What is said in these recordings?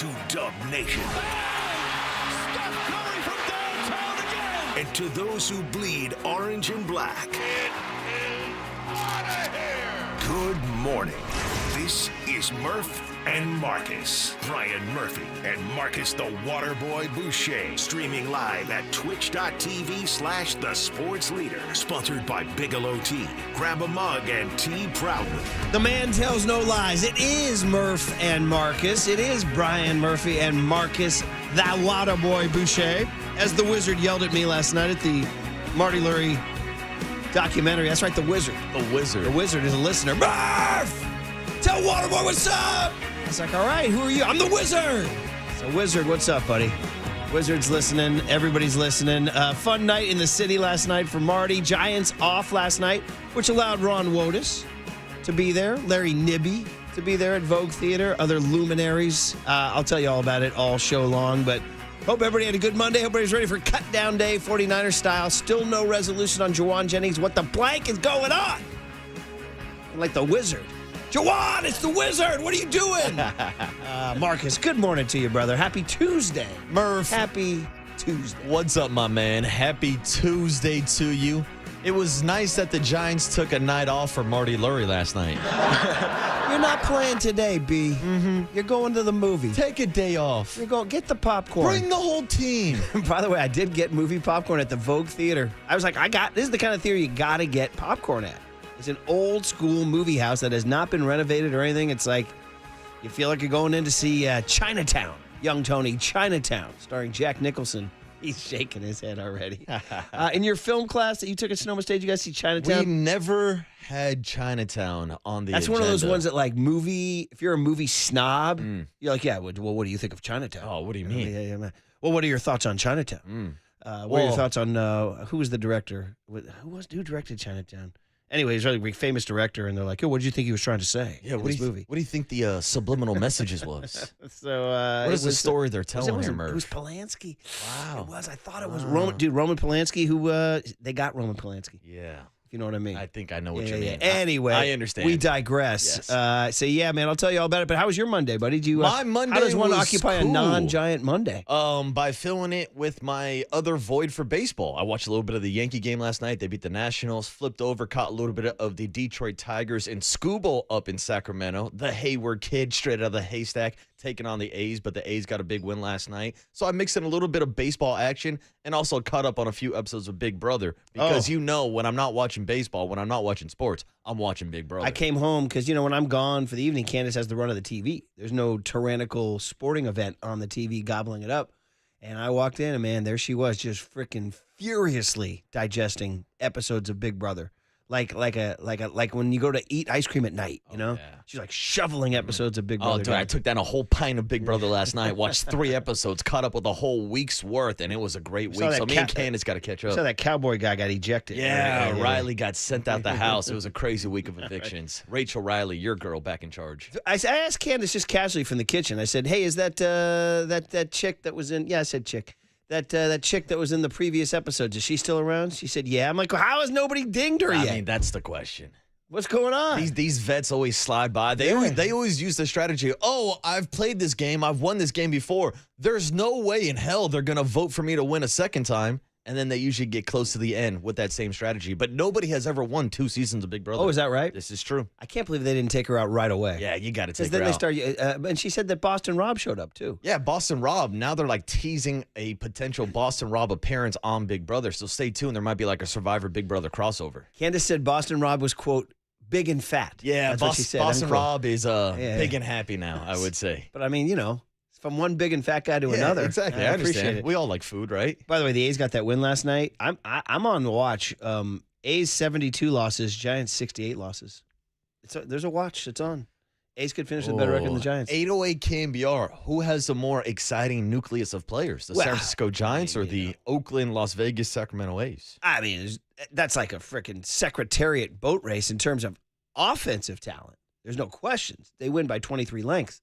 to Dub Nation. Steph Curry from downtown again. And to those who bleed orange and black. It is out of here. Good morning. This is Murph and Marcus. Brian Murphy and Marcus the Waterboy Boucher. Streaming live at twitch.tv/The Sports Leader. Sponsored by Bigelow Tea. Grab a mug and tea proudly. The man tells no lies. It is Murph and Marcus. It is Brian Murphy and Marcus the Waterboy Boucher. As the Wizard yelled at me last night at the Marty Lurie documentary. That's right, the Wizard. The Wizard. The Wizard is a listener. Murph! Tell Waterboy what's up! It's like, all right, who are you? I'm the Wizard! So, Wizard, what's up, buddy? Wizard's listening. Everybody's listening. Fun night in the city last night for Marty. Giants off last night, which allowed Ron Wotus to be there. Larry Nibby to be there at Vogue Theater. Other luminaries. I'll tell you all about it all show long, but hope everybody had a good Monday. Hope everybody's ready for cutdown day, 49er style. Still no resolution on Juwan Jennings. What the blank is going on? Like the Wizard. Juwan, it's the Wizard. What are you doing? Marcus, good morning to you, brother. Happy Tuesday. Murph. Happy Tuesday. What's up, my man? Happy Tuesday to you. It was nice that the Giants took a night off for Marty Lurie last night. You're not playing today, B. Mm-hmm. You're going to the movie. Take a day off. You're going. Get the popcorn. Bring the whole team. By the way, I did get movie popcorn at the Vogue Theater. I was like, this is the kind of theater you got to get popcorn at. It's an old school movie house that has not been renovated or anything. It's like you feel like you're going in to see Chinatown. Young Tony, Chinatown, starring Jack Nicholson. He's shaking his head already. In your film class that you took at Sonoma State, you guys see Chinatown? We never had Chinatown on the That's agenda. one of those ones that, like, if you're a movie snob, you're like, yeah, well, what do you think of Chinatown? Oh, what do you mean? Yeah. Well, what are your thoughts on Chinatown? What are your thoughts on, who was the director? Who directed Chinatown? Anyway, he's a really famous director, and they're like, what did you think he was trying to say in this movie? What do you think the subliminal messages was? So, what is the story they're telling here, Murph? It was Polanski. Wow. It was. I thought it was Roman Polanski, who, they got Roman Polanski. Yeah. You know what I mean? I think I know what you mean. Anyway, I understand. We digress. Yes. So, yeah, man, I'll tell you all about it. But how was your Monday, buddy? My Monday how does one was occupy cool. a non-giant Monday? By filling it with my other void for baseball. I watched a little bit of the Yankee game last night. They beat the Nationals, flipped over, caught a little bit of the Detroit Tigers and Scooble up in Sacramento. The Hayward kid straight out of the haystack taking on the A's, but the A's got a big win last night. So I mixed in a little bit of baseball action and also caught up on a few episodes of Big Brother because when I'm not watching baseball, when I'm not watching sports, I'm watching Big Brother. I came home because, when I'm gone for the evening, Candace has the run of the TV. There's no tyrannical sporting event on the TV gobbling it up. And I walked in and, man, there she was just freaking furiously digesting episodes of Big Brother. Like when you go to eat ice cream at night, Yeah. She's like shoveling episodes of Big Brother. Oh, dude, I took down a whole pint of Big Brother last night, watched 3 episodes, caught up with a whole week's worth, and it was a great week. So me and Candace got to catch up. So that cowboy guy got ejected. Yeah, Riley got sent out the house. It was a crazy week of evictions. Rachel Riley, your girl, back in charge. I asked Candace just casually from the kitchen. I said, hey, is that chick that was in, I said chick. That chick that was in the previous episodes, is she still around? She said, yeah. I'm like, well, how has nobody dinged her yet? I mean, that's the question. What's going on? These vets always slide by. They always use the strategy, I've played this game. I've won this game before. There's no way in hell they're going to vote for me to win a second time. And then they usually get close to the end with that same strategy. But nobody has ever won 2 seasons of Big Brother. Oh, is that right? This is true. I can't believe they didn't take her out right away. Yeah, you got to take her then out. they start, and she said that Boston Rob showed up, too. Yeah, Boston Rob. Now they're like teasing a potential Boston Rob appearance on Big Brother. So stay tuned. There might be like a Survivor Big Brother crossover. Candace said Boston Rob was, quote, big and fat. Yeah, that's what she said. Boston Rob is big yeah. and happy now, I would say. But I mean, from one big and fat guy to another. Exactly. I understand. appreciate it. We all like food, right? By the way, the A's got that win last night. I'm on the watch. A's 72 losses, Giants 68 losses. There's a watch. It's on. A's could finish with a better record than the Giants. 808 KNBR. Who has the more exciting nucleus of players? The San Francisco Giants or the Oakland, Las Vegas, Sacramento A's? I mean, that's like a freaking secretariat boat race in terms of offensive talent. There's no questions. They win by 23 lengths.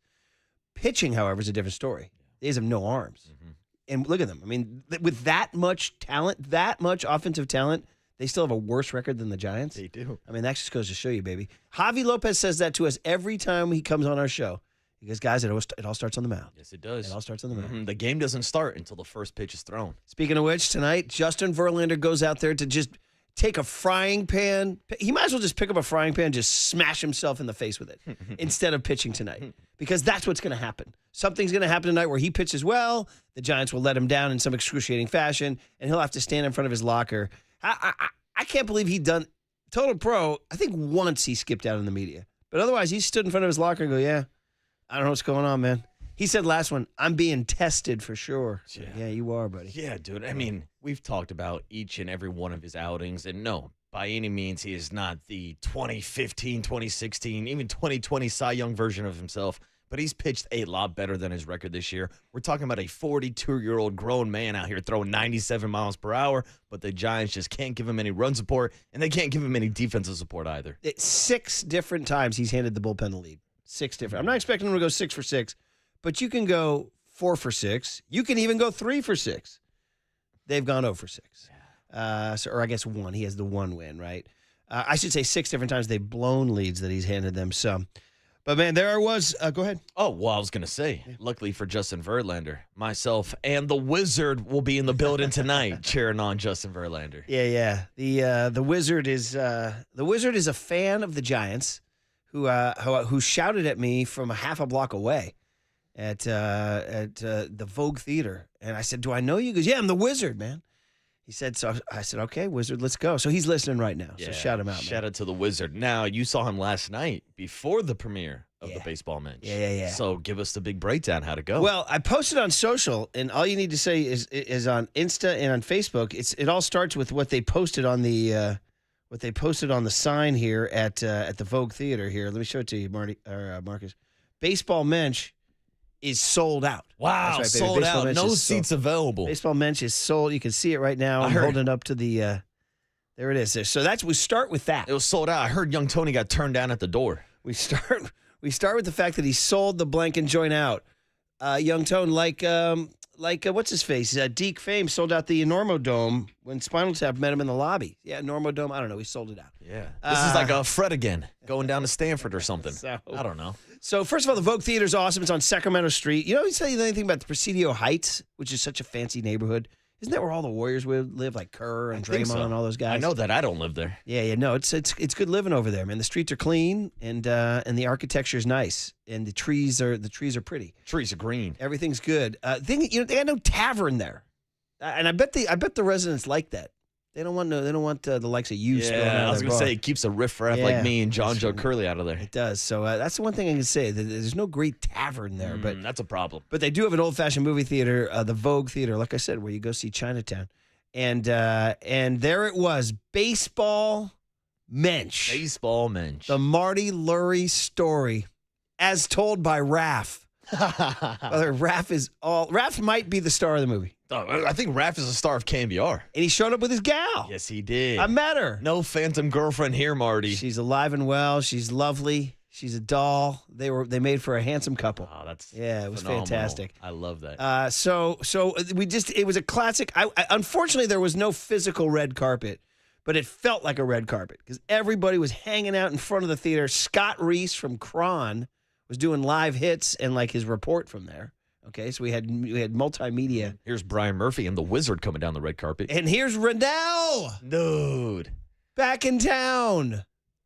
Pitching, however, is a different story. The A's have no arms. Mm-hmm. And look at them. I mean, with that much talent, that much offensive talent, they still have a worse record than the Giants. They do. I mean, that just goes to show you, baby. Javi Lopez says that to us every time he comes on our show. He goes, guys, it all starts on the mound. Yes, it does. It all starts on the mound. The game doesn't start until the first pitch is thrown. Speaking of which, tonight, Justin Verlander goes out there to just take a frying pan. He might as well just pick up a frying pan and just smash himself in the face with it instead of pitching tonight, because that's what's going to happen. Something's going to happen tonight where he pitches well, the Giants will let him down in some excruciating fashion, and he'll have to stand in front of his locker. I can't believe he done total pro. I think once he skipped out in the media, but otherwise he stood in front of his locker and go, yeah, I don't know what's going on, man. He said last one, I'm being tested for sure. Yeah, you are, buddy. Yeah, dude. I mean, we've talked about each and every one of his outings, and no, by any means, he is not the 2015, 2016, even 2020 Cy Young version of himself, but he's pitched a lot better than his record this year. We're talking about a 42-year-old grown man out here throwing 97 miles per hour, but the Giants just can't give him any run support, and they can't give him any defensive support either. 6 different times he's handed the bullpen the lead. 6 different. I'm not expecting him to go 6 for 6, but you can go 4 for 6. You can even go 3 for 6. They've gone 0 for 6. Or I guess 1. He has the 1 win, right? I should say 6 different times they've blown leads that he's handed them some. But, man, there I was. Go ahead. Oh, well, I was going to say, luckily for Justin Verlander, myself and the Wizard will be in the building tonight cheering on Justin Verlander. Yeah. The Wizard is a fan of the Giants who shouted at me from a half a block away at the Vogue Theater. And I said, do I know you? He goes, yeah, I'm the Wizard, man. He said, so I said, okay, Wizard, let's go. So he's listening right now. So shout him out, man. Shout out to the Wizard. Now, you saw him last night before the premiere of the Baseball Mench. Yeah. So give us the big breakdown. How'd it go? Well, I posted on social, and all you need to say is on Insta and on Facebook. It all starts with what they posted on the sign here at the Vogue Theater here. Let me show it to you, Marcus. Baseball Mench is sold out. Wow, That's right, sold Baseball out. Mench No is seats available. Baseball Mench is sold. You can see it right now. I'm holding it up to the. There it is. So we start with that. It was sold out. I heard young Tony got turned down at the door. We start with the fact that he sold the blank and joint out. Young Tone, like what's his face? Deke Fame sold out the Normo Dome when Spinal Tap met him in the lobby. Yeah, Normo Dome. I don't know. He sold it out. Yeah. This is like a Fred again, going down to Stanford or something. I don't know. So, first of all, the Vogue Theater is awesome. It's on Sacramento Street. You know, you say anything about the Presidio Heights, which is such a fancy neighborhood? Isn't that where all the Warriors would live, like Kerr and Draymond and all those guys? I know that. I don't live there. Yeah. No, it's good living over there, man. The streets are clean, and the architecture is nice, and the trees are pretty. Trees are green. Everything's good. They got no tavern there, and I bet the residents like that. They don't want the likes of you spilling out. Yeah, I was going to say it keeps a riffraff like me and John Joe Curley out of there. It does. So that's the one thing I can say. There's no great tavern there, but that's a problem. But they do have an old-fashioned movie theater, the Vogue Theater, like I said, where you go see Chinatown, and there it was, Baseball Mench. Baseball Mench. The Marty Lurie story, as told by Raph. Raph might be the star of the movie. Oh, I think Raph is a star of KNBR. And he showed up with his gal. Yes, he did. I met her. No phantom girlfriend here, Marty. She's alive and well. She's lovely. She's a doll. They made for a handsome couple. Oh, that's it was phenomenal. fantastic. I love that. It was a classic. Unfortunately, there was no physical red carpet, but it felt like a red carpet because everybody was hanging out in front of the theater. Scott Reese from Cron was doing live hits and like his report from there. Okay, so we had multimedia. Here's Brian Murphy and the Wizard coming down the red carpet. And here's Renelle. Dude. Back in town.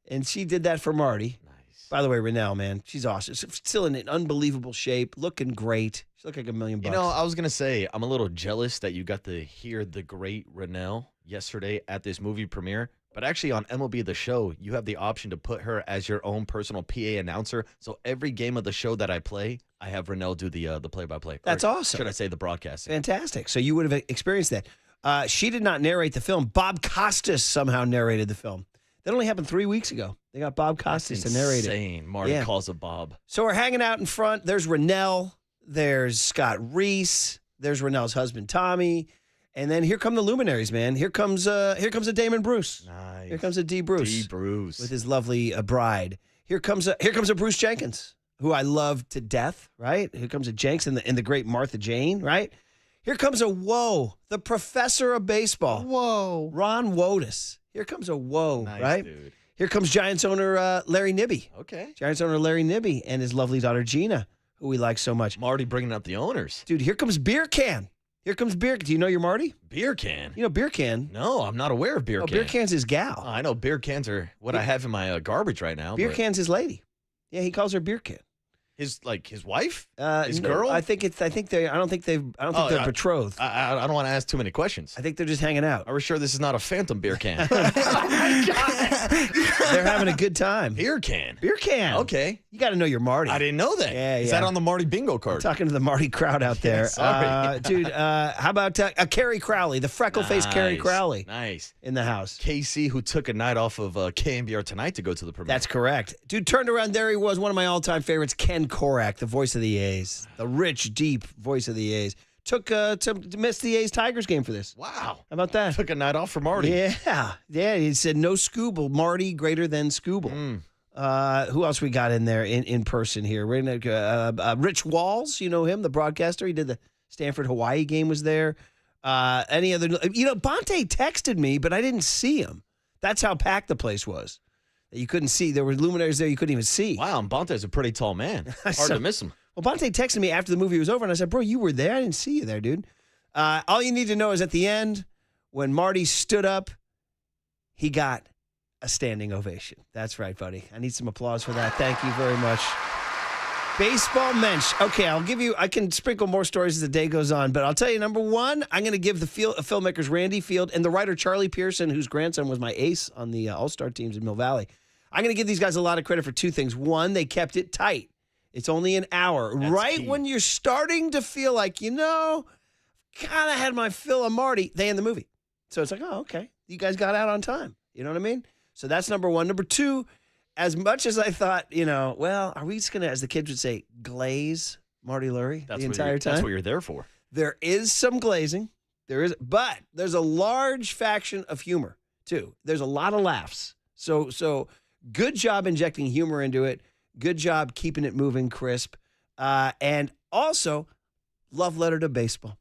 And she did that for Marty. Nice. By the way, Renelle, man, she's awesome. Still in an unbelievable shape, looking great. She looked like $1 million. You know, I was going to say, I'm a little jealous that you got to hear the great Renelle yesterday at this movie premiere. But actually, on MLB The Show, you have the option to put her as your own personal PA announcer. So every game of the show that I play, I have Renelle do the play-by-play. That's awesome. Should I say the broadcasting? Fantastic. So you would have experienced that. She did not narrate the film. Bob Costas somehow narrated the film. That only happened 3 weeks ago. They got Bob Costas to narrate it. Insane. Marty calls it Bob. So we're hanging out in front. There's Renelle. There's Scott Reese. There's Renelle's husband, Tommy. And then here come the luminaries, man. Here comes a Damon Bruce. Nice. Here comes a D. Bruce. D. Bruce. With his lovely bride. Here comes a Bruce Jenkins, who I love to death, right? Here comes a Jenks and the great Martha Jane, right? Here comes the professor of baseball. Whoa. Ron Wotus. Here comes nice, right? Dude. Here comes Giants owner Larry Nibby. Okay. Giants owner Larry Nibby and his lovely daughter Gina, who we like so much. Marty bringing up the owners. Dude, here comes Beer Can. Here comes Beer. Do you know your Marty? Beer can? You know Beer Can. No, I'm not aware of beer can. Beer Can's his gal. Oh, I know beer cans are what I have in my garbage right now. Beer but Can's his lady. Yeah, he calls her Beer Can. his wife? His No, girl? I don't think they're betrothed. I don't want to ask too many questions. I think they're just hanging out. Are we sure this is not a phantom beer can? They're having a good time. Beer can. Beer Can. Okay. You got to know your Marty. I didn't know that. Yeah, Is yeah. that on the Marty bingo card? Talking to the Marty crowd out there. Sorry. Dude, how about Carrie Crowley, the freckle-faced Carrie Crowley Nice. in the house? KC, who took a night off of KNBR tonight to go to the premiere. That's correct. Dude, turned around, there he was, one of my all-time favorites, Ken Korak, the voice of the A's, the rich, deep voice of the A's. Took to miss the A's-Tigers game for this. Wow. How about that? Took a night off for Marty. Yeah. He said no Scooble, Marty greater than Scooble. Who else we got in there in person here? We're in Rich Walls, you know him, the broadcaster. He did the Stanford-Hawaii game, was there. Any other? Bonte texted me, but I didn't see him. That's how packed the place was. You couldn't see. There were luminaries there you couldn't even see. Wow, and Bonte's a pretty tall man. Hard to miss him. Well, Bonte texted me after the movie was over, and I said, bro, you were there? I didn't see you there, dude. All you need to know is at the end, when Marty stood up, he got a standing ovation. That's right, buddy. I need some applause for that. Thank you very much. Baseball Mench. Okay, I can sprinkle more stories as the day goes on, but I'll tell you, number one, I'm going to give the filmmakers Randy Field and the writer Charlie Pearson, whose grandson was my ace on the All-Star teams in Mill Valley. I'm going to give these guys a lot of credit for two things. One, they kept it tight. It's only an hour. That's right key. when you're starting to feel like, kind of had my fill of Marty, they end the movie. So it's like, oh, okay. You guys got out on time. You know what I mean? So that's number one. Number two, as much as I thought, are we just going to, as the kids would say, glaze Marty Lurie the entire time? That's what you're there for. There is some glazing. But there's a large faction of humor, too. There's a lot of laughs. So good job injecting humor into it. Good job keeping it moving crisp. And also, love letter to baseball.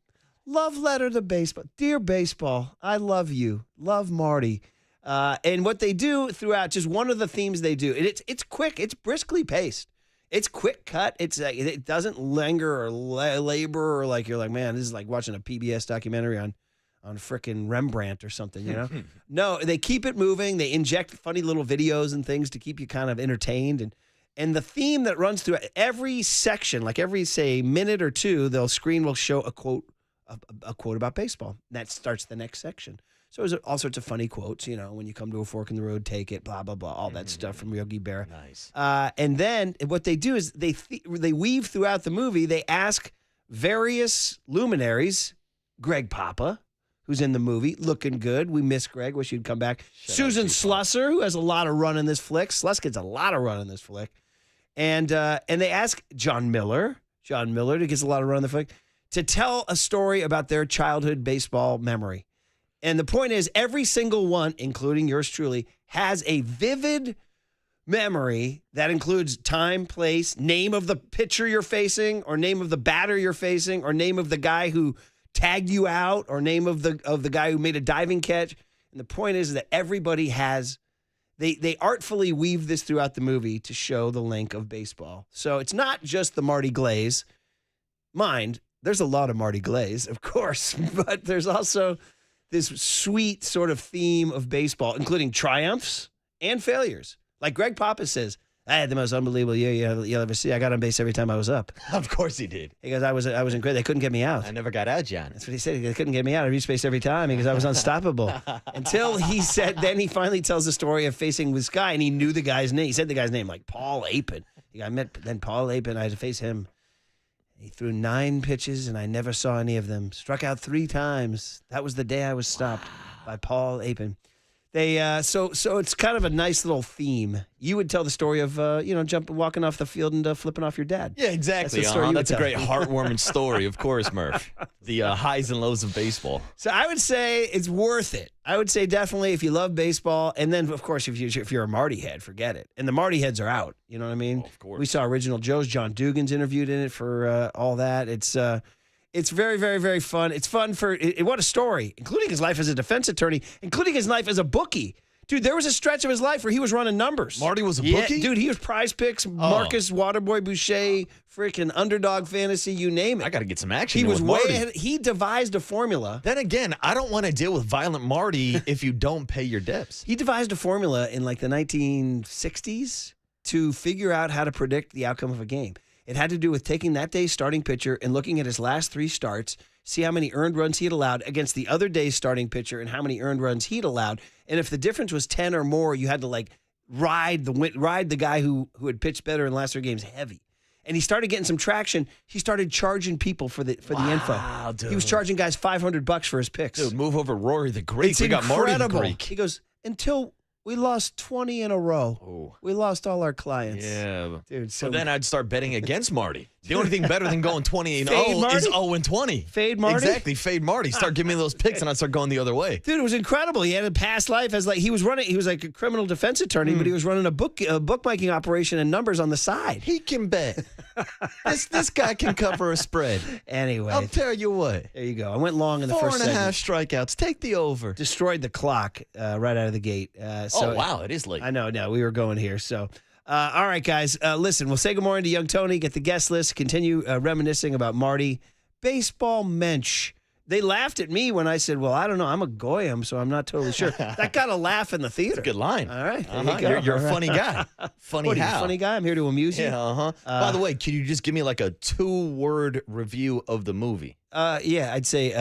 Love letter to baseball. Dear baseball, I love you. Love Marty. And what they do throughout, just one of the themes they do, it's quick. It's briskly paced. It's quick cut. It doesn't linger or labor or like you're like, man, this is like watching a PBS documentary on frickin' Rembrandt or something, No, they keep it moving. They inject funny little videos and things to keep you kind of entertained. And the theme that runs through every section, like every, say, minute or two, will show a quote about baseball. And that starts the next section. So there's all sorts of funny quotes, when you come to a fork in the road, take it, blah, blah, blah, all that stuff from Yogi Berra. Nice. And then what they do is they weave throughout the movie. They ask various luminaries, Greg Papa, who's in the movie, looking good. We miss Greg. Wish he'd come back. Susan Slusser, who has a lot of run in this flick. Sluss gets a lot of run in this flick. And they ask John Miller, who gets a lot of run in the flick, to tell a story about their childhood baseball memory. And the point is, every single one, including yours truly, has a vivid memory that includes time, place, name of the pitcher you're facing, or name of the batter you're facing, or name of the guy who tagged you out, or name of the guy who made a diving catch. And the point is that everybody has, they artfully weave this throughout the movie to show the link of baseball. So it's not just the Marty Glaze. Mind, there's a lot of Marty Glaze, of course, but there's also this sweet sort of theme of baseball, including triumphs and failures. Like Greg Papa says, I had the most unbelievable year you'll ever see. I got on base every time I was up. Of course he did. He goes, I was incredible. They couldn't get me out. I never got out, John. That's what he said. They couldn't get me out. I reached base every time because I was unstoppable. Until he said, then he finally tells the story of facing this guy, and he knew the guy's name. He said the guy's name, like Paul Apin. I met then Paul Apin. I had to face him. He threw 9 pitches, and I never saw any of them. Struck out 3 times. That was the day I was stopped by Paul Apin. They so it's kind of a nice little theme. You would tell the story of walking off the field and flipping off your dad. Yeah, exactly. That's a great heartwarming story, of course, Murph. The highs and lows of baseball. So I would say it's worth it. I would say definitely if you love baseball, and then of course if you're a Marty head, forget it. And the Marty heads are out. You know what I mean? Oh, of course. We saw Original Joe's. John Dugan's interviewed in it for all that. It's very, very, very fun. It's fun what a story, including his life as a defense attorney, including his life as a bookie. Dude, there was a stretch of his life where he was running numbers. Marty was a bookie? Dude, he was Prize Picks, Marcus, Waterboy Boucher, freaking Underdog Fantasy, you name it. I got to get some action. He was with way Marty. ahead. He devised a formula. Then again, I don't want to deal with Violent Marty if you don't pay your debts. He devised a formula in like the 1960s to figure out how to predict the outcome of a game. It had to do with taking that day's starting pitcher and looking at his last 3 starts, see how many earned runs he had allowed against the other day's starting pitcher and how many earned runs he'd allowed. And if the difference was 10 or more, you had to like ride the guy who had pitched better in the last 3 games heavy. And he started getting some traction. He started charging people for the info. Dude. He was charging guys $500 for his picks. Dude, move over Rory the Greek. It's We got Marty the incredible. Greek. He goes, until we lost 20 in a row. Oh. We lost all our clients. Yeah. Dude, So then I'd start betting against Marty. The only thing better than going 20 and Fade 0 Marty? is 0 and 20. Fade Marty? Exactly. Fade Marty. Start giving me those picks and I'd start going the other way. Dude, it was incredible. He had a past life as he was like a criminal defense attorney, but he was running a bookmaking operation and numbers on the side. He can bet. this guy can cover a spread. Anyway, I'll tell you what. there you go. I went long in the 4.5 first segment. strikeouts. Take the over. Destroyed the clock right out of the gate. Oh, wow. It is late. I know. No, we were going here. So, all right, guys. Listen, we'll say good morning to young Tony, get the guest list, continue reminiscing about Marty. Baseball Mench. They laughed at me when I said, well, I don't know. I'm a Goyam, so I'm not totally sure. That got a laugh in the theater. Good line. All right. There Uh-huh. you go. You're a All right. funny guy. Funny What are you, how? a funny guy? I'm here to amuse you. Yeah, uh-huh. By the way, can you just give me like a 2-word review of the movie? Yeah, I'd say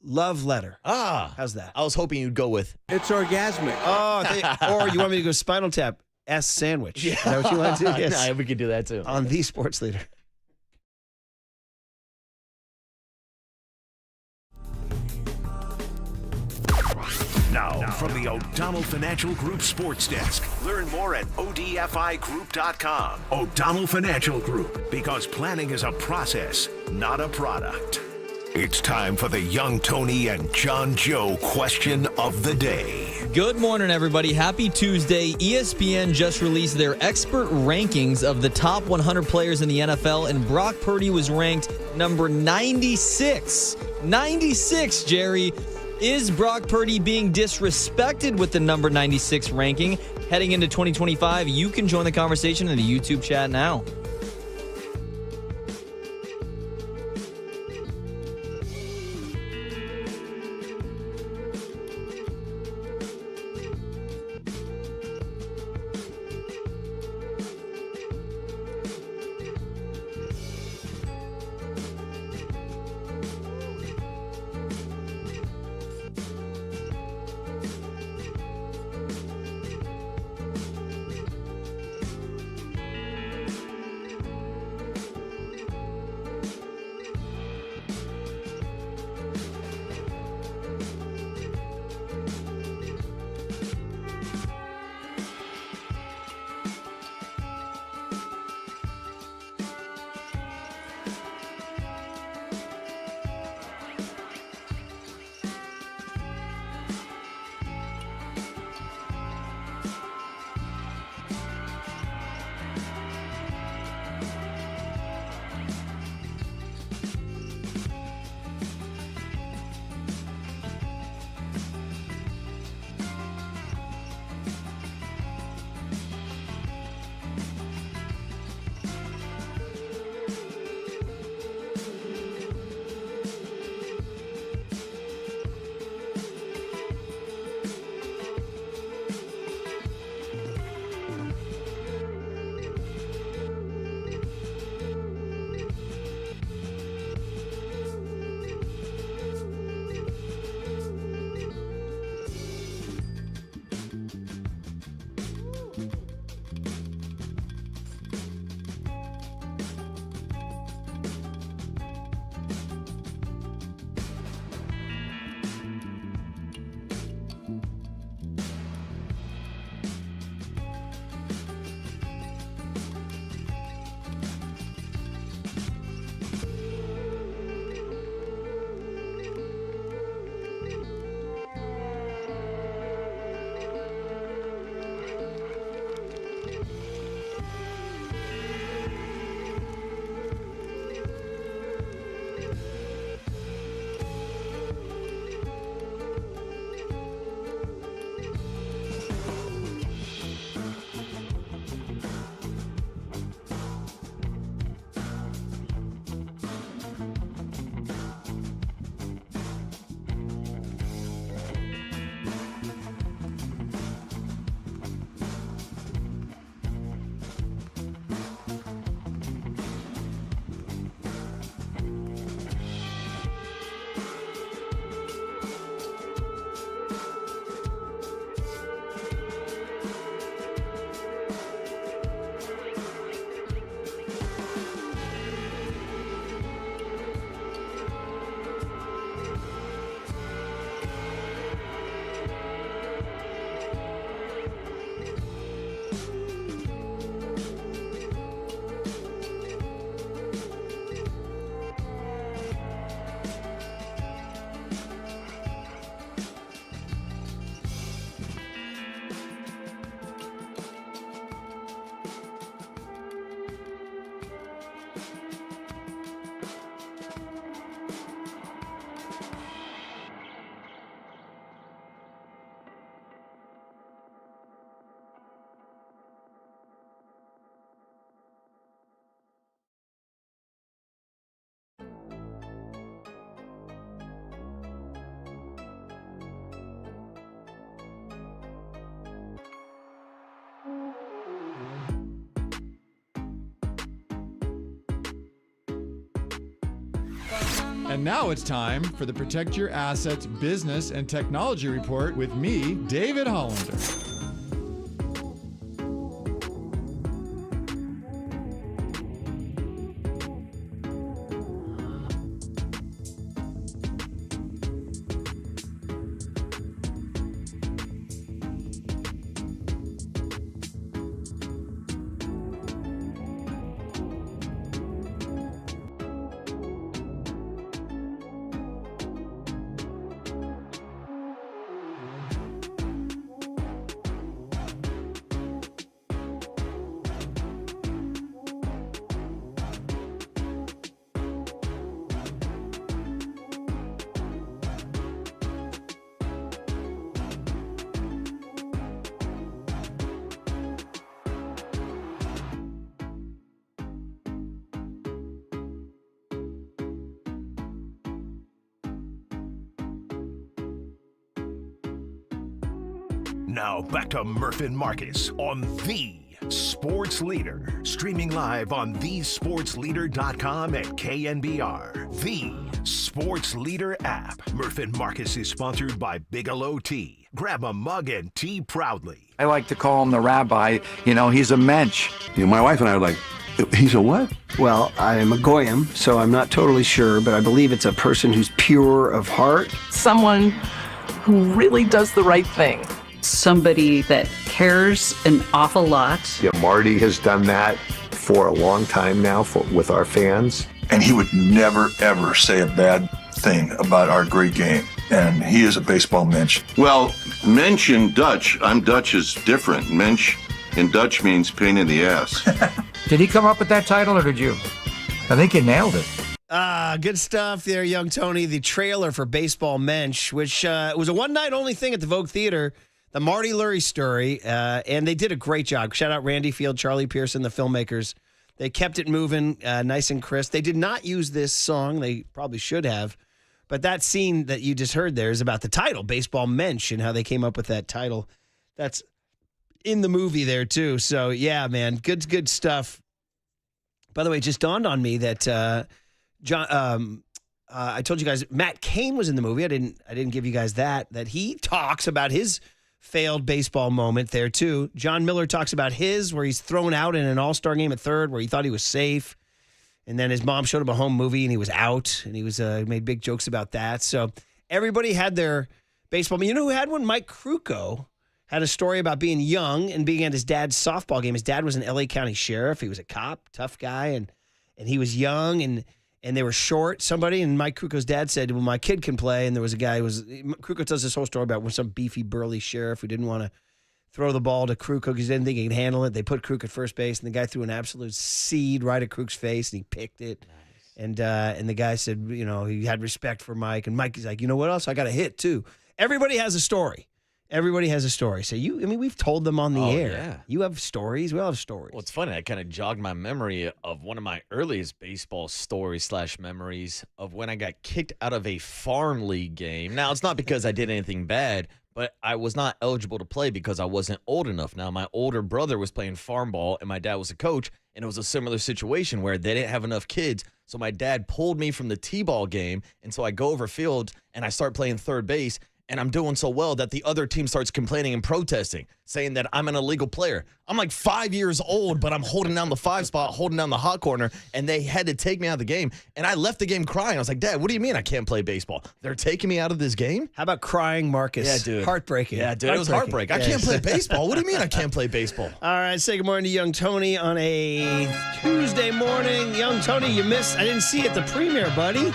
love letter. Ah. How's that? I was hoping you'd go with. It's orgasmic. Oh, or you want me to go Spinal Tap S sandwich? Is that what you want to do? Yes. Nah, we could do that too. On the Sports Leader. Now, from the O'Donnell Financial Group Sports Desk. Learn more at odfigroup.com. O'Donnell Financial Group, because planning is a process, not a product. It's time for the Young Tony and John Joe question of the day. Good morning, everybody. Happy Tuesday. ESPN just released their expert rankings of the top 100 players in the NFL, and Brock Purdy was ranked number 96. 96, Jerry. Is Brock Purdy being disrespected with the number 96 ranking? Heading into 2025, you can join the conversation in the YouTube chat now. And now it's time for the Protect Your Assets Business and Technology Report with me, David Hollander. Now back to Murph and Marcus on The Sports Leader. Streaming live on thesportsleader.com and KNBR. The Sports Leader app. Murph and Marcus is sponsored by Bigelow Tea. Grab a mug and tea proudly. I like to call him the rabbi. You know, he's a mensch. You know, my wife and I are like, he's a what? Well, I'm a goyim, so I'm not totally sure, but I believe it's a person who's pure of heart. Someone who really does the right thing. Somebody that cares an awful lot. Yeah, Marty has done that for a long time now with our fans. And he would never, ever say a bad thing about our great game. And he is a baseball mensch. Well, mensch in Dutch, I'm Dutch, is different. Mensch in Dutch means pain in the ass. Did he come up with that title or did you? I think you nailed it. Good stuff there, young Tony. The trailer for Baseball Mensch, which was a one-night only thing at the Vogue Theater. The Marty Lurie story, and they did a great job. Shout out Randy Field, Charlie Pearson, the filmmakers. They kept it moving nice and crisp. They did not use this song. They probably should have. But that scene that you just heard there is about the title, Baseball Mensch, and how they came up with that title. That's in the movie there, too. So, yeah, man, good stuff. By the way, it just dawned on me that I told you guys Matt Cain was in the movie. I didn't give you guys that he talks about his failed baseball moment there, too. John Miller talks about his, where he's thrown out in an all-star game at third, where he thought he was safe. And then his mom showed him a home movie, and he was out, and he was made big jokes about that. So everybody had their baseball. You know who had one? Mike Krukow had a story about being young and being at his dad's softball game. His dad was an L.A. County sheriff. He was a cop, tough guy, and he was young, and they were short somebody, and Mike Krukow's dad said, well, my kid can play, and there was a guy Krukow tells this whole story about when some beefy, burly sheriff who didn't want to throw the ball to Krukow because he didn't think he could handle it. They put Kruk at first base, and the guy threw an absolute seed right at Kruk's face, and he picked it. Nice. And the guy said, you know, he had respect for Mike, and Mike is like, you know what else? I got a hit, too. Everybody has a story. Everybody has a story. So we've told them on the air. Yeah. You have stories. We all have stories. Well, it's funny. I kind of jogged my memory of one of my earliest baseball stories / memories of when I got kicked out of a farm league game. Now, it's not because I did anything bad, but I was not eligible to play because I wasn't old enough. Now, my older brother was playing farm ball, and my dad was a coach, and it was a similar situation where they didn't have enough kids. So my dad pulled me from the T-ball game, and so I go over field, and I start playing third base. And I'm doing so well that the other team starts complaining and protesting, saying that I'm an illegal player. I'm like 5 years old, but I'm holding down the 5 spot, holding down the hot corner, and they had to take me out of the game. And I left the game crying. I was like, Dad, what do you mean I can't play baseball? They're taking me out of this game? How about crying, Marcus? Yeah, dude. Heartbreaking. Yeah, dude, it was heartbreaking. I can't play baseball. What do you mean I can't play baseball? All right, say good morning to young Tony on a Tuesday morning. Young Tony, you missed. I didn't see you at the premiere, buddy.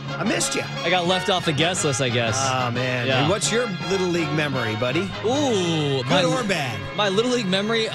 I missed you. I got left off the guest list, I guess. Oh, man. Yeah. And what's your Little League memory, buddy? Ooh. Good or bad? My Little League memory,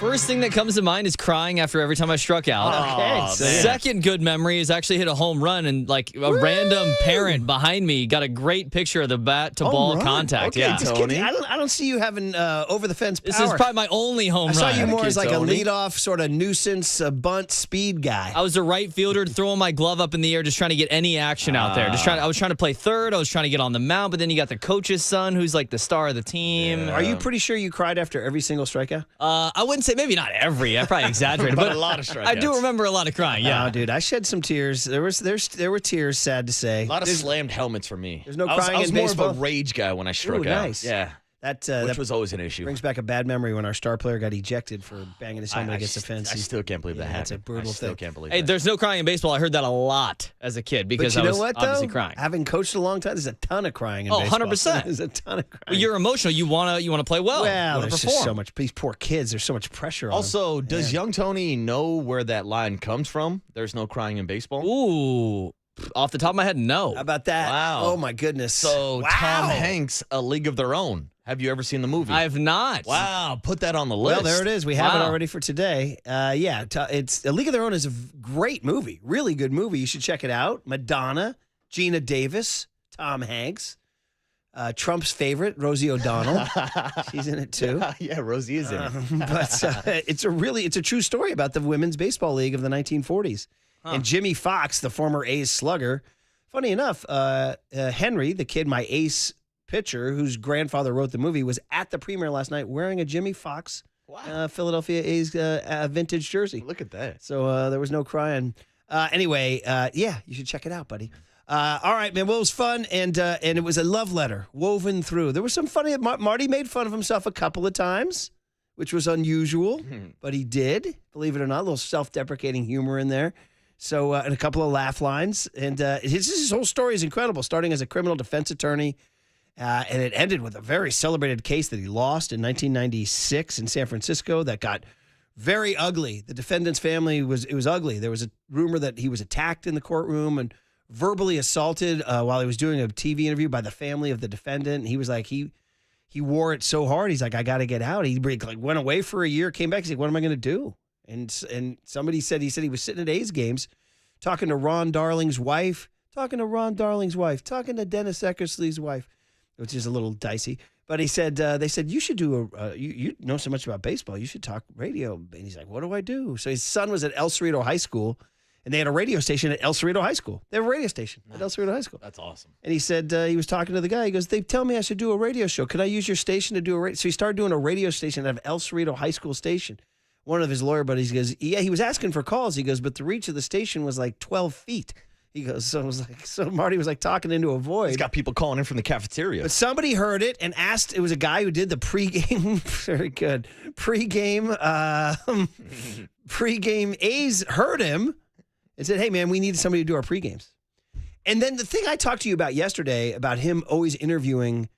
first thing that comes to mind is crying after every time I struck out. Okay. Second good memory is actually hit a home run, and like a random parent behind me got a great picture of the bat to ball contact. Okay, yeah, Tony. I don't see you having over the fence power. This is probably my only home run. I saw you more as like a leadoff sort of nuisance bunt speed guy. I was a right fielder throwing my glove up in the air just trying to get any action out there. I was trying to play third. I was trying to get on the mound, but then you got the coach's son who's like the star of the team. Are you pretty sure you cried after every single strikeout? I wouldn't say, maybe not every. I probably exaggerated, but a lot of strikeouts. I do remember a lot of crying. Yeah, dude, I shed some tears. There were tears. Sad to say, a lot of slammed helmets for me. There's no crying I was in more baseball. of a rage guy when I struck out. Nice. Yeah. Which was always an issue. Brings back a bad memory when our star player got ejected for banging his helmet against the fence. I still can't believe that happened. That's a brutal thing. Can't believe Hey, there's no crying in baseball. I heard that a lot as a kid because but I was obviously though? crying. Having coached a long time, there's a ton of crying in baseball. 100%. There's a ton of crying. Well, you're emotional. You want to play well. Well, there's just so much. These poor kids. There's so much pressure on them. Also, does young Tony know where that line comes from? There's no crying in baseball? Ooh. Off the top of my head, no. How about that? Wow. Oh, my goodness. So, Tom Hanks, A League of Their Own. Have you ever seen the movie? I have not. Wow, put that on the list. Well, there it is. We have it already for today. It's A League of Their Own is a great movie. Really good movie. You should check it out. Madonna, Gina Davis, Tom Hanks, Trump's favorite, Rosie O'Donnell. She's in it too. Yeah, Rosie is in it. But it's a true story about the Women's Baseball League of the 1940s. And Jimmy Fox, the former A's slugger, funny enough, Henry, the kid, my ace pitcher, whose grandfather wrote the movie, was at the premiere last night wearing a Jimmy Fox Philadelphia A's vintage jersey. Look at that. So there was no crying. Anyway, you should check it out, buddy. All right, man. Well, it was fun, and it was a love letter woven through. There was some funny. Marty made fun of himself a couple of times, which was unusual, but he did. Believe it or not, a little self-deprecating humor in there. So, and a couple of laugh lines. And his whole story is incredible, starting as a criminal defense attorney. And it ended with a very celebrated case that he lost in 1996 in San Francisco that got very ugly. The defendant's family, it was ugly. There was a rumor that he was attacked in the courtroom and verbally assaulted while he was doing a TV interview by the family of the defendant. And he was like, he wore it so hard. He's like, I got to get out. He went away for a year, came back. He's like, what am I going to do? And somebody said, he was sitting at A's games talking to Ron Darling's wife, talking to Dennis Eckersley's wife, which is a little dicey. But he said, they said, you should do you know so much about baseball, you should talk radio. And he's like, what do I do? So his son was at El Cerrito High School, and they had a radio station at El Cerrito High School. They have a radio station at El Cerrito High School. That's awesome. And he said, he was talking to the guy. He goes, they tell me I should do a radio show. Could I use your station to do a radio? So he started doing a radio station out of El Cerrito High School station. One of his lawyer buddies goes, yeah, he was asking for calls. He goes, but the reach of the station was like 12 feet. He goes, so Marty was like talking into a void. He's got people calling in from the cafeteria. But somebody heard it and asked, it was a guy who did the pregame, very good, pregame A's heard him and said, hey man, we need somebody to do our pregames. And then the thing I talked to you about yesterday about him always interviewing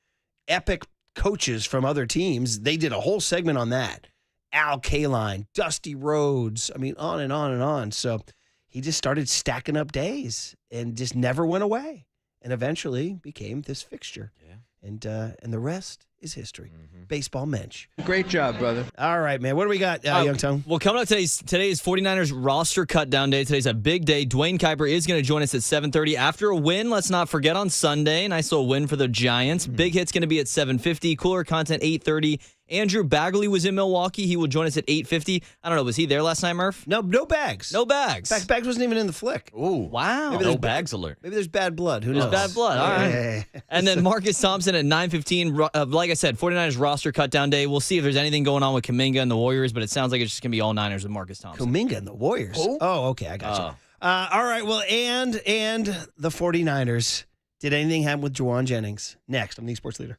epic coaches from other teams, they did a whole segment on that. Al Kaline, Dusty Rhodes, I mean, on and on and on. So he just started stacking up days and just never went away and eventually became this fixture. Yeah. And the rest is history. Mm-hmm. Baseball Mench. Great job, brother. All right, man. What do we got, Young Tone? Well, coming up today is 49ers roster cutdown day. Today's a big day. Dwayne Kuiper is going to join us at 7:30 after a win. Let's not forget on Sunday, nice little win for the Giants. Big Hit's going to be at 7:50. Cooler Content 8:30. Andrew Baggeley was in Milwaukee. He will join us at 8:50. I don't know. Was he there last night, Murph? No bags. No bags. In fact, Bags wasn't even in the flick. Ooh. Wow. Maybe No bags alert. Maybe there's bad blood. Who knows? There's bad blood. All right. And then Marcus Thompson at 9:15. Like I said, 49ers roster cutdown day. We'll see if there's anything going on with Kuminga and the Warriors, but it sounds like it's just going to be all Niners with Marcus Thompson. Kuminga and the Warriors? Who? Oh, okay. I got you. All right. Well, and the 49ers. Did anything happen with Juwan Jennings? Next on the Sports Leader.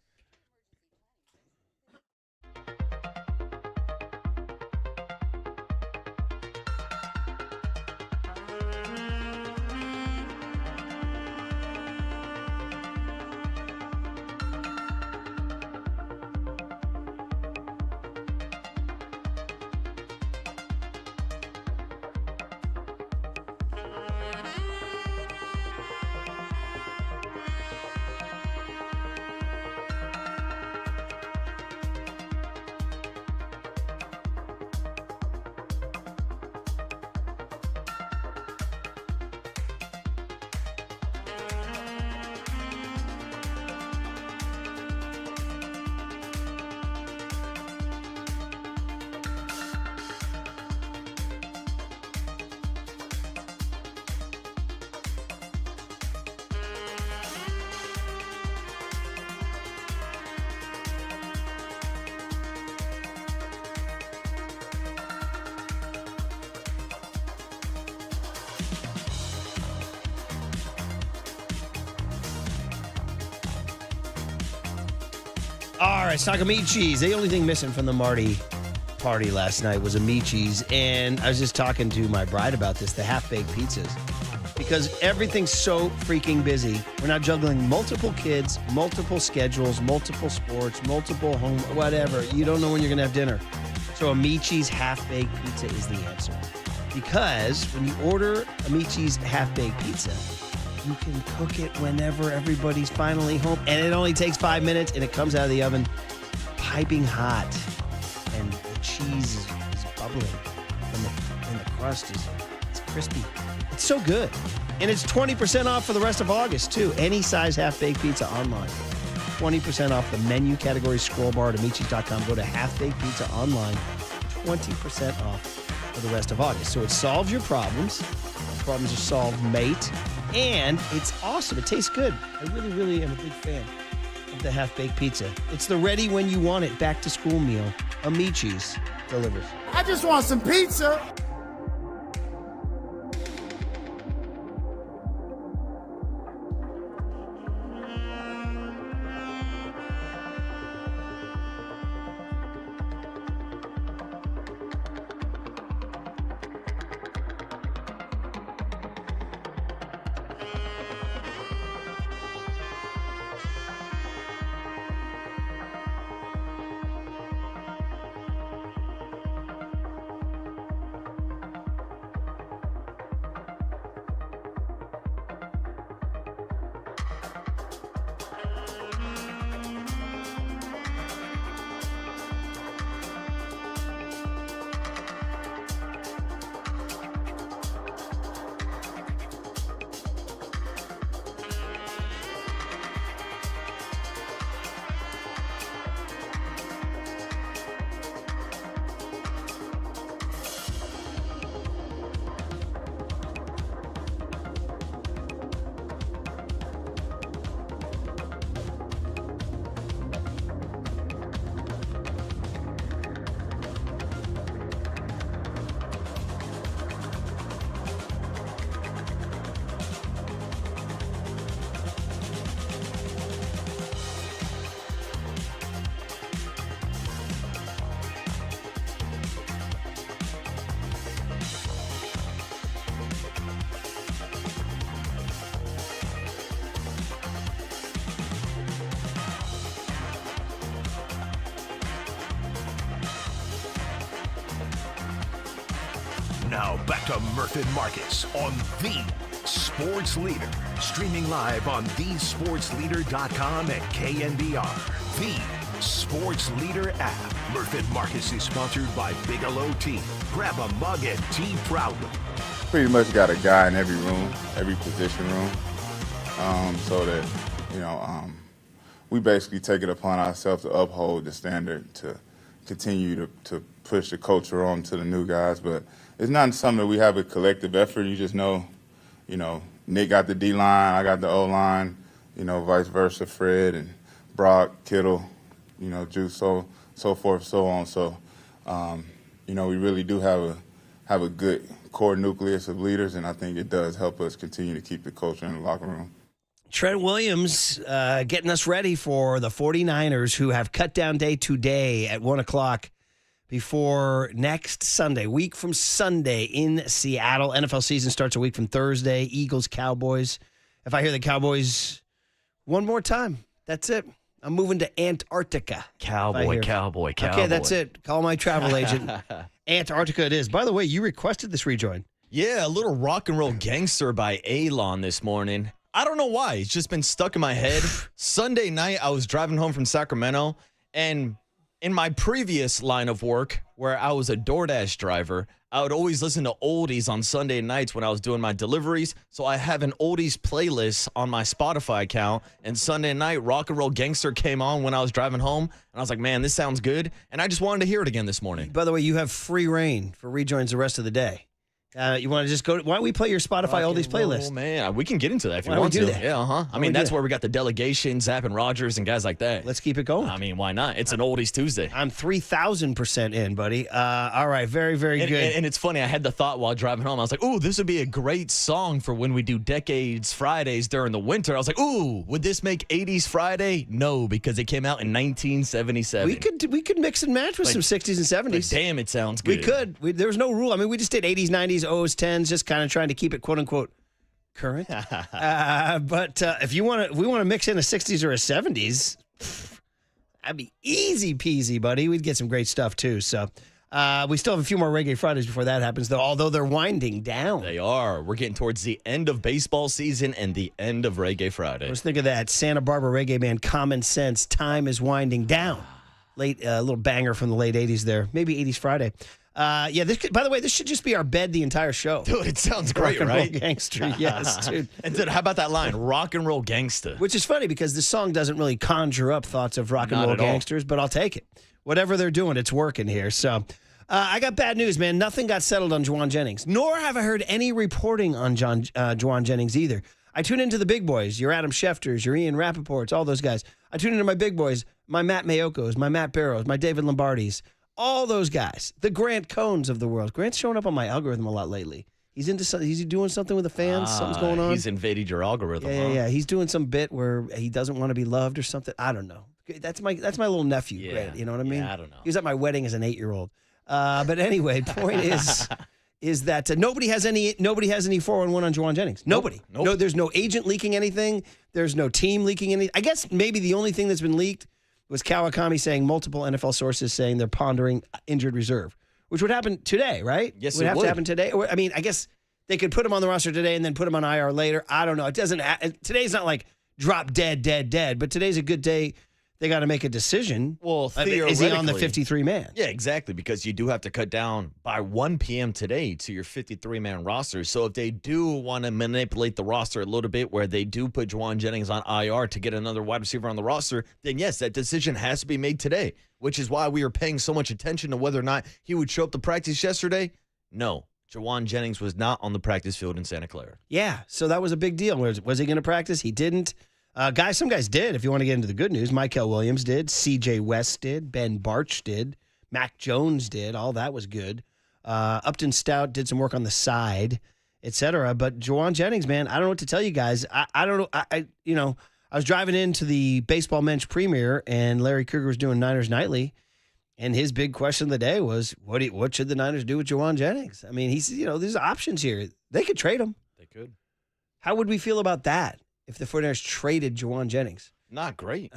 All right, let's talk Amichis. The only thing missing from the Marty party last night was Amichis, and I was just talking to my bride about this, the half-baked pizzas, because everything's so freaking busy. We're not juggling multiple kids, multiple schedules, multiple sports, multiple home, whatever. You don't know when you're going to have dinner. So Amichi's half-baked pizza is the answer. Because when you order Amichi's half-baked pizza, you can cook it whenever everybody's finally home. And it only takes 5 minutes, and it comes out of the oven piping hot. And the cheese is bubbling. And the crust it's crispy. It's so good. And it's 20% off for the rest of August, too. Any size half-baked pizza online. 20% off the menu category scroll bar at Amichis.com. Go to half-baked pizza online. 20% off for the rest of August. So it solves your problems. Problems are solved, mate. And it's awesome. It tastes good. I really, really am a big fan of the half-baked pizza. It's the ready when you want it back-to-school meal. Amichis delivers. I just want some pizza. Now back to Murph and Marcus on The Sports Leader. Streaming live on thesportsleader.com and KNBR. The Sports Leader app. Murph and Marcus is sponsored by Bigelow Tea. Grab a mug and tea proudly. Pretty much got a guy in every room, every position room, so that, we basically take it upon ourselves to uphold the standard, to continue to push the culture on to the new guys. But it's not something that we have a collective effort. You just know, Nick got the D-line, I got the O-line, vice versa, Fred and Brock, Kittle, Juice, so forth, so on. So, we really do have a good core nucleus of leaders, and I think it does help us continue to keep the culture in the locker room. Trent Williams getting us ready for the 49ers, who have cutdown day today at 1 o'clock before next Sunday, week from Sunday in Seattle. NFL season starts a week from Thursday. Eagles, Cowboys. If I hear the Cowboys one more time, that's it. I'm moving to Antarctica. Cowboy. Okay, that's it. Call my travel agent. Antarctica it is. By the way, you requested this rejoin. Yeah, a little rock and roll gangster by Alon this morning. I don't know why. It's just been stuck in my head. Sunday night, I was driving home from Sacramento, and in my previous line of work, where I was a DoorDash driver, I would always listen to oldies on Sunday nights when I was doing my deliveries. So I have an oldies playlist on my Spotify account, and Sunday night, Rock and Roll Gangster came on when I was driving home, and I was like, man, this sounds good, and I just wanted to hear it again this morning. By the way, you have free reign for rejoins the rest of the day. You want to just go? Why don't we play your Spotify oldies playlist? Oh man, we can get into that if you Why don't want we to. do that? Yeah, I mean, that's where we got the delegation, Zapp and Rogers and guys like that. Let's keep it going. I mean, why not? It's an oldies Tuesday. I'm 3,000% in, buddy. All right, very, very good. And it's funny. I had the thought while driving home. I was like, "Ooh, this would be a great song for when we do Decades Fridays during the winter." I was like, "Ooh, would this make 80s Friday?" No, because it came out in 1977. We could mix and match with some 60s and 70s. Damn, it sounds good. We could. There was no rule. I mean, we just did 80s, 90s, 00s, 10s, just kind of trying to keep it quote unquote current. But if we want to mix in a 60s or a 70s, that'd be easy peasy, buddy. We'd get some great stuff too. So we still have a few more Reggae Fridays before that happens, though. Although they're winding down. They are. We're getting towards the end of baseball season and the end of Reggae Friday. Let's think of that Santa Barbara reggae band, Common Sense. Time is winding down. Late, little banger from the late 80s there. Maybe 80s Friday. By the way, this should just be our bed the entire show. Dude, it sounds great, Rock and right? Roll Gangster, yes, dude. And dude, how about that line, rock and roll gangsta? Which is funny because this song doesn't really conjure up thoughts of rock and Not roll at all. gangsters, but I'll take it. Whatever they're doing, it's working here. So I got bad news, man. Nothing got settled on Juwan Jennings, nor have I heard any reporting on Juwan Jennings either. I tune into the big boys, your Adam Schefters, your Ian Rappaports, all those guys. I tune into my big boys, my Matt Mayokos, my Matt Barrows, my David Lombardis, all those guys, the Grant Cohns of the world. Grant's showing up on my algorithm a lot lately. He's doing something with the fans. Something's going on. He's invaded your algorithm. Yeah. He's doing some bit where he doesn't want to be loved or something. I don't know. That's my little nephew, Grant. You know what I mean? Yeah, I don't know. He was at my wedding as an 8-year-old. But anyway, point is that nobody has any 411 on Juwan Jennings. Nobody. Nope. No, there's no agent leaking anything. There's no team leaking anything. I guess maybe the only thing that's been leaked was Kawakami saying multiple NFL sources saying they're pondering injured reserve, which would happen today, right? Yes, would it have would. to happen today. Or, I mean, I guess they could put him on the roster today and then put him on IR later. I don't know. It doesn't. Today's not like drop dead. But today's a good day. They got to make a decision. Well, is he on the 53-man? Yeah, exactly, because you do have to cut down by 1 p.m. today to your 53-man roster. So if they do want to manipulate the roster a little bit where they do put Juwan Jennings on IR to get another wide receiver on the roster, then yes, that decision has to be made today, which is why we are paying so much attention to whether or not he would show up to practice yesterday. No, Juwan Jennings was not on the practice field in Santa Clara. Yeah, so that was a big deal. Was he going to practice? He didn't. Some guys did, if you want to get into the good news. Michael Williams did. C.J. West did. Ben Barch did. Mac Jones did. All that was good. Upton Stout did some work on the side, etc. But Juwan Jennings, man, I don't know what to tell you guys. I don't know. I was driving into the Baseball Mench premiere, and Larry Krueger was doing Niners Nightly, and his big question of the day was, what should the Niners do with Juwan Jennings? I mean, there's options here. They could trade him. They could. How would we feel about that if the 49ers traded Juwan Jennings? Not great.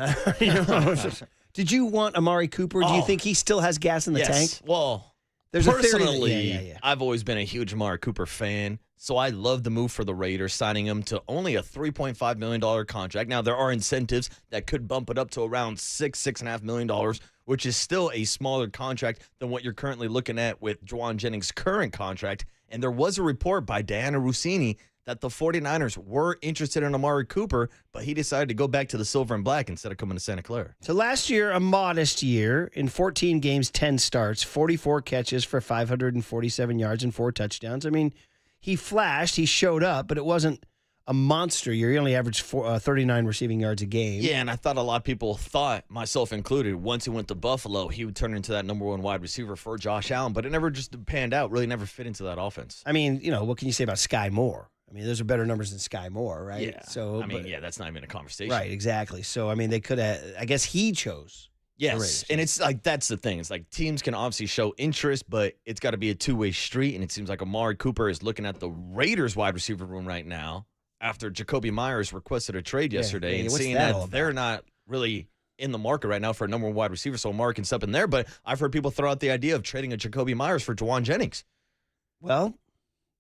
Did you want Amari Cooper? Do you think he still has gas in the tank? Well, There's personally, a theory that, I've always been a huge Amari Cooper fan, so I love the move for the Raiders, signing him to only a $3.5 million contract. Now, there are incentives that could bump it up to around $6.5 million, which is still a smaller contract than what you're currently looking at with Juwan Jennings' current contract. And there was a report by Diana Rossini that the 49ers were interested in Amari Cooper, but he decided to go back to the silver and black instead of coming to Santa Clara. So last year, a modest year. In 14 games, 10 starts, 44 catches for 547 yards and 4 touchdowns. I mean, he flashed, he showed up, but it wasn't a monster year. He only averaged 39 receiving yards a game. Yeah, and I thought a lot of people thought, myself included, once he went to Buffalo, he would turn into that number 1 wide receiver for Josh Allen, but it never just panned out, really never fit into that offense. I mean, what can you say about Sky Moore? I mean, those are better numbers than Sky Moore, right? Yeah. So, that's not even a conversation. Right, exactly. So, I mean, they could have, I guess he chose. Yes, and it's like, that's the thing. It's like teams can obviously show interest, but it's got to be a two-way street, and it seems like Amari Cooper is looking at the Raiders wide receiver room right now after Jacoby Myers requested a trade yesterday and seeing that they're not really in the market right now for a number 1 wide receiver, so Amari can step in there. But I've heard people throw out the idea of trading a Jacoby Myers for Juwan Jennings. Well,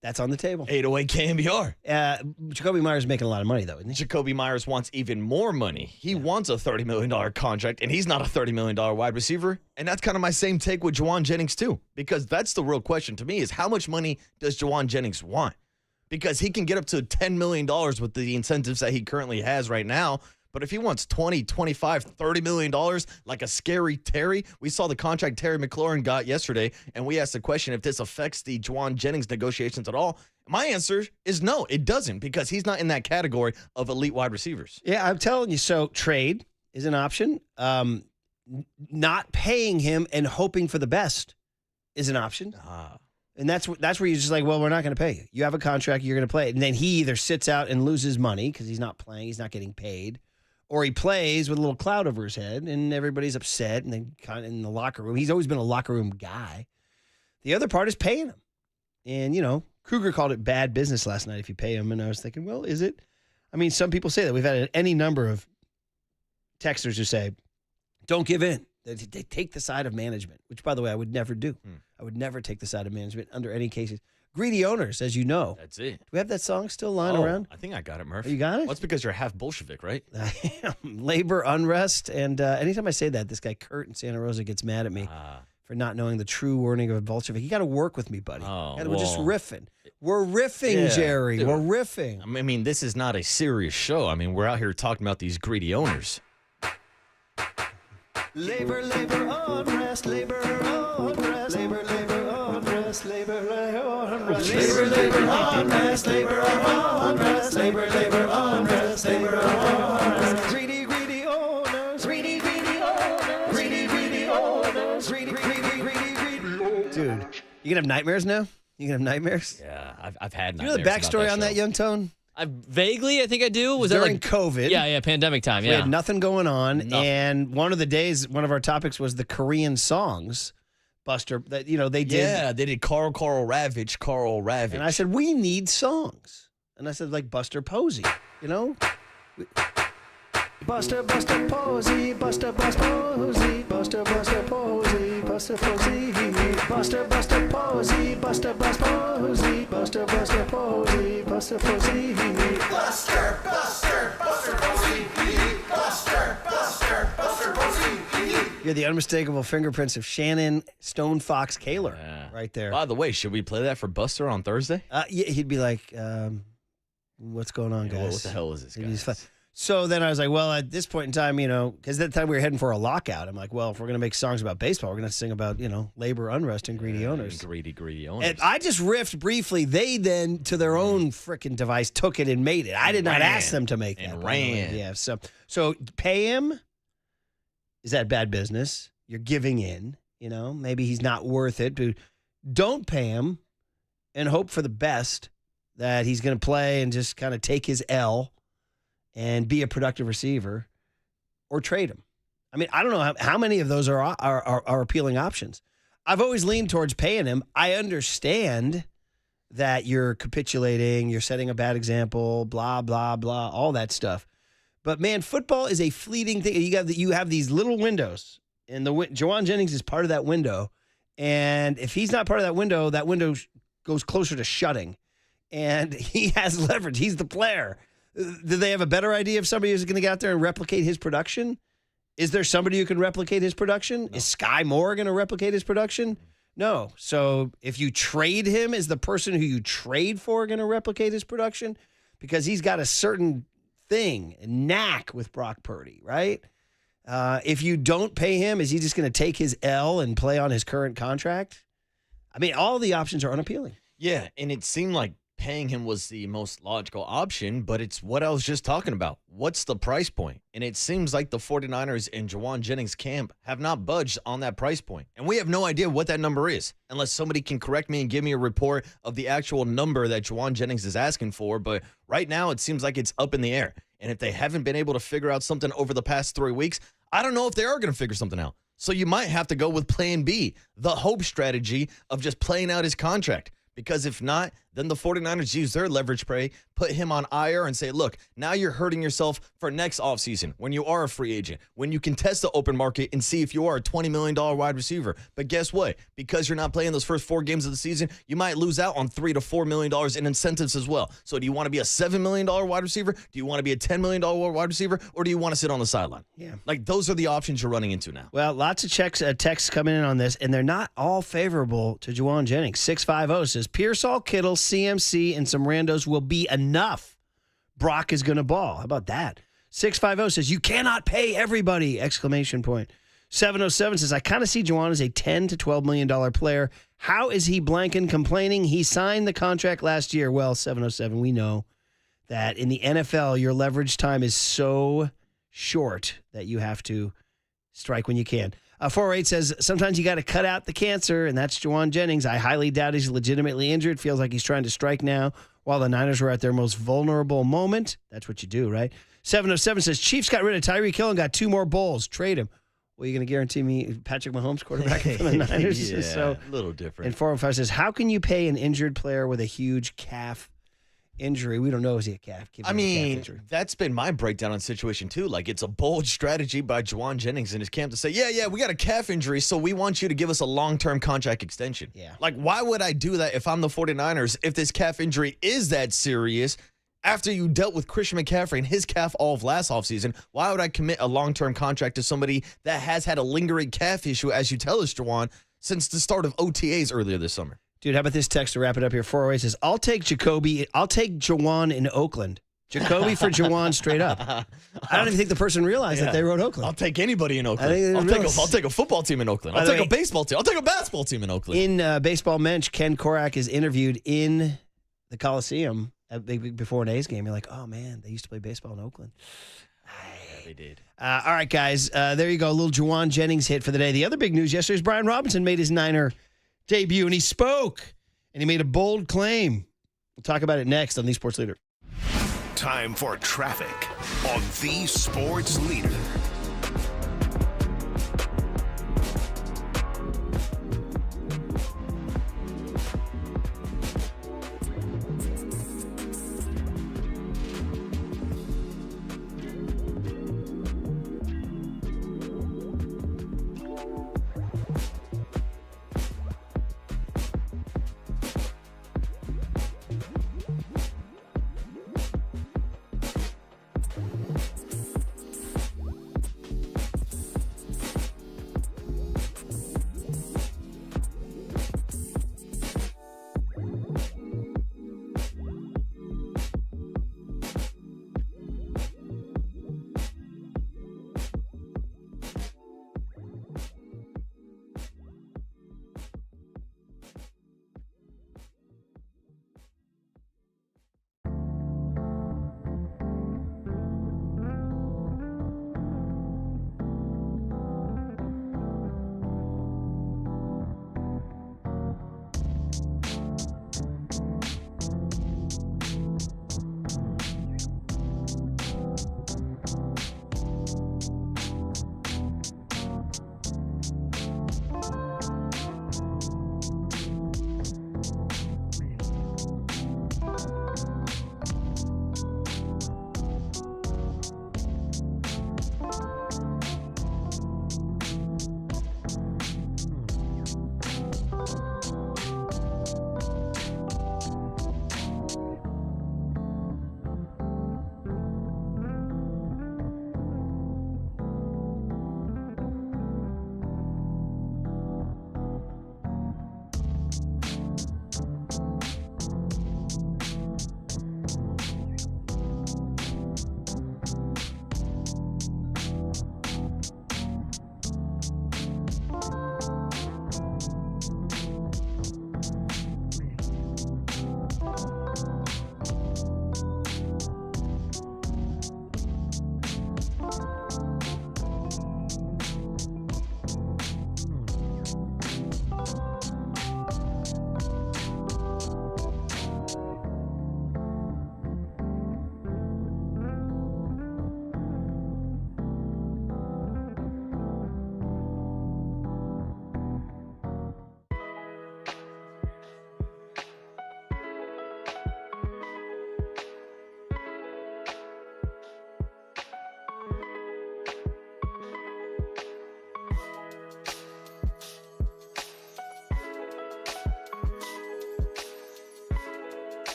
that's on the table. 808 KNBR. Jacoby Myers is making a lot of money, though, isn't he? Jacoby Myers wants even more money. He wants a $30 million contract, and he's not a $30 million wide receiver. And that's kind of my same take with Juwan Jennings, too, because that's the real question to me is how much money does Juwan Jennings want? Because he can get up to $10 million with the incentives that he currently has right now. But But if he wants $20, $25, $30 million like a scary Terry, we saw the contract Terry McLaurin got yesterday, and we asked the question if this affects the Juwan Jennings negotiations at all. My answer is no, it doesn't, because he's not in that category of elite wide receivers. Yeah, I'm telling you. So trade is an option. Not paying him and hoping for the best is an option. And that's where you're just like, well, we're not going to pay you. You have a contract, you're going to play it. And then he either sits out and loses money because he's not playing, he's not getting paid, or he plays with a little cloud over his head and everybody's upset and then kind of in the locker room. He's always been a locker room guy. The other part is paying him. And, you know, Kruger called it bad business last night if you pay him. And I was thinking, well, is it? I mean, some people say that. We've had any number of texters who say, don't give in. They take the side of management, which, by the way, I would never do. I would never take the side of management under any cases. Greedy owners, as you know. That's it. Do we have that song still lying around? I think I got it, Murph. You got it? Well, that's because you're half Bolshevik, right? I am. Labor unrest. And anytime I say that, this guy Kurt in Santa Rosa gets mad at me for not knowing the true wording of a Bolshevik. You got to work with me, buddy. We're just riffing. We're riffing, Jerry. We're riffing. I mean, this is not a serious show. I mean, we're out here talking about these greedy owners. Labor unrest, labor unrest, labor unrest, labor unrest, labor unrest, labor unrest, labor unrest, labor unrest. Greedy owners, greedy owners, greedy owners, greedy. Dude, you gonna have nightmares now? You gonna have nightmares? Yeah, I've had nightmares. You know the backstory on that, Young Tone? Vaguely, I think I do. Was during that like COVID? Yeah, pandemic time. We had nothing going on, and one of the days, one of our topics was the Korean songs. Buster, that they did. Yeah, they did Carl Ravage. And I said, we need songs. And I said, like Buster Posey, Buster Posey, Buster Posey, Buster Posey, Buster Posey, Buster Posey, Buster Posey, Buster Posey, Buster Posey, Buster Posey. You're the unmistakable fingerprints of Shannon Stone Fox Kaler right there. By the way, should we play that for Buster on Thursday? Yeah, he'd be like, what's going on, guys? What the hell is this, guys? So then I was like, well, at this point in time, because at that time we were heading for a lockout. I'm like, well, if we're going to make songs about baseball, we're going to sing about, labor unrest and greedy owners. Greedy owners. And I just riffed briefly. They then, to their own freaking device, took it and made it. I did not ask them to make that. And ran. Yeah. So pay him. Is that bad business? You're giving in. Maybe he's not worth it. But don't pay him and hope for the best that he's going to play and just kind of take his L and be a productive receiver, or trade him. I mean, I don't know how many of those are appealing options. I've always leaned towards paying him. I understand that you're capitulating, you're setting a bad example, blah, blah, blah, all that stuff. But, man, football is a fleeting thing. You have these little windows, and Juwan Jennings is part of that window. And if he's not part of that window goes closer to shutting. And he has leverage. He's the player. Do they have a better idea of somebody who's going to get out there and replicate his production? Is there somebody who can replicate his production? No. Is Sky Moore going to replicate his production? No. So if you trade him, is the person who you trade for going to replicate his production? Because he's got a certain thing, a knack with Brock Purdy, right? If you don't pay him, is he just going to take his L and play on his current contract? I mean, all the options are unappealing. Yeah, and it seemed like paying him was the most logical option, but it's what I was just talking about. What's the price point? And it seems like the 49ers and Juwan Jennings camp have not budged on that price point. And we have no idea what that number is, unless somebody can correct me and give me a report of the actual number that Juwan Jennings is asking for. But right now, it seems like it's up in the air. And if they haven't been able to figure out something over the past 3 weeks, I don't know if they are going to figure something out. So you might have to go with plan B, the hope strategy of just playing out his contract. Because if not, then the 49ers use their leverage play, put him on IR and say, look, now you're hurting yourself for next offseason when you are a free agent, when you can test the open market and see if you are a $20 million wide receiver. But guess what? Because you're not playing those first 4 games of the season, you might lose out on $3 to $4 million in incentives as well. So do you want to be a $7 million wide receiver? Do you want to be a $10 million wide receiver? Or do you want to sit on the sideline? Yeah. Like, those are the options you're running into now. Well, lots of texts coming in on this, and they're not all favorable to Juwan Jennings. 650 says, Pearsall, Kittle, CMC, and some randos will be enough. Brock is going to ball. How about that? 650 says, you cannot pay everybody! Exclamation point. 707 says, I kind of see Juwan as a $10 to $12 million player. How is he blanking, complaining? He signed the contract last year. Well, 707, we know that in the NFL, your leverage time is so short that you have to strike when you can. 408 says, sometimes you got to cut out the cancer, and that's Juwan Jennings. I highly doubt he's legitimately injured. Feels like he's trying to strike now while the Niners were at their most vulnerable moment. That's what you do, right? 707 says, Chiefs got rid of Tyreek Hill and got 2 more bowls. Trade him. Well, you're going to guarantee me Patrick Mahomes quarterback for the Niners? Yeah, so, a little different. And 405 says, how can you pay an injured player with a huge calf injury? We don't know. Is he a calf? I mean, that's been my breakdown on the situation, too. Like, it's a bold strategy by Juwan Jennings and his camp to say, yeah, we got a calf injury, so we want you to give us a long-term contract extension. Yeah. Like, why would I do that if I'm the 49ers, if this calf injury is that serious? After you dealt with Christian McCaffrey and his calf all of last offseason, why would I commit a long-term contract to somebody that has had a lingering calf issue, as you tell us, Juwan, since the start of OTAs earlier this summer? Dude, how about this text to wrap it up here? 408 says, I'll take Juwan in Oakland. Jacoby for Juwan straight up. I don't even think the person realized that they wrote Oakland. I'll take anybody in Oakland. I'll take a football team in Oakland. I'll take a baseball team. I'll take a basketball team in Oakland. In Baseball Mench, Ken Korak is interviewed in the Coliseum before an A's game. You're like, oh, man, they used to play baseball in Oakland. Yeah, they did. All right, guys. There you go. A little Juwan Jennings hit for the day. The other big news yesterday is Brian Robinson made his Niner debut, and he spoke, and he made a bold claim. We'll talk about it next on The Sports Leader. Time for traffic on The Sports Leader.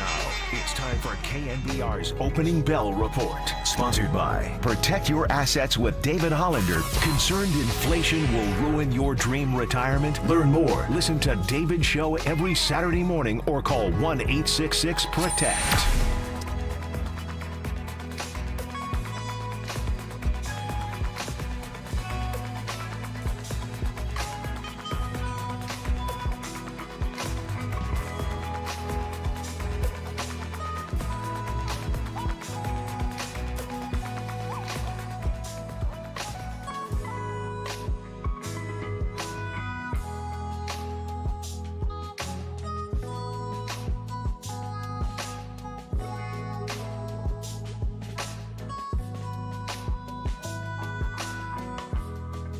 Now, it's time for KNBR's Opening Bell Report. Sponsored by Protect Your Assets with David Hollander. Concerned inflation will ruin your dream retirement? Learn more. Listen to David's show every Saturday morning or call 1-866-PROTECT.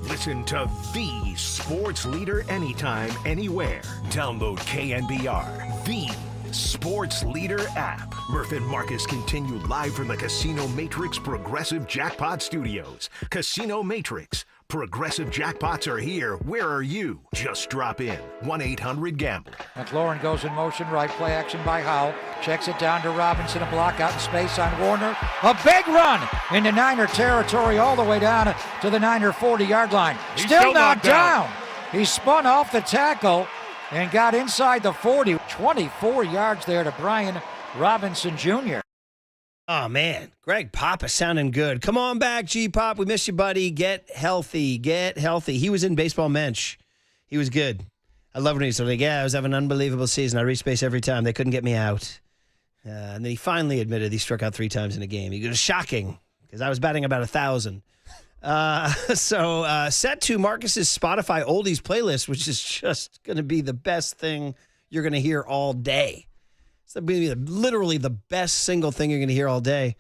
Listen to the sports leader anytime, anywhere. Download KNBR, the sports leader app. Murph and Marcus continue live from the Casino Matrix Progressive Jackpot Studios. Casino Matrix. Progressive jackpots are here. Where are you? Just drop in. 1-800-GAMBLE. McLaurin goes in motion, right play action by Howell. Checks it down to Robinson, a block out in space on Warner. A big run into Niner territory all the way down to the Niner 40-yard line. Still knocked down. He spun off the tackle and got inside the 40. 24 yards there to Brian Robinson Jr. Oh, man. Greg Papa sounding good. Come on back, G-Pop. We miss you, buddy. Get healthy. Get healthy. He was in baseball Mench. He was good. I love when he's like, yeah, I was having an unbelievable season. I reached base every time. They couldn't get me out. And then he finally admitted he struck out 3 times in a game. He goes, shocking, because I was batting about 1,000. So set to Marcus's Spotify Oldies playlist, which is just going to be the best thing you're going to hear all day. It's going to be literally the best single thing you're going to hear all day.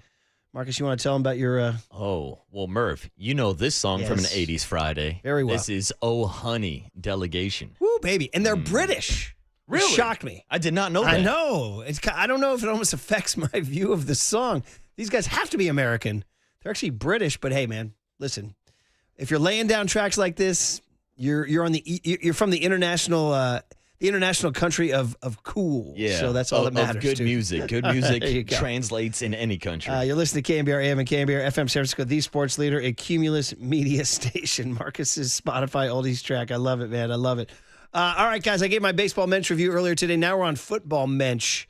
Marcus, you want to tell him about your... Oh, well, Murph, you know this song from an 80s Friday. Very well. This is Oh Honey, Delegation. Woo, baby. And they're British. Really? It shocked me. I did not know that. I know. I don't know if it almost affects my view of the song. These guys have to be American. They're actually British, but hey, man, listen. If you're laying down tracks like this, you're from the international country of cool. Yeah. So that's all that matters. Of good dude. music. Good music translates in any country. You're listening to KNBR AM and KNBR FM San Francisco, the sports leader, a Cumulus media station. Marcus's Spotify Oldies track. I love it, man. I love it. All right, guys, I gave my baseball Mench review earlier today. Now we're on football Mench.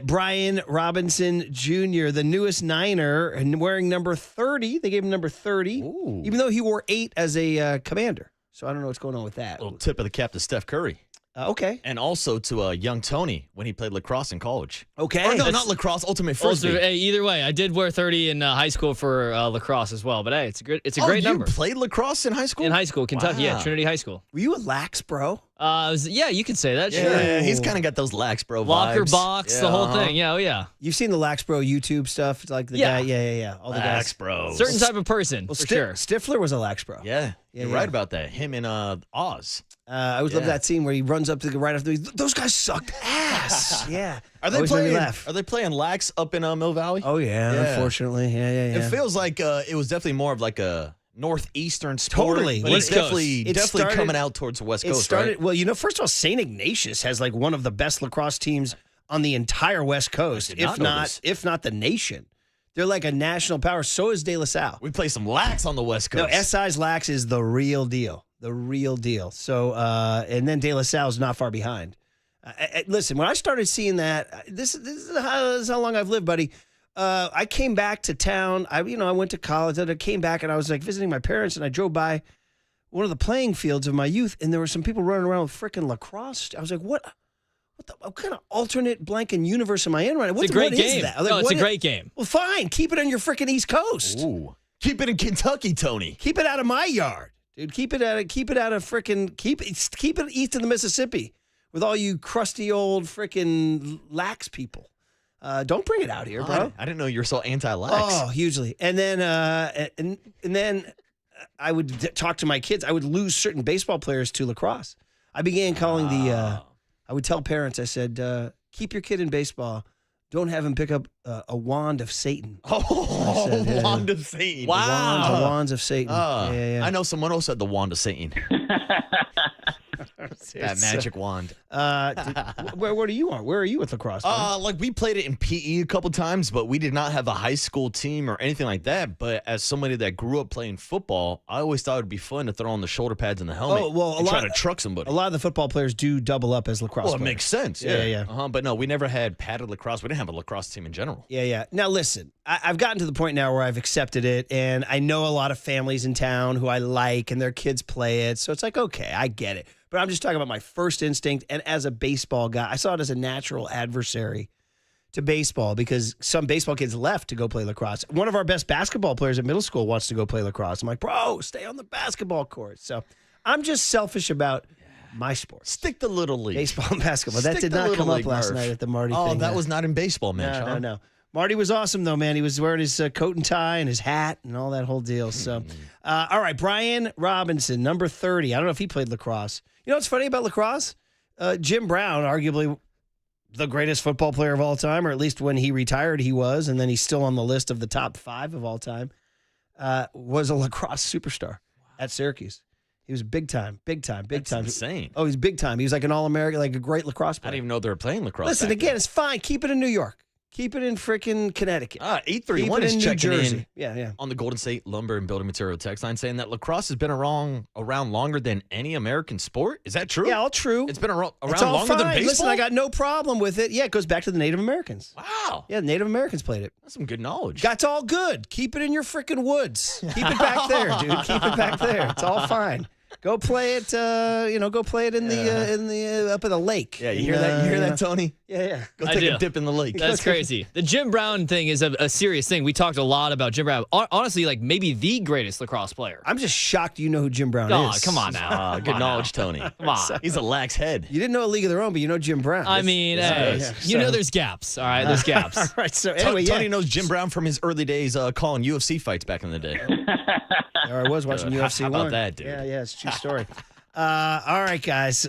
Brian Robinson Jr., the newest Niner, and wearing number 30. They gave him number 30, even though he wore 8 as a commander. So I don't know what's going on with that. A little tip of the cap to Steph Curry. Okay. And also to young Tony when he played lacrosse in college. Okay. Or no, not lacrosse, ultimate frisbee. Hey, either way, I did wear 30 in high school for lacrosse as well. But hey, it's a great number. You played lacrosse in high school? In high school, Kentucky, Wow. yeah, Trinity High School. Were you a lax bro? Yeah, you could say that. Yeah, Sure. he's kind of got those lax bro Locker vibes. box, the whole thing. Yeah, oh yeah. You've seen the Lax Bro YouTube stuff? It's like the guy, yeah. All the Lax guys. bros. Certain type of person, Well, for sure. Stifler was a Lax Bro. Yeah, you're right about that. Him in Oz. I always love that scene where he runs up to the right after those guys sucked ass. Yeah. Are they Always made me playing? laugh. Are they playing lax up in Mill Valley? Oh yeah, unfortunately, yeah. It feels like it was definitely more of like a northeastern sport. Totally. But it's East Coast. definitely coming out towards the West Coast. It started right? well. First of all, St. Ignatius has like one of the best lacrosse teams on the entire West Coast, did not know this. if not the nation. They're like a national power. So is De La Salle. We play some lax on the West Coast. No, SI's Lax is the real deal. The real deal. So, and then De La Salle's not far behind. Listen, when I started seeing that, this is how long I've lived, buddy. I came back to town. I went to college. And I came back and I was like visiting my parents, and I drove by one of the playing fields of my youth, and there were some people running around with frickin' lacrosse. I was like, what kind of alternate blanket universe am I in right now? It's a great what game. Is that? I was like, It's a great game. Well, fine. Keep it on your frickin' East Coast. Ooh. Keep it in Kentucky, Tony. Keep it out of my yard, dude. Keep it out of frickin' keep it east of the Mississippi with all you crusty old frickin' lax people. Don't bring it out here, bro. I didn't know you were so anti-lax. Oh, hugely. And then and then I would talk to my kids. I would lose certain baseball players to lacrosse. I began calling I would tell parents, I said, keep your kid in baseball. Don't have him pick up a wand of Satan. Oh, said, wand of Satan. Wow. The wands of Satan. Yeah. I know someone else said the wand of Satan. That magic wand. Where are you on? Where are you with lacrosse? Like we played it in PE a couple times, but we did not have a high school team or anything like that. But as somebody that grew up playing football, I always thought it would be fun to throw on the shoulder pads and the helmet and try to truck somebody. A lot of the football players do double up as lacrosse Well, it players. makes sense. Yeah. But no, we never had padded lacrosse. We didn't have a lacrosse team in general. Yeah. Now, listen, I've gotten to the point now where I've accepted it, and I know a lot of families in town who I like, and their kids play it. So it's like, okay, I get it. But I'm just talking about my first instinct, and as a baseball guy, I saw it as a natural adversary to baseball because some baseball kids left to go play lacrosse. One of our best basketball players at middle school wants to go play lacrosse. I'm like, bro, stay on the basketball court. So I'm just selfish about my sport. Stick to Little League. Baseball and basketball. Stick That did to not Little come up League, last Murph. night at the Marty Oh, thing. that was not in baseball, man. No. Marty was awesome, though, man. He was wearing his coat and tie and his hat and all that whole deal. So, all right, Brian Robinson, number 30. I don't know if he played lacrosse. You know what's funny about lacrosse? Jim Brown, arguably the greatest football player of all time, or at least when he retired, he was, and then he's still on the list of the top 5 of all time, was a lacrosse superstar at Syracuse. He was big time. That's insane. Oh, he's big time. He was like an All-American, like a great lacrosse player. I didn't even know they were playing lacrosse. Listen, again, it's fine. Keep it in New York. Keep it in freaking Connecticut. 831 is New checking Jersey. in Yeah. on the Golden State Lumber and Building Material text line saying that lacrosse has been around longer than any American sport. Is that true? Yeah, all true. It's been around It's all longer than fine. baseball? Listen, I got no problem with it. Yeah, it goes back to the Native Americans. Wow. Yeah, the Native Americans played it. That's some good knowledge. That's all good. Keep it in your freaking woods. Keep it back there, dude. Keep it back there. It's all fine. Go play it. Go play it in the up at the lake. Yeah, you hear that? You hear that, Tony? Yeah. Go take a dip in the lake. That's crazy. The Jim Brown thing is a serious thing. We talked a lot about Jim Brown. Honestly, like maybe the greatest lacrosse player. I'm just shocked you know who Jim Brown Oh, is. come on now. Good knowledge, Tony. Come on. He's a lax head. You didn't know A League of Their Own, but you know Jim Brown. I mean, hey, you know there's gaps. All right, there's gaps. All right, so anyway, Tony knows Jim Brown from his early days calling UFC fights back in the day. I was watching UFC. How about 1. that, dude? Yeah, it's a true story. All right, guys.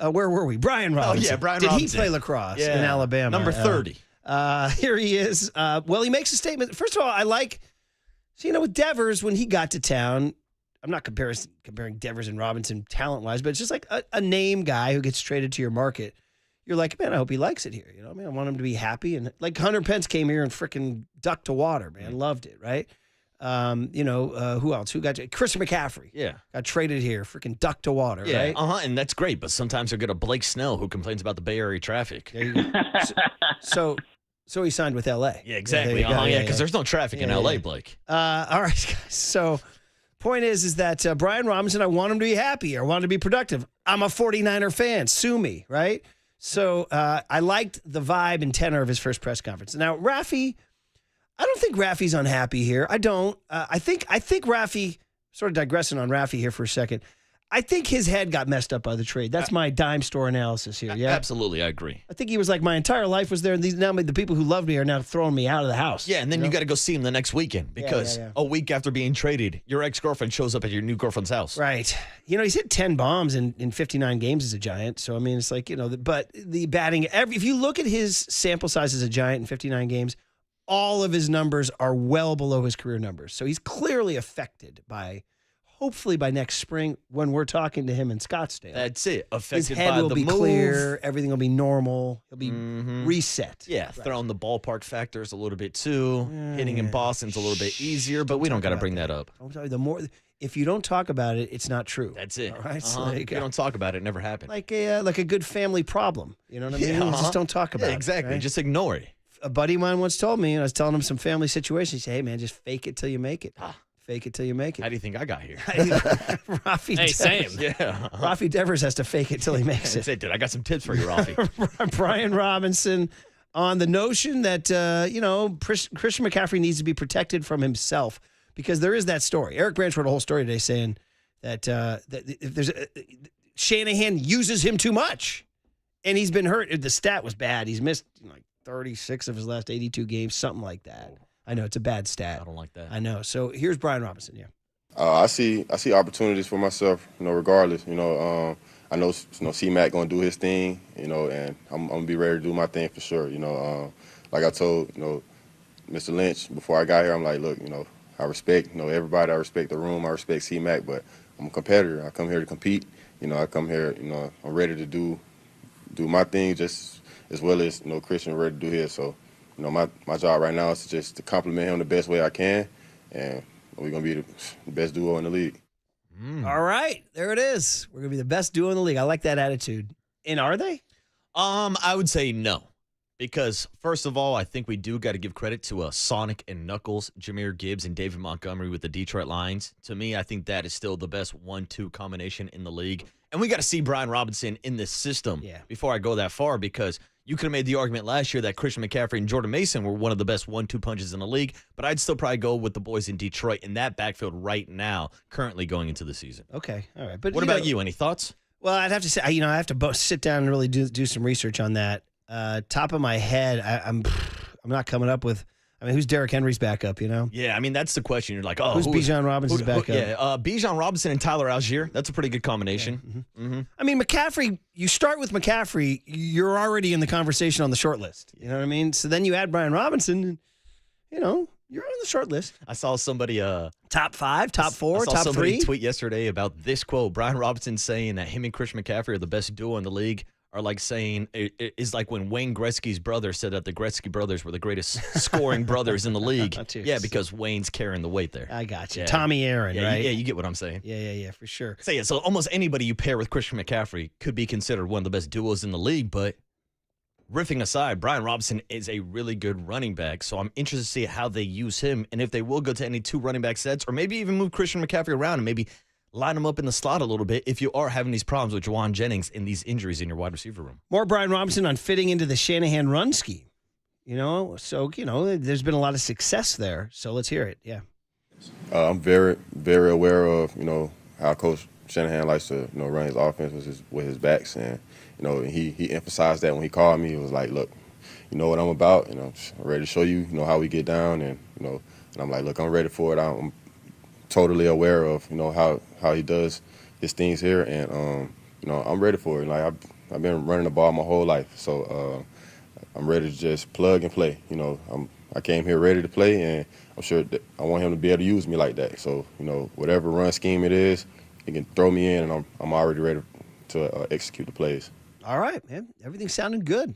Where were we? Brian Robinson. Oh, yeah, Brian Did Robinson. he play lacrosse Yeah. in Alabama? Number 30. Here he is. Well, he makes a statement. First of all, I like, with Devers, when he got to town, I'm not comparing Devers and Robinson talent-wise, but it's just like a name guy who gets traded to your market. You're like, man, I hope he likes it here. I want him to be happy. And like Hunter Pence came here and freaking ducked to water, man. Loved it, right? Who else? Who got Christian McCaffrey? Yeah. Got traded here, freaking duck to water, Yeah, right? and that's great. But sometimes you'll get a Blake Snell who complains about the Bay Area traffic. There you go. So he signed with L.A. Yeah, exactly. There you go. Because there's no traffic in L.A., Blake. All right, guys. So point is that Brian Robinson, I want him to be happy. I want him to be productive. I'm a 49er fan. Sue me, right? So I liked the vibe and tenor of his first press conference. Now, Rafi, I don't think Rafi's unhappy here. I don't. I think Rafi, sort of digressing on Rafi here for a second, I think his head got messed up by the trade. That's my dime store analysis here. Yeah, Absolutely, I agree. I think he was like, my entire life was there, and the people who loved me are now throwing me out of the house. Yeah, and then you got to go see him the next weekend because yeah. a week after being traded, your ex-girlfriend shows up at your new girlfriend's house. Right. He's hit 10 bombs in 59 games as a Giant. So, I mean, it's like, but the batting, if you look at his sample size as a Giant in 59 games, all of his numbers are well below his career numbers. So he's clearly affected hopefully by next spring when we're talking to him in Scottsdale. That's it. His Affected head by will the be move. clear. Everything will be normal. He'll be reset. Yeah, throwing the ballpark factors a little bit too. Hitting in Boston's a little bit easier, but we don't got to bring that up. I'm sorry, if you don't talk about it, it's not true. That's it. All right, so Uh-huh. there you If go. you don't talk about it, it never happened. Like a good family problem. You know what I mean? Yeah, Just don't talk about it. exactly. right? Just ignore it. A buddy of mine once told me, and I was telling him some family situation. He said, "Hey, man, just fake it till you make it. Fake it till you make it." How do you think I got here? Rafi Hey, Devers. same. Yeah. Rafi Devers has to fake it till he makes That's it. it, dude. I got some tips for you, Rafi. Brian Robinson on the notion that, Christian McCaffrey needs to be protected from himself because there is that story. Eric Branch wrote a whole story today saying that if there's Shanahan uses him too much and he's been hurt. The stat was bad. He's missed 36 of his last 82 games, something like that. I know it's a bad stat. I don't like that. I know. So here's Brian Robinson. Yeah. I see opportunities for myself, regardless. I know C-Mac gonna do his thing, and I'm gonna be ready to do my thing for sure. Like I told Mr. Lynch before I got here, I'm like, look, I respect everybody. I respect the room. I respect C-Mac, but I'm a competitor. I come here to compete. I come here, I'm ready to do my thing just as well as, Christian ready to do his. So, my job right now is just to compliment him the best way I can, and we're going to be the best duo in the league. All right, there it is. We're going to be the best duo in the league. I like that attitude. And are they? I would say no. Because, first of all, I think we do got to give credit to Sonic and Knuckles, Jahmyr Gibbs, and David Montgomery with the Detroit Lions. To me, I think that is still the best 1-2 combination in the league. And we got to see Brian Robinson in this system before I go that far, because you could have made the argument last year that Christian McCaffrey and Jordan Mason were one of the best 1-2 punches in the league, but I'd still probably go with the boys in Detroit in that backfield right now, currently going into the season. Okay, all right. But what about you? Any thoughts? Well, I'd have to say, I have to sit down and really do some research on that. Top of my head, I'm not coming up with. I mean, who's Derrick Henry's backup? Yeah, I mean that's the question. You're like, oh, who's Bijan Robinson's backup? Yeah, Bijan Robinson and Tyler Algier. That's a pretty good combination. Yeah. Mm-hmm. I mean, McCaffrey. You start with McCaffrey, you're already in the conversation on the short list. You know what I mean? So then you add Brian Robinson, and you're on the short list. I saw somebody top 5, top 4, I saw top somebody 3 tweet yesterday about this quote: Brian Robinson saying that him and Christian McCaffrey are the best duo in the league. Are like saying it is like when Wayne Gretzky's brother said that the Gretzky brothers were the greatest scoring brothers in the league. Yeah, because Wayne's carrying the weight there. I got you. Yeah. Tommy Aaron, right? Yeah, you get what I'm saying. Yeah, for sure. So almost anybody you pair with Christian McCaffrey could be considered one of the best duos in the league. But riffing aside, Brian Robinson is a really good running back. So I'm interested to see how they use him and if they will go to any 2 running back sets or maybe even move Christian McCaffrey around and maybe line him up in the slot a little bit if you are having these problems with Juwan Jennings and these injuries in your wide receiver room. More Brian Robinson on fitting into the Shanahan run scheme. So, there's been a lot of success there. So let's hear it. Yeah. I'm very, very aware of, how Coach Shanahan likes to, run his offense with his backs. And, he emphasized that when he called me. It was like, look, you know what I'm about. I'm ready to show you, how we get down. And, and I'm like, look, I'm ready for it. I'm totally aware of, how he does his things here. And, I'm ready for it. Like, I've been running the ball my whole life. So I'm ready to just plug and play. I came here ready to play, and I'm sure that I want him to be able to use me like that. So, whatever run scheme it is, he can throw me in, and I'm already ready to execute the plays. All right, man. Everything's sounding good,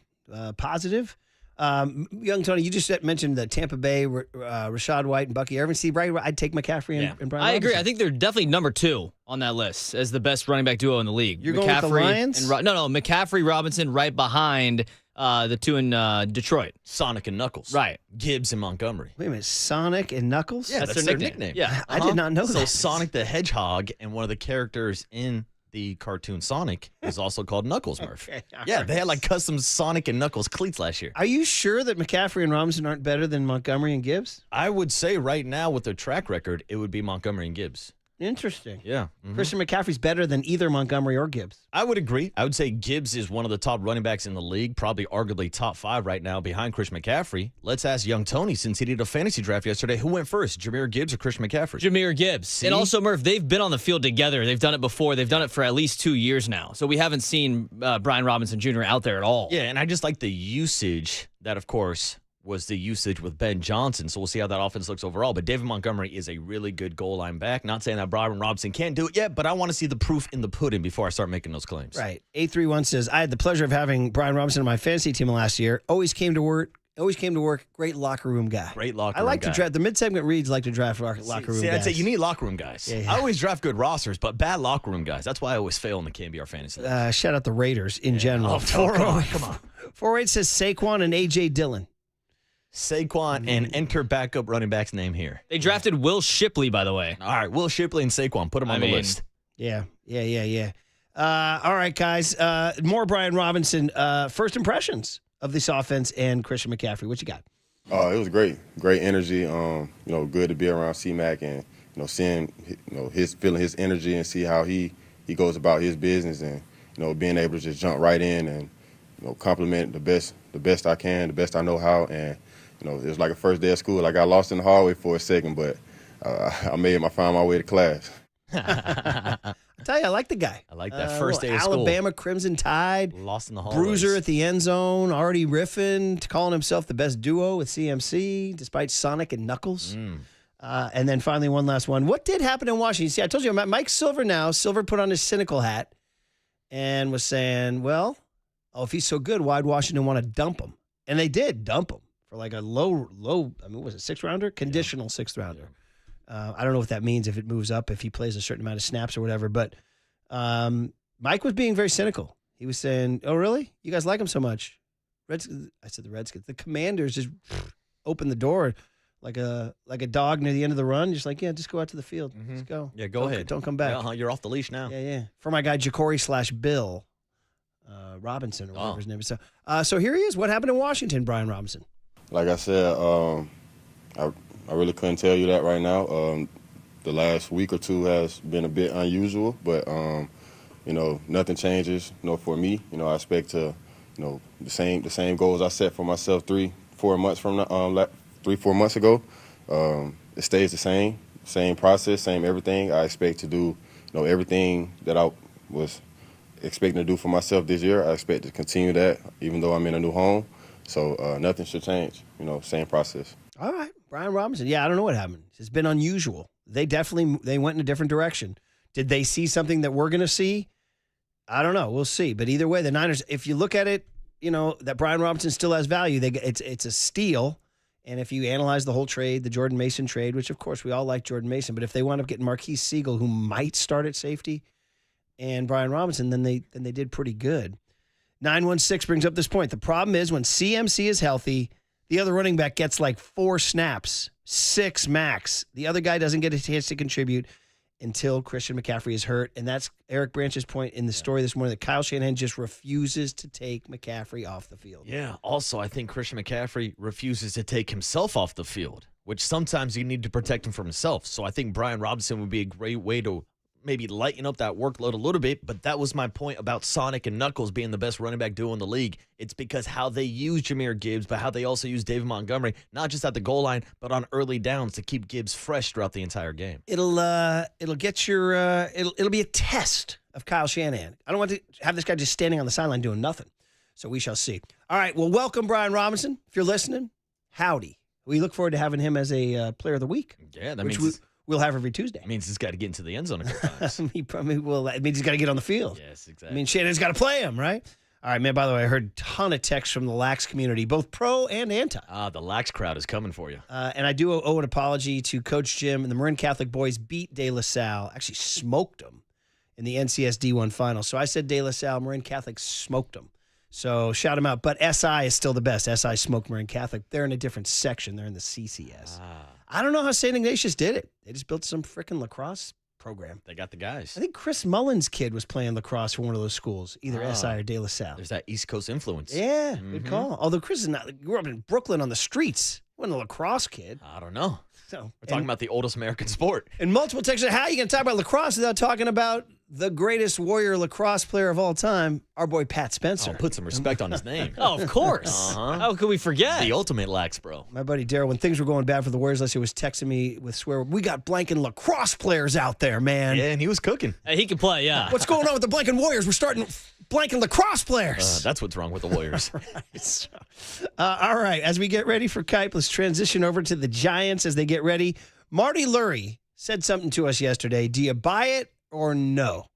positive. Young Tony, you just mentioned the Tampa Bay, Rashad White and Bucky Irvin. See, right, I'd take McCaffrey and Brian I agree. Robinson. I think they're definitely number 2 on that list as the best running back duo in the league. You're McCaffrey going with the Lions? No, McCaffrey, Robinson right behind the 2 in Detroit. Sonic and Knuckles. Right. Gibbs and Montgomery. Wait a minute, Sonic and Knuckles? Yeah, that's their nickname. Yeah. I did not know that. So Sonic the Hedgehog and one of the characters in the cartoon Sonic is also called Knuckles, Murph. Okay, yeah, they had like custom Sonic and Knuckles cleats last year. Are you sure that McCaffrey and Robinson aren't better than Montgomery and Gibbs? I would say right now with their track record, it would be Montgomery and Gibbs. Interesting. Yeah. Christian McCaffrey's better than either Montgomery or Gibbs. I would agree. I would say Gibbs is one of the top running backs in the league, probably arguably top 5 right now behind Christian McCaffrey. Let's ask young Tony, since he did a fantasy draft yesterday, who went first, Jahmyr Gibbs or Christian McCaffrey? Jahmyr Gibbs. See? And also, Murph, they've been on the field together. They've done it before. They've done it for at least 2 years now. So we haven't seen Brian Robinson Jr. out there at all. Yeah, and I just like the usage that, of course, was the usage with Ben Johnson. So we'll see how that offense looks overall. But David Montgomery is a really good goal line back. Not saying that Brian Robinson can't do it yet, but I want to see the proof in the pudding before I start making those claims. Right. 831 says, I had the pleasure of having Brian Robinson on my fantasy team last year. Always came to work. Great locker room guy. Great locker room guy. I like to draft. The mid-segment reads like to draft locker room guys. I'd say you need locker room guys. Yeah. I always draft good rosters, but bad locker room guys. That's why I always fail in the KNBR fantasy. Shout out the Raiders in general. Oh, come on. 408 says Saquon and A.J. Dillon. Saquon and enter backup running back's name here. They drafted Will Shipley, by the way. All right, Will Shipley and Saquon. Put them on the list. Yeah. All right, guys. More Brian Robinson. First impressions of this offense and Christian McCaffrey. What you got? It was great energy. Good to be around C-Mac and seeing feeling his energy and see how he goes about his business and being able to just jump right in and compliment the best I can, the best I know how. And it was like a first day of school. I got lost in the hallway for a second, but I found my way to class. I tell you, I like the guy. I like that first day of school. Alabama Crimson Tide. Lost in the hallways. Bruiser at the end zone, already riffing, calling himself the best duo with CMC, despite Sonic and Knuckles. And then finally, one last one. What did happen in Washington? See, I told you I'm at Mike Silver now. Silver put on his cynical hat and was saying, well, if he's so good, why'd Washington want to dump him? And they did dump him for like a low, was it 6th-rounder? Conditional 6th-rounder. I don't know what that means, if it moves up, if he plays a certain amount of snaps or whatever. But Mike was being very cynical. He was saying, oh, really? You guys like him so much? I said the Redskins. The Commanders just opened the door like a dog near the end of the run. Just like, yeah, just go out to the field. Just go. Yeah, go ahead. Don't come back. Yeah, you're off the leash now. Yeah. For my guy, Jacory/Bill Robinson, or whatever his name is. So here he is. What happened in Washington, Brian Robinson? Like I said, I really couldn't tell you that right now. The last week or two has been a bit unusual, but nothing changes. For me, I expect to, the same goals I set for myself 3-4 months from 3-4 months ago. It stays the same process, same everything. I expect to do, everything that I was expecting to do for myself this year. I expect to continue that, even though I'm in a new home. So nothing should change. Same process. All right, Brian Robinson. Yeah, I don't know what happened. It's been unusual. They went in a different direction. Did they see something that we're going to see? I don't know. We'll see. But either way, the Niners, if you look at it, that Brian Robinson still has value. It's a steal. And if you analyze the whole trade, the Jordan Mason trade, which of course we all like Jordan Mason, but if they wind up getting Marquise Siegel, who might start at safety, and Brian Robinson, then they did pretty good. 916 brings up this point. The problem is when CMC is healthy, the other running back gets like 4 snaps, 6 max. The other guy doesn't get a chance to contribute until Christian McCaffrey is hurt. And that's Eric Branch's point in the story this morning, that Kyle Shanahan just refuses to take McCaffrey off the field. Yeah. Also, I think Christian McCaffrey refuses to take himself off the field, which sometimes you need to protect him from himself. So I think Brian Robinson would be a great way to maybe lighten up that workload a little bit, but that was my point about Sonic and Knuckles being the best running back duo in the league. It's because how they use Jahmyr Gibbs, but how they also use David Montgomery, not just at the goal line, but on early downs to keep Gibbs fresh throughout the entire game. It'll get your it'll be a test of Kyle Shanahan. I don't want to have this guy just standing on the sideline doing nothing. So we shall see. All right, well, welcome Brian Robinson. If you're listening, howdy. We look forward to having him as a player of the week. Yeah, that means we'll have every Tuesday. Means he's got to get into the end zone a couple times. He probably will. It means he's got to get on the field. Yes, exactly. I mean, Shannon's got to play him, right? All right, man, by the way, I heard a ton of texts from the Lax community, both pro and anti. The Lax crowd is coming for you. And I do owe an apology to Coach Jim, and the Marin Catholic boys beat De La Salle, actually smoked them in the NCS D1 final. So I said De La Salle, Marin Catholic smoked them. So shout them out. But SI is still the best. SI smoked Marin Catholic. They're in a different section. They're in the CCS. I don't know how St. Ignatius did it. They just built some freaking lacrosse program. They got the guys. I think Chris Mullen's kid was playing lacrosse for one of those schools, either SI or De La Salle. There's that East Coast influence. Yeah, good call. Although Chris grew up in Brooklyn on the streets. Wasn't a lacrosse kid. I don't know. So we're talking about the oldest American sport. And multiple texts. How are you going to talk about lacrosse without talking about the greatest Warrior lacrosse player of all time, our boy Pat Spencer? Put some respect on his name. Oh, of course. How could we forget? The ultimate Lax, bro. My buddy Daryl, when things were going bad for the Warriors last year, was texting me with swear, we got blanking lacrosse players out there, man. Yeah, and he was cooking. He can play, yeah. What's going on with the blanking Warriors? We're starting blanking lacrosse players. That's what's wrong with the Warriors. Right. All right, as we get ready for Kuip, let's transition over to the Giants as they get ready. Marty Lurie said something to us yesterday. Do you buy it or no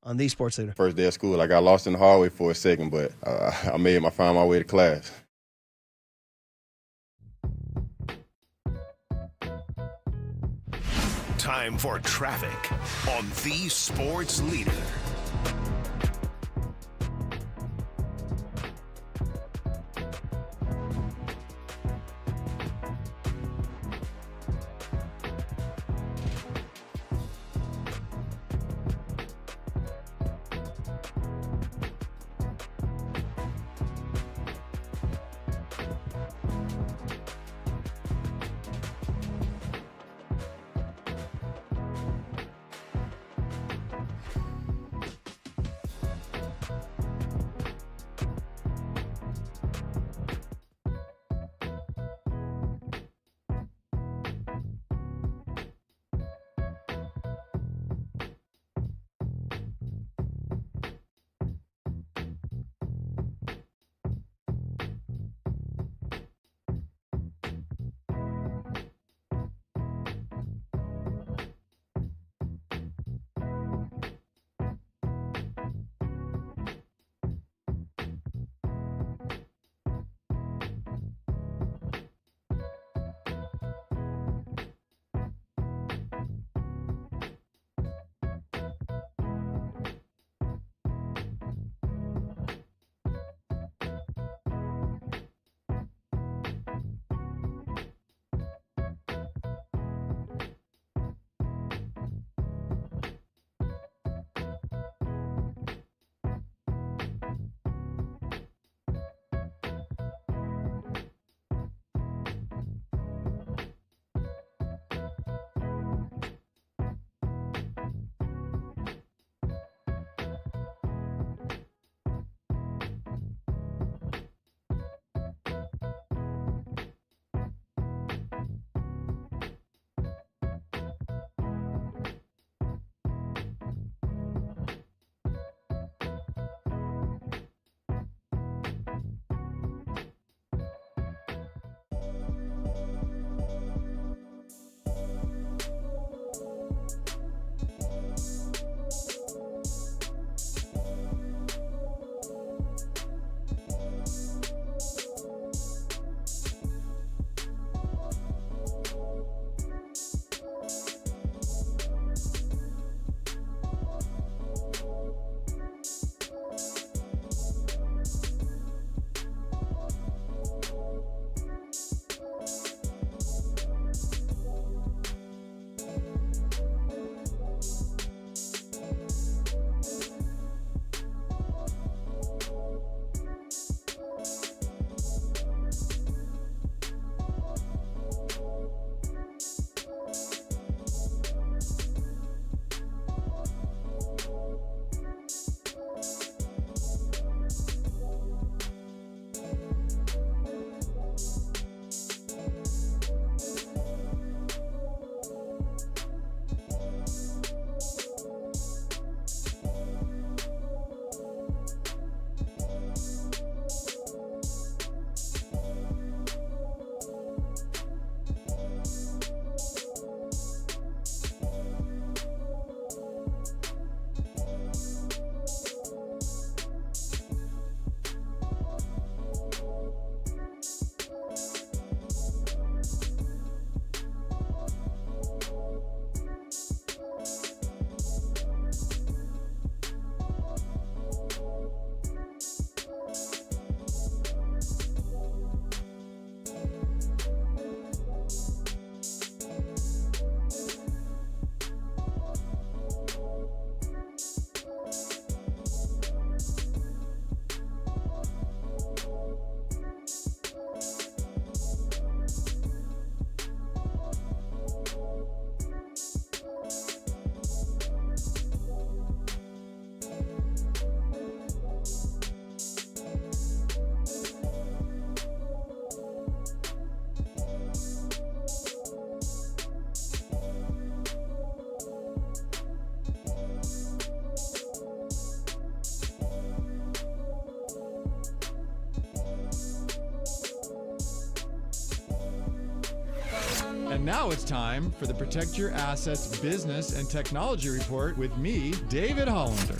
on the Sports Leader? First day of school, I got lost in the hallway for a second, but I found my way to class. Time for traffic on the Sports Leader. And now it's time for the Protect Your Assets Business and Technology Report with me, David Hollander.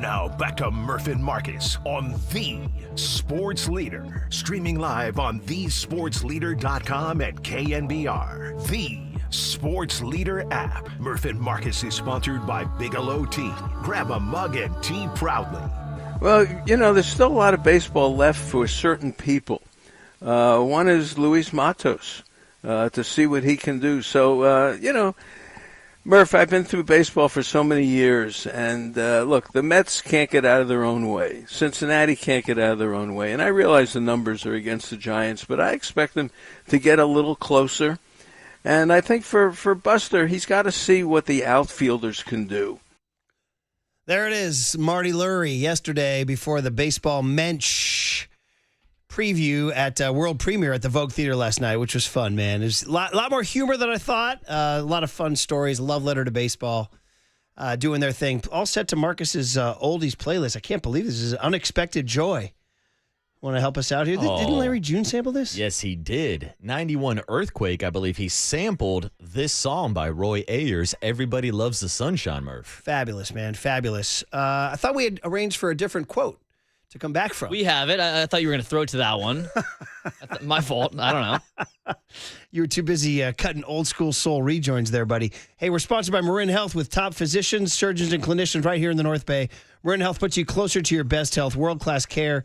Now back to Murph and Marcus on The Sports Leader. Streaming live on thesportsleader.com and KNBR. The Sports Leader app. Murph and Marcus is sponsored by Bigelow Tea. Grab a mug and tea proudly. Well, there's still a lot of baseball left for certain people. One is Luis Matos, to see what he can do. So, Murph, I've been through baseball for so many years, and look, the Mets can't get out of their own way. Cincinnati can't get out of their own way, and I realize the numbers are against the Giants, but I expect them to get a little closer. And I think for Buster, he's got to see what the outfielders can do. There it is, Marty Lurie, yesterday before the baseball Mench preview at world premiere at the Vogue Theater last night, which was fun, man. There's a lot more humor than I thought. A lot of fun stories. Love letter to baseball, doing their thing. All set to Marcus's oldies playlist. I can't believe this is Unexpected Joy. Want to help us out here? Didn't Larry June sample this? Yes, he did. 91 Earthquake, I believe he sampled this song by Roy Ayers, Everybody Loves the Sunshine, Murph. Fabulous, man. Fabulous. I thought we had arranged for a different quote to come back from. We have it. I thought you were going to throw it to that one. My fault. I don't know. You were too busy cutting old school soul rejoins there, buddy. Hey, we're sponsored by Marin Health with top physicians, surgeons, and clinicians right here in the North Bay. Marin Health puts you closer to your best health, world-class care,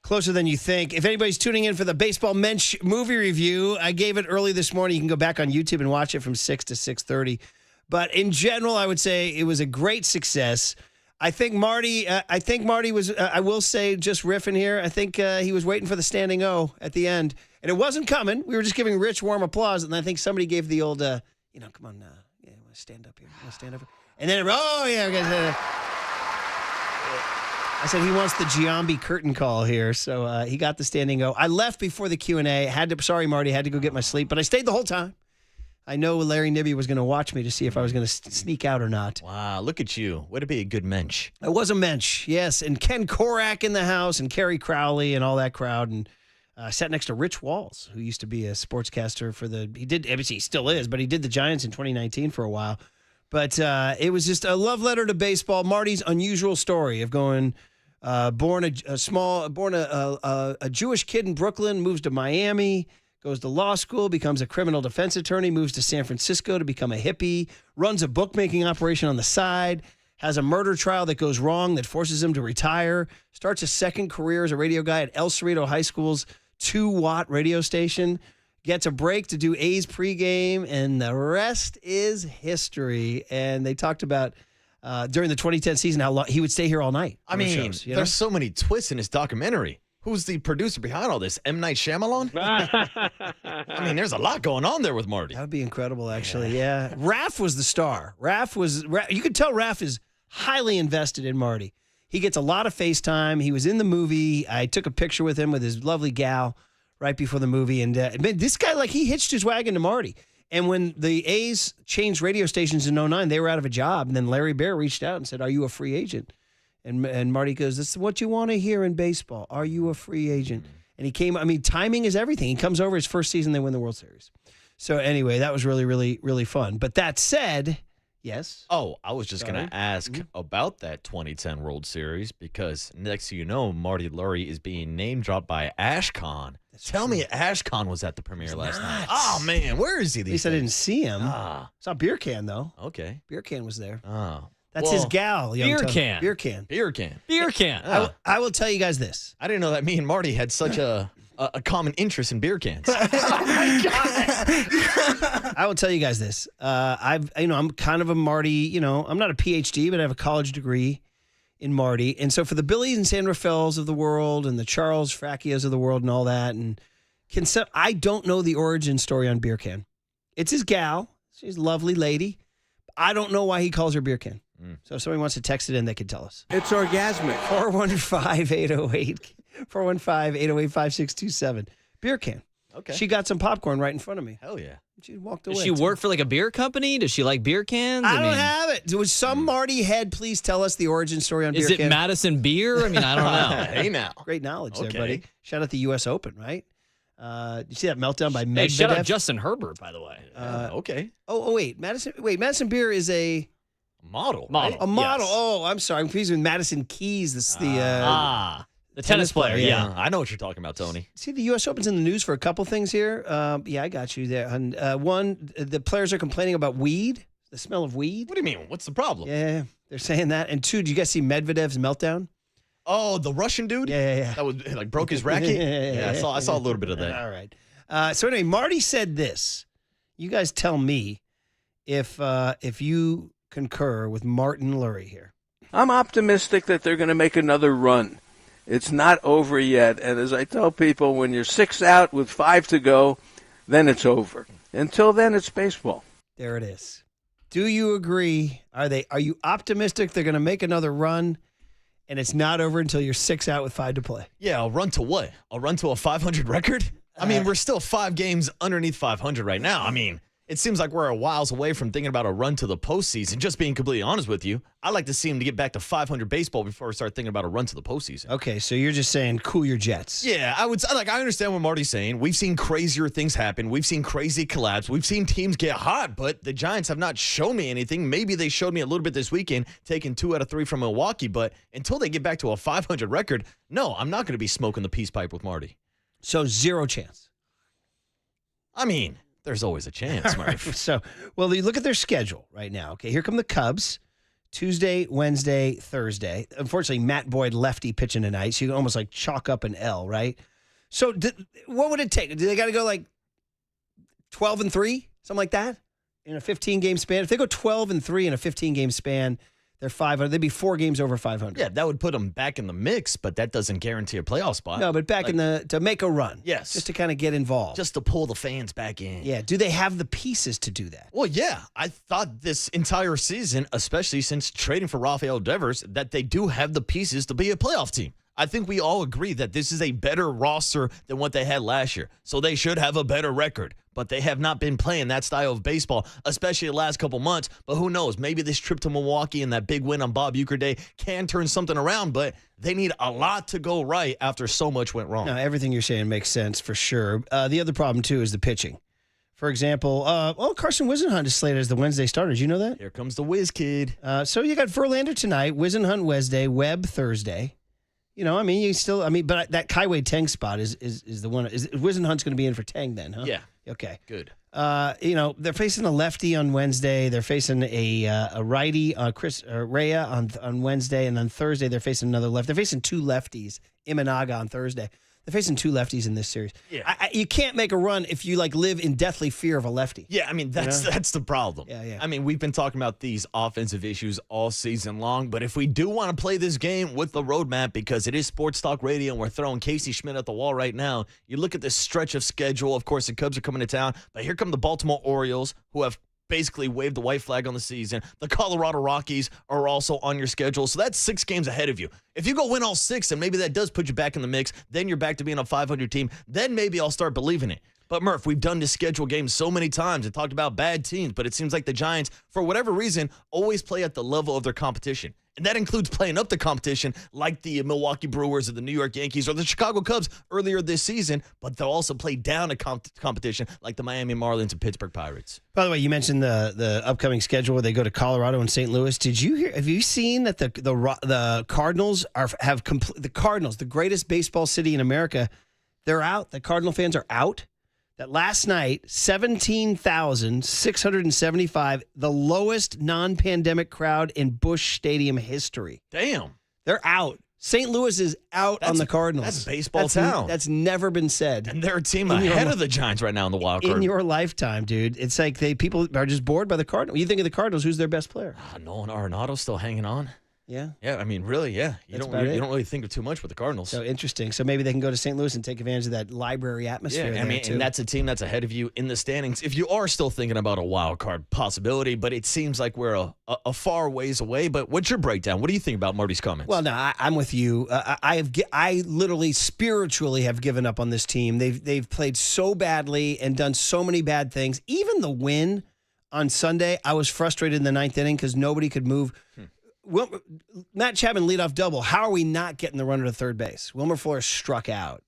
closer than you think. If anybody's tuning in for the Baseball Mench movie review, I gave it early this morning. You can go back on YouTube and watch it from 6 to 6:30. But in general, I would say it was a great success. I think Marty was, I will say, just riffing here, I think he was waiting for the standing O at the end. And it wasn't coming. We were just giving Rich warm applause. And I think somebody gave the old, come on, stand up here. Stand up here. And then, I said he wants the Giambi curtain call here. So he got the standing O. I left before the Q&A. Sorry, Marty, had to go get my sleep. But I stayed the whole time. I know Larry Nibby was going to watch me to see if I was going to sneak out or not. Wow, look at you. Way to be a good mensch. I was a mensch, yes. And Ken Korak in the house and Kerry Crowley and all that crowd. And sat next to Rich Walls, who used to be a sportscaster for he still is, but he did the Giants in 2019 for a while. But it was just a love letter to baseball. Marty's unusual story of going, born a Jewish kid in Brooklyn, moves to Miami, goes to law school, becomes a criminal defense attorney, moves to San Francisco to become a hippie, runs a bookmaking operation on the side, has a murder trial that goes wrong that forces him to retire, starts a second career as a radio guy at El Cerrito High School's 2-watt radio station, gets a break to do A's pregame, and the rest is history. And they talked about during the 2010 season how long he would stay here all night. I mean, there's so many twists in his documentary. Who's the producer behind all this? M. Night Shyamalan? I mean, there's a lot going on there with Marty. That would be incredible, actually. Yeah. Raph was the star. You could tell Raph is highly invested in Marty. He gets a lot of FaceTime. He was in the movie. I took a picture with him with his lovely gal right before the movie. And man, this guy, he hitched his wagon to Marty. And when the A's changed radio stations in 2009, they were out of a job. And then Larry Bear reached out and said, "Are you a free agent?" And Marty goes, "This is what you want to hear in baseball. Are you a free agent?" And he came, timing is everything. He comes over his first season, they win the World Series. So anyway, that was really, really, really fun. But that said, yes. Oh, I was just going to ask about that 2010 World Series because next thing you know, Marty Lurie is being name dropped by Ashcon Tell me Ashcon was at the premiere last night. Oh, man. Where is he At these least days? I didn't see him. Saw Beer Can, though. Okay. Beer Can was there. Oh. That's his gal. Young Beer Tony. Can. Beer Can. Beer Can. Beer Can. I will tell you guys this. I didn't know that me and Marty had such a common interest in beer cans. I will tell you guys this. I'm kind of a Marty, I'm not a PhD, but I have a college degree in Marty. And so for the Billies and San Rafaels of the world and the Charles Fracchias of the world and all that, and I don't know the origin story on Beer Can. It's his gal. She's a lovely lady. I don't know why he calls her Beer Can. So if somebody wants to text it in, they can tell us. It's orgasmic. 415-808-5627. Beer Can. Okay. She got some popcorn right in front of me. Hell yeah. She walked away. Does she work for like a beer company? Does she like beer cans? I don't have it. Was some Marty head please tell us the origin story on Beer Is Can? it Madison Beer? I mean, I don't know. Hey now. Great knowledge there, Okay. buddy. Shout out the U.S. Open, right? You see that meltdown by Medvedev? Hey, shout out Justin Herbert, by the way. Okay. Wait. Madison Beer is a Model. Model. a model. Yes. Oh, I'm sorry. I'm confused with Madison Keys. The tennis player. Yeah. I know what you're talking about, Tony. See, the U.S. Open's in the news for a couple things here. I got you there. And one, the players are complaining about weed, the smell of weed. What do you mean? What's the problem? Yeah, they're saying that. And two, did you guys see Medvedev's meltdown? Oh, the Russian dude? Yeah. That was like broke his racket? Yeah, I saw a little bit of that. All right. So anyway, Marty said this. You guys tell me if you concur with Martin Lurie here. I'm optimistic that they're going to make another run. It's not over yet. And as I tell people, when you're 6 out with 5 to go, then it's over. Until then, it's baseball. There it is. Do you agree? Are you optimistic they're going to make another run and it's not over until you're 6 out with 5 to play? Yeah, I'll run to what? I'll run to a 500 record? I mean, we're still 5 games underneath 500 right now. I mean, it seems like we're a whiles away from thinking about a run to the postseason. Just being completely honest with you, I'd like to see him to get back to 500 baseball before we start thinking about a run to the postseason. Okay, so you're just saying cool your jets. Yeah, I understand what Marty's saying. We've seen crazier things happen. We've seen crazy collapse. We've seen teams get hot, but the Giants have not shown me anything. Maybe they showed me a little bit this weekend, taking 2 out of 3 from Milwaukee, but until they get back to a 500 record, no, I'm not going to be smoking the peace pipe with Marty. So 0 chance. I mean, there's always a chance, Murph. So, well, you look at their schedule right now. Okay, here come the Cubs. Tuesday, Wednesday, Thursday. Unfortunately, Matt Boyd lefty pitching tonight, so you can almost like chalk up an L, right? So what would it take? Do they got to go like 12-3, something like that, in a 15-game span? If they go 12-3 in a 15-game span, they're 500. They'd be 4 games over 500. Yeah, that would put them back in the mix, but that doesn't guarantee a playoff spot. No, but back to make a run. Yes. Just to kind of get involved. Just to pull the fans back in. Yeah. Do they have the pieces to do that? Well, yeah. I thought this entire season, especially since trading for Rafael Devers, that they do have the pieces to be a playoff team. I think we all agree that this is a better roster than what they had last year. So they should have a better record. But they have not been playing that style of baseball, especially the last couple months. But who knows? Maybe this trip to Milwaukee and that big win on Bob Uecker Day can turn something around. But they need a lot to go right after so much went wrong. No, everything you're saying makes sense for sure. The other problem, too, is the pitching. For example, Carson Whisenhunt is slated as the Wednesday starter. Did you know that? Here comes the Whiz Kid. So you got Verlander tonight, Whisenhunt Wednesday, Webb Thursday. You know, I mean, but that Kaiwei Teng spot is the one. Is Whisenhunt's going to be in for Teng then, huh? Yeah. Okay. Good. They're facing a lefty on Wednesday. They're facing a righty, Chris Rea on Wednesday, and on Thursday they're facing another left. They're facing 2 lefties, Imanaga on Thursday. They're facing 2 lefties in this series. Yeah. You can't make a run if you live in deathly fear of a lefty. Yeah, I mean, that's the problem. Yeah. I mean, we've been talking about these offensive issues all season long, but if we do want to play this game with the roadmap, because it is Sports Talk Radio and we're throwing Casey Schmidt at the wall right now, you look at this stretch of schedule. Of course, the Cubs are coming to town, but here come the Baltimore Orioles, who have basically waved the white flag on the season. The Colorado Rockies are also on your schedule. So that's 6 games ahead of you. If you go win all 6, and maybe that does put you back in the mix, then you're back to being a 500 team, then maybe I'll start believing it. But Murph, we've done this schedule game so many times and talked about bad teams, but it seems like the Giants, for whatever reason, always play at the level of their competition. And that includes playing up the competition like the Milwaukee Brewers or the New York Yankees or the Chicago Cubs earlier this season, but they'll also play down a competition like the Miami Marlins and Pittsburgh Pirates. By the way, you mentioned the upcoming schedule where they go to Colorado and St. Louis. Have you seen that the Cardinals the Cardinals, the greatest baseball city in America, They're out. The Cardinal fans are out. That last night, 17,675, the lowest non-pandemic crowd in Busch Stadium history. Damn. They're out. St. Louis is out on the Cardinals. That's baseball town. That's never been said. And they're a team ahead of the Giants right now in the wild card. In your lifetime, dude. It's like people are just bored by the Cardinals. You think of the Cardinals, who's their best player? Nolan Arenado's still hanging on. Yeah. Yeah, I mean, really, yeah. You don't really think of too much with the Cardinals. So interesting. So maybe they can go to St. Louis and take advantage of that library atmosphere. Yeah, I mean, and that's a team that's ahead of you in the standings. If you are still thinking about a wild card possibility, but it seems like we're a far ways away. But what's your breakdown? What do you think about Marty's comments? Well, no, I'm with you. I literally spiritually have given up on this team. They've played so badly and done so many bad things. Even the win on Sunday, I was frustrated in the ninth inning because nobody could move. Matt Chapman leadoff double. How are we not getting the runner to third base? Wilmer Flores struck out.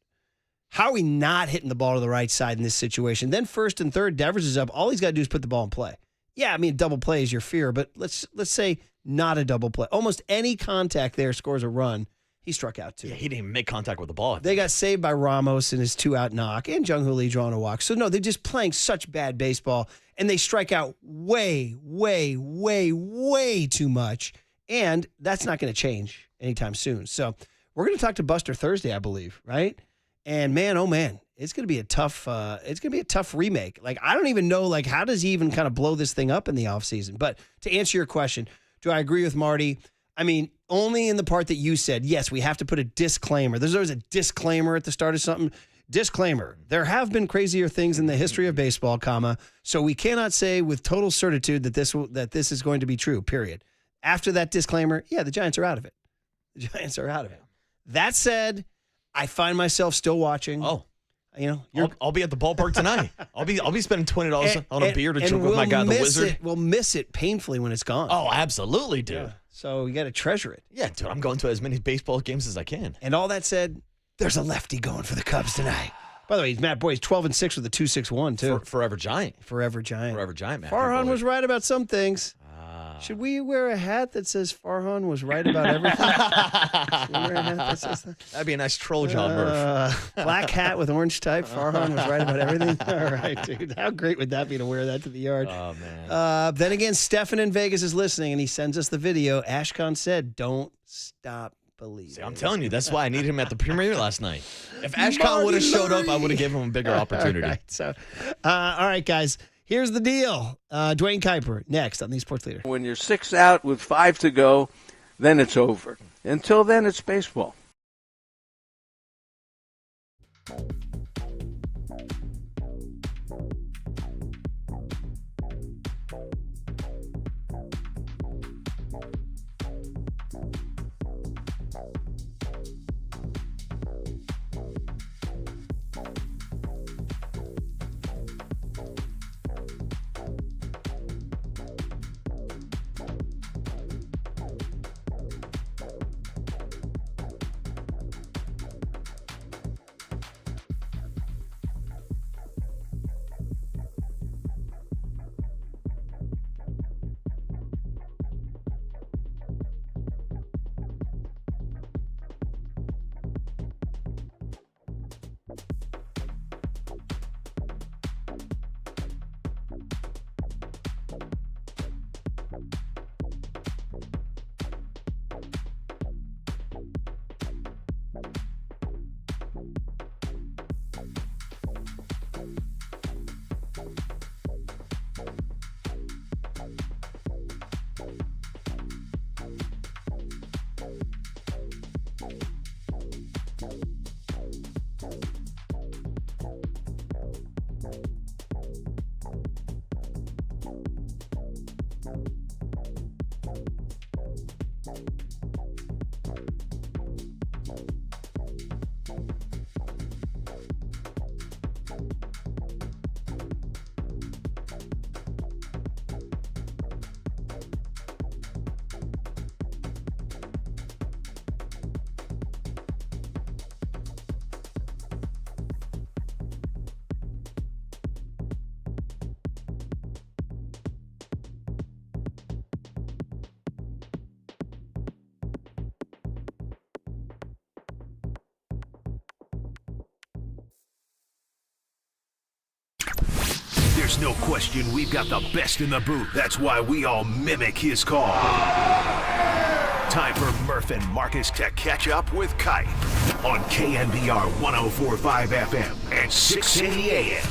How are we not hitting the ball to the right side in this situation? Then first and third, Devers is up. All he's got to do is put the ball in play. Yeah, I mean, double play is your fear, but let's say not a double play. Almost any contact there scores a run. He struck out too. Yeah, he didn't even make contact with the ball. They got saved by Ramos and his 2-out knock, and Jung Hoo Lee drawing a walk. So no, they're just playing such bad baseball, and they strike out way, way, way, way too much. And that's not going to change anytime soon. So we're going to talk to Buster Thursday, I believe, right? And man, oh man, it's going to be a tough. It's going to be a tough remake. Like I don't even know, like how does he even kind of blow this thing up in the offseason? But to answer your question, do I agree with Marty? I mean, only in the part that you said. Yes, we have to put a disclaimer. There's always a disclaimer at the start of something. Disclaimer: there have been crazier things in the history of baseball, so we cannot say with total certitude that this is going to be true. Period. After that disclaimer, yeah, the Giants are out of it. The Giants are out of it. That said, I find myself still watching. Oh, you know, I'll be at the ballpark tonight. I'll be spending $20 on a beer to drink with my guy, the Wizard. We'll miss it painfully when it's gone. Oh, absolutely, dude. Yeah. So you got to treasure it. Yeah, dude, I'm going to as many baseball games as I can. And all that said, there's a lefty going for the Cubs tonight. By the way, Matt Boyd's 12-6 with a 2.61 too. Forever Giant. Forever Giant. Forever Giant, man. Farhan was right about some things. Should we wear a hat that says Farhan was right about everything? Should we wear a hat that says that? That'd be a nice troll job, Murph. Black hat with orange type. Farhan was right about everything. All right, dude. How great would that be to wear that to the yard? Oh, man. Then again, Stefan in Vegas is listening, and he sends us the video. Ashkan said, don't stop believing. See, I'm telling you, that's why I needed him at the premiere last night. If Ashkan would have showed up, I would have given him a bigger opportunity. All right, all right, guys. Here's the deal. Dwayne Kuiper, next on the Sports Leader. When you're 6 out with 5 to go, then it's over. Until then, it's baseball. There's no question we've got the best in the booth. That's why we all mimic his call. Time for Murph and Marcus to catch up with Kuiper on KNBR 104.5 FM and 680 AM.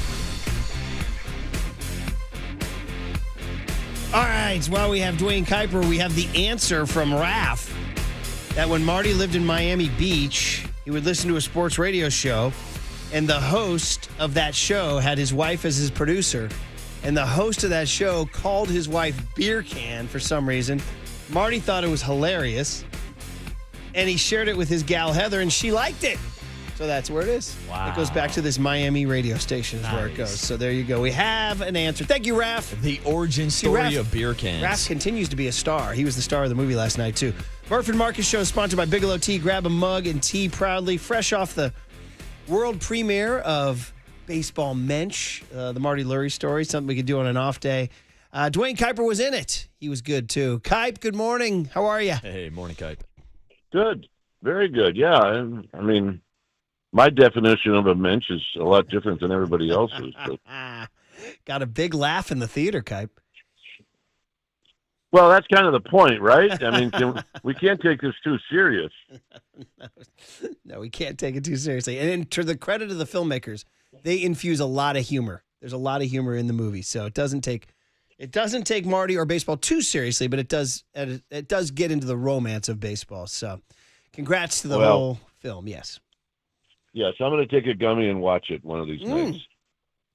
All right, while we have Dwayne Kuiper, we have the answer from Raph that when Marty lived in Miami Beach, he would listen to a sports radio show, and the host of that show had his wife as his producer, and the host of that show called his wife Beer Can for some reason. Marty thought it was hilarious, and he shared it with his gal Heather, and she liked it. So that's where it is. Wow. It goes back to this Miami radio station is where it goes. So there you go. We have an answer. Thank you, Raph. The origin story of beer cans. Raph continues to be a star. He was the star of the movie last night, too. Murph and Marcus show is sponsored by Bigelow Tea. Grab a mug and tea proudly. Fresh off the world premiere of Baseball Mench, the Marty Lurie story, something we could do on an off day. Dwayne Kuiper was in it. He was good, too. Kuiper, good morning. How are you? Hey, morning, Kuiper. Good. Very good. Yeah. I mean, my definition of a mensch is a lot different than everybody else's. But. Got a big laugh in the theater, Kuiper. Well, that's kind of the point, right? I mean, we can't take this too serious. No, we can't take it too seriously. And to the credit of the filmmakers, they infuse a lot of humor. There's a lot of humor in the movie, so it doesn't take Marty or baseball too seriously, but it does get into the romance of baseball. So, congrats to the whole film. Yes. Yes, I'm going to take a gummy and watch it one of these nights.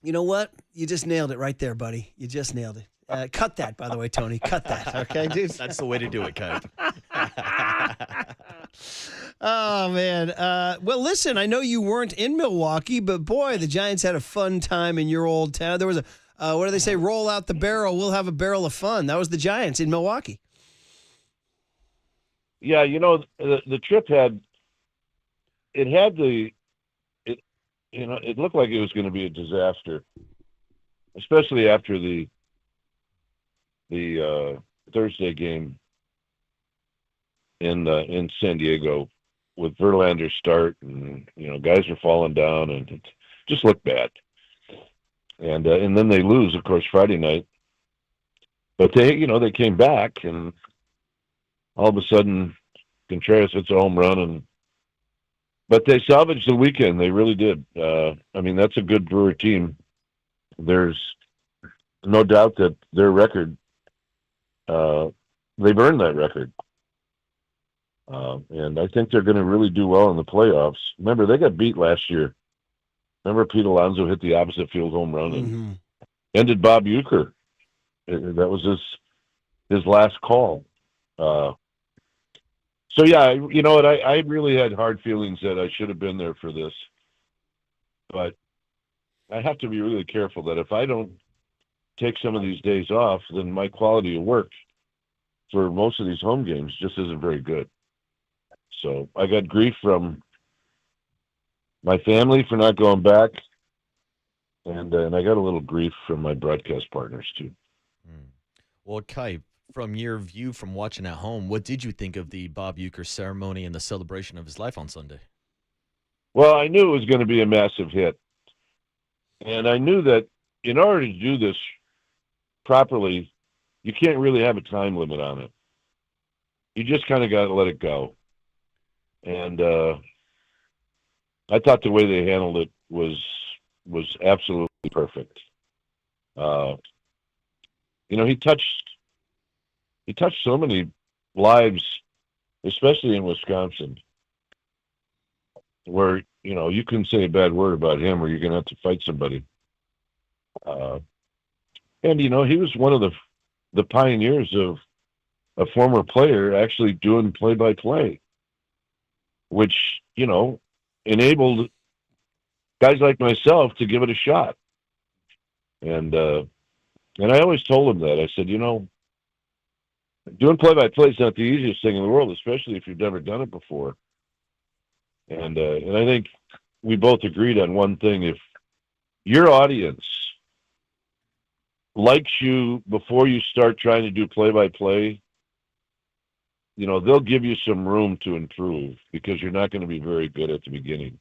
You know what? You just nailed it right there, buddy. You just nailed it. Cut that, by the way, Tony. Cut that, okay, dude? That's the way to do it, Kuiper. Oh, man. Well, listen, I know you weren't in Milwaukee, but, boy, the Giants had a fun time in your old town. There was what do they say? Roll out the barrel. We'll have a barrel of fun. That was the Giants in Milwaukee. Yeah, the trip it looked like it was going to be a disaster, especially after the Thursday game in San Diego with Verlander's start, and guys were falling down, and it just looked bad. And then they lose, of course, Friday night. But they came back, and all of a sudden Contreras hits a home run, but they salvaged the weekend. They really did. I mean, that's a good Brewer team. There's no doubt that their record, they've earned that record. And I think they're going to really do well in the playoffs. Remember, they got beat last year. Remember Pete Alonso hit the opposite field home run and ended Bob Uecker. That was his last call. So, yeah, you know what? I really had hard feelings that I should have been there for this. But I have to be really careful that if I don't take some of these days off, then my quality of work for most of these home games just isn't very good. So I got grief from my family for not going back, and I got a little grief from my broadcast partners, too. Well, Kuiper, from your view from watching at home, what did you think of the Bob Uecker ceremony and the celebration of his life on Sunday? Well, I knew it was going to be a massive hit. And I knew that in order to do this properly, you can't really have a time limit on it. You just kind of got to let it go. And I thought the way they handled it was absolutely perfect. He touched so many lives, especially in Wisconsin, where, you couldn't say a bad word about him or you're going to have to fight somebody. And, he was one of the pioneers of a former player actually doing play-by-play, which, enabled guys like myself to give it a shot. And I always told him that. I said, doing play-by-play is not the easiest thing in the world, especially if you've never done it before. And I think we both agreed on one thing. If your audience likes you before you start trying to do play-by-play, they'll give you some room to improve because you're not going to be very good at the beginning.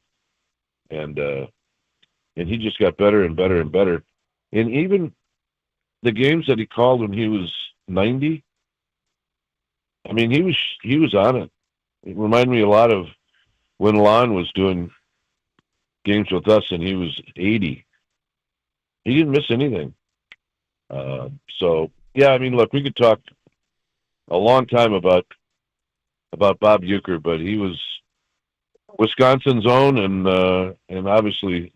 And he just got better and better and better. And even the games that he called when he was 90, I mean, he was on it. It reminded me a lot of when Lon was doing games with us and he was 80. He didn't miss anything. So, yeah, I mean, look, we could talk a long time about Bob Uecker, but he was Wisconsin's own and obviously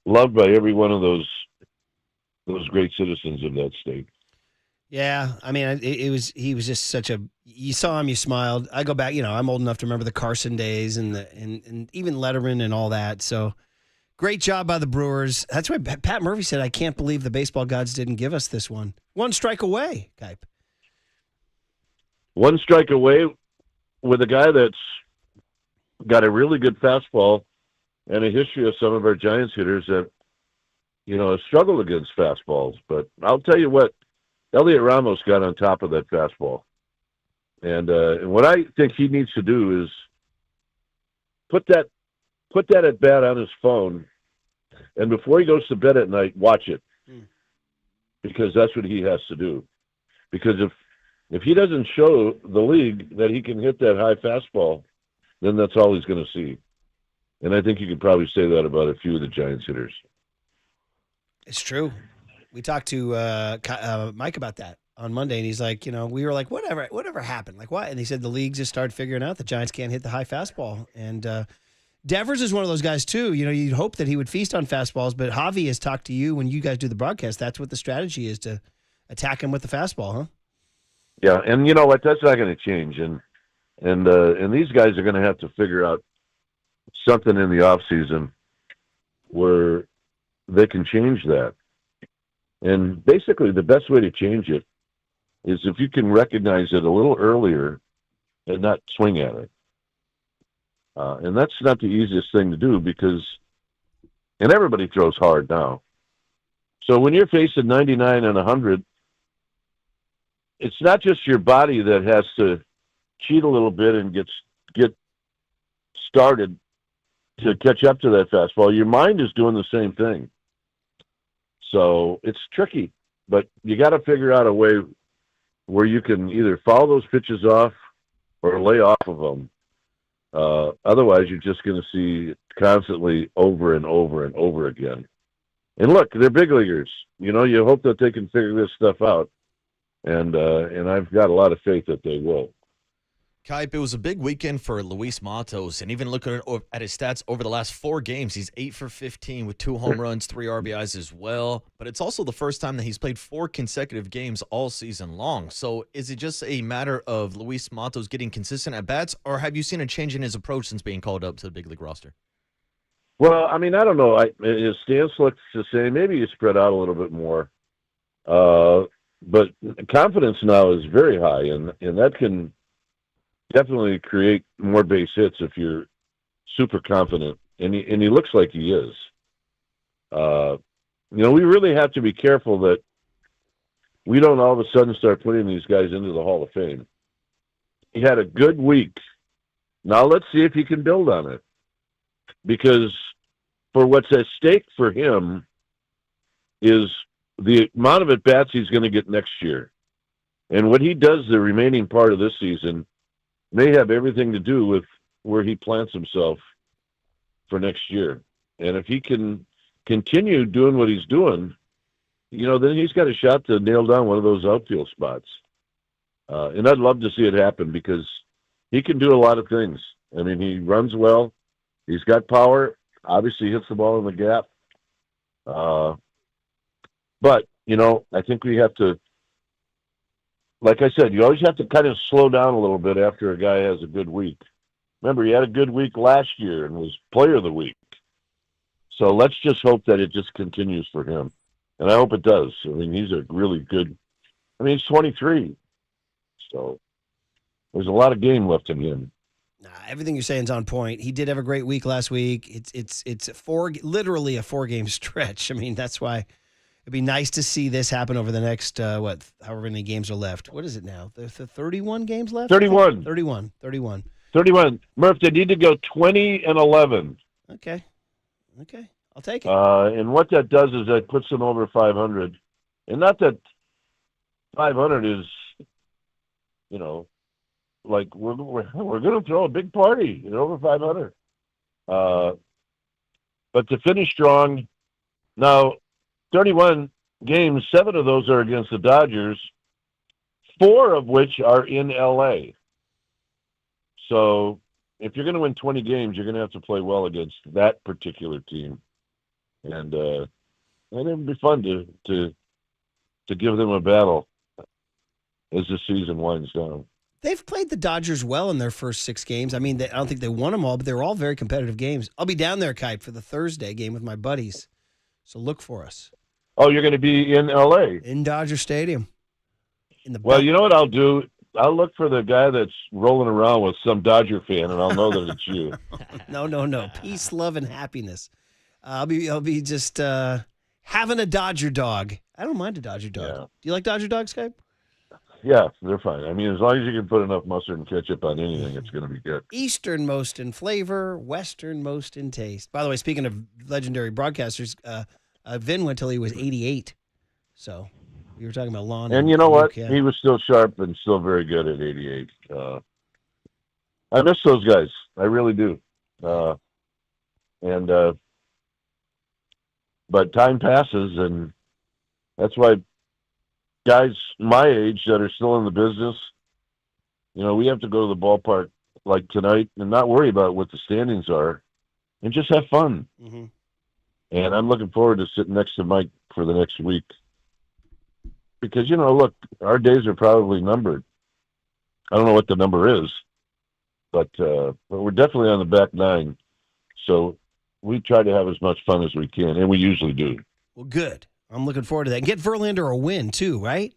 loved by every one of those great citizens of that state. Yeah, I mean, he was just such a. You saw him, you smiled. I go back, I'm old enough to remember the Carson days and even Letterman and all that. So, great job by the Brewers. That's why Pat Murphy said, "I can't believe the baseball gods didn't give us this one. One strike away, Kuip. One strike away with a guy that's got a really good fastball and a history of some of our Giants hitters that, have struggled against fastballs. But I'll tell you what, Elliot Ramos got on top of that fastball. And what I think he needs to do is put that at bat on his phone, and before he goes to bed at night, watch it. Because that's what he has to do. Because if he doesn't show the league that he can hit that high fastball, then that's all he's going to see. And I think you could probably say that about a few of the Giants hitters. It's true. We talked to Mike about that on Monday, and he's like, we were like, whatever happened? Like, what? And he said the league just started figuring out the Giants can't hit the high fastball. And Devers is one of those guys, too. You'd hope that he would feast on fastballs, but Javi has talked to you when you guys do the broadcast. That's what the strategy is, to attack him with the fastball, huh? Yeah, and you know what? That's not going to change. And these guys are going to have to figure out something in the offseason where they can change that. And basically, the best way to change it is if you can recognize it a little earlier and not swing at it. And that's not the easiest thing to do and everybody throws hard now. So when you're facing 99 and 100, it's not just your body that has to cheat a little bit and get started to catch up to that fastball. Your mind is doing the same thing. So it's tricky, but you got to figure out a way where you can either foul those pitches off or lay off of them. Otherwise, you're just going to see it constantly over and over and over again. And look, they're big leaguers. You hope that they can figure this stuff out. And I've got a lot of faith that they will. Kuip, it was a big weekend for Luis Matos, and even looking at his stats over the last 4 games, he's 8 for 15 with 2 home runs, 3 RBIs as well. But it's also the first time that he's played 4 consecutive games all season long. So is it just a matter of Luis Matos getting consistent at bats, or have you seen a change in his approach since being called up to the big league roster? Well, I mean, I don't know. His stance looks the same. Maybe he's spread out a little bit more. But confidence now is very high, and that can definitely create more base hits if you're super confident, and he looks like he is. We really have to be careful that we don't all of a sudden start putting these guys into the Hall of Fame. He had a good week. Now let's see if he can build on it, because for what's at stake for him is the amount of at-bats he's going to get next year. And what he does the remaining part of this season may have everything to do with where he plants himself for next year. And if he can continue doing what he's doing, then he's got a shot to nail down one of those outfield spots. And I'd love to see it happen because he can do a lot of things. I mean, he runs well. He's got power. Obviously hits the ball in the gap. But, I think we have to, like I said, you always have to kind of slow down a little bit after a guy has a good week. Remember, he had a good week last year and was player of the week. So let's just hope that it just continues for him. And I hope it does. I mean, he's a really good, he's 23. So there's a lot of game left in him. Everything you're saying is on point. He did have a great week last week. It's literally a 4-game stretch. I mean, that's why it'd be nice to see this happen over the next, however many games are left. What is it now? There's 31 games left? 31. 31. 31. Murph, they need to go 20-11. Okay. I'll take it. And what that does is that puts them over 500. And not that 500 is, like we're going to throw a big party at over 500. But to finish strong, now 31 games, 7 of those are against the Dodgers, 4 of which are in L.A. So if you're going to win 20 games, you're going to have to play well against that particular team. And it would be fun to give them a battle as the season winds down. They've played the Dodgers well in their first 6 games. I mean, I don't think they won them all, but they were all very competitive games. I'll be down there, Kuip, for the Thursday game with my buddies. So look for us. Oh, you're going to be in L.A.? In Dodger Stadium. Well, you know what I'll do? I'll look for the guy that's rolling around with some Dodger fan, and I'll know that it's you. No. Peace, love, and happiness. I'll be just having a Dodger dog. I don't mind a Dodger dog. Yeah. Do you like Dodger dogs, Kuip? Yeah, they're fine. I mean, as long as you can put enough mustard and ketchup on anything, it's going to be good. Easternmost in flavor, westernmost in taste. By the way, speaking of legendary broadcasters, Vin went till he was 88. So we were talking about Lon. And you know what? Yeah. He was still sharp and still very good at 88. I miss those guys. I really do. But time passes, and that's why guys my age that are still in the business, we have to go to the ballpark like tonight and not worry about what the standings are and just have fun. Mm-hmm. And I'm looking forward to sitting next to Mike for the next week because, look, our days are probably numbered. I don't know what the number is, but we're definitely on the back 9. So we try to have as much fun as we can, and we usually do. Well, good. I'm looking forward to that. And get Verlander a win, too, right?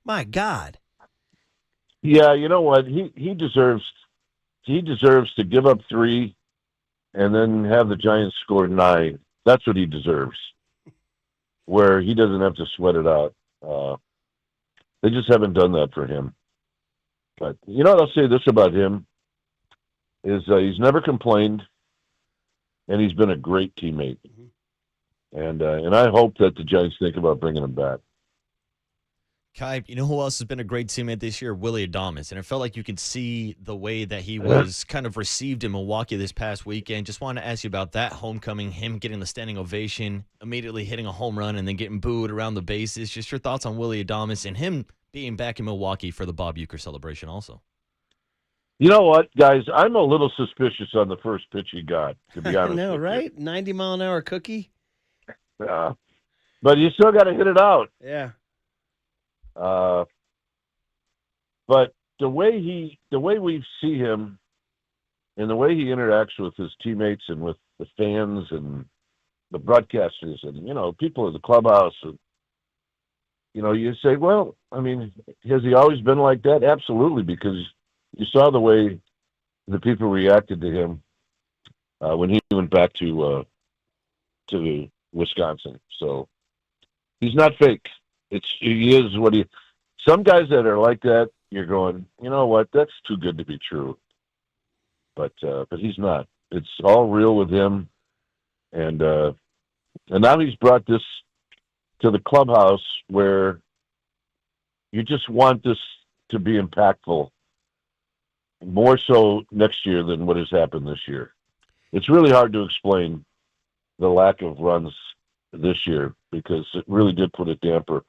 My God. Yeah, you know what? He deserves to give up 3 and then have the Giants score 9. That's what he deserves, where he doesn't have to sweat it out. They just haven't done that for him. But what I'll say this about him is he's never complained, and he's been a great teammate. And I hope that the Giants think about bringing him back. Kuip, you know who else has been a great teammate this year? Willy Adames. And it felt like you could see the way that he was kind of received in Milwaukee this past weekend. Just wanted to ask you about that homecoming, him getting the standing ovation, immediately hitting a home run, and then getting booed around the bases. Just your thoughts on Willy Adames and him being back in Milwaukee for the Bob Uecker celebration also. You know what, guys? I'm a little suspicious on the first pitch he got, to be honest. I know, with right? 90-mile-an-hour cookie? But you still got to hit it out. Yeah. But the way we see him and the way he interacts with his teammates and with the fans and the broadcasters and, people at the clubhouse, and, you say, well, I mean, has he always been like that? Absolutely, because you saw the way the people reacted to him when he went back to Wisconsin. So he's not fake. He is what he. Some guys that are like that, you're going, you know what? That's too good to be true. But he's not. It's all real with him, and now he's brought this to the clubhouse where you just want this to be impactful, more so next year than what has happened this year. It's really hard to explain the lack of runs this year because it really did put a damper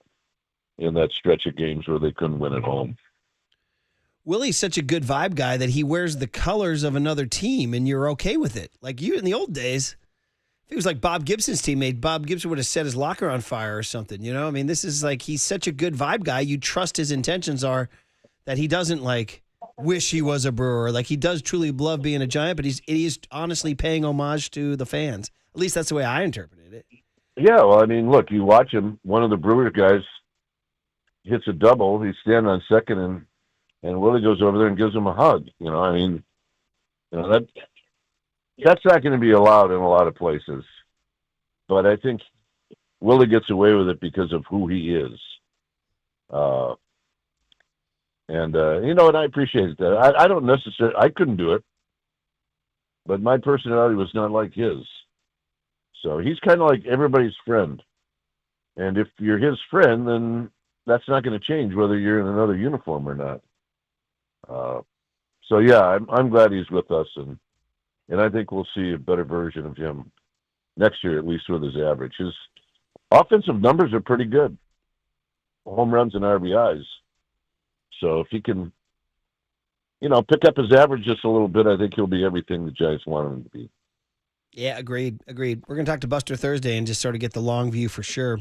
in that stretch of games where they couldn't win at home. Willie's such a good vibe guy that he wears the colors of another team and you're okay with it. Like you in the old days, if he was like Bob Gibson's teammate, Bob Gibson would have set his locker on fire or something. I mean, this is like, he's such a good vibe guy. You trust his intentions are that he doesn't like wish he was a Brewer. Like he does truly love being a Giant, but he is honestly paying homage to the fans. At least that's the way I interpreted it. Yeah, well, I mean, look, you watch him. One of the Brewer guys hits a double. He's standing on second, and Willie goes over there and gives him a hug. I mean, that's not going to be allowed in a lot of places. But I think Willie gets away with it because of who he is. And I appreciate that. I don't necessarily, I couldn't do it, but my personality was not like his. So he's kind of like everybody's friend. And if you're his friend, then that's not going to change whether you're in another uniform or not. So yeah, I'm glad he's with us, and I think we'll see a better version of him next year, at least with his average. His offensive numbers are pretty good, home runs and RBIs. So if he can, pick up his average just a little bit, I think he'll be everything the Giants want him to be. Yeah, agreed. We're going to talk to Buster Thursday and just sort of get the long view for sure.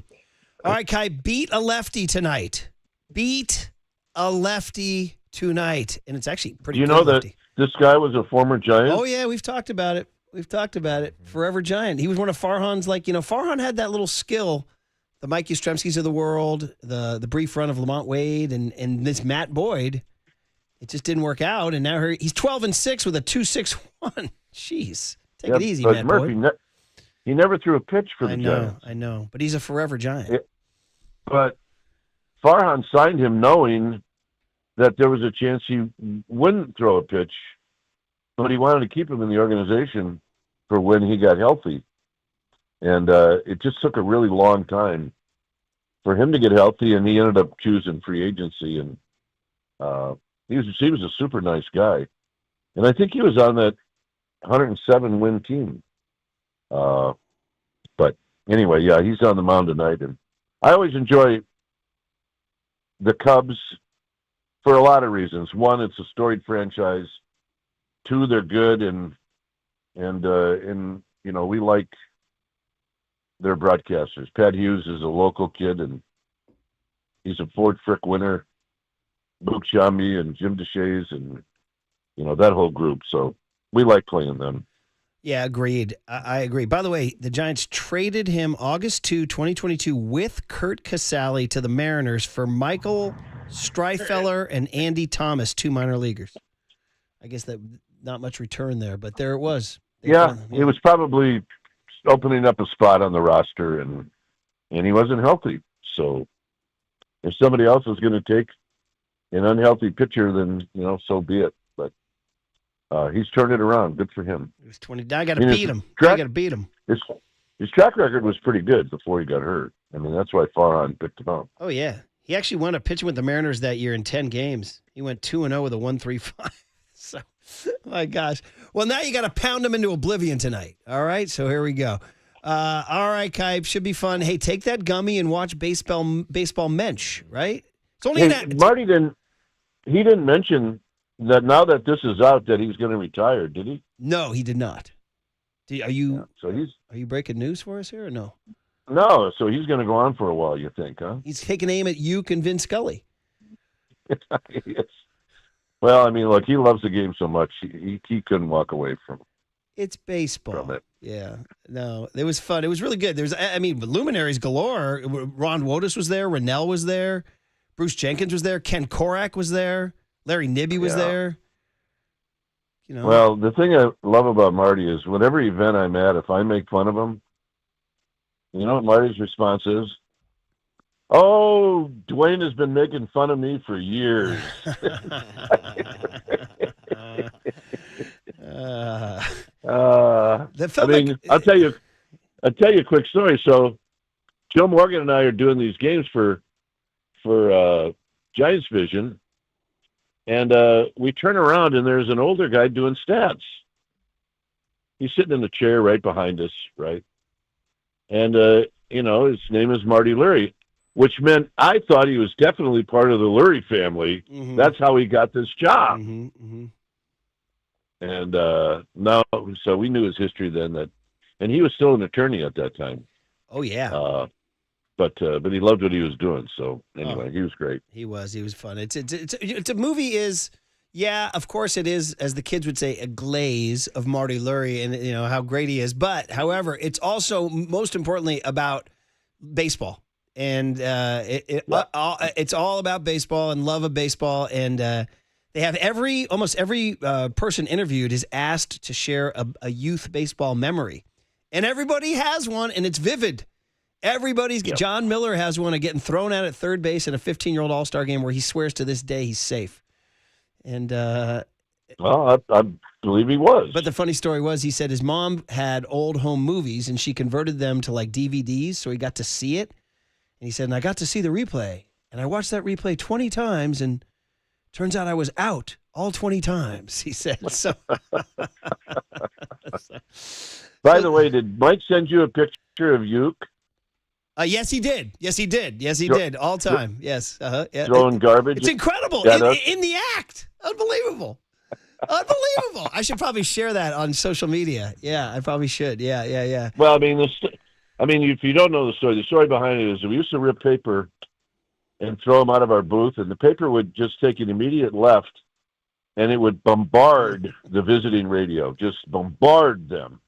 All right, Kai, beat a lefty tonight. Beat a lefty tonight. And it's actually pretty good. You know that lefty. This guy was a former Giant? Oh, yeah, we've talked about it. Forever Giant. He was one of Farhan's, Farhan had that little skill, the Mike Yastrzemskis of the world, the brief run of Lamont Wade, and this Matt Boyd. It just didn't work out, and now he's 12-6 with a 2.61. Jeez. Take it easy, Matt Murphy, Boyd. He never threw a pitch for the Giants. I know, but he's a forever Giant. But Farhan signed him knowing that there was a chance he wouldn't throw a pitch, but he wanted to keep him in the organization for when he got healthy. And it just took a really long time for him to get healthy, and he ended up choosing free agency. And he was a super nice guy. And I think he was on that 107-win team. But anyway, yeah, he's on the mound tonight. And I always enjoy the Cubs for a lot of reasons. One, it's a storied franchise. Two, they're good, and we like their broadcasters. Pat Hughes is a local kid, and he's a Ford Frick winner. Luke Shambi and Jim DeShays and, that whole group. So we like playing them. Yeah, agreed. I agree. By the way, the Giants traded him August 2, 2022 with Kurt Casale to the Mariners for Michael Streifeller and Andy Thomas, 2 minor leaguers. I guess that not much return there, but there it was. It was probably opening up a spot on the roster, and he wasn't healthy. So if somebody else is going to take an unhealthy pitcher, then, so be it. But he's turned it around. Good for him. He was 20. I got to beat him. I got to beat him. His track record was pretty good before he got hurt. I mean, that's why Farhan picked him up. Oh, yeah. He actually wound up pitching with the Mariners that year in 10 games. He went 2-0 with a 1.35. So, my gosh. Well, now you got to pound him into oblivion tonight. All right, so here we go. All right, Kai, should be fun. Hey, take that gummy and watch baseball Mench, right? It's only Marty didn't mention that now that this is out that he's going to retire, did he? No, he did not. Are you breaking news for us here or no? No, so he's going to go on for a while, you think, huh? He's taking aim at you and Vin Scully. Yes. Well, I mean, look, he loves the game so much, he couldn't walk away from it. It's baseball. Yeah. No, it was fun. It was really good. Luminaries galore. Ron Wotus was there. Rennell was there. Bruce Jenkins was there. Ken Korak was there. Larry Nibby was there. Well, the thing I love about Marty is whatever event I'm at, if I make fun of him, you know what Marty's response is? Oh, Dwayne has been making fun of me for years. I'll tell you a quick story. So, Joe Morgan and I are doing these games for Giants Vision, and we turn around and there's an older guy doing stats. He's sitting in the chair right behind us, right? And his name is Marty Lurie, which meant I thought he was definitely part of the Lurie family. Mm-hmm. That's how he got this job. Mm-hmm, mm-hmm. And so we knew his history then, and he was still an attorney at that time. Oh yeah. But he loved what he was doing. So anyway, he was great. He was fun. It's a movie is, yeah, of course it is, as the kids would say, a glaze of Marty Lurie and how great he is. But however, it's also most importantly about baseball. And it's all about baseball and love of baseball. And they have almost every person interviewed is asked to share a youth baseball memory. And everybody has one, and it's vivid. John Miller has one of getting thrown out at third base in a 15-year-old All-Star game where he swears to this day he's safe. And Well, I believe he was. But the funny story was he said his mom had old home movies and she converted them to like DVDs, so he got to see it. And he said, and I got to see the replay. And I watched that replay 20 times, and turns out I was out all 20 times, he said. So. By the way, did Mike send you a picture of Uke? Yes, he did. Yes, he did. Yes, he did. All time. Yes. Yeah. Throwing garbage. It's incredible. Yeah, in the act. Unbelievable. Unbelievable. I should probably share that on social media. Yeah, I probably should. Yeah. Well, I mean, if you don't know the story behind it is we used to rip paper and throw them out of our booth, and the paper would just take an immediate left, and it would bombard the visiting radio, just bombard them.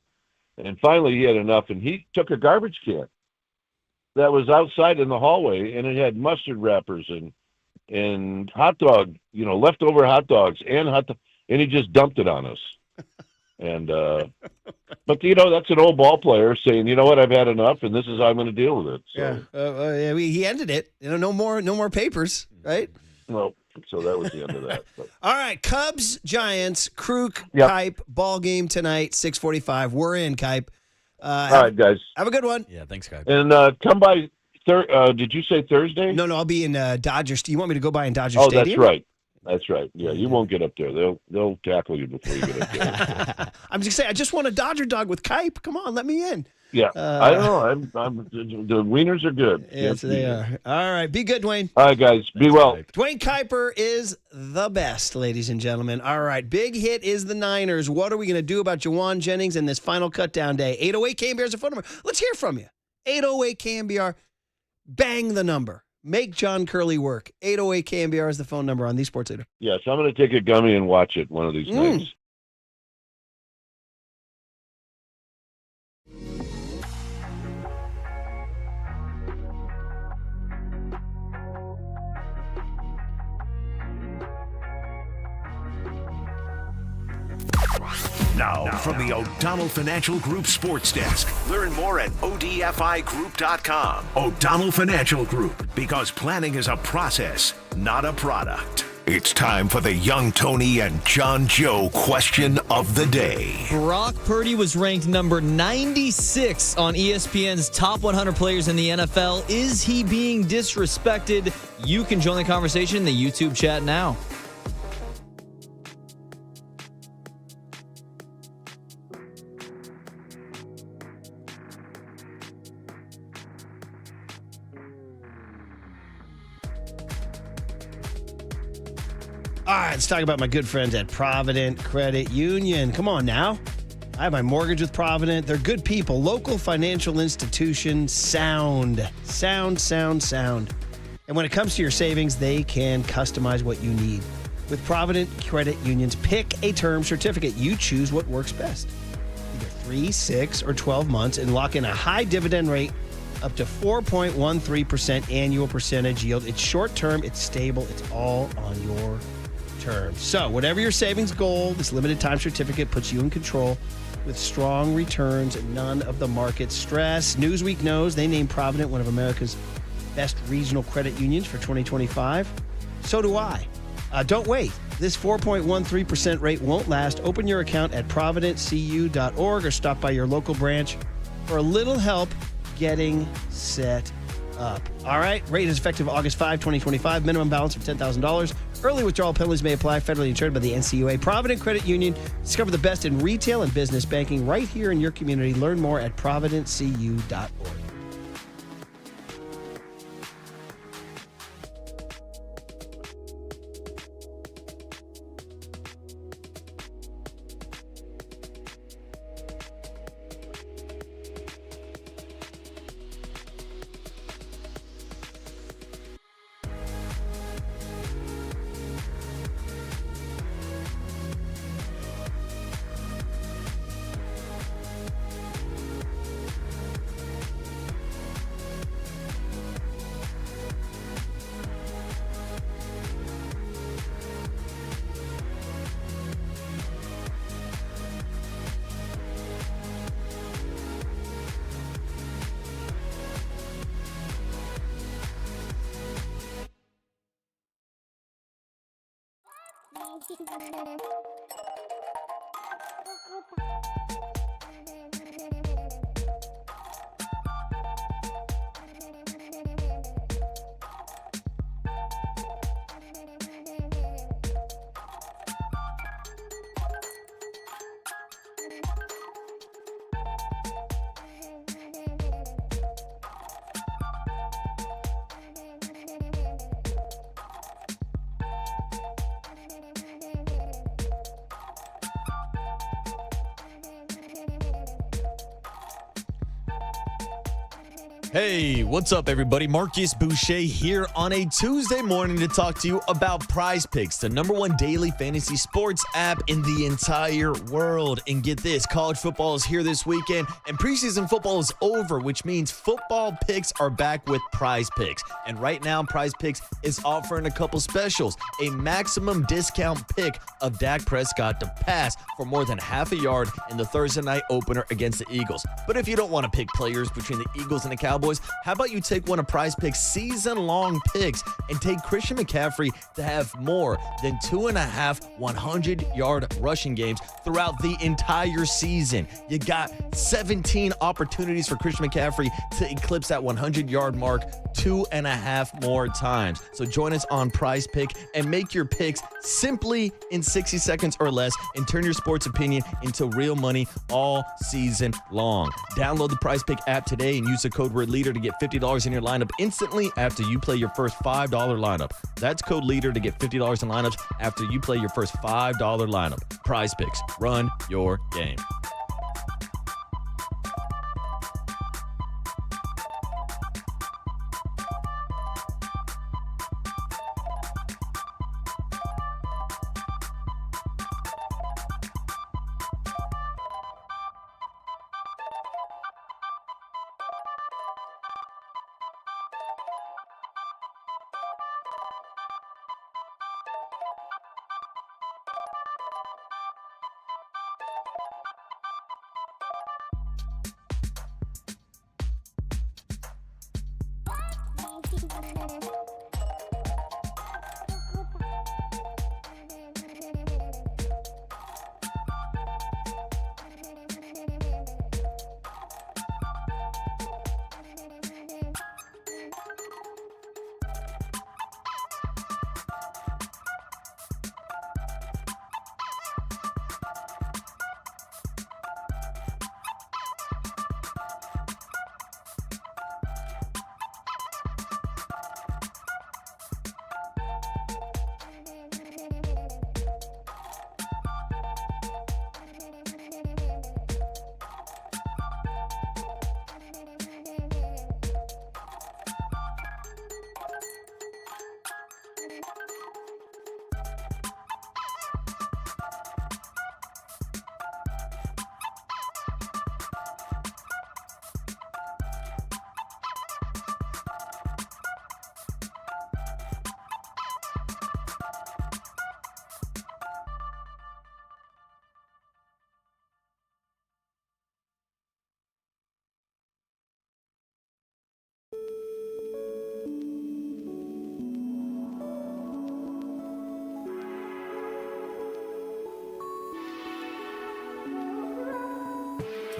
And finally, he had enough, and he took a garbage can that was outside in the hallway, and it had mustard wrappers and hot dog, leftover hot dogs and he just dumped it on us. And but that's an old ball player saying, you know what, I've had enough, and this is how I'm going to deal with it. So. Yeah, he ended it. No more papers, right? Well, so that was the end of that. But. All right, Cubs, Giants, Kruk, Kuip, ball game tonight, 6:45. We're in, Kuip. All right, guys. Have a good one. Yeah, thanks, Kuip. And come by. Did you say Thursday? No, I'll be in Dodger. You want me to go by in Dodger Stadium? Oh, that's right. That's right. Yeah, you won't get up there. They'll tackle you before you get up there. I'm just saying. I just want a Dodger dog with Kuip. Come on, let me in. Yeah, I don't know. The wieners are good. Yes, they are. All right, be good, Dwayne. All right, guys, be well. Dwayne Kuiper is the best, ladies and gentlemen. All right, big hit is the Niners. What are we going to do about Juwan Jennings and this final cutdown day? 808 KNBR is the phone number. Let's hear from you. 808 KNBR. Bang the number. Make John Curley work. 808 KNBR is the phone number on the Sports Leader. Yes, I'm going to take a gummy and watch it one of these nights. Now, from the O'Donnell Financial Group Sports Desk. Learn more at odfigroup.com. O'Donnell Financial Group, because planning is a process, not a product. It's time for the Young Tony and John Joe question of the day. Brock Purdy was ranked number 96 on ESPN's top 100 players in the NFL. Is he being disrespected? You can join the conversation in the YouTube chat now. All right, let's talk about my good friends at Provident Credit Union. Come on now. I have my mortgage with Provident. They're good people. Local financial institution. Sound. And when it comes to your savings, they can customize what you need. With Provident Credit Union's Pick a Term Certificate, you choose what works best. Either 3, 6, or 12 months and lock in a high dividend rate up to 4.13% annual percentage yield. It's short term, it's stable, it's all on your terms. So whatever your savings goal, this limited time certificate puts you in control with strong returns and none of the market stress. Newsweek knows they named Provident one of America's best regional credit unions for 2025. So do I. Don't wait. This 4.13% rate won't last. Open your account at providentcu.org or stop by your local branch for a little help getting set up. All right. Rate is effective August 5, 2025. Minimum balance of $10,000. Early withdrawal penalties may apply. Federally insured by the NCUA. Provident Credit Union. Discover the best in retail and business banking right here in your community. Learn more at providentcu.org. Hey, what's up, everybody? Marcus Boucher here on a Tuesday morning to talk to you about Prize Picks, the #1 daily fantasy sports app in the entire world. And get this, college football is here this weekend, and preseason football is over, which means football picks are back with Prize Picks. And right now, Prize Picks is offering a couple specials. A maximum discount pick of Dak Prescott to pass for more than half a yard in the Thursday night opener against the Eagles. But if you don't want to pick players between the Eagles and the Cowboys, how about you take one of Prize Picks' season-long picks and take Christian McCaffrey to have more than 2.5 100-yard rushing games throughout the entire season? You got 17 opportunities for Christian McCaffrey to eclipse that 100-yard mark 2.5 more times. So join us on Prize Pick and make your picks simply in 60 seconds or less and turn your sports opinion into real money all season long. Download the Prize Pick app today and use the code word LEADER to get $50 in your lineup instantly after you play your first $5 lineup. That's code LEADER to get $50 in lineups after you play your first $5 lineup. Prize Picks. Run your game.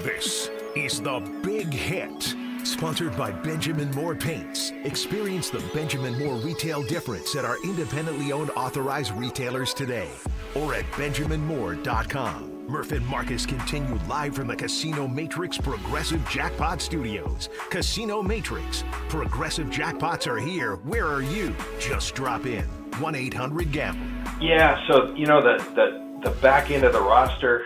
This is The Big Hit, sponsored by Benjamin Moore Paints. Experience the Benjamin Moore retail difference at our independently owned authorized retailers today or at benjaminmoore.com. Murph and Marcus continue live from the Casino Matrix Progressive Jackpot Studios. Casino Matrix. Progressive jackpots are here. Where are you? Just drop in. 1-800-GAMBLER. Yeah, so, the back end of the roster,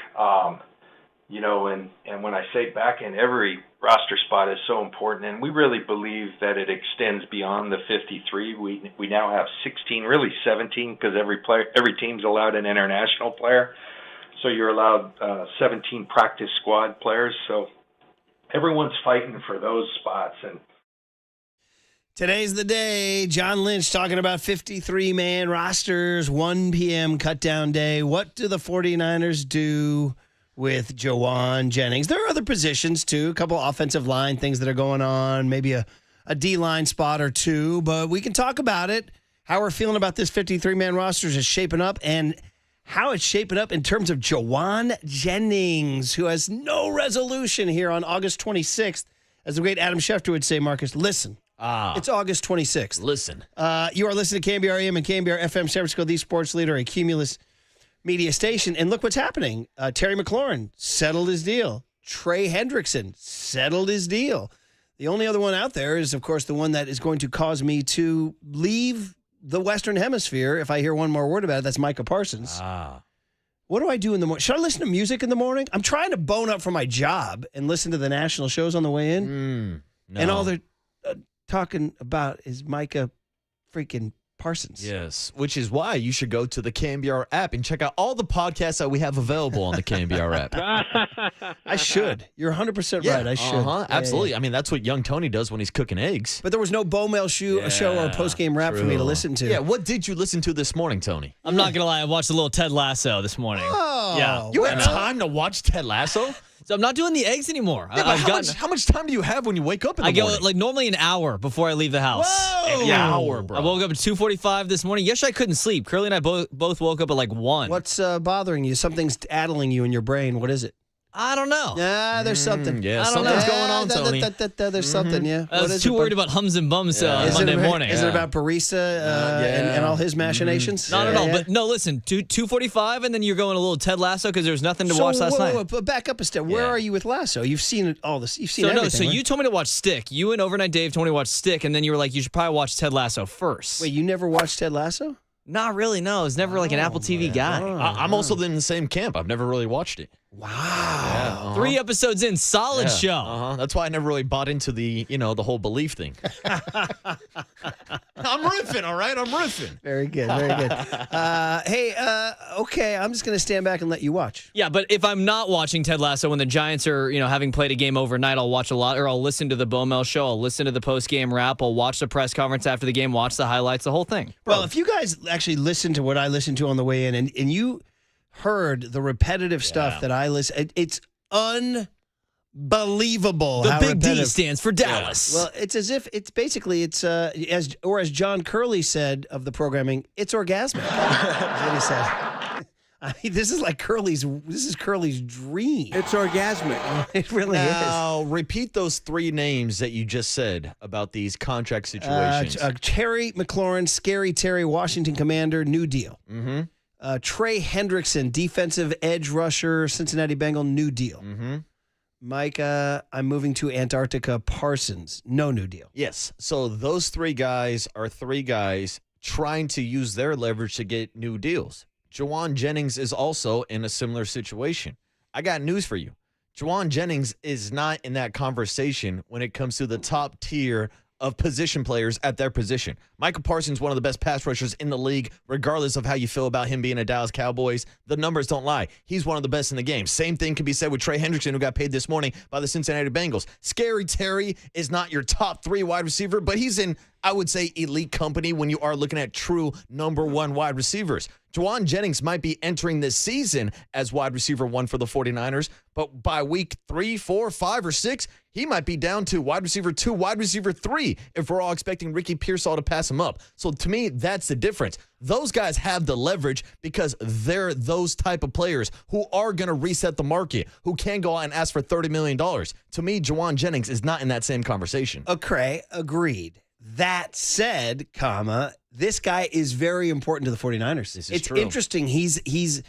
and when I say back end, every roster spot is so important, and we really believe that it extends beyond the 53. We now have 16, really 17, because every team's allowed an international player. So you're allowed 17 practice squad players. So everyone's fighting for those spots. And today's the day. John Lynch talking about 53-man rosters, 1 p.m. cutdown day. What do the 49ers do with Jawan Jennings? There are other positions, too. A couple offensive line things that are going on, maybe a D-line spot or two. But we can talk about it, how we're feeling about this 53-man roster is shaping up, and how it's shaping up in terms of Juwan Jennings, who has no resolution here on August 26th. As the great Adam Schefter would say, Marcus, listen. It's August 26th. Listen. You are listening to KNBR AM and KNBR FM San Francisco, the sports leader, a Cumulus media station. And look what's happening. Terry McLaurin settled his deal. Trey Hendrickson settled his deal. The only other one out there is, of course, the one that is going to cause me to leave the Western Hemisphere if I hear one more word about it. That's Micah Parsons. What do I do in the morning? Should I listen to music in the morning? I'm trying to bone up for my job and listen to the national shows on the way in. No. And all they're talking about is Micah freaking Parsons. Yes, which is why you should go to the KNBR app and check out all the podcasts that we have available on the KNBR app. I should. You're 100% right. I should. Absolutely. Yeah. I mean, that's what young Tony does when he's cooking eggs. But there was no Bowmail show or post-game rap for me to listen to. Yeah, what did you listen to this morning, Tony? I'm not going to lie. I watched a little Ted Lasso this morning. Oh. Yeah. You had time to watch Ted Lasso? So I'm not doing the eggs anymore. Yeah, but how much time do you have when you wake up in the morning? I go like normally an hour before I leave the house. Whoa! An hour, bro. I woke up at 2:45 this morning. Yesterday I couldn't sleep. Curly and I both woke up at like 1. What's bothering you? Something's addling you in your brain. What is it? I don't know. Yeah, there's something. Yeah, I don't something's know. going on, Tony. There's something, yeah. I was too worried about hums and bums Monday morning. Is it about Barista and all his machinations? Not at all. But no, listen, 2:45, and then you're going a little Ted Lasso because there's nothing to watch last night. But back up a step. Where are you with Lasso? You've seen all this. You've seen everything. So you told me to watch Stick. You and Overnight Dave told me to watch Stick, and then you were like, you should probably watch Ted Lasso first. Wait, you never watched Ted Lasso? Not really, no. I was never like an Apple TV guy. I'm also in the same camp. I've never really watched it. Wow. Yeah, 3 episodes in, solid show. That's why I never really bought into the whole belief thing. I'm riffing, all right? I'm riffing. Very good, very good. Okay, I'm just going to stand back and let you watch. Yeah, but if I'm not watching Ted Lasso when the Giants are, having played a game overnight, I'll watch a lot, or I'll listen to the Bowmel show, I'll listen to the post-game wrap, I'll watch the press conference after the game, watch the highlights, the whole thing. Well, if you guys actually listen to what I listened to on the way in, and you heard the repetitive stuff that I listen, it's unbelievable. The how big repetitive. D stands for Dallas. Well, it's as if it's basically as John Curley said of the programming, it's orgasmic. That's what he said. I mean, this is Curly's dream. It's orgasmic. It really is. Now, repeat those 3 names that you just said about these contract situations. Terry McLaurin, Scary Terry, Washington Commander, New Deal. Mm-hmm. Trey Hendrickson, defensive edge rusher, Cincinnati Bengal, New Deal. Mm-hmm. Micah, I'm moving to Antarctica, Parsons, no New Deal. Yes. So those 3 guys are 3 guys trying to use their leverage to get new deals. Juwan Jennings is also in a similar situation. I got news for you. Juwan Jennings is not in that conversation when it comes to the top tier of position players at their position. Micah Parsons, one of the best pass rushers in the league, regardless of how you feel about him being a Dallas Cowboys. The numbers don't lie. He's one of the best in the game. Same thing can be said with Trey Hendrickson, who got paid this morning by the Cincinnati Bengals. Scary Terry is not your top 3 wide receiver, but he's in, I would say, elite company when you are looking at true number 1 wide receivers. Juwan Jennings might be entering this season as wide receiver 1 for the 49ers, but by week 3, 4, 5, or 6, he might be down to wide receiver 2, wide receiver 3 if we're all expecting Ricky Pearsall to pass him up. So to me, that's the difference. Those guys have the leverage because they're those type of players who are going to reset the market, who can go out and ask for $30 million. To me, Juwan Jennings is not in that same conversation. Okay, agreed. That said, this guy is very important to the 49ers. It's true. interesting. He's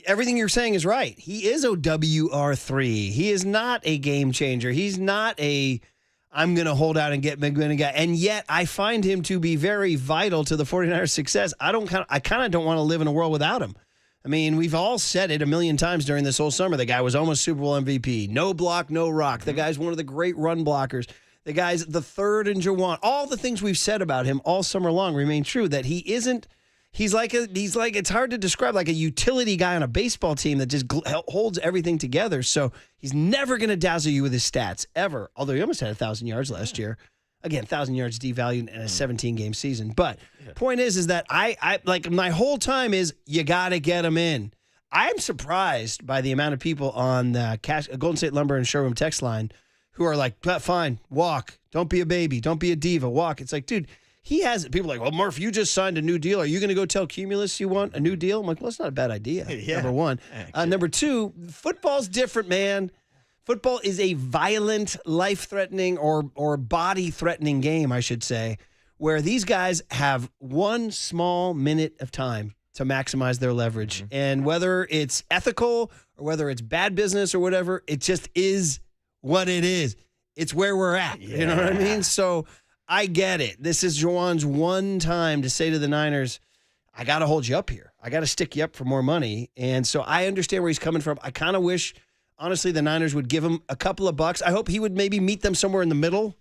everything you're saying is right. He is a WR3. He is not a game changer. He's not I'm going to hold out and get big guy. And yet I find him to be very vital to the 49ers' success. I kind of don't want to live in a world without him. I mean, we've all said it a million times during this whole summer. The guy was almost Super Bowl MVP. No block, no rock. The guy's one of the great run blockers. The guy's the third in Juwan. All the things we've said about him all summer long remain true. That he isn't. He's like it's hard to describe, like a utility guy on a baseball team that just holds everything together. So he's never going to dazzle you with his stats ever. Although he almost had 1,000 yards last year. Again, 1,000 yards devalued in a 17-game season. But point is that I like my whole time is you got to get him in. I'm surprised by the amount of people on the Golden State Lumber and Showroom text line who are like, fine, walk. Don't be a baby. Don't be a diva. Walk. It's like, dude, He has people are like, well, Murph, you just signed a new deal. Are you going to go tell Cumulus you want a new deal? I'm like, well, it's not a bad idea. Yeah. Number one. Number two, football's different, man. Football is a violent, life-threatening or body-threatening game, I should say, where these guys have one small minute of time to maximize their leverage. Mm-hmm. And whether it's ethical or whether it's bad business or whatever, it just is what it is. It's where we're at. Yeah. You know what I mean? So I get it. This is Juwan's one time to say to the Niners, I got to hold you up here. I got to stick you up for more money. And so I understand where he's coming from. I kind of wish, honestly, the Niners would give him a couple of bucks. I hope he would maybe meet them somewhere in the middle.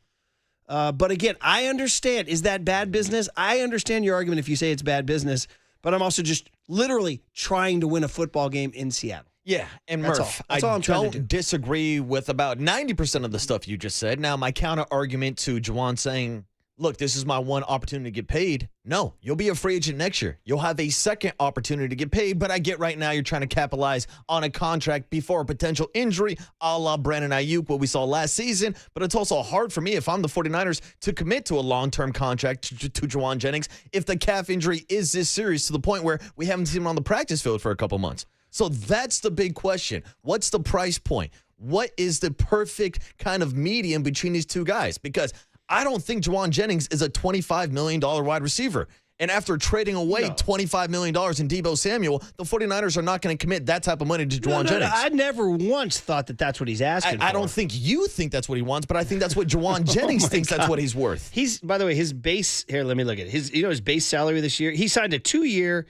But again, I understand. Is that bad business? I understand your argument if you say it's bad business, but I'm also just literally trying to win a football game in Seattle. Yeah, and That's Murph, all. That's all I'm trying to do. don't disagree with about 90% of the stuff you just said. Now, my counter argument to Juwan saying, look, this is my one opportunity to get paid. No, you'll be a free agent next year. You'll have a second opportunity to get paid, but I get right now you're trying to capitalize on a contract before a potential injury, a la Brandon Ayuk, what we saw last season. But it's also hard for me, if I'm the 49ers, to commit to a long-term contract to Juwan Jennings if the calf injury is this serious to the point where we haven't seen him on the practice field for a couple months. So that's the big question. What's the price point? What is the perfect kind of medium between these two guys? Because I don't think Juwan Jennings is a $25 million wide receiver. And after trading away $25 million in Deebo Samuel, the 49ers are not going to commit that type of money to Juwan Jennings. I never once thought that that's what he's asking for. I don't think you think that's what he wants, but I think that's what Juwan Jennings thinks that's what he's worth. He's, by the way, his base, here, let me look at it. His base salary this year, he signed a 2-year,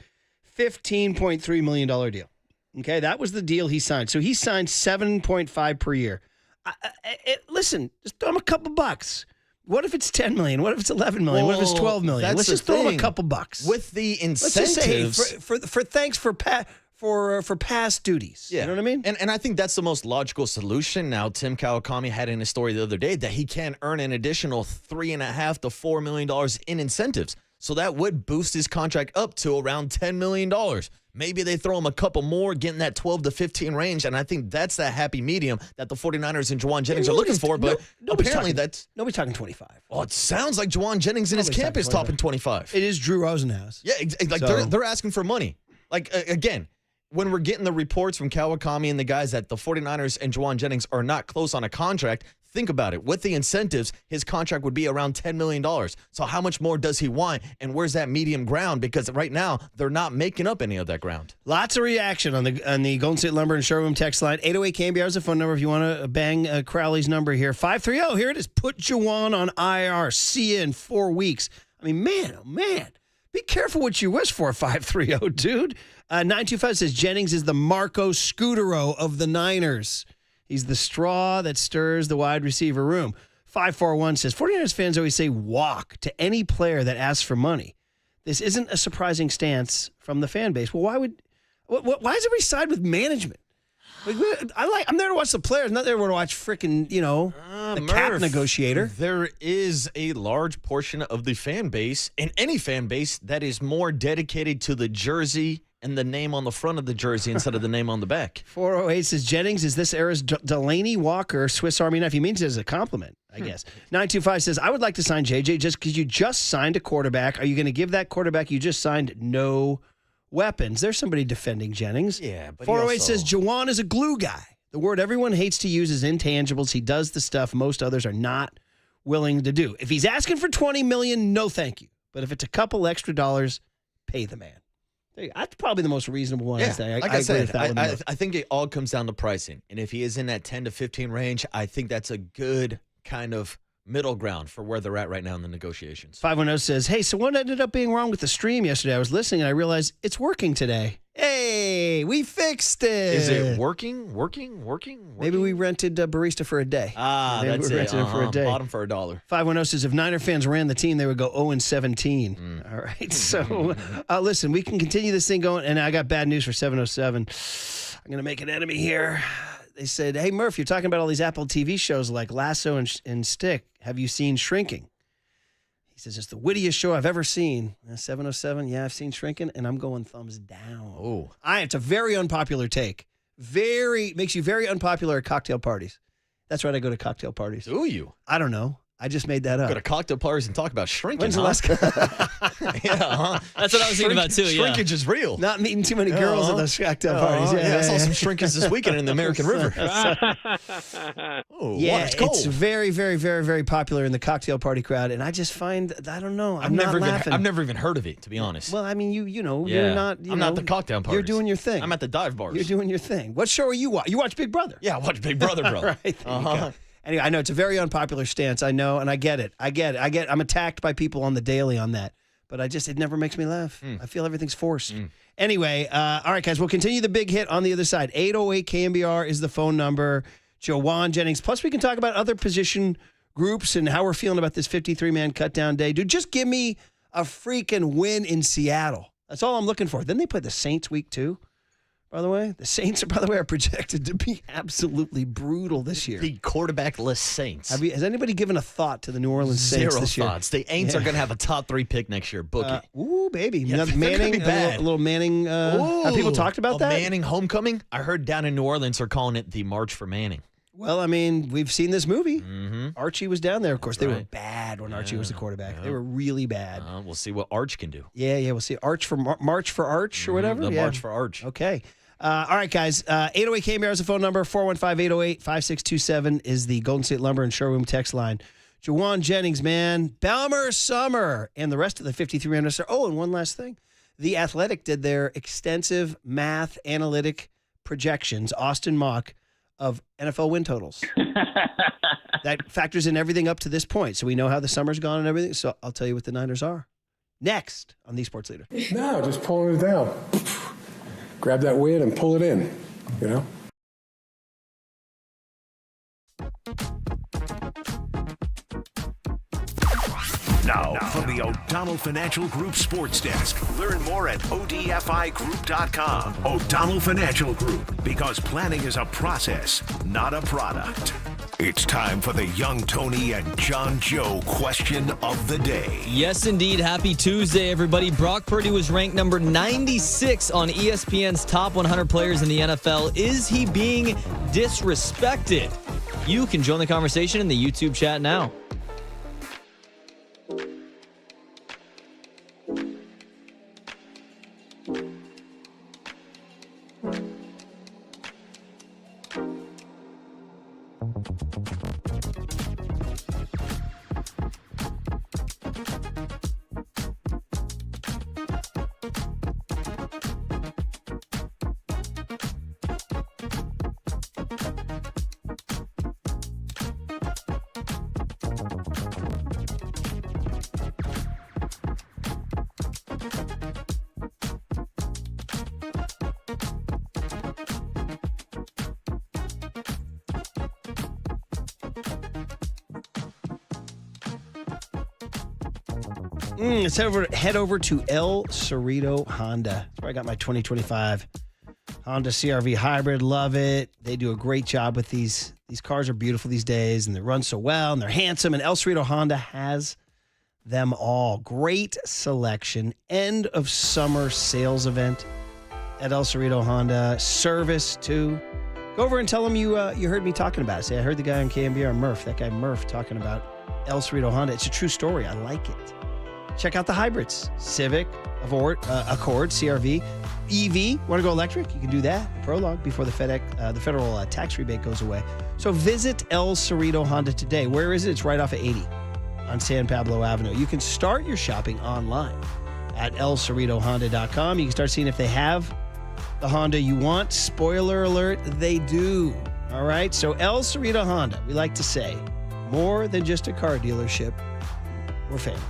$15.3 million deal. Okay, that was the deal he signed. So he signed 7.5 per year. Listen, just throw him a couple bucks. What if it's 10 million? What if it's 11 million? What if it's 12 million? Let's just throw him a couple bucks. With the incentives. Let's just say, for thanks for past duties. Yeah. You know what I mean? And I think that's the most logical solution. Now, Tim Kawakami had in his story the other day that he can earn an additional $3.5 to $4 million in incentives. So that would boost his contract up to around $10 million. Maybe they throw him a couple more, getting that 12 to 15 range, and I think that's that happy medium that the 49ers and Juwan Jennings are looking for, but apparently nobody's talking 25. Well, it sounds like Juwan Jennings in his camp is topping 25. It is Drew Rosenhaus. Yeah, they're asking for money. Like, again, when we're getting the reports from Kawakami and the guys that the 49ers and Juwan Jennings are not close on a contract, think about it. With the incentives, his contract would be around $10 million. So how much more does he want, and where's that medium ground? Because right now, they're not making up any of that ground. Lots of reaction on the Golden State Lumber and Showroom text line. 808 KNBR is the phone number if you want to bang Crowley's number here. 530, here it is. Put Juwan on IR. See you in 4 weeks. I mean, man, oh, man. Be careful what you wish for, 530, dude. 925 says Jennings is the Marco Scutero of the Niners. He's the straw that stirs the wide receiver room. 541 says 49ers fans always say walk to any player that asks for money. This isn't a surprising stance from the fan base. Well, why does everybody side with management? I'm there to watch the players, not there to watch freaking, the cap negotiator. There is a large portion of the fan base, and any fan base, that is more dedicated to the jersey and the name on the front of the jersey instead of the name on the back. 408 says, Jennings, is this era's Delaney Walker, Swiss Army knife? He means it as a compliment, I guess. 925 says, I would like to sign JJ just because you just signed a quarterback. Are you going to give that quarterback you just signed no weapons? There's somebody defending Jennings. Yeah, but 408 says, Juwan is a glue guy. The word everyone hates to use is intangibles. He does the stuff most others are not willing to do. If he's asking for $20 million, no thank you. But if it's a couple extra dollars, pay the man. That's probably the most reasonable one. Yeah, I said, I think it all comes down to pricing. And if he is in that 10 to 15 range, I think that's a good kind of middle ground for where they're at right now in the negotiations. 510 says, hey, so what ended up being wrong with the stream yesterday? I was listening and I realized it's working today. Hey, we fixed it. Is it working? Maybe we rented Barista for a day. That's we rented it for a day. Bought him for $1. 510 says, if Niner fans ran the team, they would go 0-17. All right, so listen, we can continue this thing going, and I got bad news for 707. I'm going to make an enemy here. They said, hey, Murph, you're talking about all these Apple TV shows like Lasso and Stick. Have you seen Shrinking? He says, it's the wittiest show I've ever seen. 707, yeah, I've seen Shrinking, and I'm going thumbs down. Oh. It's a very unpopular take. Makes you very unpopular at cocktail parties. That's right, I go to cocktail parties. Do you? I don't know. I just made that up. Go to cocktail parties and talk about shrinking. When's the huh? last That's what I was thinking about too. Yeah. Shrinkage is real. Not meeting too many girls at those cocktail parties. I saw some shrinkage this weekend in the American River. Water's cold. It's very, very, very, very popular in the cocktail party crowd, and I just find, I don't know, I'm not laughing. I've never even heard of it, to be honest. Well, I mean, you know, Yeah. you're not. I'm not at the cocktail parties. You're doing your thing. I'm at the dive bars. You're doing your thing. What show are you watching? You watch Big Brother. Yeah, I watch Big Brother, bro. Right. There you go. Anyway, I know it's a very unpopular stance. I know, and I get it. I'm attacked by people on the daily on that, but it never makes me laugh. I feel everything's forced. Anyway, all right, guys, we'll continue the big hit on the other side. 808 KNBR is the phone number. Juwan Jennings. Plus, we can talk about other position groups and how we're feeling about this 53-man cutdown day. Dude, just give me a freaking win in Seattle. That's all I'm looking for. Then they play the Saints week 2. By the way, the Saints, are projected to be absolutely brutal this year. The quarterback-less Saints. Has anybody given a thought to the New Orleans Saints this year? Zero thoughts. The Aints are going to have a top 3 pick next year. Book it. Ooh, baby. Yeah, Manning, be bad. a little Manning. Have people talked about that? Manning homecoming? I heard down in New Orleans they're calling it the March for Manning. Well, I mean, we've seen this movie. Mm-hmm. Archie was down there. Of course, That's they right. were bad when Archie was the quarterback. They were really bad. We'll see what Arch can do. Yeah, we'll see. March for Arch or whatever? The Yeah. March for Arch. Okay. All right, guys. 808 KNBR is the phone number. 415-808-5627 is the Golden State Lumber and Showroom text line. Juwan Jennings, man. Balmer Summer and the rest of the 53-man roster. Oh, and one last thing. The Athletic did their extensive math analytic projections, Austin Mock, of NFL win totals. That factors in everything up to this point. So we know how the summer's gone and everything. So I'll tell you what the Niners are. Next on The Sports Leader. No, just pulling it down. Grab that win and pull it in, you know? Now, from the O'Donnell Financial Group Sports Desk. Learn more at odfigroup.com. O'Donnell Financial Group, because planning is a process, not a product. It's time for the Young Tony and John Joe question of the day. Yes, indeed. Happy Tuesday, everybody. Brock Purdy was ranked number 96 on ESPN's top 100 players in the NFL. Is he being disrespected? You can join the conversation in the YouTube chat now. Let's head over to El Cerrito Honda. That's where I got my 2025 Honda CR-V Hybrid. Love it. They do a great job with these. These cars are beautiful these days, and they run so well, and they're handsome, and El Cerrito Honda has them all. Great selection. End of summer sales event at El Cerrito Honda. Service, too. Go over and tell them you heard me talking about it. Say, I heard the guy on KNBR, Murph, that guy Murph, talking about El Cerrito Honda. It's a true story. I like it. Check out the hybrids. Civic, Accord, CR-V, EV. Want to go electric? You can do that. Prologue before the federal tax rebate goes away. So visit El Cerrito Honda today. Where is it? It's right off of 80 on San Pablo Avenue. You can start your shopping online at elcerritohonda.com. You can start seeing if they have the Honda you want. Spoiler alert, they do. All right? So El Cerrito Honda, we like to say, more than just a car dealership. We're family.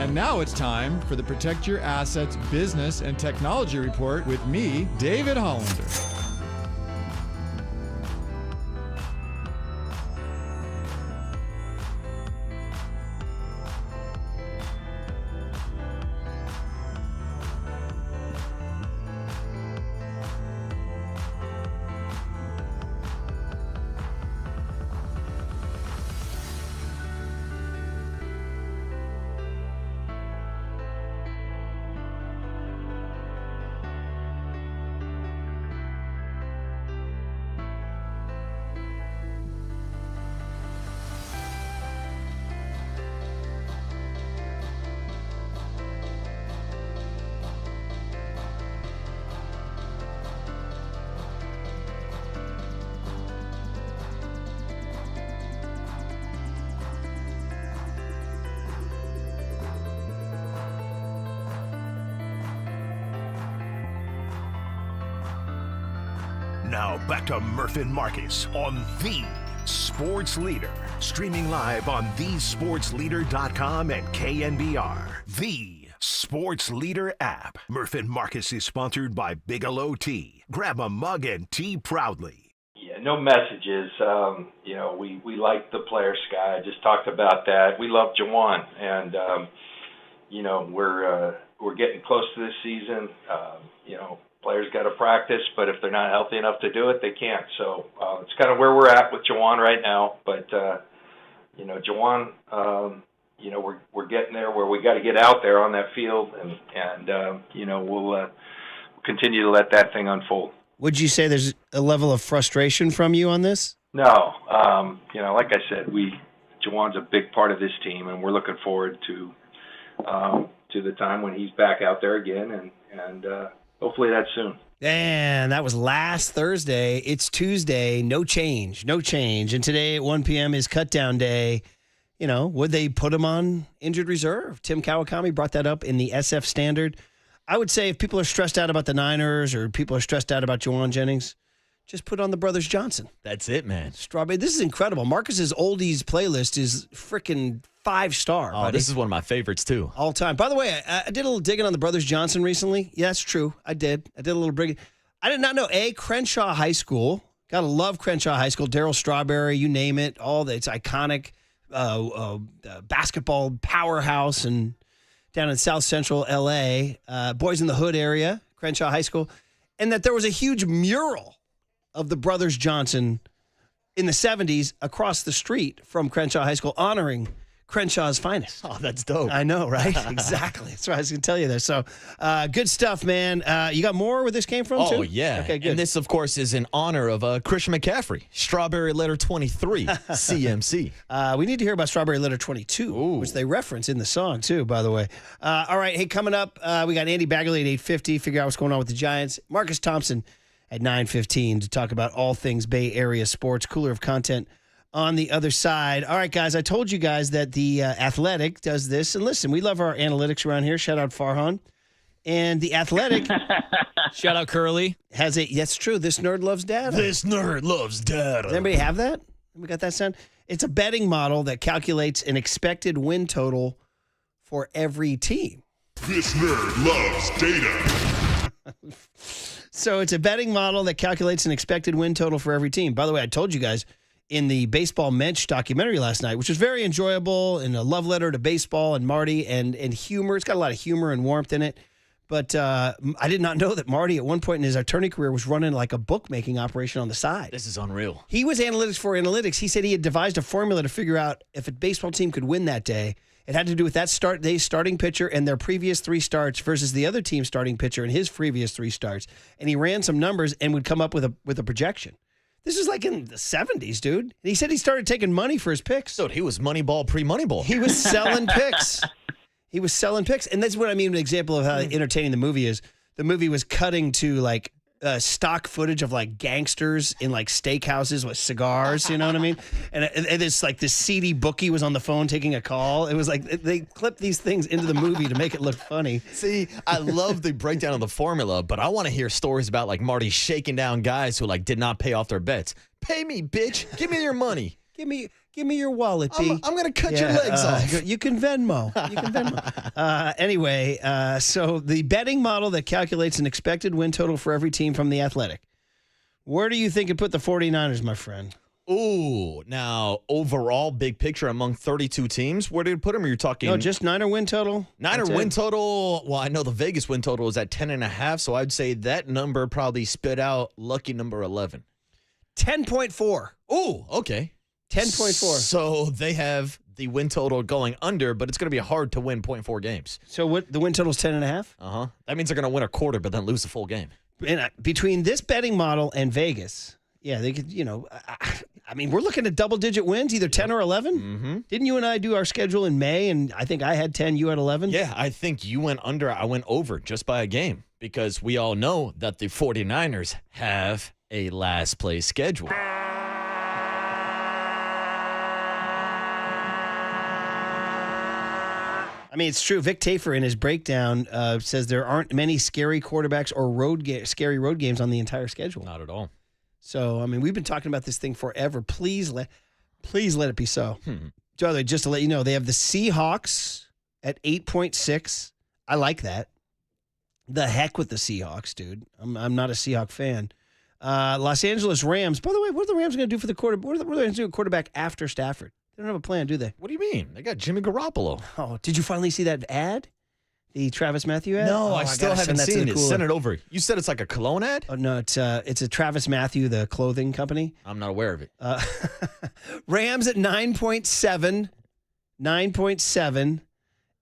And now it's time for the Protect Your Assets Business and Technology Report with me, David Hollander. Now back to Murph and Marcus on The Sports Leader. Streaming live on thesportsleader.com and KNBR. The Sports Leader app. Murph and Marcus is sponsored by Bigelow Tea. Grab a mug and tea proudly. Yeah, no messages. We like the player sky. I just talked about that. We love Jawan, and we're getting close to this season. Players got to practice, but if they're not healthy enough to do it, they can't. So it's kind of where we're at with Jawan right now. But Jawan, we're getting there where we got to get out there on that field, and we'll continue to let that thing unfold. Would you say there's a level of frustration from you on this? No, like I said, Jawan's a big part of this team, and we're looking forward to the time when he's back out there again, and hopefully that's soon. And that was last Thursday. It's Tuesday. No change. And today at 1 p.m. is cutdown day. Would they put him on injured reserve? Tim Kawakami brought that up in the SF Standard. I would say if people are stressed out about the Niners or people are stressed out about Juwan Jennings, just put on the Brothers Johnson. That's it, man. Strawberry. This is incredible. Marcus's oldies playlist is freaking 5-star. Oh, buddy. This is one of my favorites, too. All time. By the way, I did a little digging on the Brothers Johnson recently. Yeah, that's true. I did a little digging. I did not know, Crenshaw High School. Gotta love Crenshaw High School. Darryl Strawberry, you name it. It's iconic basketball powerhouse and down in South Central L.A., Boys in the Hood area, Crenshaw High School. And that there was a huge mural of the Brothers Johnson in the 70s across the street from Crenshaw High School honoring Crenshaw's finest. Oh, that's dope. I know, right? Exactly. That's what I was going to tell you there. So good stuff, man. You got more where this came from, too? Oh, yeah. Okay, good. And this, of course, is in honor of Christian McCaffrey, Strawberry Letter 23, CMC. We need to hear about Strawberry Letter 22, which they reference in the song, too, by the way. All right, hey, coming up, we got Andy Baggeley at 8:50, figure out what's going on with the Giants. Marcus Thompson at 9:15 to talk about all things Bay Area sports, cooler of content on the other side. All right, guys, I told you guys that the Athletic does this. And listen, we love our analytics around here. Shout out Farhan. And the Athletic. Shout out Curly. That's true. This nerd loves data. This nerd loves data. Does anybody have that? We got that sound? It's a betting model that calculates an expected win total for every team. This nerd loves data. So it's a betting model that calculates an expected win total for every team. By the way, I told you guys in the Baseball Mench documentary last night, which was very enjoyable and a love letter to baseball and Marty and humor. It's got a lot of humor and warmth in it. But I did not know that Marty at one point in his attorney career was running like a bookmaking operation on the side. This is unreal. He was analytics for analytics. He said he had devised a formula to figure out if a baseball team could win that day. It had to do with that starting pitcher and their previous 3 starts versus the other team's starting pitcher and his previous 3 starts. And he ran some numbers and would come up with a projection. This is like in the 70s, dude. And he said he started taking money for his picks. So he was Moneyball pre-Moneyball. He was selling picks. And that's what I mean, an example of how entertaining the movie is. The movie was cutting to like stock footage of like gangsters in like steakhouses with cigars, you know what I mean? And it's like this seedy bookie was on the phone taking a call. It was like they clipped these things into the movie to make it look funny. See, I love the breakdown of the formula, but I want to hear stories about like Marty shaking down guys who like did not pay off their bets. Pay me, bitch. Give me your money. Give me your wallet, B. I'm going to cut your legs off. You can Venmo. Anyway, so the betting model that calculates an expected win total for every team from The Athletic. Where do you think it put the 49ers, my friend? Ooh, now overall big picture among 32 teams, where did it put them? Are you talking? No, just Niner win total. Niner win total. Well, I know the Vegas win total is at 10.5, so I'd say that number probably spit out lucky number 11. 10.4. Ooh, okay. 10.4. So they have the win total going under, but it's going to be hard to win 0.4 games. So what? The win total is 10.5. That means they're going to win a quarter, but then lose the full game. And between this betting model and Vegas, yeah, they could. I mean, we're looking at double-digit wins, either 10 or 11. Mm-hmm. Didn't you and I do our schedule in May, and I think I had 10, you had 11? Yeah, I think you went under, I went over just by a game because we all know that the 49ers have a last-place schedule. I mean, it's true. Vic Tafer in his breakdown says there aren't many scary quarterbacks or scary road games on the entire schedule. Not at all. So, I mean, we've been talking about this thing forever. Please let it be so. Joe, just to let you know, they have the Seahawks at 8.6. I like that. The heck with the Seahawks, dude. I'm not a Seahawk fan. Los Angeles Rams. By the way, what are the Rams going to do for the quarterback? What are they going to do with quarterback after Stafford? They don't have a plan, do they? What do you mean? They got Jimmy Garoppolo. Oh, did you finally see that ad? The Travis Matthew ad? No, I still haven't seen it. Send it over. You said it's like a cologne ad? Oh, no, it's a Travis Matthew, the clothing company. I'm not aware of it. Rams at 9.7. 9.7.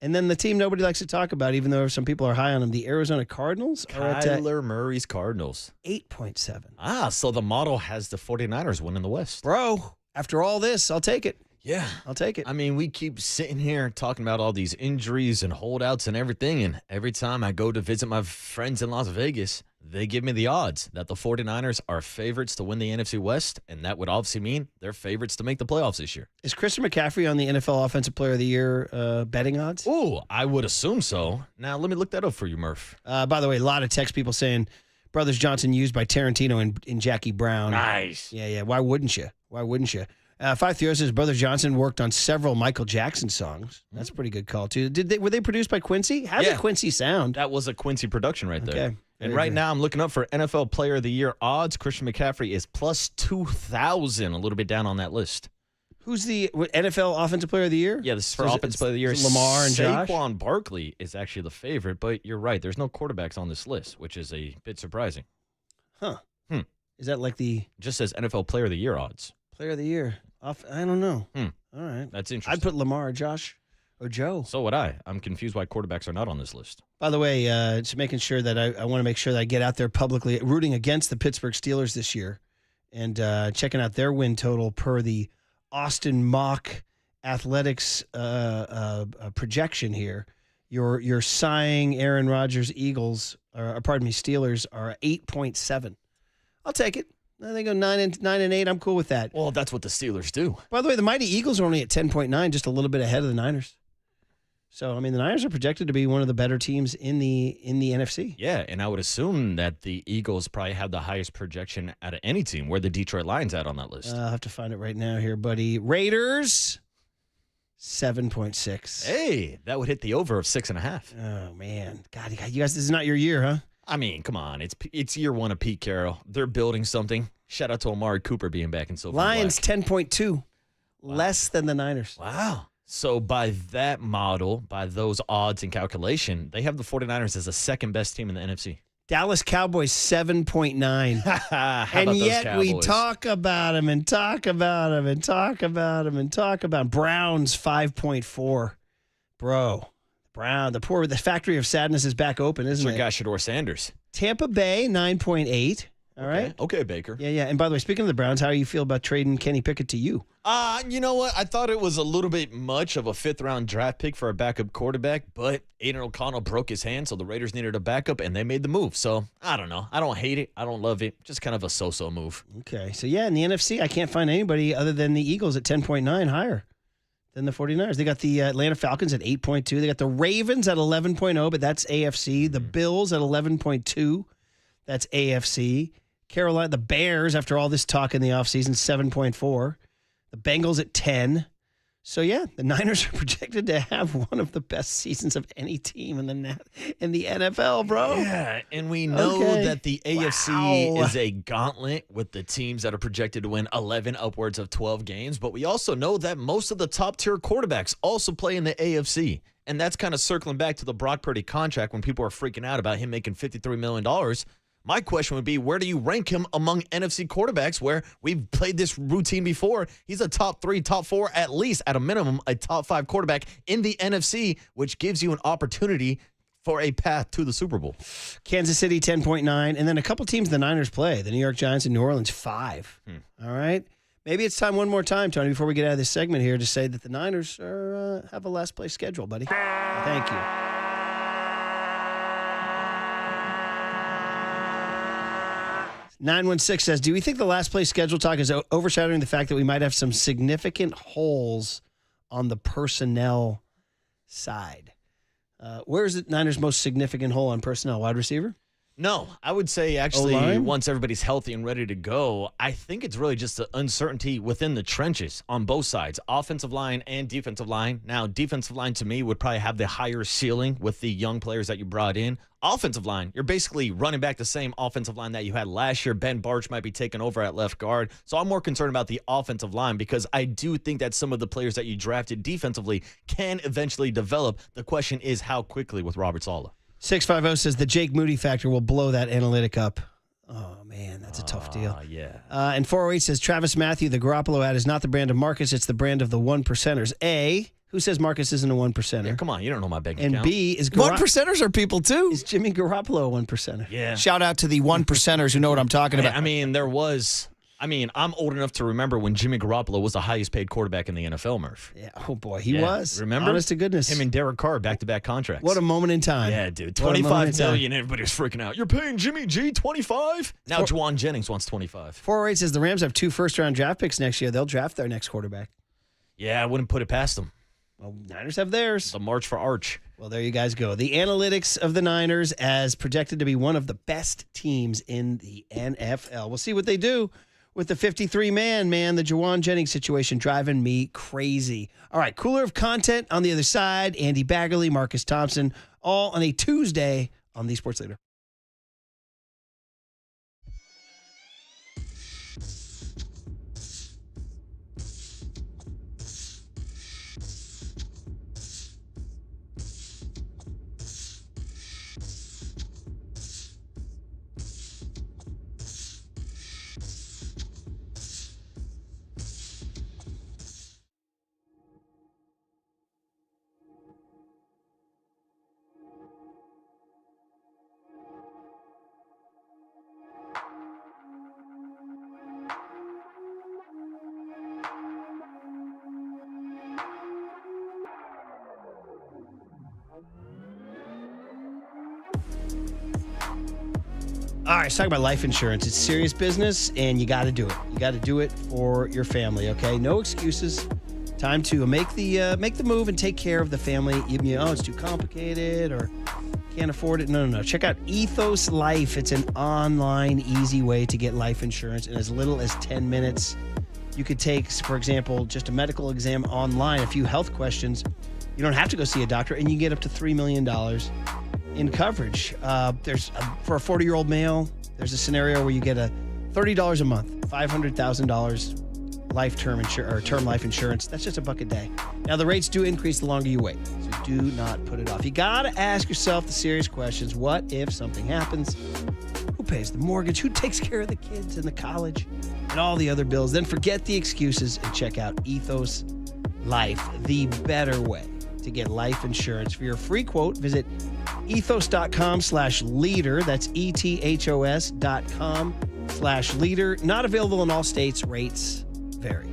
And then the team nobody likes to talk about, even though some people are high on them, the Arizona Cardinals are at Kyler Murray's Cardinals. 8.7. So the model has the 49ers winning the West. Bro, after all this, I'll take it. Yeah. I'll take it. I mean, we keep sitting here talking about all these injuries and holdouts and everything, and every time I go to visit my friends in Las Vegas, they give me the odds that the 49ers are favorites to win the NFC West, and that would obviously mean they're favorites to make the playoffs this year. Is Christian McCaffrey on the NFL Offensive Player of the Year betting odds? Ooh, I would assume so. Now, let me look that up for you, Murph. By the way, a lot of text people saying Brothers Johnson used by Tarantino and Jackie Brown. Nice. Yeah. Why wouldn't you? 530 says Brother Johnson worked on several Michael Jackson songs. That's a pretty good call, too. Were they produced by Quincy? How did Quincy sound? That was a Quincy production right there. Okay. And right now I'm looking up for NFL Player of the Year odds. Christian McCaffrey is plus 2,000, a little bit down on that list. Who's the NFL Offensive Player of the Year? Yeah, this is for Offensive Player of the Year. Lamar and Josh? Saquon Barkley is actually the favorite, but you're right. There's no quarterbacks on this list, which is a bit surprising. Huh. Is that like the... Just says NFL Player of the Year odds. Player of the Year. I don't know. All right. That's interesting. I'd put Lamar or Josh or Joe. So would I. I'm confused why quarterbacks are not on this list. By the way, just making sure that I want to make sure that I get out there publicly rooting against the Pittsburgh Steelers this year and checking out their win total per the Austin Mock Athletics projection here. Your sighing Aaron Rodgers Steelers are 8.7. I'll take it. They go 9 and 8. I'm cool with that. Well, that's what the Steelers do. By the way, the mighty Eagles are only at 10.9, just a little bit ahead of the Niners. So, I mean, the Niners are projected to be one of the better teams in the NFC. Yeah, and I would assume that the Eagles probably have the highest projection out of any team. Where the Detroit Lions at on that list? I'll have to find it right now here, buddy. Raiders, 7.6. Hey, that would hit the over of 6.5. Oh, man. God, you guys, this is not your year, huh? I mean, come on. It's year one of Pete Carroll. They're building something. Shout out to Amari Cooper being back in Silver Lions, Black. 10.2. Wow. Less than the Niners. Wow. So by that model, by those odds and calculation, they have the 49ers as the second best team in the NFC. Dallas Cowboys, 7.9. And yet we talk about them and talk about them and talk about them and talk about them. Browns, 5.4. Bro. The factory of sadness is back open, isn't it? Your guy, Shador Sanders. Tampa Bay, 9.8. All right. Okay, Baker. Yeah. And by the way, speaking of the Browns, how do you feel about trading Kenny Pickett to you? You know what? I thought it was a little bit much of a fifth-round draft pick for a backup quarterback, but Aiden O'Connell broke his hand, so the Raiders needed a backup, and they made the move. So, I don't know. I don't hate it. I don't love it. Just kind of a so-so move. Okay. So, yeah, in the NFC, I can't find anybody other than the Eagles at 10.9 higher than the 49ers. They got the Atlanta Falcons at 8.2. They got the Ravens at 11.0, but that's AFC. The Bills at 11.2. That's AFC. Carolina, the Bears, after all this talk in the offseason, 7.4. The Bengals at 10. So, yeah, the Niners are projected to have one of the best seasons of any team in the NFL, bro. Yeah, and we know that the AFC is a gauntlet with the teams that are projected to win 11 upwards of 12 games. But we also know that most of the top-tier quarterbacks also play in the AFC. And that's kind of circling back to the Brock Purdy contract when people are freaking out about him making $53 million. My question would be, where do you rank him among NFC quarterbacks where we've played this routine before? He's a top 3, top 4, at least at a minimum, a top 5 quarterback in the NFC, which gives you an opportunity for a path to the Super Bowl. Kansas City, 10.9. And then a couple teams the Niners play. The New York Giants and New Orleans, 5. All right. Maybe it's time one more time, Tony, before we get out of this segment here, to say that the Niners have a last place schedule, buddy. Thank you. 916 says, do we think the last place schedule talk is overshadowing the fact that we might have some significant holes on the personnel side? Where is the Niners' most significant hole on personnel? Wide receiver? No, I would say actually O-line? once everybody's healthy and ready to go, I think it's really just the uncertainty within the trenches on both sides, offensive line and defensive line. Now, defensive line to me would probably have the higher ceiling with the young players that you brought in. Offensive line, you're basically running back the same offensive line that you had last year. Ben Barch might be taking over at left guard. So I'm more concerned about the offensive line because I do think that some of the players that you drafted defensively can eventually develop. The question is how quickly with Robert Saleh. 650 says the Jake Moody factor will blow that analytic up. Oh, man, that's a tough deal. Yeah. And 408 says Travis Matthew, the Garoppolo ad, is not the brand of Marcus, it's the brand of the one percenters. A, who says Marcus isn't a one percenter? Yeah, come on, you don't know my bank and account. B, is One percenters are people too. Is Jimmy Garoppolo a one percenter? Yeah. Shout out to the one percenters who know what I'm talking about. I mean, I'm old enough to remember when Jimmy Garoppolo was the highest paid quarterback in the NFL, Murph. Yeah. Oh, boy, he was. Remember? Honest to goodness. Him and Derek Carr back-to-back contracts. What a moment in time. Yeah, dude. What a moment in $25 time. million. Everybody was freaking out. You're paying Jimmy G $25? Now Juwan Jennings wants $25. 408 says the Rams have 2 first-round draft picks next year. They'll draft their next quarterback. Yeah, I wouldn't put it past them. Well, Niners have theirs. The March for Arch. Well, there you guys go. The analytics of the Niners as projected to be one of the best teams in the NFL. We'll see what they do with the 53-man, the Juwan Jennings situation driving me crazy. All right, cooler of content on the other side. Andy Baggeley, Marcus Thompson, all on a Tuesday on the Sports Leader. All right, let's talk about life insurance. It's serious business, and you got to do it. You got to do it for your family, okay? No excuses. Time to make the move and take care of the family. It's too complicated or can't afford it. No. Check out Ethos Life. It's an online, easy way to get life insurance in as little as 10 minutes. You could take, for example, just a medical exam online, a few health questions. You don't have to go see a doctor, and you get up to $3 million in coverage. For a 40-year-old male, there's a scenario where you get a $30 a month, $500,000 term life insurance. That's just $1 a day. Now, the rates do increase the longer you wait, so do not put it off. You got to ask yourself the serious questions. What if something happens? Who pays the mortgage? Who takes care of the kids and the college and all the other bills? Then forget the excuses and check out Ethos Life, the better way to get life insurance. For your free quote, visit ethos.com/leader. That's ethos.com/leader. Not available in all states. Rates vary.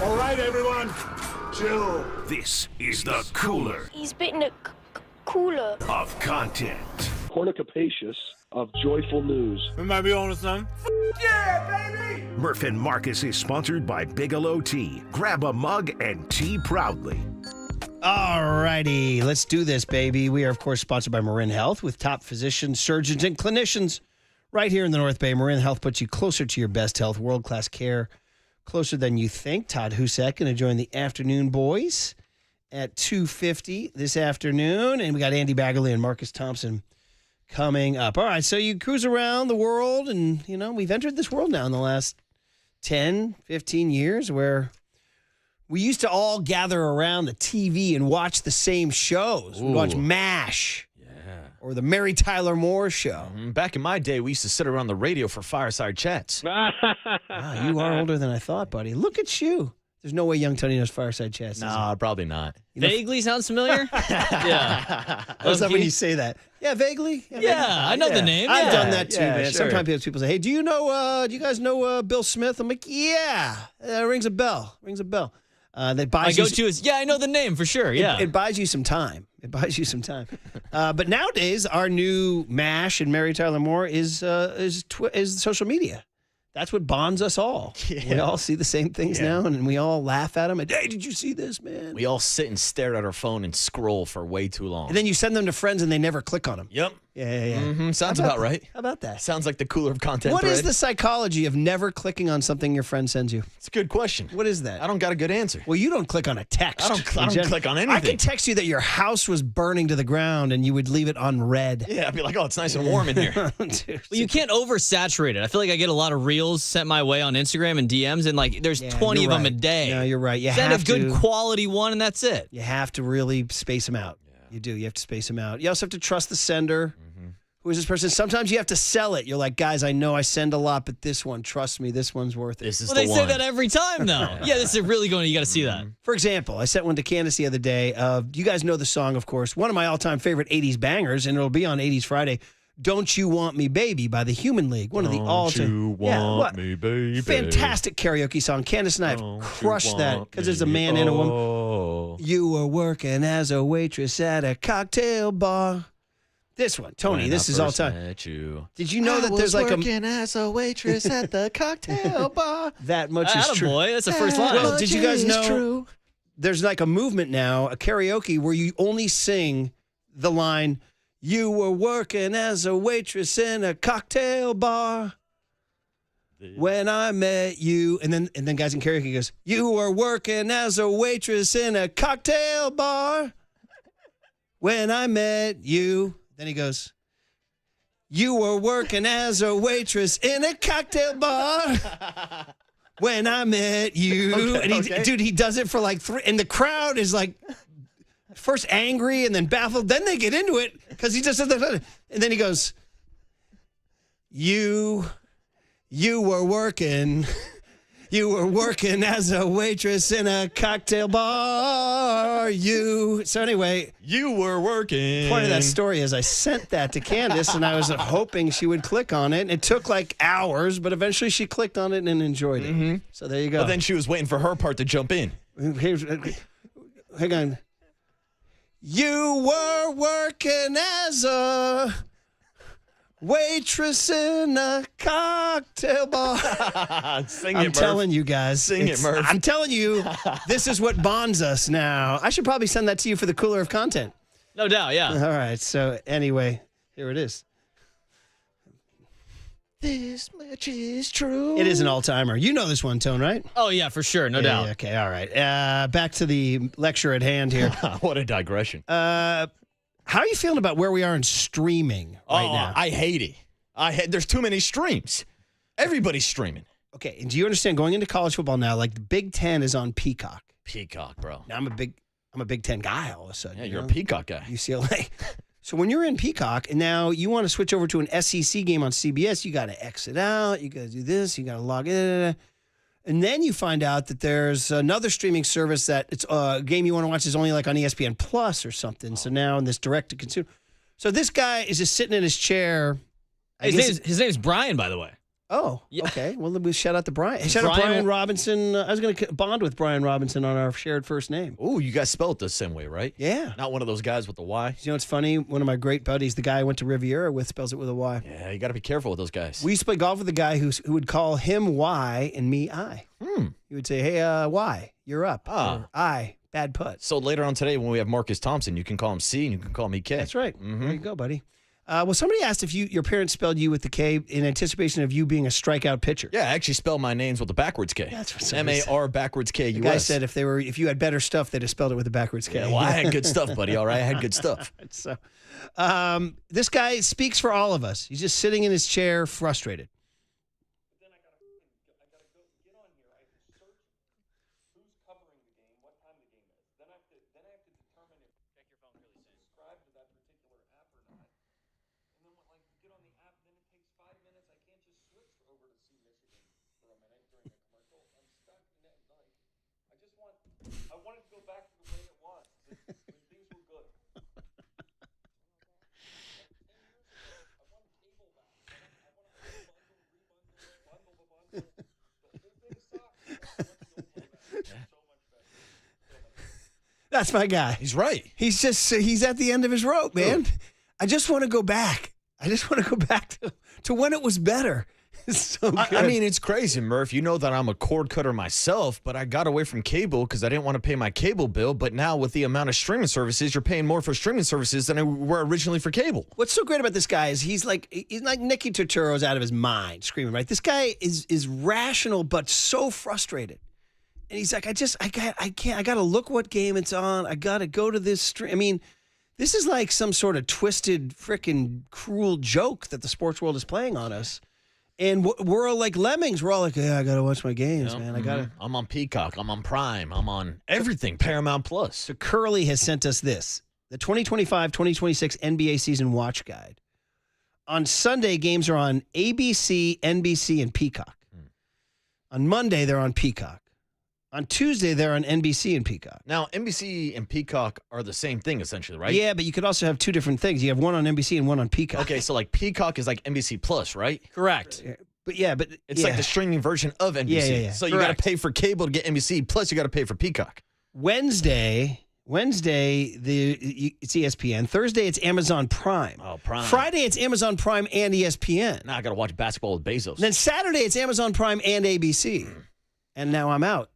All right, everyone, chill. This is the cooler He's bitten a cooler of content. Cornucapacious of joyful news. We might be on to something. Yeah, baby! Murph and Marcus is sponsored by Bigelow Tea. Grab a mug and tea proudly. All righty, let's do this, baby. We are, of course, sponsored by Marin Health with top physicians, surgeons, and clinicians right here in the North Bay. Marin Health puts you closer to your best health, world-class care, closer than you think. Todd Husek going to join the afternoon boys at 2:50 this afternoon. And we got Andy Baggeley and Marcus Thompson coming up. All right, so you cruise around the world, and, you know, we've entered this world now in the last 10, 15 years where we used to all gather around the TV and watch the same shows. We'd watch MASH. Or the Mary Tyler Moore Show. Back in my day, we used to sit around the radio for fireside chats. Wow, you are older than I thought, buddy. Look at you. There's no way young Tony knows fireside chats. Nah, probably not. Vaguely sounds familiar? Yeah. How's that when you say that? Yeah, vaguely. Yeah, I know the name. I've Yeah. done that too, Yeah, man. sure. Sometimes people say, hey, do you guys know Bill Smith? I'm like, yeah. Rings a bell. That My buys you go-to is, I know the name for sure. Yeah. It buys you some time. But nowadays, our new MASH and Mary Tyler Moore is social media. That's what bonds us all. Yeah. We all see the same things now, and we all laugh at them. And, hey, did you see this, man? We all sit and stare at our phone and scroll for way too long. And then you send them to friends, and they never click on them. Yep. Yeah. Mm-hmm. Sounds about right. How about that? Sounds like the cooler of content What is thread. the psychology of never clicking on something your friend sends you? It's a good question. What is that? I don't got a good answer. Well, you don't click on a text. I don't click on anything. I can text you that your house was burning to the ground, and you would leave it unread. Yeah, I'd be like, oh, it's nice and warm in here. Dude. Well, you can't oversaturate it. I feel like I get a lot of reels sent my way on Instagram and DMs, and like there's 20 of them a day. No, you're right. You Send have a good to, quality one, and that's it. You have to really space them out. Yeah. You do. You have to space them out. You also have to trust the sender. Who is this person? Sometimes you have to sell it. You're like, guys, I know I send a lot, but this one, trust me, this one's worth it. This is Well, the they one. say that every time, though. Yeah, this is really going. You got to see that. For example, I sent one to Candace the other day. You guys know the song, of course, one of my all-time favorite 80s bangers, and it'll be on 80s Friday, Don't You Want Me Baby by the Human League. One of the all-time. Don't you want me, baby? Fantastic karaoke song. Candace and I have crushed that because there's a man and a woman. You were working as a waitress at a cocktail bar. This one, Tony, When this I is all first time. met you. Did you know that there's like working as a waitress at the cocktail bar. That much is true. Boy, that's the first line. Well, did you guys know True. there's like a movement now, a karaoke, where you only sing the line, you were working as a waitress in a cocktail bar when I met you. And then guys in karaoke goes, you were working as a waitress in a cocktail bar when I met you. Then he goes, you were working as a waitress in a cocktail bar when I met you. Okay, And dude, he does it for like 3, and the crowd is like first angry and then baffled. Then they get into it because he just says that. And then he goes, you were working as a waitress in a cocktail bar. So anyway, You were working. point of that story is I sent that to Candace, and I was hoping she would click on it. And it took like hours, but eventually she clicked on it and enjoyed it. So there you go. But then she was waiting for her part to jump in. Hang on. You were working as a waitress in a cocktail bar. Sing it, I'm Murph. telling you guys. Sing it, Murph. I'm telling you, this is what bonds us now. I should probably send that to you for the cooler of content. No doubt, yeah. All right. So anyway, here it is. This much is true. It is an all-timer. You know this one, Tone, right? Oh, yeah, for sure. No doubt. Yeah, okay, all right. Back to the lecture at hand here. What a digression. How are you feeling about where we are in streaming right now? I hate it. There's too many streams. Everybody's streaming. Okay, and do you understand going into college football now, like the Big Ten is on Peacock. Peacock, bro. Now I'm a Big Ten guy all of a sudden. Yeah, you're a Peacock guy. UCLA. So when you're in Peacock and now you want to switch over to an SEC game on CBS, you got to exit out, you got to do this, you got to log in. And then you find out that there's another streaming service that it's a game you want to watch is only like on ESPN Plus or something. So now in this direct to consumer. So this guy is just sitting in his chair. His name's Brian, by the way. Oh, okay. Well, then we shout out to Brian. Hey, shout out Brian Robinson. I was going to bond with Brian Robinson on our shared first name. Oh, you guys spell it the same way, right? Yeah. Not one of those guys with the Y. You know what's funny? One of my great buddies, the guy I went to Riviera with, spells it with a Y. Yeah, you got to be careful with those guys. We used to play golf with a guy who would call him Y and me I. He would say, hey, Y, you're up. Or I, bad putt. So later on today when we have Marcus Thompson, you can call him C and you can call me K. That's right. There you go, buddy. Well, somebody asked if your parents spelled you with the K in anticipation of you being a strikeout pitcher. Yeah, I actually spell my names with a backwards K. That's what somebody said. M-A-R backwards K-U-S. The guy said if you had better stuff, they'd have spelled it with a backwards K. Yeah, well, I had good stuff, buddy. All right, I had good stuff. So, this guy speaks for all of us. He's just sitting in his chair, frustrated. That's my guy. He's right. He's at the end of his rope, man. I just want to go back. I just want to go back to when it was better. It's so good. I mean, it's crazy, Murph. You know that I'm a cord cutter myself, but I got away from cable because I didn't want to pay my cable bill. But now with the amount of streaming services, you're paying more for streaming services than I were originally for cable. What's so great about this guy is he's like Nicky Turturro's out of his mind screaming, right? This guy is rational but so frustrated. And he's like, I can't. I got to look what game it's on. I got to go to this stream. I mean, this is like some sort of twisted, freaking cruel joke that the sports world is playing on us. And we're all like lemmings. We're all like, yeah, I got to watch my games, man. I got to. I'm on Peacock. I'm on Prime. I'm on everything. Paramount Plus. So Curly has sent us this, the 2025-2026 NBA season watch guide. On Sunday, games are on ABC, NBC, and Peacock. On Monday, they're on Peacock. On Tuesday, they're on NBC and Peacock. Now, NBC and Peacock are the same thing, essentially, right? Yeah, but you could also have two different things. You have one on NBC and one on Peacock. Okay, so like Peacock is like NBC Plus, right? Correct. But it's like the streaming version of NBC. Yeah. So you got to pay for cable to get NBC, plus you got to pay for Peacock. Wednesday, it's ESPN. Thursday, it's Amazon Prime. Oh, Prime. Friday, it's Amazon Prime and ESPN. Now I got to watch basketball with Bezos. And then Saturday, it's Amazon Prime and ABC. And now I'm out.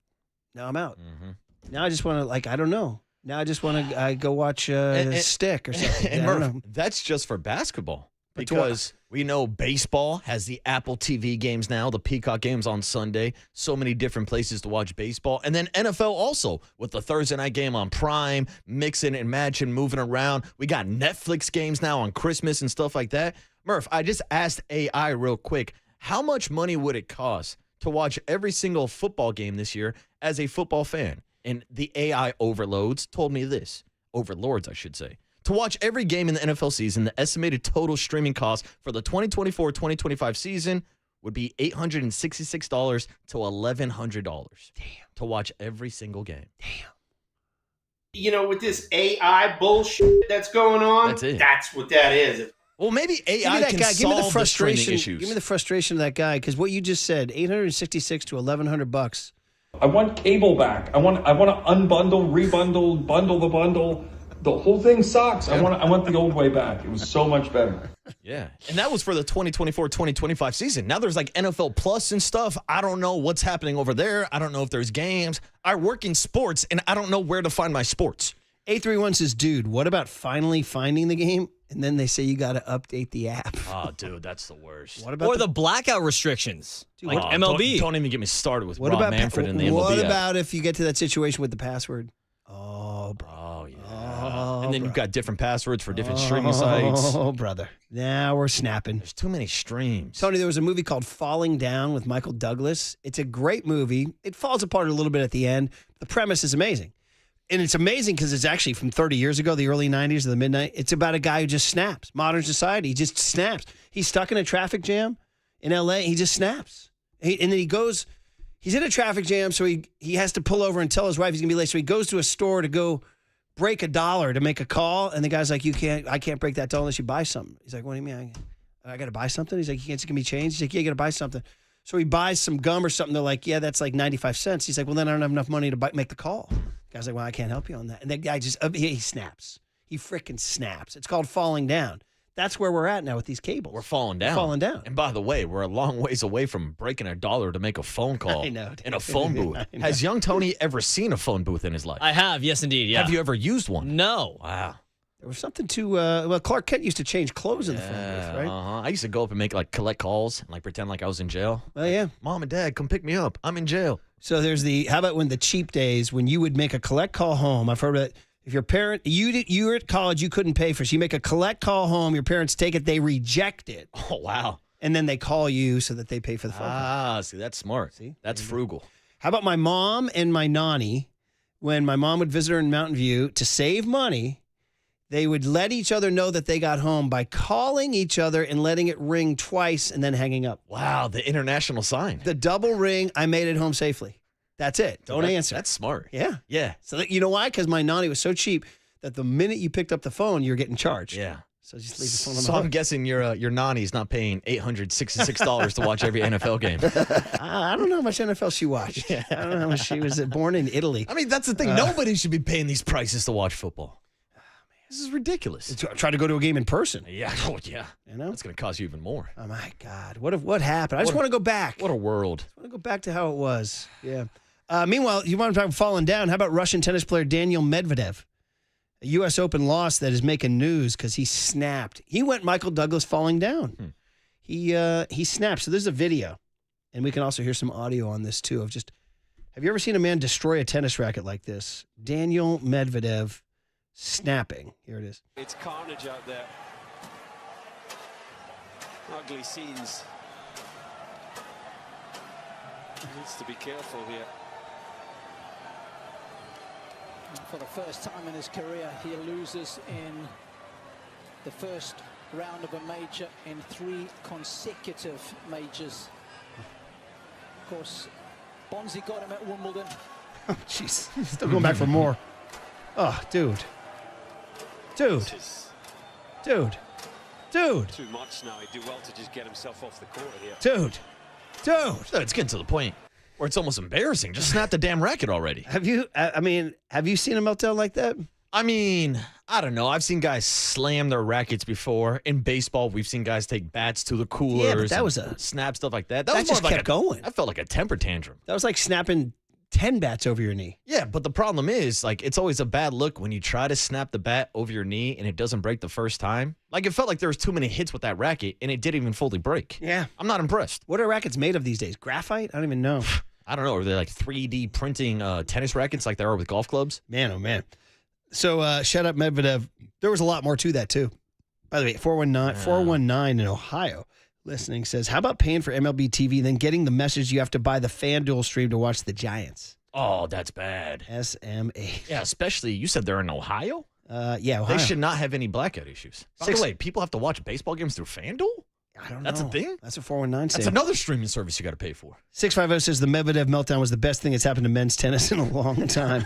Now I just want to, I don't know. Now I just want to go watch Stick or something. And Murph, that's just for basketball. Because we know baseball has the Apple TV games now, the Peacock games on Sunday. So many different places to watch baseball. And then NFL also with the Thursday night game on Prime, mixing and matching, moving around. We got Netflix games now on Christmas and stuff like that. Murph, I just asked AI real quick, how much money would it cost to watch every single football game this year as a football fan? And the AI overlords, I should say. To watch every game in the NFL season, the estimated total streaming cost for the 2024-2025 season would be $866 to $1,100. Damn. To watch every single game. Damn. You know, with this AI bullshit that's going on, that's it. That's what that is. Well, maybe AI can solve the streaming issues. Give me the frustration of that guy, because what you just said, $866 to $1,100. I want cable back. I want to unbundle, rebundle, bundle the bundle. The whole thing sucks. I want the old way back. It was so much better. Yeah. And that was for the 2024-2025 season. Now there's like NFL Plus and stuff. I don't know what's happening over there. I don't know if there's games. I work in sports, and I don't know where to find my sports. 831 says, dude, what about finally finding the game? And then they say you got to update the app. Oh, dude, that's the worst. What about the blackout restrictions? Dude, like MLB. Don't even get me started with What Rob about Manfred and the MLB What app. about if you get to that situation with the password? Oh, bro. Oh, yeah. And then you've got different passwords for different streaming sites. Oh, brother. Now we're snapping. There's too many streams. Tony, there was a movie called Falling Down with Michael Douglas. It's a great movie. It falls apart a little bit at the end. The premise is amazing. And it's amazing because it's actually from 30 years ago, the early 90s or the midnight. It's about a guy who just snaps. Modern society, he just snaps. He's stuck in a traffic jam in L.A. He just snaps. And then he goes, he's in a traffic jam, so he has to pull over and tell his wife he's going to be late. So he goes to a store to go break $1 to make a call. And the guy's like, I can't break that $1 unless you buy something. He's like, what do you mean? I got to buy something. He's like, you can't give me change. He's like, yeah, you got to buy something. So he buys some gum or something. They're like, yeah, that's like 95 cents. He's like, well, then I don't have enough money to make the call. The guy's like, well, I can't help you on that. And that guy just, he snaps. He freaking snaps. It's called falling down. That's where we're at now with these cables. We're falling down. We're falling down. And by the way, we're a long ways away from breaking $1 to make a phone call I know, in a phone booth. Has young Tony ever seen a phone booth in his life? I have, yes, indeed. Yeah. Have you ever used one? No. Wow. There was something to, well, Clark Kent used to change clothes in the phone booth, right? I used to go up and make, collect calls and, pretend like I was in jail. Oh, yeah. Mom and Dad, come pick me up. I'm in jail. So there's how about when the cheap days, when you would make a collect call home? I've heard that if your parent, you were at college, you couldn't pay for it. So you make a collect call home, your parents take it, they reject it. Oh, wow. And then they call you so that they pay for the phone call. See, that's smart. See? That's frugal. How about my mom and my nanny? When my mom would visit her in Mountain View, to save money, they would let each other know that they got home by calling each other and letting it ring twice and then hanging up. Wow, the international sign. The double ring, I made it home safely. That's it. Don't answer. That's smart. Yeah. Yeah. So you know why? Because my nanny was so cheap that the minute you picked up the phone, you're getting charged. Yeah. So just leave the phone on the So hook. I'm guessing your nanny's not paying $866 to watch every NFL game. I don't know how much NFL she watched. I don't know how much she was born in Italy. I mean, that's the thing. Nobody should be paying these prices to watch football. This is ridiculous. Try to go to a game in person. Yeah. Oh, yeah. You know? That's going to cost you even more. Oh, my God. What happened? I just want to go back. What a world. I want to go back to how it was. Yeah. Meanwhile, you want to talk about falling down. How about Russian tennis player Daniil Medvedev? A U.S. Open loss that is making news because he snapped. He went Michael Douglas falling down. He snapped. So there's a video, and we can also hear some audio on this too. Have you ever seen a man destroy a tennis racket like this? Daniil Medvedev snapping. Here it is. It's carnage out there. Ugly scenes. He needs to be careful here. For the first time in his career, he loses in the first round of a major in 3 consecutive majors. Of course, Bonzi got him at Wimbledon. Oh, jeez. Still going back for more. Oh, dude. Too much now. He'd do well to just get himself off the court here. Dude. It's getting to the point where it's almost embarrassing. Just snap the damn racket already. Have you seen a meltdown like that? I mean, I don't know. I've seen guys slam their rackets before. In baseball, we've seen guys take bats to the coolers. Yeah, but that was snap stuff like that. That was just more kept going. That felt like a temper tantrum. That was like snapping 10 bats over your knee. Yeah, but the problem is, it's always a bad look when you try to snap the bat over your knee and it doesn't break the first time. It felt like there was too many hits with that racket and it didn't even fully break. Yeah. I'm not impressed. What are rackets made of these days? Graphite? I don't even know. I don't know. Are they 3D printing tennis rackets like there are with golf clubs? Man, oh, man. So, shout out Medvedev. There was a lot more to that, too. By the way, 419 in Ohio listening says, how about paying for MLB TV, then getting the message you have to buy the FanDuel stream to watch the Giants? Oh, that's bad. SMA. Yeah, especially, you said they're in Ohio? Yeah, Ohio. They should not have any blackout issues. By the way, people have to watch baseball games through FanDuel? I don't know. That's a thing? That's what 419 says. That's another streaming service you got to pay for. 650 says the Medvedev meltdown was the best thing that's happened to men's tennis in a long time.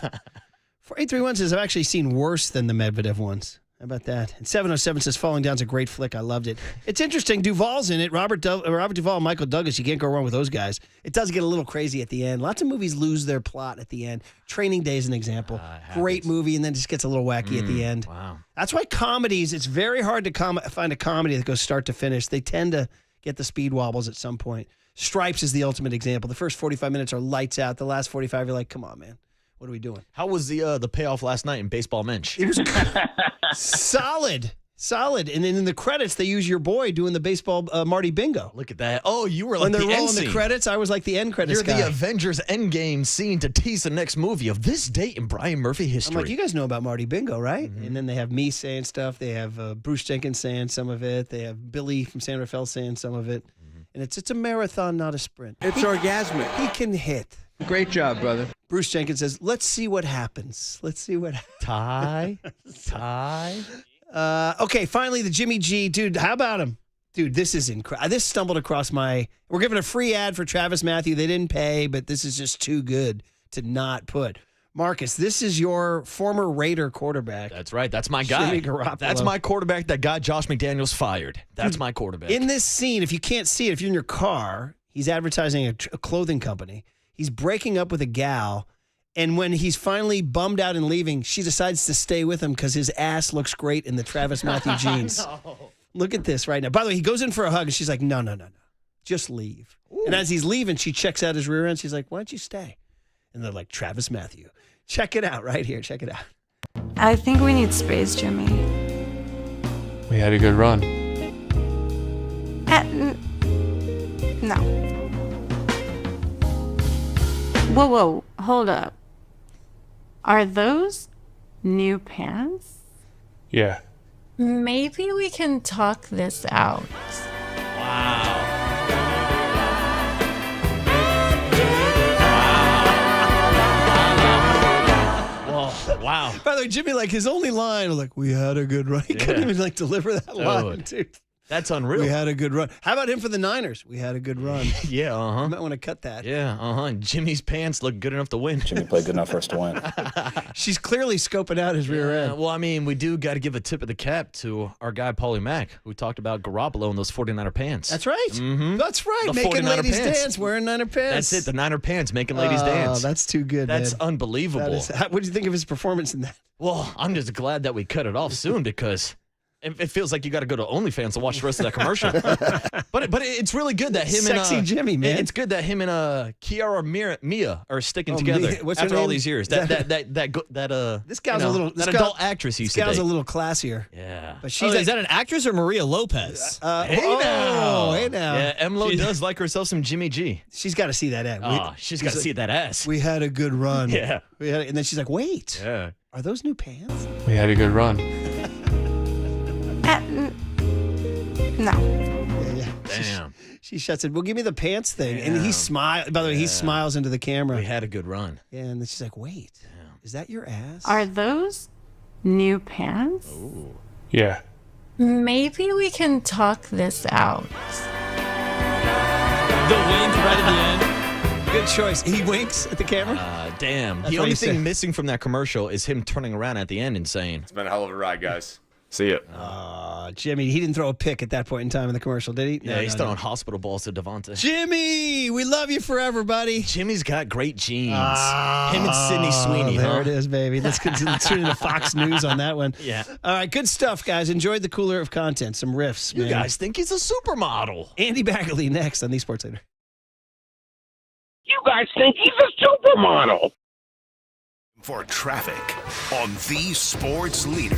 4831 says I've actually seen worse than the Medvedev ones. How about that? And 707 says Falling Down's a great flick. I loved it. It's interesting. Duvall's in it. Robert Duvall, Michael Douglas. You can't go wrong with those guys. It does get a little crazy at the end. Lots of movies lose their plot at the end. Training Day is an example. Great movie, and then just gets a little wacky at the end. Wow. That's why comedies, it's very hard to find a comedy that goes start to finish. They tend to get the speed wobbles at some point. Stripes is the ultimate example. The first 45 minutes are lights out. The last 45, you're like, come on, man. What are we doing? How was the payoff last night in Baseball Mench? It was solid. And then in the credits, they use your boy doing the baseball Marty Bingo. Look at that. Oh, you were like when they're the end rolling scene. The credits, I was like the end credits You're guy. the Avengers Endgame scene to tease the next movie of this date in Brian Murphy history. I'm like, you guys know about Marty Bingo, right? Mm-hmm. And then they have me saying stuff. They have Bruce Jenkins saying some of it. They have Billy from San Rafael saying some of it. Mm-hmm. And it's a marathon, not a sprint. It's orgasmic. He can hit. Great job, brother. Bruce Jenkins says, let's see what happens. Tie. Okay, finally, the Jimmy G. Dude, how about him? Dude, this is incredible. This stumbled across we're giving a free ad for Travis Matthew. They didn't pay, but this is just too good to not put. Marcus, this is your former Raider quarterback. That's right. That's my guy. Jimmy Garoppolo. That's my quarterback that got Josh McDaniels fired. That's my quarterback. In this scene, if you can't see it, if you're in your car, he's advertising a clothing company. He's breaking up with a gal, and when he's finally bummed out and leaving, she decides to stay with him because his ass looks great in the Travis Matthew jeans. No. Look at this right now. By the way, he goes in for a hug, and she's like, no. Just leave. Ooh. And as he's leaving, she checks out his rear end. She's like, why don't you stay? And they're like, Travis Matthew. Check it out right here. Check it out. I think we need space, Jimmy. We had a good run. No. Whoa, hold up. Are those new pants? Yeah. Maybe we can talk this out. Wow. Wow. By the way, Jimmy, like his only line was like, we had a good run. He couldn't even like deliver that line, dude. That's unreal. We had a good run. How about him for the Niners? We had a good run. Yeah, You might want to cut that. Yeah, And Jimmy's pants look good enough to win. Jimmy played good enough for us to win. She's clearly scoping out his rear end. Well, I mean, we do got to give a tip of the cap to our guy, Paulie Mack, who talked about Garoppolo in those 49er pants. That's right. Mm-hmm. That's right. The Making 49er ladies pants. dance, wearing Niner pants. That's it, the Niner pants, making ladies dance. Oh, that's too good, That's man. unbelievable. What do you think of his performance in that? Well, I'm just glad that we cut it off soon because it feels like you got to go to OnlyFans to watch the rest of that commercial. but it's really good that him Sexy and Jimmy, man. It's good that him and Kiara Mia are sticking together Mia. What's her after all name? these years. This gal's a little. that adult actress used This gal's to a date. little classier. Yeah. But she's is that an actress or Maria Lopez? Hey now. Yeah, Emlo does like herself some Jimmy G. She's got to see that ad. She's got to see that ass. We had a good run. Yeah. And then she's like, wait. Yeah. Are those new pants? We had a good run. No. Yeah. Damn. She shuts it. Well, give me the pants thing. And he smiles. By the way, he smiles into the camera. We had a good run. Yeah, and then she's like, wait. Is that your ass? Are those new pants? Ooh. Yeah. Maybe we can talk this out. The wink right at the end. Good choice. He winks at the camera. Damn. That's The what only he thing said. missing from that commercial is him turning around at the end and saying, It's been a hell of a ride, guys. See ya. Jimmy, he didn't throw a pick at that point in time in the commercial, did he? yeah, he's throwing hospital balls to Devonta. Jimmy, we love you forever, buddy. Jimmy's got great genes. Him and Sydney Sweeney, There huh? it is, baby. Let's tune into Fox News on that one. Yeah. All right, good stuff, guys. Enjoyed the cooler of content. Some riffs, You man. guys think he's a supermodel. Andy Baggeley next on the Sports Leader. You guys think he's a supermodel. For traffic on the Sports Leader.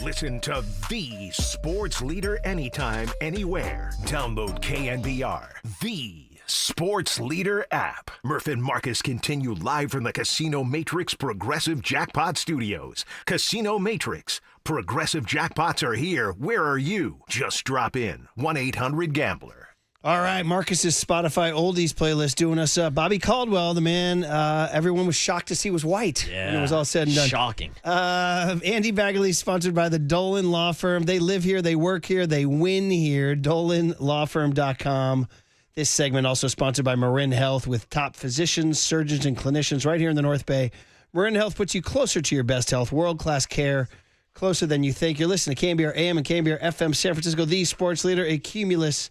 Listen to the sports leader anytime, anywhere. Download KNBR, the sports leader app. Murph and Marcus continue live from the Casino Matrix Progressive Jackpot Studios. Casino Matrix. Progressive jackpots are here. Where are you? Just drop in. 1-800-GAMBLER. All right, Marcus's Spotify Oldies playlist doing us up. Bobby Caldwell, the man everyone was shocked to see was white when it was all said and done. Shocking. Andy Baggeley, sponsored by the Dolan Law Firm. They live here, they work here, they win here. DolanLawFirm.com. This segment also sponsored by Marin Health with top physicians, surgeons, and clinicians right here in the North Bay. Marin Health puts you closer to your best health, world-class care, closer than you think. You're listening to KNBR AM and KNBR FM San Francisco, the sports leader, a Cumulus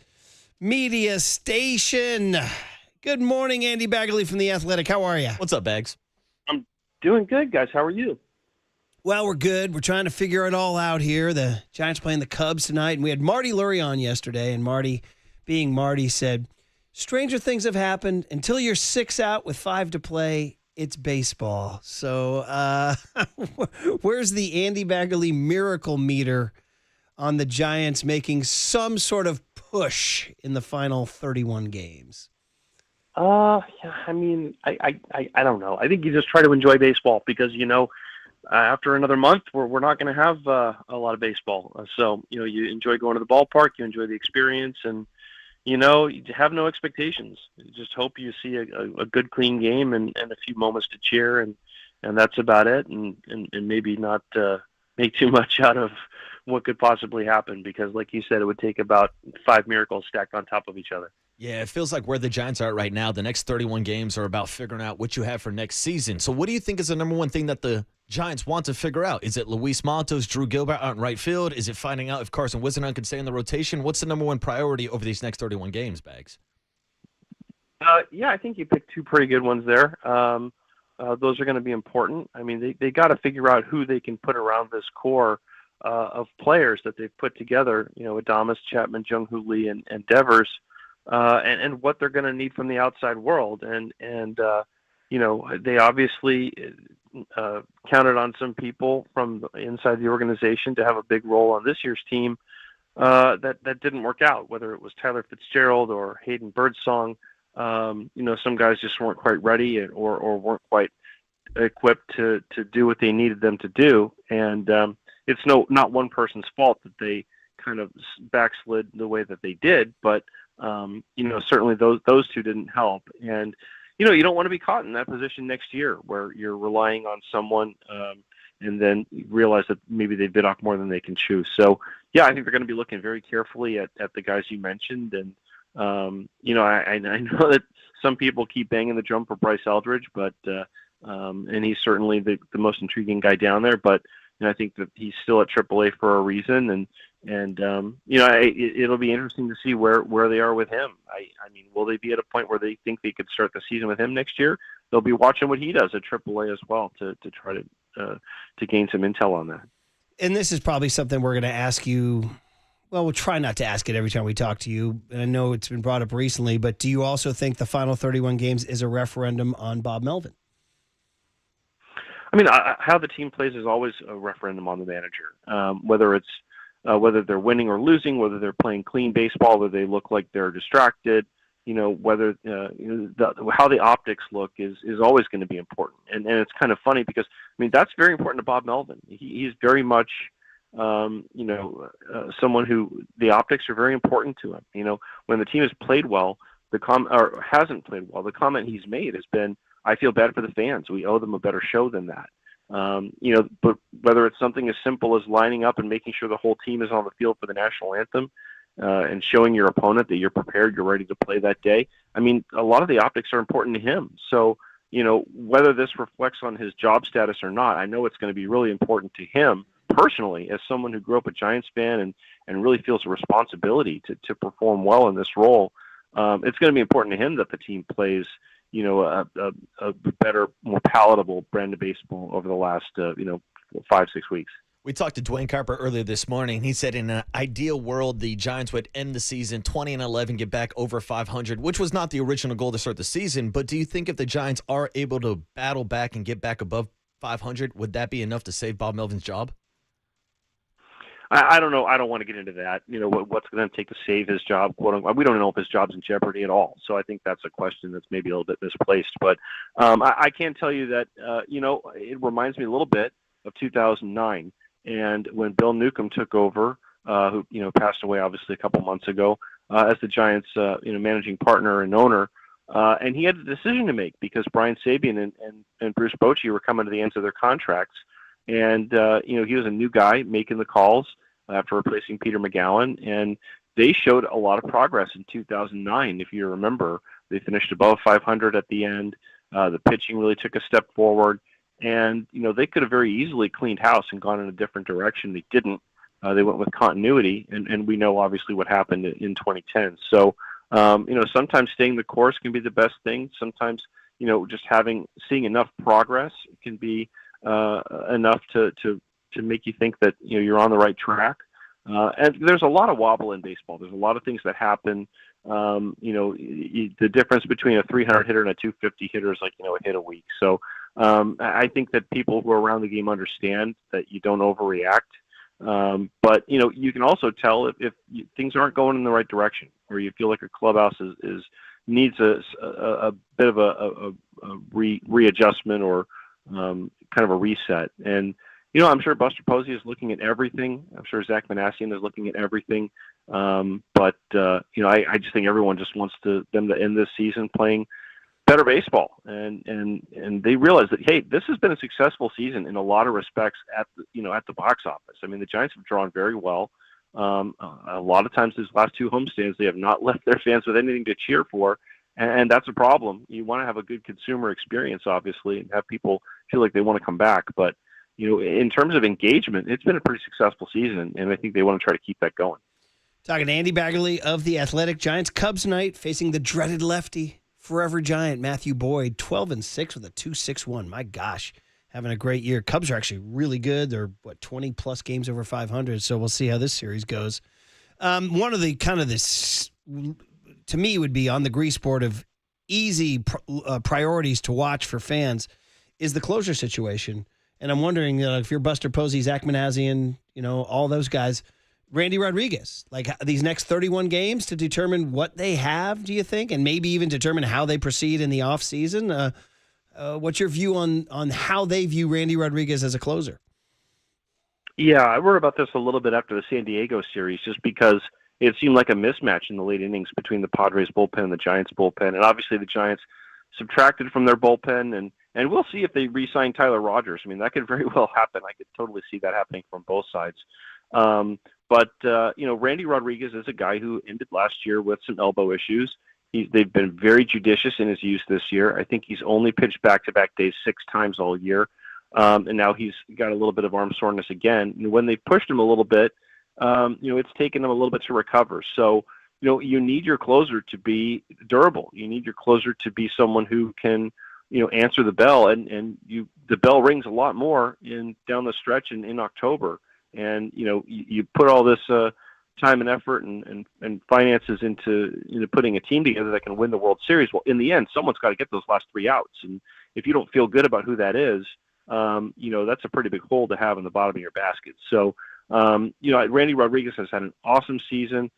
media station. Good morning, Andy Baggeley from The Athletic. How are you? What's up, Bags? I'm doing good, guys. How are you? Well, we're good. We're trying to figure it all out here. The Giants playing the Cubs tonight, and we had Marty Lurie on yesterday, and Marty, being Marty, said, stranger things have happened. Until you're 6 out with 5 to play, it's baseball. So where's the Andy Baggeley miracle meter on the Giants making some sort of push in the final 31 games? Yeah, I mean, I don't know. I think you just try to enjoy baseball because, after another month, we're not going to have a lot of baseball. So, you enjoy going to the ballpark, you enjoy the experience, and, you have no expectations. You just hope you see a good, clean game and a few moments to cheer, and that's about it, and maybe not make too much out of what could possibly happen because, like you said, it would take about 5 miracles stacked on top of each other. Yeah, it feels like where the Giants are right now, the next 31 games are about figuring out what you have for next season. So what do you think is the number one thing that the Giants want to figure out? Is it Luis Matos, Drew Gilbert out in right field? Is it finding out if Carson Whisenhunt can stay in the rotation? What's the number one priority over these next 31 games, Bags? Yeah, I think you picked 2 pretty good ones there. Those are going to be important. I mean, they got to figure out who they can put around this core of players that they've put together, Adames, Chapman, Jung-Hoo Lee, and Devers, and what they're going to need from the outside world. And they obviously counted on some people from inside the organization to have a big role on this year's team that didn't work out, whether it was Tyler Fitzgerald or Hayden Birdsong. Some guys just weren't quite ready or weren't quite equipped to do what they needed them to do. And it's not one person's fault that they kind of backslid the way that they did, but certainly those 2 didn't help. And you don't want to be caught in that position next year where you're relying on someone and then you realize that maybe they bit off more than they can chew. So yeah, I think they're going to be looking very carefully at the guys you mentioned. And I know that some people keep banging the drum for Bryce Eldridge, but and he's certainly the most intriguing guy down there. But I think that he's still at AAA for a reason, and it'll be interesting to see where they are with him. I mean, will they be at a point where they think they could start the season with him next year? They'll be watching what he does at AAA as well to try to gain some intel on that. And this is probably something we're going to ask you. Well, we'll try not to ask it every time we talk to you. And I know it's been brought up recently, but do you also think the final 31 games is a referendum on Bob Melvin? I mean, how the team plays is always a referendum on the manager, whether it's whether they're winning or losing, whether they're playing clean baseball, whether they look like they're distracted, whether how the optics look is always going to be important. And it's kind of funny because, I mean, that's very important to Bob Melvin. He's very much, someone who the optics are very important to him. When the team has played well, or hasn't played well, the comment he's made has been, I feel bad for the fans. We owe them a better show than that. But whether it's something as simple as lining up and making sure the whole team is on the field for the national anthem and showing your opponent that you're prepared, you're ready to play that day. I mean, a lot of the optics are important to him. So, whether this reflects on his job status or not, I know it's going to be really important to him personally as someone who grew up a Giants fan and really feels a responsibility to perform well in this role. It's going to be important to him that the team plays a better, more palatable brand of baseball over the last, 5-6 weeks. We talked to Dwayne Kuiper earlier this morning. He said in an ideal world, the Giants would end the season 20-11, get back over 500, which was not the original goal to start the season. But do you think if the Giants are able to battle back and get back above 500, would that be enough to save Bob Melvin's job? I don't know. I don't want to get into that. What's going to take to save his job? Quote unquote. We don't know if his job's in jeopardy at all. So I think that's a question that's maybe a little bit misplaced. But I can tell you that it reminds me a little bit of 2009, and when Bill Newcomb took over, who passed away obviously a couple months ago, as the Giants managing partner and owner. And he had a decision to make because Brian Sabian and Bruce Bochy were coming to the ends of their contracts. And, he was a new guy making the calls after replacing Peter McGowan. And they showed a lot of progress in 2009. If you remember, they finished above 500 at the end. The pitching really took a step forward. And, they could have very easily cleaned house and gone in a different direction. They didn't. They went with continuity. And we know, obviously, what happened in 2010. So, sometimes staying the course can be the best thing. Sometimes, just seeing enough progress can be enough to make you think that you're on the right track. And there's a lot of wobble in baseball. There's a lot of things that happen. The difference between a 300 hitter and a 250 hitter is like a hit a week. So I think that people who are around the game understand that you don't overreact. But you can also tell if things aren't going in the right direction, or you feel like a clubhouse needs a bit of a readjustment or kind of a reset. And I'm sure Buster Posey is looking at everything. I'm sure Zach Manassian is looking at everything. But I just think everyone just wants them to end this season playing better baseball, and they realize that, hey, this has been a successful season in a lot of respects at the box office. I mean, the Giants have drawn very well. A lot of times these last two homestands, they have not left their fans with anything to cheer for, and that's a problem. You want to have a good consumer experience, obviously, and have people feel like they want to come back. But in terms of engagement, it's been a pretty successful season, and I think they want to try to keep that going. Talking to Andy Baggeley of the Athletic. Giants Cubs night facing the dreaded lefty, forever Giant Matthew Boyd, 12-6 with a 2.61. My gosh, having a great year. Cubs are actually really good. They're 20 plus games over 500. So we'll see how this series goes. One of the to me would be on the grease board of easy priorities to watch for fans is the closer situation. And I'm wondering if you're Buster Posey, Zach Manassian, all those guys, Randy Rodriguez, like these next 31 games to determine what they have, do you think? And maybe even determine how they proceed in the offseason. What's your view on how they view Randy Rodriguez as a closer? Yeah, I wrote about this a little bit after the San Diego series, just because it seemed like a mismatch in the late innings between the Padres bullpen and the Giants bullpen. And obviously the Giants subtracted from their bullpen, and we'll see if they re-sign Tyler Rogers. I mean, that could very well happen. I could totally see that happening from both sides. But Randy Rodriguez is a guy who ended last year with some elbow issues. They've been very judicious in his use this year. I think he's only pitched back-to-back days 6 times all year. And now he's got a little bit of arm soreness again. And when they pushed him a little bit, it's taken him a little bit to recover. So, you need your closer to be durable. You need your closer to be someone who can, answer the bell. And the bell rings a lot more down the stretch in October. And, you put all this time and effort and finances into putting a team together that can win the World Series. Well, in the end, someone's got to get those last 3 outs. And if you don't feel good about who that is, that's a pretty big hole to have in the bottom of your basket. So, Randy Rodriguez has had an awesome season.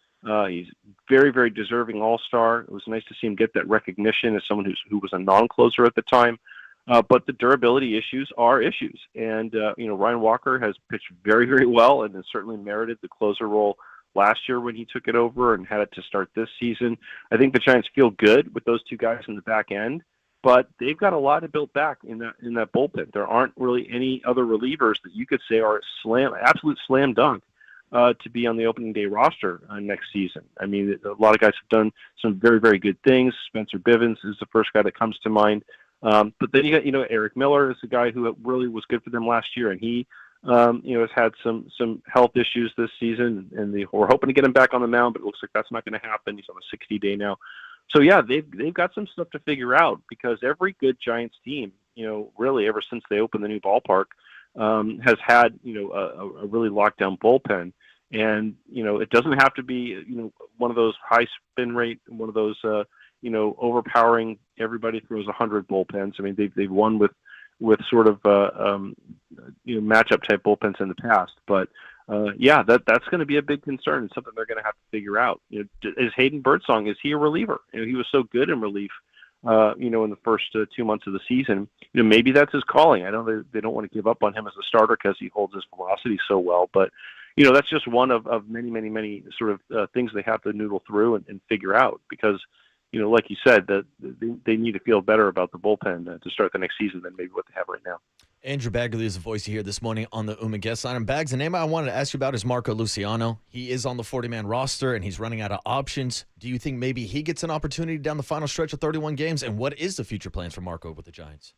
He's very, very deserving all-star. It was nice to see him get that recognition as someone who was a non-closer at the time. But the durability issues are issues. And, Ryan Walker has pitched very, very well and has certainly merited the closer role last year when he took it over and had it to start this season. I think the Giants feel good with those two guys in the back end, but they've got a lot to build back in that bullpen. There aren't really any other relievers that you could say are absolute slam dunk to be on the opening day roster next season. I mean, a lot of guys have done some very, very good things. Spencer Bivens is the first guy that comes to mind. But then you got, Eric Miller is a guy who really was good for them last year, and he, has had some health issues this season, and we're hoping to get him back on the mound, but it looks like that's not going to happen. He's on a 60-day now. So yeah, they've got some stuff to figure out, because every good Giants team, really ever since they opened the new ballpark, has had, a really locked down bullpen. And, it doesn't have to be, one of those high spin rate, one of those, overpowering, everybody throws 100 bullpens. I mean, they've won with sort of, matchup type bullpens in the past, but yeah, that's going to be a big concern and something they're going to have to figure out. Is Hayden Birdsong, is he a reliever? He was so good in relief, in the first 2 months of the season. Maybe that's his calling. I know they don't want to give up on him as a starter because he holds his velocity so well, but that's just one of many sort of things they have to noodle through and figure out because, like you said, that they need to feel better about the bullpen to start the next season than maybe what they have right now. Andrew Baggeley is the voice you hear this morning on the UMA guest line. And Bags, the name I wanted to ask you about is Marco Luciano. He is on the 40-man roster, and he's running out of options. Do you think maybe he gets an opportunity down the final stretch of 31 games? And what is the future plans for Marco with the Giants?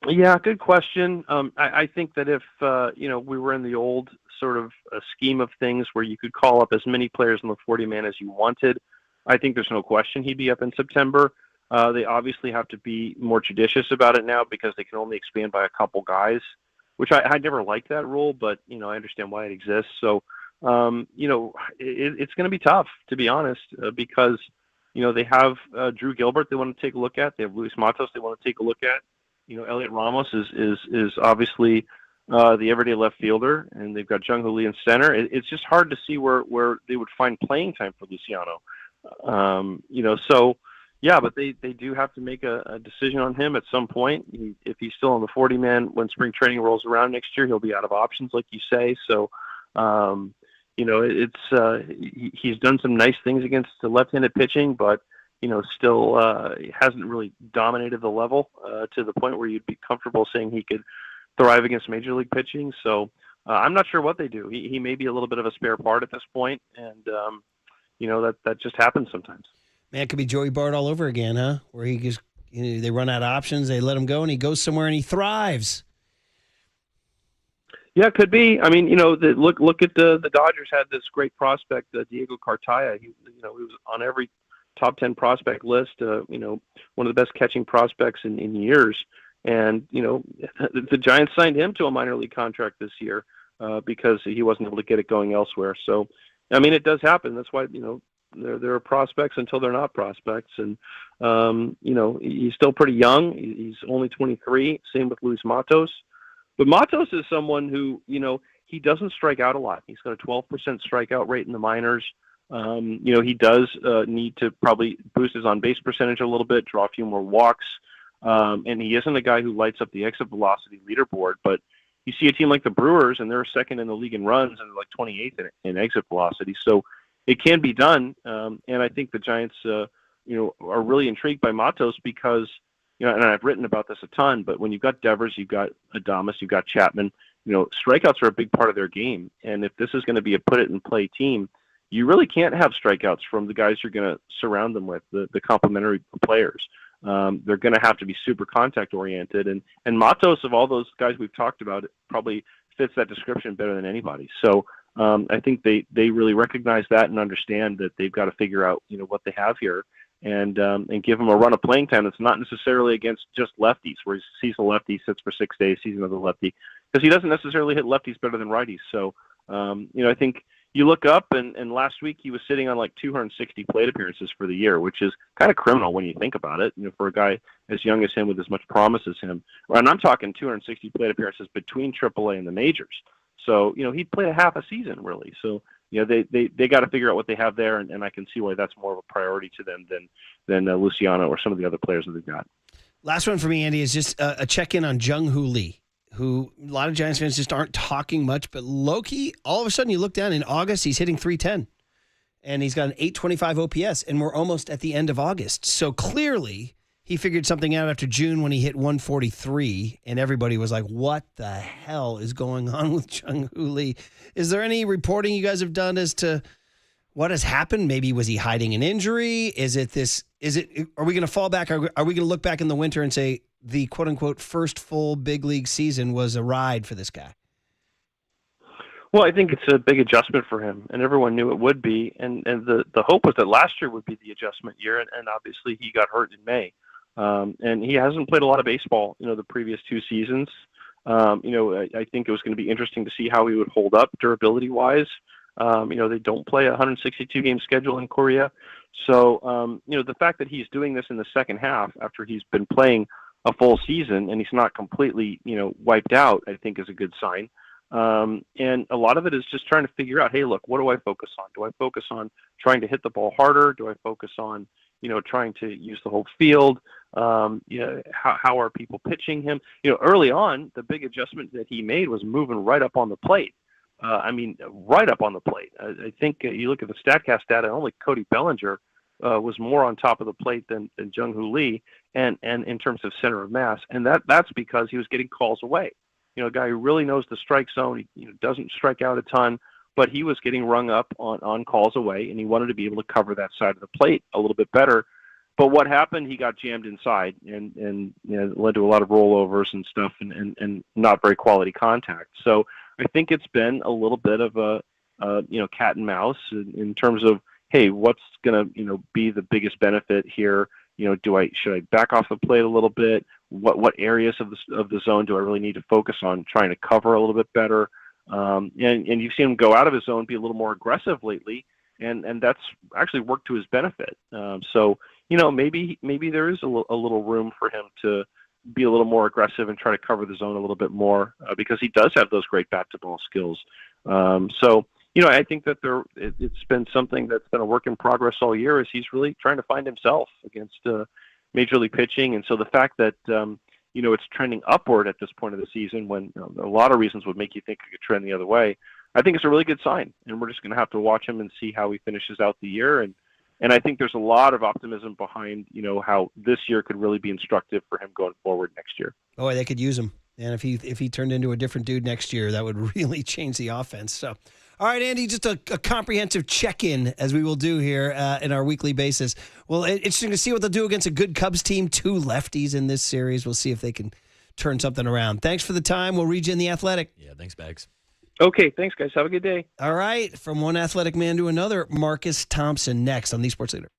Yeah, good question. I think that if, we were in the old sort of scheme of things where you could call up as many players on the 40-man as you wanted, I think there's no question he'd be up in September. They obviously have to be more judicious about it now because they can only expand by a couple guys, which I never liked that rule, but, I understand why it exists. So, it's going to be tough, to be honest, because, they have Drew Gilbert they want to take a look at. They have Luis Matos they want to take a look at. Elliot Ramos is obviously the everyday left fielder, and they've got Jung Hoo Lee in center. It's just hard to see where they would find playing time for Luciano. So, yeah, but they do have to make a decision on him at some point. If he's still on the 40-man when spring training rolls around next year, he'll be out of options, like you say. So, he's done some nice things against the left-handed pitching, but still hasn't really dominated the level to the point where you'd be comfortable saying he could thrive against major league pitching. So I'm not sure what they do. He may be a little bit of a spare part at this point, and that just happens sometimes. Man, it could be Joey Bart all over again, huh? Where he just they run out of options, they let him go, and he goes somewhere and he thrives. Yeah, it could be. I mean, look at the Dodgers had this great prospect, Diego Cartaya. He was on every top 10 prospect list. One of the best catching prospects in years. And the Giants signed him to a minor league contract this year because he wasn't able to get it going elsewhere. So, I mean, it does happen. That's why there are prospects until they're not prospects. And he's still pretty young. He's only 23. Same with Luis Matos. But Matos is someone who, he doesn't strike out a lot. He's got a 12% strikeout rate in the minors. He does need to probably boost his on-base percentage a little bit, draw a few more walks. And he isn't a guy who lights up the exit velocity leaderboard. But you see a team like the Brewers, and they're second in the league in runs and like 28th in exit velocity. So it can be done. And I think the Giants, are really intrigued by Matos because, and I've written about this a ton, but when you've got Devers, you've got Adames, you've got Chapman, strikeouts are a big part of their game. And if this is going to be a put-it-and-play team, you really can't have strikeouts from the guys you're going to surround them with, the complementary players. They're going to have to be super contact-oriented. And Matos, of all those guys we've talked about, probably fits that description better than anybody. So I think they really recognize that and understand that they've got to figure out, what they have here. And give him a run of playing time that's not necessarily against just lefties, where he sees a lefty, sits for 6 days, sees another lefty, because he doesn't necessarily hit lefties better than righties. So, I think you look up, and last week he was sitting on like 260 plate appearances for the year, which is kind of criminal when you think about it, for a guy as young as him with as much promise as him. And I'm talking 260 plate appearances between AAA and the majors. So, he played a half a season, really. So, they got to figure out what they have there, and I can see why that's more of a priority to them than Luciano or some of the other players that they've got. Last one for me, Andy, is just a check-in on Jung Hoo Lee, who a lot of Giants fans just aren't talking much, but low-key, all of a sudden you look down in August, he's hitting .310, and he's got an .825 OPS, and we're almost at the end of August. So clearly he figured something out after June when he hit 143, and everybody was like, what the hell is going on with Jung Hoo Lee? Is there any reporting you guys have done as to what has happened? Maybe was he hiding an injury? Are we going to fall back? Are we going to look back in the winter and say the quote-unquote first full big league season was a ride for this guy? Well, I think it's a big adjustment for him, and everyone knew it would be. And the hope was that last year would be the adjustment year, and obviously he got hurt in May. And he hasn't played a lot of baseball, the previous 2 seasons. I think it was going to be interesting to see how he would hold up durability-wise. They don't play a 162-game schedule in Korea. So, the fact that he's doing this in the second half after he's been playing a full season and he's not completely, wiped out, I think is a good sign. And a lot of it is just trying to figure out, hey, look, what do I focus on? Do I focus on trying to hit the ball harder? Do I focus on, trying to use the whole field? How are people pitching him? Early on, the big adjustment that he made was moving right up on the plate. Right up on the plate. I think you look at the StatCast data, only Cody Bellinger was more on top of the plate than Jung-Hoo Lee, and in terms of center of mass. And that's because he was getting calls away. A guy who really knows the strike zone. He doesn't strike out a ton, but he was getting rung up on calls away, and he wanted to be able to cover that side of the plate a little bit better. But what happened? He got jammed inside, and led to a lot of rollovers and stuff, and not very quality contact. So I think it's been a little bit of a cat and mouse in terms of, hey, what's going to be the biggest benefit here? Should I back off the plate a little bit? What areas of the zone do I really need to focus on trying to cover a little bit better? And you've seen him go out of his zone, be a little more aggressive lately, and that's actually worked to his benefit. So maybe there is a little room for him to be a little more aggressive and try to cover the zone a little bit more because he does have those great bat-to-ball skills. So I think that it's been something that's been a work in progress all year, is he's really trying to find himself against Major League pitching. And so the fact that, it's trending upward at this point of the season, when a lot of reasons would make you think it could trend the other way, I think it's a really good sign. And we're just going to have to watch him and see how he finishes out the year. And I think there's a lot of optimism behind, how this year could really be instructive for him going forward next year. Oh, they could use him. And if he turned into a different dude next year, that would really change the offense. So, all right, Andy, just a comprehensive check-in, as we will do here in our weekly basis. Well, interesting to see what they'll do against a good Cubs team. 2 lefties in this series. We'll see if they can turn something around. Thanks for the time. We'll read you in The Athletic. Yeah, thanks, Bags. Okay, thanks, guys. Have a good day. All right, from one athletic man to another, Marcus Thompson next on The Sports Leader.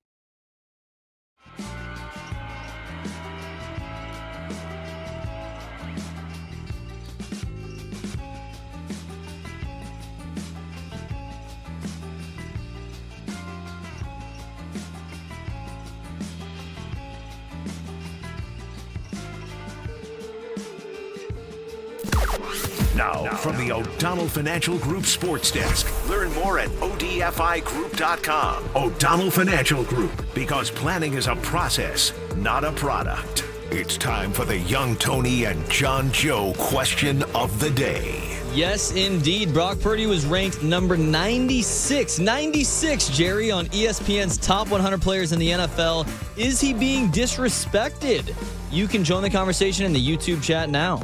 Now, from the O'Donnell Financial Group Sports Desk. Learn more at odfigroup.com. O'Donnell Financial Group, because planning is a process, not a product. It's time for the Young Tony and John Joe question of the day. Yes, indeed. Brock Purdy was ranked number 96. 96, Jerry, on ESPN's top 100 players in the NFL. Is he being disrespected? You can join the conversation in the YouTube chat now.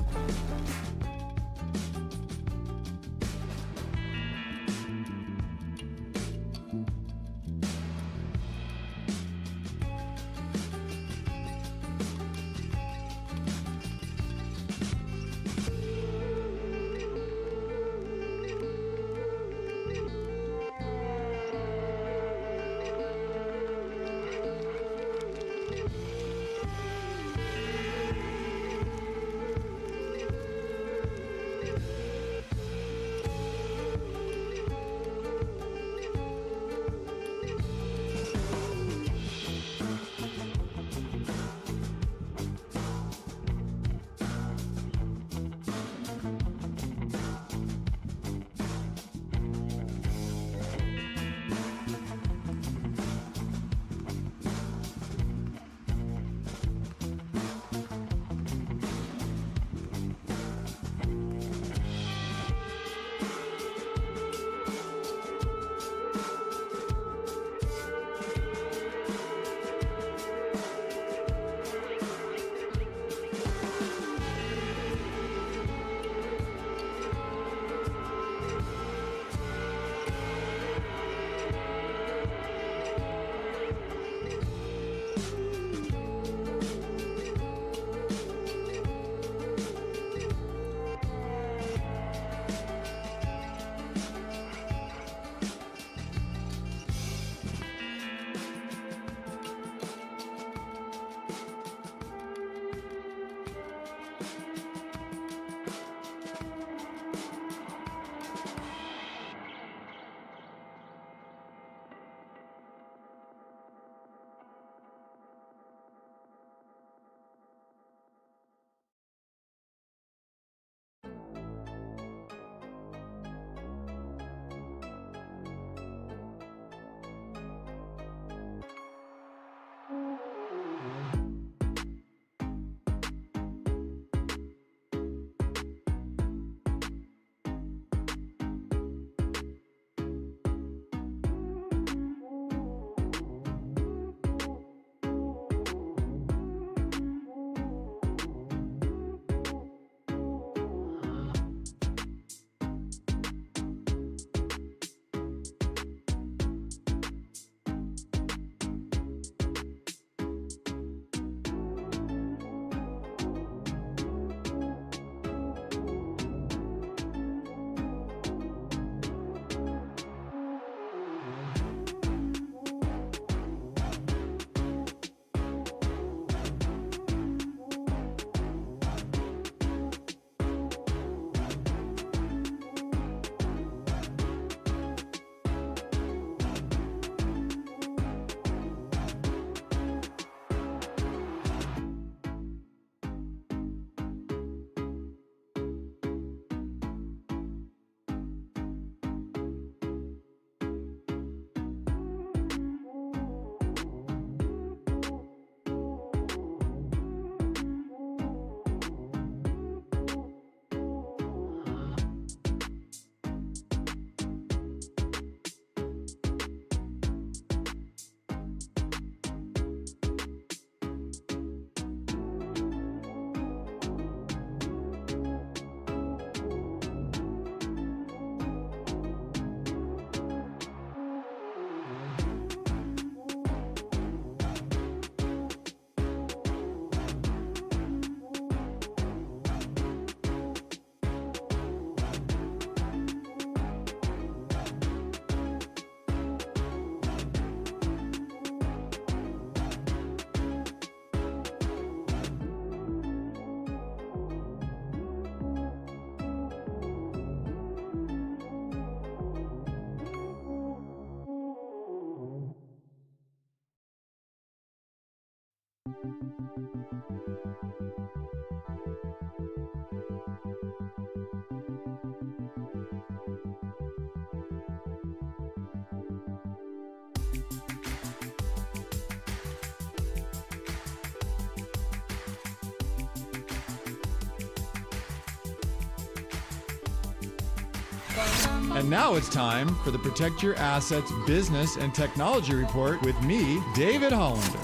And now it's time for the Protect Your Assets Business and Technology Report with me, David Hollander.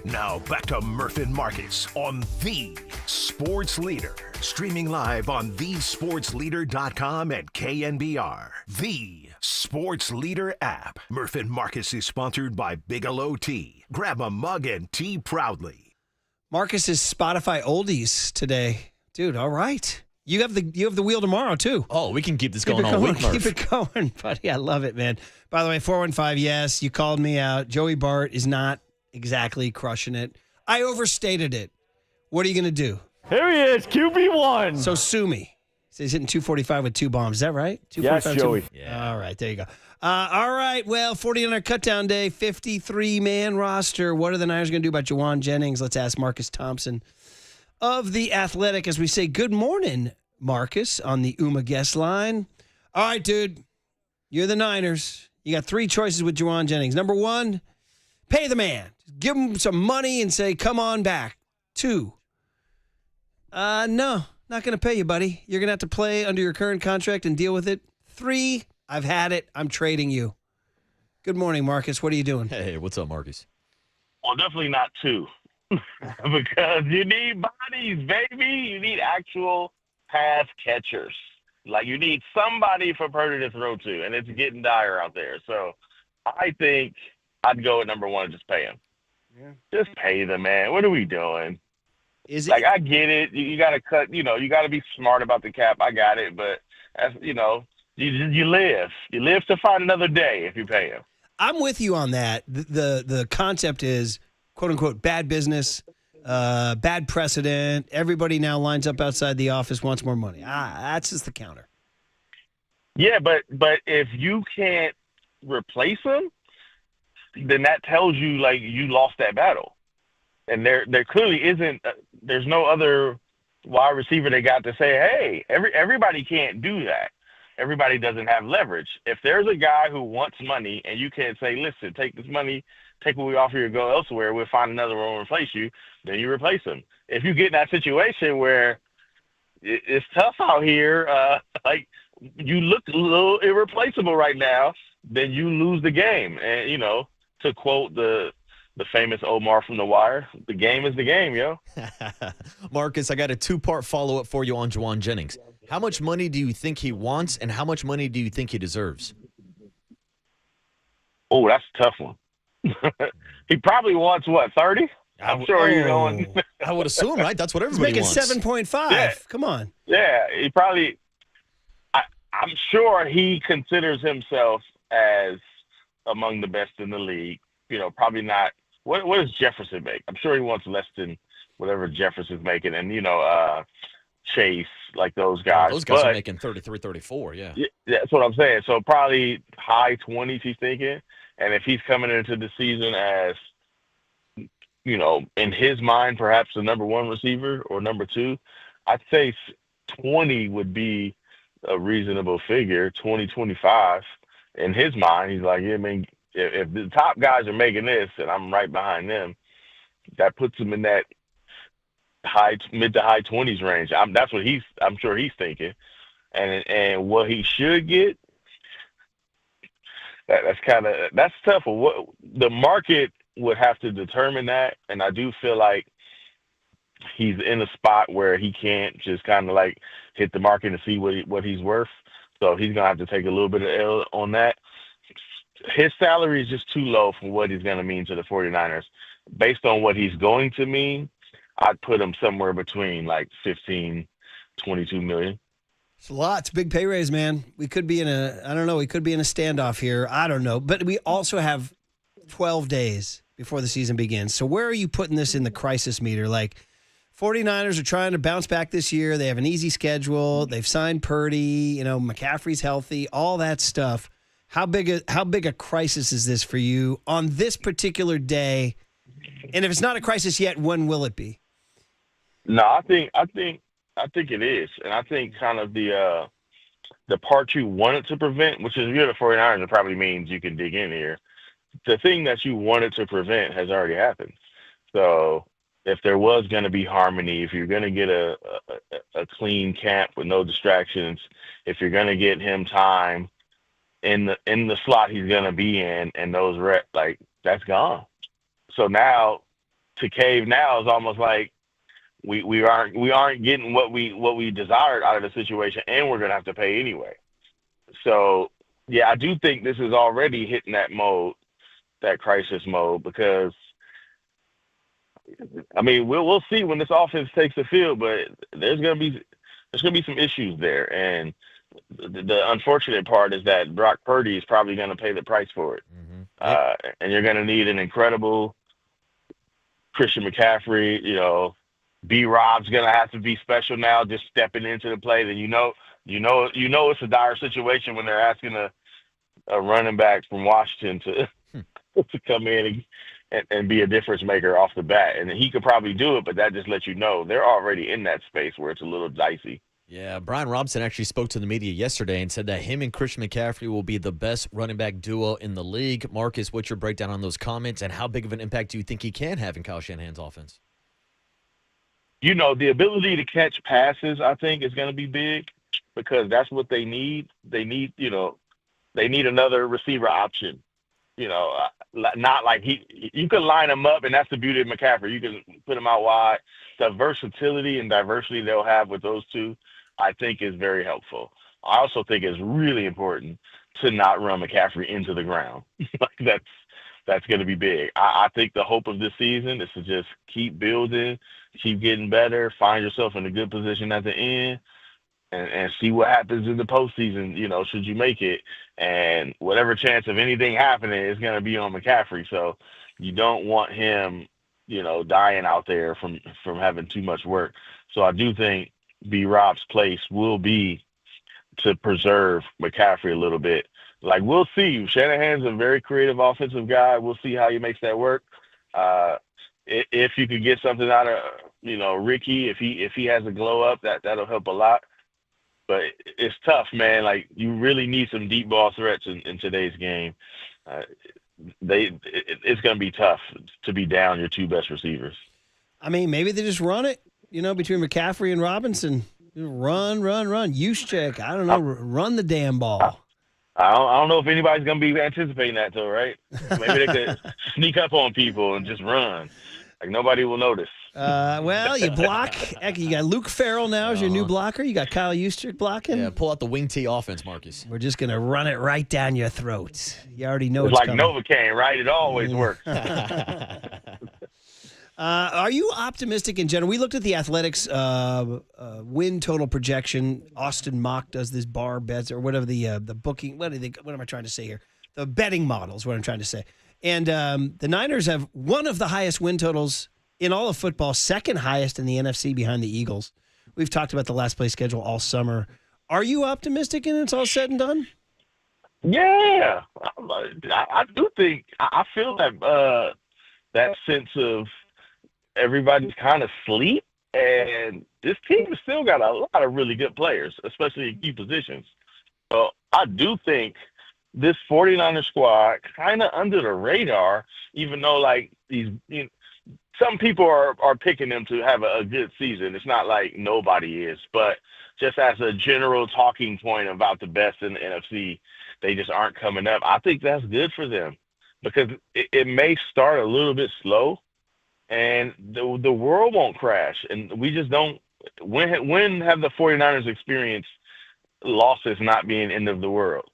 Now back to Murph and Marcus on The Sports Leader. Streaming live on thesportsleader.com and KNBR. The Sports Leader app. Murph and Marcus is sponsored by Bigelow Tea. Grab a mug and tea proudly. Marcus's Spotify oldies today. Dude, all right. You have the wheel tomorrow, too. Oh, we can keep this going all week, Murph. Keep it going, buddy. I love it, man. By the way, 415, yes, you called me out. Joey Bart is not exactly crushing it. I overstated it. What are you going to do? Here he is, QB1. So sue me. So he's hitting 245 with 2 bombs. Is that right? Yes, Joey. Yeah. All right, there you go. All right, well, 49er cutdown day, 53-man roster. What are the Niners going to do about Juwan Jennings? Let's ask Marcus Thompson of The Athletic as we say good morning, Marcus, on the UMA guest line. All right, dude, you're the Niners. You got 3 choices with Juwan Jennings. Number 1, pay the man. Give him some money and say, come on back. 2, no, not going to pay you, buddy. You're going to have to play under your current contract and deal with it. 3, I've had it. I'm trading you. Good morning, Marcus. What are you doing? Hey, what's up, Marcus? Well, definitely not 2. Because you need bodies, baby. You need actual pass catchers. Like, you need somebody for Purdy to throw to, and it's getting dire out there. So I think I'd go at number 1 and just pay him. Yeah. Just pay the man. What are we doing? Is it like, I get it. You got to cut, you got to be smart about the cap. I got it. But, you live. You live to find another day if you pay him. I'm with you on that. The concept is, quote unquote, bad business, bad precedent. Everybody now lines up outside the office, wants more money. That's just the counter. Yeah, but if you can't replace him, then that tells you, like, you lost that battle. And there clearly isn't there's no other wide receiver they got to say, hey, everybody can't do that. Everybody doesn't have leverage. If there's a guy who wants money and you can't say, listen, take this money, take what we offer you, go elsewhere, we'll find another one to replace you, then you replace him. If you get in that situation where it's tough out here, like, you look a little irreplaceable right now, then you lose the game. And, to quote the famous Omar from The Wire, the game is the game, yo. Marcus, I got a 2-part follow-up for you on Juwan Jennings. How much money do you think he wants, and how much money do you think he deserves? Oh, that's a tough one. He probably wants, 30? I'm sure you're going. I would assume, right? That's what everybody wants. He's making 7.5. Yeah. Come on. Yeah, he probably I'm sure he considers himself as among the best in the league. Probably not. What does Jefferson make? I'm sure he wants less than whatever Jefferson's making, and Chase, like those guys. Those guys are making 33, 34. Yeah, that's what I'm saying. So probably high 20s, he's thinking. And if he's coming into the season as, in his mind, perhaps the number 1 receiver or number 2, I'd say 20 would be a reasonable figure. 20, 25. In his mind, he's like, yeah, I mean, if the top guys are making this and I'm right behind them, that puts him in that mid to high 20s range. That's what I'm sure he's thinking. And what he should get, that's tough. What the market would have to determine that, and I do feel like he's in a spot where he can't just kind of like hit the market and see what he's worth. So he's gonna have to take a little bit of L on that. His salary is just too low for what he's gonna mean to the 49ers. Based on what he's going to mean, I'd put him somewhere between like 15, 22 million. It's a lot. It's a big pay raise, man. We could be in a standoff here. I don't know. But we also have 12 days before the season begins. So where are you putting this in the crisis meter? Like, 49ers are trying to bounce back this year. They have an easy schedule. They've signed Purdy. McCaffrey's healthy, all that stuff. How big a crisis is this for you on this particular day? And if it's not a crisis yet, when will it be? No, I think it is. And I think kind of the part you wanted to prevent, which is if you're the 49ers, it probably means you can dig in here. The thing that you wanted to prevent has already happened. So if there was going to be harmony, if you're going to get a clean camp with no distractions, if you're going to get him time in the slot he's going to be in and those reps, like, that's gone. So now to cave now is almost like we aren't getting what we desired out of the situation, and we're going to have to pay anyway. So yeah, I do think this is already hitting that mode, that crisis mode, because I mean we'll see when this offense takes the field, but there's gonna be some issues there, and the unfortunate part is that Brock Purdy is probably going to pay the price for it, and you're going to need an incredible Christian McCaffrey. B-Rob's going to have to be special now, just stepping into the play. Then you know it's a dire situation when they're asking a running back from Washington to come in and be a difference maker off the bat. And he could probably do it, but that just lets you know they're already in that space where it's a little dicey. Yeah, Brian Robinson actually spoke to the media yesterday and said that him and Christian McCaffrey will be the best running back duo in the league. Marcus, what's your breakdown on those comments, and how big of an impact do you think he can have in Kyle Shanahan's offense? The ability to catch passes, I think, is going to be big because that's what they need. They need another receiver option. Not like you can line him up, and that's the beauty of McCaffrey. You can put him out wide. The versatility and diversity they'll have with those two, I think, is very helpful. I also think it's really important to not run McCaffrey into the ground. That's going to be big. I think the hope of this season is to just keep building, keep getting better, find yourself in a good position at the end, and see what happens in the postseason, should you make it. And whatever chance of anything happening is going to be on McCaffrey. So you don't want him, dying out there from having too much work. So I do think B-Rob's place will be to preserve McCaffrey a little bit. Like, we'll see. Shanahan's a very creative offensive guy. We'll see how he makes that work. If you could get something out of, Ricky, if he has a glow up, that'll help a lot. But it's tough, man. Like, you really need some deep ball threats in today's game. It's going to be tough to be down your two best receivers. I mean, maybe they just run it, between McCaffrey and Robinson. Run. Juszczyk, I don't know, run the damn ball. I don't know if anybody's going to be anticipating that, though, right? Maybe they could sneak up on people and just run. Like, nobody will notice. Well, you block. You got Luke Farrell now as your new blocker. You got Kyle Juszczyk blocking. Yeah, pull out the wing T offense, Marcus. We're just going to run it right down your throats. You already know it's like coming. Novocaine, right? It always works. Are you optimistic in general? We looked at the Athletics win total projection. Austin Mock does this bar bets or whatever the booking. What am I trying to say here? The betting model is what I'm trying to say. And the Niners have one of the highest win totals in all of football, second highest in the NFC behind the Eagles. We've talked about the last place schedule all summer. Are you optimistic and it's all said and done? Yeah, I do think I feel that sense of everybody's kind of asleep, and this team has still got a lot of really good players, especially in key positions. So I do think this 49er squad kind of under the radar, even though like these some people are picking them to have a good season. It's not like nobody is, but just as a general talking point about the best in the NFC, they just aren't coming up. I think that's good for them because it may start a little bit slow, and the world won't crash. And we just don't. When have the 49ers experienced losses not being end of the world?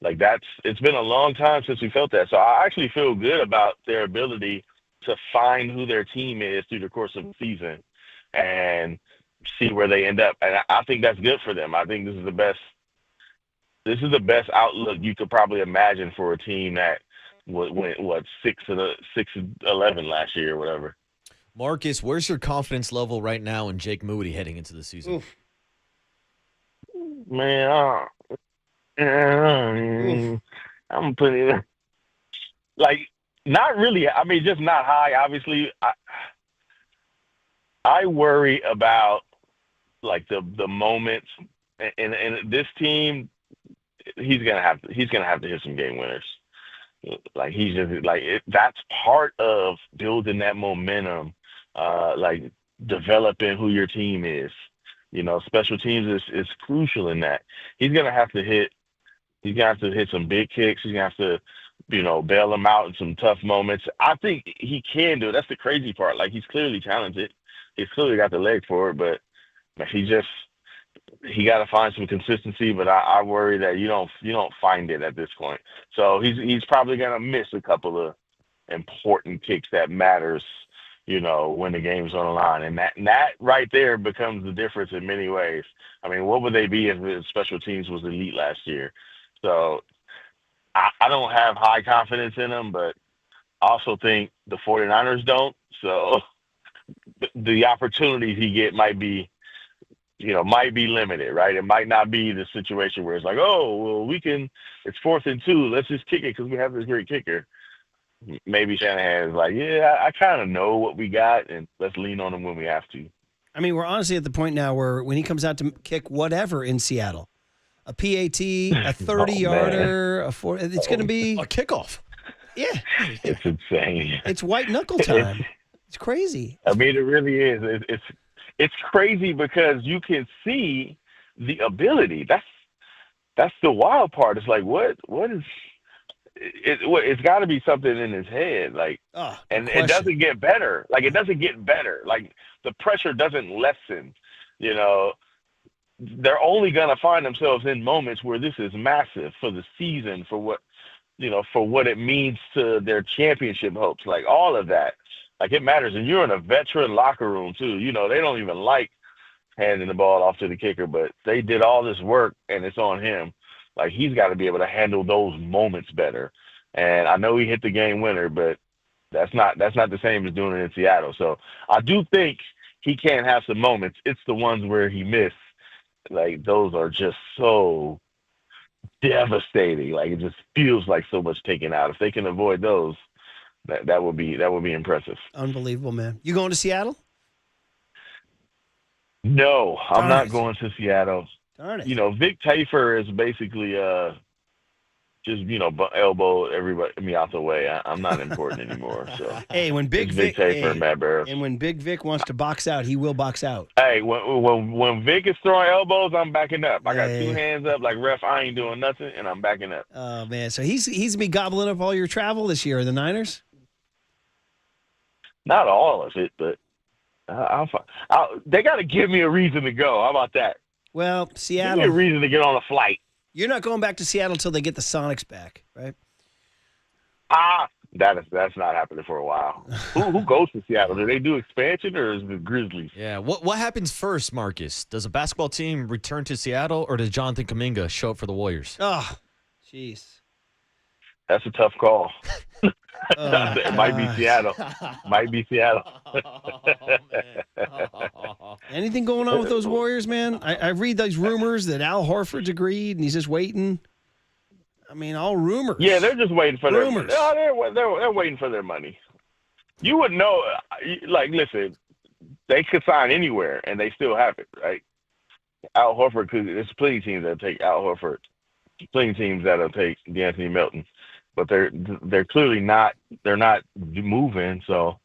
Like it's been a long time since we felt that. So I actually feel good about their ability to find who their team is through the course of the season and see where they end up. And I think that's good for them. I think this is the best outlook you could probably imagine for a team that went 6-11 last year or whatever. Marcus, where's your confidence level right now in Jake Moody heading into the season? Oof. Man, I'm putting it like not really. I mean, just not high. Obviously, I worry about like the moments, and this team, he's gonna have to hit some game winners. Like he's just like that's part of building that momentum, like developing who your team is. You know, special teams is crucial in that. He's gonna have to hit some big kicks. He's gonna have to, bail them out in some tough moments. I think he can do it. That's the crazy part. Like he's clearly talented. He's clearly got the legs for it, but he got to find some consistency. But I worry that you don't find it at this point. So he's probably gonna miss a couple of important kicks that matters, when the game's on the line. And that right there becomes the difference in many ways. I mean, what would they be if the special teams was elite last year? So I don't have high confidence in them, but I also think the 49ers don't. So the opportunities he get might be limited, right? It might not be the situation where it's like, oh, well, it's 4th and 2. Let's just kick it because we have this great kicker. Maybe Shanahan is like, yeah, I kind of know what we got, and let's lean on him when we have to. I mean, we're honestly at the point now where when he comes out to kick whatever in Seattle, a PAT, a 30-yarder, it's going to be a kickoff. Yeah. It's insane. It's white knuckle time. It's crazy. I mean, it really is. It's crazy because you can see the ability. That's the wild part. It's like, what is it's got to be something in his head, like, and it doesn't get better. Like, it doesn't get better. Like, the pressure doesn't lessen. They're only gonna find themselves in moments where this is massive for the season, for what it means to their championship hopes, like all of that. Like, it matters, and you're in a veteran locker room too. They don't even like handing the ball off to the kicker, but they did all this work, and it's on him. Like, he's got to be able to handle those moments better. And I know he hit the game winner, but that's not the same as doing it in Seattle. So I do think he can have some moments. It's the ones where he missed. Like, those are just so devastating. Like, it just feels like so much taken out. If they can avoid those, that would be impressive. Unbelievable, man. You going to Seattle? No, I'm not going to Seattle. Darn it. Vic Tafur is basically just elbow everybody out the way. I'm not important anymore. So hey, when Big Vic Tafur and Matt Barrows. And when Big Vic wants to box out, he will box out. Hey, when Vic is throwing elbows, I'm backing up. I got 2 hands up, like, ref, I ain't doing nothing, and I'm backing up. Oh man, so he's gonna be gobbling up all your travel this year in the Niners. Not all of it, but they got to give me a reason to go. How about that? Well, Seattle. Give me a reason to get on a flight. You're not going back to Seattle until they get the Sonics back, right? That's not happening for a while. Who goes to Seattle? Do they do expansion, or is it the Grizzlies? Yeah. What happens first, Marcus? Does a basketball team return to Seattle, or does Jonathan Kuminga show up for the Warriors? Oh, jeez. That's a tough call. It might be Seattle. Anything going on with those Warriors, man? I read those rumors that Al Horford's agreed and he's just waiting. I mean, all rumors. Yeah, they're just waiting for rumors. They're waiting for their money. You would know. Like, listen, they could sign anywhere and they still have it, right? Al Horford could. There's plenty of teams that take Al Horford. Plenty of teams that'll take DeAnthony Melton. But they're clearly not. They're not moving. So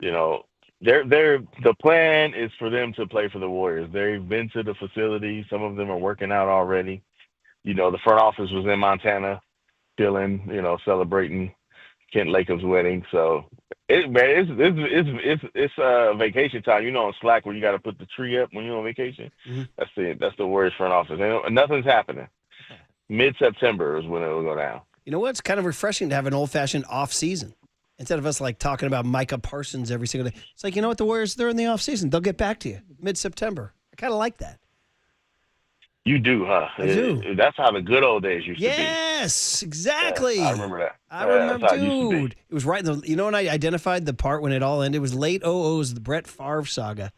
You know, the plan is for them to play for the Warriors. They've been to the facility. Some of them are working out already. You know, the front office was in Montana, chilling, you know, celebrating Kent Lakers' wedding. So it's vacation time. You know, on Slack where you got to put the tree up when you're on vacation. Mm-hmm. That's it. That's the Warriors front office. And nothing's happening. Mid-September is when it will go down. You know what? It's kind of refreshing to have an old-fashioned off-season. Instead of us like talking about Micah Parsons every single day. It's like, you know what? The Warriors, they're in the off-season. They'll get back to you mid-September. I kind of like that. You do, huh? I do. That's how the good old days used to be. Yes, exactly. Yeah, I remember that. I remember, that's how it used to be. dude. It was right in the, you know when I identified the part when it all ended? It was late 00s, the Brett Favre saga.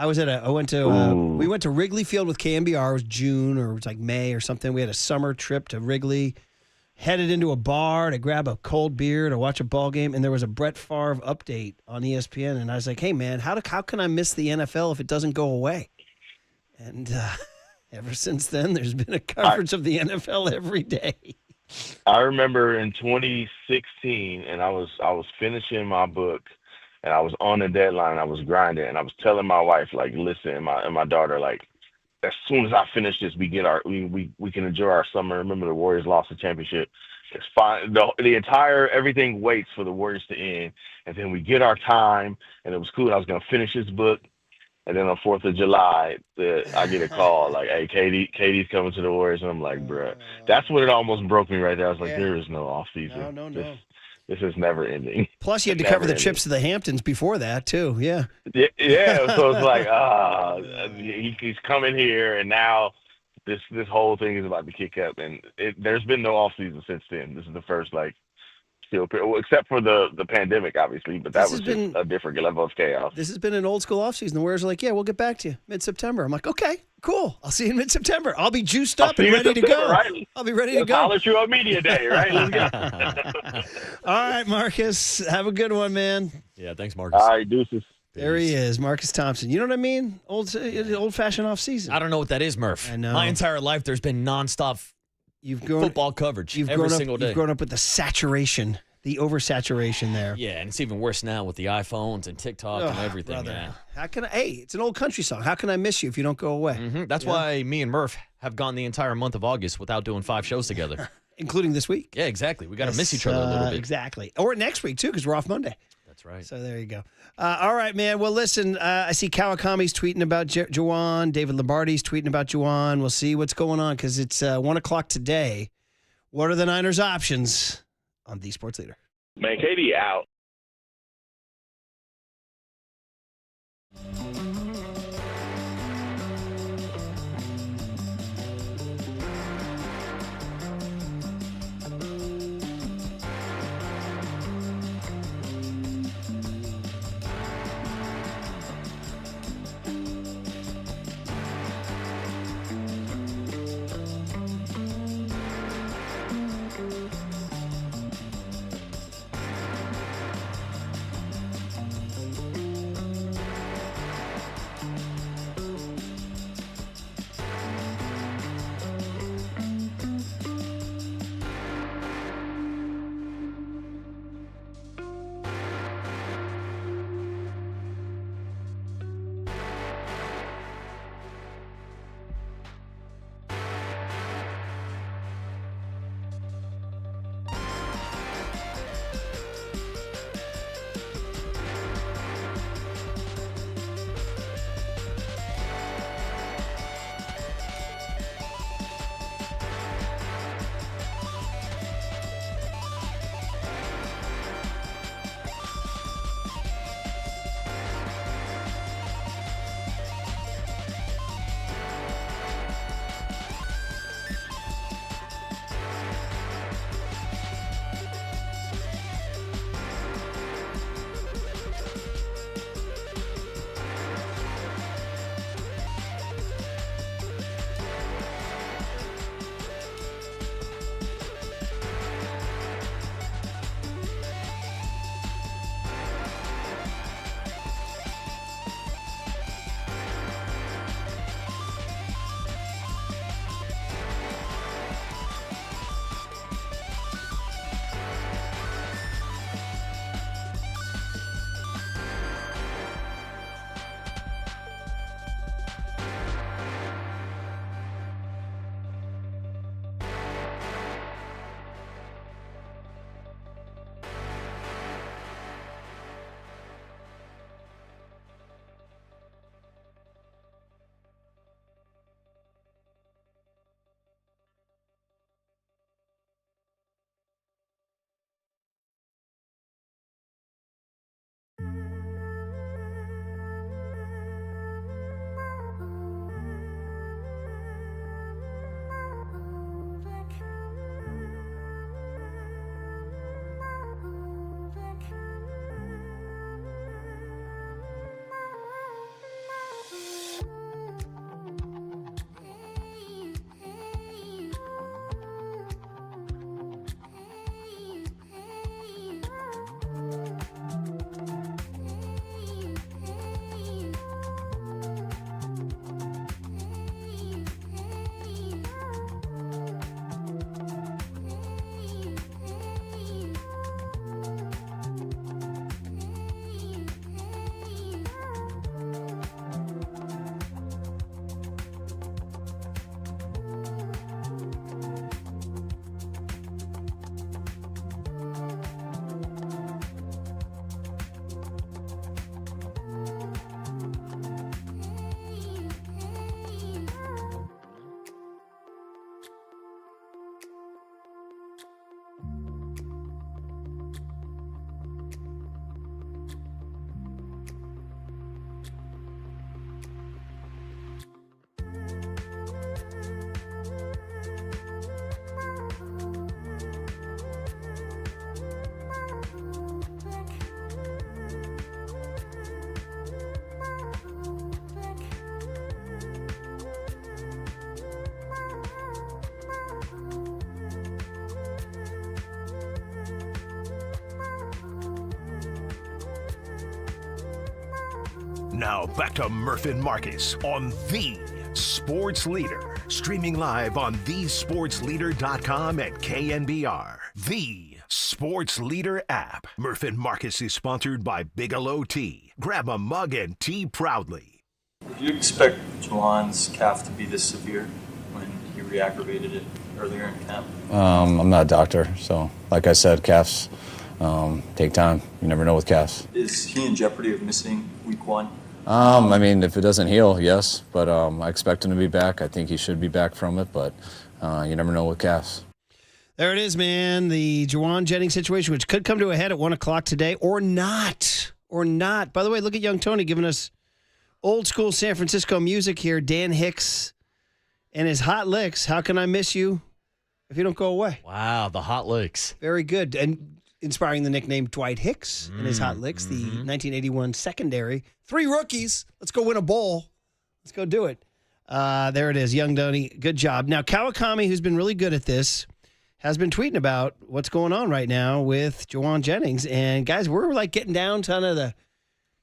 We went to Wrigley Field with KNBR. It was June or it was like May or something. We had a summer trip to Wrigley. Headed into a bar to grab a cold beer to watch a ball game, and there was a Brett Favre update on ESPN, and I was like, hey, man, how can I miss the NFL if it doesn't go away? And ever since then, there's been a coverage of the NFL every day. I remember in 2016, and I was finishing my book, and I was on the deadline. I was grinding, and I was telling my wife, like, listen, and my daughter, like, as soon as I finish this, we can enjoy our summer. Remember, the Warriors lost the championship. It's fine. The entire everything waits for the Warriors to end, and then we get our time. And it was cool. I was gonna finish this book, and then on 4th of July, I get a call like, "Hey, Katie's coming to the Warriors," and I'm like, "Bruh," that's when it almost broke me right there. I was like, "There is no off season. No. This is never ending." Plus, you had to cover the trips to the Hamptons before that, too. Yeah. Yeah. So it's like, he's coming here, and now this whole thing is about to kick up. And there's been no off season since then. This is the first, like, still, except for the pandemic, obviously, but that was just a different level of chaos. This has been an old school offseason. The Warriors are like, yeah, we'll get back to you mid-September. I'm like, okay, cool. I'll see you in mid-September. I'll be juiced up and ready to go. Right? I'll be ready to go. I'll let you on media day, right? Let's go. All right, Marcus. Have a good one, man. Yeah, thanks, Marcus. All right, deuces. There he is, Marcus Thompson. You know what I mean? Old-fashioned off-season. I don't know what that is, Murph. I know. My entire life, there's been nonstop football coverage every single day. You've grown up with the saturation. The oversaturation there. Yeah, and it's even worse now with the iPhones and TikTok and everything. Brother. Yeah. Hey, it's an old country song. How can I miss you if you don't go away? Mm-hmm. That's why me and Murph have gone the entire month of August without doing 5 shows together. Including this week. Yeah, exactly. We got to miss each other a little bit. Exactly. Or next week, too, because we're off Monday. That's right. So there you go. All right, man. Well, listen, I see Kawakami's tweeting about Juwan. David Lombardi's tweeting about Juwan. We'll see what's going on because it's 1 o'clock today. What are the Niners' options on The Sports Leader? Man, Katie out. Now back to Murph and Marcus on The Sports Leader. Streaming live on thesportsleader.com and KNBR. The Sports Leader app. Murph and Marcus is sponsored by Bigelow Tea. Grab a mug and tea proudly. Did you expect Juwan's calf to be this severe when he re-aggravated it earlier in camp? I'm not a doctor, so like I said, calves take time. You never know with calves. Is he in jeopardy of missing week 1? I mean, if it doesn't heal, yes, but I expect him to be back. I think he should be back from it, but you never know with calves. There it is, man. The Juwan Jennings situation, which could come to a head at 1 o'clock today, or not. By the way, look at young Tony giving us old school San Francisco music here. Dan Hicks and his Hot Licks. How can I miss you if you don't go away? Wow, the Hot Licks. Very good. And inspiring the nickname Dwight Hicks and his Hot Licks, the 1981 secondary. 3 rookies. Let's go win a bowl. Let's go do it. There it is. Young Tony. Good job. Now, Kawakami, who's been really good at this, has been tweeting about what's going on right now with Juwan Jennings. And, guys, we're like getting down to the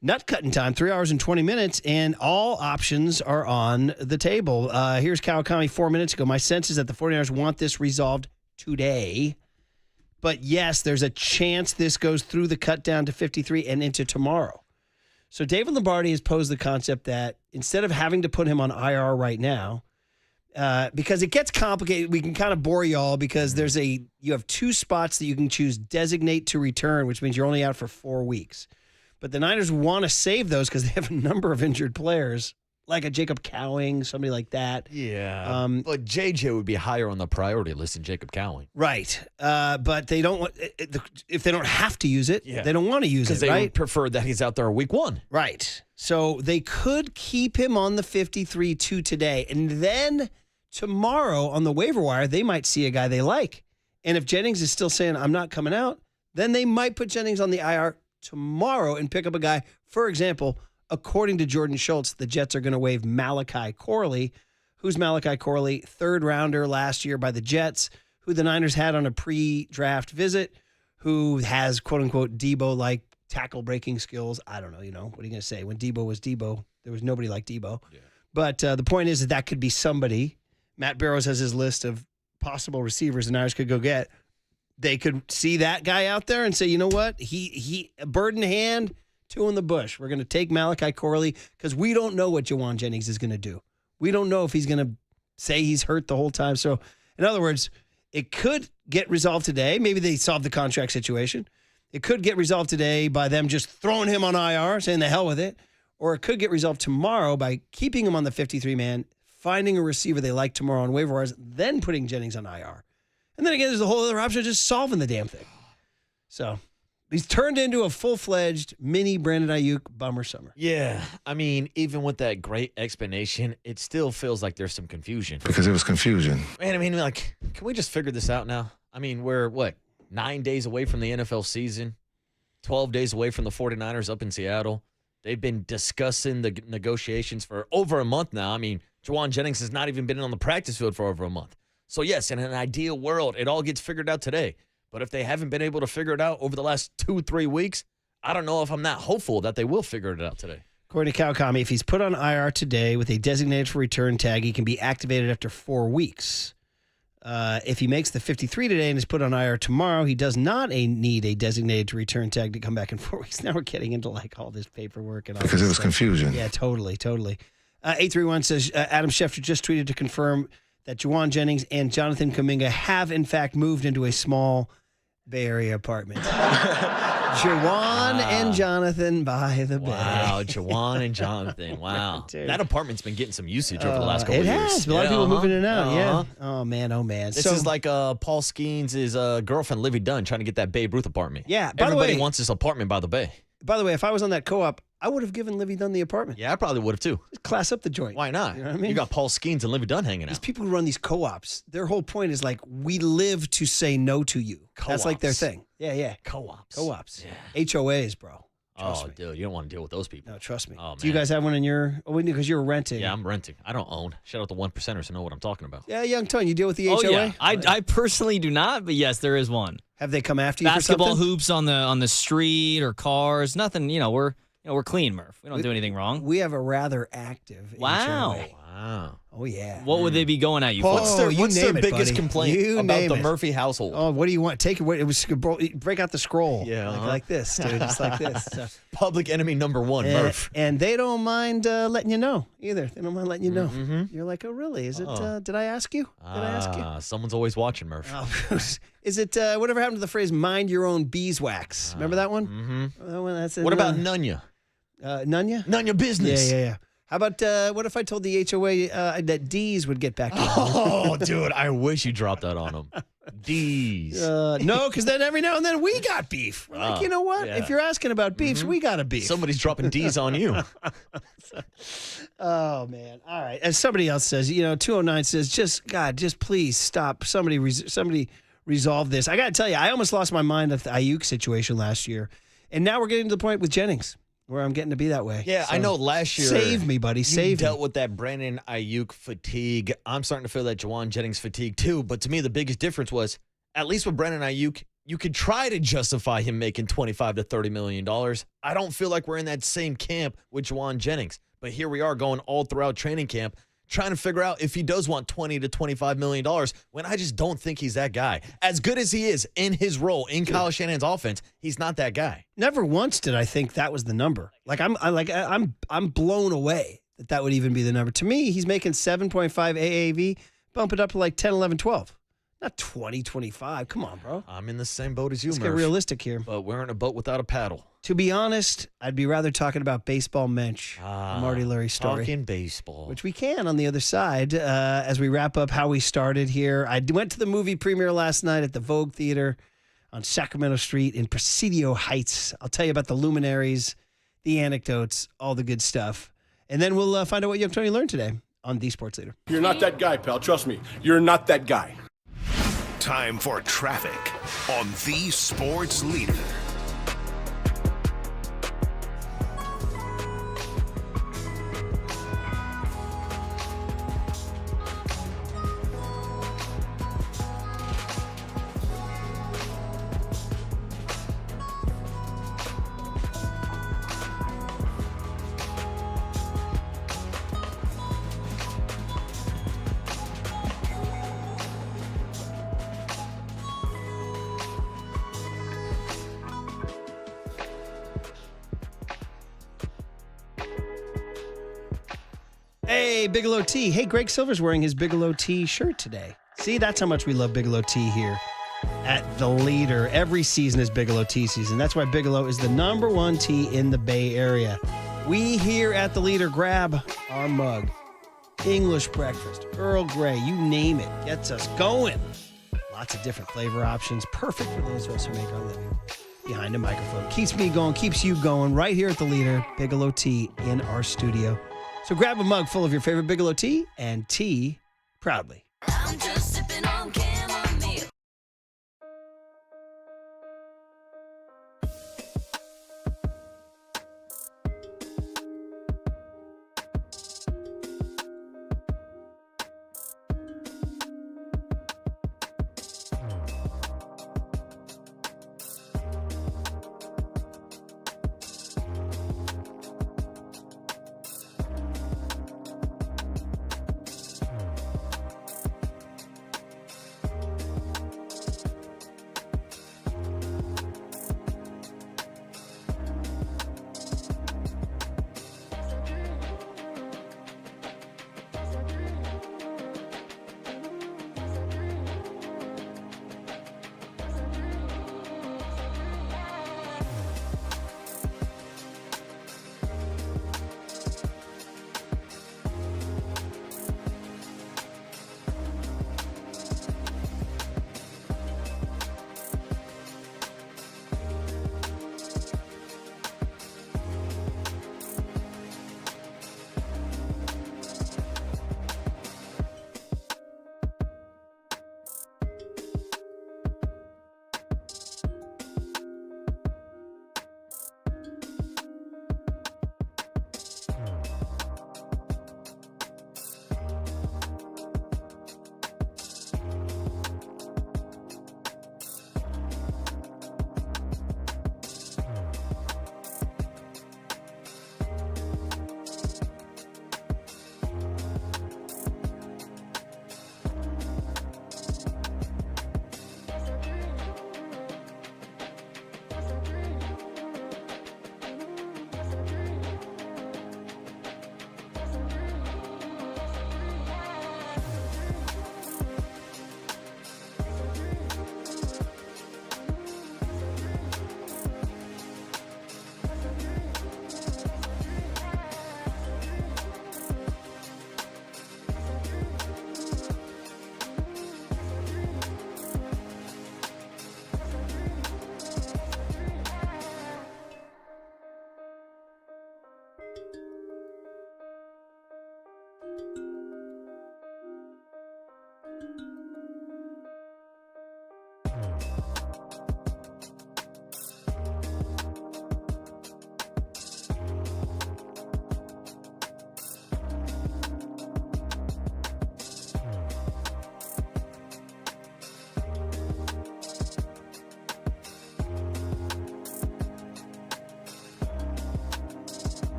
nut-cutting time, 3 hours and 20 minutes, and all options are on the table. Here's Kawakami 4 minutes ago. My sense is that the 49ers want this resolved today. But, yes, there's a chance this goes through the cut down to 53 and into tomorrow. So David Lombardi has posed the concept that instead of having to put him on IR right now, because it gets complicated, we can kind of bore you all because you have 2 spots that you can choose designate to return, which means you're only out for 4 weeks. But the Niners want to save those because they have a number of injured players, like a Jacob Cowing, somebody like that. Yeah. But JJ would be higher on the priority list than Jacob Cowing. Right. But they don't want, if they don't have to use it, they don't want to use it, because they right? would prefer that he's out there week 1. Right. So they could keep him on the 53 to today. And then tomorrow on the waiver wire, they might see a guy they like. And if Jennings is still saying, I'm not coming out, then they might put Jennings on the IR tomorrow and pick up a guy. For example, according to Jordan Schultz, the Jets are going to waive Malachi Corley. Who's Malachi Corley? 3rd rounder last year by the Jets, who the Niners had on a pre-draft visit, who has, quote-unquote, Debo-like tackle-breaking skills. I don't know, what are you going to say? When Debo was Debo, there was nobody like Debo. Yeah. But the point is that could be somebody. Matt Barrows has his list of possible receivers the Niners could go get. They could see that guy out there and say, you know what? He a bird in hand, 2 in the bush. We're going to take Malachi Corley because we don't know what Juwan Jennings is going to do. We don't know if he's going to say he's hurt the whole time. So, in other words, it could get resolved today. Maybe they solve the contract situation. It could get resolved today by them just throwing him on IR, saying the hell with it. Or it could get resolved tomorrow by keeping him on the 53-man, finding a receiver they like tomorrow on waiver wires, then putting Jennings on IR. And then again, there's a whole other option of just solving the damn thing. So he's turned into a full-fledged mini Brandon Ayuk bummer summer. Yeah. I mean, even with that great explanation, it still feels like there's some confusion. Because it was confusion. Man, I mean, can we just figure this out now? I mean, we're, 9 days away from the NFL season, 12 days away from the 49ers up in Seattle. They've been discussing the negotiations for over a month now. I mean, Juwan Jennings has not even been on the practice field for over a month. So, yes, in an ideal world, it all gets figured out today. But if they haven't been able to figure it out over the last 2-3 weeks, I don't know if I'm that hopeful that they will figure it out today. According to Kawakami, if he's put on IR today with a designated for return tag, he can be activated after 4 weeks. If he makes the 53 today and is put on IR tomorrow, he does not need a designated to return tag to come back in 4 weeks. Now we're getting into all this paperwork and all because it was stuff. Confusion. Yeah, totally. 831 says Adam Schefter just tweeted to confirm that Juwan Jennings and Jonathan Kuminga have, in fact, moved into a small Bay Area apartment. Juwan and Jonathan by the bay. Wow, Juwan and Jonathan. Wow. That apartment's been getting some usage over the last couple of years. It has. A lot of people moving in and out, yeah. Oh, man. This is like Paul Skeens' girlfriend, Livy Dunn, trying to get that Babe Ruth apartment. Yeah. By Everybody the way, wants this apartment by the bay. By the way, if I was on that co-op, I would have given Livy Dunn the apartment. Yeah, I probably would have too. Just class up the joint. Why not? You know what I mean? You got Paul Skeens and Livy Dunn hanging out. These people who run these co-ops, their whole point is we live to say no to you. Co-ops. That's like their thing. Yeah. Co-ops. Yeah. HOAs, bro. Trust me. Dude, you don't want to deal with those people. No, trust me. Oh, man. Do you guys have one in your? Oh, because you're renting. Yeah, I'm renting. I don't own. Shout out the 1%ers who know what I'm talking about. Yeah, Young Tone, you deal with the HOA? Oh, yeah. I personally do not, but yes, there is one. Have they come after you Basketball for something? hoops on the street or cars, nothing, we're we're clean, Murph. We don't do anything wrong. We have a rather active Wow. HOA. Wow. Oh, yeah. What would they be going at you for? What's their name it, biggest buddy. complaint You about name the it. Murphy household? Oh, what do you want? Take it. It was break out the scroll. Yeah, like this, dude. Just like this. So, Public enemy number one, Murph. and they don't mind letting you know either. They don't mind letting you know. You're like, oh, really? Is it? Did I ask you? Did I ask you? Someone's always watching, Murph. Is it whatever happened to the phrase "mind your own beeswax"? Remember that one? Mm-hmm. That one, that's What about Nunya? Nunya? Nunya business. Yeah. How about what if I told the HOA that D's would get back to you? Oh, dude, I wish you dropped that on them. D's. No, because then every now and then we got beef. We're like, you know what? yeah. If you're asking about beefs, we got a beef. Somebody's dropping D's on you. Oh, man. All right. As somebody else says, 209 says, just please stop. Somebody resolve this. I got to tell you, I almost lost my mind at the Ayuk situation last year. And now we're getting to the point with Jennings where I'm getting to be that way. Yeah, So, I know last year. Save me, buddy. Save you dealt me. with that Brandon Ayuk fatigue. I'm starting to feel that Juwan Jennings fatigue too. But to me, the biggest difference was, at least with Brandon Ayuk, you could try to justify him making $25 to $30 million. I don't feel like we're in that same camp with Juwan Jennings. But here we are going all throughout training camp, trying to figure out if he does want $20 to $25 million, when I just don't think he's that guy. As good as he is in his role in Kyle Shanahan's offense, he's not that guy. Never once did I think that was the number. I'm blown away that would even be the number. To me, he's making 7.5 AAV, bump it up to like 10, 11, 12. Not 20, 25. Come on, bro. I'm in the same boat as you, Let's Murph. get realistic here. But we're in a boat without a paddle. To be honest, I'd be rather talking about baseball Mench, Marty Lurie story. Talking baseball. Which we can on the other side as we wrap up how we started here. I went to the movie premiere last night at the Vogue Theater on Sacramento Street in Presidio Heights. I'll tell you about the luminaries, the anecdotes, all the good stuff. And then we'll find out what Young Tony learned today on The Sports Leader. You're not that guy, pal. Trust me. You're not that guy. Time for traffic on The Sports Leader. Hey, Bigelow T. Hey, Greg Silver's wearing his Bigelow T shirt today. See, that's how much we love Bigelow T here at The Leader. Every season is Bigelow Tea season. That's why Bigelow is the number one tea in the Bay Area. We here at The Leader grab our mug. English breakfast, Earl Grey, you name it. Gets us going. Lots of different flavor options. Perfect for those of us who make our living behind a microphone. Keeps me going, keeps you going. Right here at The Leader, Bigelow Tea in our studio. So grab a mug full of your favorite Bigelow tea and tea proudly. I'm just sipping on chamomile.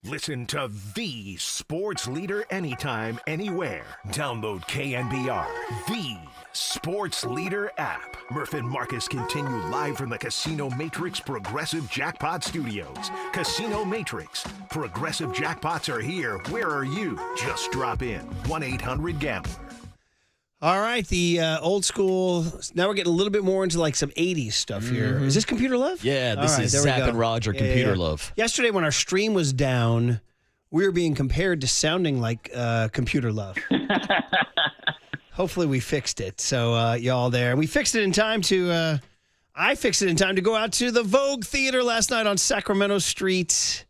Listen to the sports leader anytime, anywhere. Download KNBR, the sports leader app. Murph and Marcus continue live from the Casino Matrix Progressive Jackpot Studios. Casino Matrix. Progressive jackpots are here. Where are you? Just drop in. 1-800-GAMBLER. All right, the old school. Now we're getting a little bit more into like some 80s stuff here. Is this Computer Love? Yeah, this is there we Zach go. and Roger, Computer Love. Yesterday when our stream was down, we were being compared to sounding like Computer Love. Hopefully we fixed it. So y'all there. We fixed it in time to, I fixed it in time to go out to the Vogue Theater last night on Sacramento Street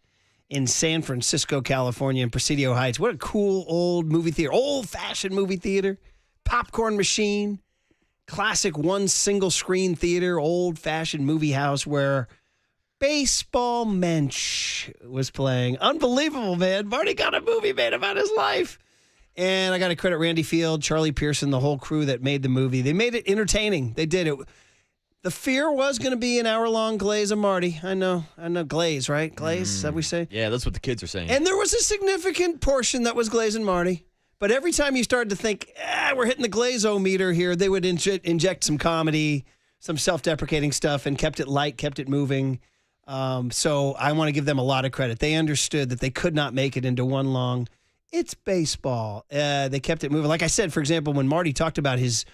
in San Francisco, California, in Presidio Heights. What a cool old movie theater. Old-fashioned movie theater. Popcorn machine, classic one single screen theater, old-fashioned movie house where Baseball Mench was playing. Unbelievable, man. Marty got a movie made about his life. And I got to credit Randy Field, Charlie Pearson, the whole crew that made the movie. They made it entertaining. They did it. The fear was going to be an hour-long glaze of Marty. I know. Glaze, right? Glaze, is that what we say? Yeah, that's what the kids are saying. And there was a significant portion that was glaze and Marty. But every time you started to think, we're hitting the glaze-o-meter here, they would inject some comedy, some self-deprecating stuff, and kept it light, kept it moving. So I want to give them a lot of credit. They understood that they could not make it into one long, it's baseball. They kept it moving. Like I said, for example, when Marty talked about his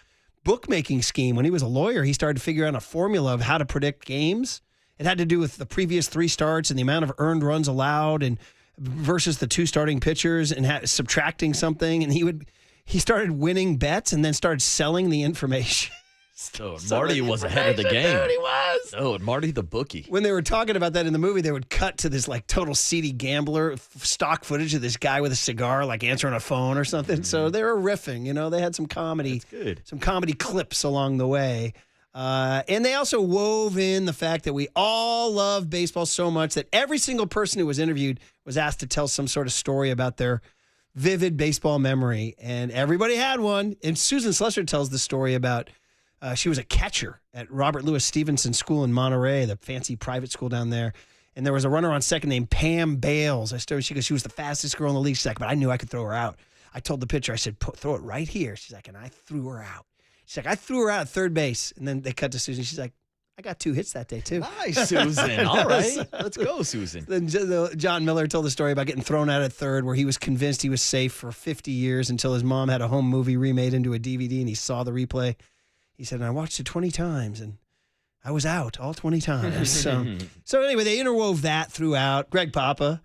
bookmaking scheme, when he was a lawyer, he started to figure out a formula of how to predict games. It had to do with the previous 3 starts and the amount of earned runs allowed and versus the 2 starting pitchers and subtracting something. And he started winning bets and then started selling the information. So Marty was ahead of the game. Dude, he was. Oh, Marty the bookie. When they were talking about that in the movie, they would cut to this like total seedy gambler stock footage of this guy with a cigar, like answering a phone or something. So they were riffing, they had some comedy, some comedy clips along the way. And they also wove in the fact that we all love baseball so much that every single person who was interviewed was asked to tell some sort of story about their vivid baseball memory. And everybody had one. And Susan Slusser tells the story about she was a catcher at Robert Louis Stevenson School in Monterey, the fancy private school down there. And there was a runner on second named Pam Bales. She goes, she was the fastest girl in the league. She's like, but I knew I could throw her out. I told the pitcher, I said, throw it right here. She's like, and I threw her out. She's like, I threw her out at third base. And then they cut to Susan. She's like, I got 2 hits that day, too. Nice, Susan. All right. Let's go, Susan. Then John Miller told the story about getting thrown out at third, where he was convinced he was safe for 50 years until his mom had a home movie remade into a DVD, and he saw the replay. He said, and I watched it 20 times, and I was out all 20 times. So anyway, they interwove that throughout. Greg Papa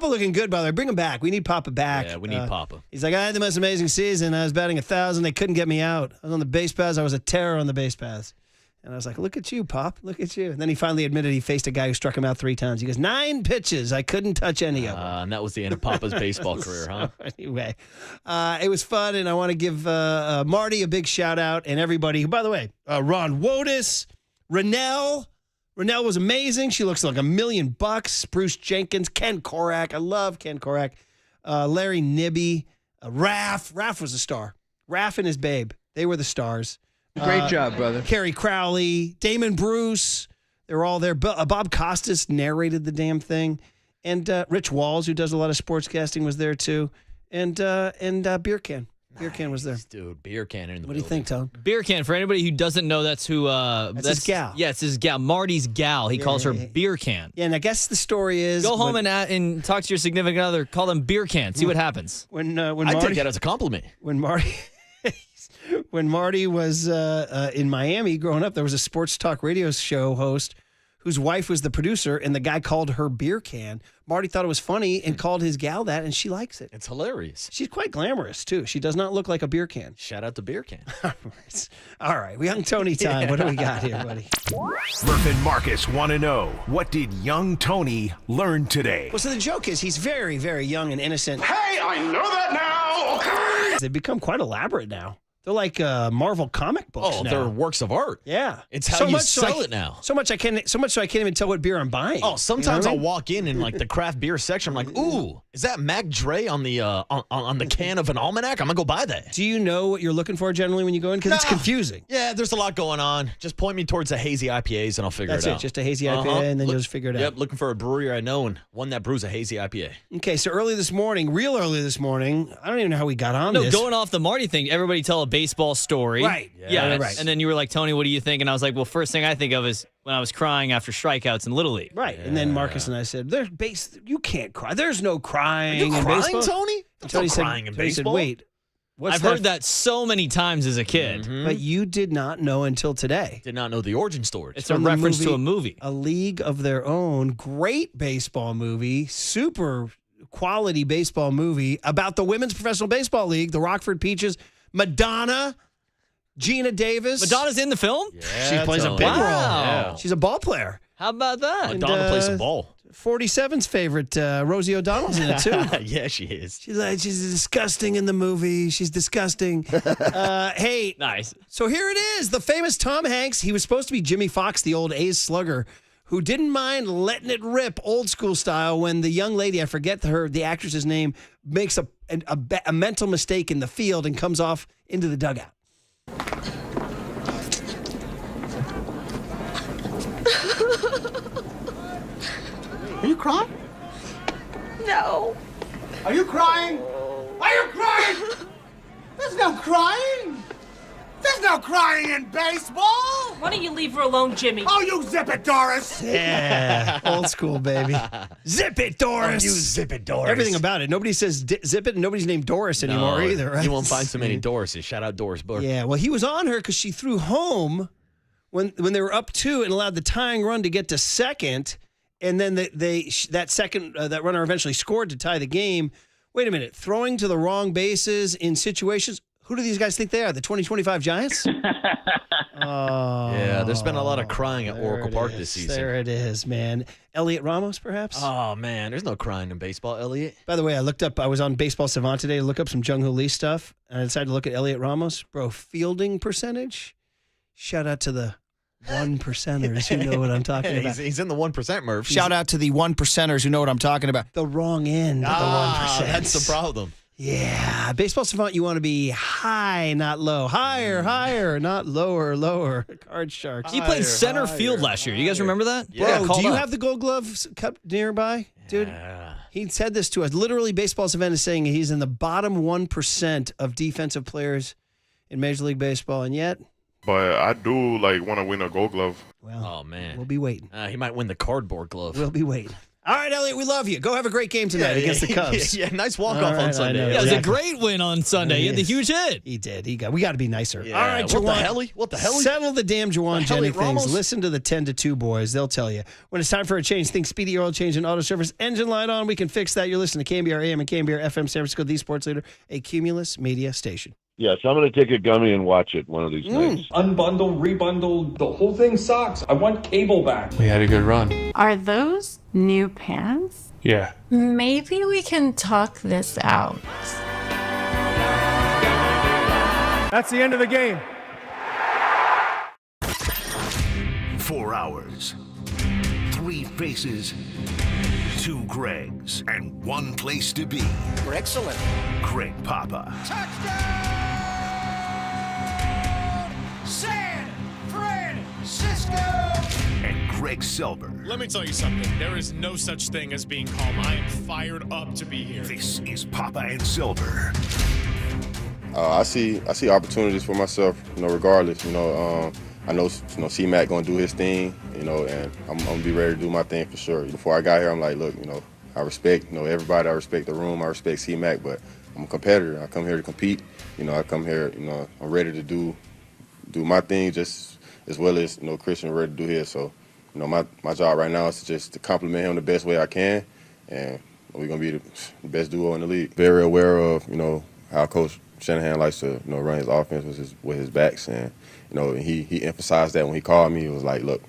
looking good, by the way. Bring him back. We need Papa back. Yeah, we need Papa. He's like, I had the most amazing season. I was batting 1,000. They couldn't get me out. I was on the base paths. I was a terror on the base paths. And I was like, look at you, Pop. Look at you. And then he finally admitted he faced a guy who struck him out 3 times. He goes, 9 pitches. I couldn't touch any of them. And that was the end of Papa's baseball career, huh? Anyway, it was fun, and I want to give Marty a big shout-out and everybody. By the way, Ron Wotus, Rennell. Rennell was amazing. She looks like $1 million. Bruce Jenkins, Ken Korak. I love Ken Korak. Larry Nibby. Raph. Raph was a star. Raph and his babe. They were the stars. Great job, brother. Kerry Crowley, Damon Bruce. They were all there. Bob Costas narrated the damn thing. And Rich Walls, who does a lot of sportscasting, was there too. And Beer Can. Beer Can was there. Dude, Beer Can in the What do you think, Tom? Beer Can, for anybody who doesn't know, that's who... that's his gal. Yeah, it's his gal. Marty's gal. He calls her Beer Can. Yeah, and I guess the story is... Go home and talk to your significant other. Call them Beer Can. See what happens. When I Marty, take that as a compliment. When Marty was in Miami growing up, there was a sports talk radio show host whose wife was the producer, and the guy called her Beer Can. Marty thought it was funny and called his gal that, and she likes it. It's hilarious. She's quite glamorous, too. She does not look like a beer can. Shout out to Beer Can. All right, we young Tony time. Yeah. What do we got here, buddy? Murph and Marcus want to know, what did young Tony learn today? Well, so the joke is he's very, very young and innocent. Hey, I know that now! They've become quite elaborate now. They're like Marvel comic books. Oh, now. they're works of art. Yeah, It's how you sell it now. So much so I can't even tell what beer I'm buying. Oh, sometimes You know what I I'll mean? walk in like the craft beer section. I'm like, ooh, is that Mac Dre on the on the can of an almanac? I'm gonna go buy that. Do you know what you're looking for generally when you go in? Because it's confusing. Yeah, there's a lot going on. Just point me towards the hazy IPAs and I'll figure That's it it, out. just a hazy IPA, and then you'll just figure it out. Yep, looking for a brewery I know and one that brews a hazy IPA. Okay, so real early this morning, I don't even know how we got on No, this. going off the Marty thing, everybody tell a baseball story. Right. Yeah. Right. And then you were like, Tony, what do you think? And I was like, well, first thing I think of is when I was crying after strikeouts in Little League. Right. And then Marcus and I said, you can't cry. There's no crying Are you in crying, baseball. Tony? And There's no said, crying in Tony said, baseball. wait, what's I've heard that so many times as a kid. But you did not know until today. Did not know the origin story. It's a From the reference to a movie. A League of Their Own. Great baseball movie. Super quality baseball movie about the Women's Professional Baseball League, the Rockford Peaches. Madonna, Gina Davis. Madonna's in the film? She plays a big role. Wow. She's a ball player. How about that? Madonna plays some ball. 47's favorite, Rosie O'Donnell's in it, too. Yeah, she is. She's disgusting in the movie. She's disgusting. Hey. Nice. So here it is. The famous Tom Hanks. He was supposed to be Jimmy Fox, the old A's slugger, who didn't mind letting it rip old school style when the young lady, I forget the actress's name, makes a mental mistake in the field and comes off into the dugout. Are you crying? No. Are you crying? Are you crying? There's no crying. There's no crying in baseball. Why don't you leave her alone, Jimmy? Oh, you zip it, Doris. Yeah, old school, baby. Zip it, Doris. Oh, you zip it, Doris. Everything about it. Nobody says zip it, and nobody's named Doris anymore either, right? You won't find so many Dorises. Shout out Doris Burke. Yeah, well, he was on her because she threw home when they were up 2 and allowed the tying run to get to second, and then that runner eventually scored to tie the game. Wait a minute, throwing to the wrong bases in situations. Who do these guys think they are? The 2025 Giants? Oh, Yeah, there's been a lot of crying at Oracle Park this season. There it is, man. Elliot Ramos, perhaps? Oh, man, there's no crying in baseball, Elliot. By the way, I was on Baseball Savant today to look up some Jung Hoo Lee stuff, and I decided to look at Elliot Ramos. Bro, fielding percentage? Shout out to the 1%ers who know what I'm talking about. He's in the 1%, Murph. Shout out to the 1%ers who know what I'm talking about. The wrong end of the 1%. That's the problem. Yeah. Baseball Savant, you want to be high, not low. Higher, not lower. Card Sharks. He played center field last year. You guys remember that? Bro, do you have the Gold Glove cup nearby? Dude, he said this to us. Literally, Baseball Savant is saying he's in the bottom 1% of defensive players in Major League Baseball, and yet... But I do want to win a Gold Glove. Well, oh man, we'll be waiting. He might win the cardboard glove. We'll be waiting. All right, Elliot, we love you. Go have a great game tonight against the Cubs. Yeah, nice walk-off on Sunday. Yeah, it was a great win on Sunday. He had the huge hit. He did. We got to be nicer. Yeah. All right, What the Jawan. helly? What the helly? Settle the damn Jawan The Jenny helly things. Ramos? Listen to the 10 to 2 boys. They'll tell you. When it's time for a change, think Speedy Oil Change and Auto Service. Engine light on. We can fix that. You're listening to KNBR AM and KNBR FM San Francisco, the sports leader, a Cumulus media station. Yes, I'm going to take a gummy and watch it one of these nights. Unbundle, rebundle, the whole thing sucks. I want cable back. We had a good run. Are those new pants? Yeah. Maybe we can talk this out. That's the end of the game. 4 hours, 3 faces, 2 Gregs, and 1 place to be. Excellent. Greg Papa San Francisco. and Greg Selber. Let me tell you something. There is no such thing as being calm. I am fired up to be here. This is Papa and Silver. I see opportunities for myself, regardless. I know, C-Mac going to do his thing, and I'm going to be ready to do my thing for sure. Before I got here, I'm like, look, I respect, everybody. I respect the room. I respect C-Mac, but I'm a competitor. I come here to compete. I come here, I'm ready to do my thing just as well as, Christian ready to do his. So, my job right now is just to compliment him the best way I can, and we're going to be the best duo in the league. Very aware of, how Coach Shanahan likes to, run his offense with his backs, and he emphasized that when he called me. It was like, look,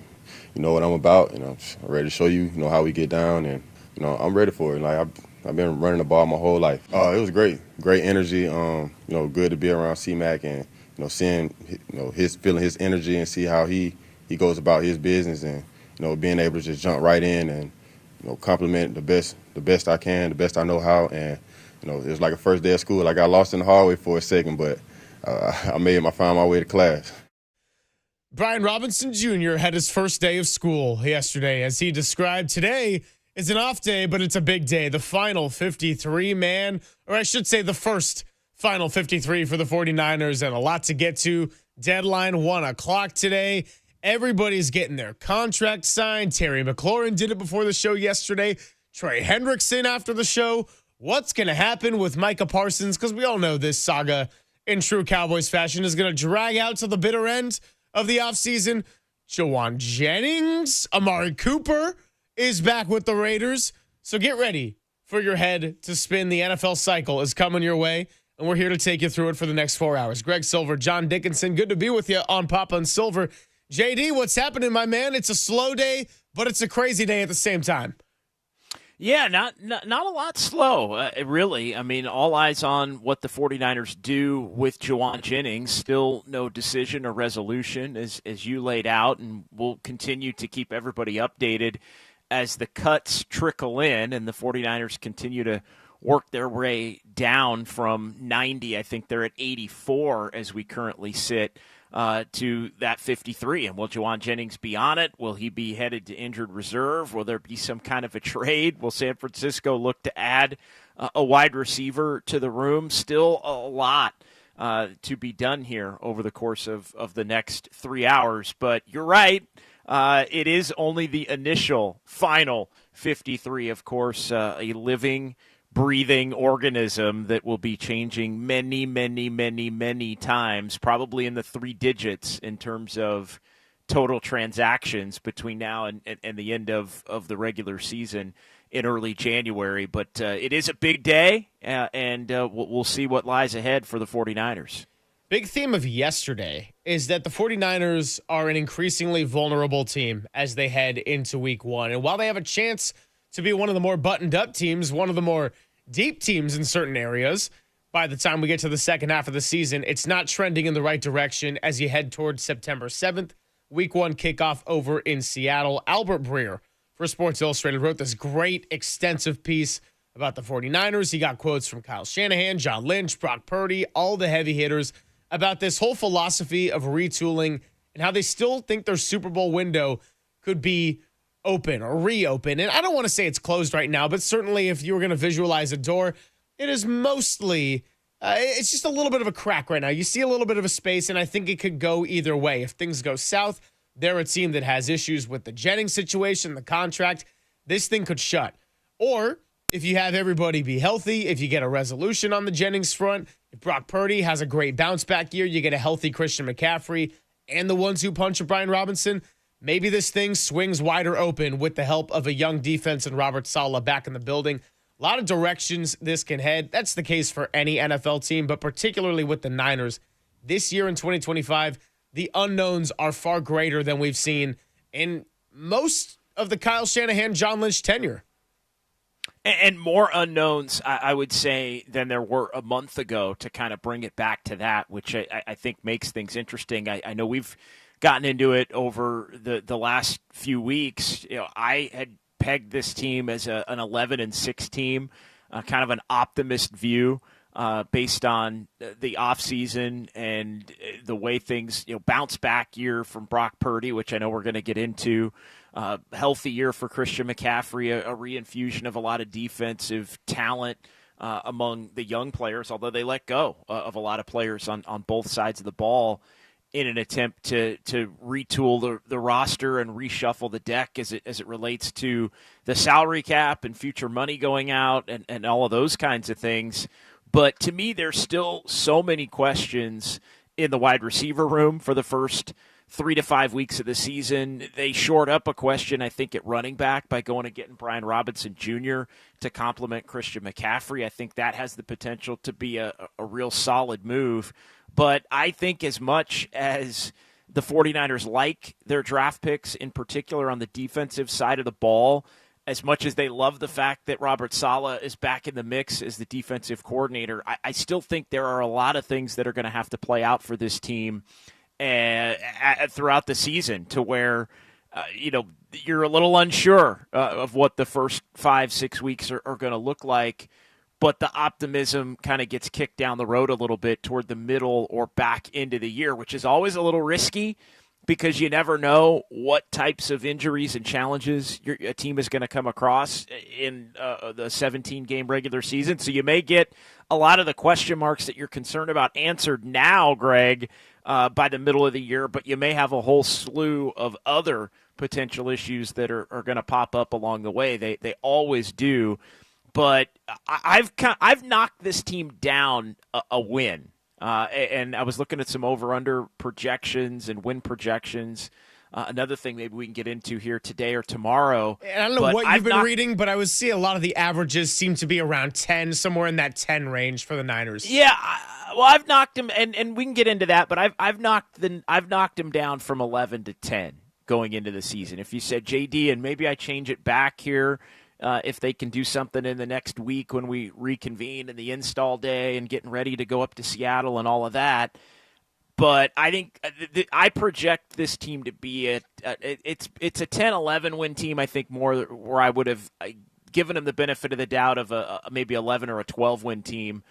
you know what I'm about, I'm ready to show you, how we get down, and I'm ready for it. I've been running the ball my whole life. It was great energy. Good to be around C-Mac, and seeing, feeling his energy and see how he goes about his business, and being able to just jump right in and compliment the best I can, the best I know how. And it was like a first day of school. I got lost in the hallway for a second, but I found my way to class. Brian Robinson Jr. had his first day of school yesterday. As he described, today is an off day, but it's a big day. The final 53, man, or I should say the first final 53 for the 49ers, and a lot to get to. Deadline 1 o'clock today. Everybody's getting their contract signed. Terry McLaurin did it before the show yesterday. Trey Hendrickson after the show. What's going to happen with Micah Parsons? Because we all know this saga in true Cowboys fashion is going to drag out to the bitter end of the offseason. Juwan Jennings, Amari Cooper is back with the Raiders. So get ready for your head to spin. The NFL cycle is coming your way, and we're here to take you through it for the next 4 hours. Greg Silver, John Dickinson, good to be with you on Papa and Silver. JD, what's happening, my man? It's a slow day, but it's a crazy day at the same time. Yeah, not a lot slow, really. I mean, all eyes on what the 49ers do with Juwan Jennings. Still no decision or resolution, as you laid out, and we'll continue to keep everybody updated as the cuts trickle in and the 49ers continue to work their way down from 90. I think they're at 84 as we currently sit. To that 53. And will Juwan Jennings be on it? Will he be headed to injured reserve? Will there be some kind of a trade? Will San Francisco look to add a wide receiver to the room? Still a lot to be done here over the course of the next 3 hours. But you're right. It is only the initial final 53, of course, a living, breathing organism that will be changing many, many, many, many times, probably in the 3 digits in terms of total transactions between now and the end of the regular season in early January. But it is a big day, and we'll see what lies ahead for the 49ers. Big theme of yesterday is that the 49ers are an increasingly vulnerable team as they head into week 1. And while they have a chance to be one of the more buttoned-up teams, one of the more deep teams in certain areas, by the time we get to the second half of the season, it's not trending in the right direction as you head towards September 7th, week 1 kickoff over in Seattle. Albert Breer for Sports Illustrated wrote this great, extensive piece about the 49ers. He got quotes from Kyle Shanahan, John Lynch, Brock Purdy, all the heavy hitters about this whole philosophy of retooling and how they still think their Super Bowl window could be open or reopen. And I don't want to say it's closed right now, but certainly if you were going to visualize a door, it is mostly, it's just a little bit of a crack right now. You see a little bit of a space, and I think it could go either way. If things go south, they're a team that has issues with the Jennings situation, the contract. This thing could shut. Or if you have everybody be healthy, if you get a resolution on the Jennings front, if Brock Purdy has a great bounce back year, you get a healthy Christian McCaffrey and the 1-2 punch of Brian Robinson, maybe this thing swings wider open with the help of a young defense and Robert Saleh back in the building. A lot of directions this can head. That's the case for any NFL team, but particularly with the Niners. This year in 2025, the unknowns are far greater than we've seen in most of the Kyle Shanahan, John Lynch tenure. And more unknowns, I would say, than there were a month ago, to kind of bring it back to that, which I think makes things interesting. I know we've gotten into it over the last few weeks. I had pegged this team as an 11-6 team, kind of an optimist view based on the offseason and the way things bounce back year from Brock Purdy, which I know we're going to get into. Healthy year for Christian McCaffrey, a reinfusion of a lot of defensive talent among the young players, although they let go of a lot of players on both sides of the ball in an attempt to retool the roster and reshuffle the deck as it relates to the salary cap and future money going out and all of those kinds of things. But to me, there's still so many questions in the wide receiver room for the first 3 to 5 weeks of the season. They shored up a question, I think, at running back by going and getting Brian Robinson Jr. to complement Christian McCaffrey. I think that has the potential to be a real solid move. But I think as much as the 49ers like their draft picks, in particular on the defensive side of the ball, as much as they love the fact that Robert Saleh is back in the mix as the defensive coordinator, I still think there are a lot of things that are going to have to play out for this team throughout the season to where, you're a little unsure of what the first 5-6 weeks are going to look like. But the optimism kind of gets kicked down the road a little bit toward the middle or back into the year, which is always a little risky because you never know what types of injuries and challenges a team is going to come across in the 17-game regular season. So you may get a lot of the question marks that you're concerned about answered now, Greg, by the middle of the year, but you may have a whole slew of other potential issues that are going to pop up along the way. They always do. But I've knocked this team down a win, and I was looking at some over/under projections and win projections. Another thing maybe we can get into here today or tomorrow. And I don't know what you've been reading, but I was seeing a lot of the averages seem to be around 10, somewhere in that 10 range for the Niners. Yeah, well, I've knocked him, and we can get into that. But I've knocked him down from 11 to 10 going into the season. If you said JD, and maybe I change it back here. If they can do something in the next week when we reconvene in the install day and getting ready to go up to Seattle and all of that. But I think I project this team to be it's a 10-11 win team, I think, more where I would have given them the benefit of the doubt of a maybe 11 or a 12-win team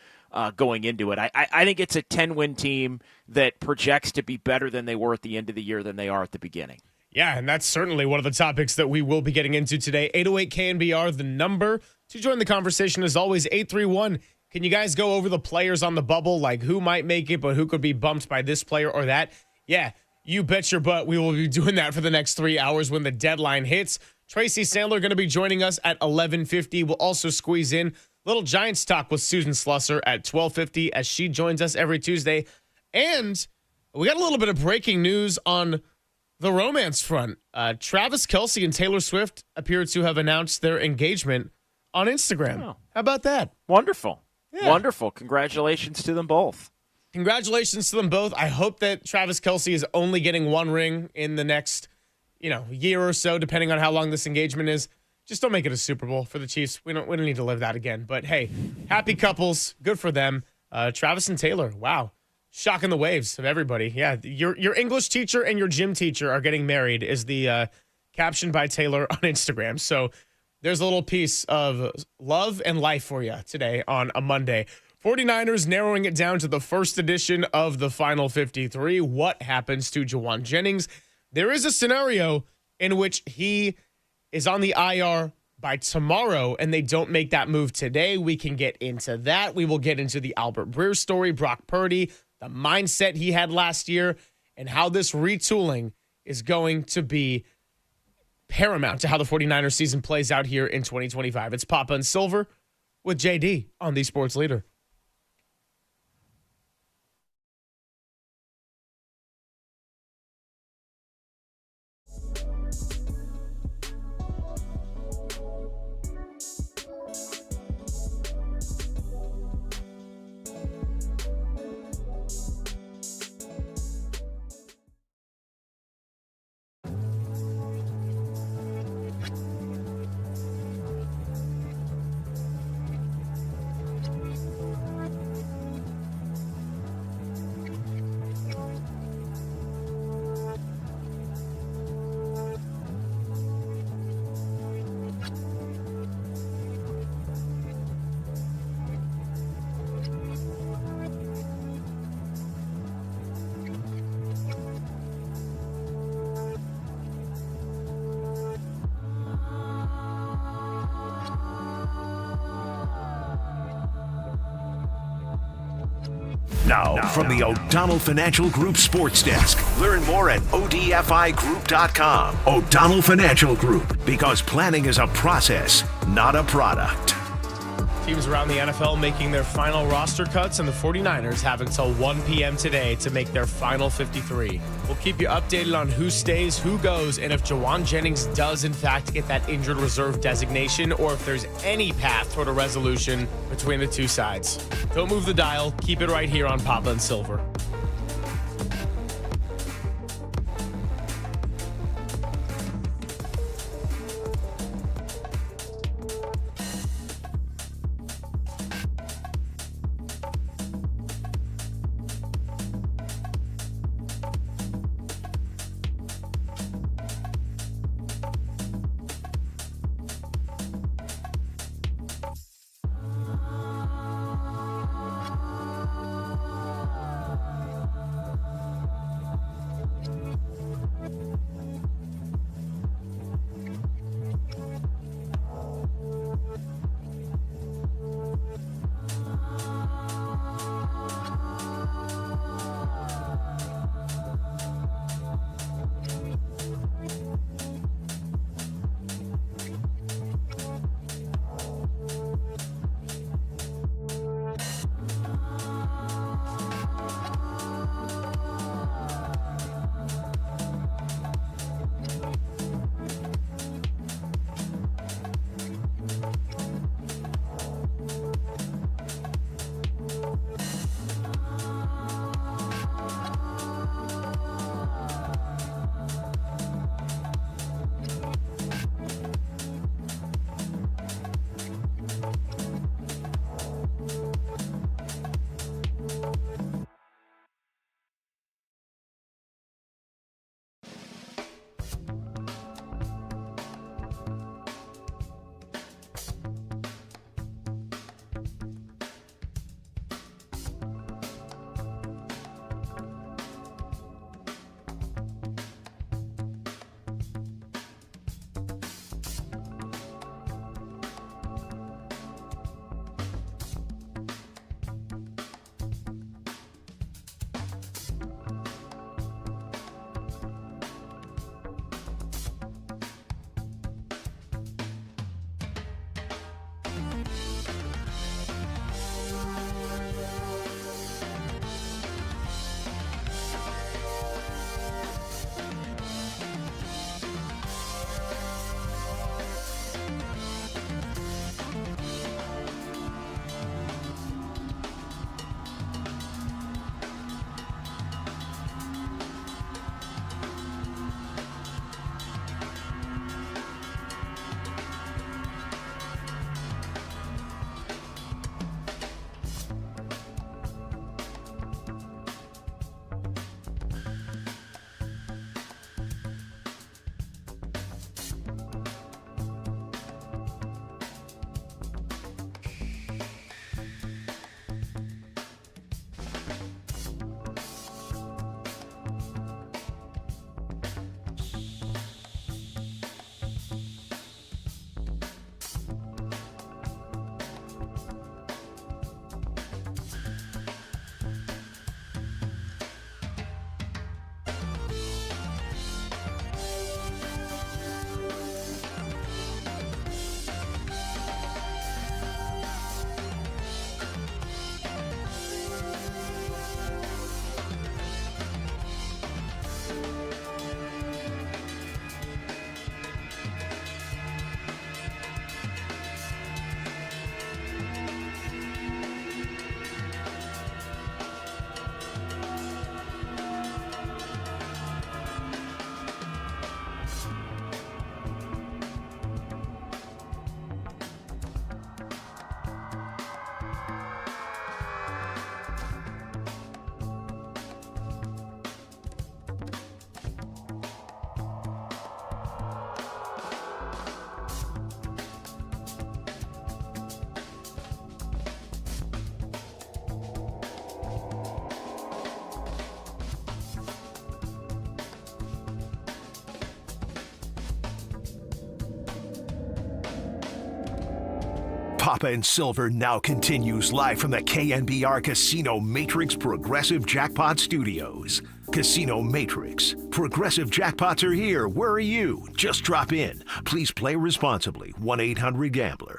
going into it. I think it's a 10-win team that projects to be better than they were at the end of the year than they are at the beginning. Yeah, and that's certainly one of the topics that we will be getting into today. 808 KNBR, the number to join the conversation. As always, 831. Can you guys go over the players on the bubble, like who might make it, but who could be bumped by this player or that? Yeah, you bet your butt we will be doing that for the next 3 hours when the deadline hits. Tracy Sandler going to be joining us at 11:50. We'll also squeeze in little Giants talk with Susan Slusser at 12:50 as she joins us every Tuesday. And we got a little bit of breaking news on the romance front. Travis Kelce and Taylor Swift appear to have announced their engagement on Instagram. Oh. How about that? Wonderful. Yeah. Wonderful. Congratulations to them both. Congratulations to them both. I hope that Travis Kelce is only getting one ring in the next, year or so, depending on how long this engagement is. Just don't make it a Super Bowl for the Chiefs. We don't need to live that again. But hey, happy couples. Good for them. Travis and Taylor. Wow. Shocking the waves of everybody. Yeah, your English teacher and your gym teacher are getting married is the caption by Taylor on Instagram. So there's a little piece of love and life for you today on a Monday. 49ers narrowing it down to the first edition of the Final 53. What happens to Juwan Jennings? There is a scenario in which he is on the IR by tomorrow and they don't make that move today. We can get into that. We will get into the Albert Breer story, Brock Purdy, the mindset he had last year, and how this retooling is going to be paramount to how the 49ers season plays out here in 2025. It's Papa and Silver with JD on the Sports Leader. Now, from the O'Donnell Financial Group Sports Desk. Learn more at odfigroup.com. O'Donnell Financial Group, because planning is a process, not a product. Teams around the NFL making their final roster cuts, and the 49ers have until 1 p.m. today to make their final 53. We'll keep you updated on who stays, who goes, and if Juwan Jennings does, in fact, get that injured reserve designation, or if there's any path toward a resolution between the two sides. Don't move the dial. Keep it right here on Papa and Silver. Papa and Silver now continues live from the KNBR Casino Matrix Progressive Jackpot Studios. Casino Matrix. Progressive jackpots are here. Where are you? Just drop in. Please play responsibly. 1-800-GAMBLER.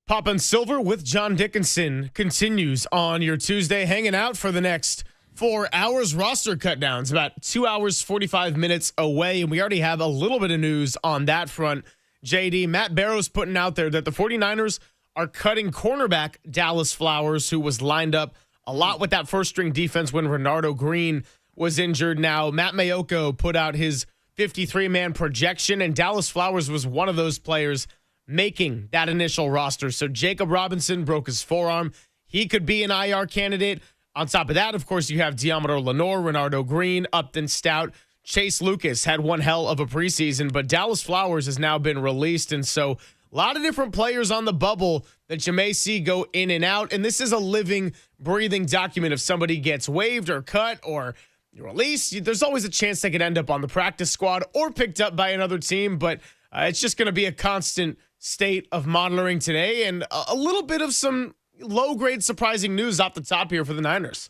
Papa and Silver with John Dickinson continues on your Tuesday, hanging out for the next 4 hours. Roster cutdowns about 2 hours, 45 minutes away, and we already have a little bit of news on that front. JD, Matt Barrow's putting out there that the 49ers are cutting cornerback Dallas Flowers, who was lined up a lot with that first-string defense when Renardo Green was injured. Now, Matt Mayoko put out his 53-man projection, and Dallas Flowers was one of those players making that initial roster. So Jacob Robinson broke his forearm. He could be an IR candidate. On top of that, of course, you have Diamador Lenore, Renardo Green, Upton Stout. Chase Lucas had one hell of a preseason, but Dallas Flowers has now been released. And so a lot of different players on the bubble that you may see go in and out. And this is a living, breathing document. If somebody gets waived or cut or released, there's always a chance they could end up on the practice squad or picked up by another team. But it's just going to be a constant state of monitoring today, and a little bit of some low-grade surprising news off the top here for the Niners.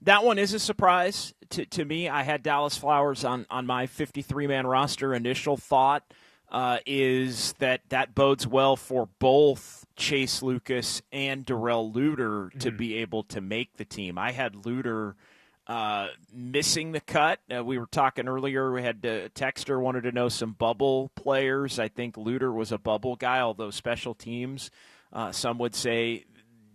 That one is a surprise to me. I had Dallas Flowers on my 53-man roster. Initial thought is that bodes well for both Chase Lucas and Darrell Luter to be able to make the team. I had Luter missing the cut. We were talking earlier. We had a texter wanted to know some bubble players. I think Luter was a bubble guy, although special teams, some would say,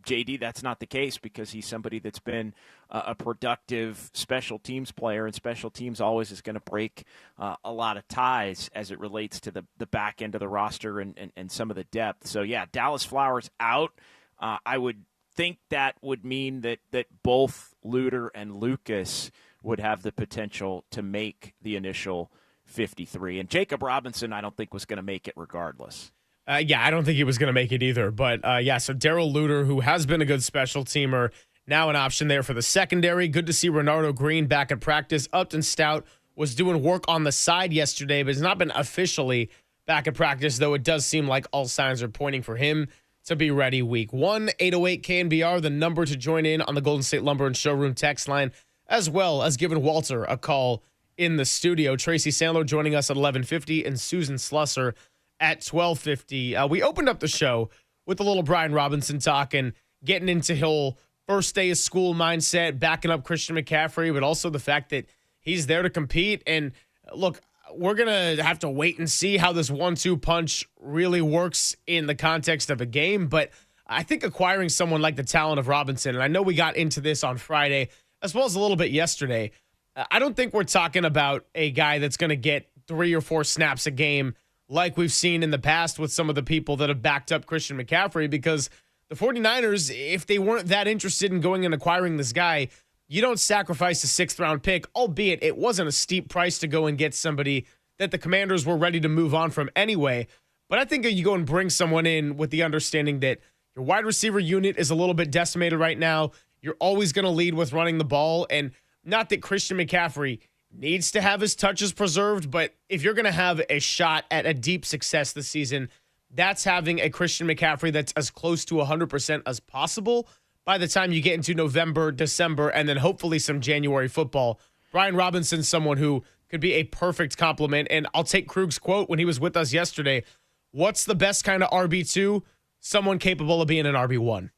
JD, that's not the case because he's somebody that's been a productive special teams player, and special teams always is going to break a lot of ties as it relates to the back end of the roster and some of the depth. So, yeah, Dallas Flowers out. I would think that would mean that both Luter and Lucas would have the potential to make the initial 53. And Jacob Robinson, I don't think, was going to make it regardless. Yeah, I don't think he was going to make it either. But, so Darrell Luter, who has been a good special teamer, now an option there for the secondary. Good to see Renardo Green back at practice. Upton Stout was doing work on the side yesterday, but has not been officially back at practice, though it does seem like all signs are pointing for him to be ready week 1. 808 KNBR, the number to join in on the Golden State Lumber and Showroom text line, as well as giving Walter a call in the studio. Tracy Sandler joining us at 11:50 and Susan Slusser at 12:50. We opened up the show with a little Brian Robinson talk and getting into Hill first day of school mindset, backing up Christian McCaffrey, but also the fact that he's there to compete. And look, we're going to have to wait and see how this 1-2 punch really works in the context of a game. But I think acquiring someone like the talent of Robinson, and I know we got into this on Friday as well as a little bit yesterday, I don't think we're talking about a guy that's going to get 3 or 4 snaps a game like we've seen in the past with some of the people that have backed up Christian McCaffrey, because the 49ers, if they weren't that interested in going and acquiring this guy, you don't sacrifice a 6th-round pick, albeit it wasn't a steep price to go and get somebody that the Commanders were ready to move on from anyway. But I think you go and bring someone in with the understanding that your wide receiver unit is a little bit decimated right now. You're always going to lead with running the ball, and not that Christian McCaffrey needs to have his touches preserved, but if you're going to have a shot at a deep success this season, that's having a Christian McCaffrey that's as close to 100% as possible by the time you get into November, December, and then hopefully some January football. Brian Robinson's someone who could be a perfect complement, and I'll take Krug's quote when he was with us yesterday. What's the best kind of RB2? Someone capable of being an RB1.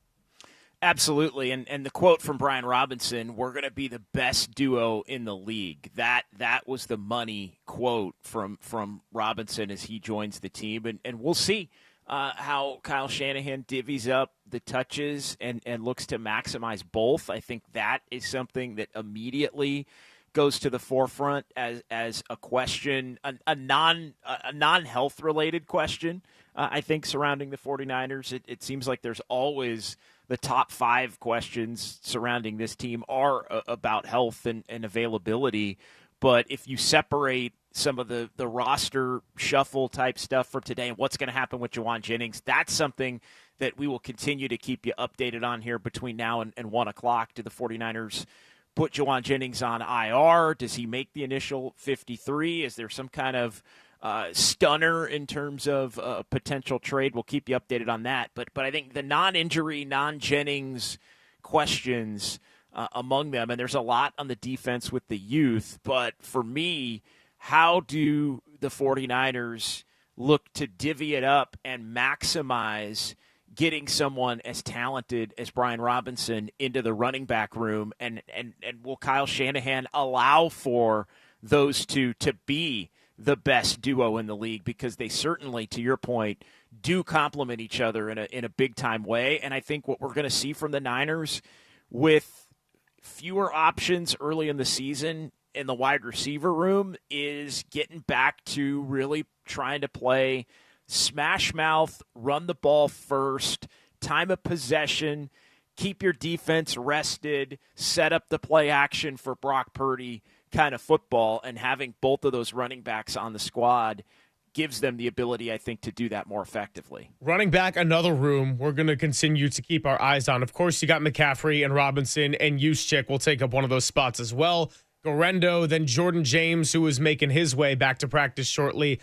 Absolutely, and the quote from Brian Robinson, we're going to be the best duo in the league. That was the money quote from Robinson as he joins the team, and we'll see how Kyle Shanahan divvies up the touches and looks to maximize both. I think that is something that immediately goes to the forefront as a question, a non-health related question, I think, surrounding the 49ers. It seems like there's always the top 5 questions surrounding this team are about health and availability. But if you separate some of the roster shuffle type stuff for today and what's going to happen with Jauan Jennings, that's something that we will continue to keep you updated on here between now and 1 o'clock. Do the 49ers put Jauan Jennings on IR? Does he make the initial 53? Is there some kind of stunner in terms of potential trade. We'll keep you updated on that. But I think the non-injury, non-Jennings questions among them, and there's a lot on the defense with the youth. But for me, how do the 49ers look to divvy it up and maximize getting someone as talented as Brian Robinson into the running back room? And will Kyle Shanahan allow for those two to be the best duo in the league? Because they certainly, to your point, do complement each other in a big-time way. And I think what we're going to see from the Niners with fewer options early in the season in the wide receiver room is getting back to really trying to play smash mouth, run the ball first, time of possession, keep your defense rested, set up the play action for Brock Purdy kind of football, and having both of those running backs on the squad gives them the ability, I think, to do that more effectively. Running back, another room we're going to continue to keep our eyes on. Of course, you got McCaffrey and Robinson, and Juszczyk will take up one of those spots as well. Gorendo, then Jordan James, who is making his way back to practice shortly.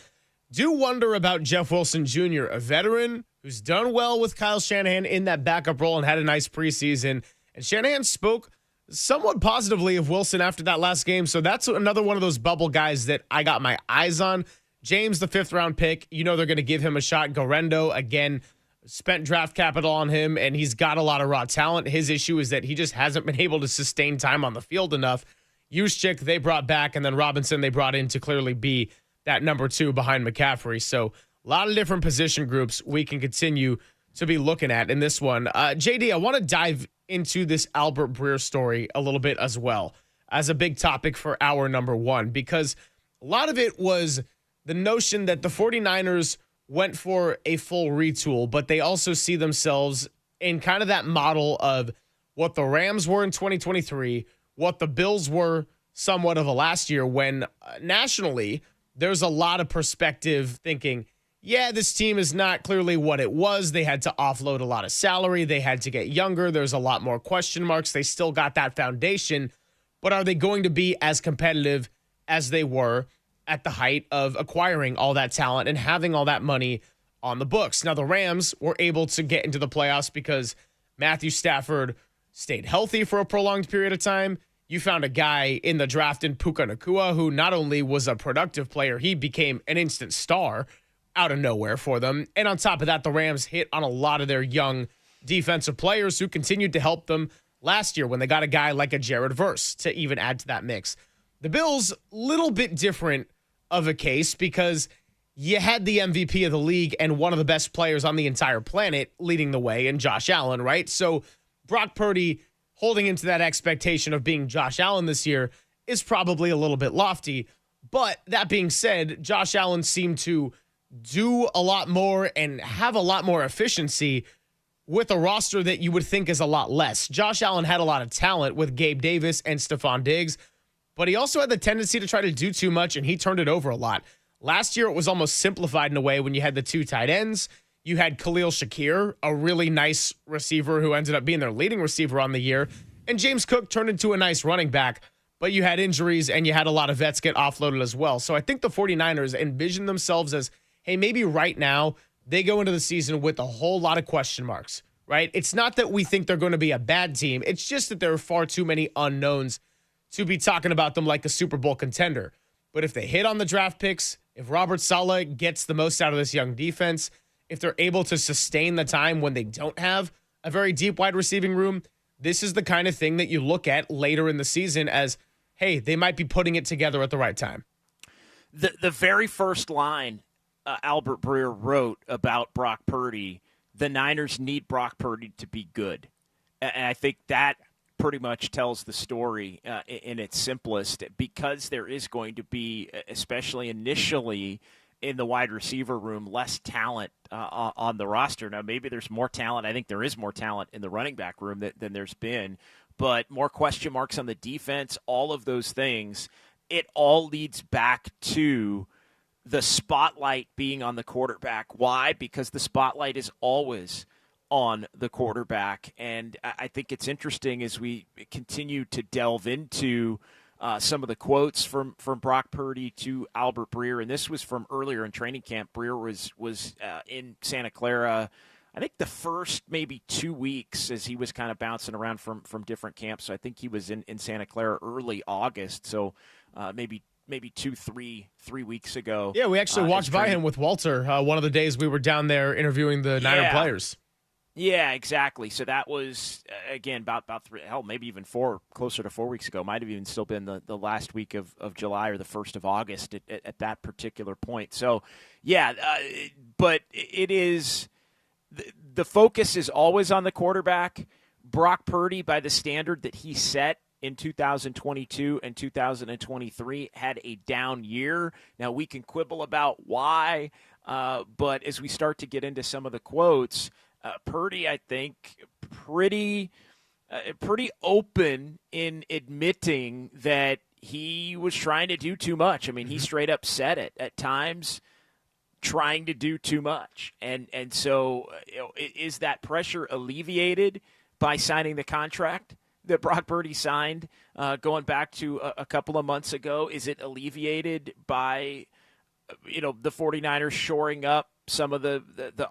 Do wonder about Jeff Wilson Jr., a veteran who's done well with Kyle Shanahan in that backup role and had a nice preseason. And Shanahan spoke somewhat positively of Wilson after that last game. So that's another one of those bubble guys that I got my eyes on. James, the 5th-round pick, you know they're going to give him a shot. Gorendo, again, spent draft capital on him, and he's got a lot of raw talent. His issue is that he just hasn't been able to sustain time on the field enough. Juszczyk, they brought back, and then Robinson they brought in to clearly be that number 2 behind McCaffrey. So a lot of different position groups we can continue to be looking at in this one. JD, I want to dive into this Albert Breer story a little bit as well as a big topic for hour number 1, because a lot of it was the notion that the 49ers went for a full retool, but they also see themselves in kind of that model of what the Rams were in 2023, what the Bills were somewhat of a last year, when nationally there's a lot of perspective thinking, yeah, this team is not clearly what it was. They had to offload a lot of salary. They had to get younger. There's a lot more question marks. They still got that foundation, but are they going to be as competitive as they were at the height of acquiring all that talent and having all that money on the books? Now, the Rams were able to get into the playoffs because Matthew Stafford stayed healthy for a prolonged period of time. You found a guy in the draft in Puka Nacua who not only was a productive player, he became an instant star out of nowhere for them. And on top of that, the Rams hit on a lot of their young defensive players who continued to help them last year when they got a guy like a Jared Verse to even add to that mix. The Bills, little bit different of a case because you had the MVP of the league and one of the best players on the entire planet leading the way in Josh Allen, right? So Brock Purdy holding into that expectation of being Josh Allen this year is probably a little bit lofty. But that being said, Josh Allen seemed to do a lot more and have a lot more efficiency with a roster that you would think is a lot less. Josh Allen had a lot of talent with Gabe Davis and Stephon Diggs, but he also had the tendency to try to do too much, and he turned it over a lot. Last year, it was almost simplified in a way when you had the 2 tight ends. You had Khalil Shakir, a really nice receiver who ended up being their leading receiver on the year, and James Cook turned into a nice running back, but you had injuries and you had a lot of vets get offloaded as well. So I think the 49ers envision themselves as, hey, maybe right now they go into the season with a whole lot of question marks, right? It's not that we think they're going to be a bad team. It's just that there are far too many unknowns to be talking about them like a Super Bowl contender. But if they hit on the draft picks, if Robert Saleh gets the most out of this young defense, if they're able to sustain the time when they don't have a very deep wide receiving room, this is the kind of thing that you look at later in the season as, hey, they might be putting it together at the right time. The very first line Albert Breer wrote about Brock Purdy, the Niners need Brock Purdy to be good. And I think that pretty much tells the story in its simplest, because there is going to be, especially initially in the wide receiver room, less talent on the roster. Now, maybe there's more talent. I think there is more talent in the running back room than there's been, but more question marks on the defense, all of those things. It all leads back to the spotlight being on the quarterback. Why? Because the spotlight is always on the quarterback. And I think it's interesting as we continue to delve into some of the quotes from Brock Purdy to Albert Breer, and this was from earlier in training camp. Breer was in Santa Clara, I think the first maybe 2 weeks as he was kind of bouncing around from different camps. So I think he was in Santa Clara early August, so maybe 3 weeks ago. Yeah, we actually walked by him with Walter one of the days we were down there interviewing the Niner players. Yeah, exactly. So that was, again, about 3, maybe even 4, closer to 4 weeks ago. Might have even still been the last week of July or the 1st of August at that particular point. So, yeah, but it is the focus is always on the quarterback. Brock Purdy, by the standard that he set in 2022 and 2023, had a down year. Now, we can quibble about why, but as we start to get into some of the quotes, Purdy, I think, pretty open in admitting that he was trying to do too much. I mean, he straight up said it at times, trying to do too much. And so is that pressure alleviated by signing the contract that Brock Purdy signed going back to a couple of months ago? Is it alleviated by, the 49ers shoring up some of the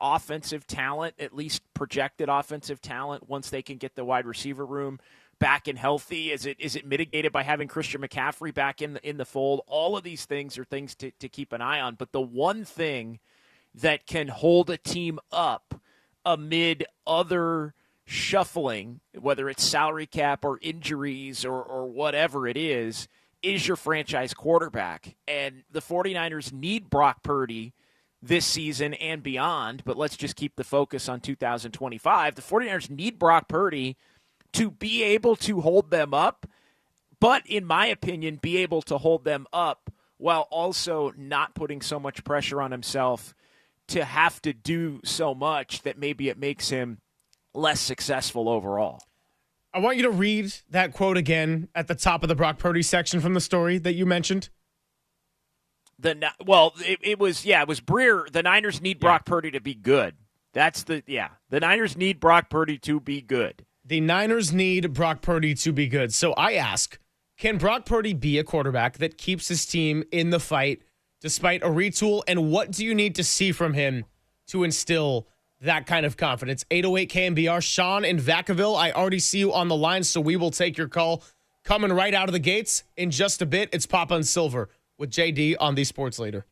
offensive talent, at least projected offensive talent, once they can get the wide receiver room back and healthy? Is it mitigated by having Christian McCaffrey back in the fold? All of these things are things to keep an eye on. But the one thing that can hold a team up amid other shuffling, whether it's salary cap or injuries or whatever it is your franchise quarterback. And the 49ers need Brock Purdy this season and beyond, but let's just keep the focus on 2025. The 49ers need Brock Purdy to be able to hold them up, but in my opinion, be able to hold them up while also not putting so much pressure on himself to have to do so much that maybe it makes him less successful overall. I want you to read that quote again at the top of the Brock Purdy section from the story that you mentioned. It was Breer. The Niners need Brock Purdy to be good. The Niners need Brock Purdy to be good. The Niners need Brock Purdy to be good. So I ask, can Brock Purdy be a quarterback that keeps his team in the fight despite a retool? And what do you need to see from him to instill that kind of confidence? 808 KNBR, Sean in Vacaville. I already see you on the line, so we will take your call. Coming right out of the gates in just a bit, it's Papa and Silver with JD on the Sports Leader.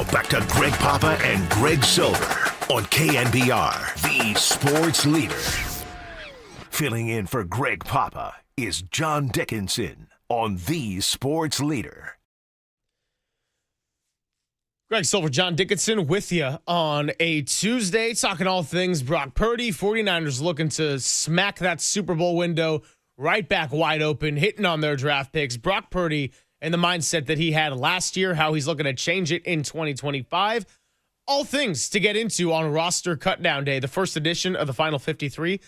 back to Greg Papa and Greg Silver on KNBR, the sports leader. Filling in for Greg Papa is John Dickinson on the sports leader. Greg Silver, John Dickinson with you on a Tuesday, talking all things Brock Purdy. 49ers looking to smack that Super Bowl window right back wide open, hitting on their draft picks. Brock Purdy and the mindset that he had last year, how he's looking to change it in 2025. All things to get into on roster cutdown day, the first edition of the Final 53.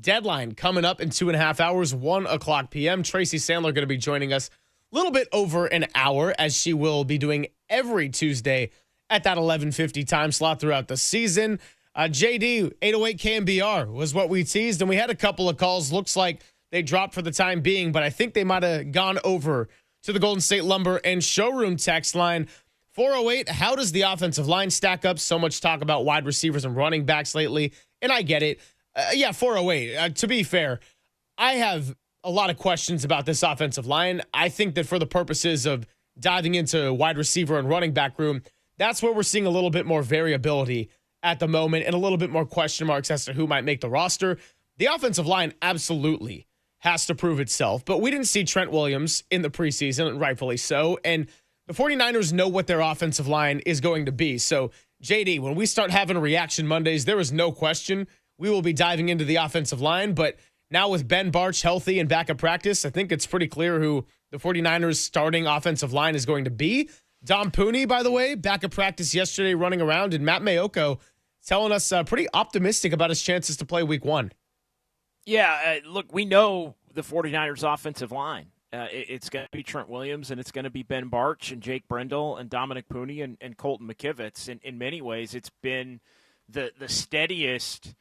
Deadline coming up in 2.5 hours, 1 o'clock p.m. Tracy Sandler going to be joining us a little bit over an hour, as she will be doing every Tuesday at that 11:50 time slot throughout the season. JD, 808 KNBR was what we teased, and we had a couple of calls. Looks like they dropped for the time being, but I think they might have gone over to the Golden State Lumber and Showroom text line. 408, how does the offensive line stack up? So much talk about wide receivers and running backs lately, and I get it. 408. To be fair, I have a lot of questions about this offensive line. I think that for the purposes of diving into wide receiver and running back room, that's where we're seeing a little bit more variability at the moment and a little bit more question marks as to who might make the roster. The offensive line absolutely has to prove itself, but we didn't see Trent Williams in the preseason, and rightfully so, and the 49ers know what their offensive line is going to be. So, JD, when we start having reaction Mondays, there is no question we will be diving into the offensive line, but now with Ben Bartch healthy and back at practice, I think it's pretty clear who the 49ers starting offensive line is going to be. Dom Pooney, by the way, back at practice yesterday running around, and Matt Mayoko telling us pretty optimistic about his chances to play week 1. Yeah, look, we know the 49ers offensive line. It's going to be Trent Williams, and it's going to be Ben Bartch and Jake Brendel and Dominic Pooney and Colton McKivitz. In many ways, it's been the steadiest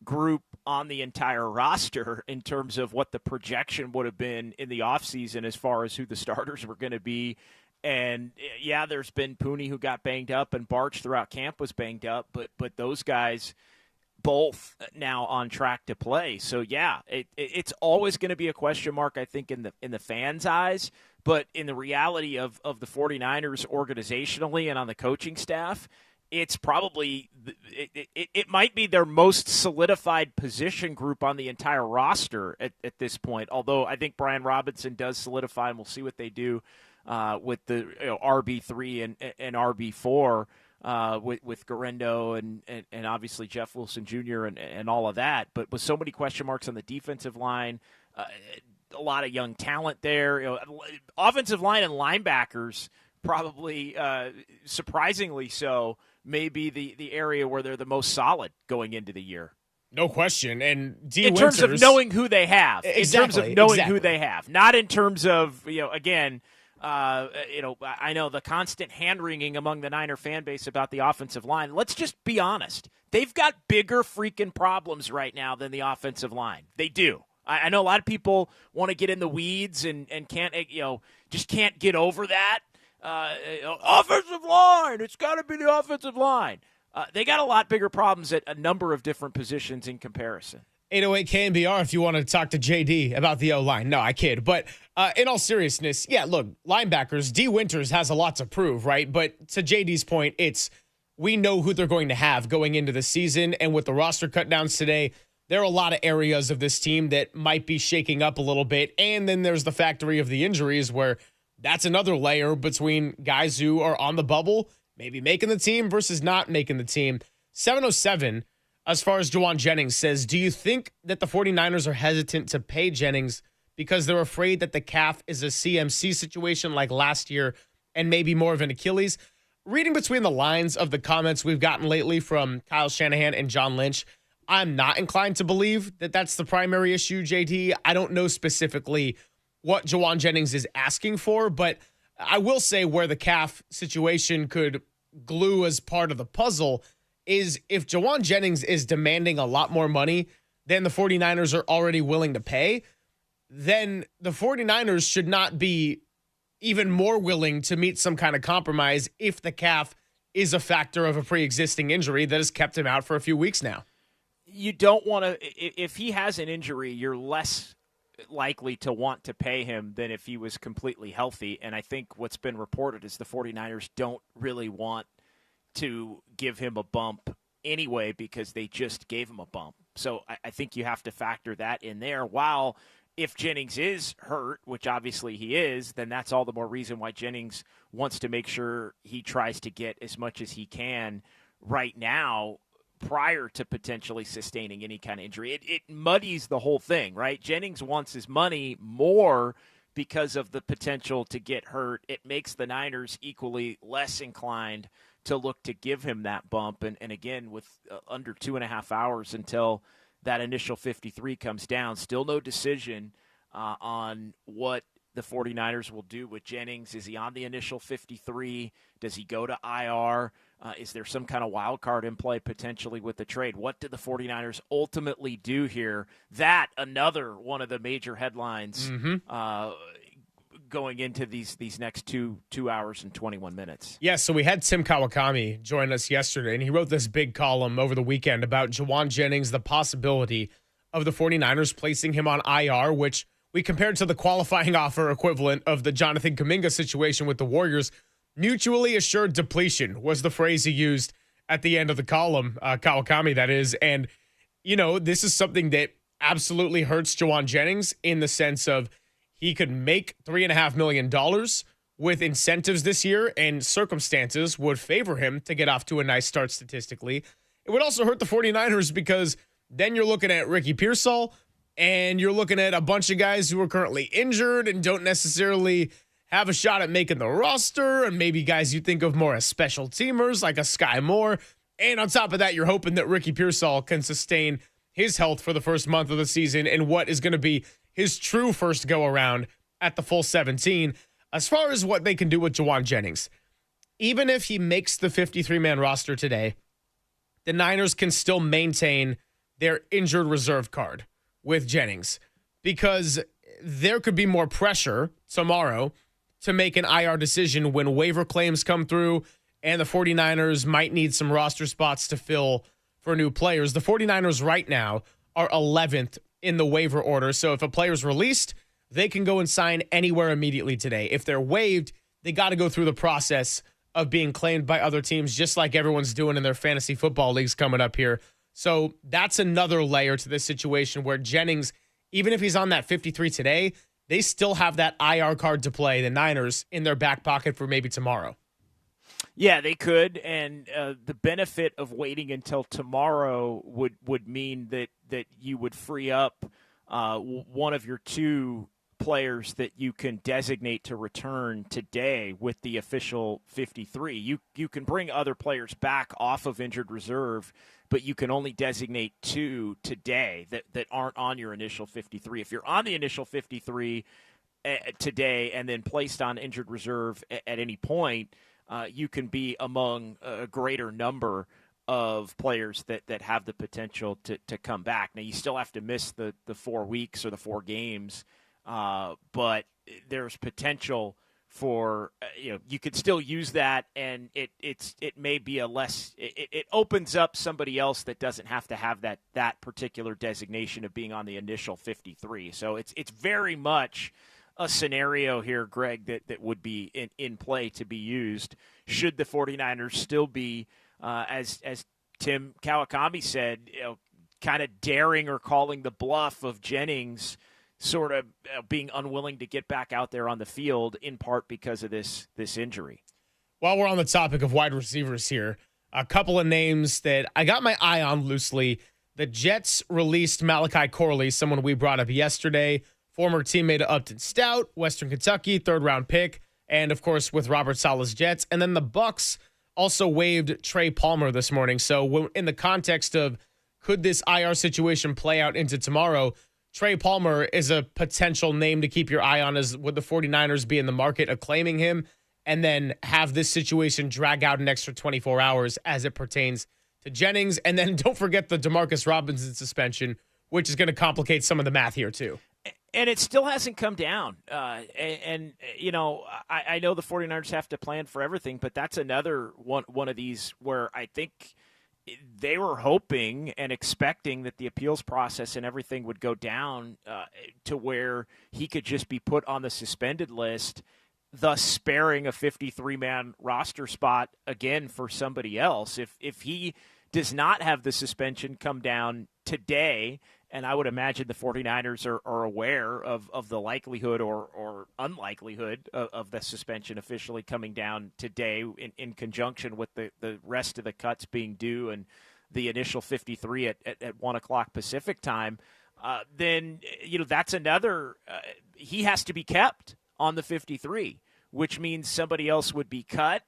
group on the entire roster in terms of what the projection would have been in the offseason as far as who the starters were going to be. And yeah, there's been Pooney who got banged up, and Bartch throughout camp was banged up, but those guys both now on track to play. So yeah, it's always going to be a question mark, I think, in the fans' eyes, but in the reality of the 49ers organizationally and on the coaching staff, it's probably it might be their most solidified position group on the entire roster at this point. Although I think Brian Robinson does solidify, and we'll see what they do with the RB3 and RB4 with Garendo and obviously Jeff Wilson Jr. and all of that. But with so many question marks on the defensive line, a lot of young talent there. Offensive line and linebackers probably surprisingly so. Maybe the area where they're the most solid going into the year. No question. And in terms of knowing who they have. Exactly, in terms of knowing who they have. Not in terms of, again, I know the constant hand-wringing among the Niner fan base about the offensive line. Let's just be honest. They've got bigger freaking problems right now than the offensive line. They do. I know a lot of people want to get in the weeds and can't, just can't get over that. Offensive line. It's got to be the offensive line. They got a lot bigger problems at a number of different positions in comparison. 808 KNBR if you want to talk to JD about the O-line. No, I kid. But in all seriousness, yeah, look, linebackers, D. Winters has a lot to prove, right? But to JD's point, we know who they're going to have going into the season. And with the roster cutdowns today, there are a lot of areas of this team that might be shaking up a little bit. And then there's the factory of the injuries where that's another layer between guys who are on the bubble, maybe making the team versus not making the team. 707, as far as Juwan Jennings says, do you think that the 49ers are hesitant to pay Jennings because they're afraid that the calf is a CMC situation like last year and maybe more of an Achilles? Reading between the lines of the comments we've gotten lately from Kyle Shanahan and John Lynch, I'm not inclined to believe that that's the primary issue, JD. I don't know specifically what Juwan Jennings is asking for, but I will say where the calf situation could glue as part of the puzzle is if Juwan Jennings is demanding a lot more money than the 49ers are already willing to pay, then the 49ers should not be even more willing to meet some kind of compromise if the calf is a factor of a pre-existing injury that has kept him out for a few weeks now. You don't want to, if he has an injury, you're less likely to want to pay him than if he was completely healthy. And I think what's been reported is the 49ers don't really want to give him a bump anyway because they just gave him a bump. So I think you have to factor that in there. While if Jennings is hurt, which obviously he is, then that's all the more reason why Jennings wants to make sure he tries to get as much as he can right now prior to potentially sustaining any kind of injury. It muddies the whole thing, right? Jennings wants his money more because of the potential to get hurt. It makes the Niners equally less inclined to look to give him that bump. And again, with under 2.5 hours until that initial 53 comes down, still no decision on what the 49ers will do with Jennings. Is he on the initial 53? Does he go to IR? Is there some kind of wild card in play potentially with the trade? What do the 49ers ultimately do here? That, another one of the major headlines going into these next 2 hours and 21 minutes. Yeah, so we had Tim Kawakami join us yesterday, and he wrote this big column over the weekend about Juwan Jennings, the possibility of the 49ers placing him on IR, which we compared to the qualifying offer equivalent of the Jonathan Kuminga situation with the Warriors. Mutually assured depletion was the phrase he used at the end of the column, Kawakami, that is. And, you know, this is something that absolutely hurts Juwan Jennings in the sense of he could make $3.5 million with incentives this year, and circumstances would favor him to get off to a nice start statistically. It would also hurt the 49ers because then you're looking at Ricky Pearsall, and you're looking at a bunch of guys who are currently injured and don't necessarily have a shot at making the roster, and maybe guys you think of more as special teamers like a Sky Moore. And on top of that, you're hoping that Ricky Pearsall can sustain his health for the first month of the season in what is going to be his true first go-around at the full 17. As far as what they can do with Juwan Jennings, even if he makes the 53-man roster today, the Niners can still maintain their injured reserve card with Jennings because there could be more pressure tomorrow to make an IR decision when waiver claims come through and the 49ers might need some roster spots to fill for new players. The 49ers right now are 11th in the waiver order. So if a player's released, they can go and sign anywhere immediately today. If they're waived, they got to go through the process of being claimed by other teams, just like everyone's doing in their fantasy football leagues coming up here. So that's another layer to this situation where Jennings, even if he's on that 53 today, they still have that IR card to play, the Niners, in their back pocket for maybe tomorrow. Yeah, they could, and the benefit of waiting until tomorrow would mean that you would free up one of your two players that you can designate to return today with the official 53. You can bring other players back off of injured reserve, but you can only designate two today that aren't on your initial 53. If you're on the initial 53 today and then placed on injured reserve at any point, you can be among a greater number of players that have the potential to come back. Now, you still have to miss the 4 weeks or the 4 games, but there's potential for you could still use that, and it may be it opens up somebody else that doesn't have to have that particular designation of being on the initial 53. So it's very much a scenario here, Greg, that would be in play to be used should the 49ers still be, as Tim Kawakami said, kind of daring or calling the bluff of Jennings sort of being unwilling to get back out there on the field, in part because of this injury. While we're on the topic of wide receivers here, a couple of names that I got my eye on loosely. The Jets released Malachi Corley, someone we brought up yesterday, former teammate of Upton Stout, Western Kentucky, 3rd-round pick, and, of course, with Robert Saleh's Jets. And then the Bucs also waived Trey Palmer this morning. So in the context of could this IR situation play out into tomorrow, Trey Palmer is a potential name to keep your eye on. As would the 49ers be in the market of claiming him and then have this situation drag out an extra 24 hours as it pertains to Jennings? And then don't forget the Demarcus Robinson suspension, which is going to complicate some of the math here too. And it still hasn't come down. I know the 49ers have to plan for everything, but that's another one of these where I think they were hoping and expecting that the appeals process and everything would go down to where he could just be put on the suspended list thus sparing a 53-man roster spot again for somebody else. If he does not have the suspension come down today, and I would imagine the 49ers are aware of the likelihood or unlikelihood of the suspension officially coming down today in conjunction with the rest of the cuts being due and the initial 53 at 1 o'clock Pacific time, then, that's another he has to be kept on the 53, which means somebody else would be cut.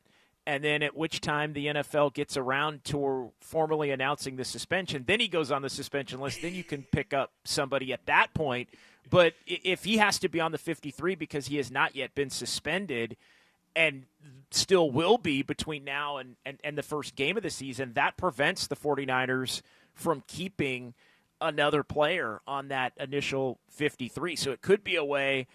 And then at which time the NFL gets around to formally announcing the suspension, then he goes on the suspension list. Then you can pick up somebody at that point. But if he has to be on the 53 because he has not yet been suspended and still will be between now and the first game of the season, that prevents the 49ers from keeping another player on that initial 53. So it could be a way,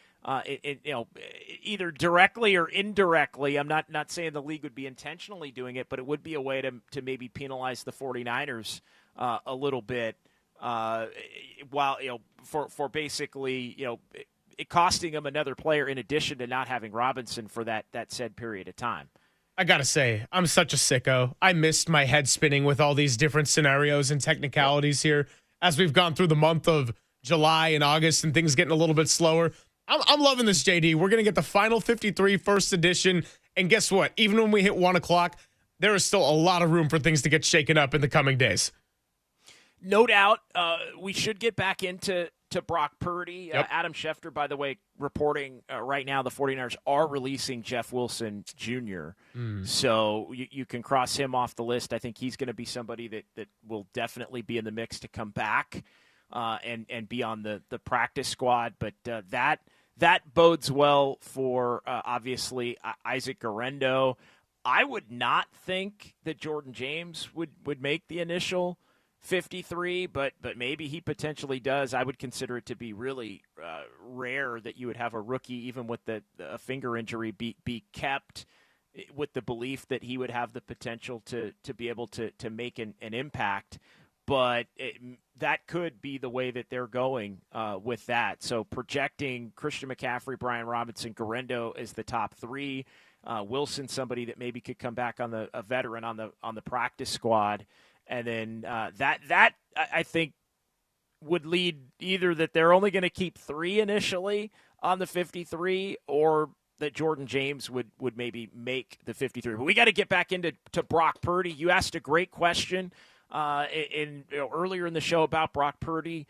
either directly or indirectly. I'm not saying the league would be intentionally doing it, but it would be a way to maybe penalize the 49ers a little bit, while for basically it costing them another player in addition to not having Robinson for that said period of time. I gotta say, I'm such a sicko. I missed my head spinning with all these different scenarios and technicalities here as we've gone through the month of July and August and things getting a little bit slower. I'm loving this, JD. We're going to get the final 53 first edition. And guess what? Even when we hit 1 o'clock, there is still a lot of room for things to get shaken up in the coming days. No doubt. We should get back into Brock Purdy. Yep. Adam Schefter, by the way, reporting right now the 49ers are releasing Jeff Wilson Jr. So you can cross him off the list. I think he's going to be somebody that will definitely be in the mix to come back and be on the practice squad. But that bodes well for, obviously, Isaac Guerrero. I would not think that Jordan James would make the initial 53, but maybe he potentially does. I would consider it to be really rare that you would have a rookie, even with a finger injury, be kept with the belief that he would have the potential to be able to make an impact. But that could be the way that they're going with that. So projecting Christian McCaffrey, Brian Robinson, Guerrero as the top three. Wilson, somebody that maybe could come back on a veteran on the practice squad. And then that I think would lead either that they're only going to keep three initially on the 53, or that Jordan James would maybe make the 53. But we got to get back into Brock Purdy. You asked a great question earlier in the show about Brock Purdy.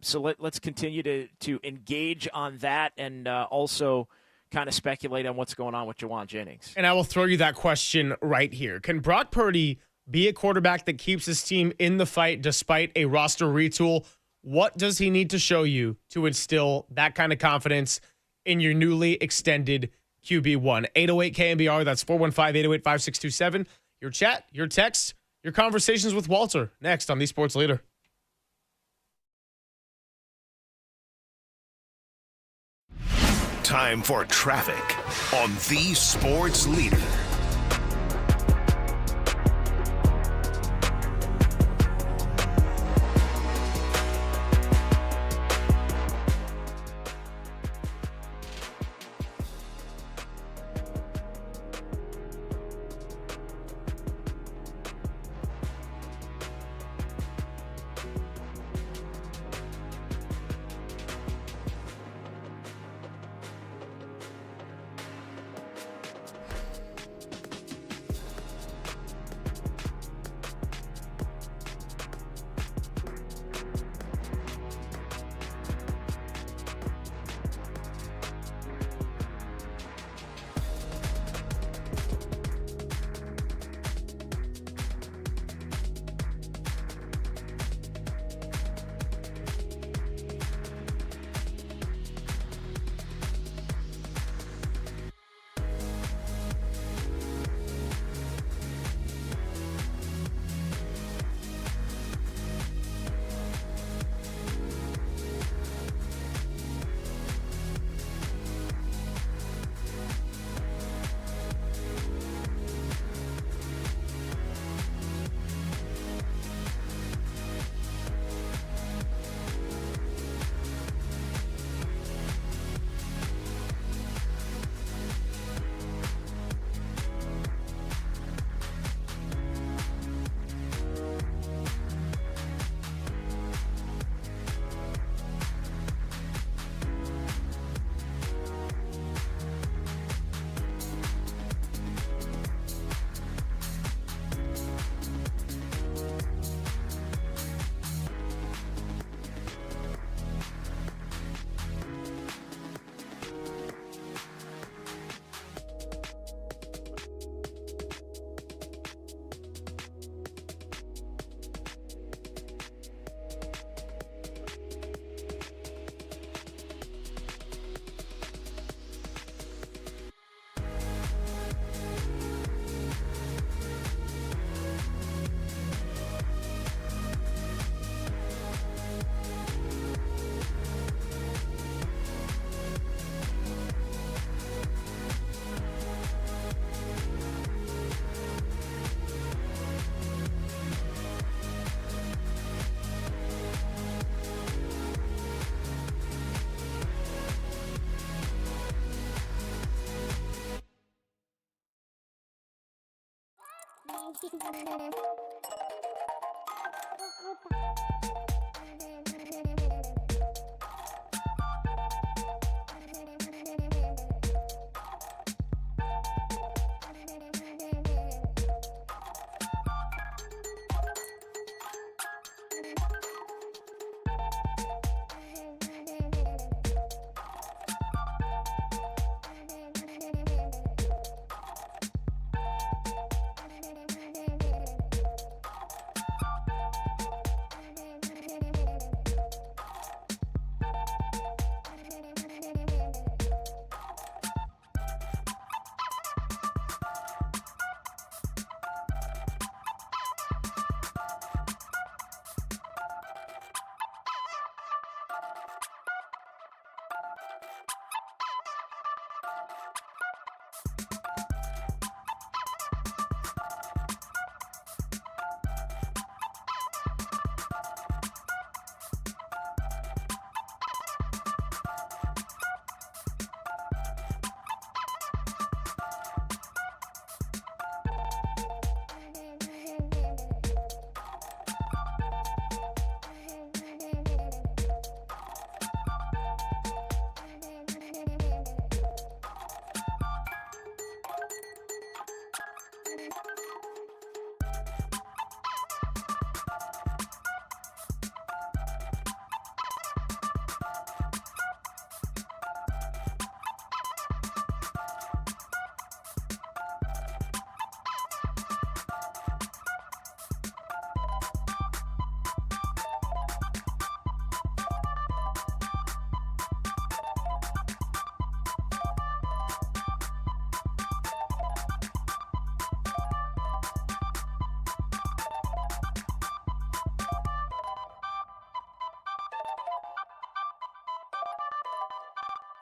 So let's continue to engage on that and also kind of speculate on what's going on with Juwan Jennings. And I will throw you that question right here. Can Brock Purdy be a quarterback that keeps his team in the fight despite a roster retool? What does he need to show you to instill that kind of confidence in your newly extended QB1? 808 KNBR, that's 415-808-5627. Your chat, your text, your conversations with Walter. Next on The Sports Leader. Time for traffic on The Sports Leader.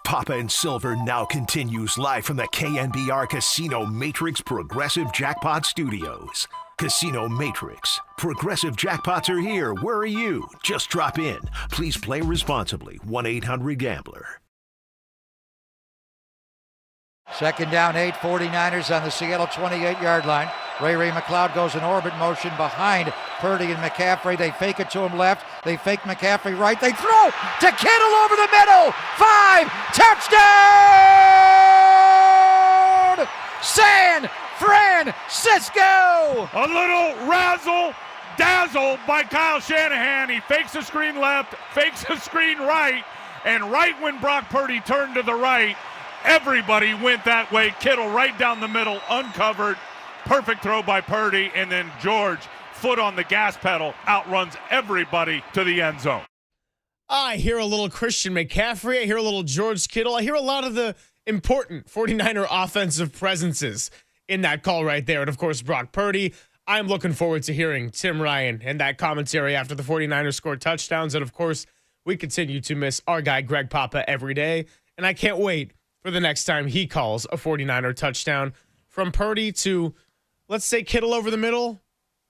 Papa and Silver now continues live from the KNBR Casino Matrix Progressive Jackpot Studios. Casino Matrix. Progressive jackpots are here. Where are you? Just drop in. Please play responsibly. 1-800-GAMBLER. Second down, 8, 49ers on the Seattle 28-yard line. Ray McLeod goes in orbit motion behind Purdy and McCaffrey. They fake it to him left. They fake McCaffrey right. They throw to Kittle over the middle. 5, touchdown! San Francisco! A little razzle dazzle by Kyle Shanahan. He fakes a screen left, fakes a screen right, and right when Brock Purdy turned to the right, everybody went that way. Kittle right down the middle, uncovered. Perfect throw by Purdy, and then George, foot on the gas pedal, outruns everybody to the end zone. I hear a little Christian McCaffrey. I hear a little George Kittle. I hear a lot of the important 49er offensive presences in that call right there. And, of course, Brock Purdy. I'm looking forward to hearing Tim Ryan and that commentary after the 49ers scored touchdowns. And, of course, we continue to miss our guy Greg Papa every day. And I can't wait for the next time he calls a 49er touchdown. From Purdy to, let's say, Kittle over the middle.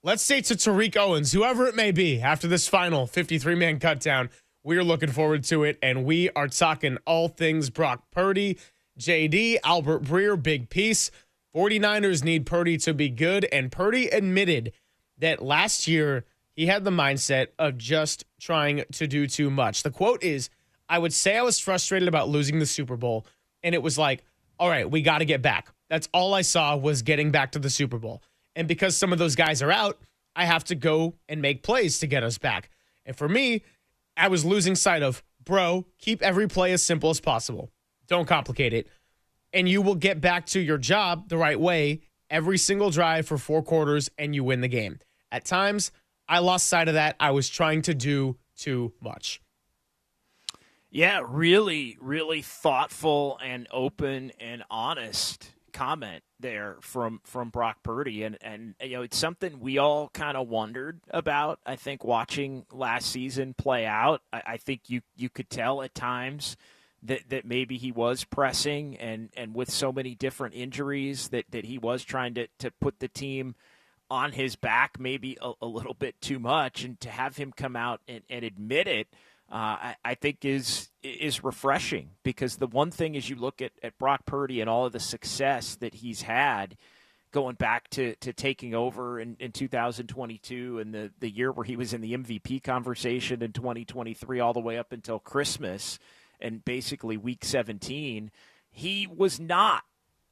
Let's say to Tariq Owens, whoever it may be, after this final 53-man cutdown. We're looking forward to it, and we are talking all things Brock Purdy, JD, Albert Breer, big piece. 49ers need Purdy to be good, and Purdy admitted that last year he had the mindset of just trying to do too much. The quote is, I would say I was frustrated about losing the Super Bowl, and it was like, all right, we got to get back. That's all I saw was getting back to the Super Bowl. And because some of those guys are out, I have to go and make plays to get us back. And for me, I was losing sight of, bro, keep every play as simple as possible. Don't complicate it. And you will get back to your job the right way every single drive for 4 quarters, and you win the game. At times, I lost sight of that. I was trying to do too much. Yeah, really, really thoughtful and open and honest comment there from Brock Purdy. And you know, it's something we all kind of wondered about, I think, watching last season play out. I think you could tell at times that maybe he was pressing and with so many different injuries that he was trying to put the team on his back maybe a little bit too much. And to have him come out and admit it, I think is refreshing, because the one thing is you look at Brock Purdy and all of the success that he's had, going back to taking over in 2022 and the year where he was in the MVP conversation in 2023 all the way up until Christmas and basically week 17, he was not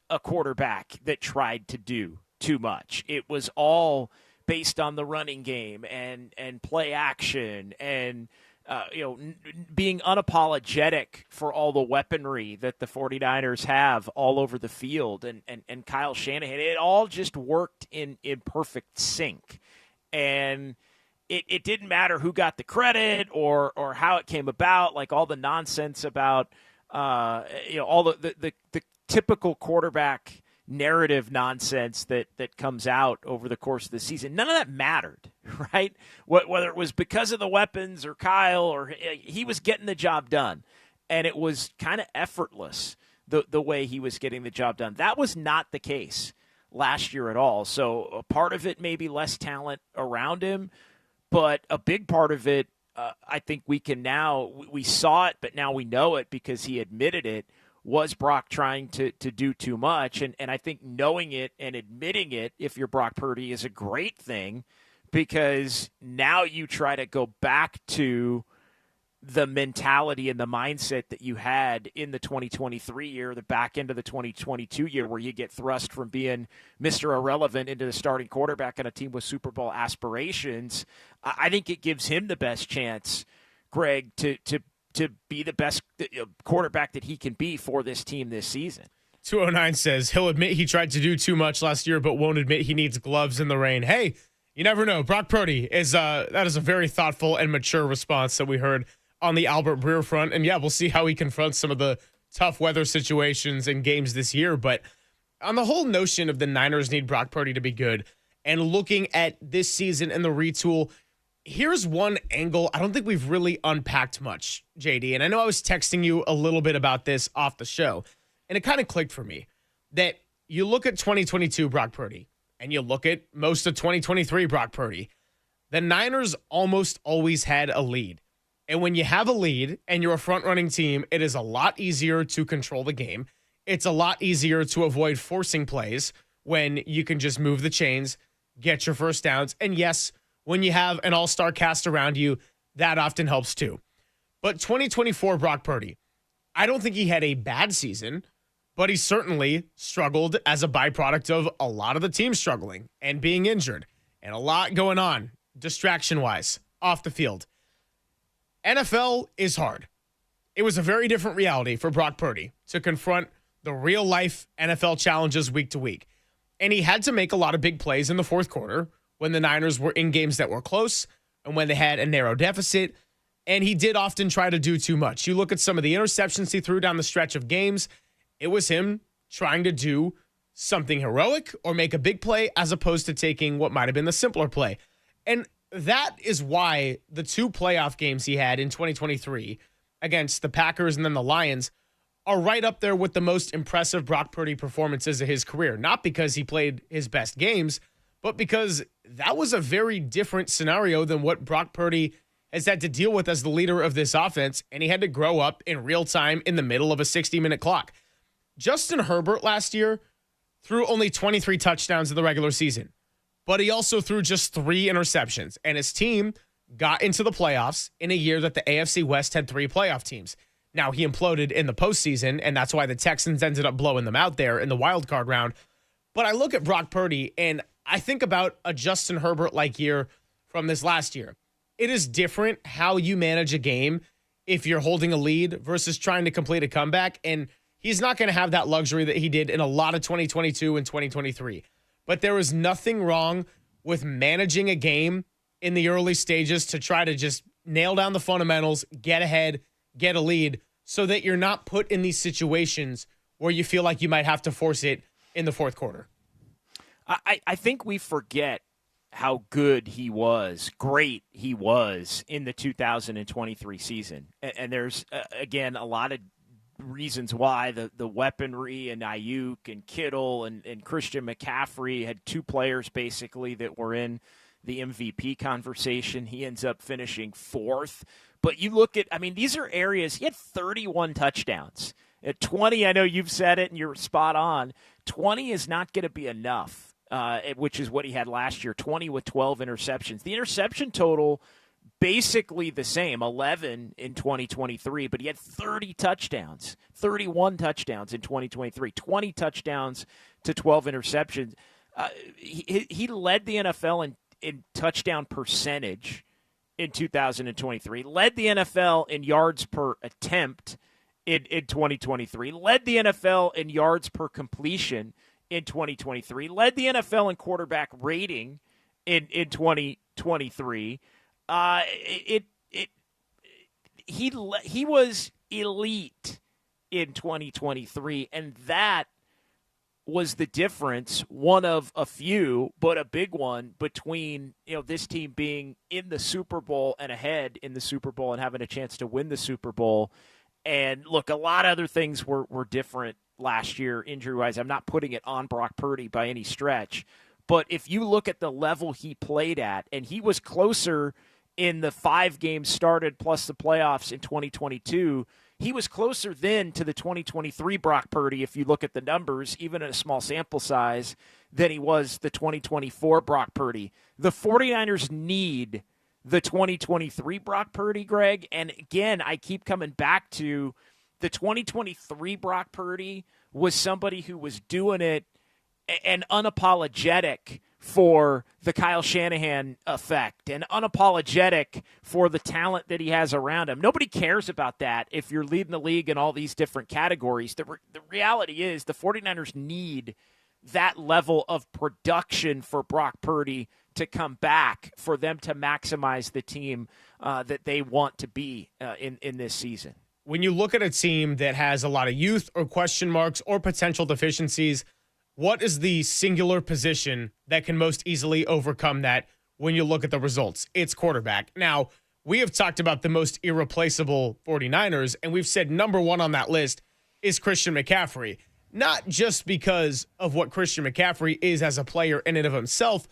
a quarterback that tried to do too much. It was all based on the running game and play action and being unapologetic for all the weaponry that the 49ers have all over the field and Kyle Shanahan. It all just worked in perfect sync. And it didn't matter who got the credit or how it came about, like all the nonsense about all the typical quarterback narrative nonsense that comes out over the course of the season. None of that mattered, right? Whether it was because of the weapons or Kyle, or he was getting the job done, and it was kind of effortless the way he was getting the job done. That was not the case last year at all. So a part of it may be less talent around him, but a big part of it, I think we saw it, but now we know it because he admitted it, was Brock trying to do too much. And I think knowing it and admitting it, if you're Brock Purdy, is a great thing, because now you try to go back to the mentality and the mindset that you had in the 2023 year, the back end of the 2022 year, where you get thrust from being Mr. Irrelevant into the starting quarterback on a team with Super Bowl aspirations. I think it gives him the best chance, Greg, to be the best quarterback that he can be for this team this season. 209 says he'll admit he tried to do too much last year, but won't admit he needs gloves in the rain. Hey, you never know. Brock Purdy is that is a very thoughtful and mature response that we heard on the Albert Breer front. And yeah, we'll see how he confronts some of the tough weather situations and games this year. But on the whole notion of the Niners need Brock Purdy to be good, and looking at this season and the retool, here's one angle I don't think we've really unpacked much, JD. And I know I was texting you a little bit about this off the show, and it kind of clicked for me that you look at 2022 Brock Purdy and you look at most of 2023 Brock Purdy. The Niners almost always had a lead. And when you have a lead and you're a front-running team, it is a lot easier to control the game. It's a lot easier to avoid forcing plays when you can just move the chains, get your first downs. And yes, when you have an all-star cast around you, that often helps too. But 2024 Brock Purdy, I don't think he had a bad season, but he certainly struggled as a byproduct of a lot of the team struggling and being injured and a lot going on distraction-wise off the field. NFL is hard. It was a very different reality for Brock Purdy to confront the real-life NFL challenges week to week. And he had to make a lot of big plays in the fourth quarter when the Niners were in games that were close and when they had a narrow deficit. And he did often try to do too much. You look at some of the interceptions he threw down the stretch of games, it was him trying to do something heroic or make a big play as opposed to taking what might have been the simpler play. And that is why the two playoff games he had in 2023 against the Packers and then the Lions are right up there with the most impressive Brock Purdy performances of his career. Not because he played his best games, but because that was a very different scenario than what Brock Purdy has had to deal with as the leader of this offense, and he had to grow up in real time in the middle of a 60-minute clock. Justin Herbert last year threw only 23 touchdowns in the regular season, but he also threw just 3 interceptions, and his team got into the playoffs in a year that the AFC West had 3 playoff teams. Now, he imploded in the postseason, and that's why the Texans ended up blowing them out there in the wild card round. But I look at Brock Purdy, and I think about a Justin Herbert-like year from this last year. It is different how you manage a game if you're holding a lead versus trying to complete a comeback, and he's not going to have that luxury that he did in a lot of 2022 and 2023. But there is nothing wrong with managing a game in the early stages to try to just nail down the fundamentals, get ahead, get a lead, so that you're not put in these situations where you feel like you might have to force it in the fourth quarter. I think we forget how good he was, great he was in the 2023 season. And there's, again, a lot of reasons why the weaponry and Ayuk and Kittle and Christian McCaffrey had 2 players basically that were in the MVP conversation. He ends up finishing 4th. But you look at, these are areas, he had 31 touchdowns. At 20, I know you've said it and you're spot on. 20 is not going to be enough which is what he had last year, 20 with 12 interceptions. The interception total basically the same, 11 in 2023, but he had 30 touchdowns, 31 touchdowns in 2023, 20 touchdowns to 12 interceptions. He led the NFL in touchdown percentage in 2023, led the NFL in yards per attempt in 2023, led the NFL in yards per completion in 2023, led the NFL in quarterback rating in 2023. He was elite in 2023, and that was the difference, one of a few, but a big one, between this team being in the Super Bowl and ahead in the Super Bowl and having a chance to win the Super Bowl. And look, a lot of other things were different last year injury-wise. I'm not putting it on Brock Purdy by any stretch, but if you look at the level he played at, and he was closer in the 5 games started plus the playoffs in 2022, he was closer then to the 2023 Brock Purdy, if you look at the numbers, even in a small sample size, than he was the 2024 Brock Purdy. The 49ers need the 2023 Brock Purdy, Greg. And again, I keep coming back to the 2023 Brock Purdy was somebody who was doing it and unapologetic for the Kyle Shanahan effect and unapologetic for the talent that he has around him. Nobody cares about that if you're leading the league in all these different categories. The reality is the 49ers need that level of production for Brock Purdy to come back for them to maximize the team that they want to be in this season. When you look at a team that has a lot of youth or question marks or potential deficiencies, what is the singular position that can most easily overcome that when you look at the results? It's quarterback. Now, we have talked about the most irreplaceable 49ers, and we've said number one on that list is Christian McCaffrey. Not just because of what Christian McCaffrey is as a player in and of himself.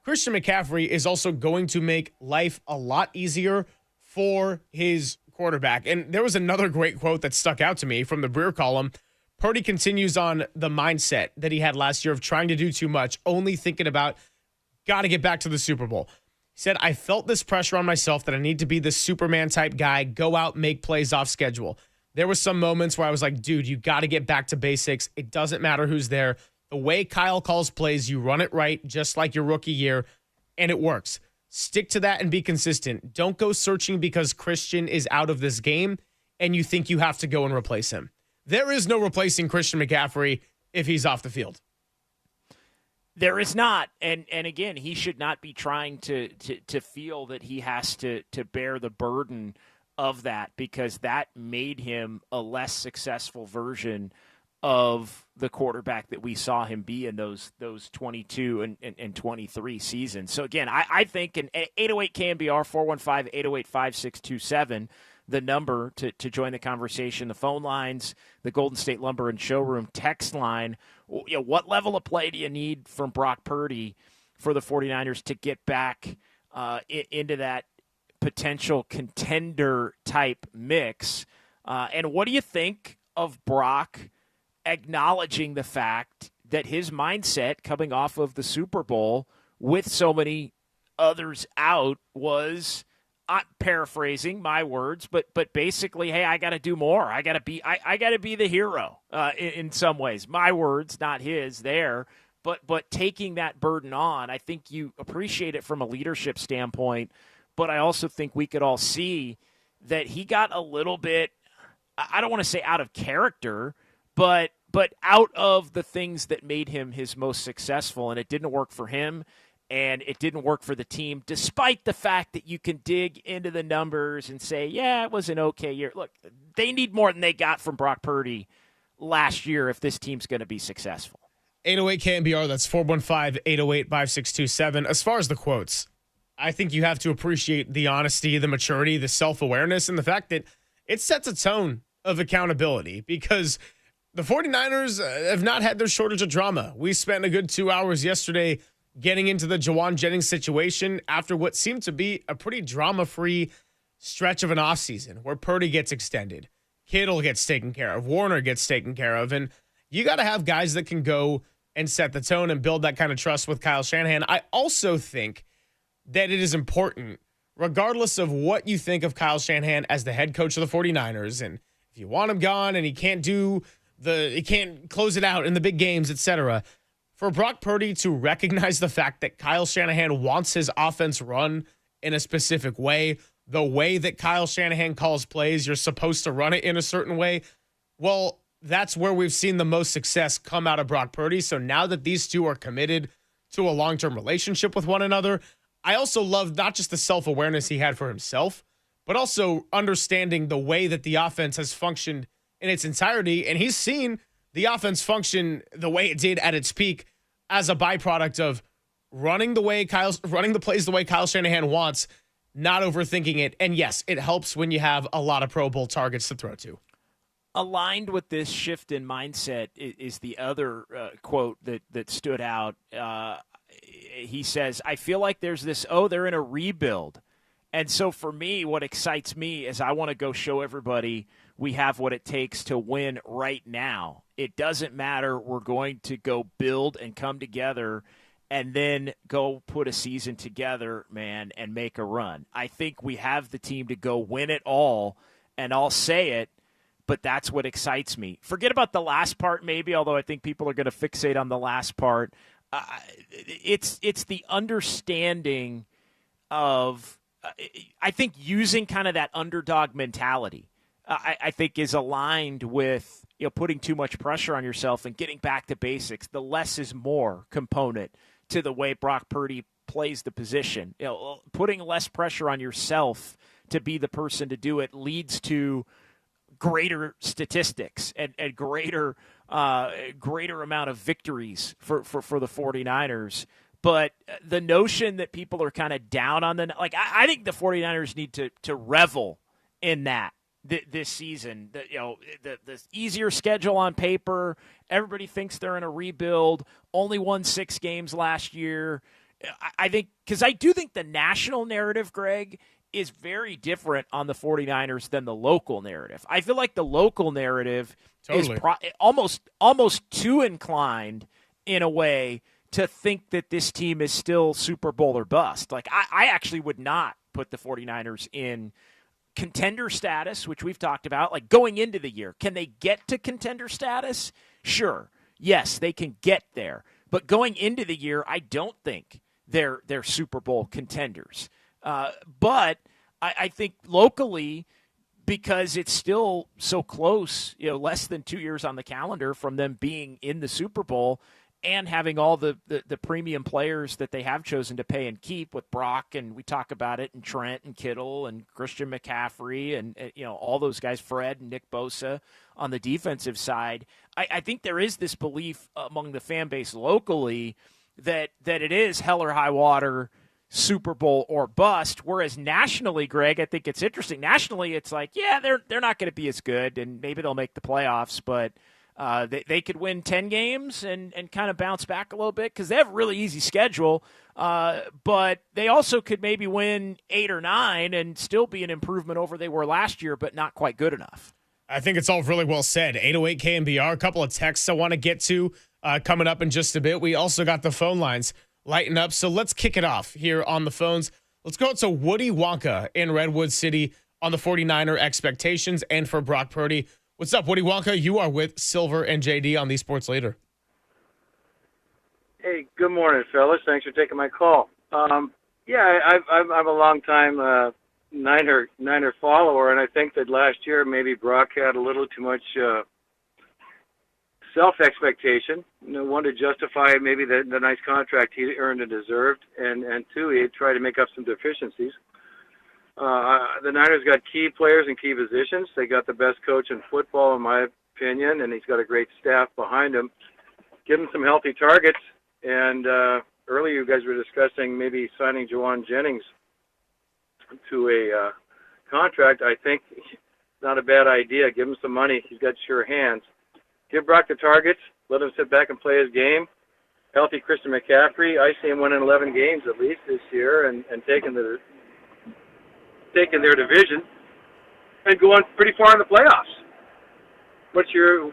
Christian McCaffrey is also going to make life a lot easier for his quarterback. And there was another great quote that stuck out to me from the Breer column. Purdy continues on the mindset that he had last year of trying to do too much, only thinking about, got to get back to the Super Bowl. He said, I felt this pressure on myself that I need to be the Superman type guy, go out, make plays off schedule. There were some moments where I was like, dude, you got to get back to basics. It doesn't matter who's there. The way Kyle calls plays, you run it right, just like your rookie year, and it works. Stick to that and be consistent. Don't go searching because Christian is out of this game and you think you have to go and replace him. There is no replacing Christian McCaffrey if he's off the field. There is not, and again, he should not be trying to feel that he has to bear the burden of that, because that made him a less successful version of the quarterback that we saw him be in those 22 and 23 seasons. So again, I think in 808 KNBR 415-808-5627. The number to join the conversation, the phone lines, the Golden State Lumber and Showroom text line. What level of play do you need from Brock Purdy for the 49ers to get back into that potential contender type mix? And what do you think of Brock acknowledging the fact that his mindset coming off of the Super Bowl with so many others out was, paraphrasing my words, but basically, hey, I got to do more. I got to be the hero in some ways. My words, not his. There, but taking that burden on, I think you appreciate it from a leadership standpoint. But I also think we could all see that he got a little bit, I don't want to say out of character, but out of the things that made him his most successful, and it didn't work for him. And it didn't work for the team, despite the fact that you can dig into the numbers and say, yeah, it was an okay year. Look, they need more than they got from Brock Purdy last year if this team's going to be successful. 808 KNBR, that's 415-808-5627. As far as the quotes, I think you have to appreciate the honesty, the maturity, the self-awareness, and the fact that it sets a tone of accountability, because the 49ers have not had their shortage of drama. We spent a good 2 hours yesterday getting into the Jawan Jennings situation after what seemed to be a pretty drama-free stretch of an offseason where Purdy gets extended, Kittle gets taken care of, Warner gets taken care of, and you got to have guys that can go and set the tone and build that kind of trust with Kyle Shanahan. I also think that it is important, regardless of what you think of Kyle Shanahan as the head coach of the 49ers, and if you want him gone and he can't close it out in the big games, etc., for Brock Purdy to recognize the fact that Kyle Shanahan wants his offense run in a specific way, the way that Kyle Shanahan calls plays, you're supposed to run it in a certain way. Well, that's where we've seen the most success come out of Brock Purdy. So now that these two are committed to a long-term relationship with one another, I also love not just the self-awareness he had for himself, but also understanding the way that the offense has functioned in its entirety. And he's seen the offense function the way it did at its peak as a byproduct of running the plays the way Kyle Shanahan wants, not overthinking it. And yes, it helps when you have a lot of Pro Bowl targets to throw to. Aligned with this shift in mindset is the other quote that stood out. He says, I feel like there's this, they're in a rebuild. And so for me, what excites me is I want to go show everybody we have what it takes to win right now. It doesn't matter. We're going to go build and come together and then go put a season together, man, and make a run. I think we have the team to go win it all, and I'll say it, but that's what excites me. Forget about the last part maybe, although I think people are going to fixate on the last part. It's the understanding of, I think, using kind of that underdog mentality, I think is aligned with putting too much pressure on yourself and getting back to basics. The less is more component to the way Brock Purdy plays the position. Putting less pressure on yourself to be the person to do it leads to greater statistics and greater amount of victories for the 49ers. But the notion that people are kind of down on I think the 49ers need to revel in that this season. The easier schedule on paper. Everybody thinks they're in a rebuild. Only won 6 games last year. I think because I do think the national narrative, Greg, is very different on the 49ers than the local narrative. I feel like the local narrative is almost too inclined in a way to think that this team is still Super Bowl or bust. I actually would not put the 49ers in contender status, which we've talked about, going into the year. Can they get to contender status? Sure. Yes, they can get there. But going into the year, I don't think they're Super Bowl contenders. But I think locally, because it's still so close, less than 2 years on the calendar from them being in the Super Bowl and having all the premium players that they have chosen to pay and keep with Brock, and we talk about it, and Trent and Kittle and Christian McCaffrey and all those guys, Fred and Nick Bosa on the defensive side. I think there is this belief among the fan base locally that it is hell or high water, Super Bowl or bust, whereas nationally, Greg, I think it's interesting. Nationally, it's they're not going to be as good, and maybe they'll make the playoffs, but they could win 10 games and kind of bounce back a little bit because they have a really easy schedule, but they also could maybe win 8 or 9 and still be an improvement over they were last year, but not quite good enough. I think it's all really well said. 808 KNBR, a couple of texts I want to get to coming up in just a bit. We also got the phone lines lighten up. So let's kick it off here on the phones. Let's go to Woody Wonka in Redwood City on the 49er expectations and for Brock Purdy. What's up, Woody Wonka? You are with Silver and JD on the Sports Leader. Hey, good morning, fellas. Thanks for taking my call. I'm a long time Niner follower, and I think that last year maybe Brock had a little too much self-expectation. One, to justify maybe the nice contract he earned and deserved, and two, he tried to make up some deficiencies. The Niners got key players in key positions. They got the best coach in football, in my opinion, and he's got a great staff behind him. Give him some healthy targets. And earlier you guys were discussing maybe signing Juwan Jennings to a contract. I think not a bad idea. Give him some money. He's got sure hands. Give Brock the targets. Let him sit back and play his game. Healthy Christian McCaffrey. I see him winning 11 games at least this year and taking their division and going pretty far in the playoffs. What's your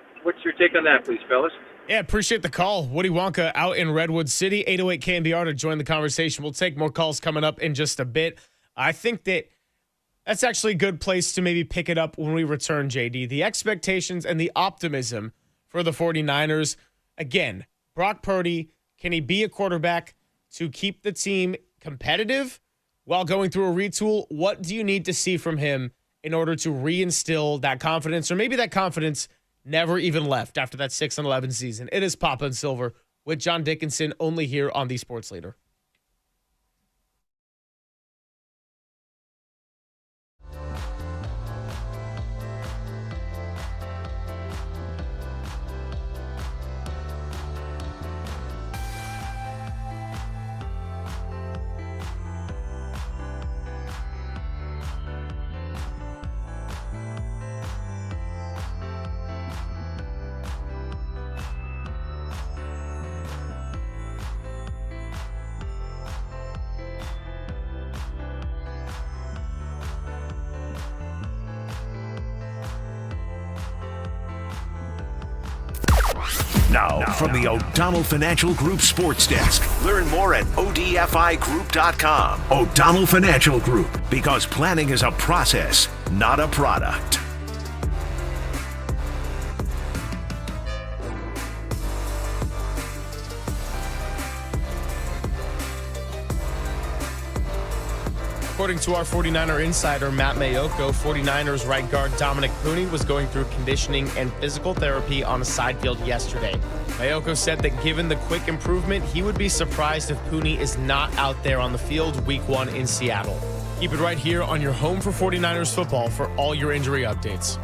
take on that, please, fellas? Yeah, appreciate the call. Woody Wonka out in Redwood City, 808 KNBR to join the conversation. We'll take more calls coming up in just a bit. I think that's actually a good place to maybe pick it up when we return, JD. The expectations and the optimism for the 49ers. Again, Brock Purdy, can he be a quarterback to keep the team competitive while going through a retool? What do you need to see from him in order to reinstill that confidence, or maybe that confidence never even left after that 6-11 season? It is Papa and Silver with John Dickinson, only here on The Sports Leader. Now, from the O'Donnell Financial Group Sports Desk. Learn more at odfigroup.com. O'Donnell Financial Group, because planning is a process, not a product. According to our 49er insider, Matt Mayoko, 49ers right guard Dominic Pooney was going through conditioning and physical therapy on a side field yesterday. Mayoko said that given the quick improvement, he would be surprised if Pooney is not out there on the field week 1 in Seattle. Keep it right here on your home for 49ers football for all your injury updates.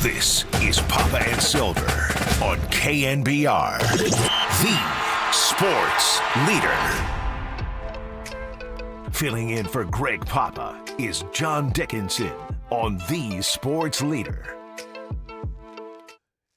This is Papa and Silver on KNBR, the sports leader. Filling in for Greg Papa is John Dickinson on the sports leader.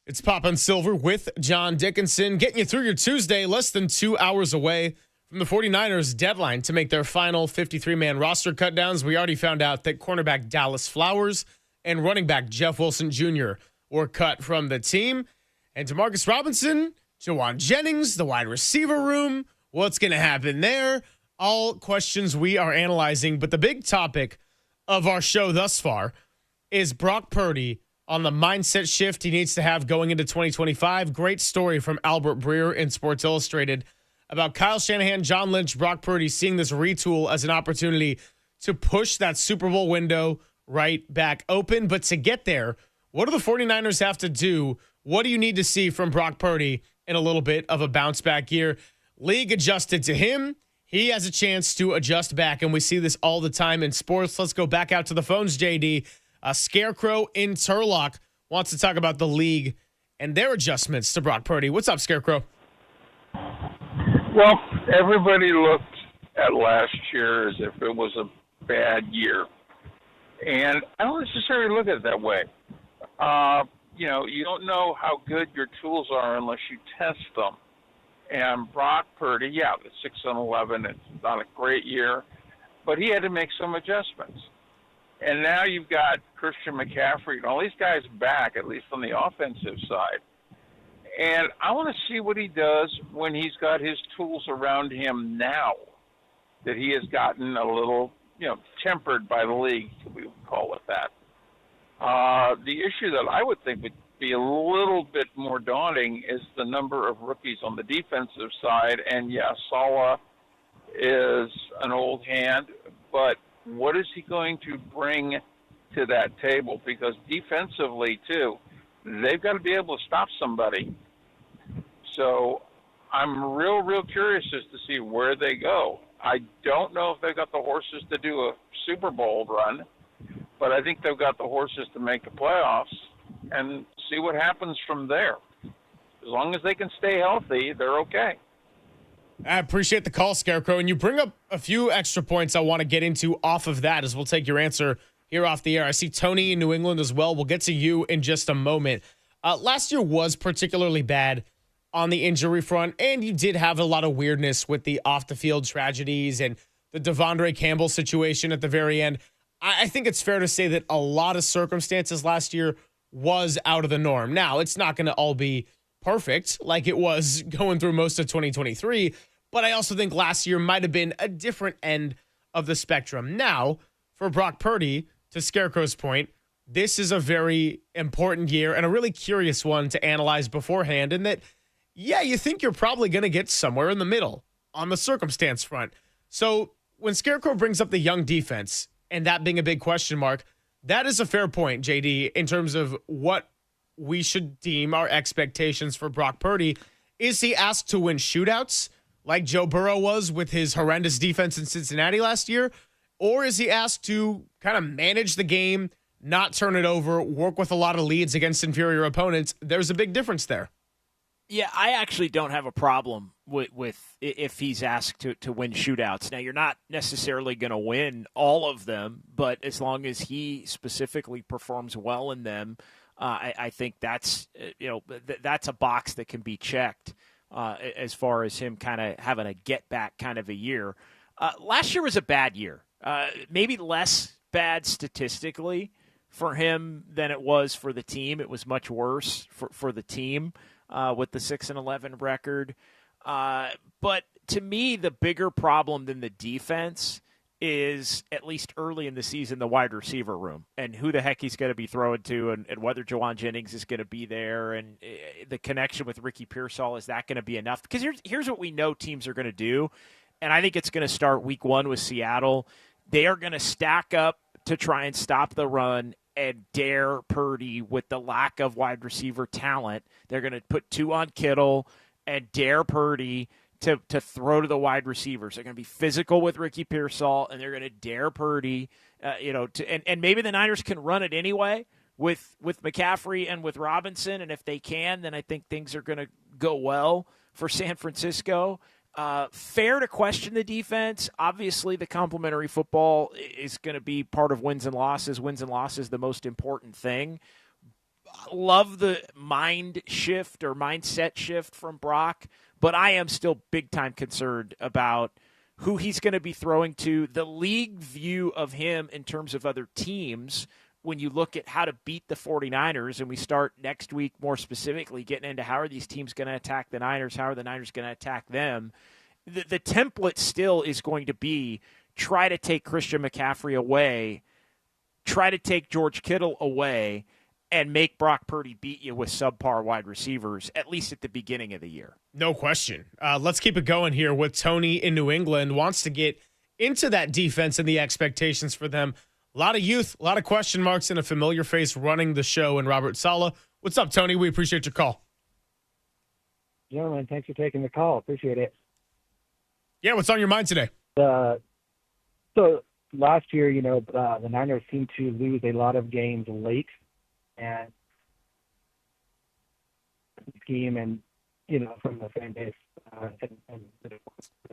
It's Papa and Silver with John Dickinson, getting you through your Tuesday, less than 2 hours away from the 49ers deadline to make their final 53-man roster cutdowns. We already found out that cornerback Dallas Flowers and running back Jeff Wilson Jr. were cut from the team. And Demarcus Robinson, Jawan Jennings, the wide receiver room, what's going to happen there? All questions we are analyzing. But the big topic of our show thus far is Brock Purdy on the mindset shift he needs to have going into 2025. Great story from Albert Breer in Sports Illustrated about Kyle Shanahan, John Lynch, Brock Purdy seeing this retool as an opportunity to push that Super Bowl window right back open. But to get there, what do the 49ers have to do? What do you need to see from Brock Purdy in a little bit of a bounce back year? League adjusted to him. He has a chance to adjust back, and we see this all the time in sports. Let's go back out to the phones, JD. Scarecrow in Turlock wants to talk about the league and their adjustments to Brock Purdy. What's up, Scarecrow? Well, everybody looked at last year as if it was a bad year. And I don't necessarily look at it that way. You don't know how good your tools are unless you test them. And Brock Purdy, the 6-11, it's not a great year, but he had to make some adjustments. And now you've got Christian McCaffrey and all these guys back, at least on the offensive side. And I want to see what he does when he's got his tools around him now, that he has gotten a little, tempered by the league, we would call it that. The issue that I would think would be a little bit more daunting is the number of rookies on the defensive side. And Saleh is an old hand, but what is he going to bring to that table? Because defensively, too, they've got to be able to stop somebody. So I'm real curious as to see where they go. I don't know if they've got the horses to do a Super Bowl run, but I think they've got the horses to make the playoffs and see what happens from there. As long as they can stay healthy, they're okay. I appreciate the call, Scarecrow. And you bring up a few extra points I want to get into off of that as we'll take your answer here off the air. I see Tony in New England as well. We'll get to you in just a moment. Last year was particularly bad on the injury front, and you did have a lot of weirdness with the off-the-field tragedies and the Devondre Campbell situation at the very end. I think it's fair to say that a lot of circumstances last year was out of the norm. Now, it's not going to all be perfect like it was going through most of 2023, but I also think last year might have been a different end of the spectrum. Now, for Brock Purdy, to Scarecrow's point, this is a very important year and a really curious one to analyze beforehand, in that, you think you're probably going to get somewhere in the middle on the circumstance front. So when Scarecrow brings up the young defense and that being a big question mark, that is a fair point, JD, in terms of what we should deem our expectations for Brock Purdy. Is he asked to win shootouts like Joe Burrow was with his horrendous defense in Cincinnati last year? Or is he asked to kind of manage the game, not turn it over, work with a lot of leads against inferior opponents? There's a big difference there. Yeah, I actually don't have a problem with if he's asked to win shootouts. Now, you're not necessarily going to win all of them, but as long as he specifically performs well in them, I think that's that's a box that can be checked as far as him kind of having a get back kind of a year. Last year was a bad year, maybe less bad statistically for him than it was for the team. It was much worse for the team. With the 6-11 record. But to me, the bigger problem than the defense is, at least early in the season, the wide receiver room and who the heck he's going to be throwing to, and whether Jawan Jennings is going to be there, and the connection with Ricky Pearsall, is that going to be enough? Because here's what we know teams are going to do, and I think it's going to start week 1 with Seattle. They are going to stack up to try and stop the run and dare Purdy with the lack of wide receiver talent. They're going to put 2 on Kittle and dare Purdy to throw to the wide receivers. They're going to be physical with Ricky Pearsall, and they're going to dare Purdy, and maybe the Niners can run it anyway, with McCaffrey and with Robinson, and if they can, then I think things are going to go well for San Francisco. Fair to question the defense. Obviously, the complementary football is going to be part of wins and losses. Wins and losses, the most important thing. Love the mind shift or mindset shift from Brock, but I am still big-time concerned about who he's going to be throwing to, the league view of him in terms of other teams when you look at how to beat the 49ers, and we start next week more specifically getting into how are these teams going to attack the Niners, how are the Niners going to attack them. The template still is going to be try to take Christian McCaffrey away, try to take George Kittle away, and make Brock Purdy beat you with subpar wide receivers, at least at the beginning of the year. No question. Let's keep it going here with Tony in New England. Wants to get into that defense and the expectations for them. A lot of youth, a lot of question marks, and a familiar face running the show in Robert Saleh. What's up, Tony? We appreciate your call. Gentlemen, thanks for taking the call. Appreciate it. Yeah, what's on your mind today? So last year, the Niners seemed to lose a lot of games late, and scheme and from the fan base.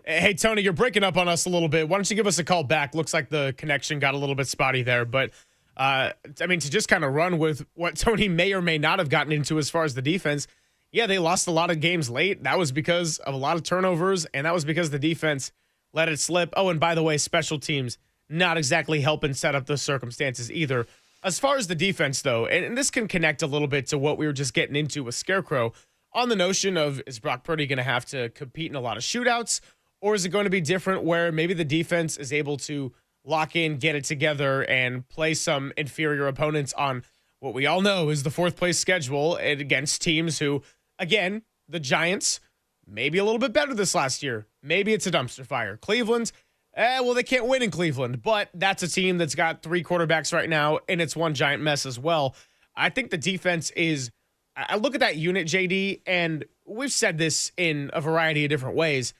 Hey, Tony, you're breaking up on us a little bit. Why don't you give us a call back? Looks like the connection got a little bit spotty there. But, to just kind of run with what Tony may or may not have gotten into as far as the defense, yeah, they lost a lot of games late. That was because of a lot of turnovers, and that was because the defense let it slip. Oh, and by the way, special teams not exactly helping set up those circumstances either. As far as the defense, though, and this can connect a little bit to what we were just getting into with Scarecrow, on the notion of, is Brock Purdy going to have to compete in a lot of shootouts, or is it going to be different where maybe the defense is able to lock in, get it together, and play some inferior opponents on what we all know is the fourth-place schedule and against teams who, again, the Giants, maybe a little bit better this last year. Maybe it's a dumpster fire. Cleveland, well, they can't win in Cleveland, but that's a team that's got 3 quarterbacks right now, and it's one giant mess as well. I think the defense is, I look at that unit, JD, and we've said this in a variety of different ways.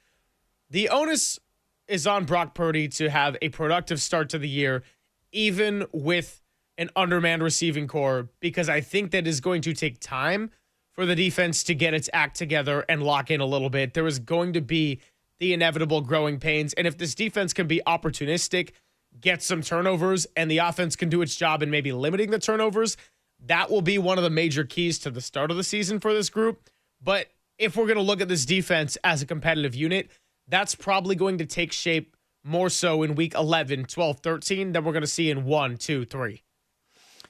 The onus is on Brock Purdy to have a productive start to the year, even with an undermanned receiving core, because I think that is going to take time for the defense to get its act together and lock in a little bit. There is going to be the inevitable growing pains, and if this defense can be opportunistic, get some turnovers, and the offense can do its job in maybe limiting the turnovers, that will be one of the major keys to the start of the season for this group. But if we're going to look at this defense as a competitive unit, that's probably going to take shape more so in week 11, 12, 13 than we're going to see in 1, 2, 3.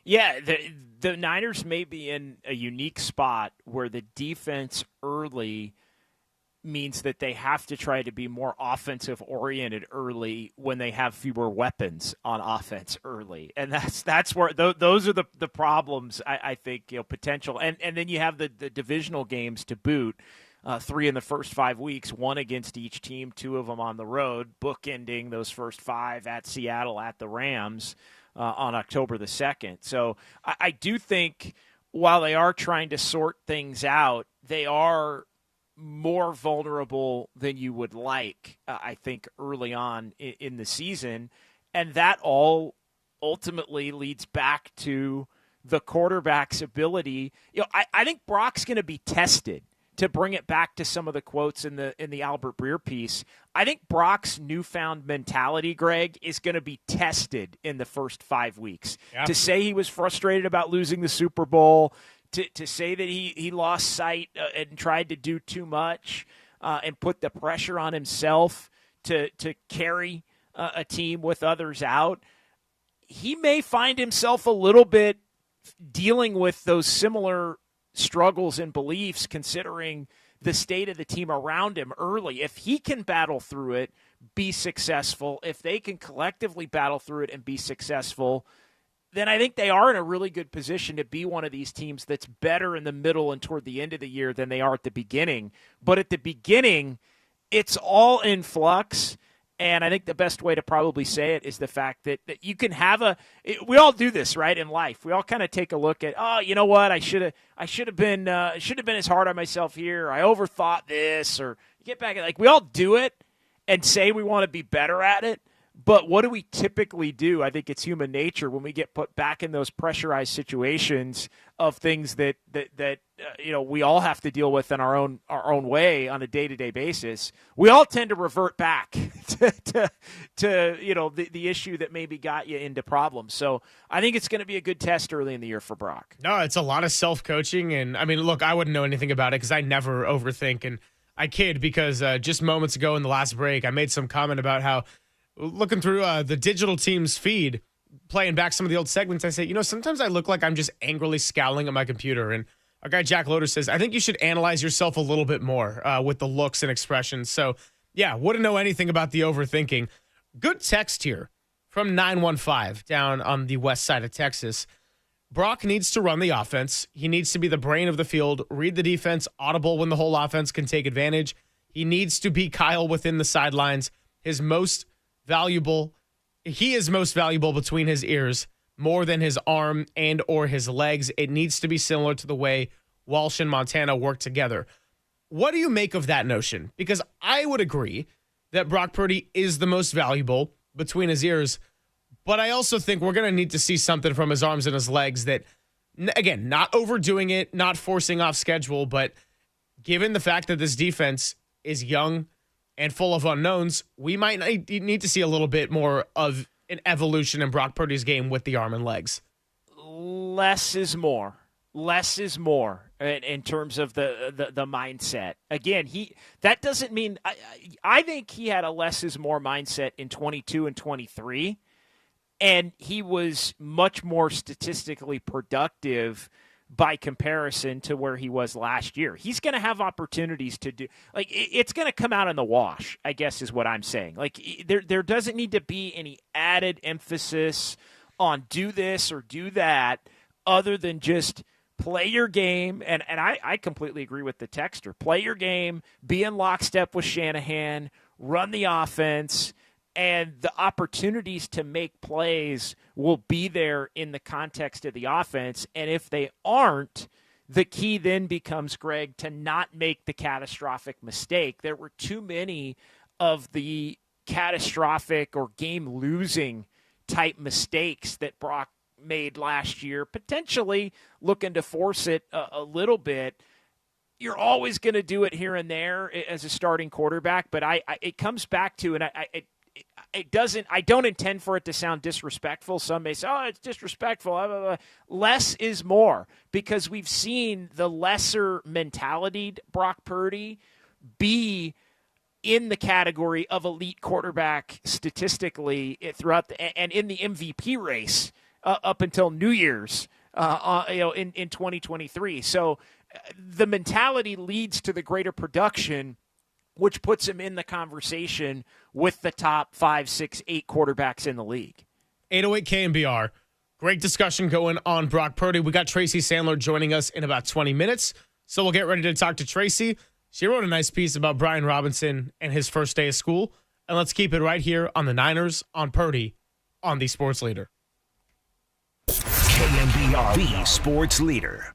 Yeah, the Niners may be in a unique spot where the defense early means that they have to try to be more offensive-oriented early when they have fewer weapons on offense early. And that's where those are the problems, I think, potential. And then you have the divisional games to boot, 3 in the first 5 weeks, 1 against each team, 2 of them on the road, bookending those first 5 at Seattle, at the Rams on October the 2nd. So I do think while they are trying to sort things out, they are more vulnerable than you would like, I think, early on in the season. And that all ultimately leads back to the quarterback's ability. I think Brock's going to be tested, to bring it back to some of the quotes in the Albert Breer piece. I think Brock's newfound mentality, Greg, is going to be tested in the first 5 weeks. Yeah. To say he was frustrated about losing the Super Bowl, to say that he lost sight and tried to do too much and put the pressure on himself to carry a team with others out, he may find himself a little bit dealing with those similar struggles and beliefs considering the state of the team around him early. If he can battle through it, be successful, if they can collectively battle through it and be successful, then I think they are in a really good position to be one of these teams that's better in the middle and toward the end of the year than they are at the beginning. But at the beginning, it's all in flux, and I think the best way to probably say it is the fact that you can have we all do this, right, in life. We all kind of take a look at, oh, you know what, I should have been as hard on myself here. I overthought this, or get back at, like, we all do it and say we want to be better at it. But what do we typically do? I think it's human nature when we get put back in those pressurized situations of things that we all have to deal with in our own way on a day-to-day basis. We all tend to revert back to the issue that maybe got you into problems. So I think it's going to be a good test early in the year for Brock. No, it's a lot of self-coaching. And, I mean, look, I wouldn't know anything about it because I never overthink. And I kid because just moments ago in the last break, I made some comment about how looking through the digital team's feed, playing back some of the old segments, I say, sometimes I look like I'm just angrily scowling at my computer. And our guy Jack Loader says, I think you should analyze yourself a little bit more with the looks and expressions. So, yeah, wouldn't know anything about the overthinking. Good text here from 915 down on the west side of Texas. Brock needs to run the offense. He needs to be the brain of the field, read the defense, audible when the whole offense can take advantage. He needs to be Kyle within the sidelines. He is most valuable between his ears more than his arm and or his legs. It needs to be similar to the way Walsh and Montana work together. What do you make of that notion? Because I would agree that Brock Purdy is the most valuable between his ears, but I also think we're going to need to see something from his arms and his legs that, again, not overdoing it, not forcing off schedule, but given the fact that this defense is young and full of unknowns, we might need to see a little bit more of an evolution in Brock Purdy's game with the arm and legs. Less is more. Less is more in terms of the mindset. Again, that doesn't mean I think he had a less is more mindset in 22 and 23, and he was much more statistically productive by comparison to where he was last year. He's going to have opportunities to do, like, it's going to come out in the wash, I guess is what I'm saying. Like, there doesn't need to be any added emphasis on do this or do that other than just play your game. And I completely agree with the texter. Play your game, be in lockstep with Shanahan, run the offense, and the opportunities to make plays will be there in the context of the offense. And if they aren't, the key then becomes, Greg, to not make the catastrophic mistake. There were too many of the catastrophic or game-losing type mistakes that Brock made last year, potentially looking to force it a little bit. You're always going to do it here and there as a starting quarterback, but it comes back to, and I don't intend for it to sound disrespectful. Some may say, oh, it's disrespectful. Blah, blah, blah. Less is more, because we've seen the lesser mentality Brock Purdy be in the category of elite quarterback statistically throughout and in the MVP race up until New Year's in 2023. So the mentality leads to the greater production, which puts him in the conversation with the top 5, 6, 8 quarterbacks in the league. 808 KNBR. Great discussion going on Brock Purdy. We got Tracy Sandler joining us in about 20 minutes, so we'll get ready to talk to Tracy. She wrote a nice piece about Brian Robinson and his first day of school, and let's keep it right here on the Niners, on Purdy, on the Sports Leader. KNBR, the Sports Leader.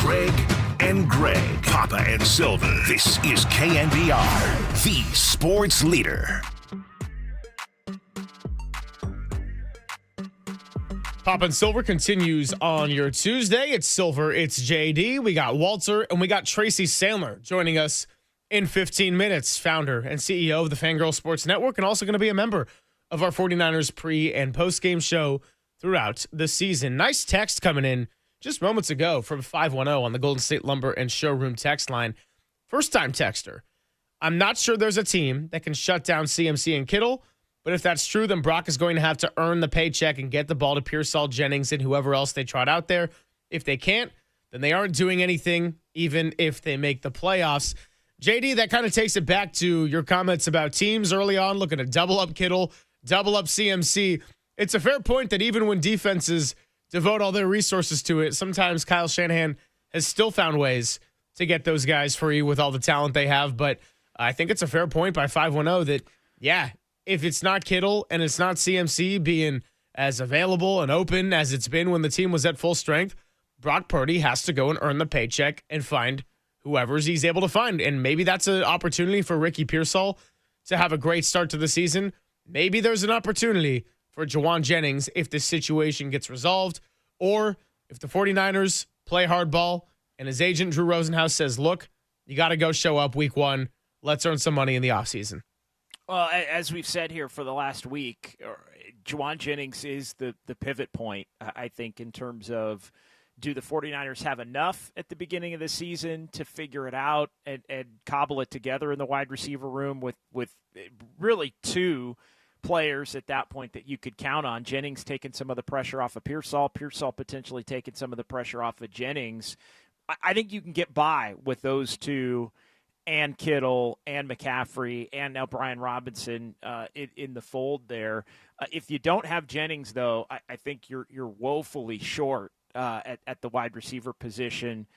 Greg and Greg, Papa and Silver. This is KNBR, the sports leader. Papa and Silver continues on your Tuesday. It's Silver, it's JD. We got Walter, and we got Tracy Sandler joining us in 15 minutes. Founder and CEO of the Fangirl Sports Network, and also going to be a member of our 49ers pre- and post-game show throughout the season. Nice text coming in just moments ago from 510 on the Golden State Lumber and Showroom text line. First-time texter. I'm not sure there's a team that can shut down CMC and Kittle, but if that's true, then Brock is going to have to earn the paycheck and get the ball to Pearsall, Jennings, and whoever else they trot out there. If they can't, then they aren't doing anything, even if they make the playoffs. JD, that kind of takes it back to your comments about teams early on looking to double up Kittle, double up CMC. It's a fair point that even when defenses devote all their resources to it, sometimes Kyle Shanahan has still found ways to get those guys free with all the talent they have. But I think it's a fair point by 510 that, yeah, if it's not Kittle and it's not CMC being as available and open as it's been when the team was at full strength, Brock Purdy has to go and earn the paycheck and find whoever's he's able to find. And maybe that's an opportunity for Ricky Pearsall to have a great start to the season. Maybe there's an opportunity for Jawan Jennings if this situation gets resolved, or if the 49ers play hardball and his agent Drew Rosenhaus says, look, you got to go show up week one. Let's earn some money in the offseason. Well, as we've said here for the last week, Jawan Jennings is the pivot point, I think, in terms of do the 49ers have enough at the beginning of the season to figure it out and cobble it together in the wide receiver room with really two players at that point that you could count on. Jennings taking some of the pressure off of Pearsall potentially taking some of the pressure off of Jennings. I think you can get by with those two and Kittle and McCaffrey and now Brian Robinson in the fold there. If you don't have Jennings, though, I think you're woefully short at the wide receiver position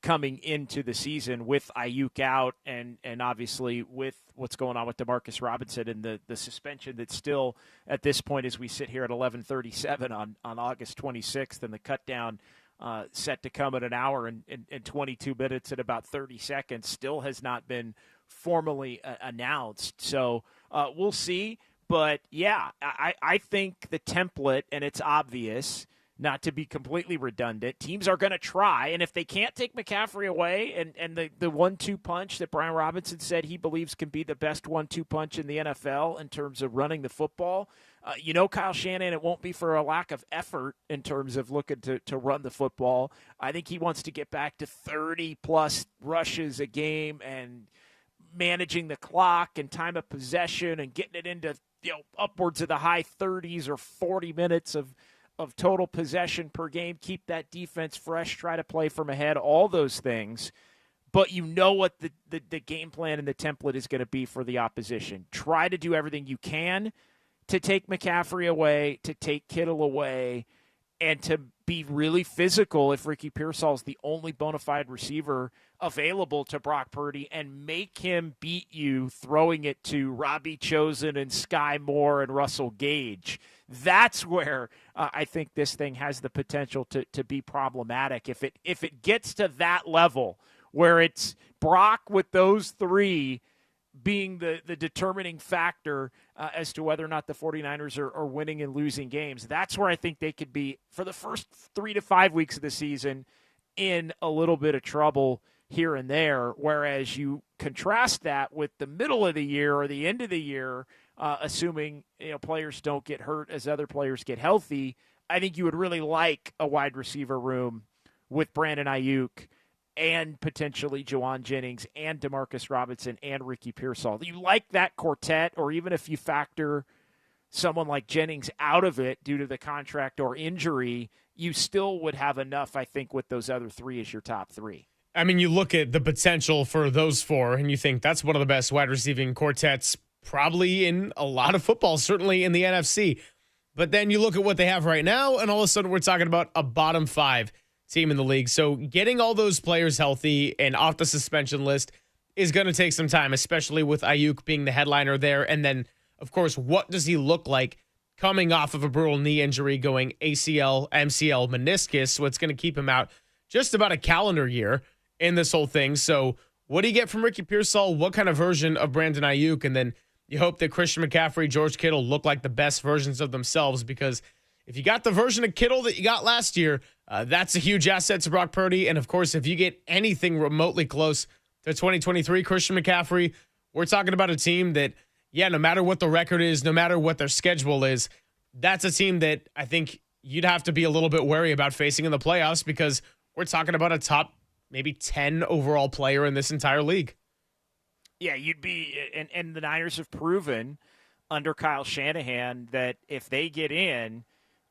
coming into the season with Ayuk out and obviously with what's going on with Demarcus Robinson and the suspension that's still at this point as we sit here at 11:37 on August 26th and the cutdown set to come at an hour and 22 minutes and about 30 seconds still has not been formally announced. So we'll see. But, yeah, I think the template, and it's obvious, not to be completely redundant, teams are going to try. And if they can't take McCaffrey away and the 1-2 punch that Brian Robinson said he believes can be the best 1-2 punch in the NFL in terms of running the football, Kyle Shanahan, it won't be for a lack of effort in terms of looking to run the football. I think he wants to get back to 30-plus rushes a game and managing the clock and time of possession and getting it into upwards of the high 30s or 40 minutes of total possession per game, keep that defense fresh, try to play from ahead, all those things. But you know what the game plan and the template is going to be for the opposition. Try to do everything you can to take McCaffrey away, to take Kittle away, and to be really physical if Ricky Pearsall's the only bona fide receiver available to Brock Purdy and make him beat you throwing it to Robbie Chosen and Sky Moore and Russell Gage. That's where I think this thing has the potential to be problematic. If it gets to that level where it's Brock with those three being the determining factor as to whether or not the 49ers are winning and losing games, that's where I think they could be, for the first 3 to 5 weeks of the season, in a little bit of trouble here and there. Whereas you contrast that with the middle of the year or the end of the year, assuming players don't get hurt as other players get healthy, I think you would really like a wide receiver room with Brandon Ayuk and potentially Juwan Jennings and Demarcus Robinson and Ricky Pearsall. You like that quartet, or even if you factor someone like Jennings out of it due to the contract or injury, you still would have enough, I think, with those other three as your top three. I mean, you look at the potential for those four, and you think that's one of the best wide receiving quartets probably in a lot of football, certainly in the NFC. But then you look at what they have right now, and all of a sudden we're talking about a bottom 5 team in the league. So getting all those players healthy and off the suspension list is going to take some time, especially with Ayuk being the headliner there. And then, of course, what does he look like coming off of a brutal knee injury, going ACL, MCL, meniscus? What's going to keep him out just about a calendar year in this whole thing. So what do you get from Ricky Pearsall? What kind of version of Brandon Ayuk? And then you hope that Christian McCaffrey, George Kittle look like the best versions of themselves, because if you got the version of Kittle that you got last year, that's a huge asset to Brock Purdy. And, of course, if you get anything remotely close to 2023 Christian McCaffrey, we're talking about a team that, no matter what the record is, no matter what their schedule is, that's a team that I think you'd have to be a little bit wary about facing in the playoffs, because we're talking about a top maybe 10 overall player in this entire league. Yeah, you'd be – and the Niners have proven under Kyle Shanahan that if they get in,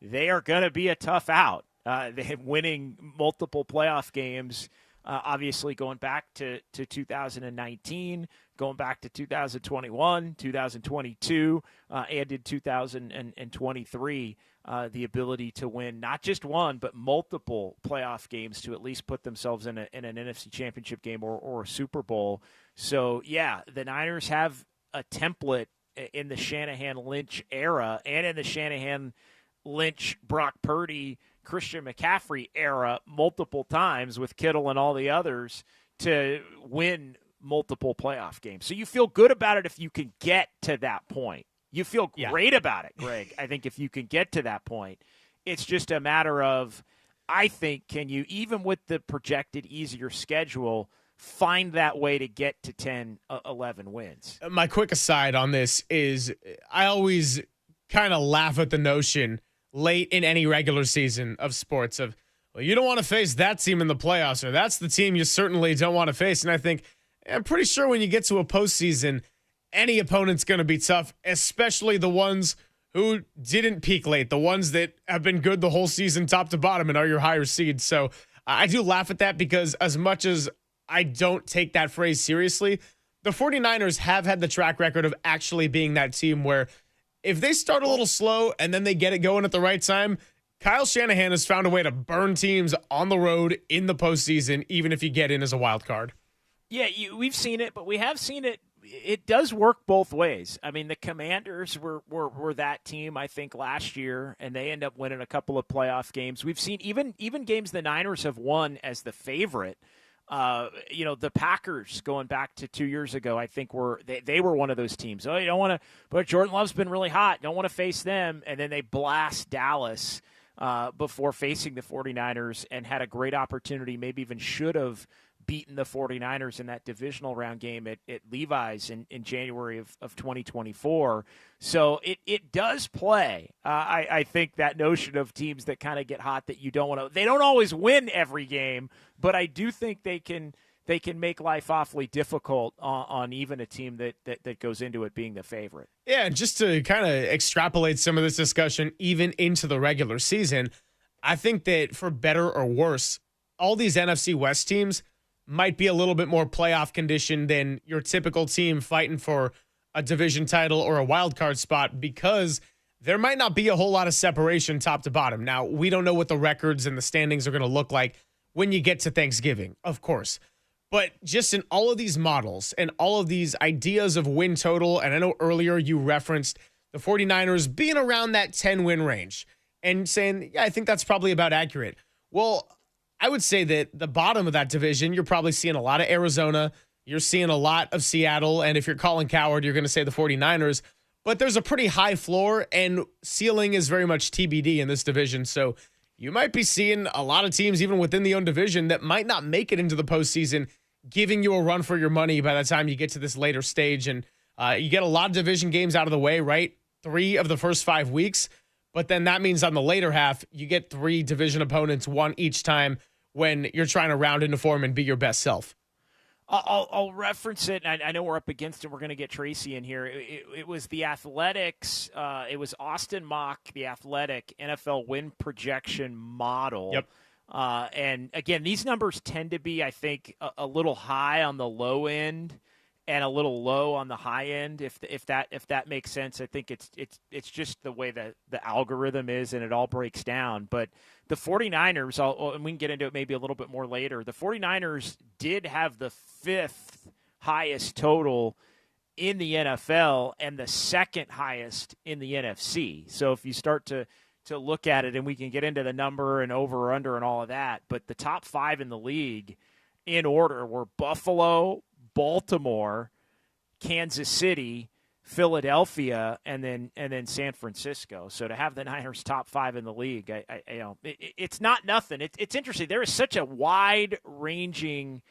they are going to be a tough out. They have winning multiple playoff games, obviously going back to 2019, going back to 2021, 2022, and in 2023, the ability to win not just one, but multiple playoff games to at least put themselves in an NFC Championship game or a Super Bowl. So, the Niners have a template in the Shanahan-Lynch era and in the Shanahan-Lynch, Brock Purdy, Christian McCaffrey era multiple times with Kittle and all the others to win multiple playoff games. So you feel good about it if you can get to that point. You feel great about it, Greg. I think if you can get to that point, it's just a matter of, I think, can you, even with the projected easier schedule, find that way to get to 10, 11 wins? My quick aside on this is I always kind of laugh at the notion late in any regular season of sports of, well, you don't want to face that team in the playoffs, or that's the team you certainly don't want to face. And I think, I'm pretty sure when you get to a postseason, any opponent's going to be tough, especially the ones who didn't peak late, the ones that have been good the whole season top to bottom and are your higher seeds. So I do laugh at that, because as much as I don't take that phrase seriously, the 49ers have had the track record of actually being that team where if they start a little slow and then they get it going at the right time, Kyle Shanahan has found a way to burn teams on the road in the postseason, even if you get in as a wild card. Yeah, we've seen it, but we have seen it. It does work both ways. I mean, the Commanders were that team, I think, last year, and they end up winning a couple of playoff games. We've seen even games the Niners have won as the favorite. The Packers going back to 2 years ago, I think they were one of those teams. Oh, you don't want to, but Jordan Love's been really hot. Don't want to face them. And then they blast Dallas before facing the 49ers and had a great opportunity, maybe even should have beaten the 49ers in that divisional round game at Levi's in January of 2024. So it does play. I think that notion of teams that kind of get hot that you don't want to – they don't always win every game, but I do think they can make life awfully difficult on even a team that goes into it being the favorite. Yeah, and just to kind of extrapolate some of this discussion even into the regular season, I think that for better or worse, all these NFC West teams might be a little bit more playoff conditioned than your typical team fighting for a division title or a wild card spot because there might not be a whole lot of separation top to bottom. Now, we don't know what the records and the standings are going to look like when you get to Thanksgiving, of course. But just in all of these models and all of these ideas of win total, and I know earlier you referenced the 49ers being around that 10-win range and saying, yeah, I think that's probably about accurate. Well, I would say that the bottom of that division, you're probably seeing a lot of Arizona. You're seeing a lot of Seattle. And if you're Colin Cowherd, you're going to say the 49ers. But there's a pretty high floor, and ceiling is very much TBD in this division. So you might be seeing a lot of teams, even within the own division, that might not make it into the postseason, giving you a run for your money by the time you get to this later stage. And you get a lot of division games out of the way, right? 3 of the first 5 weeks. But then that means on the later half, you get 3 division opponents, 1 each time, when you're trying to round into form and be your best self. I'll reference it. I know we're up against it. We're going to get Tracy in here. It was the Athletics. It was Austin Mock, the Athletic NFL win projection model. Yep. And again, these numbers tend to be, I think, a little high on the low end and a little low on the high end. If that makes sense, I think it's just the way that the algorithm is, and it all breaks down. But the 49ers, and we can get into it maybe a little bit more later, the 49ers did have the 5th highest total in the NFL and the 2nd highest in the NFC. So if you start to look at it, and we can get into the number and over or under and all of that, but the top 5 in the league in order were Buffalo, Baltimore, Kansas City, Philadelphia, and then San Francisco. So to have the Niners top 5 in the league, it's not nothing. It's interesting. There is such a wide-ranging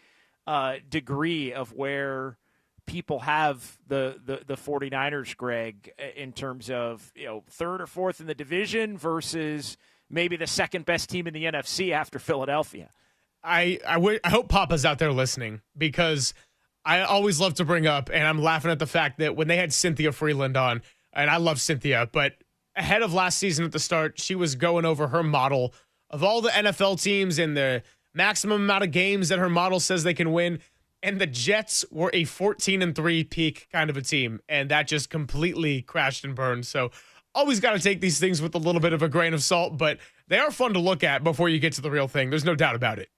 degree of where people have the 49ers, Greg, in terms of 3rd or 4th in the division versus maybe the 2nd best team in the NFC after Philadelphia. I hope Papa's out there listening, because I always love to bring up, and I'm laughing at the fact that when they had Cynthia Freeland on, and I love Cynthia, but ahead of last season at the start, she was going over her model of all the NFL teams and the maximum amount of games that her model says they can win. And the Jets were a 14-3 peak kind of a team, and that just completely crashed and burned. So always got to take these things with a little bit of a grain of salt, but they are fun to look at before you get to the real thing. There's no doubt about it.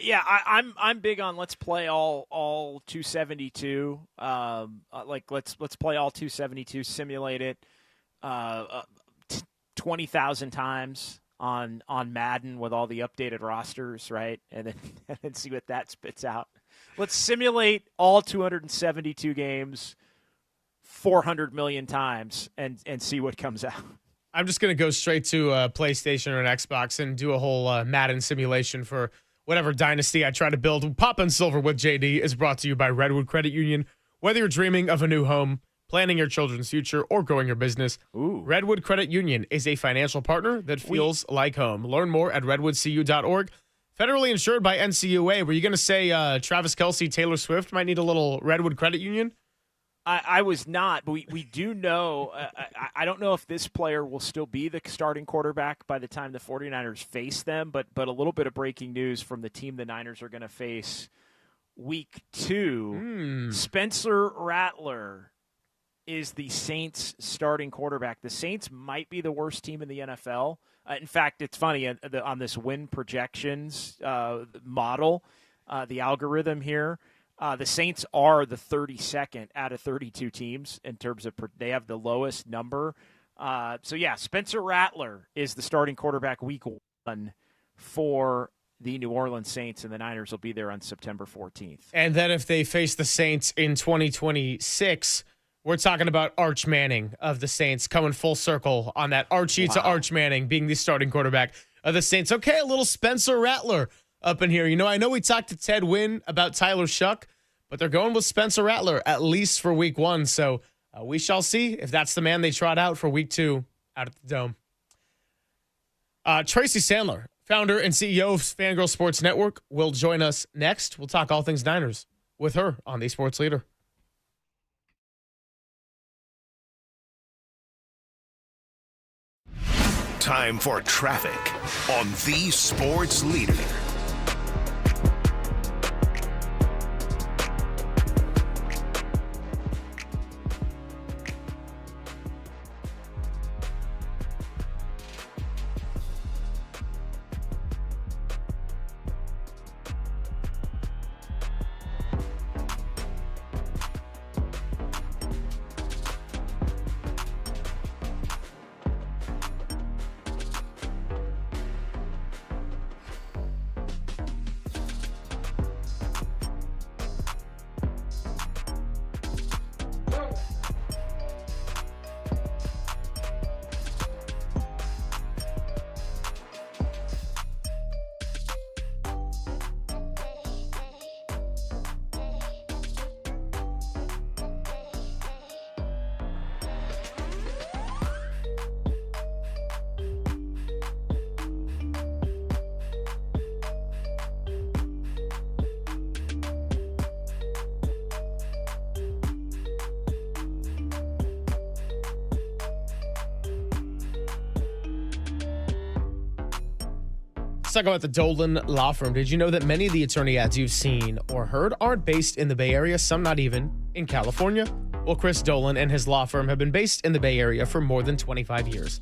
Yeah, I'm big on let's play all 272. Let's play all 272, simulate it 20,000 times on Madden with all the updated rosters, right? And then see what that spits out. Let's simulate all 272 games 400 million times and see what comes out. I'm just going to go straight to a PlayStation or an Xbox and do a whole Madden simulation for whatever dynasty I try to build. Pop and Silver with JD is brought to you by Redwood Credit Union. Whether you're dreaming of a new home, planning your children's future, or growing your business, Redwood Credit Union is a financial partner that feels like home. Learn more at redwoodcu.org. Federally insured by NCUA. Were you going to say Travis Kelce, Taylor Swift might need a little Redwood Credit Union? I was not, but we do know. I don't know if this player will still be the starting quarterback by the time the 49ers face them, but a little bit of breaking news from the team the Niners are going to face week 2. Spencer Rattler is the Saints starting quarterback. The Saints might be the worst team in the NFL. In fact, it's funny, on this win projections model, the algorithm here, the Saints are the 32nd out of 32 teams in terms of they have the lowest number. So, yeah, Spencer Rattler is the starting quarterback week 1 for the New Orleans Saints, and the Niners will be there on September 14th. And then if they face the Saints in 2026, we're talking about Arch Manning of the Saints coming full circle on that Archie to Arch Manning being the starting quarterback of the Saints. Okay, a little Spencer Rattler up in here. I know we talked to Ted Wynn about Tyler Shuck, but they're going with Spencer Rattler, at least for week 1. So we shall see if that's the man they trot out for week 2 out at the Dome. Tracy Sandler, founder and CEO of Fangirl Sports Network, will join us next. We'll talk all things Niners with her on the Sports Leader. Time for traffic on the Sports Leader. talk about the Dolan Law Firm. Did you know that many of the attorney ads you've seen or heard aren't based in the Bay Area, some not even in California? Well, Chris Dolan and his law firm have been based in the Bay Area for more than 25 years.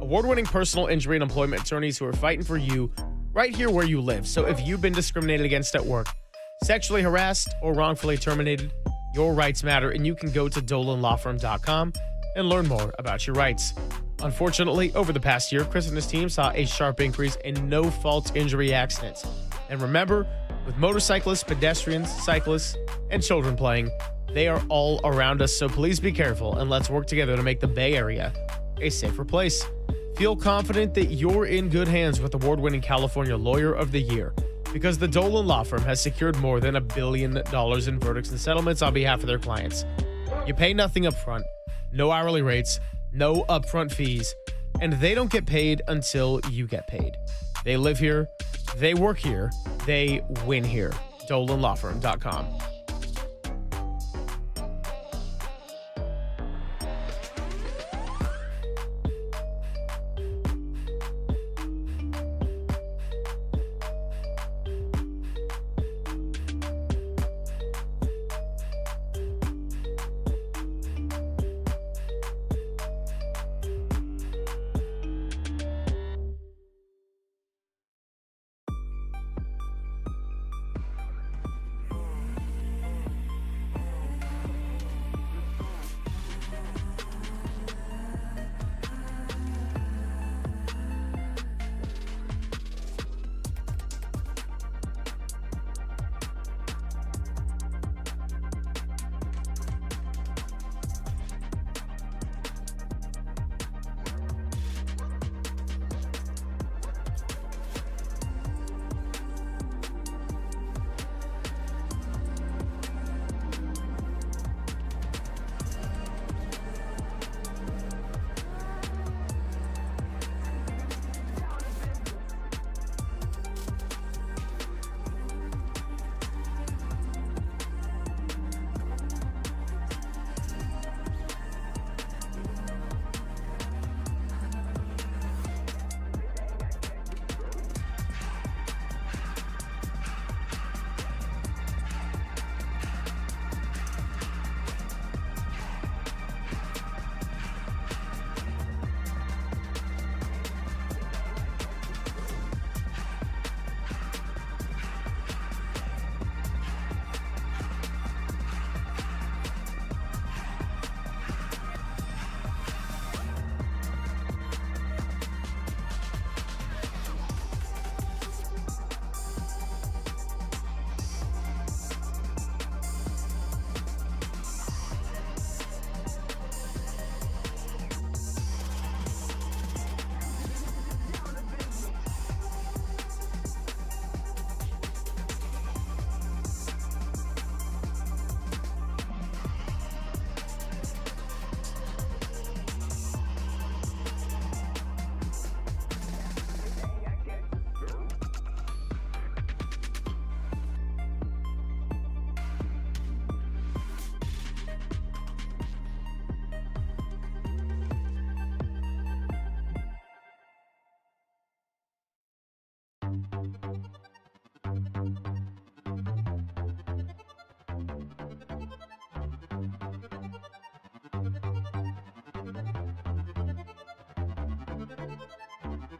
Award-winning personal injury and employment attorneys who are fighting for you right here where you live. So if you've been discriminated against at work, sexually harassed, or wrongfully terminated, your rights matter, and you can go to dolanlawfirm.com and learn more about your rights. Unfortunately, over the past year, Chris and his team saw a sharp increase in no-fault injury accidents. And remember, with motorcyclists, pedestrians, cyclists, and children playing, they are all around us, so please be careful and let's work together to make the Bay Area a safer place. Feel confident that you're in good hands with award-winning California Lawyer of the Year, because the Dolan Law Firm has secured more than $1 billion in verdicts and settlements on behalf of their clients. You pay nothing up front, no hourly rates, no upfront fees, and they don't get paid until you get paid. They live here, they work here, they win here. DolanLawFirm.com.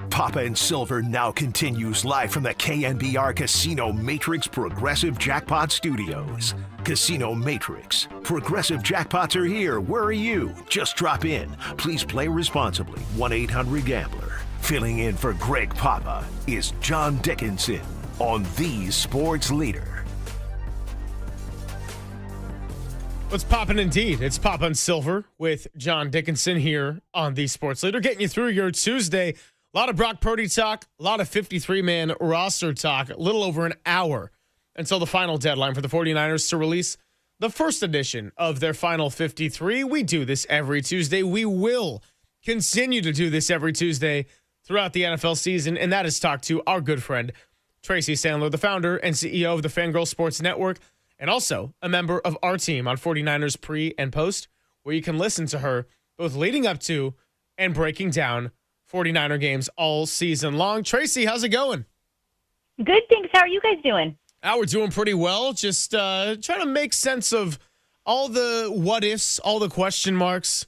Papa and Silver now continues live from the KNBR Casino Matrix Progressive Jackpot Studios. Casino Matrix. Progressive jackpots are here. Where are you? Just drop in. Please play responsibly. 1-800-GAMBLER. Filling in for Greg Papa is John Dickinson on the Sports Leader. It's poppin' indeed. It's Papa and Silver with John Dickinson here on the Sports Leader, getting you through your Tuesday. A lot of Brock Purdy talk, a lot of 53-man roster talk, a little over an hour until the final deadline for the 49ers to release the first edition of their final 53. We do this every Tuesday. We will continue to do this every Tuesday throughout the NFL season, and that is talk to our good friend, Tracy Sandler, the founder and CEO of the Fangirl Sports Network, and also a member of our team on 49ers pre and post, where you can listen to her both leading up to and breaking down 49er games all season long. Tracy, how's it going? Good, thanks. How are you guys doing? We're doing pretty well. Just trying to make sense of all the what ifs, all the question marks,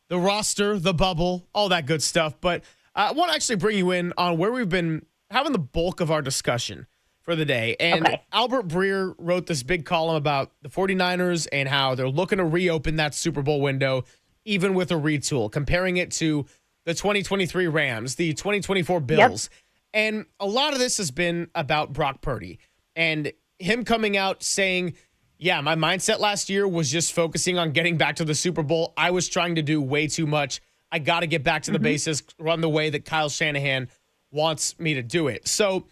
the roster, the bubble, all that good stuff. But I want to actually bring you in on where we've been having the bulk of our discussion for the day. And Albert Breer wrote this big column about the 49ers and how they're looking to reopen that Super Bowl window, even with a retool, comparing it to the 2023 Rams, the 2024 Bills. Yep. And a lot of this has been about Brock Purdy and him coming out saying, yeah, my mindset last year was just focusing on getting back to the Super Bowl. I was trying to do way too much. I got to get back to the basics, run the way that Kyle Shanahan wants me to do it. So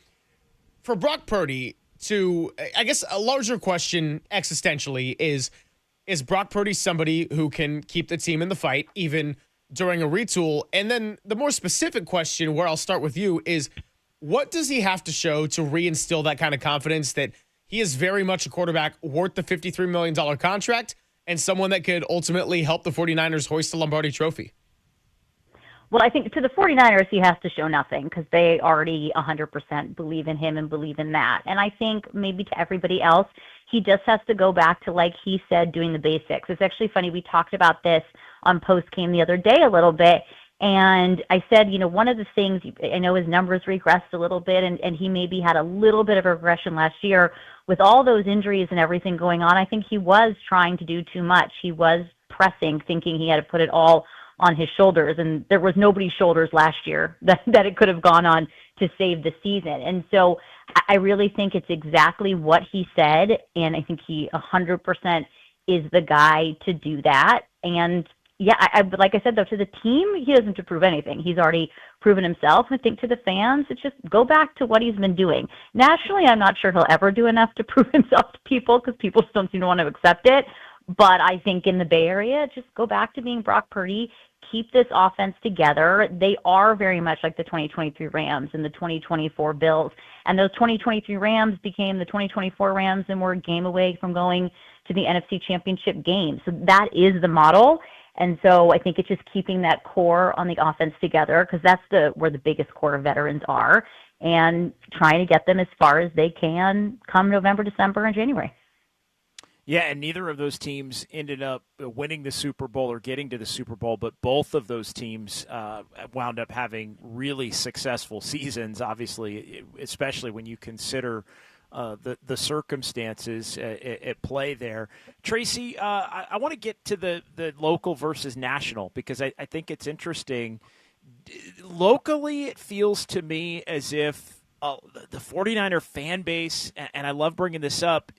for Brock Purdy to, I guess a larger question existentially is Brock Purdy somebody who can keep the team in the fight even during a retool? And then the more specific question, where I'll start with you, is what does he have to show to reinstill that kind of confidence that he is very much a quarterback worth the $53 million contract and someone that could ultimately help the 49ers hoist the Lombardi Trophy? Well, I think to the 49ers, he has to show nothing because they already 100% believe in him and believe in that. And I think maybe to everybody else, he just has to go back to, like he said, doing the basics. It's actually funny. We talked about this on post-game the other day a little bit. And I said, one of the things, I know his numbers regressed a little bit, and he maybe had a little bit of a regression last year. With all those injuries and everything going on, I think he was trying to do too much. He was pressing, thinking he had to put it all on his shoulders, and there was nobody's shoulders last year that it could have gone on to save the season. And so I really think it's exactly what he said, and I think he 100% is the guy to do that. And yeah, like I said, though, to the team, he doesn't have to prove anything. He's already proven himself. I think to the fans, it's just go back to what he's been doing. Nationally, I'm not sure he'll ever do enough to prove himself to people because people just don't seem to want to accept it. But I think in the Bay Area, just go back to being Brock Purdy, keep this offense together. They are very much like the 2023 Rams and the 2024 Bills. And those 2023 Rams became the 2024 Rams and were a game away from going to the NFC Championship game. So that is the model. And so I think it's just keeping that core on the offense together because that's where the biggest core of veterans are, and trying to get them as far as they can come November, December, and January. Yeah, and neither of those teams ended up winning the Super Bowl or getting to the Super Bowl, but both of those teams wound up having really successful seasons, obviously, especially when you consider the circumstances at play there. Tracy, I want to get to the local versus national because I think it's interesting. Locally, it feels to me as if the 49er fan base, and I love bringing this up,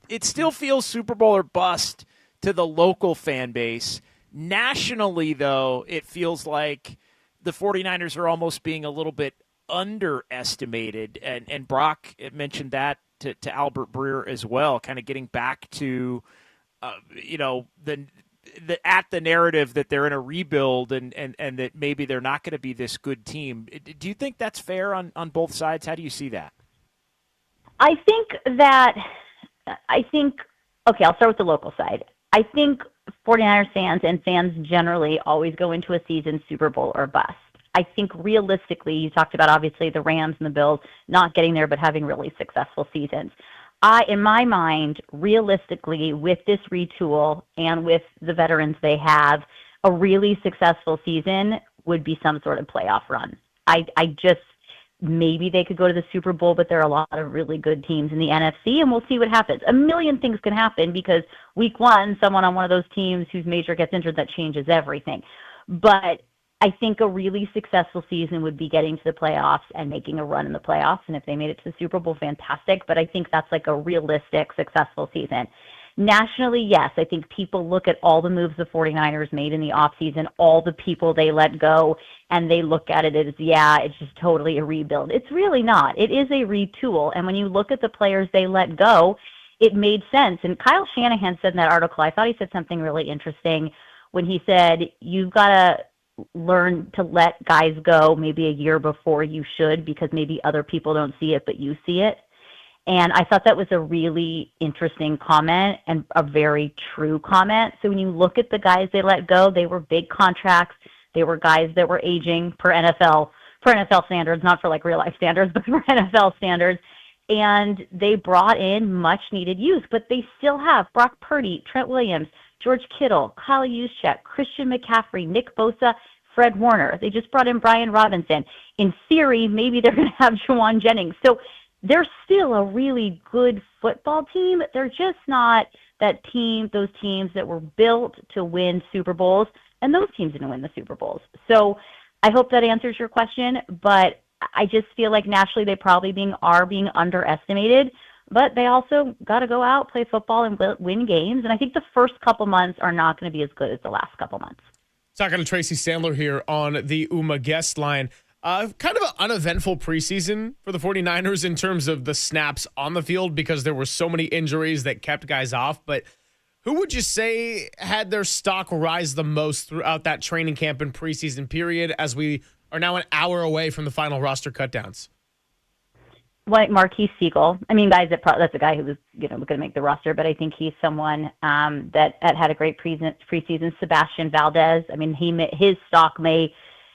it still feels Super Bowl or bust to the local fan base. Nationally, though, it feels like the 49ers are almost being a little bit underestimated, and Brock mentioned that to Albert Breer as well, kind of getting back to the narrative that they're in a rebuild and that maybe they're not going to be this good team. Do you think that's fair on both sides? How do you see that? Okay, I'll start with the local side. I think 49ers fans and fans generally always go into a season Super Bowl or bust. I think realistically, you talked about obviously the Rams and the Bills not getting there but having really successful seasons. In my mind, realistically, with this retool and with the veterans they have, a really successful season would be some sort of playoff run. Maybe they could go to the Super Bowl, but there are a lot of really good teams in the NFC, and we'll see what happens. A million things can happen because week one, someone on one of those teams whose major gets injured, that changes everything. But I think a really successful season would be getting to the playoffs and making a run in the playoffs. And if they made it to the Super Bowl, fantastic. But I think that's like a realistic, successful season. Nationally, yes, I think people look at all the moves the 49ers made in the offseason, all the people they let go, and they look at it as, yeah, it's just totally a rebuild. It's really not. It is a retool. And when you look at the players they let go, it made sense. And Kyle Shanahan said in that article, I thought he said something really interesting when he said, you've got to learn to let guys go maybe a year before you should because maybe other people don't see it, but you see it. And I thought that was a really interesting comment and a very true comment. So when you look at the guys they let go, they were big contracts. They were guys that were aging per NFL for NFL standards, not for like real life standards, but for NFL standards. And they brought in much needed youth, but they still have Brock Purdy, Trent Williams, George Kittle, Kyle Juszczyk, Christian McCaffrey, Nick Bosa, Fred Warner. They just brought in Brian Robinson. In theory, maybe they're going to have Juwan Jennings. So they're still a really good football team. They're just not that team, those teams that were built to win Super Bowls, and those teams didn't win the Super Bowls. So I hope that answers your question, but I just feel like nationally they probably are being underestimated, but they also got to go out, play football, and win games. And I think the first couple months are not going to be as good as the last couple months. Talking to Tracy Sandler here on the UMA guest line. Kind of an uneventful preseason for the 49ers in terms of the snaps on the field because there were so many injuries that kept guys off. But who would you say had their stock rise the most throughout that training camp and preseason period as we are now an hour away from the final roster cutdowns? Like Marquise Siegel. I mean, guys, that's a guy who was going to make the roster, but I think he's someone that had a great preseason. Sebastian Valdez. I mean, his stock may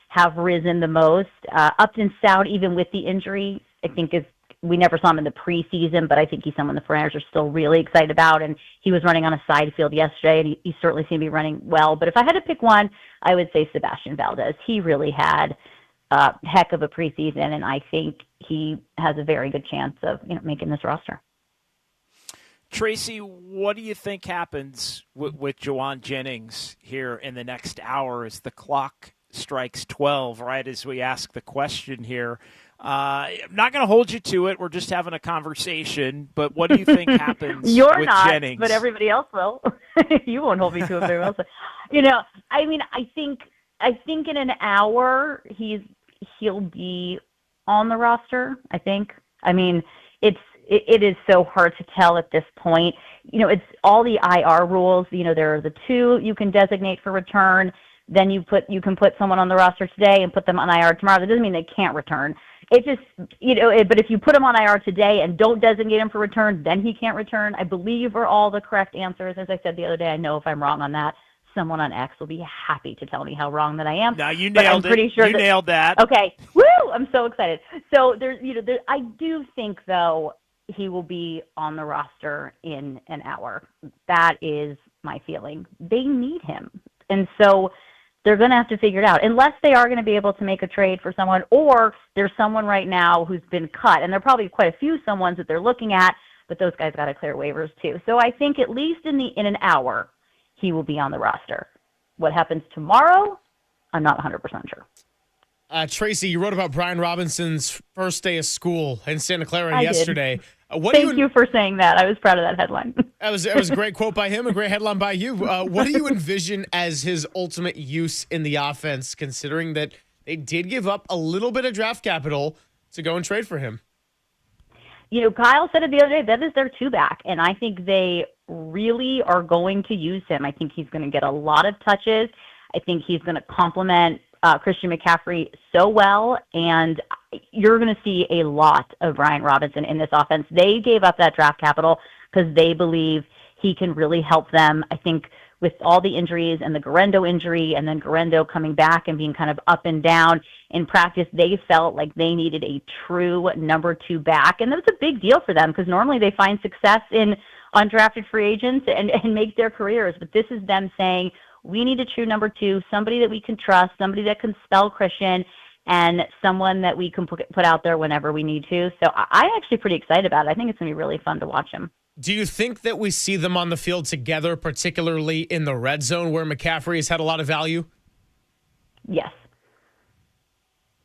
have risen the most. Upton Stout, even with the injury, I think we never saw him in the preseason, but I think he's someone the 49ers are still really excited about, and he was running on a side field yesterday, and he certainly seemed to be running well. But if I had to pick one, I would say Sebastian Valdez. He really had a heck of a preseason, and I think he has a very good chance of making this roster. Tracy, what do you think happens with Juwan Jennings here in the next hour as the clock strikes 12, right as we ask the question here? I'm not going to hold you to it. We're just having a conversation. But what do you think happens You're with not, Jennings? But everybody else will. You won't hold me to it very well. So, I mean, I think in an hour he'll be on the roster. I think. I mean, it is so hard to tell at this point. It's all the IR rules. There are the 2 you can designate for return. Then you can put someone on the roster today and put them on IR tomorrow. That doesn't mean they can't return. It just, but if you put him on IR today and don't designate him for return, then he can't return. I believe are all the correct answers. As I said the other day, I know if I'm wrong on that, someone on X will be happy to tell me how wrong that I am. No, you nailed it. Pretty sure you nailed that. Okay. Woo! I'm so excited. So I do think though he will be on the roster in an hour. That is my feeling. They need him. And so they're going to have to figure it out, unless they are going to be able to make a trade for someone, or there's someone right now who's been cut. And there are probably quite a few someones that they're looking at, but those guys got to clear waivers too. So I think at least in an hour, he will be on the roster. What happens tomorrow, I'm not 100% sure. Tracy, you wrote about Brian Robinson's first day of school in Santa Clara yesterday. Thank you for saying that. I was proud of that headline. It was a great quote by him, a great headline by you. What do you envision as his ultimate use in the offense, considering that they did give up a little bit of draft capital to go and trade for him? Kyle said it the other day, that is their 2-back, and I think they really are going to use him. I think he's going to get a lot of touches. I think he's going to complement Christian McCaffrey so well, and you're going to see a lot of Brian Robinson in this offense. They gave up that draft capital because they believe he can really help them. I think with all the injuries and the Guerrero injury and then Guerrero coming back and being kind of up and down in practice, they felt like they needed a true number 2 back. And that's a big deal for them because normally they find success in undrafted free agents and make their careers. But this is them saying, we need a true number 2, somebody that we can trust, somebody that can spell Christian, and someone that we can put out there whenever we need to. So I'm actually pretty excited about it. I think it's going to be really fun to watch him. Do you think that we see them on the field together, particularly in the red zone where McCaffrey has had a lot of value? Yes.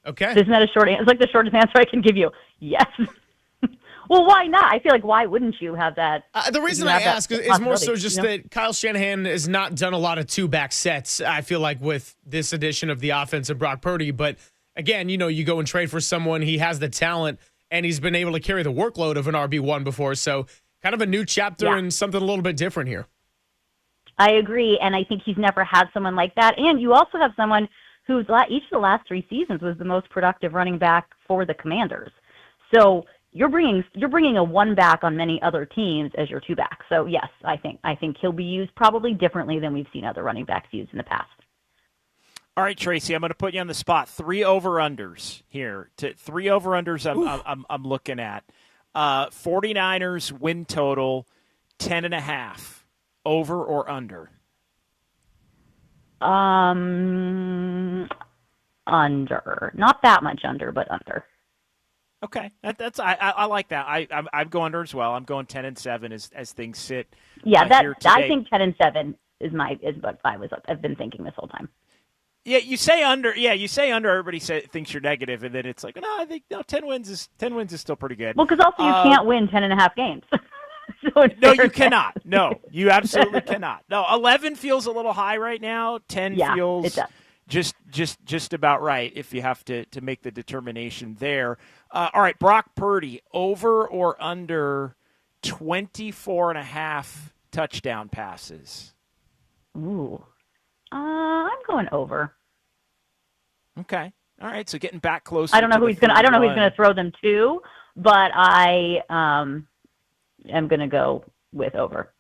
Okay. Isn't that a short answer? It's like the shortest answer I can give you. Yes. Well, why not? I feel like why wouldn't you have that? The reason I ask is more so just that Kyle Shanahan has not done a lot of 2-back sets, I feel like, with this edition of the offense of Brock Purdy. But again, you go and trade for someone, he has the talent, and he's been able to carry the workload of an RB1 before. So kind of a new chapter and something a little bit different here. I agree, and I think he's never had someone like that. And you also have someone who's each of the last 3 seasons was the most productive running back for the Commanders. So you're bringing a 1-back on many other teams as your 2-back. So yes, I think he'll be used probably differently than we've seen other running backs used in the past. All right, Tracy, I'm going to put you on the spot. 3 over-unders here. 3 over-unders I'm looking at. 49ers win total, 10.5. Over or under? Under. Not that much under, but under. Okay, I like that. I'm going under as well. I'm going 10-7 as things sit. Yeah, here today. I think 10-7 is what I've been thinking this whole time. Yeah, you say under. Yeah, you say under. Everybody thinks you're negative, and then it's like, no, I think 10 wins is still pretty good. Well, because also you can't win 10.5 games. So no, you cannot. No, you absolutely cannot. No, 11 feels a little high right now. 10 feels just about right if you have to make the determination there. All right, Brock Purdy, over or under 24.5 touchdown passes? Ooh. I'm going over. Okay. All right. So getting back closer. I don't know who he's gonna throw them to, but I am gonna go with over.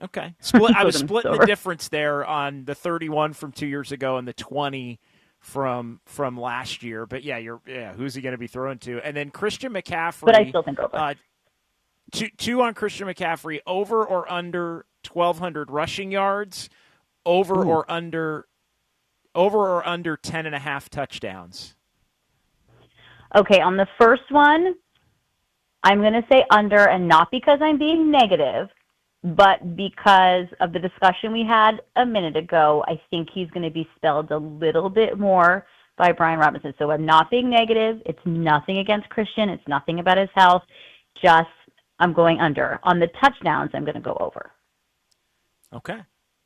Okay. I was splitting the difference there on the 31 from 2 years ago and the 20 from last year. But who's he gonna be throwing to? And then Christian McCaffrey. But I still think over. Two on Christian McCaffrey, over or under 1,200 rushing yards. Over or under 10.5 touchdowns? Okay, on the first one, I'm going to say under, and not because I'm being negative, but because of the discussion we had a minute ago. I think he's going to be spelled a little bit more by Brian Robinson. So I'm not being negative. It's nothing against Christian. It's nothing about his health. Just I'm going under. On the touchdowns, I'm going to go over. Okay.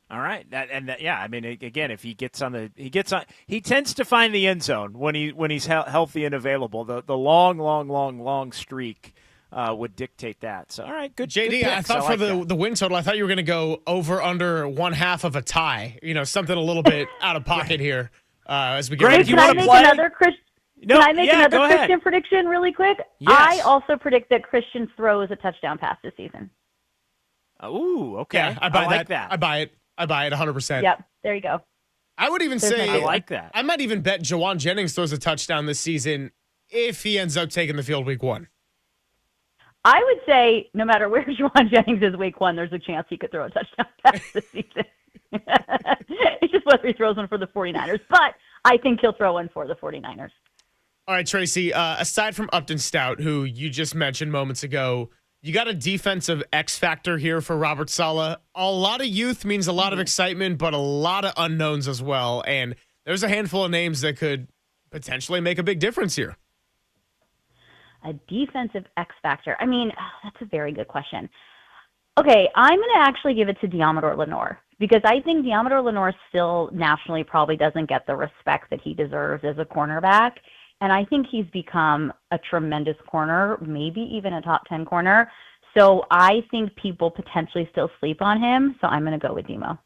All right, I mean, again, if he tends to find the end zone when he's healthy and available. The long streak would dictate that. So, all right, good. JD, good I thought for the win total, I thought you were going to go over under 1/2 of a tie. Something a little bit out of pocket here as we get. Greg, can I make another Christian? No, can I make another go Christian ahead. prediction really quick? Yes. I also predict that Christian throws a touchdown pass this season. Ooh, okay. Yeah, I buy like that. that. I buy it 100%. Yep, there you go. I would even say I like that. I might even bet Jawan Jennings throws a touchdown this season if he ends up taking the field week 1. I would say no matter where Jawan Jennings is week 1, there's a chance he could throw a touchdown pass this season. It's just whether he throws one for the 49ers. But I think he'll throw one for the 49ers. All right, Tracy, aside from Upton Stout, who you just mentioned moments ago, you got a defensive X factor here for Robert Saleh. A lot of youth means a lot of excitement, but a lot of unknowns as well. And there's a handful of names that could potentially make a big difference here. A defensive X factor. I mean, that's a very good question. Okay, I'm going to actually give it to Deommodore Lenoir because I think Deommodore Lenoir still nationally probably doesn't get the respect that he deserves as a cornerback. And I think he's become a tremendous corner, maybe even a top 10 corner. So I think people potentially still sleep on him. So I'm going to go with Demo.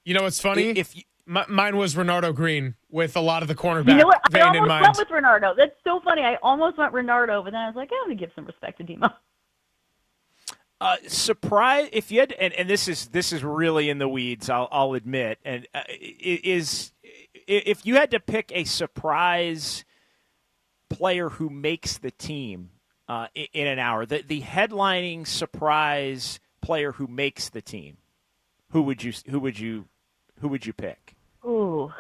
You know what's funny? Mine was Renardo Green with a lot of the cornerback You know what? I vein in almost mind. went with Renardo. That's so funny. I almost went Renardo, but then I was like, I'm going to give some respect to Demo. Surprise! If you had, and this is really in the weeds, I'll admit, and if you had to pick a surprise player who makes the team in an hour, the headlining surprise player who makes the team, who would you pick? Ooh,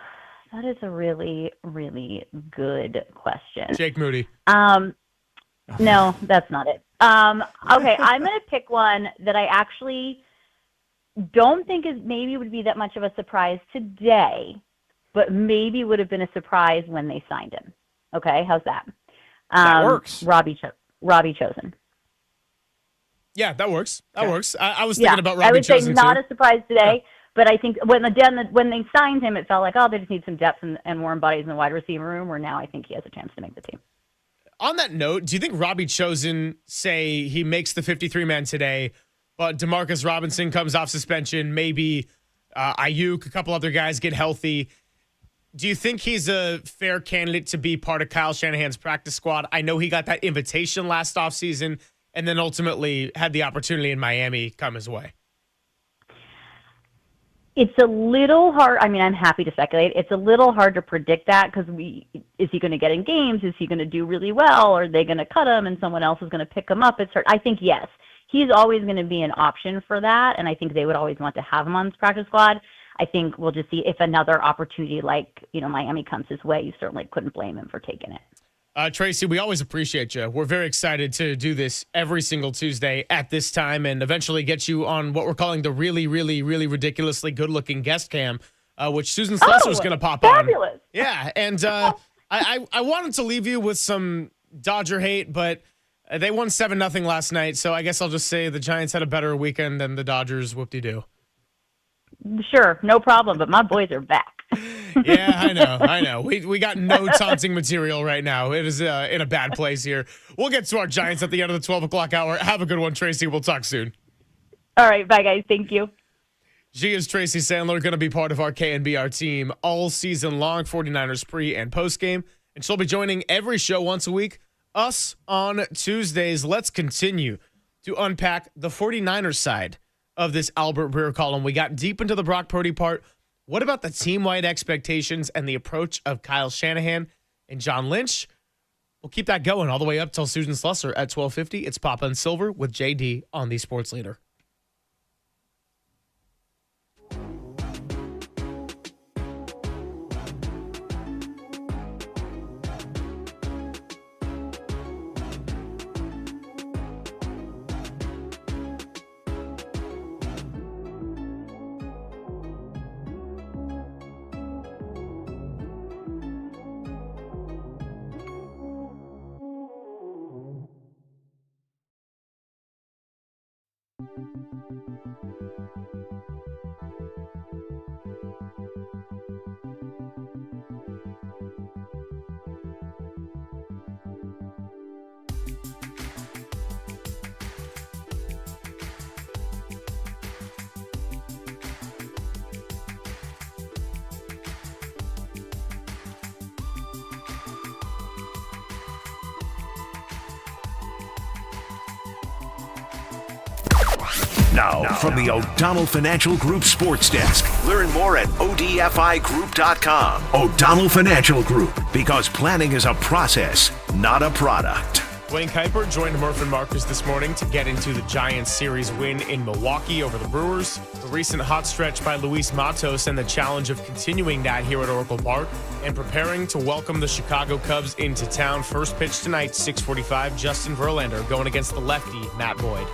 that is a really, really good question. Jake Moody. No, that's not it. Okay, I'm going to pick one that I actually don't think maybe would be that much of a surprise today, but maybe would have been a surprise when they signed him. Okay, how's that? That works. Robbie Chosen. Yeah, that works. That Okay. works. I was thinking about Robbie I would say Chosen not too. a surprise today, but I think when they signed him, it felt like, oh, they just need some depth and warm bodies in the wide receiver room, where now I think he has a chance to make the team. On that note, do you think Robbie Chosen, say he makes the 53-man today, but DeMarcus Robinson comes off suspension, maybe Ayuk, a couple other guys get healthy, do you think he's a fair candidate to be part of Kyle Shanahan's practice squad? I know he got that invitation last offseason and then ultimately had the opportunity in Miami come his way. It's a little hard. I mean, I'm happy to speculate. It's a little hard to predict that because is he going to get in games? Is he going to do really well? Or are they going to cut him and someone else is going to pick him up? It's hard. I think, yes, he's always going to be an option for that, and I think they would always want to have him on this practice squad. I think we'll just see if another opportunity like, Miami comes his way. You certainly couldn't blame him for taking it. Tracy, we always appreciate you. We're very excited to do this every single Tuesday at this time and eventually get you on what we're calling the really, really, really ridiculously good-looking guest cam, which Susan Slessor is going to pop fabulous. on. Yeah, and I wanted to leave you with some Dodger hate, but they won 7-0 last night, so I guess I'll just say the Giants had a better weekend than the Dodgers. Whoop-de-doo. Sure, no problem, but my boys are back. Yeah, I know. We got no taunting material right now. It is in a bad place here. We'll get to our Giants at the end of the 12 o'clock hour. Have a good one, Tracy. We'll talk soon. All right, bye, guys. Thank you. She is Tracy Sandler, going to be part of our KNBR team all season long, 49ers pre and post game. And she'll be joining every show once a week, us on Tuesdays. Let's continue to unpack the 49ers side of this Albert Breer column. We got deep into the Brock Purdy part. What about the team-wide expectations and the approach of Kyle Shanahan and John Lynch? We'll keep that going all the way up till Susan Slessor at 12:50. It's Papa and Silver with JD on the Sports Leader. Now, from the O'Donnell Financial Group Sports Desk. Learn more at odfigroup.com. O'Donnell Financial Group, because planning is a process, not a product. Dwayne Kuiper joined Murph and Marcus this morning to get into the Giants series win in Milwaukee over the Brewers, the recent hot stretch by Luis Matos, and the challenge of continuing that here at Oracle Park, and preparing to welcome the Chicago Cubs into town. First pitch tonight, 6:45, Justin Verlander going against the lefty, Matt Boyd.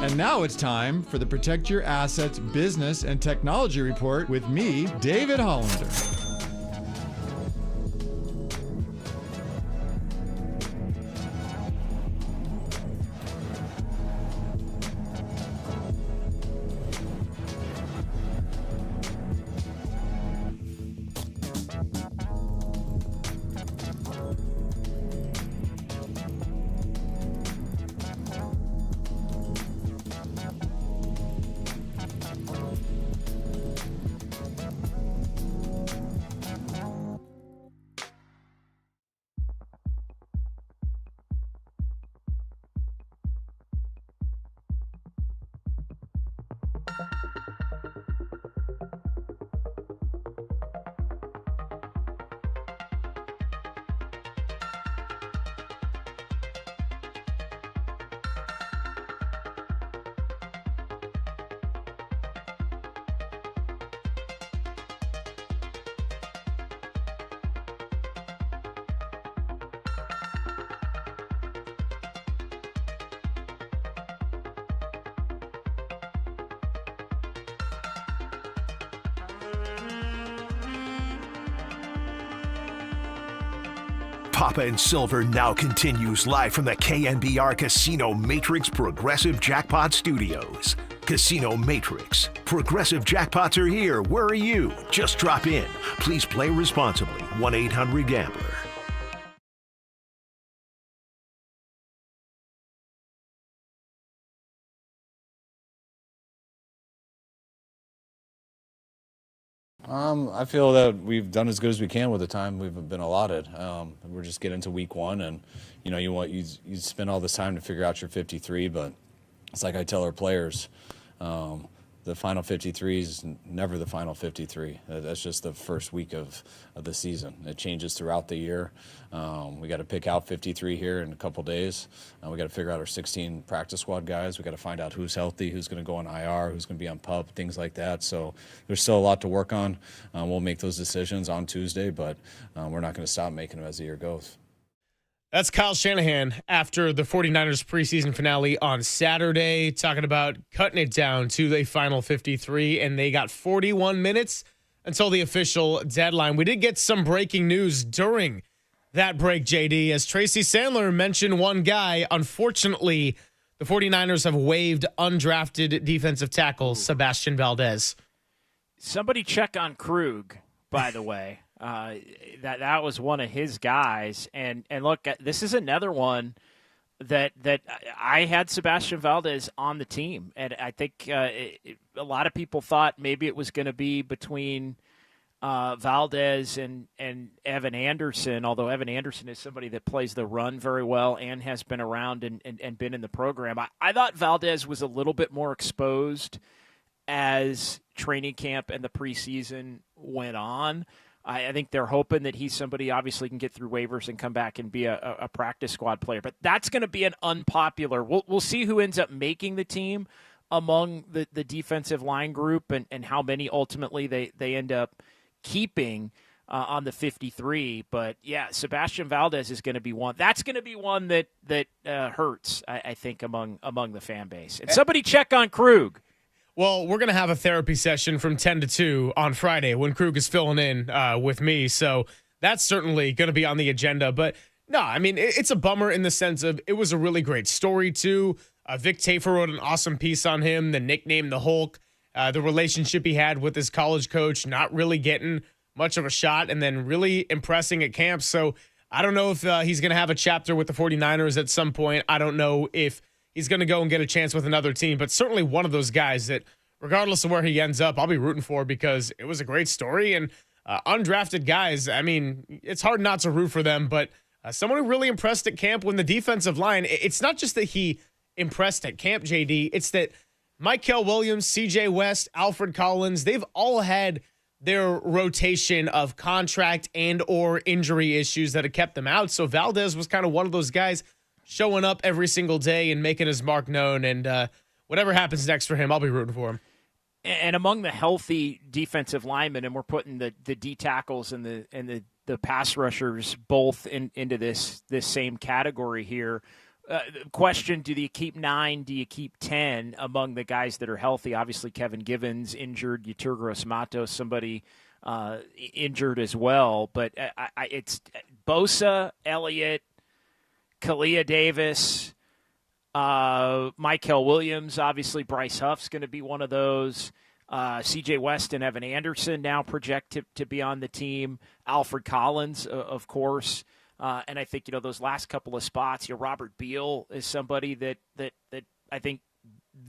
And now it's time for the Protect Your Assets Business and Technology Report with me, David Hollander. Papa and Silver now continues live from the KNBR Casino Matrix Progressive Jackpot Studios. Casino Matrix. Progressive jackpots are here. Where are you? Just drop in. Please play responsibly. 1-800-GAMBLER. I feel that we've done as good as we can with the time we've been allotted. We're just getting into week one, and you spend all this time to figure out your 53, but it's like I tell our players, the final 53 is never the final 53. That's just the first week of the season. It changes throughout the year. We got to pick out 53 here in a couple days. We got to figure out our 16 practice squad guys. We got to find out who's healthy, who's going to go on IR, who's going to be on PUP, things like that. So there's still a lot to work on. We'll make those decisions on Tuesday, but we're not going to stop making them as the year goes. That's Kyle Shanahan after the 49ers preseason finale on Saturday, talking about cutting it down to the final 53, and they got 41 minutes until the official deadline. We did get some breaking news during that break, JD, as Tracy Sandler mentioned one guy. Unfortunately, the 49ers have waived undrafted defensive tackle Sebastian Valdez. Somebody check on Krug, by the way. That was one of his guys, and look, this is another one that I had Sebastian Valdez on the team, and I think a lot of people thought maybe it was going to be between Valdez and Evan Anderson, although Evan Anderson is somebody that plays the run very well and has been around and been in the program. I thought Valdez was a little bit more exposed as training camp and the preseason went on. I think they're hoping that he's somebody obviously can get through waivers and come back and be a practice squad player. But that's going to be an unpopular. We'll see who ends up making the team among the defensive line group and how many ultimately they end up keeping on the 53. But, yeah, Sebastian Valdez is going to be one. That's going to be one that hurts, I think, among the fan base. And somebody check on Krug. Well, we're going to have a therapy session from 10 to 2 on Friday when Krug is filling in with me. So that's certainly going to be on the agenda. But, no, I mean, it's a bummer in the sense of it was a really great story, too. Vic Tafer wrote an awesome piece on him, the nickname, the Hulk, the relationship he had with his college coach, not really getting much of a shot and then really impressing at camp. So I don't know if he's going to have a chapter with the 49ers at some point. I don't know if he's going to go and get a chance with another team, but certainly one of those guys that, regardless of where he ends up, I'll be rooting for because it was a great story. And undrafted guys, I mean, it's hard not to root for them, but someone who really impressed at camp when the defensive line, it's not just that he impressed at camp, JD, it's that Mykel Williams, CJ West, Alfred Collins, they've all had their rotation of contract and or injury issues that have kept them out. So Valdez was kind of one of those guys showing up every single day and making his mark known. And whatever happens next for him, I'll be rooting for him. And among the healthy defensive linemen, and we're putting the D tackles and the pass rushers both into this same category here. question, do you keep 9? Do you keep 10 among the guys that are healthy? Obviously, Kevin Givens injured, Yetur Gross-Matos, somebody injured as well. But it's Bosa, Elliott, Kalia Davis, Michael Williams. Obviously, Bryce Huff's going to be one of those. C.J. West and Evan Anderson now project to be on the team. Alfred Collins, of course. And I think, those last couple of spots, Robert Beal is somebody that I think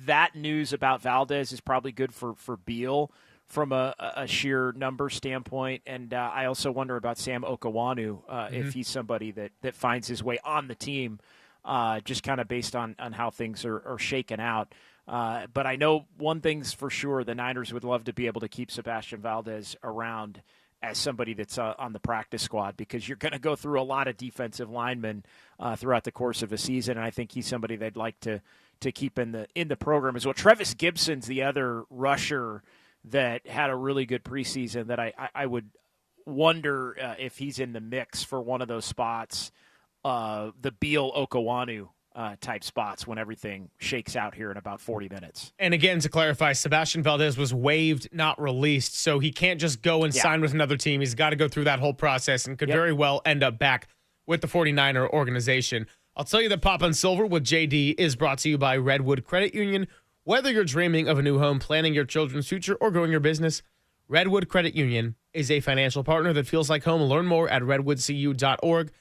that news about Valdez is probably good for Beal from a sheer number standpoint. And I also wonder about Sam Okawanu, if he's somebody that finds his way on the team, just kind of based on how things are shaken out. But I know one thing's for sure, the Niners would love to be able to keep Sebastian Valdez around as somebody that's on the practice squad, because you're going to go through a lot of defensive linemen throughout the course of a season, and I think he's somebody they'd like to keep in the program as well. Trevis Gibson's the other rusher that had a really good preseason that I would wonder if he's in the mix for one of those spots, the Beal Okawanu type spots when everything shakes out here in about 40 minutes. And again, to clarify, Sebastian Valdez was waived, not released, so he can't just go and sign with another team. He's got to go through that whole process and could very well end up back with the 49er organization. I'll tell you that Pop on Silver with JD is brought to you by Redwood Credit Union. Whether you're dreaming of a new home, planning your children's future, or growing your business, Redwood Credit Union is a financial partner that feels like home. Learn more at redwoodcu.org.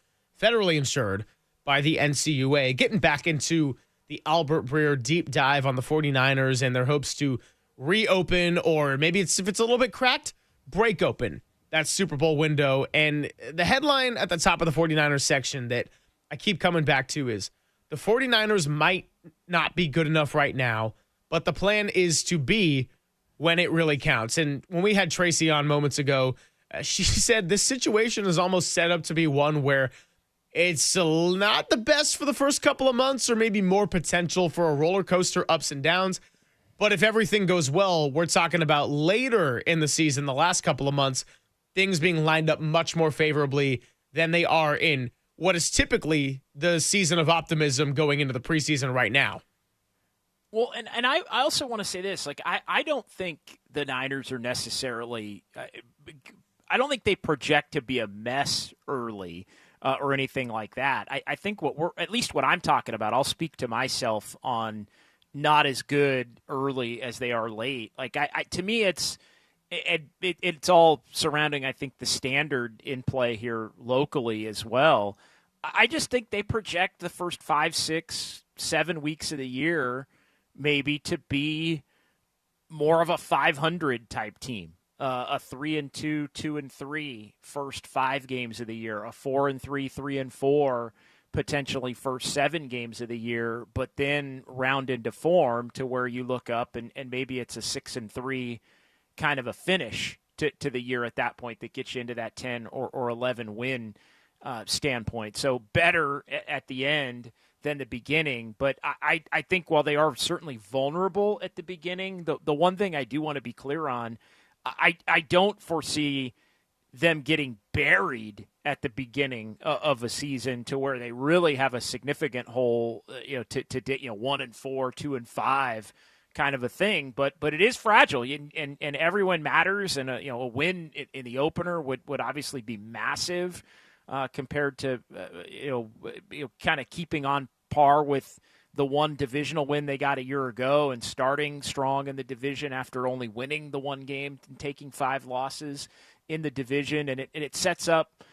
Federally insured by the NCUA. Getting back into the Albert Breer deep dive on the 49ers and their hopes to reopen, or maybe if it's a little bit cracked, break open that Super Bowl window. And the headline at the top of the 49ers section that I keep coming back to is the 49ers might not be good enough right now, but the plan is to be when it really counts. And when we had Tracy on moments ago, she said this situation is almost set up to be one where it's not the best for the first couple of months, or maybe more potential for a roller coaster, ups and downs. But if everything goes well, we're talking about later in the season, the last couple of months, things being lined up much more favorably than they are in what is typically the season of optimism going into the preseason right now. Well, and I also want to say this. Like, I don't think the Niners are necessarily I don't think they project to be a mess early. Or anything like that. I think at least what I'm talking about, I'll speak to myself on not as good early as they are late. Like to me, it's all surrounding, I think, the standard in play here locally as well. I just think they project the first 5, 6, 7 weeks of the year maybe to be more of a 500 type team. A 3-2, 2-3 first 5 games of the year, a 4-3, 3-4 potentially first 7 games of the year, but then round into form to where you look up and maybe it's a 6-3 kind of a finish to the year at that point that gets you into that 10 or 11 win standpoint. So better at the end than the beginning, but I think while they are certainly vulnerable at the beginning, the one thing I do want to be clear on, I don't foresee them getting buried at the beginning of a season to where they really have a significant hole, to 1-4, 2-5 kind of a thing. But it is fragile, and everyone matters. And a win in the opener would obviously be massive compared to kind of keeping on par with the one divisional win they got a year ago and starting strong in the division after only winning the one game and taking 5 losses in the division. And it sets up,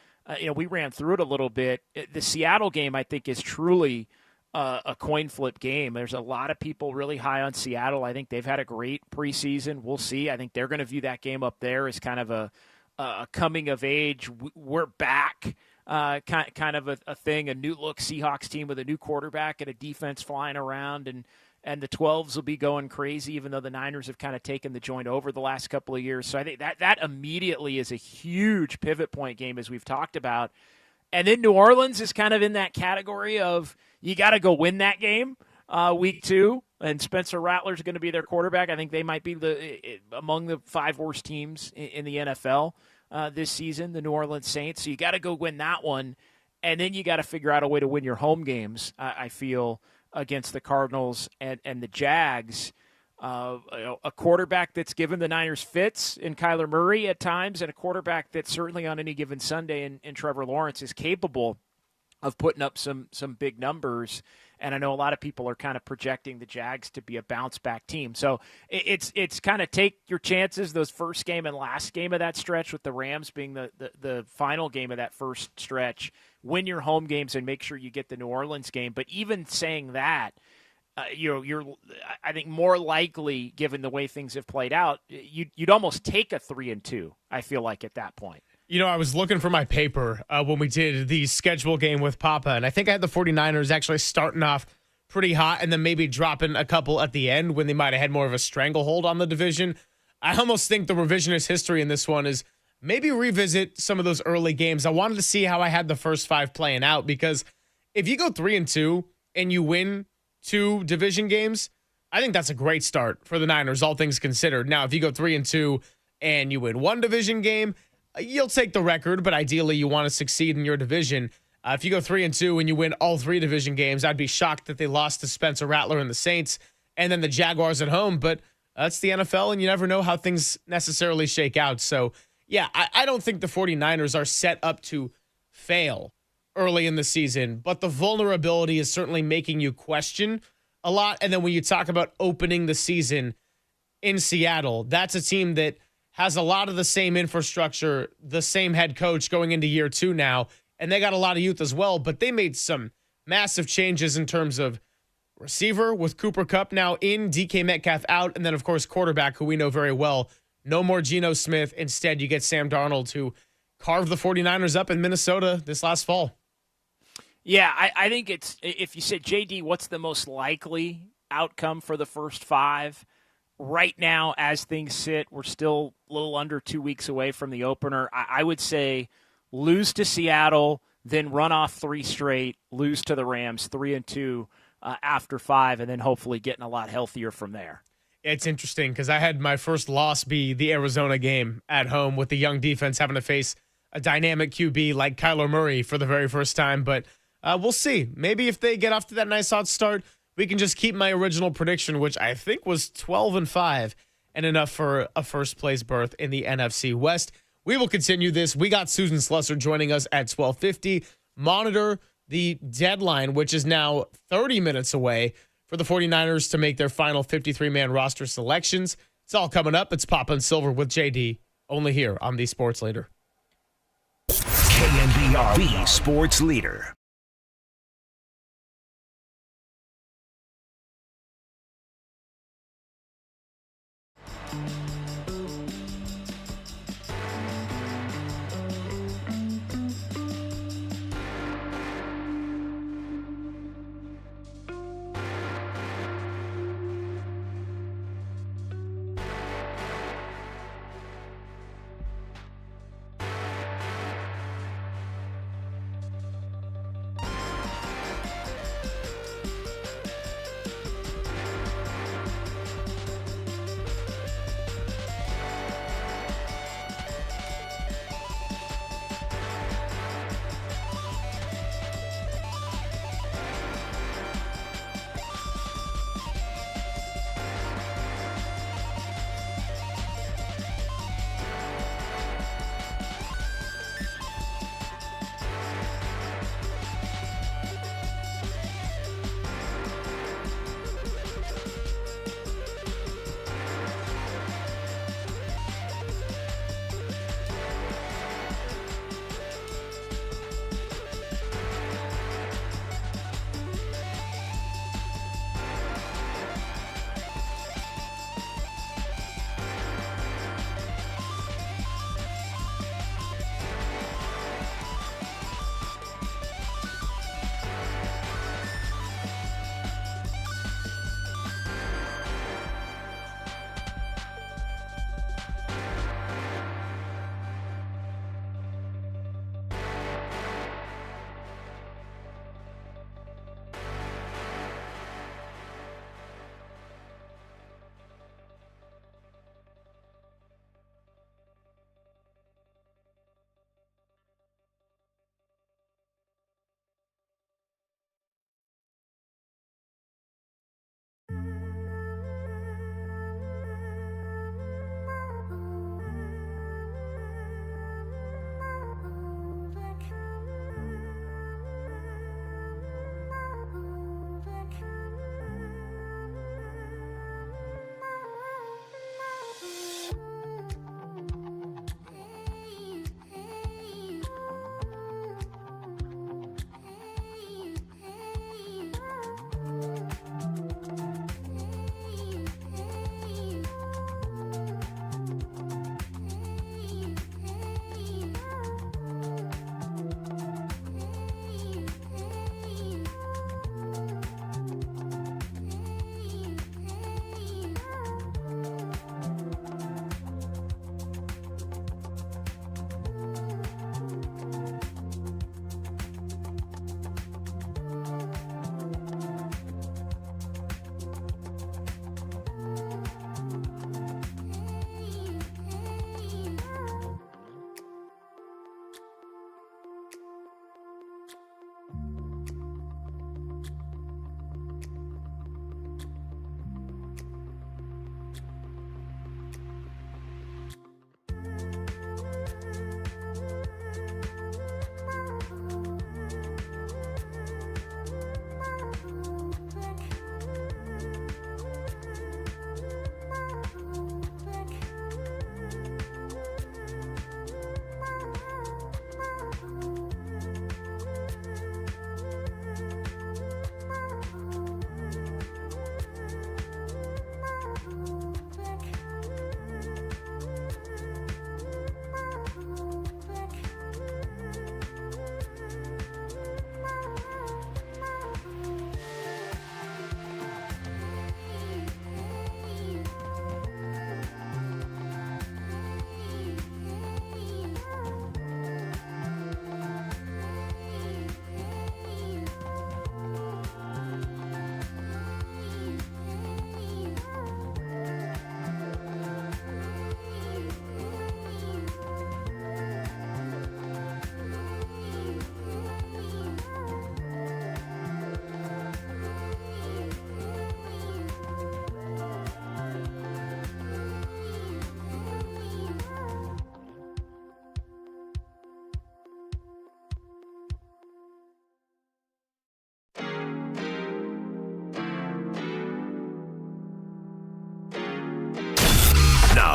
we ran through it a little bit. The Seattle game, I think, is truly a coin flip game. There's a lot of people really high on Seattle. I think they've had a great preseason. We'll see. I think they're going to view that game up there as kind of a coming of age. We're back. Kind of a thing, a new look Seahawks team with a new quarterback and a defense flying around, and the 12s will be going crazy, even though the Niners have kind of taken the joint over the last couple of years. So I think that immediately is a huge pivot point game, as we've talked about. And then New Orleans is kind of in that category of you got to go win that game week 2, and Spencer Rattler's going to be their quarterback. I think they might be among the 5 worst teams in the NFL. This season, the New Orleans Saints. So you got to go win that one. And then you got to figure out a way to win your home games, I feel, against the Cardinals and the Jags. A quarterback that's given the Niners fits in Kyler Murray at times, and a quarterback that certainly on any given Sunday in Trevor Lawrence is capable of putting up some big numbers. And I know a lot of people are kind of projecting the Jags to be a bounce-back team. So it's kind of take your chances those first game and last game of that stretch, with the Rams being the final game of that first stretch. Win your home games and make sure you get the New Orleans game. But even saying that, you're I think more likely, given the way things have played out, you'd almost take a 3-2, I feel like, at that point. I was looking for my paper when we did the schedule game with Papa, and I think I had the 49ers actually starting off pretty hot and then maybe dropping a couple at the end when they might have had more of a stranglehold on the division. I almost think the revisionist history in this one is maybe revisit some of those early games. I wanted to see how I had the first 5 playing out, because if you go 3-2 and you win 2 division games, I think that's a great start for the Niners, all things considered. Now, if you go 3-2 and you win 1 division game, you'll take the record, but ideally you want to succeed in your division. If you go 3-2 and you win all 3 division games, I'd be shocked that they lost to Spencer Rattler and the Saints and then the Jaguars at home. But that's the NFL, and you never know how things necessarily shake out. So, yeah, I don't think the 49ers are set up to fail early in the season, but the vulnerability is certainly making you question a lot. And then when you talk about opening the season in Seattle, that's a team that has a lot of the same infrastructure, the same head coach going into year 2 now, and they got a lot of youth as well, but they made some massive changes in terms of receiver with Cooper Kupp now in, DK Metcalf out, and then, of course, quarterback, who we know very well. No more Geno Smith. Instead, you get Sam Darnold, who carved the 49ers up in Minnesota this last fall. Yeah, I think it's, if you said, JD, what's the most likely outcome for the first 5? Right now, as things sit, we're still a little under 2 weeks away from the opener. I would say lose to Seattle, then run off 3 straight, lose to the Rams, 3-2 after 5, and then hopefully getting a lot healthier from there. It's interesting because I had my first loss be the Arizona game at home, with the young defense having to face a dynamic QB like Kyler Murray for the very first time. But we'll see. Maybe if they get off to that nice hot start, we can just keep my original prediction, which I think was 12-5, and enough for a first-place berth in the NFC West. We will continue this. We got Susan Slusser joining us at 12:50. Monitor the deadline, which is now 30 minutes away for the 49ers to make their final 53-man roster selections. It's all coming up. It's Papa and Silver with JD, only here on the Sports Leader. KNBR, the Sports Leader.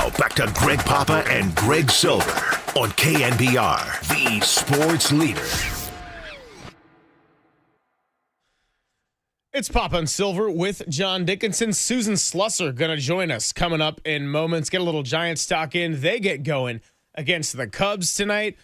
Now, back to Greg Papa and Greg Silver on KNBR, the sports leader. It's Papa and Silver with John Dickinson. Susan Slusser going to join us coming up in moments. Get a little Giants talk in. They get going against the Cubs tonight.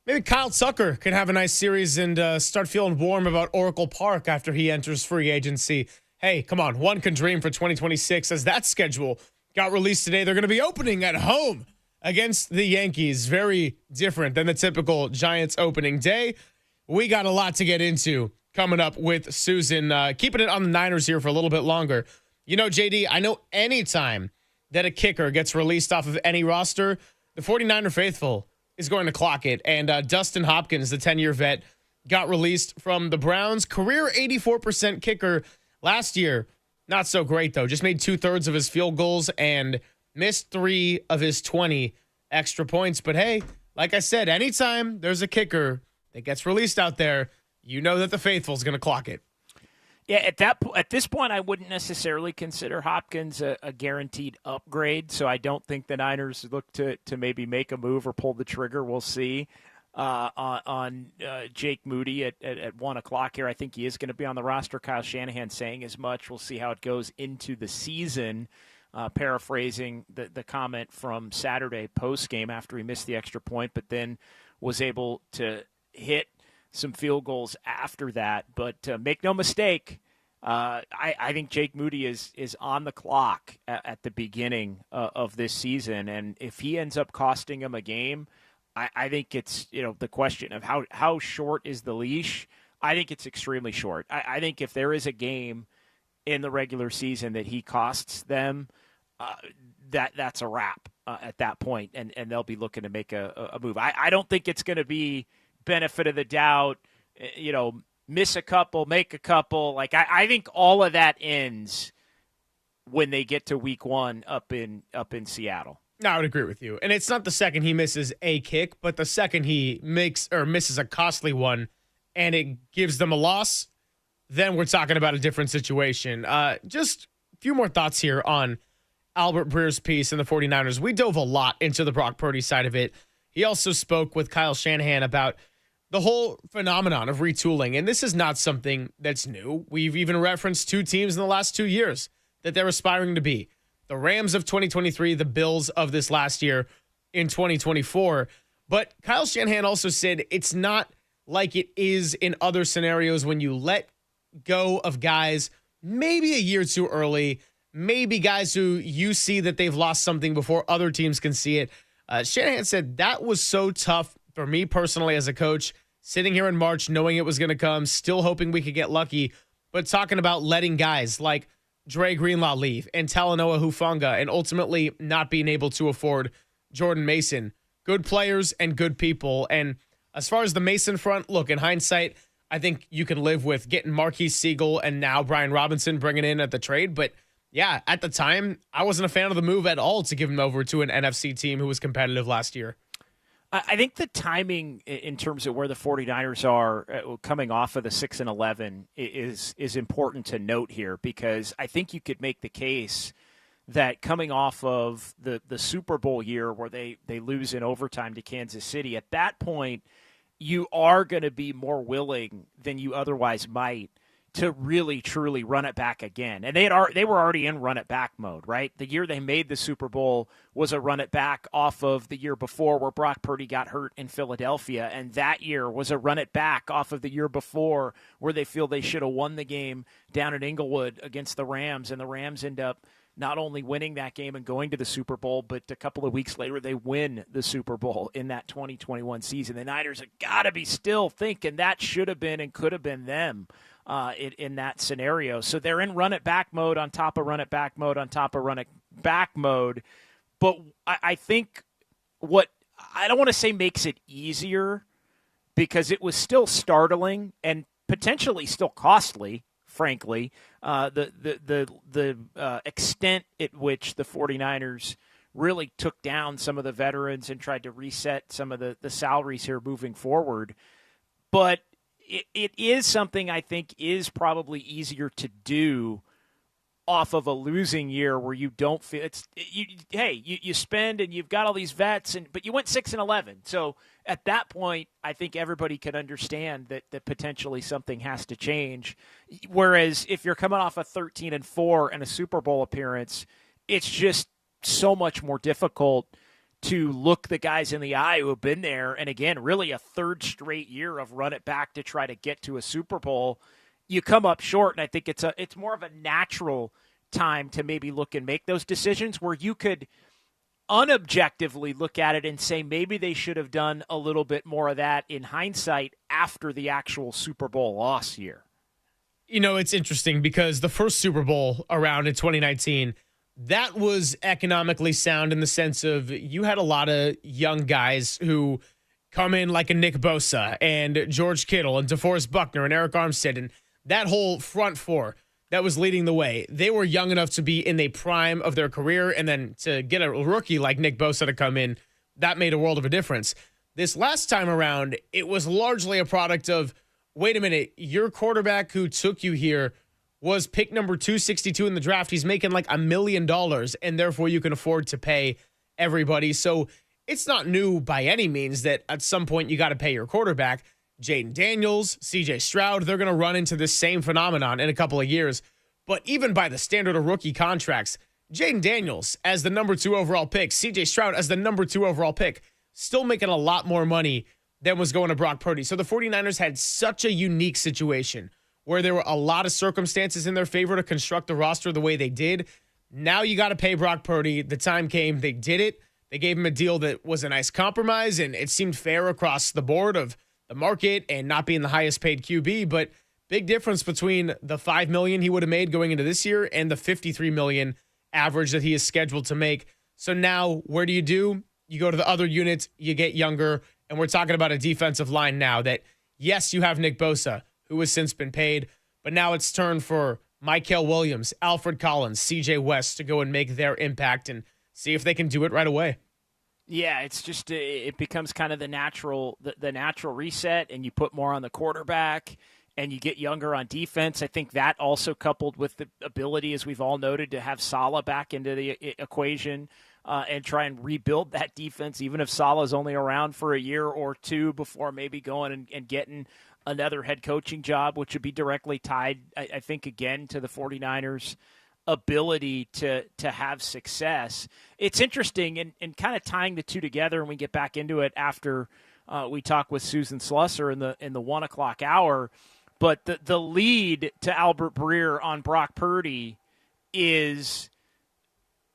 Maybe Kyle Tucker can have a nice series and start feeling warm about Oracle Park after he enters free agency. Hey, come on. One can dream for 2026 as that schedule got released today. They're going to be opening at home against the Yankees. Very different than the typical Giants opening day. We got a lot to get into coming up with Susan. Keeping it on the Niners here for a little bit longer. You know, JD, I know anytime that a kicker gets released off of any roster, the 49er faithful is going to clock it. And Dustin Hopkins, the 10-year vet, got released from the Browns. Career 84% kicker last year. Not so great, though. Just made 2/3 of his field goals and missed 3 of his 20 extra points. But hey, like I said, anytime there's a kicker that gets released out there, you know that the faithful is going to clock it. Yeah, at this point, I wouldn't necessarily consider Hopkins a guaranteed upgrade, so I don't think the Niners look to maybe make a move or pull the trigger. We'll see on Jake Moody at 1 o'clock here. I think he is going to be on the roster. Kyle Shanahan saying as much. We'll see how it goes into the season, paraphrasing the comment from Saturday postgame after he missed the extra point, but then was able to hit some field goals after that. But make no mistake, I think Jake Moody is on the clock at the beginning of this season. And if he ends up costing him a game, I think it's, the question of how short is the leash. I think it's extremely short. I think if there is a game in the regular season that he costs them, that's a wrap at that point, and they'll be looking to make a move. I don't think it's going to be benefit of the doubt, miss a couple, make a couple. Like I think all of that ends when they get to week 1 up in Seattle. No, I would agree with you. And it's not the second he misses a kick, but the second he makes or misses a costly one and it gives them a loss, then we're talking about a different situation. Just a few more thoughts here on Albert Breer's piece in the 49ers. We dove a lot into the Brock Purdy side of it. He also spoke with Kyle Shanahan about the whole phenomenon of retooling. And this is not something that's new. We've even referenced 2 teams in the last 2 years that they're aspiring to be. The Rams of 2023, the Bills of this last year in 2024. But Kyle Shanahan also said it's not like it is in other scenarios when you let go of guys maybe a year too early, maybe guys who you see that they've lost something before other teams can see it. Shanahan said that was so tough for me personally as a coach, sitting here in March knowing it was going to come, still hoping we could get lucky, but talking about letting guys like Dre Greenlaw leave and Talanoa Hufanga and ultimately not being able to afford Jordan Mason. Good players and good people. And as far as the Mason front, look, in hindsight, I think you can live with getting Marquise Siegel and now Brian Robinson bringing in at the trade. But yeah, at the time, I wasn't a fan of the move at all to give him over to an NFC team who was competitive last year. I think the timing in terms of where the 49ers are coming off of the 6-11 is important to note here, because I think you could make the case that coming off of the Super Bowl year where they lose in overtime to Kansas City, at that point, you are going to be more willing than you otherwise might to really, truly run it back again. And they were already in run it back mode, right? The year they made the Super Bowl was a run it back off of the year before where Brock Purdy got hurt in Philadelphia. And that year was a run it back off of the year before where they feel they should have won the game down at Inglewood against the Rams. And the Rams end up not only winning that game and going to the Super Bowl, but a couple of weeks later, they win the Super Bowl in that 2021 season. The Niners have got to be still thinking that should have been and could have been them in that scenario. So they're in run it back mode on top of run it back mode on top of run it back mode. But I think what I don't want to say makes it easier, because it was still startling and potentially still costly, frankly, the extent at which the 49ers really took down some of the veterans and tried to reset some of the salaries here moving forward. But it is something I think is probably easier to do off of a losing year where you don't feel you spend and you've got all these vets, but you went 6-11. So at that point, I think everybody can understand that potentially something has to change. Whereas if you're coming off a 13-4 and a Super Bowl appearance, it's just so much more difficult to look the guys in the eye who have been there. And again, really a third straight year of run it back to try to get to a Super Bowl. You come up short, and I think it's more of a natural time to maybe look and make those decisions where you could unobjectively look at it and say maybe they should have done a little bit more of that in hindsight after the actual Super Bowl loss year. You know, it's interesting because the first Super Bowl around in 2019, that was economically sound in the sense of you had a lot of young guys who come in like a Nick Bosa and George Kittle and DeForest Buckner and Eric Armstead and that whole front four that was leading the way. They were young enough to be in the prime of their career, and then to get a rookie like Nick Bosa to come in, that made a world of a difference. This last time around, it was largely a product of, wait a minute, your quarterback who took you here was pick number 262 in the draft. He's making like $1 million, and therefore you can afford to pay everybody. So it's not new by any means that at some point you got to pay your quarterback. Jaden Daniels, CJ Stroud, they're going to run into this same phenomenon in a couple of years. But even by the standard of rookie contracts, Jaden Daniels as the number 2 overall pick, CJ Stroud as the number 2 overall pick, still making a lot more money than was going to Brock Purdy. So the 49ers had such a unique situation where there were a lot of circumstances in their favor to construct the roster the way they did. Now you got to pay Brock Purdy. The time came, they did it. They gave him a deal that was a nice compromise, and it seemed fair across the board of the market and not being the highest paid QB, but big difference between the $5 million he would have made going into this year and the $53 million average that he is scheduled to make. So now where do? You go to the other units, you get younger, and we're talking about a defensive line now that, yes, you have Nick Bosa, who has since been paid, but now it's turn for Mykel Williams, Alfred Collins, CJ West to go and make their impact and see if they can do it right away. Yeah, it's just it becomes kind of the natural reset, and you put more on the quarterback, and you get younger on defense. I think that also coupled with the ability, as we've all noted, to have Saleh back into the equation and try and rebuild that defense, even if Saleh's only around for a year or two before maybe going and getting another head coaching job, which would be directly tied, I think, again, to the 49ers' ability to have success. It's interesting and kind of tying the two together, and we get back into it after we talk with Susan Slusser in the 1 o'clock hour. But the lead to Albert Breer on Brock Purdy is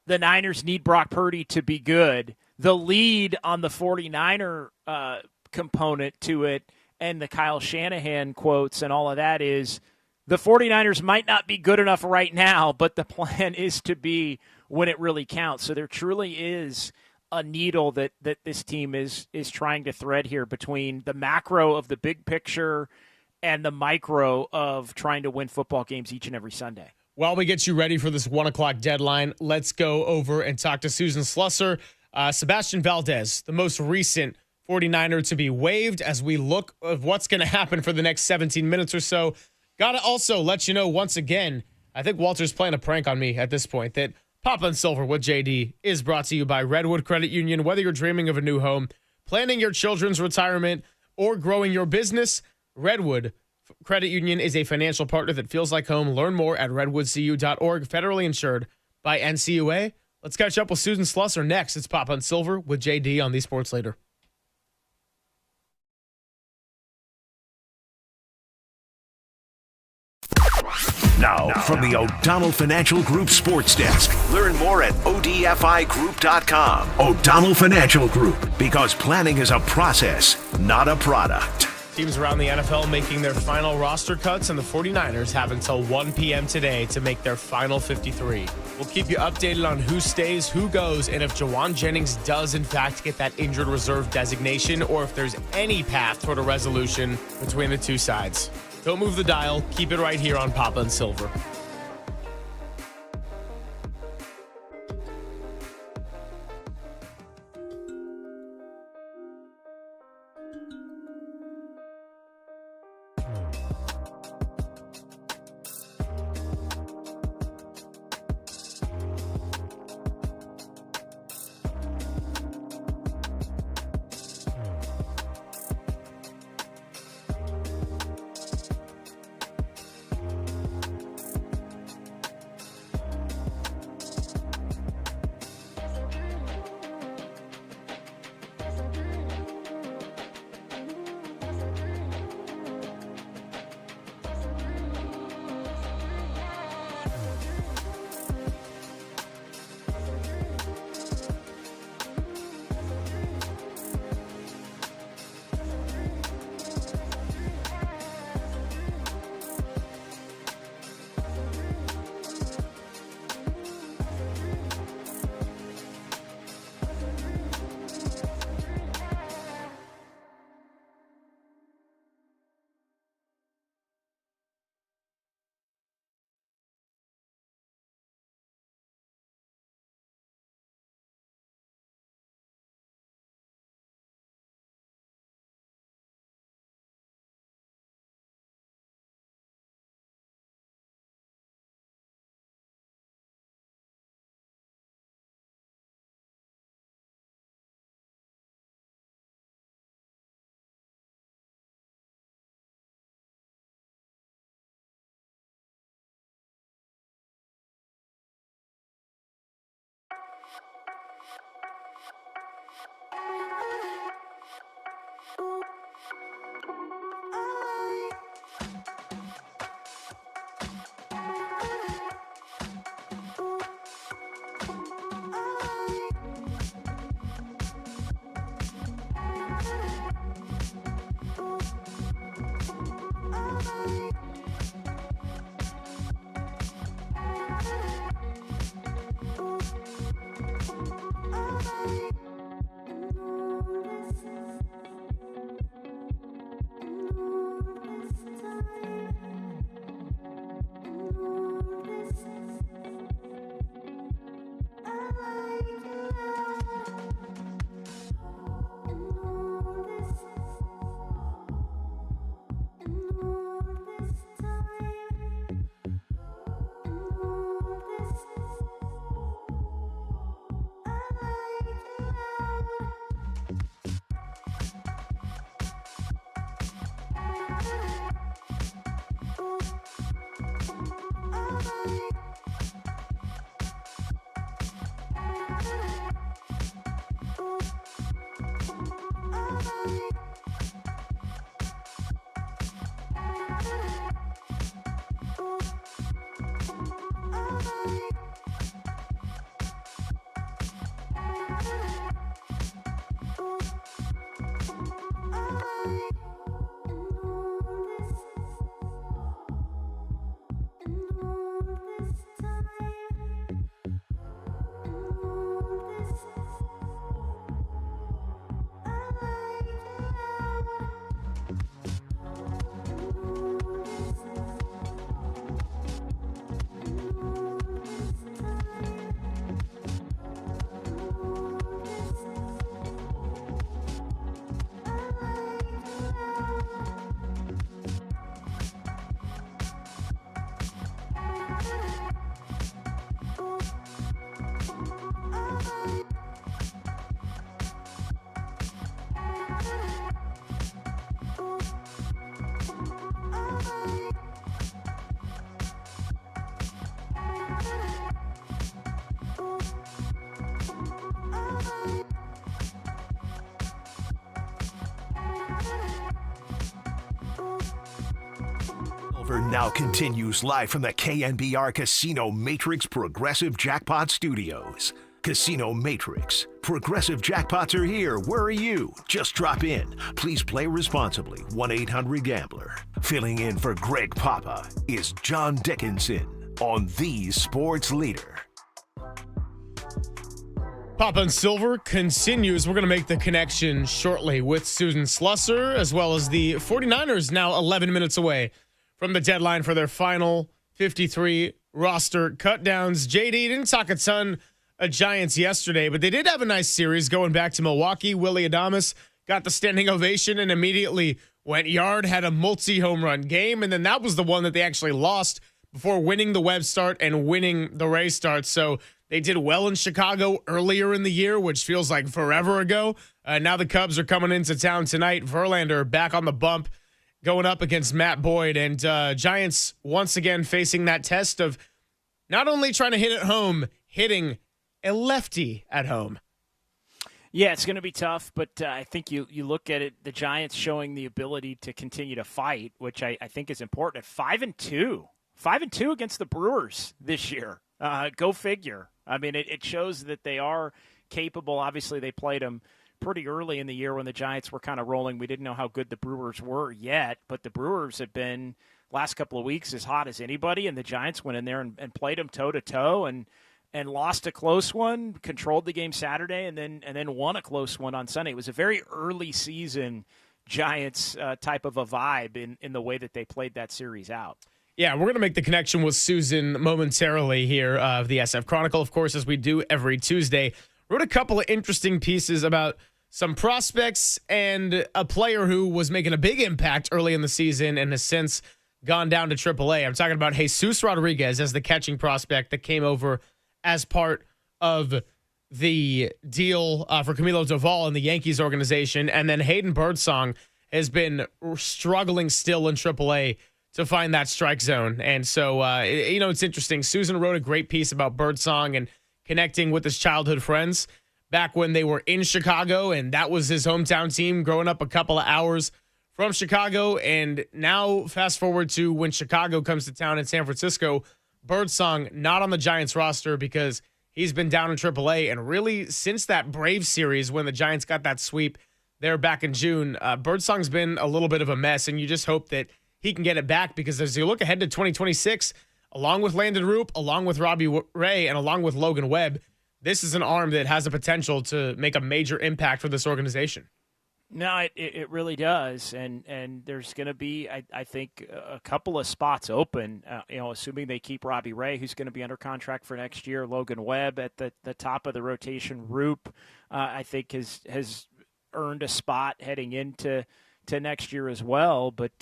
the Niners need Brock Purdy to be good. The lead on the 49er component to it and the Kyle Shanahan quotes and all of that is the 49ers might not be good enough right now, but the plan is to be when it really counts. So there truly is a needle that this team is trying to thread here between the macro of the big picture and the micro of trying to win football games each and every Sunday. While we get you ready for this 1 o'clock deadline, let's go over and talk to Susan Slusser. Sebastian Valdez, the most recent 49er to be waived as we look at what's going to happen for the next 17 minutes or so. Got to also let you know once again, I think Walter's playing a prank on me at this point, that Papa and Silver with JD is brought to you by Redwood Credit Union. Whether you're dreaming of a new home, planning your children's retirement, or growing your business, Redwood Credit Union is a financial partner that feels like home. Learn more at redwoodcu.org. Federally insured by NCUA. Let's catch up with Susan Slusser next. It's Papa and Silver with JD on the Sports Leader. Now, from the O'Donnell Financial Group Sports Desk. Learn more at odfigroup.com. O'Donnell Financial Group, because planning is a process, not a product. Teams around the NFL making their final roster cuts, and the 49ers have until 1 p.m. today to make their final 53. We'll keep you updated on who stays, who goes, and if Jawan Jennings does in fact get that injured reserve designation, or if there's any path toward a resolution between the two sides. Don't move the dial. Keep it right here on Papa and Silver. Now continues live from the KNBR Casino Matrix Progressive Jackpot Studios. Casino Matrix. Progressive jackpots are here. Where are you? Just drop in. Please play responsibly. 1-800-GAMBLER. Filling in for Greg Papa is John Dickinson on the Sports Leader. Papa and Silver continues. We're going to make the connection shortly with Susan Slusser, as well as the 49ers now 11 minutes away from the deadline for their final 53 roster cutdowns. JD didn't talk a ton of Giants yesterday, but they did have a nice series going back to Milwaukee. Willie Adames got the standing ovation and immediately went yard, had a multi-home run game, and then that was the one that they actually lost before winning the Webb start and winning the Ray start. So they did well in Chicago earlier in the year, which feels like forever ago. Now the Cubs are coming into town tonight. Verlander back on the bump, going up against Matt Boyd, and Giants once again facing that test of not only trying to hit at home, hitting a lefty at home. Yeah, it's going to be tough, but I think you look at it, the Giants showing the ability to continue to fight, which I think is important. At 5-2. 5-2 against the Brewers this year. Go figure. I mean, it shows that they are capable. Obviously, they played them pretty early in the year when the Giants were kind of rolling. We didn't know how good the Brewers were yet, but the Brewers have been, last couple of weeks, as hot as anybody, and the Giants went in there and played them toe-to-toe and lost a close one, controlled the game Saturday, and then won a close one on Sunday. It was a very early season Giants type of a vibe in the way that they played that series out. Yeah, we're going to make the connection with Susan momentarily here of the SF Chronicle, of course, as we do every Tuesday. Wrote a couple of interesting pieces about some prospects and a player who was making a big impact early in the season and has since gone down to AAA. I'm talking about Jesus Rodriguez as the catching prospect that came over as part of the deal for Camilo Doval in the Yankees organization. And then Hayden Birdsong has been struggling still in AAA to find that strike zone. And so, it's interesting. Susan wrote a great piece about Birdsong and connecting with his childhood friends back when they were in Chicago, and that was his hometown team growing up a couple of hours from Chicago. And now fast forward to when Chicago comes to town in San Francisco, Birdsong not on the Giants roster because he's been down in AAA. And really since that Braves series when the Giants got that sweep there back in June, Birdsong's been a little bit of a mess, and you just hope that he can get it back, because as you look ahead to 2026, along with Landon Roop, along with Robbie Ray, and along with Logan Webb, this is an arm that has the potential to make a major impact for this organization. No, it really does, and there's going to be, I think, a couple of spots open. Assuming they keep Robbie Ray, who's going to be under contract for next year. Logan Webb at the top of the rotation. Roop, I think, has earned a spot heading into next year as well. But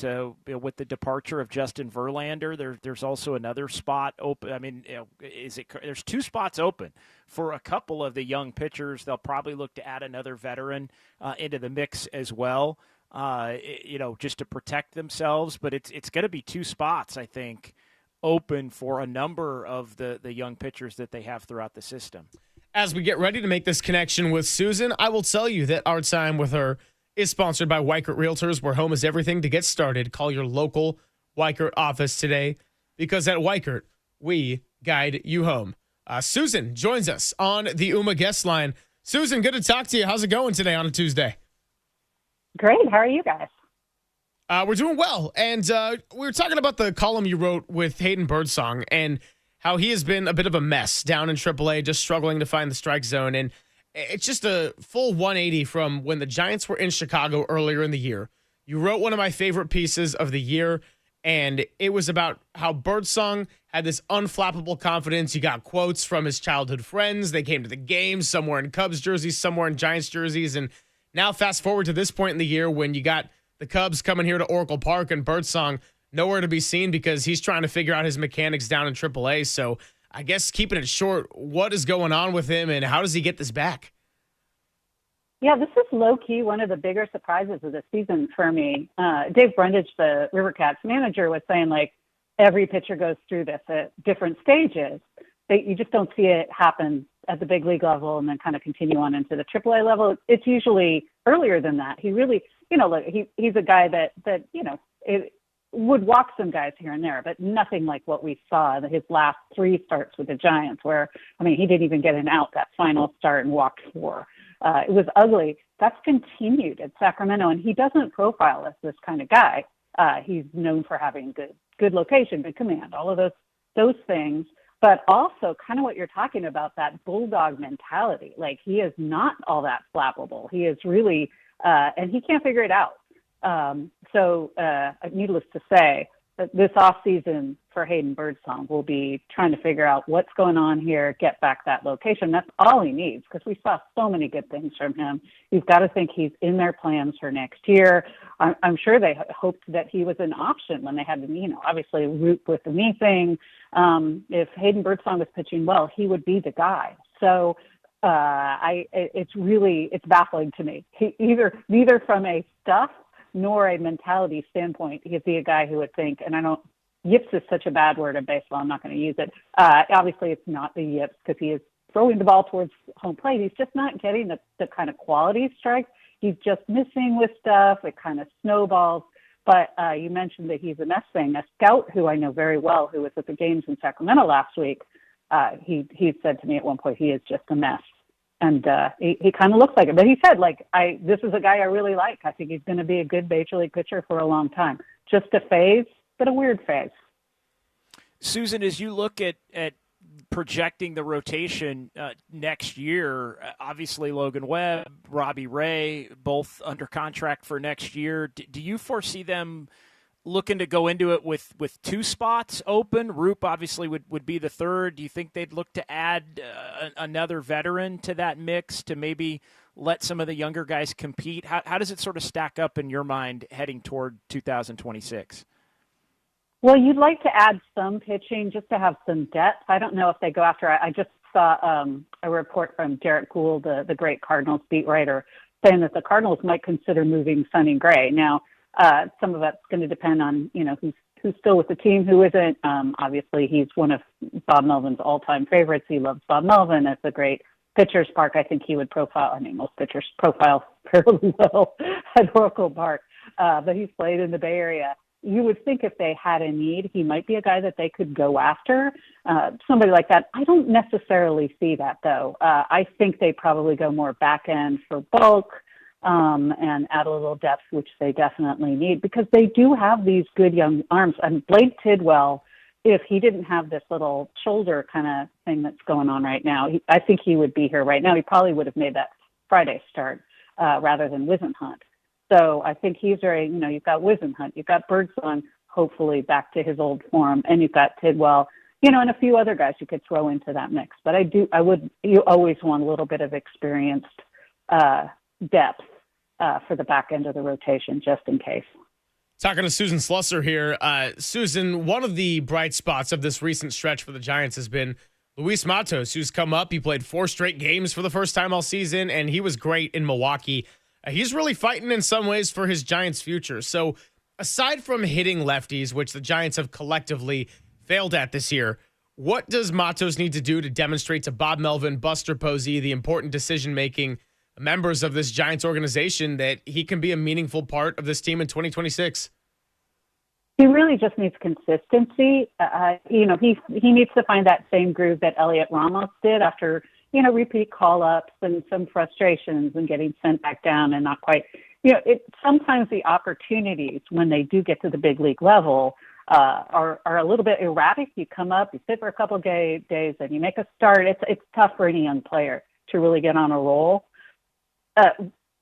with the departure of Justin Verlander, there's also another spot open. I mean, there's two spots open for a couple of the young pitchers. They'll probably look to add another veteran into the mix as well, just to protect themselves. But it's going to be two spots, I think, open for a number of the young pitchers that they have throughout the system. As we get ready to make this connection with Susan, I will tell you that our time with her is sponsored by Weichert Realtors, where home is everything. To get started, call your local Weichert office today, because at Weichert, we guide you home. Susan joins us on the UMA guest line. Susan, good to talk to you. How's it going today on a Tuesday? Great. How are you guys? We're doing well. And we were talking about the column you wrote with Hayden Birdsong and how he has been a bit of a mess down in AAA, just struggling to find the strike zone. And it's just a full 180 from when the Giants were in Chicago earlier in the year. You wrote one of my favorite pieces of the year, and it was about how Birdsong had this unflappable confidence. You got quotes from his childhood friends. They came to the game, some were in Cubs jerseys, some were in Giants jerseys. And now fast forward to this point in the year when you got the Cubs coming here to Oracle Park and Birdsong nowhere to be seen because he's trying to figure out his mechanics down in AAA. So I guess keeping it short, what is going on with him and how does he get this back? Yeah, this is low-key one of the bigger surprises of the season for me. Dave Brundage, the River Cats manager, was saying, like, every pitcher goes through this at different stages. You just don't see it happen at the big league level and then kind of continue on into the AAA level. It's usually earlier than that. He really, look, he's a guy that it would walk some guys here and there, but nothing like what we saw his last 3 starts with the Giants, where, he didn't even get an out that final start and walked 4. It was ugly. That's continued at Sacramento, and he doesn't profile as this kind of guy. He's known for having good location, good command, all of those things, but also kind of what you're talking about, that bulldog mentality. Like, he is not all that flappable. He is really, and he can't figure it out. So needless to say, that this offseason for Hayden Birdsong will be trying to figure out what's going on here, get back that location. That's all he needs, because we saw so many good things from him. You've got to think he's in their plans for next year. I'm sure they hoped that he was an option when they had to, obviously root with the knee thing. If Hayden Birdsong was pitching well, he would be the guy. So it's baffling to me. Neither from a stuff nor a mentality standpoint, is he a guy who would think, and yips is such a bad word in baseball, I'm not going to use it. Obviously, it's not the yips because he is throwing the ball towards home plate. He's just not getting the kind of quality strikes. He's just missing with stuff. It kind of snowballs. But you mentioned that he's a mess thing. A scout who I know very well, who was at the games in Sacramento last week, he said to me at one point, he is just a mess. And he kind of looks like it. But he said, this is a guy I really like. I think he's going to be a good major league pitcher for a long time. Just a phase, but a weird phase. Susan, as you look at projecting the rotation next year, obviously Logan Webb, Robbie Ray, both under contract for next year. Do you foresee them looking to go into it with 2 spots open? Roop obviously would be the third. Do you think they'd look to add another veteran to that mix to maybe let some of the younger guys compete? How does it sort of stack up in your mind heading toward 2026? Well, you'd like to add some pitching just to have some depth. I don't know if they go after. I just saw a report from Derek Gould, the great Cardinals beat writer, saying that the Cardinals might consider moving Sonny Gray. Now, some of that's going to depend on, who's still with the team, who isn't. Obviously, he's one of Bob Melvin's all-time favorites. He loves Bob Melvin. It's a great pitcher's park. I think he would profile. Most pitchers profile fairly well at Oracle Park, but he's played in the Bay Area. You would think if they had a need, he might be a guy that they could go after, somebody like that. I don't necessarily see that, though. I think they probably go more back end for bulk, and add a little depth, which they definitely need, because they do have these good young arms. And Blake Tidwell, if he didn't have this little shoulder kind of thing that's going on right now, I think he would be here right now. He probably would have made that Friday start rather than Wisenhunt. So I think he's very, you've got Wisenhunt, you've got Birdsong, hopefully back to his old form, and you've got Tidwell, and a few other guys you could throw into that mix. But you always want a little bit of experienced depth for the back end of the rotation, just in case. Talking to Susan Slusser here. Susan, one of the bright spots of this recent stretch for the Giants has been Luis Matos, who's come up. He played 4 straight games for the first time all season, and he was great in Milwaukee. He's really fighting in some ways for his Giants' future. So aside from hitting lefties, which the Giants have collectively failed at this year. What does Matos need to do to demonstrate to Bob Melvin, Buster Posey, the important decision-making members of this Giants organization, that he can be a meaningful part of this team in 2026? He really just needs consistency. He needs to find that same groove that Elliot Ramos did after, repeat call-ups and some frustrations and getting sent back down and not quite. Sometimes the opportunities when they do get to the big league level are a little bit erratic. You come up, you sit for a couple of days, and you make a start. It's tough for any young player to really get on a roll.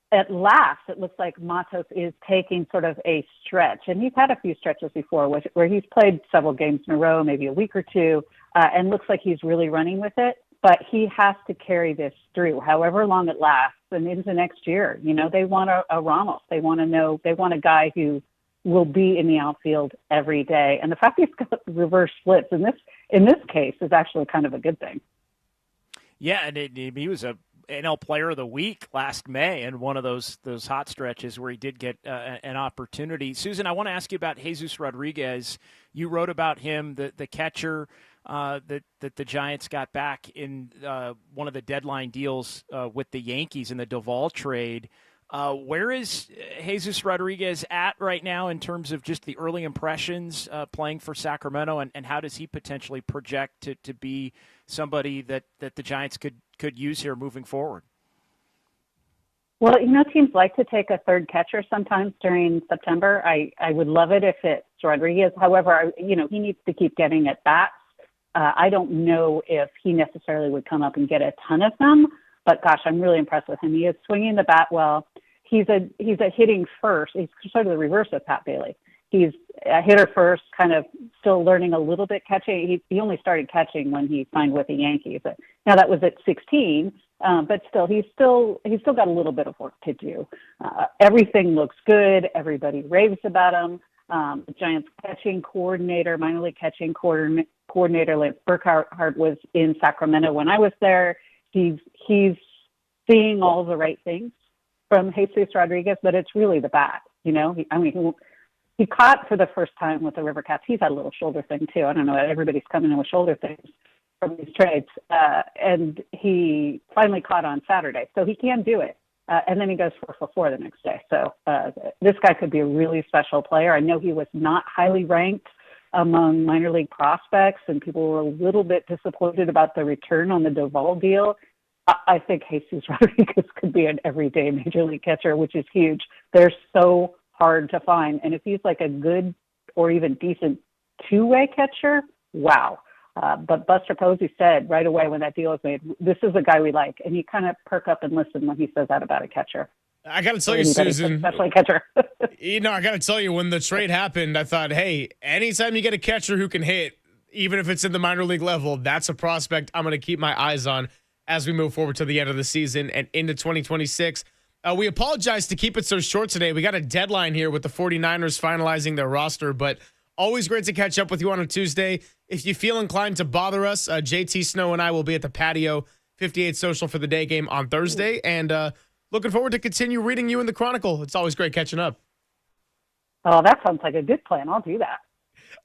At last, it looks like Matos is taking sort of a stretch, and he's had a few stretches before where he's played several games in a row, maybe a week or two, and looks like he's really running with it. But he has to carry this through, however long it lasts, and into next year. They want a Ramos. They want a guy who will be in the outfield every day. And the fact he's got reverse splits in this case is actually kind of a good thing. Yeah, and he was a NL Player of the Week last May in one of those hot stretches where he did get an opportunity. Susan, I want to ask you about Jesus Rodriguez. You wrote about him, the catcher that the Giants got back in one of the deadline deals with the Yankees in the Duvall trade. Where is Jesus Rodriguez at right now in terms of just the early impressions playing for Sacramento, and how does he potentially project to be somebody that the Giants could use here moving forward? Well, teams like to take a third catcher sometimes during September. I would love it if it's Rodriguez. However, he needs to keep getting at bats. I don't know if he necessarily would come up and get a ton of them, but gosh, I'm really impressed with him. He is swinging the bat well. He's a hitting first. He's sort of the reverse of Pat Bailey. He's a hitter first, kind of still learning a little bit catching. He only started catching when he signed with the Yankees. Now that was at 16, but still, he's still got a little bit of work to do. Everything looks good. Everybody raves about him. The Giants catching coordinator, minor league catching coordinator, Lance Burkhardt was in Sacramento when I was there. He's seeing all the right things from Jesus Rodriguez, but it's really the bat. He caught for the first time with the River Cats. He's had a little shoulder thing too. I don't know. Everybody's coming in with shoulder things from these trades, and he finally caught on Saturday, so he can do it. And then he goes 4 for 4 the next day. So this guy could be a really special player. I know he was not highly ranked among minor league prospects, and people were a little bit disappointed about the return on the Duvall deal. I think Jesus Rodriguez could be an everyday major league catcher, which is huge. They're so hard to find. And if he's like a good or even decent two-way catcher, wow. But Buster Posey said right away when that deal was made, this is a guy we like. And you kind of perk up and listen when he says that about a catcher. I got to tell you, Susan, especially a catcher. I got to tell you, when the trade happened, I thought, hey, anytime you get a catcher who can hit, even if it's in the minor league level, that's a prospect I'm going to keep my eyes on as we move forward to the end of the season and into 2026. We apologize to keep it so short today. We got a deadline here with the 49ers finalizing their roster, but always great to catch up with you on a Tuesday. If you feel inclined to bother us, JT Snow and I will be at the patio 58 Social for the day game on Thursday, and looking forward to continue reading you in the Chronicle. It's always great catching up. Oh, that sounds like a good plan. I'll do that.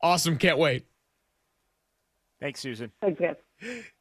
Awesome. Can't wait. Thanks, Susan. Thanks, guys.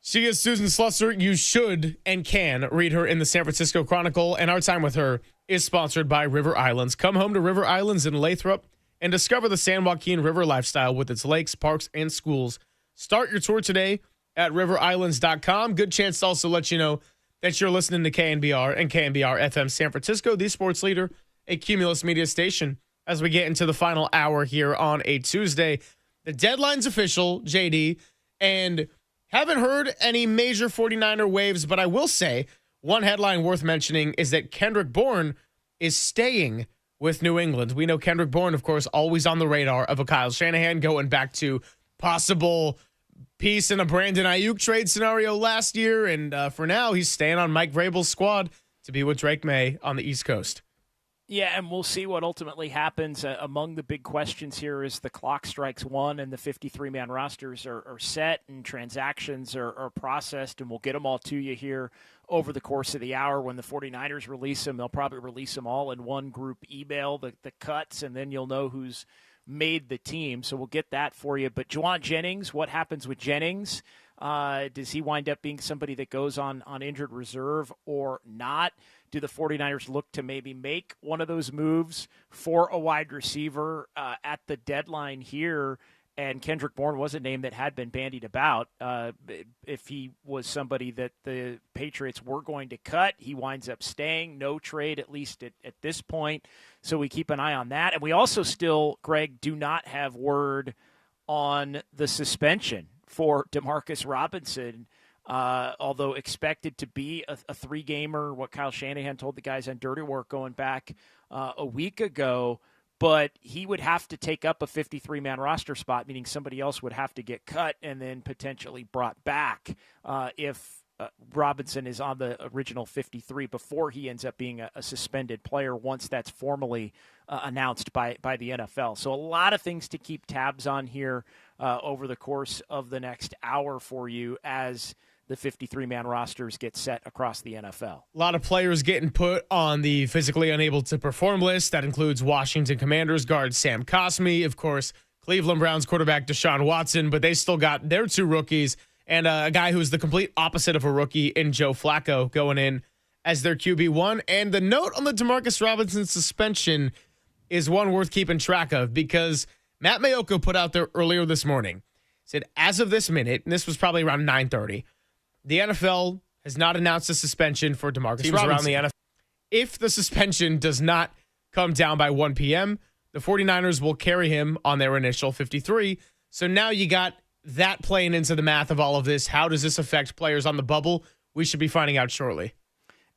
She is Susan Slusser. You should and can read her in the San Francisco Chronicle, and our time with her is sponsored by River Islands. Come home to River Islands in Lathrop and discover the San Joaquin River lifestyle with its lakes, parks, and schools. Start your tour today at riverislands.com. Good chance to also let you know that you're listening to KNBR and KNBR FM San Francisco, the sports leader, a Cumulus Media station, as we get into the final hour here on a Tuesday. The deadline's official, JD, and haven't heard any major 49er waves, but I will say one headline worth mentioning is that Kendrick Bourne is staying with New England. We know Kendrick Bourne, of course, always on the radar of a Kyle Shanahan, going back to possible piece in a Brandon Ayuk trade scenario last year. And for now, he's staying on Mike Vrabel's squad to be with Drake May on the East Coast. Yeah, and we'll see what ultimately happens. Among the big questions here is the clock strikes 1 and the 53-man rosters are set and transactions are processed, and we'll get them all to you here over the course of the hour. When the 49ers release them, they'll probably release them all in one group email, the cuts, and then you'll know who's made the team. So we'll get that for you. But Juwan Jennings, what happens with Jennings? Does he wind up being somebody that goes on injured reserve or not? Do the 49ers look to maybe make one of those moves for a wide receiver at the deadline here? And Kendrick Bourne was a name that had been bandied about. If he was somebody that the Patriots were going to cut, he winds up staying. No trade, at least at this point. So we keep an eye on that. And we also still, Greg, do not have word on the suspension for DeMarcus Robinson, although expected to be a three-gamer, what Kyle Shanahan told the guys on Dirty Work going back a week ago. But he would have to take up a 53-man roster spot, meaning somebody else would have to get cut and then potentially brought back if Robinson is on the original 53 before he ends up being a suspended player once that's formally announced by the NFL. So a lot of things to keep tabs on here over the course of the next hour for you as the 53-man rosters get set across the NFL. A lot of players getting put on the physically unable to perform list. That includes Washington Commanders guard Sam Cosmi, of course, Cleveland Browns quarterback Deshaun Watson, but they still got their two rookies and a guy who's the complete opposite of a rookie in Joe Flacco going in as their QB1. And the note on the DeMarcus Robinson suspension is one worth keeping track of because Matt Maiocco put out there earlier this morning, said as of this minute, and this was probably around 9:30, the NFL has not announced a suspension for DeMarcus Robinson. Around the NFL. If the suspension does not come down by 1 p.m., the 49ers will carry him on their initial 53. So now you got that playing into the math of all of this. How does this affect players on the bubble? We should be finding out shortly.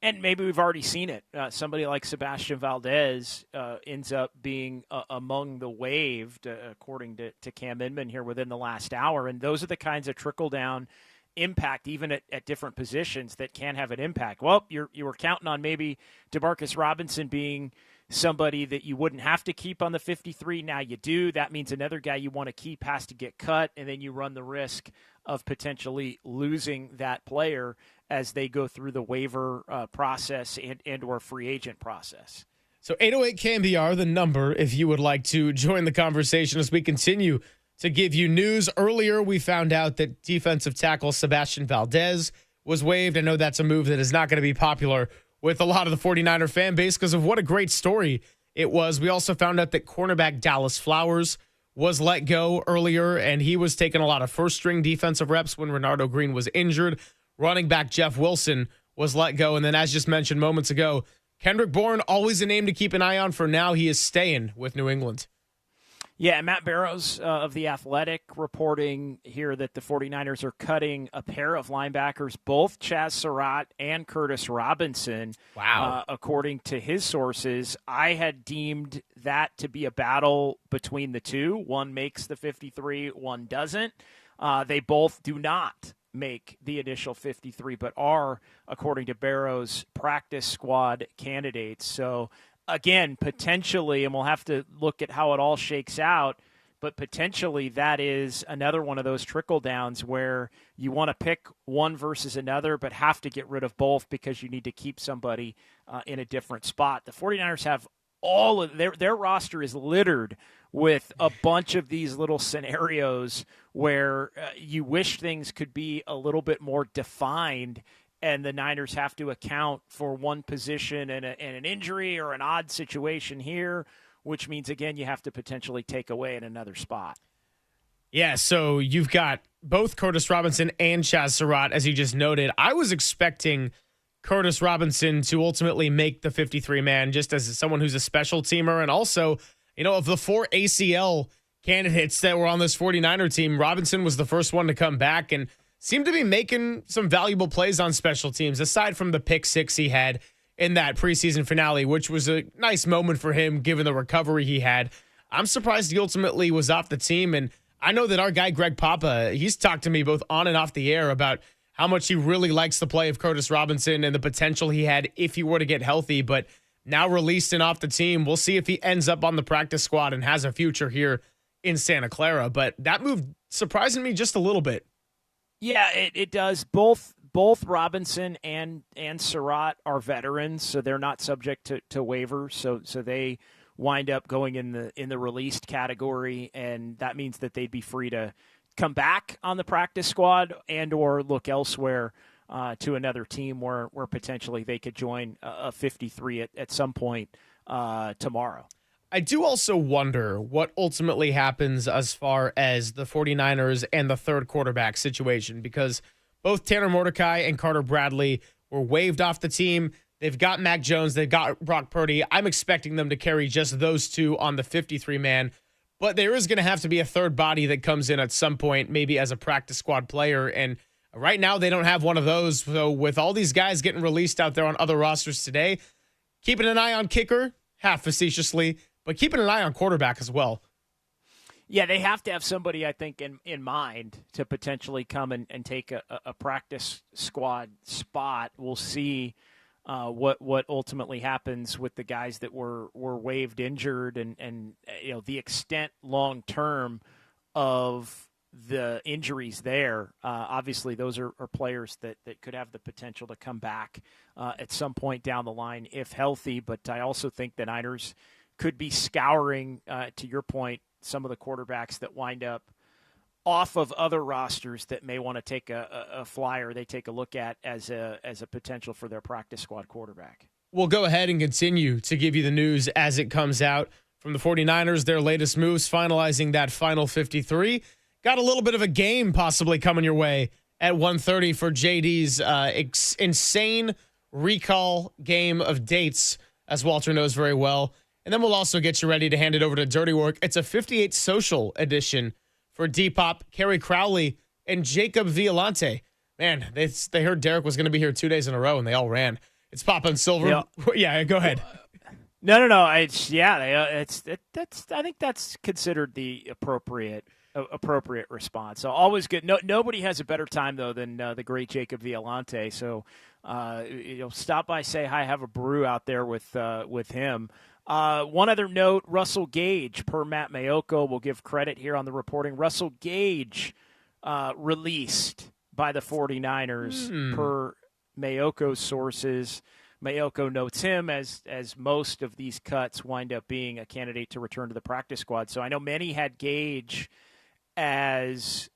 And maybe we've already seen it. Somebody like Sebastian Valdez ends up being among the waived, according to Cam Inman here within the last hour. And those are the kinds of trickle-down impact, even at different positions, that can have an impact. Well, you were counting on maybe DeMarcus Robinson being somebody that you wouldn't have to keep on the 53. Now you do. That means another guy you want to keep has to get cut, and then you run the risk of potentially losing that player as they go through the waiver process and or free agent process. So 808 KNBR, the number, if you would like to join the conversation as we continue to give you news. Earlier, we found out that defensive tackle Sebastian Valdez was waived. I know that's a move that is not going to be popular with a lot of the 49er fan base because of what a great story it was. We also found out that cornerback Dallas Flowers was let go earlier, and he was taking a lot of first-string defensive reps when Renardo Green was injured. Running back Jeff Wilson was let go. And then, as just mentioned moments ago, Kendrick Bourne, always a name to keep an eye on. For now, he is staying with New England. Yeah, Matt Barrows of The Athletic reporting here that the 49ers are cutting a pair of linebackers, both Chaz Surratt and Curtis Robinson. Wow. According to his sources, I had deemed that to be a battle between the two. One makes the 53, one doesn't. They both do not make the initial 53, but are, according to Barrows, practice squad candidates. So, again, potentially, and we'll have to look at how it all shakes out, but potentially that is another one of those trickle downs where you want to pick one versus another, but have to get rid of both because you need to keep somebody in a different spot. The 49ers have all of their roster is littered with a bunch of these little scenarios where you wish things could be a little bit more defined, and the Niners have to account for one position and an injury or an odd situation here, which means, again, you have to potentially take away in another spot. Yeah, so you've got both Curtis Robinson and Chaz Surratt, as you just noted. I was expecting Curtis Robinson to ultimately make the 53-man just as someone who's a special teamer. And also, of the 4 ACL candidates that were on this 49er team, Robinson was the first one to come back and seemed to be making some valuable plays on special teams, aside from the pick 6 he had in that preseason finale, which was a nice moment for him given the recovery he had. I'm surprised he ultimately was off the team. And I know that our guy, Greg Papa, he's talked to me both on and off the air about how much he really likes the play of Curtis Robinson and the potential he had if he were to get healthy. But now released and off the team, we'll see if he ends up on the practice squad and has a future here in Santa Clara. But that move surprised me just a little bit. Yeah, it does. Both Robinson and Surratt are veterans, so they're not subject to waivers. So they wind up going in the released category, and that means that they'd be free to come back on the practice squad and or look elsewhere to another team where potentially they could join a 53 at some point tomorrow. I do also wonder what ultimately happens as far as the 49ers and the third quarterback situation, because both Tanner Mordecai and Carter Bradley were waived off the team. They've got Mac Jones. They've got Brock Purdy. I'm expecting them to carry just those two on the 53-man. But there is going to have to be a third body that comes in at some point, maybe as a practice squad player. And right now they don't have one of those. So with all these guys getting released out there on other rosters today, keeping an eye on kicker, half facetiously, but keeping an eye on quarterback as well. Yeah, they have to have somebody, I think, in mind to potentially come and take a practice squad spot. We'll see what ultimately happens with the guys that were waived injured and the extent long term of the injuries there. Obviously, those are players that could have the potential to come back at some point down the line if healthy. But I also think the Niners could be scouring, to your point, some of the quarterbacks that wind up off of other rosters that may want to take a flyer they take a look at as a potential for their practice squad quarterback. We'll go ahead and continue to give you the news as it comes out from the 49ers, their latest moves, finalizing that final 53. Got a little bit of a game possibly coming your way at 1:30 for JD's insane recall game of dates, as Walter knows very well. And then we'll also get you ready to hand it over to Dirty Work. It's a 58 social edition for Depop, Kerry Crowley, and Jacob Violante. Man, they heard Derek was going to be here 2 days in a row, and they all ran. It's Papa and Silver. Yeah, go ahead. No. I think that's considered the appropriate response. So always good. Nobody has a better time though than the great Jacob Violante. So stop by, say hi, have a brew out there with him. One other note, Russell Gage, per Matt Mayoko, will give credit here on the reporting. Russell Gage released by the 49ers per Mayoko's sources. Mayoko notes him as most of these cuts wind up being a candidate to return to the practice squad. So I know many had Gage as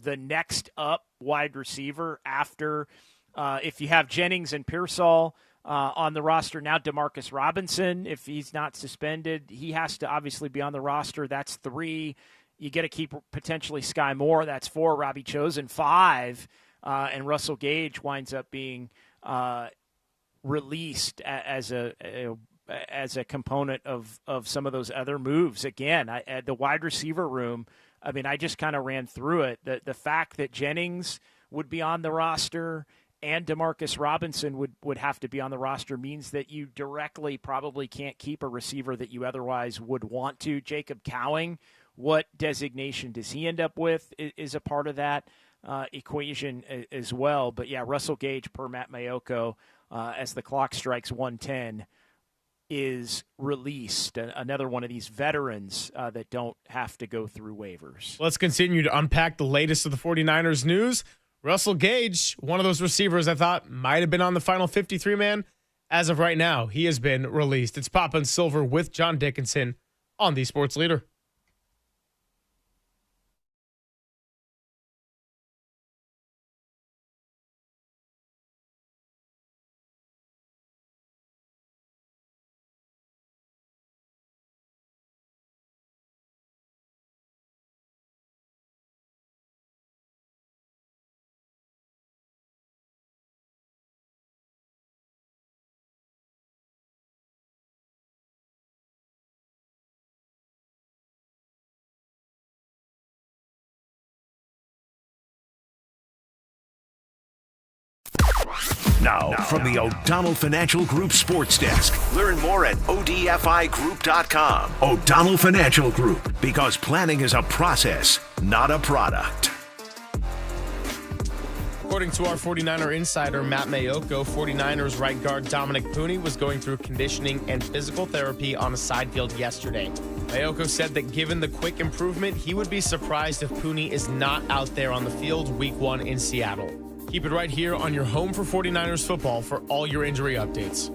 the next up wide receiver after if you have Jennings and Pearsall on the roster. Now DeMarcus Robinson, if he's not suspended, he has to obviously be on the roster. That's 3. You get to keep potentially Sky Moore. That's 4. Robbie Chosen, 5. And Russell Gage winds up being released as a component of some of those other moves. Again, at the wide receiver room, I mean, I just kind of ran through it. The fact that Jennings would be on the roster and DeMarcus Robinson would have to be on the roster means that you directly probably can't keep a receiver that you otherwise would want to. Jacob Cowing, what designation does he end up with is a part of that equation as well. But, yeah, Russell Gage, per Matt Mayoko, as the clock strikes 1:10, is released. Another one of these veterans that don't have to go through waivers. Let's continue to unpack the latest of the 49ers news. Russell Gage, one of those receivers I thought might have been on the final 53-man. As of right now, he has been released. It's Papa and Silver with John Dickinson on the Sports Leader. Now, from the O'Donnell Financial Group Sports Desk. Learn more at odfigroup.com. O'Donnell Financial Group, because planning is a process, not a product. According to our 49er insider, Matt Mayoko, 49ers right guard Dominic Pooney was going through conditioning and physical therapy on a side field yesterday. Mayoko said that given the quick improvement, he would be surprised if Pooney is not out there on the field week 1 in Seattle. Keep it right here on your home for 49ers football for all your injury updates.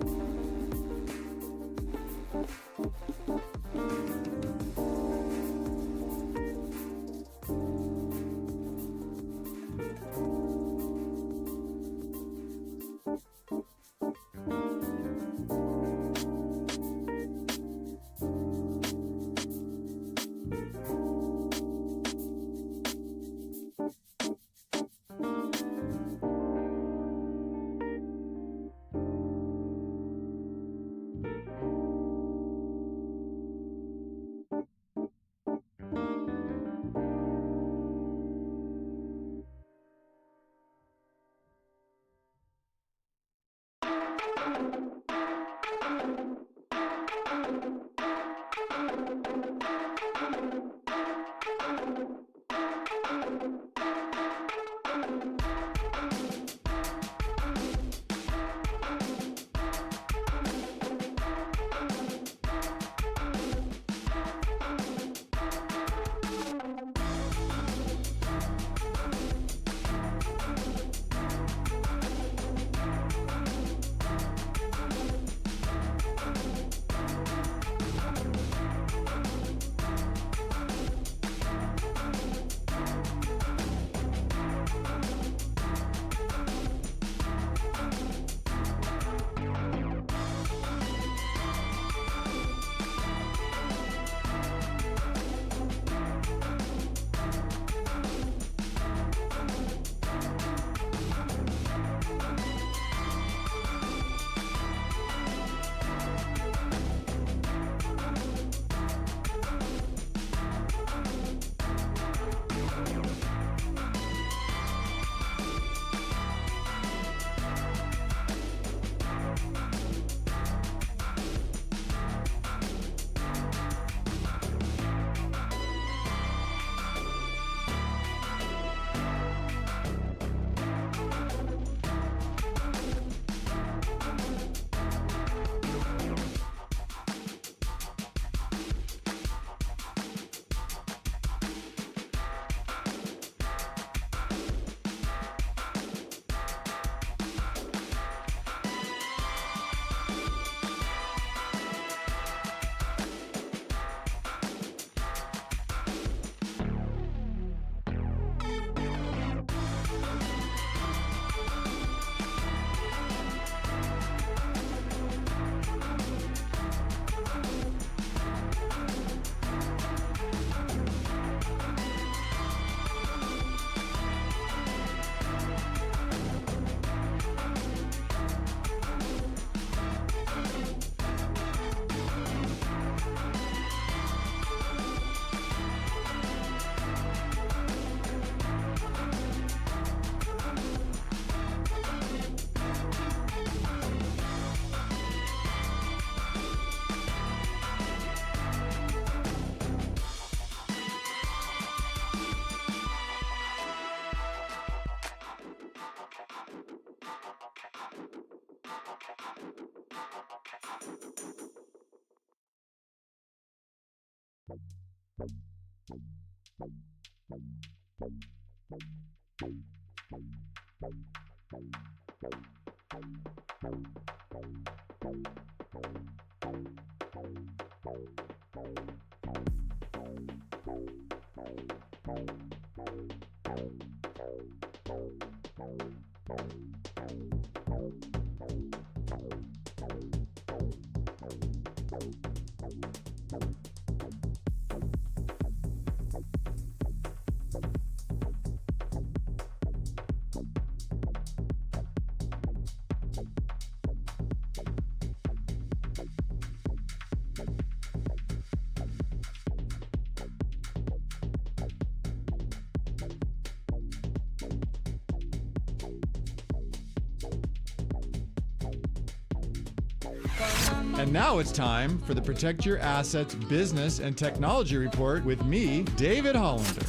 And now it's time for the Protect Your Assets Business and Technology Report with me, David Hollander.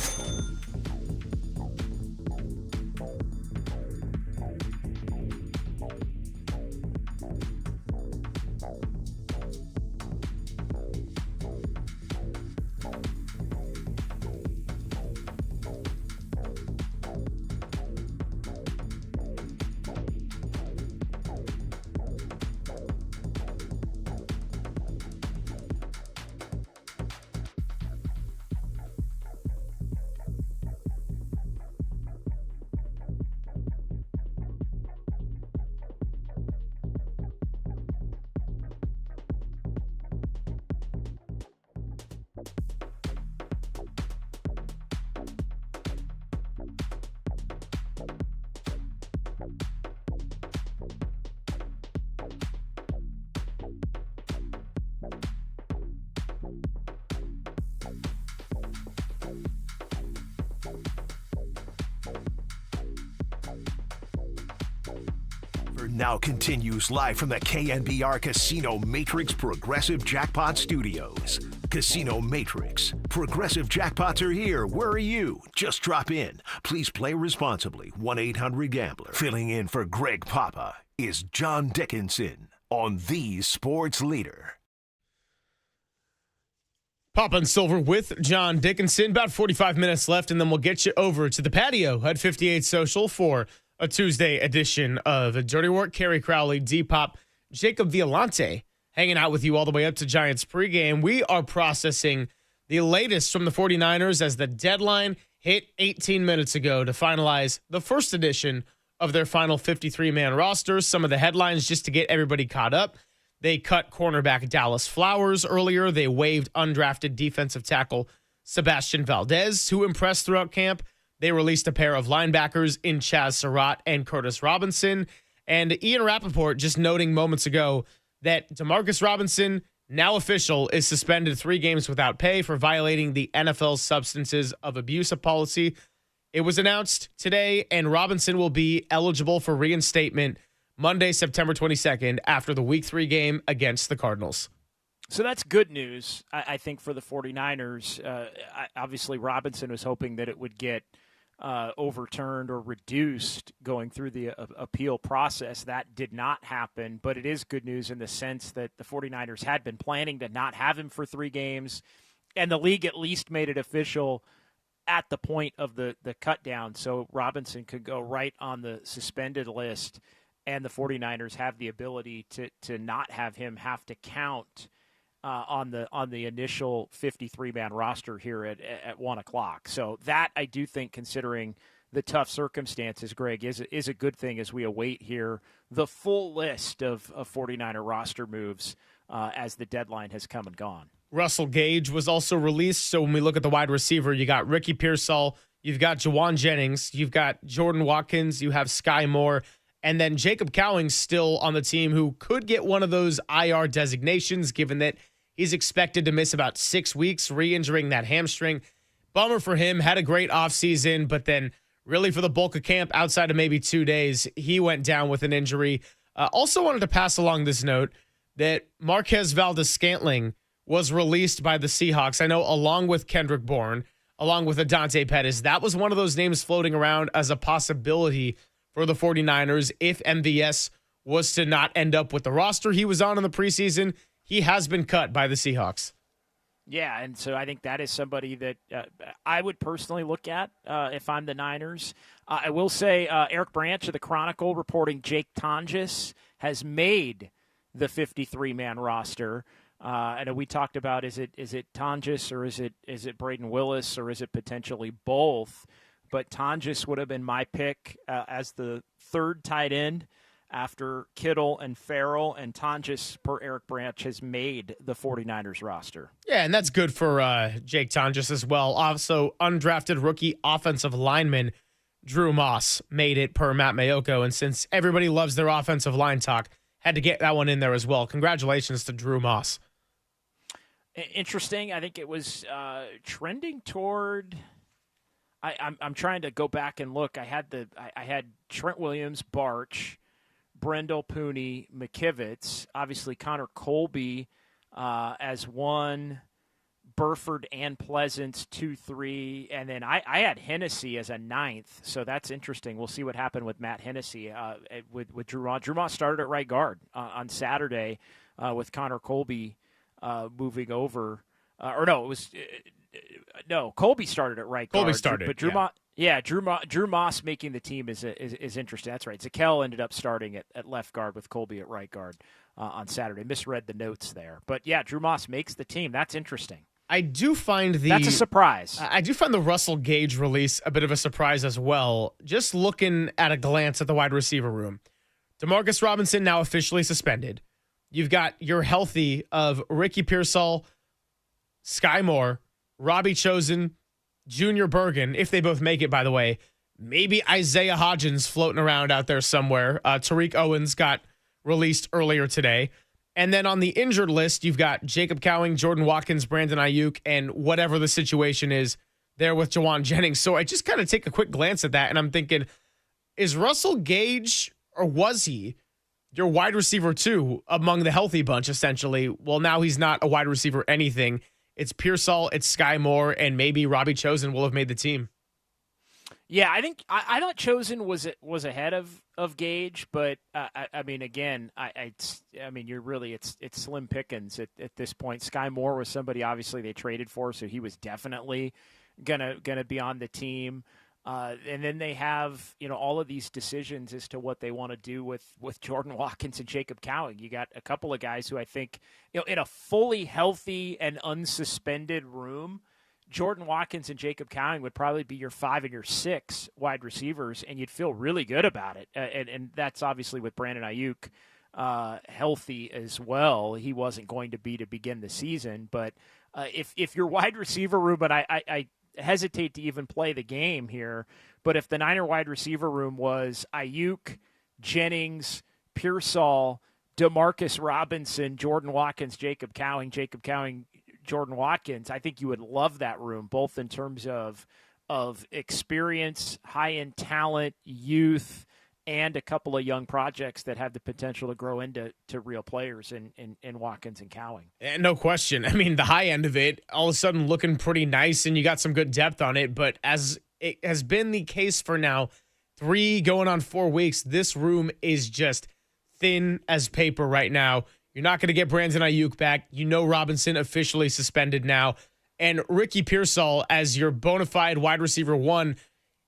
now continues live from the KNBR Casino Matrix Progressive Jackpot Studios. Casino Matrix. Progressive jackpots are here. Where are you? Just drop in. Please play responsibly. 1-800-GAMBLER. Filling in for Greg Papa is John Dickinson on the Sports Leader. Papa and Silver with John Dickinson. About 45 minutes left, and then we'll get you over to the patio at 58 Social for a Tuesday edition of Dirty Work. Kerry Crowley, D-Pop, Jacob Violante hanging out with you all the way up to Giants pregame. We are processing the latest from the 49ers as the deadline hit 18 minutes ago to finalize the first edition of their final 53-man roster. Some of the headlines just to get everybody caught up. They cut cornerback Dallas Flowers earlier. They waived undrafted defensive tackle Sebastian Valdez, who impressed throughout camp. They released a pair of linebackers in Chaz Surratt and Curtis Robinson. And Ian Rappaport just noting moments ago that Demarcus Robinson, now official, is suspended 3 games without pay for violating the NFL's substances of abuse policy. It was announced today, and Robinson will be eligible for reinstatement Monday, September 22nd, after the Week 3 game against the Cardinals. So that's good news, I think, for the 49ers. Obviously, Robinson was hoping that it would get overturned or reduced going through the appeal process. That did not happen, but it is good news in the sense that the 49ers had been planning to not have him for 3 games, and the league at least made it official at the point of the cut down, so Robinson could go right on the suspended list, and the 49ers have the ability to not have him have to count on the initial 53-man roster here at 1 o'clock. So that, I do think, considering the tough circumstances, Greg, is a good thing as we await here the full list of 49er roster moves as the deadline has come and gone. Russell Gage was also released. So when we look at the wide receiver, you got Ricky Pearsall, you've got Jawan Jennings, you've got Jordan Watkins, you have Sky Moore, and then Jacob Cowing's still on the team, who could get one of those IR designations given that he's expected to miss about 6 weeks, re-injuring that hamstring. Bummer for him. Had a great offseason, but then really for the bulk of camp, outside of maybe 2 days, he went down with an injury. Also wanted to pass along this note that Marquez Valdes-Scantling was released by the Seahawks. I know along with Kendrick Bourne, along with Adante Pettis, that was one of those names floating around as a possibility for the 49ers if MVS was to not end up with the roster he was on in the preseason. He has been cut by the Seahawks. Yeah, and so I think that is somebody that I would personally look at if I'm the Niners. I will say Eric Branch of the Chronicle reporting Jake Tonjes has made the 53-man roster. I know we talked about is it Tonjes or is it Braden Willis or is it potentially both? But Tonjes would have been my pick as the third tight end after Kittle and Farrell, and Tonjes, per Eric Branch, has made the 49ers roster. Yeah, and that's good for Jake Tonjes as well. Also, undrafted rookie offensive lineman Drew Moss made it per Matt Mayoko, and since everybody loves their offensive line talk, had to get that one in there as well. Congratulations to Drew Moss. Interesting. I think it was trending toward... I'm trying to go back and look. I had Trent Williams, Barch, Brendel, Pooney, McKivitz, obviously Connor Colby as 1, Burford and Pleasance 2, 3, and then I had Hennessy as a 9th. So that's interesting. We'll see what happened with Matt Hennessy with Drew Moss. Drew Moss started at right guard on Saturday with Connor Colby moving over. Colby started at right guard. Colby started, but Drew Moss making the team is interesting. That's right. Zakelj ended up starting at left guard with Colby at right guard on Saturday. Misread the notes there, but yeah, Drew Moss makes the team. That's interesting. I do find that's a surprise. I do find the Russell Gage release a bit of a surprise as well. Just looking at a glance at the wide receiver room, Demarcus Robinson now officially suspended. You've got your healthy of Ricky Pearsall, Sky Moore, Robbie Chosen, Junior Bergen, if they both make it, by the way. Maybe Isaiah Hodgins floating around out there somewhere. Tariq Owens got released earlier today. And then on the injured list, you've got Jacob Cowing, Jordan Watkins, Brandon Ayuk, and whatever the situation is there with Jawan Jennings. So I just kind of take a quick glance at that, and I'm thinking, is Russell Gage, or was he, your wide receiver 2 among the healthy bunch, essentially. Well, now he's not a wide receiver anything. It's Pearsall, it's Sky Moore, and maybe Robbie Chosen will have made the team. Yeah, I think I thought Chosen was ahead of Gage, but I mean, again, I mean, you're really it's slim pickings at this point. Sky Moore was somebody obviously they traded for, so he was definitely gonna be on the team. And then they have, all of these decisions as to what they want to do with Jordan Watkins and Jacob Cowing. You got a couple of guys who I think, in a fully healthy and unsuspended room, Jordan Watkins and Jacob Cowing would probably be your 5 and your 6 wide receivers, and you'd feel really good about it. And that's obviously with Brandon Ayuk healthy as well. He wasn't going to be to begin the season, but if your wide receiver room, but I hesitate to even play the game here, but if the Niner wide receiver room was Ayuk, Jennings, Pearsall, Demarcus Robinson, Jordan Watkins, Jacob Cowing, Jordan Watkins, I think you would love that room, both in terms of experience, high-end talent, youth, and a couple of young projects that have the potential to grow into real players in Watkins and Cowing. And no question. I mean, the high end of it, all of a sudden looking pretty nice, and you got some good depth on it. But as it has been the case for now, 3 going on 4 weeks, this room is just thin as paper right now. You're not going to get Brandon Ayuk back. Robinson officially suspended now. And Ricky Pearsall as your bona fide wide receiver 1,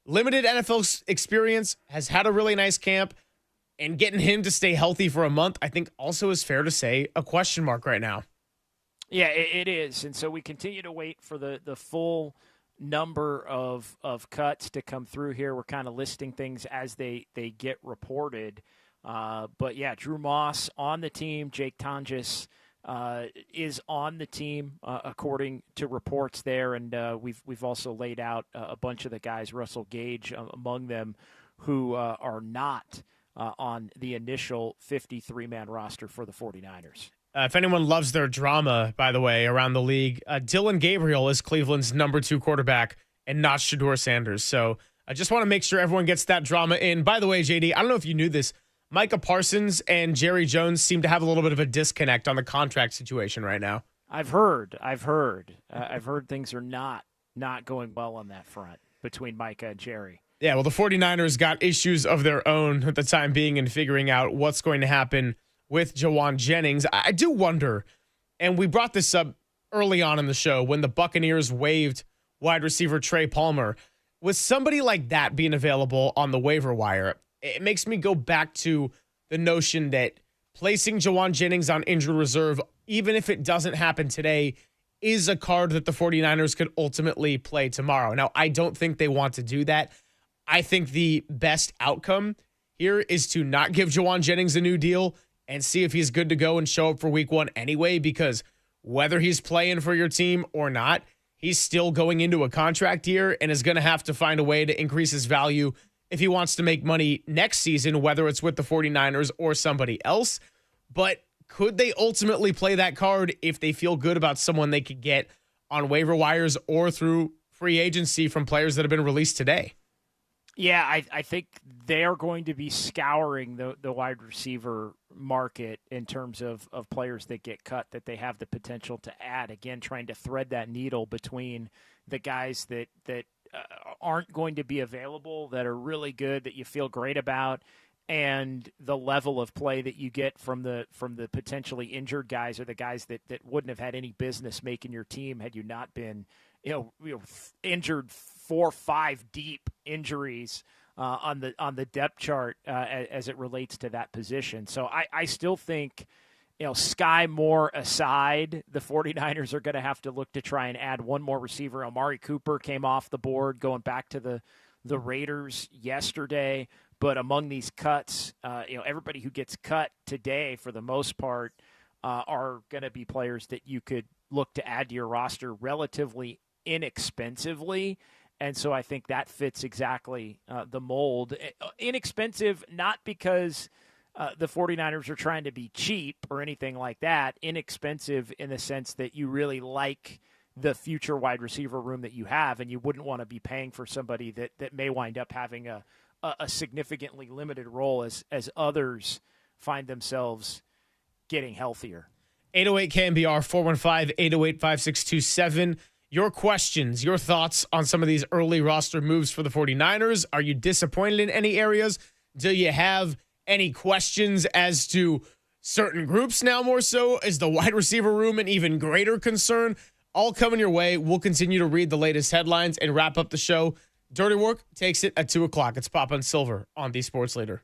limited NFL experience, has had a really nice camp, and getting him to stay healthy for a month, I think also is fair to say a question mark right now. Yeah, it is. And so we continue to wait for the full number of cuts to come through here. We're kind of listing things as they get reported. But yeah, Drew Moss on the team. Jake Tonjes is on the team, according to reports there. And we've also laid out a bunch of the guys, Russell Gage among them, who are not on the initial 53-man roster for the 49ers. If anyone loves their drama, by the way, around the league, Dylan Gabriel is Cleveland's number 2 quarterback and not Shedeur Sanders. So I just want to make sure everyone gets that drama in. By the way, JD, I don't know if you knew this, Micah Parsons and Jerry Jones seem to have a little bit of a disconnect on the contract situation right now. I've heard things are not going well on that front between Micah and Jerry. Yeah, well, the 49ers got issues of their own at the time being in figuring out what's going to happen with Jawan Jennings. I do wonder, and we brought this up early on in the show when the Buccaneers waived wide receiver Trey Palmer, with somebody like that being available on the waiver wire, it makes me go back to the notion that placing Jawan Jennings on injured reserve, even if it doesn't happen today, is a card that the 49ers could ultimately play tomorrow. Now, I don't think they want to do that. I think the best outcome here is to not give Jawan Jennings a new deal and see if he's good to go and show up for week 1 anyway, because whether he's playing for your team or not, he's still going into a contract year and is going to have to find a way to increase his value if he wants to make money next season, whether it's with the 49ers or somebody else. But could they ultimately play that card if they feel good about someone they could get on waiver wires or through free agency from players that have been released today? Yeah, I think they are going to be scouring the wide receiver market in terms of players that get cut that they have the potential to add. Again, trying to thread that needle between the guys that aren't going to be available, that are really good, that you feel great about, and the level of play that you get from the potentially injured guys, or the guys that wouldn't have had any business making your team had you not been injured 4-5 deep injuries on the depth chart as it relates to that position. So I still think, Sky Moore aside, the 49ers are going to have to look to try and add one more receiver. Amari Cooper came off the board going back to the Raiders yesterday. But among these cuts, everybody who gets cut today, for the most part, are going to be players that you could look to add to your roster relatively inexpensively. And so I think that fits exactly the mold. Inexpensive, not because the 49ers are trying to be cheap or anything like that. Inexpensive in the sense that you really like the future wide receiver room that you have, and you wouldn't want to be paying for somebody that may wind up having a significantly limited role as others find themselves getting healthier. 808 KNBR 415 808 5627. Your questions, your thoughts on some of these early roster moves for the 49ers. Are you disappointed in any areas? Do you have any questions as to certain groups now more so? Is the wide receiver room an even greater concern? All coming your way. We'll continue to read the latest headlines and wrap up the show. Dirty Work takes it at 2 o'clock. It's Papa and Silver on the Sports Leader.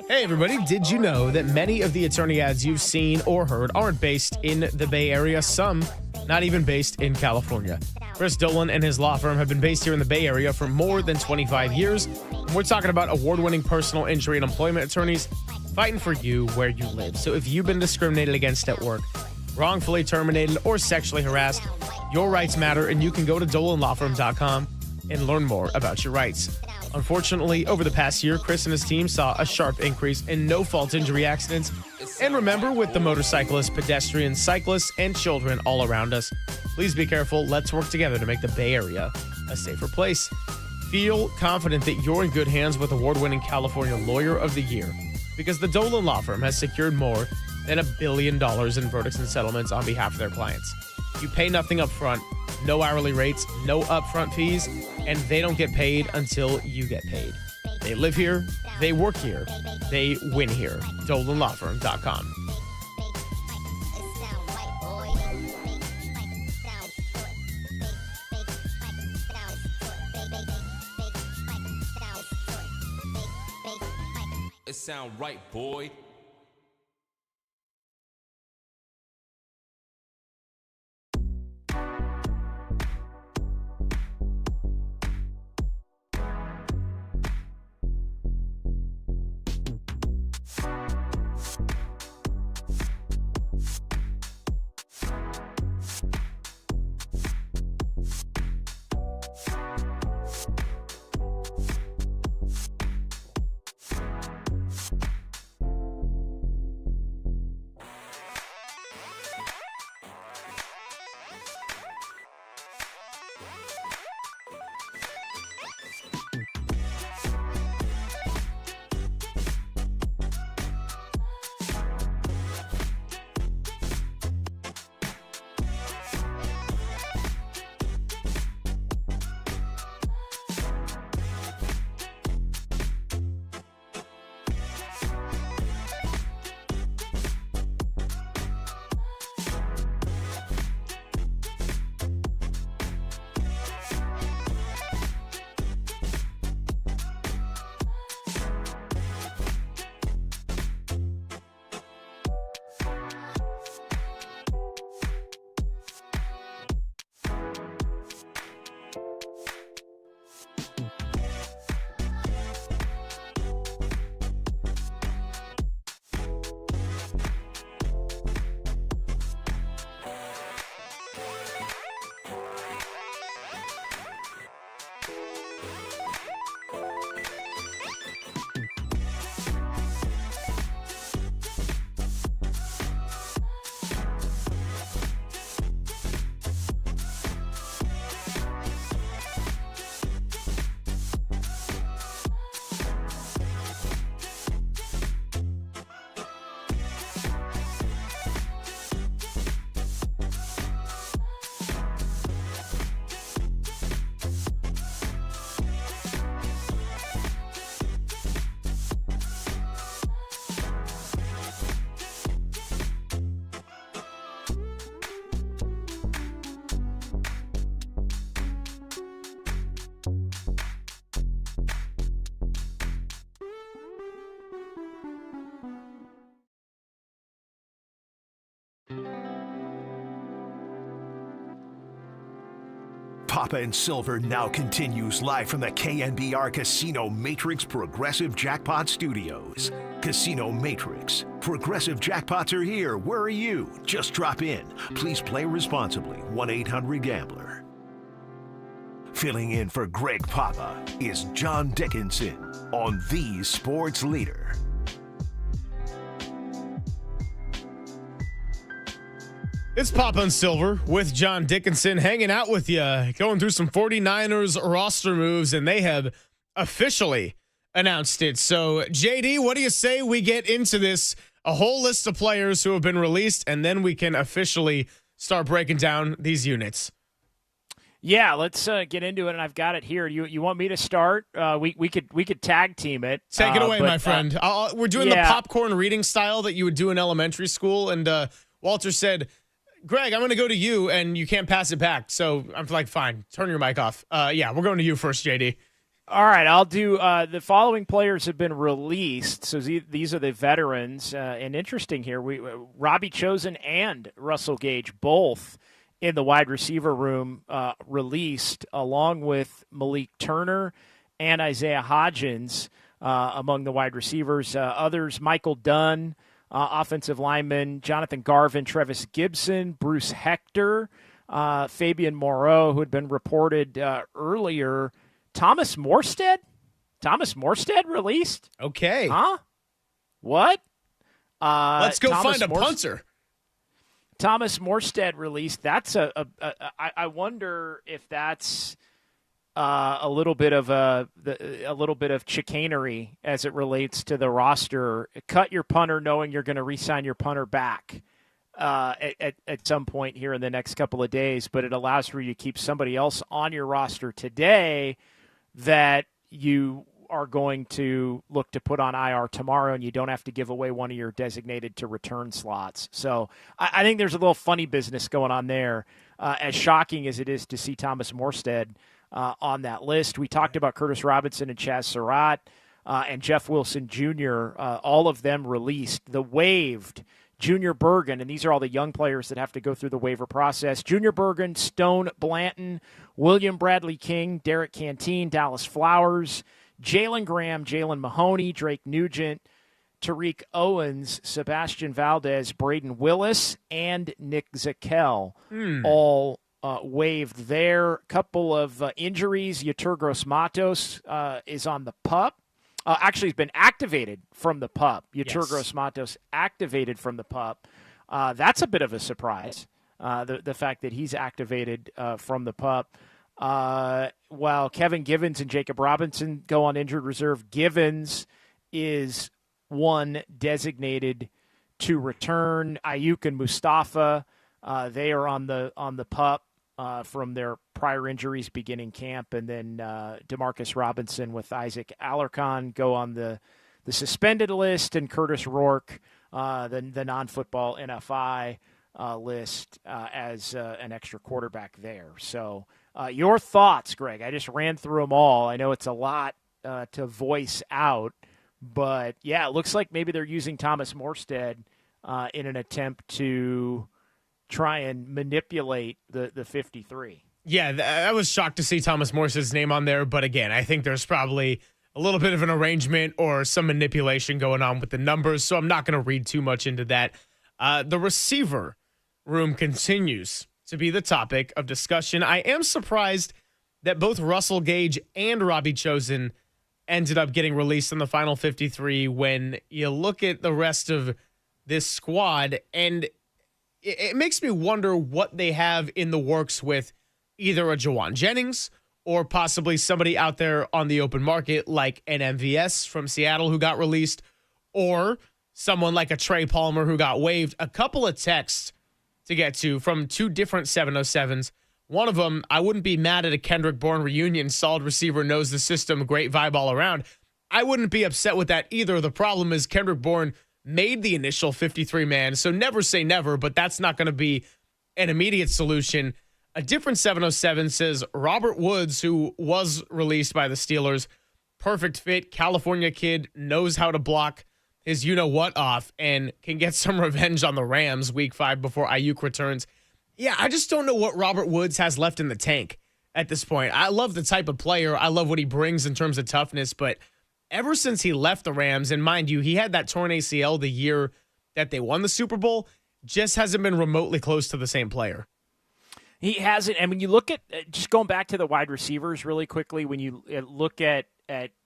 Hey, everybody. Did you know that many of the attorney ads you've seen or heard aren't based in the Bay Area? Some not even based in California. Chris Dolan and his law firm have been based here in the Bay Area for more than 25 years. We're talking about award-winning personal injury and employment attorneys fighting for you where you live. So if you've been discriminated against at work, wrongfully terminated, or sexually harassed, your rights matter, and you can go to DolanLawFirm.com and learn more about your rights. Unfortunately, over the past year, Chris and his team saw a sharp increase in no-fault injury accidents. And remember, with the motorcyclists, pedestrians, cyclists, and children all around us, please be careful. Let's work together to make the Bay Area a safer place. Feel confident that you're in good hands with award-winning California Lawyer of the Year, because the Dolan Law Firm has secured more than $1 billion in verdicts and settlements on behalf of their clients. You pay nothing up front, no hourly rates, no upfront fees, and they don't get paid until you get paid. They live here, they work here, they win here. DolanLawFirm.com. It sound right, boy. Papa and Silver now continues live from the KNBR Casino Matrix Progressive Jackpot Studios. Casino Matrix. Progressive jackpots are here. Where are you? Just drop in. Please play responsibly. 1-800-GAMBLER. Filling in for Greg Papa is John Dickinson on the Sports Leader. It's Papa and Silver with John Dickinson hanging out with you, going through some 49ers roster moves, and they have officially announced it. So, JD, what do you say we get into this? A whole list of players who have been released, and then we can officially start breaking down these units. Yeah, let's get into it, and I've got it here. You want me to start? We could tag team it. Take it away, my friend. We're doing the popcorn reading style that you would do in elementary school, and Walter said, Greg, I'm going to go to you, and you can't pass it back. So I'm like, fine, turn your mic off. We're going to you first, JD. All right, I'll do the following players have been released. So these are the veterans. And interesting here, Robbie Chosen and Russell Gage both in the wide receiver room released, along with Malik Turner and Isaiah Hodgins among the wide receivers. Others, Michael Dunn, offensive lineman, Jonathan Garvin, Trevis Gibson, Bruce Hector, Fabian Moreau, who had been reported earlier. Thomas Morstead? Thomas Morstead released? Okay. Huh? What? Let's go find a punter. Thomas Morstead released. That's I wonder if that's a little bit of chicanery as it relates to the roster. Cut your punter knowing you're going to re-sign your punter back at some point here in the next couple of days, but it allows for you to keep somebody else on your roster today that you are going to look to put on IR tomorrow, and you don't have to give away one of your designated to return slots. So I think there's a little funny business going on there, as shocking as it is to see Thomas Morstead on that list. We talked about Curtis Robinson and Chaz Surratt and Jeff Wilson Jr., all of them released. The waived Junior Bergen, and these are all the young players that have to go through the waiver process. Junior Bergen, Stone Blanton, William Bradley King, Derek Canteen, Dallas Flowers, Jalen Graham, Jalen Mahoney, Drake Nugent, Tariq Owens, Sebastian Valdez, Braden Willis, and Nick Zakel, all waived there. Couple of injuries. Yetur Gross-Matos is on the PUP. Actually, he's been activated from the PUP. Yetur Gross-Matos activated from the PUP. That's a bit of a surprise, the fact that he's activated from the PUP. While Kevin Givens and Jacob Robinson go on injured reserve, Givens is one designated to return. Ayuk and Mustafa, they are on the PUP from their prior injuries beginning camp, and then Demarcus Robinson with Isaac Alarcon go on the suspended list, and Curtis Rourke, the non-football NFI list as an extra quarterback there. So your thoughts, Greg? I just ran through them all. I know it's a lot to voice out, but yeah, it looks like maybe they're using Thomas Morstead in an attempt to try and manipulate the 53. Yeah, I was shocked to see Thomas Morstead's name on there, but again, I think there's probably a little bit of an arrangement or some manipulation going on with the numbers, so I'm not going to read too much into that. The receiver room continues to be the topic of discussion. I am surprised that both Russell Gage and Robbie Chosen ended up getting released in the final 53 when you look at the rest of this squad, and it makes me wonder what they have in the works with either a Jawan Jennings or possibly somebody out there on the open market like an MVS from Seattle who got released, or someone like a Trey Palmer who got waived. A couple of texts to get to from two different 707s. One of them, I wouldn't be mad at a Kendrick Bourne reunion. Solid receiver, knows the system, great vibe all around. I wouldn't be upset with that either. The problem is Kendrick Bourne made the initial 53-man, so never say never, but that's not going to be an immediate solution. A different 707 says Robert Woods, who was released by the Steelers, perfect fit, California kid, knows how to block his you-know-what off, and can get some revenge on the Rams week 5 before Ayuk returns. Yeah, I just don't know what Robert Woods has left in the tank. at this point. I love the type of player. I love what he brings in terms of toughness, but ever since he left the Rams, and mind you, he had that torn ACL the year that they won the Super Bowl, just hasn't been remotely close to the same player. He hasn't. And when you look at, just going back to the wide receivers really quickly, when you look at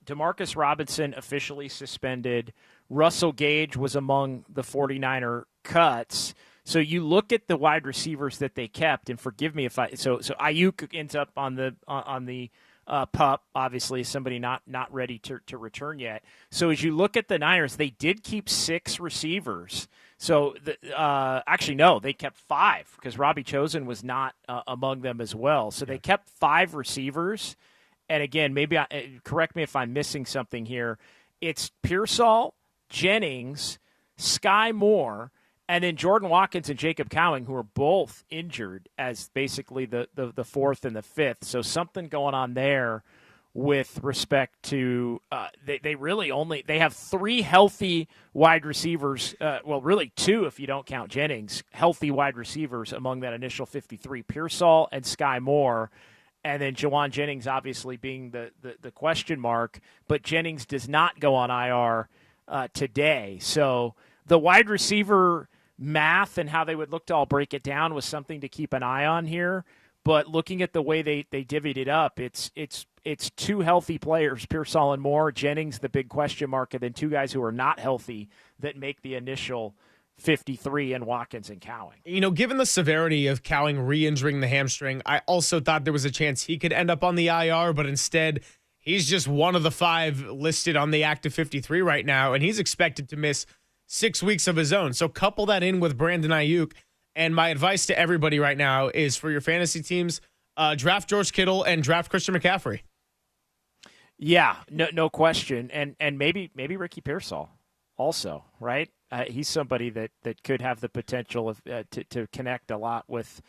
Demarcus Robinson officially suspended, Russell Gage was among the 49er cuts. So you look at the wide receivers that they kept, and forgive me if so Ayuk ends up on the PUP, obviously somebody not ready to return yet. So as you look at the Niners, they did keep 6 receivers. So actually, no, they kept 5 because Robbie Chosen was not among them as well. So they kept 5 receivers. And again, maybe correct me if I'm missing something here. It's Pearsall, Jennings, Sky Moore, and then Jordan Watkins and Jacob Cowing, who are both injured as basically the 4th and the 5th. So something going on there with respect to they have 3 healthy wide receivers. Well, really 2 if you don't count Jennings, healthy wide receivers among that initial 53, Pearsall and Sky Moore. And then Jawan Jennings obviously being the question mark, but Jennings does not go on IR today. So the wide receiver math and how they would look to all break it down was something to keep an eye on here. But looking at the way they divvied it up, it's 2 healthy players, Pearsall and Moore, Jennings the big question mark, and then 2 guys who are not healthy that make the initial 53 and Watkins and Cowing. You know, given the severity of Cowing re-injuring the hamstring, I also thought there was a chance he could end up on the IR, but instead he's just one of the 5 listed on the active 53 right now, and he's expected to miss 6 weeks of his own. So couple that in with Brandon Ayuk, and my advice to everybody right now is for your fantasy teams, draft George Kittle and draft Christian McCaffrey. Yeah, no question, and maybe Ricky Pearsall also, right? He's somebody that could have the potential of to connect a lot with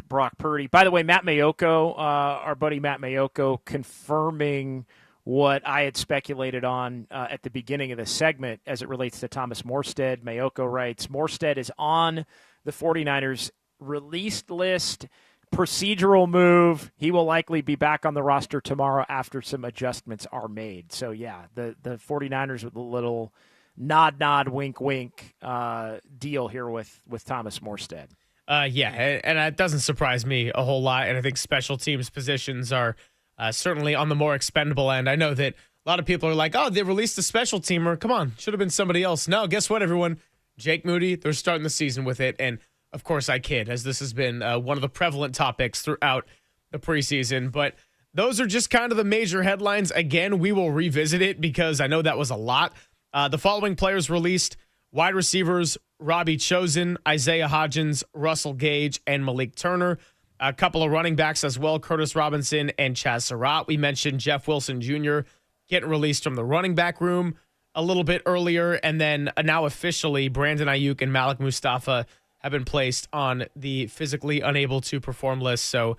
Brock Purdy. By the way, Matt Mayoko, our buddy Matt Mayoko, confirming what I had speculated on at the beginning of the segment as it relates to Thomas Morstead. Mayoko writes, Morstead is on the 49ers released list. Procedural move. He will likely be back on the roster tomorrow after some adjustments are made. So, yeah, the 49ers with a little nod, wink, deal here with Thomas Morstead. Yeah, and it doesn't surprise me a whole lot, and I think special teams positions are certainly on the more expendable end. I know that a lot of people are like, oh, they released a special teamer. Come on, should have been somebody else. No, guess what, everyone? Jake Moody, they're starting the season with it, and of course I kid, as this has been one of the prevalent topics throughout the preseason, but those are just kind of the major headlines. Again, we will revisit it because I know that was a lot. The following players released: wide receivers, Robbie Chosen, Isaiah Hodgins, Russell Gage, and Malik Turner. A couple of running backs as well, Curtis Robinson and Chaz Surratt. We mentioned Jeff Wilson Jr. getting released from the running back room a little bit earlier. And then now officially, Brandon Ayuk and Malik Mustafa have been placed on the physically unable to perform list. So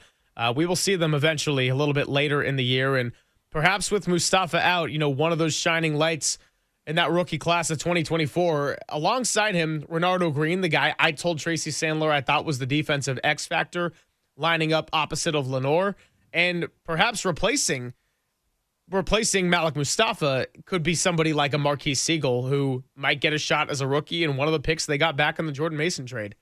we will see them eventually a little bit later in the year. And perhaps with Mustafa out, you know, one of those shining lights in that rookie class of 2024. Alongside him, Renardo Green, the guy I told Tracy Sandler I thought was the defensive X factor, lining up opposite of Lenore, and perhaps replacing Malik Mustafa could be somebody like a Marquise Siegel who might get a shot as a rookie and one of the picks they got back in the Jordan Mason trade.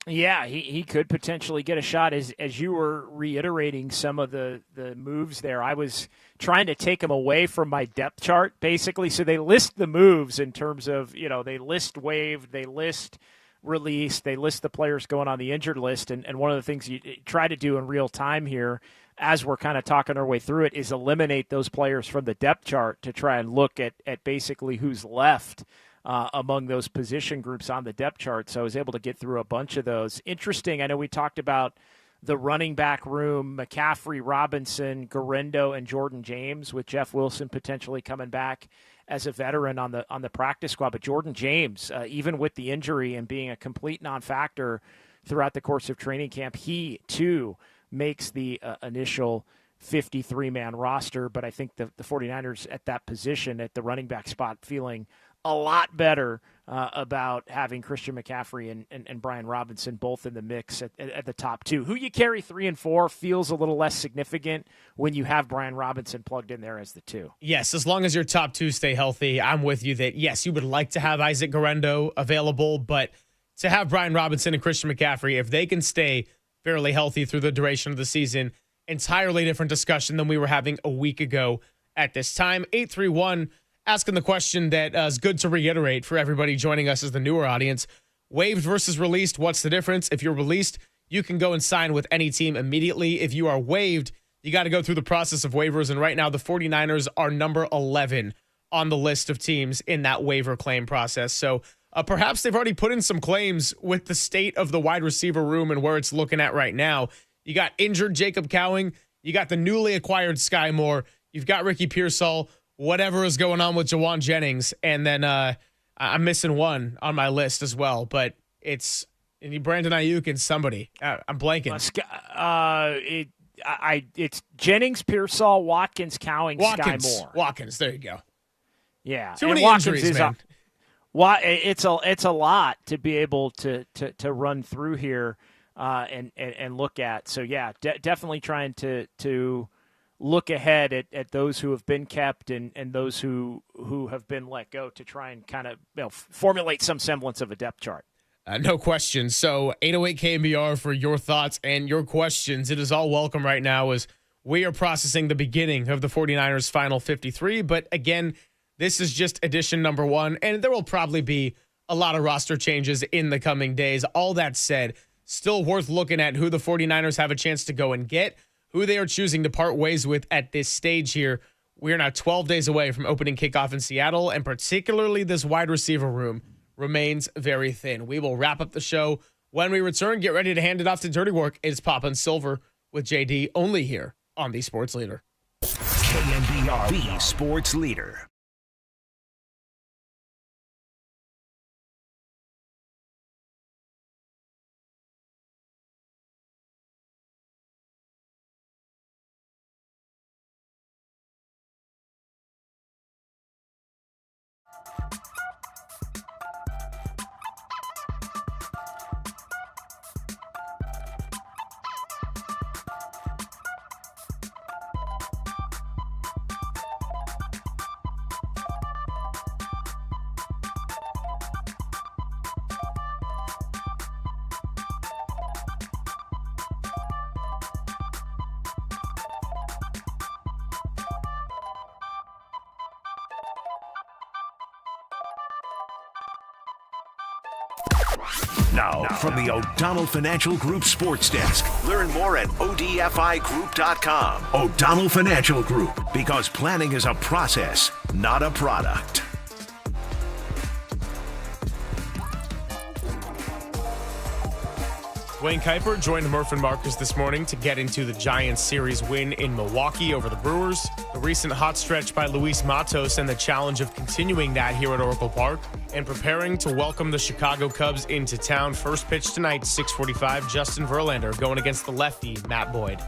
Yeah, he could potentially get a shot. As you were reiterating some of the moves there, I was trying to take them away from my depth chart, basically. So they list the moves in terms of, you know, they list waived, they list released, they list the players going on the injured list. And one of the things you try to do in real time here, as we're kind of talking our way through it, is eliminate those players from the depth chart to try and look at basically who's left among those position groups on the depth chart. So I was able to get through a bunch of those. Interesting. I know we talked about the running back room, McCaffrey, Robinson, Garendo, and Jordan James, with Jeff Wilson potentially coming back as a veteran on the practice squad. But Jordan James, even with the injury and being a complete non-factor throughout the course of training camp, he too makes the initial 53-man roster. But I think the 49ers at that position, at the running back spot, feeling a lot better about having Christian McCaffrey and Brian Robinson both in the mix at the top two. Who you carry 3 and 4 feels a little less significant when you have Brian Robinson plugged in there as the 2. Yes, as long as your top 2 stay healthy, I'm with you that, yes, you would like to have Isaac Guerrero available, but to have Brian Robinson and Christian McCaffrey, if they can stay fairly healthy through the duration of the season, entirely different discussion than we were having a week ago at this time. 831 asking the question that is good to reiterate for everybody joining us as the newer audience. Waived versus released, what's the difference? If you're released, you can go and sign with any team immediately. If you are waived, you got to go through the process of waivers, and right now the 49ers are number 11 on the list of teams in that waiver claim process. So perhaps they've already put in some claims with the state of the wide receiver room and where it's looking at right now. You got injured Jacob Cowing. You got the newly acquired Sky Moore. You've got Ricky Pearsall. Whatever is going on with Jawan Jennings. And then I'm missing one on my list as well. But it's Brandon Ayuk and somebody. I'm blanking. It's Jennings, Pearsall, Watkins, Cowing, Sky Moore. Watkins, there you go. Yeah. Too many Watkins injuries, man. It's a lot to be able to run through here and look at. So, yeah, definitely trying to look ahead at those who have been kept and those who have been let go to try and kind of formulate some semblance of a depth chart. No question. So 808 KNBR for your thoughts and your questions. It is all welcome right now as we are processing the beginning of the 49ers final 53. But again, this is just edition number 1, and there will probably be a lot of roster changes in the coming days. All that said, still worth looking at who the 49ers have a chance to go and get, who they are choosing to part ways with at this stage here. We are now 12 days away from opening kickoff in Seattle, and particularly this wide receiver room remains very thin. We will wrap up the show when we return. Get ready to hand it off to Dirty Work. It's Poppin' Silver with JD, only here on The Sports Leader. KNBR, the Sports Leader. Now, from the O'Donnell Financial Group Sports Desk. Learn more at odfigroup.com. O'Donnell Financial Group, because planning is a process, not a product. Dwayne Kuiper joined Murph and Marcus this morning to get into the Giants series win in Milwaukee over the Brewers, the recent hot stretch by Luis Matos and the challenge of continuing that here at Oracle Park, and preparing to welcome the Chicago Cubs into town. First pitch tonight, 6:45, Justin Verlander going against the lefty, Matt Boyd.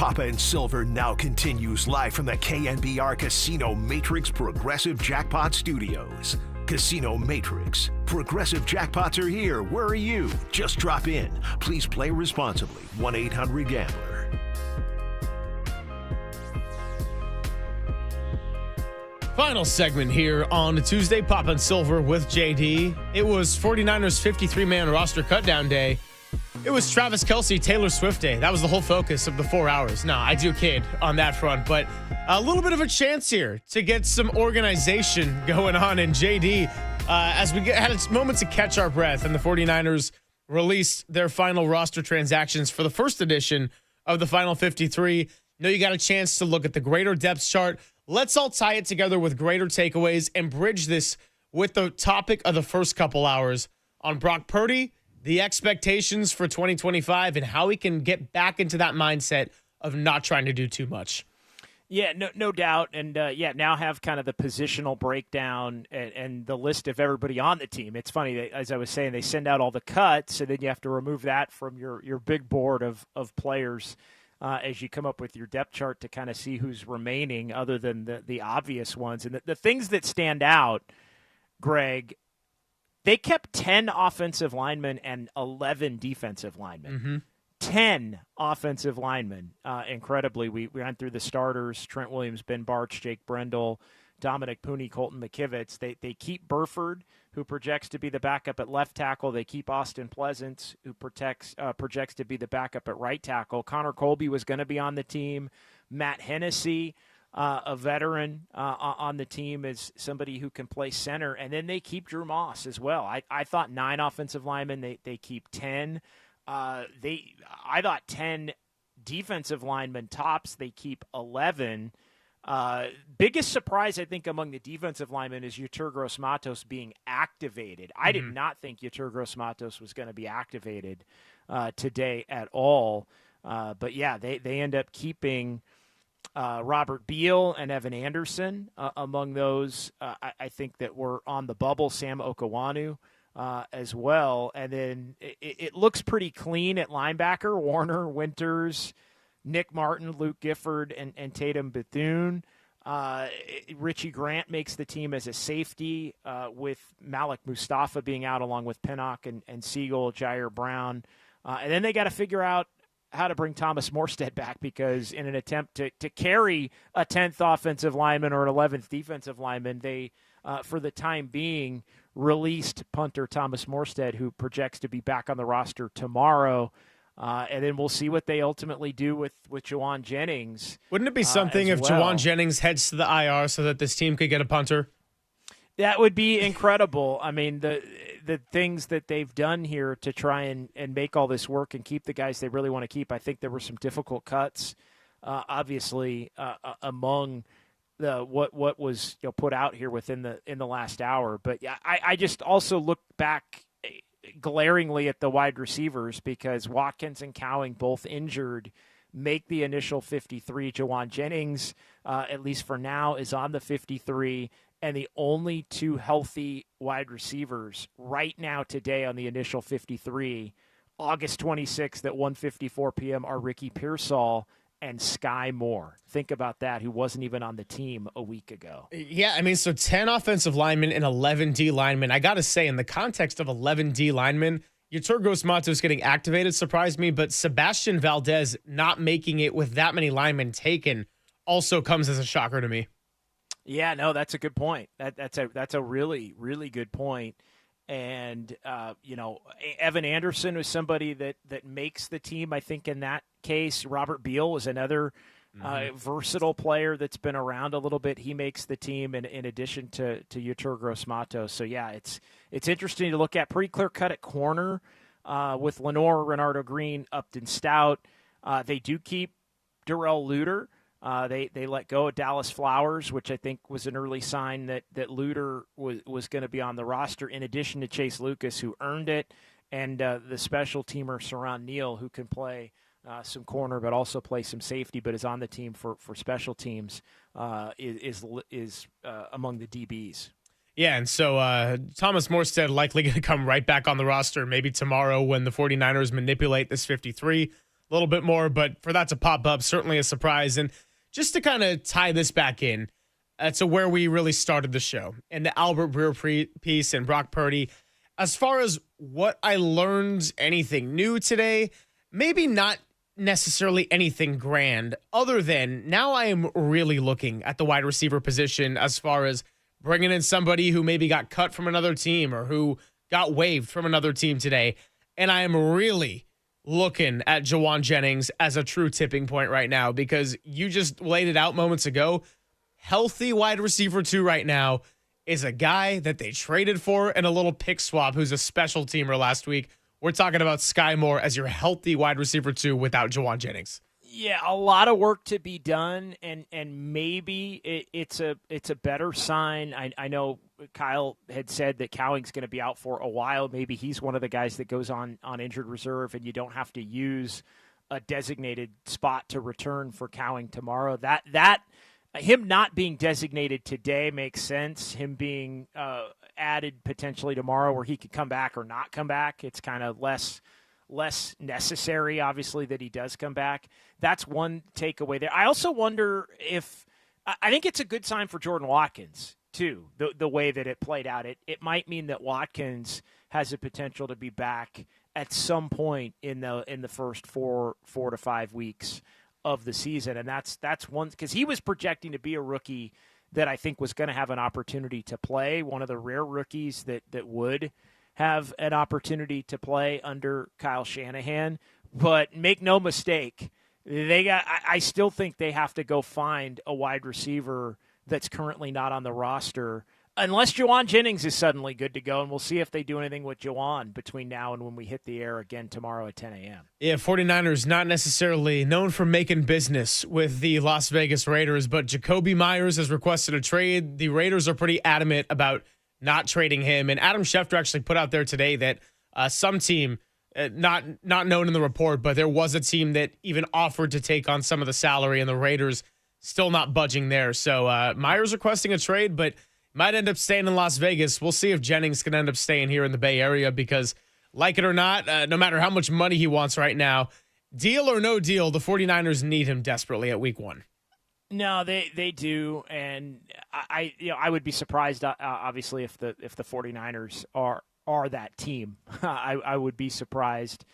Papa and Silver now continues live from the KNBR Casino Matrix Progressive Jackpot Studios. Casino Matrix. Progressive jackpots are here. Where are you? Just drop in. Please play responsibly. 1-800-GAMBLER. Final segment here on Tuesday, Papa and Silver with JD. It was 49ers 53-man roster cutdown day. It was Travis Kelce, Taylor Swift day. That was the whole focus of the 4 hours. No, I do kid on that front, but a little bit of a chance here to get some organization going on in JD as we had a moment to catch our breath, and the 49ers released their final roster transactions for the first edition of the Final 53. Now you got a chance to look at the greater depth chart. Let's all tie it together with greater takeaways and bridge this with the topic of the first couple hours on Brock Purdy, the expectations for 2025, and how he can get back into that mindset of not trying to do too much. Yeah, no doubt. And, now have kind of the positional breakdown and the list of everybody on the team. It's funny, as I was saying, they send out all the cuts, and then you have to remove that from your big board of players as you come up with your depth chart to kind of see who's remaining other than the obvious ones. And the things that stand out, Greg, they kept 10 offensive linemen and 11 defensive linemen. Mm-hmm. 10 offensive linemen. Incredibly, we ran through the starters: Trent Williams, Ben Barch, Jake Brendel, Dominic Pooney, Colton McKivitz. They keep Burford, who projects to be the backup at left tackle. They keep Austin Pleasance, who projects to be the backup at right tackle. Connor Colby was going to be on the team. Matt Hennessy, a veteran on the team, is somebody who can play center. And then they keep Drew Moss as well. I thought 9 offensive linemen. They keep 10. I thought 10 defensive linemen tops. They keep 11. Biggest surprise, I think, among the defensive linemen is Yetur Gross-Matos being activated. I did not think Yetur Gross-Matos was going to be activated today at all. But yeah, they end up keeping Robert Beal and Evan Anderson among those. I think that were on the bubble. Sam Okawanu as well. And then it looks pretty clean at linebacker: Warner, Winters, Nick Martin, Luke Gifford, and Tatum Bethune. Richie Grant makes the team as a safety, with Malik Mustafa being out along with Pinnock and Siegel, Jair Brown. And then they got to figure out how to bring Thomas Morstead back, because in an attempt to carry a 10th offensive lineman or an 11th defensive lineman, they, for the time being, released punter Thomas Morstead, who projects to be back on the roster tomorrow. And then we'll see what they ultimately do with Juwan Jennings. Wouldn't it be something if Juwan Jennings heads to the IR so that this team could get a punter? That would be incredible. I mean, the things that they've done here to try and make all this work and keep the guys they really want to keep. I think there were some difficult cuts, obviously, among what was put out here in the last hour. But yeah, I just also look back glaringly at the wide receivers, because Watkins and Cowing, both injured, make the initial 53. Juwan Jennings, at least for now, is on the 53. And the only 2 healthy wide receivers right now today on the initial 53, August 26th at 1:54 p.m., are Ricky Pearsall and Sky Moore. Think about that, who wasn't even on the team a week ago. Yeah, I mean, so 10 offensive linemen and 11 D linemen. I got to say, in the context of 11 D linemen, Yetur Gross-Matos getting activated surprised me, but Sebastian Valdez not making it with that many linemen taken also comes as a shocker to me. Yeah, no, that's a good point. That's a really, really good point. And, Evan Anderson was somebody that makes the team, I think, in that case. Robert Beal was another versatile player that's been around a little bit. He makes the team in addition to Yetur Gross-Matos. So, yeah, it's interesting to look at. Pretty clear cut at corner with Lenore, Renardo Green, Upton Stout. They do keep Darrell Luter. They let go of Dallas Flowers, which I think was an early sign that Luter was going to be on the roster, in addition to Chase Lucas, who earned it, and the special teamer Saran Neal, who can play some corner but also play some safety, but is on the team for special teams, is among the DBs. Yeah, and so Thomas Morstead likely going to come right back on the roster maybe tomorrow when the 49ers manipulate this 53. a little bit more, but for that to pop up, certainly a surprise. And just to kind of tie this back in to where we really started the show and the Albert Breer piece and Brock Purdy, as far as what I learned, anything new today, maybe not necessarily anything grand, other than now I am really looking at the wide receiver position as far as bringing in somebody who maybe got cut from another team or who got waived from another team today. And I am really looking at Jauan Jennings as a true tipping point right now, because you just laid it out moments ago. Healthy wide receiver 2 right now is a guy that they traded for and a little pick swap who's a special teamer last week. We're talking about Sky Moore as your healthy wide receiver 2 without Jauan Jennings. Yeah, a lot of work to be done, and maybe it's a better sign. I know Kyle had said that Cowing's going to be out for a while. Maybe he's one of the guys that goes on injured reserve, and you don't have to use a designated spot to return for Cowing tomorrow. That him not being designated today makes sense. Him being added potentially tomorrow, where he could come back or not come back. It's kind of less necessary, obviously, that he does come back. That's one takeaway there. I also wonder if I think it's a good sign for Jordan Watkins too. The way that it played out, it might mean that Watkins has a potential to be back at some point in the first four to 5 weeks of the season, and that's one, because he was projecting to be a rookie that I think was going to have an opportunity to play, one of the rare rookies that would have an opportunity to play under Kyle Shanahan. But make no mistake, I still think they have to go find a wide receiver that's currently not on the roster, unless Jauan Jennings is suddenly good to go, and we'll see if they do anything with Jauan between now and when we hit the air again tomorrow at 10 a.m. Yeah, 49ers not necessarily known for making business with the Las Vegas Raiders, but Jacoby Myers has requested a trade. The Raiders are pretty adamant about not trading him, and Adam Schefter actually put out there today that some team, not known in the report, but there was a team that even offered to take on some of the salary, and the Raiders still not budging there. So Myers requesting a trade, but might end up staying in Las Vegas. We'll see if Jennings can end up staying here in the Bay Area, because like it or not, no matter how much money he wants right now, deal or no deal, the 49ers need him desperately at week 1. No, they do, and I would be surprised, obviously, if the 49ers are that team. I would be surprised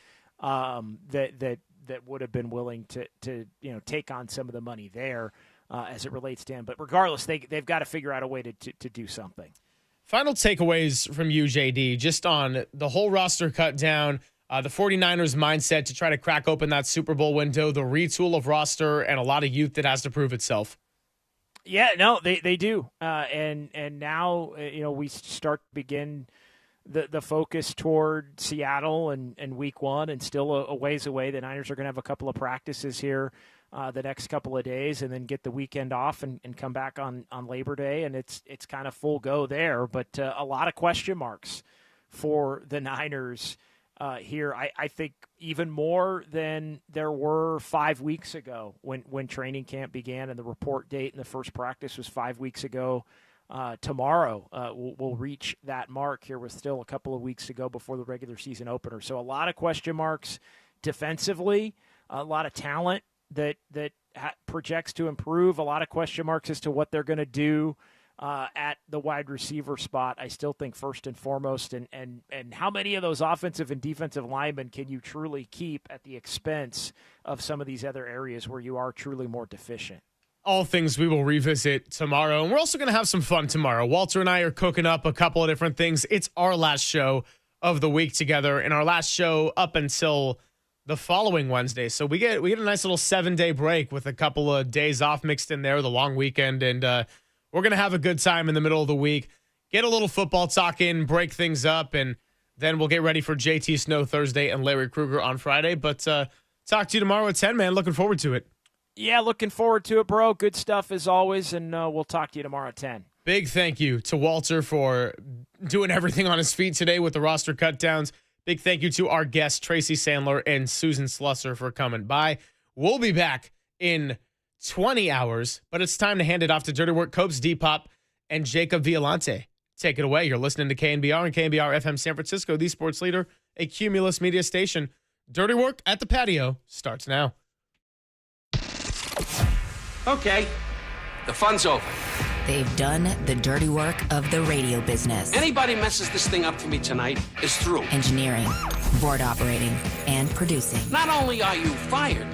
that would have been willing to take on some of the money there as it relates to him. But regardless, they've got to figure out a way to do something. Final takeaways from you, JD, just on the whole roster cut down, the 49ers mindset to try to crack open that Super Bowl window, the retool of roster, and a lot of youth that has to prove itself. Yeah, no, they do. And now, we start to begin the focus toward Seattle and week 1, and still a ways away. The Niners are going to have a couple of practices here the next couple of days, and then get the weekend off and come back on Labor Day, and it's kind of full go there. But a lot of question marks for the Niners here. I think even more than there were 5 weeks ago when training camp began, and the report date and the first practice was 5 weeks ago. Tomorrow we'll reach that mark here with still a couple of weeks to go before the regular season opener. So a lot of question marks defensively, a lot of talent that projects to improve, a lot of question marks as to what they're going to do at the wide receiver spot. I still think first and foremost, and how many of those offensive and defensive linemen can you truly keep at the expense of some of these other areas where you are truly more deficient? All things we will revisit tomorrow. And we're also going to have some fun tomorrow. Walter and I are cooking up a couple of different things. It's our last show of the week together, and our last show up until the following Wednesday. So we get a nice little 7-day break with a couple of days off mixed in there, the long weekend, and we're going to have a good time in the middle of the week, get a little football talk in, break things up, and then we'll get ready for JT Snow Thursday and Larry Krueger on Friday. But talk to you tomorrow at 10, man. Looking forward to it. Yeah, looking forward to it, bro. Good stuff as always, and we'll talk to you tomorrow at 10. Big thank you to Walter for doing everything on his feet today with the roster cutdowns. Big thank you to our guests, Tracy Sandler and Susan Slusser, for coming by. We'll be back in 20 hours, but it's time to hand it off to Dirty Work Copes, Depop, and Jacob Violante. Take it away. You're listening to KNBR and KNBR FM San Francisco, the sports leader, a Cumulus media station. Dirty Work at the Patio starts now. Okay, the fun's over. They've done the dirty work of the radio business. Anybody messes this thing up for me tonight is through. Engineering, board operating, and producing. Not only are you fired,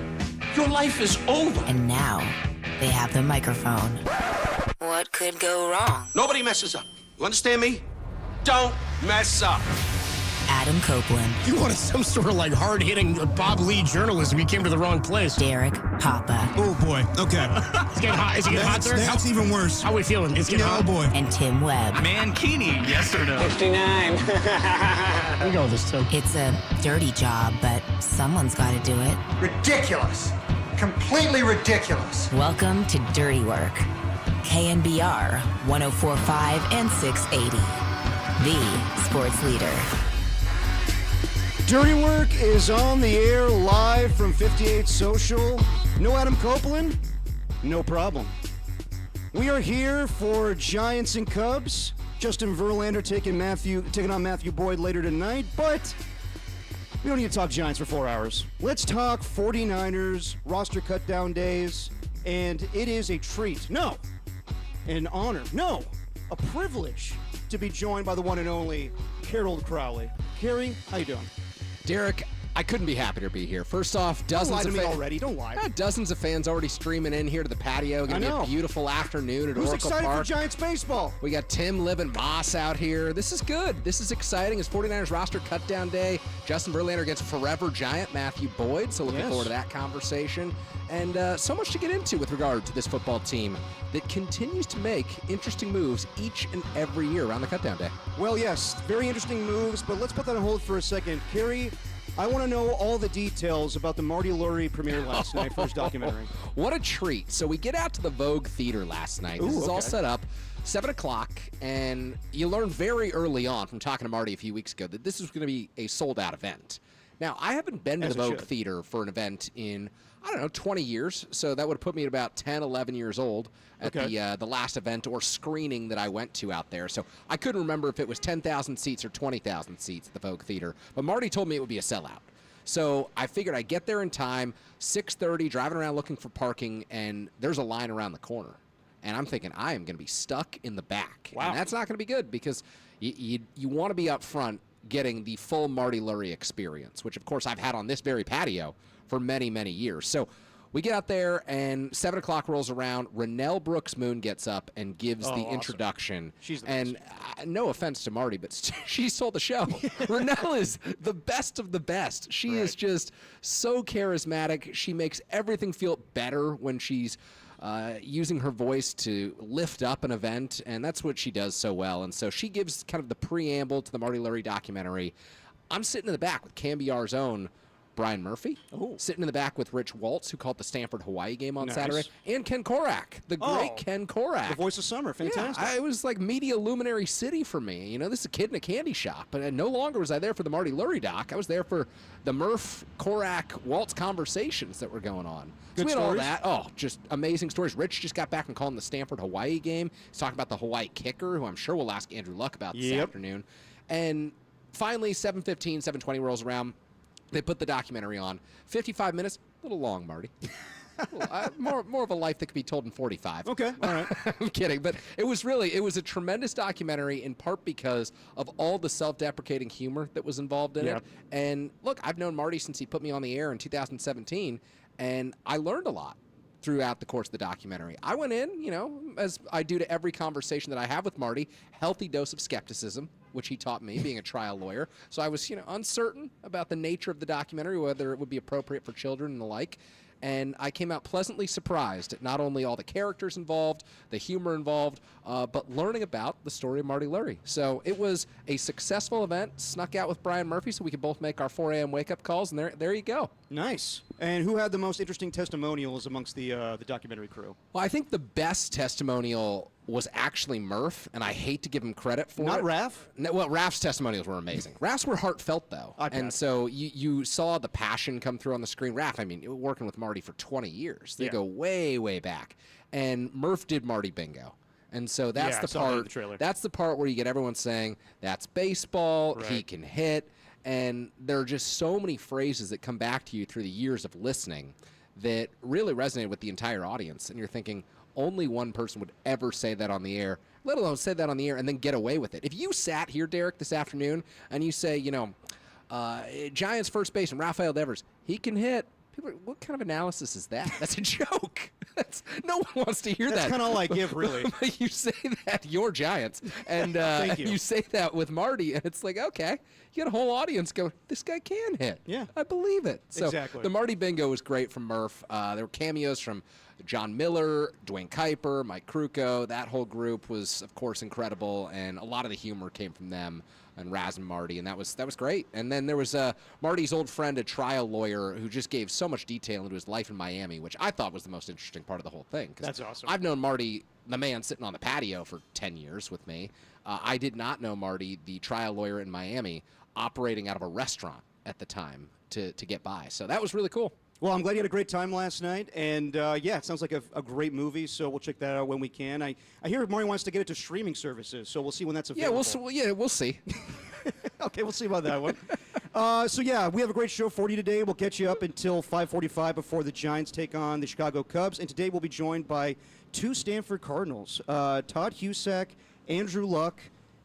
your life is over. And now they have the microphone. What could go wrong? Nobody messes up. You understand me? Don't mess up. Adam Copeland. You wanted some sort of like hard-hitting Bob Lee journalism. You came to the wrong place. Derek Papa. Oh, boy. Okay. It's getting hot. Is it getting hot there? That's even worse. How are we feeling? It's getting hot? Oh, boy. And Tim Webb. Mankini, yes or no? 59. We go with this, Tim. It's a dirty job, but someone's got to do it. Ridiculous. Completely ridiculous. Welcome to Dirty Work. KNBR 104.5 and 680. The sports leader. Dirty Work is on the air live from 58 Social. No Adam Copeland? No problem. We are here for Giants and Cubs. Justin Verlander taking on Matthew Boyd later tonight, but we don't need to talk Giants for 4 hours. Let's talk 49ers, roster cutdown days, and it is a treat. No, an honor. No, a privilege to be joined by the one and only Carol Crowley. Carrie, how you doing? Derek, I couldn't be happier to be here. First off, dozens of fans already. Don't lie. Dozens of fans already streaming in here to the patio. Going to be a beautiful afternoon at Who's Oracle excited Park. for Giants baseball? We got Tim, Liv, and Moss out here. This is good. This is exciting. It's 49ers roster cutdown day. Justin Verlander against forever Giant Matthew Boyd. So looking forward to that conversation. And so much to get into with regard to this football team that continues to make interesting moves each and every year around the cutdown day. Well, yes, very interesting moves, but let's put that on hold for a second. Carrie, I want to know all the details about the Marty Lurie premiere last night for his documentary. What a treat. So we get out to the Vogue Theater last night. This is all set up. 7 o'clock, and you learned very early on from talking to Marty a few weeks ago that this was going to be a sold-out event. Now, I haven't been to the Vogue Theater for an event in, 20 years, so that would have put me at about 10, 11 years old at the last event or screening that I went to out there. So I couldn't remember if it was 10,000 seats or 20,000 seats at the Vogue Theater, but Marty told me it would be a sellout. So I figured I'd get there in time, 6:30, driving around looking for parking, and there's a line around the corner. And I'm thinking I am going to be stuck in the back. Wow. And that's not going to be good because you want to be up front getting the full Marty Lurie experience, which, of course, I've had on this very patio for many, many years. So we get out there, and 7 o'clock rolls around. Renelle Brooks-Moon gets up and gives the introduction. She's the and no offense to Marty, but she stole the show. Renelle is the best of the best. She is just so charismatic. She makes everything feel better when she's using her voice to lift up an event, and that's what she does so well. And so she gives kind of the preamble to the Marty Lurie documentary. I'm sitting in the back with KNBR's own Brian Murphy, sitting in the back with Rich Waltz, who called the Stanford-Hawaii game on Saturday, and Ken Korak, the great Ken Korak. The voice of summer, fantastic. Yeah, it was like media luminary city for me. You know, this is a kid in a candy shop, and no longer was I there for the Marty Lurie doc. I was there for the Murph, Korak, Waltz conversations that were going on. Good so we had all stories? that. Oh, just amazing stories. Rich just got back and calling the Stanford-Hawaii game. He's talking about the Hawaii kicker, who I'm sure we'll ask Andrew Luck about this afternoon. And finally, 7:15, 7:20 rolls around. They put the documentary on. 55 minutes, a little long, Marty. More of a life that could be told in 45. Okay, all right. I'm kidding, but it was a tremendous documentary in part because of all the self-deprecating humor that was involved in it. And look, I've known Marty since he put me on the air in 2017, and I learned a lot throughout the course of the documentary. I went in, as I do to every conversation that I have with Marty, healthy dose of skepticism, which he taught me being a trial lawyer. So I was, uncertain about the nature of the documentary, whether it would be appropriate for children and the like. And I came out pleasantly surprised at not only all the characters involved, the humor involved, but learning about the story of Marty Lurie. So it was a successful event, snuck out with Brian Murphy so we could both make our 4 a.m. wake-up calls, and there you go. Nice. And who had the most interesting testimonials amongst the documentary crew? Well, I think the best testimonial was actually Murph, and I hate to give him credit for it. Not Raph? No, well, Raph's testimonials were amazing. Raph's were heartfelt, though. And so you saw the passion come through on the screen. Raph, working with Marty for 20 years. They go way, way back. And Murph did Marty bingo. And so that's the part. That's the part where you get everyone saying, that's baseball, he can hit. And there are just so many phrases that come back to you through the years of listening that really resonate with the entire audience. And you're thinking, only one person would ever say that on the air, let alone say that on the air and then get away with it. If you sat here, Derek, this afternoon, and you say, Giants first baseman Rafael Devers, he can hit. People are, what kind of analysis is that? That's a joke. No one wants to hear that. That's kind of all I give, really. But you say that, you're Giants. And Thank you. You say that with Marty, and it's like, okay, you got a whole audience going, this guy can hit. Yeah. I believe it. So Exactly. the Marty bingo was great from Murph. There were cameos from John Miller, Dwayne Kuiper, Mike Krukow. That whole group was, of course, incredible, and a lot of the humor came from them and Raz and Marty, and that was great. And then there was Marty's old friend, a trial lawyer, who just gave so much detail into his life in Miami, which I thought was the most interesting part of the whole thing. That's awesome. I've known Marty, the man sitting on the patio, for 10 years with me. I did not know Marty, the trial lawyer in Miami, operating out of a restaurant at the time to get by. So that was really cool. Well, I'm glad you had a great time last night, and it sounds like a great movie, so we'll check that out when we can. I hear Mario wants to get it to streaming services, so we'll see when that's available. We'll see. Okay, we'll see about that one. We have a great show for you today. We'll get you up until 5:45 before the Giants take on the Chicago Cubs, and today we'll be joined by two Stanford Cardinals, Todd Husak, Andrew Luck,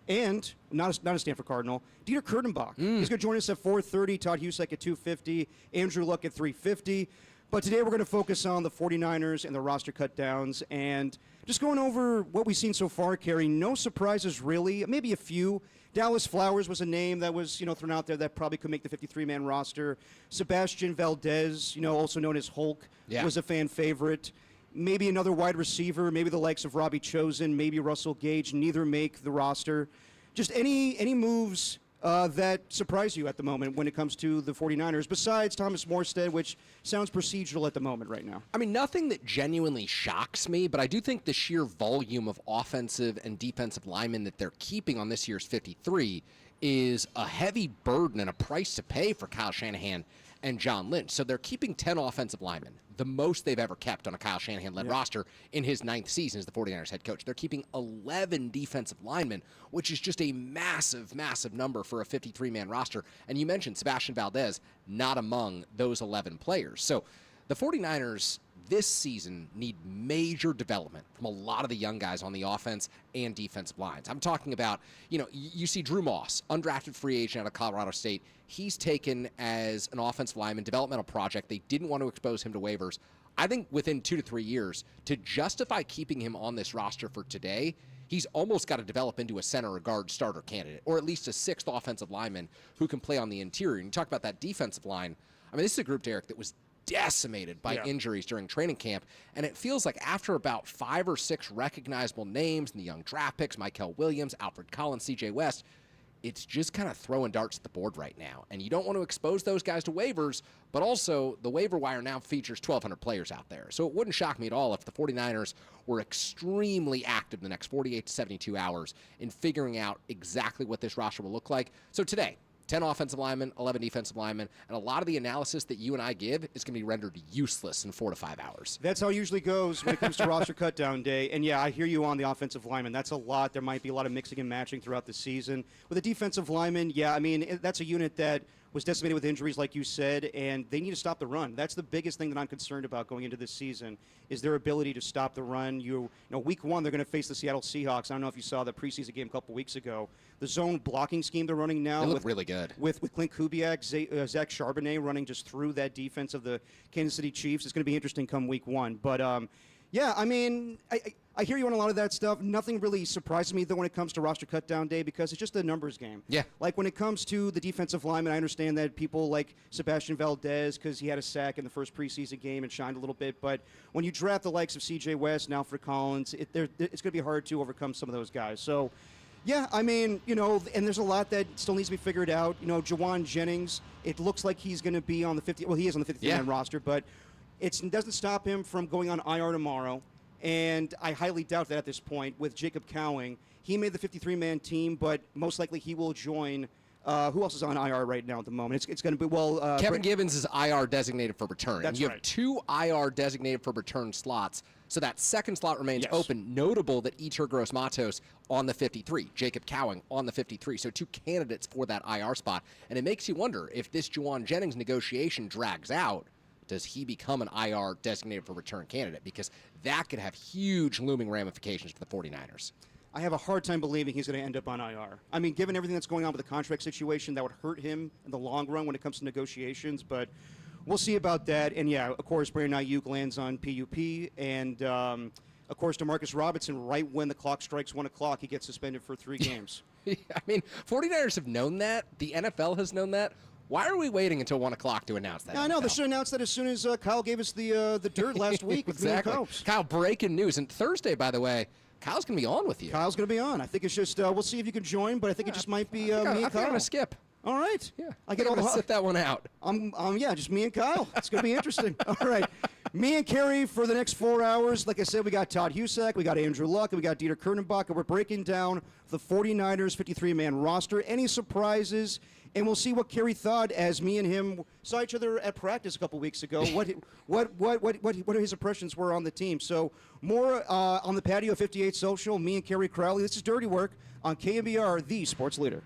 and not a Stanford Cardinal, Dieter Kurtenbach. He's going to join us at 4:30, Todd Husak at 2:50, Andrew Luck at 3:50. But today we're going to focus on the 49ers and the roster cutdowns and just going over what we've seen so far, Kerry. No surprises, really. Maybe a few. Dallas Flowers was a name that was, thrown out there that probably could make the 53-man roster. Sebastian Valdez, also known as Hulk, was a fan favorite. Maybe another wide receiver, maybe the likes of Robbie Chosen, maybe Russell Gage, neither make the roster. Just any moves that surprise you at the moment when it comes to the 49ers, besides Thomas Morstead, which sounds procedural at the moment right now? I mean, nothing that genuinely shocks me, but I do think the sheer volume of offensive and defensive linemen that they're keeping on this year's 53 is a heavy burden and a price to pay for Kyle Shanahan and John Lynch. So they're keeping 10 offensive linemen, the most they've ever kept on a Kyle Shanahan-led roster in his 9th season as the 49ers head coach. They're keeping 11 defensive linemen, which is just a massive, massive number for a 53-man roster. And you mentioned Sebastian Valdez, not among those 11 players. So the 49ers this season need major development from a lot of the young guys on the offense and defensive lines. I'm talking about, you see Drew Moss, undrafted free agent out of Colorado State. He's taken as an offensive lineman developmental project. They didn't want to expose him to waivers. I think within 2 to 3 years, to justify keeping him on this roster for today, he's almost got to develop into a center or guard starter candidate, or at least a 6th offensive lineman who can play on the interior. And you talk about that defensive line. I mean, this is a group, Derek, that was decimated by injuries during training camp, and it feels like after about 5 or 6 recognizable names in the young draft picks, Mykel Williams, Alfred Collins, CJ West, it's just kind of throwing darts at the board right now. And you don't want to expose those guys to waivers, but also the waiver wire now features 1,200 players out there. So it wouldn't shock me at all if the 49ers were extremely active the next 48 to 72 hours in figuring out exactly what this roster will look like. So today, 10 offensive linemen, 11 defensive linemen, and a lot of the analysis that you and I give is going to be rendered useless in 4 to 5 hours. That's how it usually goes when it comes to roster cutdown day. And I hear you on the offensive lineman. That's a lot. There might be a lot of mixing and matching throughout the season. With the defensive lineman, that's a unit that was decimated with injuries, like you said, and they need to stop the run. That's the biggest thing that I'm concerned about going into this season is their ability to stop the run. Week 1, they're going to face the Seattle Seahawks. I don't know if you saw the preseason game a couple weeks ago. The zone blocking scheme they're running now. They look really good. With Clint Kubiak, Zach Charbonnet running just through that defense of the Kansas City Chiefs. It's going to be interesting come week 1. But, I hear you on a lot of that stuff. Nothing really surprises me, though, when it comes to roster cutdown day because it's just a numbers game. Yeah. Like when it comes to the defensive lineman, I understand that people like Sebastian Valdez because he had a sack in the first preseason game and shined a little bit. But when you draft the likes of CJ West and Alfred Collins, it's going to be hard to overcome some of those guys. So, and there's a lot that still needs to be figured out. Jawan Jennings, it looks like he's going to be on the 50. Well, he is on the 50-man roster, but it doesn't stop him from going on IR tomorrow. And I highly doubt that at this point with Jacob Cowing. He made the 53-man team, but most likely he will join. Who else is on IR right now at the moment? It's going to be, Kevin Gibbons is IR designated for return. That's you have 2 IR designated for return slots. So that second slot remains open. Notable that Eter Gross-Matos on the 53, Jacob Cowing on the 53. So 2 candidates for that IR spot. And it makes you wonder, if this Juwan Jennings negotiation drags out, does he become an IR designated for return candidate? Because that could have huge looming ramifications for the 49ers. I have a hard time believing he's going to end up on IR. I mean, given everything that's going on with the contract situation, that would hurt him in the long run when it comes to negotiations, but we'll see about that. And, yeah, of course, Brandon Ayuk lands on PUP. And, of course, DeMarcus Robinson, right when the clock strikes 1 o'clock, he gets suspended for 3 games. I mean, 49ers have known that. The NFL has known that. Why are we waiting until 1 o'clock to announce that? Yeah, I know. They should announce that as soon as Kyle gave us the dirt last week with exactly. me and Copes. Kyle, breaking news. And Thursday, by the way, Kyle's going to be on with you. Kyle's going to be on. I think it's just, we'll see if you can join, but I think it just might be me and Kyle. I think I'm going to skip. All right. Yeah. I get all the sit that one out. Yeah, just me and Kyle. It's going to be interesting. All right. Me and Kerry for the next 4 hours. Like I said, we got Todd Husak, we got Andrew Luck, and we got Dieter Kernenbach, and we're breaking down the 49ers 53-man roster. Any surprises? And we'll see what Kerry thought as me and him saw each other at practice a couple weeks ago. What his impressions were on the team. So more on the patio of 58 Social. Me and Kerry Crowley. This is Dirty Work on KNBR, the sports leader.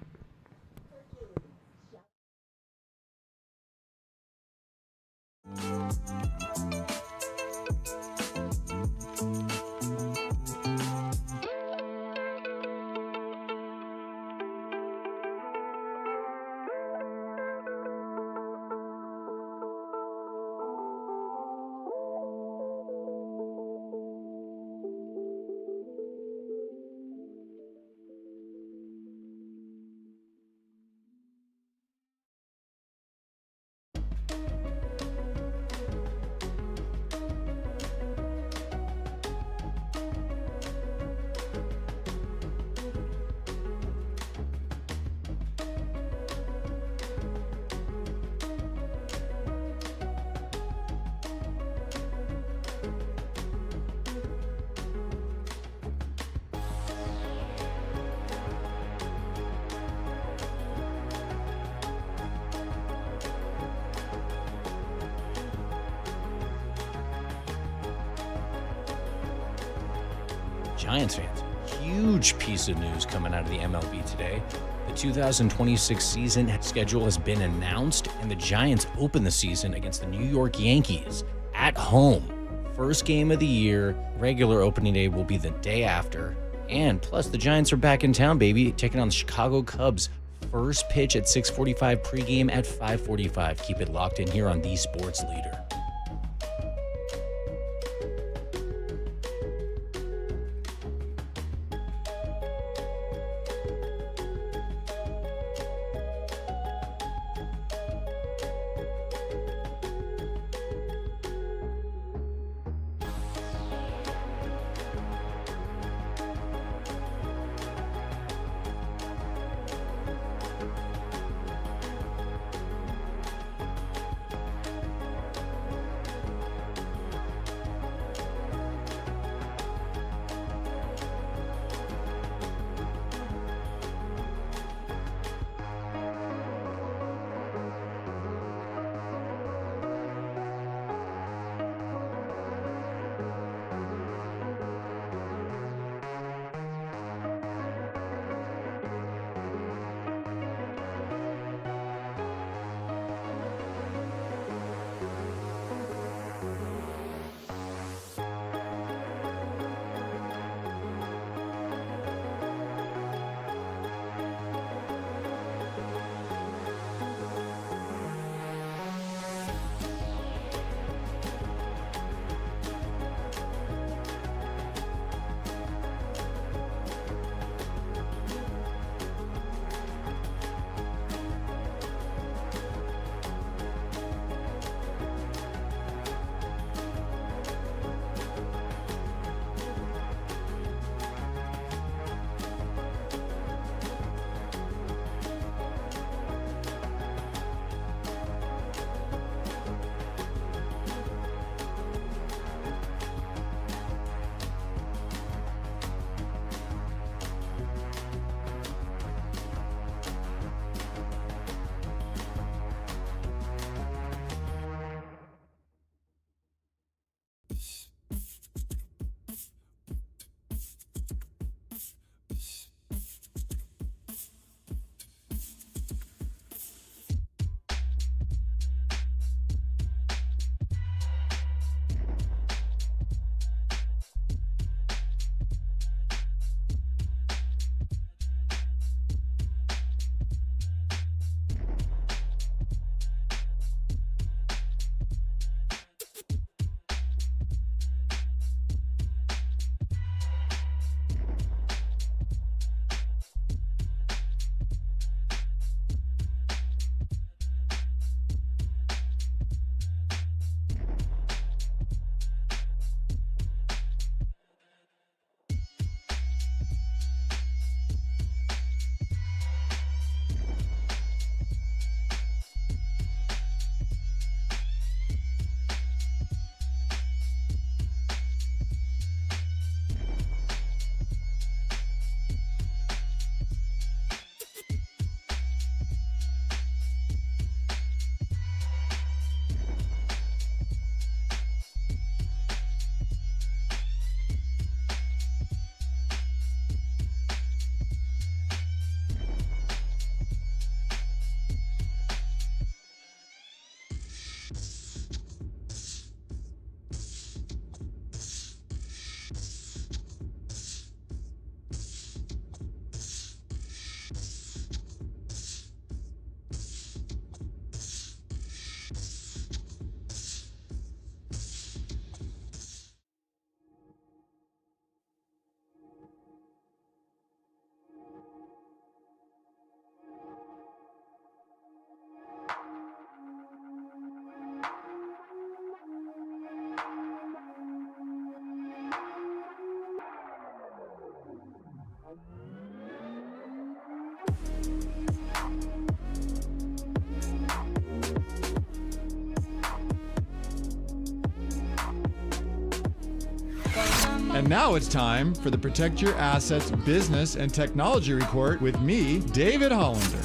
Giants fans, huge piece of news coming out of the MLB today. The 2026 season schedule has been announced, and the Giants open the season against the New York Yankees at home. First game of the year, regular opening day will be the day after. And plus, the Giants are back in town, baby, taking on the Chicago Cubs. First pitch at 6:45, pregame at 5:45. Keep it locked in here on the Sports Leader. And now it's time for the Protect Your Assets Business and Technology Report with me, David Hollander.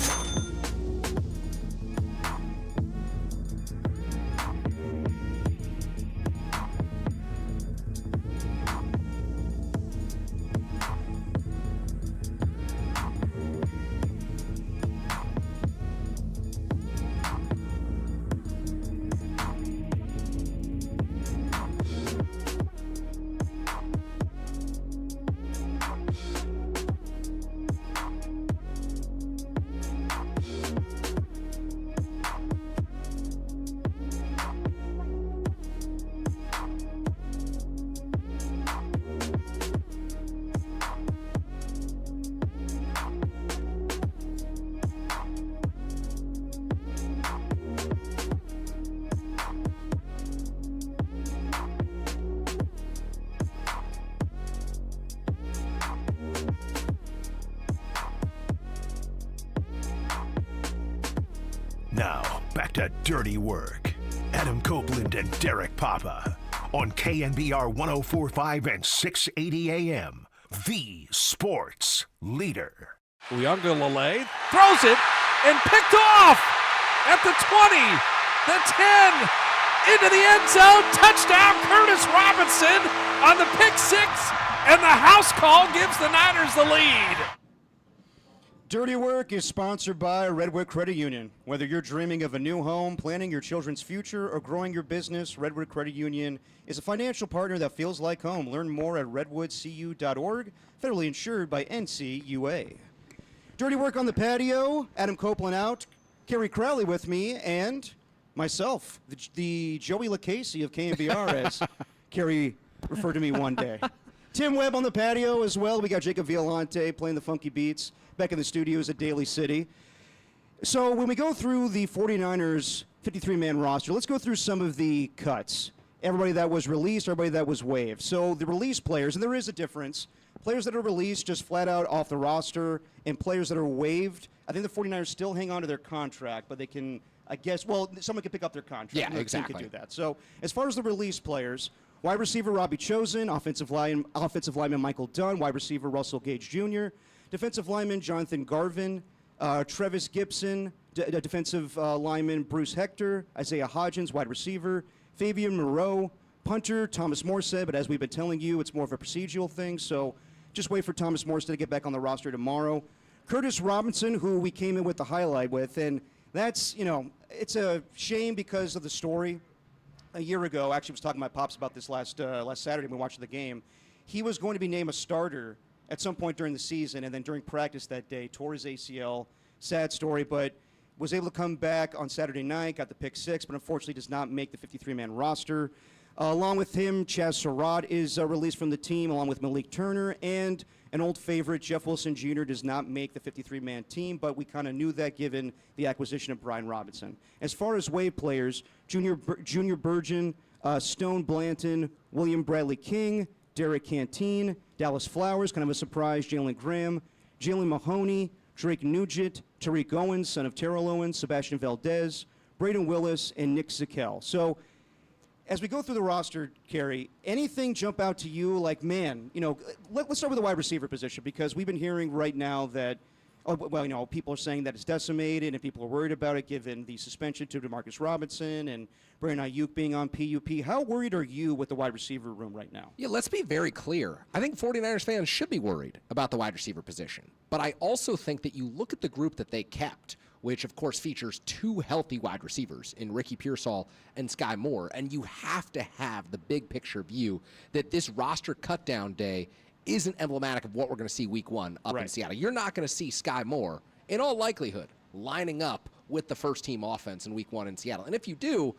Now, back to Dirty Work. Adam Copeland and Derek Papa on KNBR 104.5 and 680 AM. The Sports Leader. Uyunglele throws it and picked off at the 20, the 10, into the end zone. Touchdown, Curtis Robinson on the pick six, and the house call gives the Niners the lead. Dirty Work is sponsored by Redwood Credit Union. Whether you're dreaming of a new home, planning your children's future, or growing your business, Redwood Credit Union is a financial partner that feels like home. Learn more at redwoodcu.org, federally insured by NCUA. Dirty Work on the patio, Adam Copeland out, Kerry Crowley with me, and myself, the Joey LaCasey of KNBR, as Kerry referred to me one day. Tim Webb on the patio as well. We got Jacob Violante playing the funky beats back in the studios at Daly City. So when we go through the 49ers 53-man roster, let's go through some of the cuts. Everybody that was released, everybody that was waived. So the released players, and there is a difference, players that are released just flat out off the roster and players that are waived, I think the 49ers still hang on to their contract, but they can, I guess, well, someone can pick up their contract. Yeah, Another team exactly. could do that. So as far as the released players, wide receiver Robbie Chosen, offensive lineman Michael Dunn, wide receiver Russell Gage Jr., defensive lineman Jonathan Garvin, Trevis Gibson, defensive lineman Bruce Hector, Isaiah Hodgins, wide receiver, Fabian Moreau, punter Thomas Morstead, but as we've been telling you, it's more of a procedural thing, so just wait for Thomas Morstead to get back on the roster tomorrow. Curtis Robinson, who we came in with the highlight with, and that's, it's a shame because of the story. A year ago, actually was talking to my pops about this last Saturday when we watched the game. He was going to be named a starter at some point during the season, and then during practice that day, tore his ACL. Sad story, but was able to come back on Saturday night, got the pick six, but unfortunately does not make the 53-man roster. Along with him, Chaz Surratt is released from the team, along with Malik Turner, and an old favorite, Jeff Wilson Jr., does not make the 53-man team, but we kind of knew that given the acquisition of Brian Robinson. As far as wave players, Junior Burgeon, Stone Blanton, William Bradley King, Derek Canteen, Dallas Flowers, kind of a surprise, Jalen Graham, Jalen Mahoney, Drake Nugent, Tariq Owens, son of Terrell Owens, Sebastian Valdez, Braden Willis, and Nick Zakel. So as we go through the roster, Kerry, anything jump out to you like, man, let's start with the wide receiver position, because we've been hearing right now that, people are saying that it's decimated and people are worried about it given the suspension to DeMarcus Robinson and Brandon Ayuk being on PUP. How worried are you with the wide receiver room right now? Yeah, let's be very clear. I think 49ers fans should be worried about the wide receiver position. But I also think that you look at the group that they kept, which of course features two healthy wide receivers in Ricky Pearsall and Sky Moore, and you have to have the big picture view that this roster cutdown day isn't emblematic of what we're going to see week one up in Seattle. You're not going to see Sky Moore, in all likelihood, lining up with the first team offense in week one in Seattle. And if you do,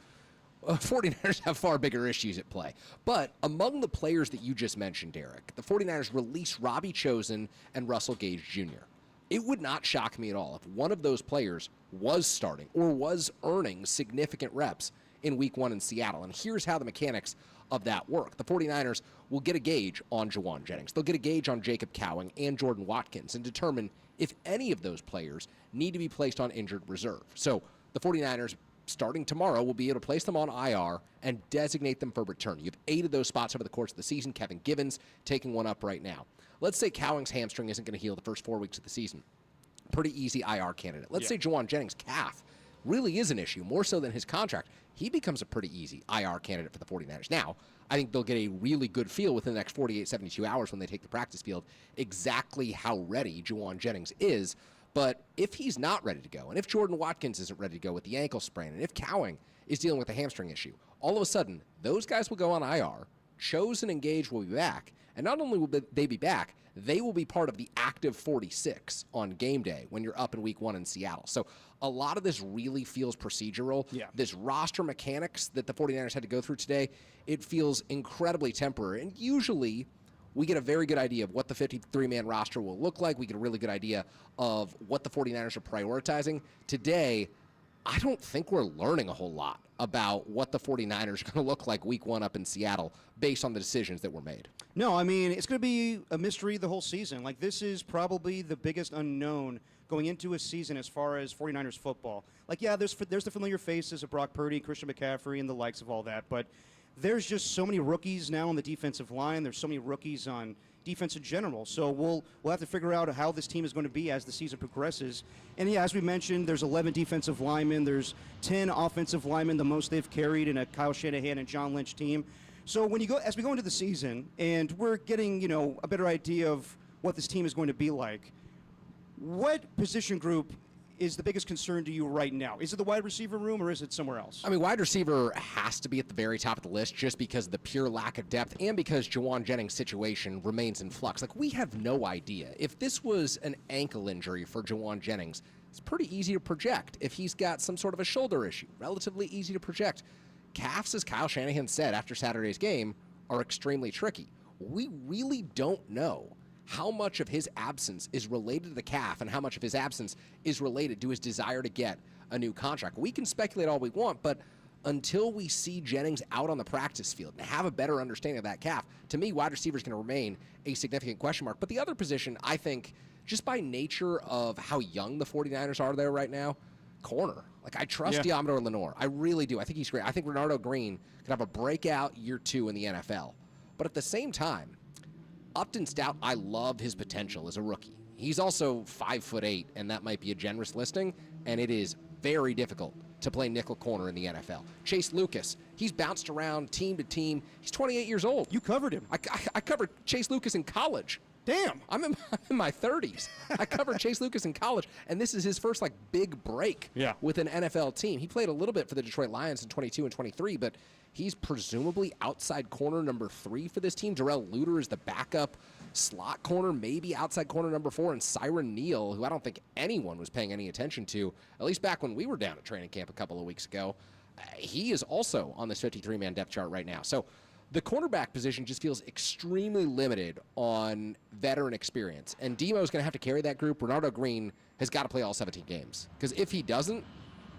49ers have far bigger issues at play. But among the players that you just mentioned, Derek, the 49ers released Robbie Chosen and Russell Gage Jr. It would not shock me at all if one of those players was starting or was earning significant reps in week one in Seattle. And here's how the mechanics of that work. The 49ers will get a gauge on Jawan Jennings. They'll get a gauge on Jacob Cowing and Jordan Watkins and determine if any of those players need to be placed on injured reserve. So the 49ers starting tomorrow, will be able to place them on IR and designate them for return. You have 8 of those spots over the course of the season. Kevin Givens taking one up right now. Let's say Cowing's hamstring isn't going to heal the first 4 weeks of the season. Pretty easy IR candidate. Let's say Juwan Jennings' calf really is an issue, more so than his contract. He becomes a pretty easy IR candidate for the 49ers. Now, I think they'll get a really good feel within the next 48, 72 hours when they take the practice field exactly how ready Juwan Jennings is. But if he's not ready to go, and if Jordan Watkins isn't ready to go with the ankle sprain, and if Cowing is dealing with a hamstring issue, all of a sudden, those guys will go on IR, Chose and Engage will be back, and not only will they be back, they will be part of the active 46 on game day when you're up in week 1 in Seattle. So a lot of this really feels procedural. Yeah. This roster mechanics that the 49ers had to go through today, it feels incredibly temporary. And usually we get a very good idea of what the 53-man roster will look like. We get a really good idea of what the 49ers are prioritizing. Today, I don't think we're learning a whole lot about what the 49ers are going to look like week 1 up in Seattle based on the decisions that were made. No, I mean, it's going to be a mystery the whole season. Like, this is probably the biggest unknown going into a season as far as 49ers football. Like, yeah, there's the familiar faces of Brock Purdy, Christian McCaffrey, and the likes of all that, but there's just so many rookies now on the defensive line. There's so many rookies on defense in general. So we'll have to figure out how this team is going to be as the season progresses. And yeah, as we mentioned, there's 11 defensive linemen. There's 10 offensive linemen, the most they've carried in a Kyle Shanahan and John Lynch team. So as we go into the season and we're getting, a better idea of what this team is going to be like, what position group is the biggest concern to you right now? Is it the wide receiver room or is it somewhere else? I mean, wide receiver has to be at the very top of the list just because of the pure lack of depth and because Juwan Jennings' situation remains in flux. Like, we have no idea. If this was an ankle injury for Juwan Jennings, it's pretty easy to project. If he's got some sort of a shoulder issue, relatively easy to project. Calves, as Kyle Shanahan said after Saturday's game, are extremely tricky. We really don't know how much of his absence is related to the calf and how much of his absence is related to his desire to get a new contract. We can speculate all we want, but until we see Jennings out on the practice field and have a better understanding of that calf, to me, wide receiver is going to remain a significant question mark. But the other position, I think, just by nature of how young the 49ers are there right now, corner. Like, I trust Diamador Lenore. I really do. I think he's great. I think Renardo Green could have a breakout year 2 in the NFL. But at the same time, Upton Stout, I love his potential as a rookie. He's also 5'8", and that might be a generous listing, and it is very difficult to play nickel corner in the NFL. Chase Lucas, he's bounced around team to team. He's 28 years old. You covered him. I covered Chase Lucas in college. Damn. I'm in my 30s. I covered Chase Lucas in college, and this is his first, big break with an NFL team. He played a little bit for the Detroit Lions in 22 and 23, but he's presumably outside corner number 3 for this team. Darrell Luter is the backup slot corner, maybe outside corner number 4, and Siren Neal, who I don't think anyone was paying any attention to, at least back when we were down at training camp a couple of weeks ago. He is also on this 53-man depth chart right now. So the cornerback position just feels extremely limited on veteran experience, and Demo's going to have to carry that group. Renardo Green has got to play all 17 games, because if he doesn't,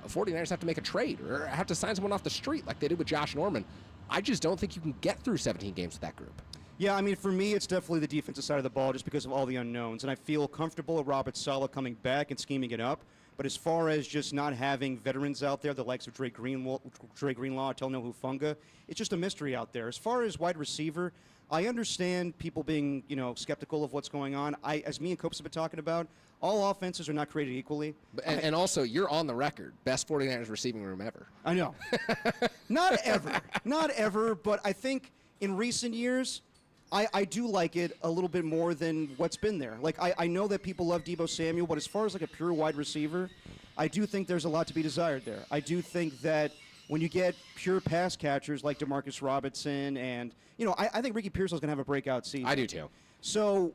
the 49ers have to make a trade or have to sign someone off the street like they did with Josh Norman. I just don't think you can get through 17 games with that group. Yeah, I mean, for me, it's definitely the defensive side of the ball just because of all the unknowns. And I feel comfortable with Robert Saleh coming back and scheming it up. But as far as just not having veterans out there, the likes of Dre Greenlaw, Telno Hufunga, it's just a mystery out there. As far as wide receiver, I understand people being, skeptical of what's going on. As me and Copes have been talking about, all offenses are not created equally. And also, you're on the record, best 49ers receiving room ever. I know. Not ever, but I think in recent years, I do like it a little bit more than what's been there. Like, I know that people love Deebo Samuel, but as far as a pure wide receiver, I do think there's a lot to be desired there. I do think that when you get pure pass catchers like Demarcus Robinson and, I think Ricky Pearsall's going to have a breakout season. I do too. So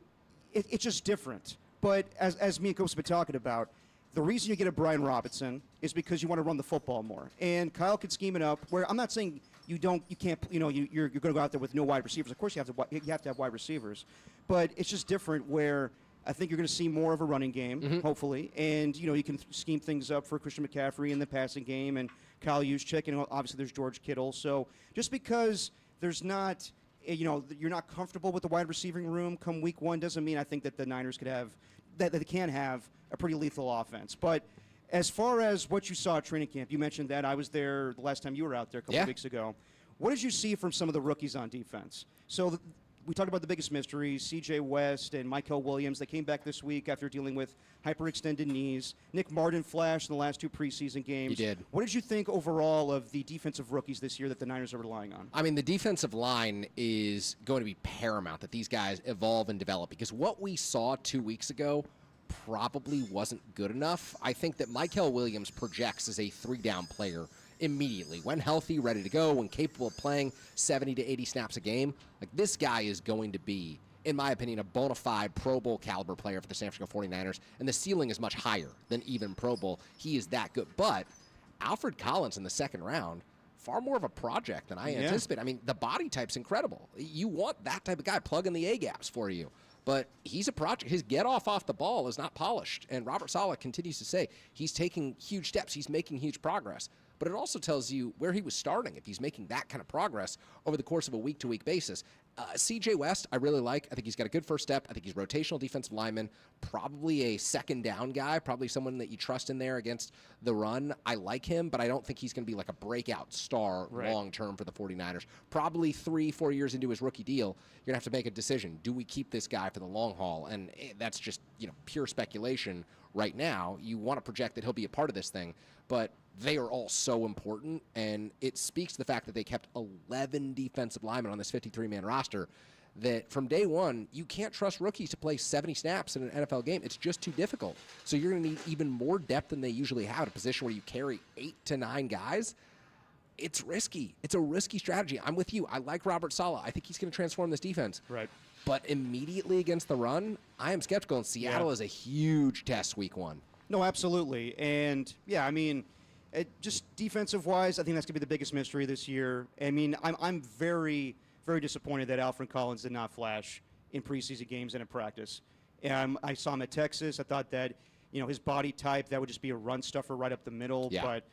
it's just different. But as me and Coach have been talking about, the reason you get a Brian Robinson is because you want to run the football more. And Kyle can scheme it up where I'm not saying you're going to go out there with no wide receivers. Of course you have to have wide receivers. But it's just different where I think you're going to see more of a running game, hopefully. And, you can scheme things up for Christian McCaffrey in the passing game and Kyle Juszczyk, and obviously there's George Kittle. So just because there's not, you're not comfortable with the wide receiving room come week 1 doesn't mean I think that the Niners could have, that they can have a pretty lethal offense. But As far as what you saw at training camp, you mentioned that. I was there the last time you were out there a couple of weeks ago. What did you see from some of the rookies on defense? So we talked about the biggest mysteries, C.J. West and Michael Williams. They came back this week after dealing with hyperextended knees. Nick Martin flashed in the last 2 preseason games. He did. What did you think overall of the defensive rookies this year that the Niners are relying on? I mean, the defensive line is going to be paramount that these guys evolve and develop, because what we saw 2 weeks ago probably wasn't good enough. I think that Michael Williams projects as a 3-down player immediately. When healthy, ready to go, when capable of playing 70 to 80 snaps a game, like, this guy is going to be, in my opinion, a bona fide Pro Bowl caliber player for the San Francisco 49ers, and the ceiling is much higher than even Pro Bowl. He is that good. But Alfred Collins in the 2nd round, far more of a project than I anticipated. I mean, the body type's incredible. You want that type of guy plugging the A-gaps for you. But he's a project. His get-off the ball is not polished. And Robert Saleh continues to say he's taking huge steps. He's making huge progress. But it also tells you where he was starting if he's making that kind of progress over the course of a week-to-week basis. C.J. West, I really like. I think he's got a good first step. I think he's rotational defensive lineman, probably a 2nd down guy, probably someone that you trust in there against the run. I like him, but I don't think he's going to be like a breakout star long-term for the 49ers. Probably 3-4 years into his rookie deal, you're going to have to make a decision. Do we keep this guy for the long haul? And that's just, pure speculation right now. You want to project that he'll be a part of this thing, but they are all so important, and it speaks to the fact that they kept 11 defensive linemen on this 53-man roster, that from day one, you can't trust rookies to play 70 snaps in an NFL game. It's just too difficult. So you're going to need even more depth than they usually have at a position where you carry 8 to 9 guys. It's risky. It's a risky strategy. I'm with you. I like Robert Saleh. I think he's going to transform this defense. Right. But immediately against the run, I am skeptical, and Seattle is a huge test week 1. No, absolutely. And, I mean, just defensive-wise, I think that's going to be the biggest mystery this year. I mean, I'm very, very disappointed that Alfred Collins did not flash in preseason games and in practice. I saw him at Texas. I thought that, his body type, that would just be a run stuffer right up the middle. Yeah. But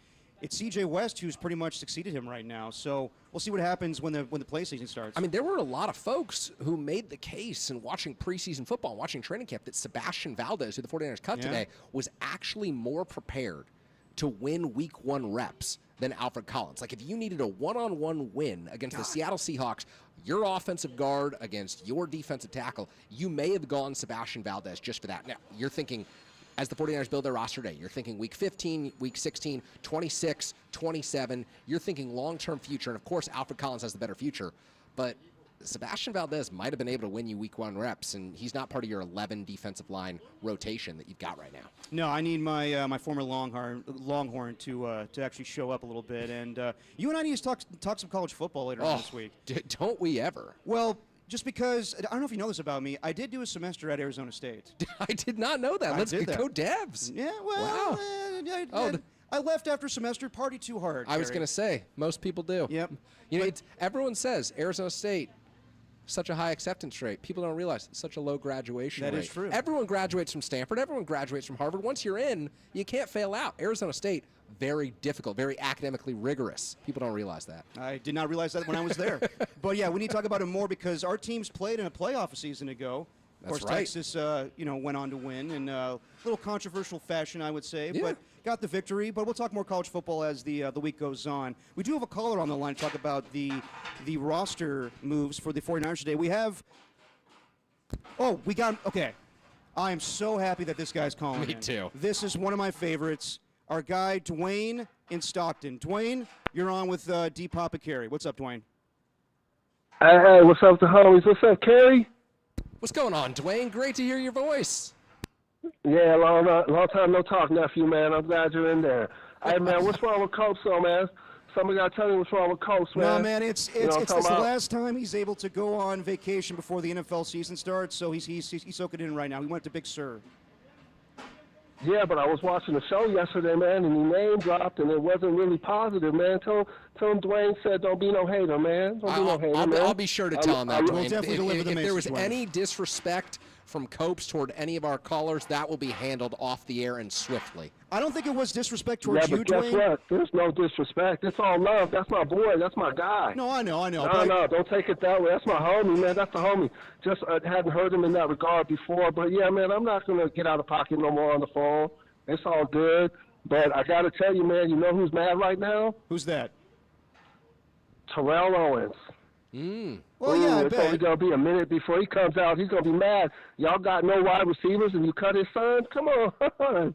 it's C.J. West who's pretty much succeeded him right now. So we'll see what happens when the play season starts. I mean, there were a lot of folks who made the case in watching preseason football, watching training camp, that Sebastian Valdez, who the 49ers cut today, was actually more prepared to win week 1 reps than Alfred Collins. Like, if you needed a one-on-one win against the Seattle Seahawks, your offensive guard against your defensive tackle, you may have gone Sebastian Valdez just for that. Now, you're thinking, as the 49ers build their roster today, you're thinking week 15, week 16, 26, 27. You're thinking long-term future, and of course, Alfred Collins has the better future. But Sebastian Valdez might have been able to win you week 1 reps, and he's not part of your 11 defensive line rotation that you've got right now. No, I need my my former Longhorn to actually show up a little bit, and you and I need to talk some college football later on this week. Don't we ever? Well, just because, I don't know if you know this about me, I did do a semester at Arizona State. I did not know that. Let's go Devs. Yeah, well, wow. I left after semester, party too hard. I was going to say, most people do. Yep. Everyone says Arizona State, such a high acceptance rate. People don't realize it's such a low graduation rate. That is true. Everyone graduates from Stanford. Everyone graduates from Harvard. Once you're in, you can't fail out. Arizona State, very difficult, very academically rigorous. People don't realize that. I did not realize that when I was there. But, yeah, we need to talk about it more because our teams played in a playoff a season ago. Of course, right. Texas, went on to win in a little controversial fashion, I would say, but got the victory. But we'll talk more college football as the week goes on. We do have a caller on the line to talk about the roster moves for the 49ers today. We have – okay. I am so happy that this guy's calling Me too. This is one of my favorites. Our guy, Dwayne in Stockton. Dwayne, you're on with D-Pop and Carey. What's up, Dwayne? Hey, what's up, the homies? What's up, Carey? What's going on, Dwayne? Great to hear your voice. Yeah, long time no talk, nephew, man. I'm glad you're in there. Hey, man, what's wrong with Coach, though, man? Somebody got to tell me what's wrong with Coach, man. No, man, it's the last time he's able to go on vacation before the NFL season starts, so he's soaking it in right now. He went to Big Sur. Yeah, but I was watching the show yesterday, man, and he name dropped, and it wasn't really positive, man. Tell him Dwayne said, don't be no hater, man. Don't be no hater, man. I'll be sure to tell him that, Dwayne. If there was any disrespect from Copes toward any of our callers, that will be handled off the air and swiftly. I don't think it was disrespect towards you, Dwayne. Yeah, but guess what? There's no disrespect. It's all love. That's my boy. That's my guy. No, I know. No, don't take it that way. That's my homie, man. That's the homie. Just hadn't heard him in that regard before. But, yeah, man, I'm not going to get out of pocket no more on the phone. It's all good. But I got to tell you, man, you know who's mad right now? Who's that? Terrell Owens. Well, yeah, I it's bet. only going to be a minute before he comes out. He's going to be mad. Y'all got no wide receivers and you cut his son? Come on.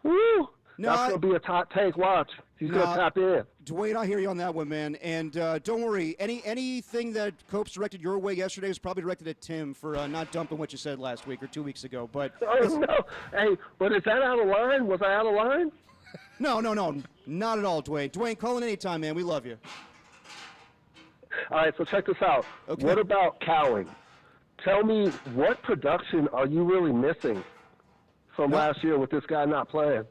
Woo. No, That's going to be a top tank. Watch. He's going to tap in. Dwayne, I hear you on that one, man. And don't worry, anything that Copes directed your way yesterday was probably directed at Tim for not dumping what you said last week or 2 weeks ago. But No. Hey, but is that out of line? Was I out of line? No, not at all, Dwayne. Dwayne, call in anytime, man. We love you. All right, so check this out. Okay. What about Cowing? Tell me, what production are you really missing from last year with this guy not playing?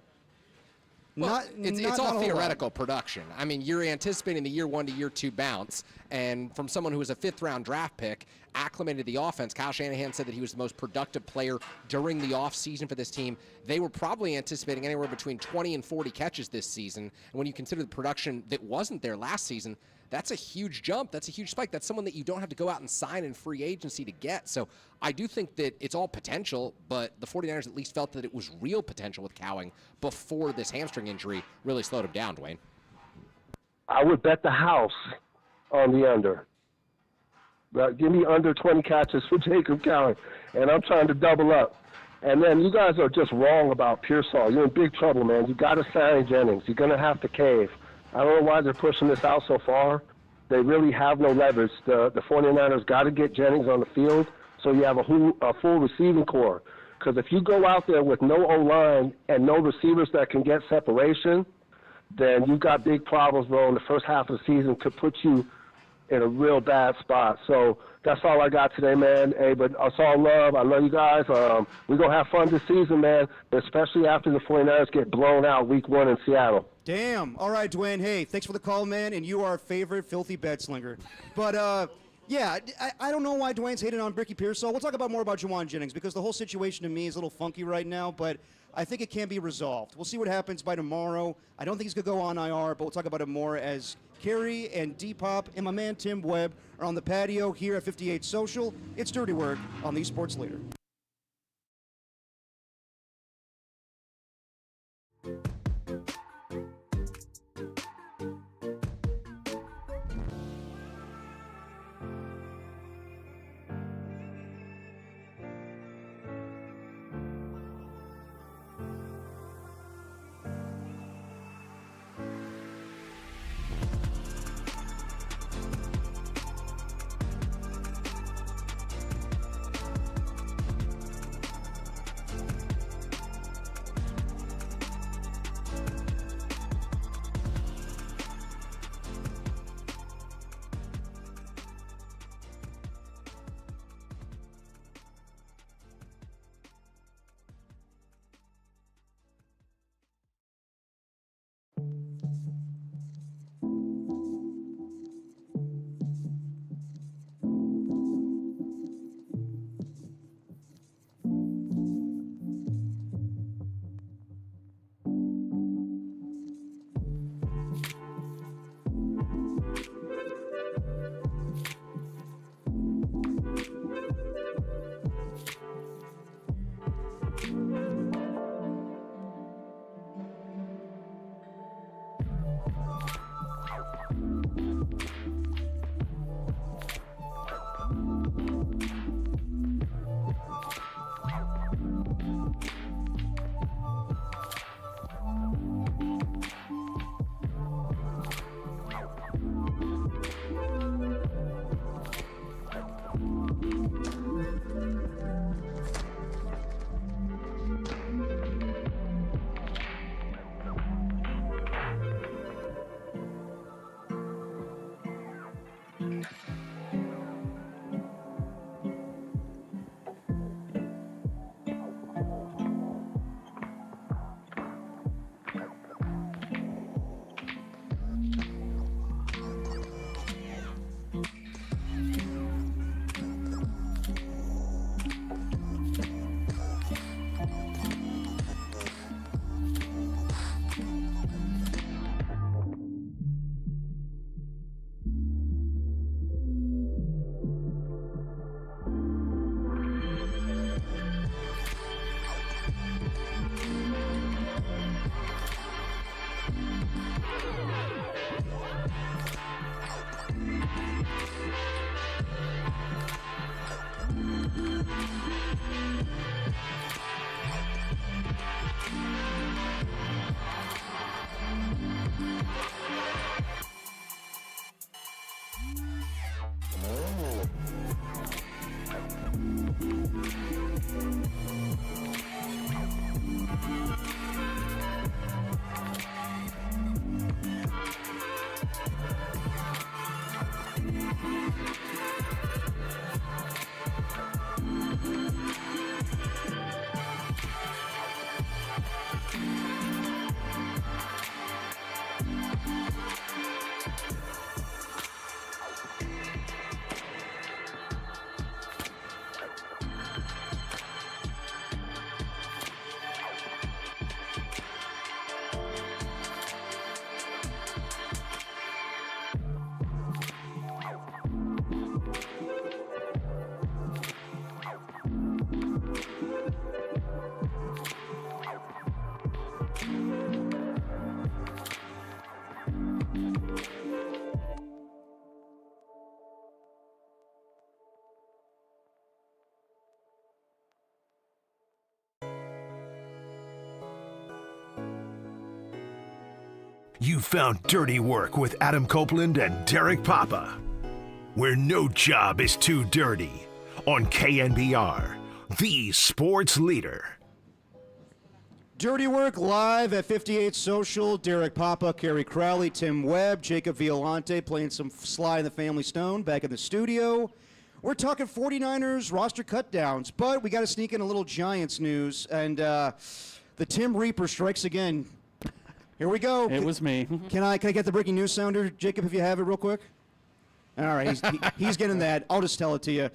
Well, it's all theoretical production. I mean, you're anticipating the year 1 to year 2 bounce, and from someone who was a 5th-round draft pick, acclimated to the offense, Kyle Shanahan said that he was the most productive player during the offseason for this team. They were probably anticipating anywhere between 20 and 40 catches this season, and when you consider the production that wasn't there last season, that's a huge jump. That's a huge spike. That's someone that you don't have to go out and sign in free agency to get. So I do think that it's all potential, but the 49ers at least felt that it was real potential with Cowing before this hamstring injury really slowed him down, Dwayne. I would bet the house on the under. Give me under 20 catches for Jacob Cowing, and I'm trying to double up. And then you guys are just wrong about Pearsall. You're in big trouble, man. You got to sign Jennings. You're going to have to cave. I don't know why they're pushing this out so far. They really have no leverage. The 49ers got to get Jennings on the field so you have a full receiving core. Because if you go out there with no O-line and no receivers that can get separation, then you've got big problems, bro, in the first half of the season to put you in a real bad spot. So that's all I got today, man. Hey, but it's all love. I love you guys. We're going to have fun this season, man, especially after the 49ers get blown out week 1 in Seattle. Damn. All right, Dwayne. Hey, thanks for the call, man, and you are our favorite filthy bet slinger. But, yeah, I don't know why Dwayne's hating on Ricky Pearsall. We'll talk about more about Juwan Jennings because the whole situation to me is a little funky right now, but I think it can be resolved. We'll see what happens by tomorrow. I don't think he's going to go on IR, but we'll talk about it more as Carrie and Depop and my man Tim Webb are on the patio here at 58 Social. It's Dirty Work on the Sports Leader. You found Dirty Work with Adam Copeland and Derek Papa, where no job is too dirty, on KNBR, the sports leader. Dirty Work live at 58 Social. Derek Papa, Kerry Crowley, Tim Webb, Jacob Violante playing some Sly and the Family Stone back in the studio. We're talking 49ers roster cutdowns, but we got to sneak in a little Giants news. And the Tim Reaper strikes again. Here we go. It was me. Can I get the breaking news sounder, Jacob, if you have it real quick? All right, he's getting that. I'll just tell it to you.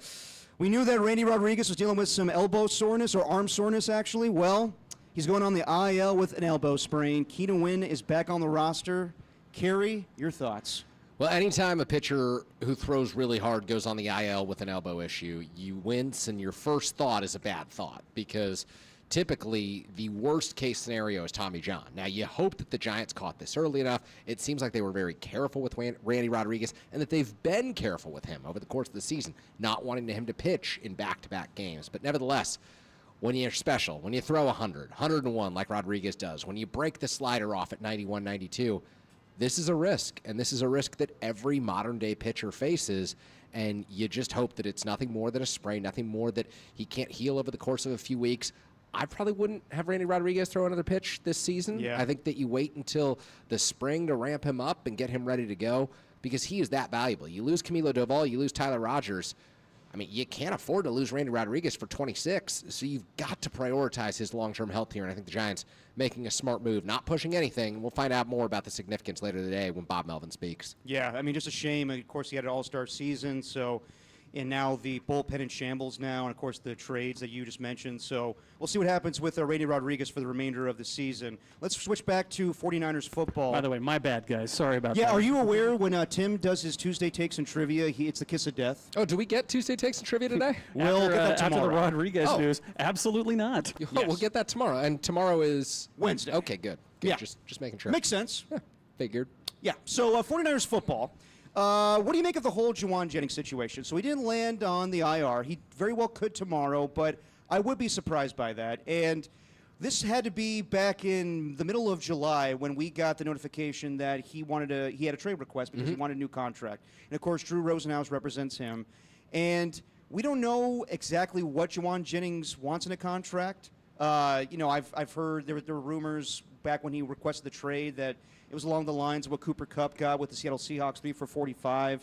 We knew that Randy Rodriguez was dealing with some elbow soreness, or arm soreness, actually. Well, he's going on the IL with an elbow sprain. Keenan Wynn is back on the roster. Kerry, your thoughts? Well, anytime a pitcher who throws really hard goes on the IL with an elbow issue, you wince, and your first thought is a bad thought because typically the worst case scenario is Tommy John. Now, you hope that the Giants caught this early enough. It seems like they were very careful with Randy Rodriguez and that they've been careful with him over the course of the season, not wanting him to pitch in back-to-back games. But nevertheless, when you're special, when you throw 100, 101 like Rodriguez does, when you break the slider off at 91, 92, this is a risk, and this is a risk that every modern-day pitcher faces, and you just hope that it's nothing more than a sprain, nothing more that he can't heal over the course of a few weeks. I probably wouldn't have Randy Rodriguez throw another pitch this season. Yeah. I think that you wait until the spring to ramp him up and get him ready to go because he is that valuable. You lose Camilo Doval, you lose Tyler Rogers. I mean, you can't afford to lose Randy Rodriguez for 26, so you've got to prioritize his long-term health here, and I think the Giants making a smart move, not pushing anything. We'll find out more about the significance later today when Bob Melvin speaks. Yeah, I mean, just a shame. Of course, he had an all-star season, and now the bullpen in shambles now, and, of course, the trades that you just mentioned. So we'll see what happens with Randy Rodriguez for the remainder of the season. Let's switch back to 49ers football. By the way, my bad, guys. Sorry about that. Yeah, are you aware when Tim does his Tuesday Takes and Trivia, it's the kiss of death? Oh, do we get Tuesday Takes and Trivia today? We'll get that tomorrow. After the Rodriguez news, absolutely not. Oh, we'll get that tomorrow. And tomorrow is Wednesday. Okay, good. Yeah. Just making sure. Makes sense. Figured. Yeah, so 49ers football. What do you make of the whole Juwan Jennings situation? So he didn't land on the IR. He very well could tomorrow, but I would be surprised by that. And this had to be back in the middle of July when we got the notification that he had a trade request because he wanted a new contract. And, of course, Drew Rosenhaus represents him. And we don't know exactly what Juwan Jennings wants in a contract. I've heard there were rumors back when he requested the trade that it was along the lines of what Cooper Kupp got with the Seattle Seahawks, 3 for $45.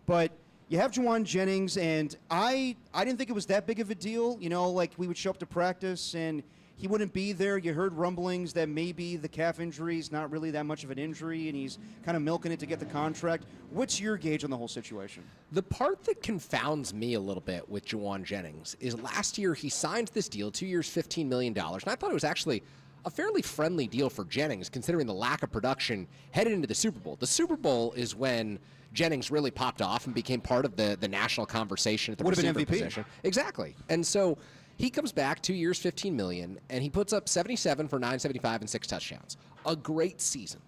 But you have Juwan Jennings, and I didn't think it was that big of a deal. Like we would show up to practice, and he wouldn't be there. You heard rumblings that maybe the calf injury is not really that much of an injury, and he's kind of milking it to get the contract. What's your gauge on the whole situation? The part that confounds me a little bit with Juwan Jennings is last year he signed this deal, 2 years, $15 million, and I thought it was actually a fairly friendly deal for Jennings, considering the lack of production headed into the Super Bowl. The Super Bowl is when Jennings really popped off and became part of the national conversation at the receiver position. Exactly. And so he comes back 2 years, $15 million, and he puts up 77 for 975 and 6 touchdowns. A great season.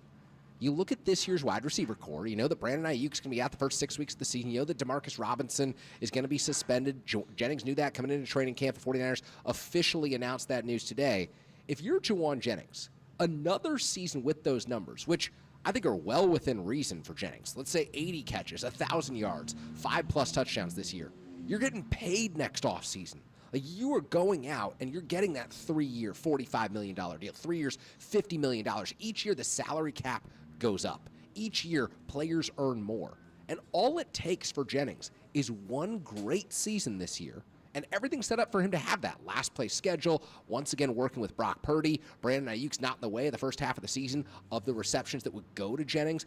You look at this year's wide receiver core, you know that Brandon Ayuk's going to be out the first 6 weeks of the season. You know that Demarcus Robinson is going to be suspended. Jennings knew that coming into training camp. The 49ers officially announced that news today. If you're Juwan Jennings, another season with those numbers, which I think are well within reason for Jennings, let's say 80 catches, 1,000 yards, 5+ touchdowns this year, you're getting paid next offseason. Like, you are going out and you're getting that 3-year, $45 million deal, 3 years, $50 million. Each year, the salary cap goes up. Each year, players earn more. And all it takes for Jennings is one great season this year, and everything's set up for him to have that last place schedule. Once again, working with Brock Purdy. Brandon Ayuk's not in the way of the first half of the season of the receptions that would go to Jennings.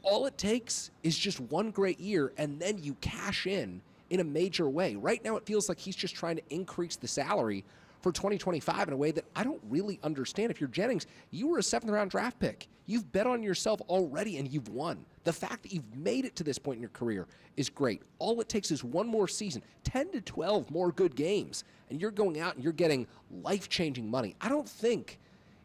All it takes is just one great year, and then you cash in a major way. Right now, it feels like he's just trying to increase the salary for 2025 in a way that I don't really understand. If you're Jennings, you were a 7th-round draft pick. You've bet on yourself already, and you've won. The fact that you've made it to this point in your career is great. All it takes is one more season, 10 to 12 more good games, and you're going out and you're getting life-changing money. I don't think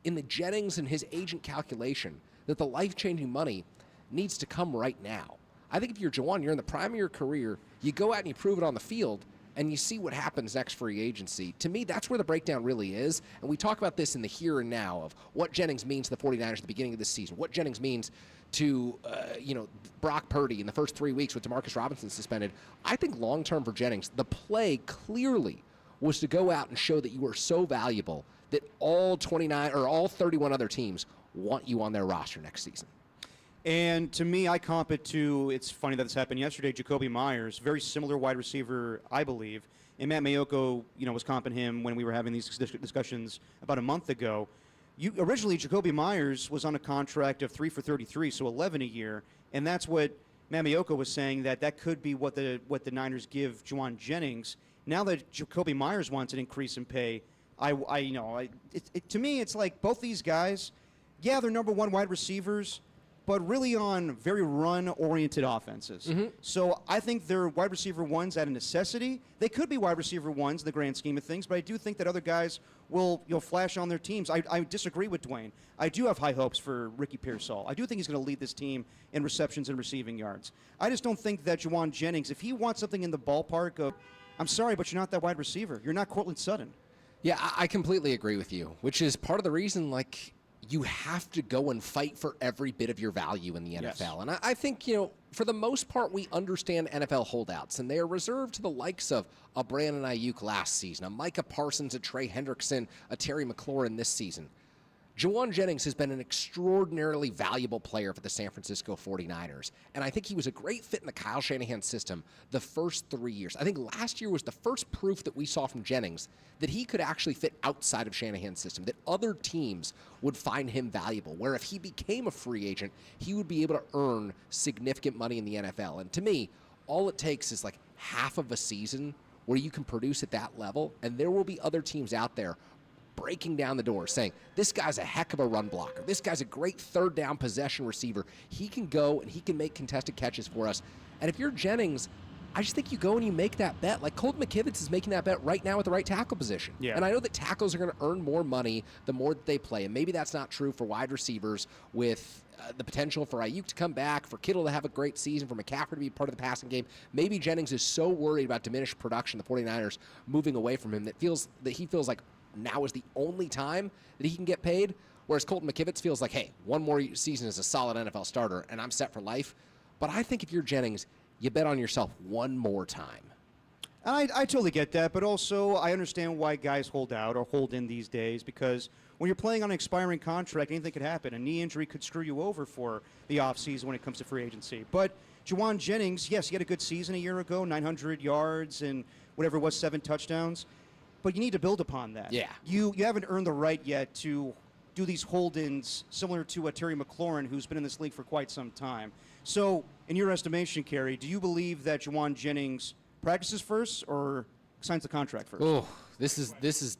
in the Jennings and his agent calculation that the life-changing money needs to come right now. I think if you're Juwan, you're in the prime of your career, you go out and you prove it on the field, and you see what happens next free agency, to me, that's where the breakdown really is. And we talk about this in the here and now of what Jennings means to the 49ers at the beginning of this season, what Jennings means to, Brock Purdy in the first 3 weeks with Demarcus Robinson suspended. I think long-term for Jennings, the play clearly was to go out and show that you are so valuable that all 31 other teams want you on their roster next season. And to me, I comp it to, it's funny that this happened yesterday, Jacoby Myers, very similar wide receiver, I believe. And Matt Mayoko, was comping him when we were having these discussions about a month ago. Originally, Jacoby Myers was on a contract of 3 for $33, so 11 a year. And that's what Matt Mayoko was saying, that could be what the Niners give Jauan Jennings. Now that Jacoby Myers wants an increase in pay, to me, it's like both these guys, yeah, they're number one wide receivers, but really on very run-oriented offenses. Mm-hmm. So I think they're wide receiver ones out of necessity. They could be wide receiver ones in the grand scheme of things, but I do think that other guys will flash on their teams. I disagree with Dwayne. I do have high hopes for Ricky Pearsall. I do think he's going to lead this team in receptions and receiving yards. I just don't think that Jauan Jennings, if he wants something in the ballpark of, I'm sorry, but you're not that wide receiver. You're not Cortland Sutton. Yeah, I completely agree with you, which is part of the reason, you have to go and fight for every bit of your value in the NFL. Yes. And I think, for the most part, we understand NFL holdouts, and they are reserved to the likes of a Brandon Ayuk last season, a Micah Parsons, a Trey Hendrickson, a Terry McLaurin this season. Jauan Jennings has been an extraordinarily valuable player for the San Francisco 49ers, and I think he was a great fit in the Kyle Shanahan system the first 3 years. I think last year was the first proof that we saw from Jennings that he could actually fit outside of Shanahan's system, that other teams would find him valuable, where if he became a free agent, he would be able to earn significant money in the NFL. And to me, all it takes is half of a season where you can produce at that level, and there will be other teams out there breaking down the door, saying, this guy's a heck of a run blocker. This guy's a great third down possession receiver. He can go and he can make contested catches for us. And if you're Jennings, I just think you go and you make that bet. Colton McKivitz is making that bet right now at the right tackle position. Yeah. And I know that tackles are going to earn more money the more that they play. And maybe that's not true for wide receivers with the potential for Ayuk to come back, for Kittle to have a great season, for McCaffrey to be part of the passing game. Maybe Jennings is so worried about diminished production, the 49ers moving away from him, that he feels like now is the only time that he can get paid, whereas Colton McKivitz feels like, hey, one more season as a solid NFL starter, and I'm set for life. But I think if you're Jennings, you bet on yourself one more time. I totally get that, but also I understand why guys hold out or hold in these days, because when you're playing on an expiring contract, anything could happen. A knee injury could screw you over for the offseason when it comes to free agency. But Jauan Jennings, yes, he had a good season a year ago, 900 yards and whatever it was, 7 touchdowns. But you need to build upon that. Yeah. You haven't earned the right yet to do these hold-ins similar to a Terry McLaurin, who's been in this league for quite some time. So, in your estimation, Kerry, do you believe that Jauan Jennings practices first or signs the contract first? Oh, this is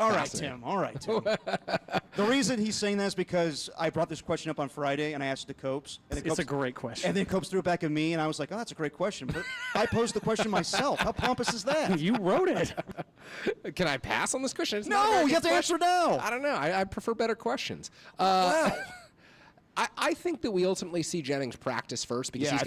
All right, Tim. The reason he's saying that is because I brought this question up on Friday, and I asked the Copes. And it's a great question. And then Copes threw it back at me, and I was like, oh, that's a great question. But I posed the question myself. How pompous is that? You wrote it. Can I pass on this question? No, you have to answer now. I don't know. I prefer better questions. Wow. I think that we ultimately see Jennings practice first because he's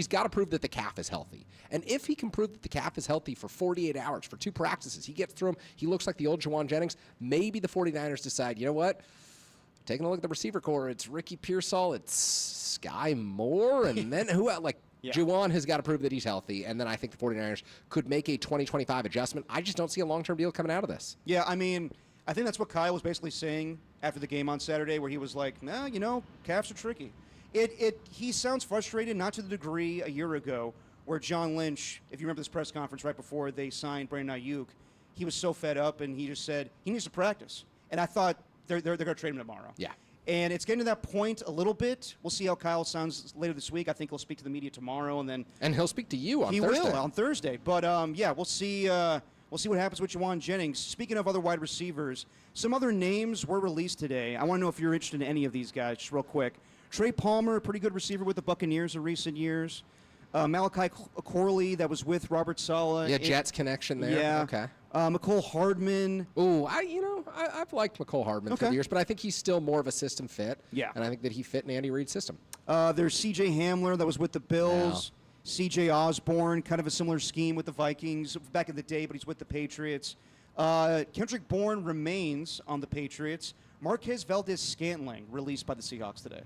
got to prove that the calf is healthy. And if he can prove that the calf is healthy for 48 hours, for 2 practices, he gets through them, he looks like the old Jauan Jennings, maybe the 49ers decide, you know what? Taking a look at the receiver core, it's Ricky Pearsall, it's Sky Moore, and then who else? Jauan has got to prove that he's healthy, and then I think the 49ers could make a 2025 adjustment. I just don't see a long-term deal coming out of this. Yeah, I mean, I think that's what Kyle was basically saying after the game on Saturday, where he was like, nah, calves are tricky. He sounds frustrated, not to the degree a year ago where John Lynch, if you remember this press conference right before they signed Brandon Ayuk, he was so fed up and he just said he needs to practice. And I thought they're going to trade him tomorrow. Yeah. And it's getting to that point a little bit. We'll see how Kyle sounds later this week. I think he'll speak to the media tomorrow, and he'll speak to you on Thursday. He will on Thursday. But we'll see. We'll see what happens with Jauan Jennings. Speaking of other wide receivers, some other names were released today. I want to know if you're interested in any of these guys, just real quick. Trey Palmer, a pretty good receiver with the Buccaneers in recent years. Malachi Corley, that was with Robert Saleh. Yeah, Jets connection there. Yeah. Okay. McCole Hardman. Ooh, I've liked McCole Hardman for the years, but I think he's still more of a system fit. Yeah. And I think that he fit in Andy Reid's system. There's C.J. Hamler that was with the Bills. C.J. Osborne, kind of a similar scheme with the Vikings back in the day, but he's with the Patriots. Kendrick Bourne remains on the Patriots. Marquez Valdez-Scantling released by the Seahawks today.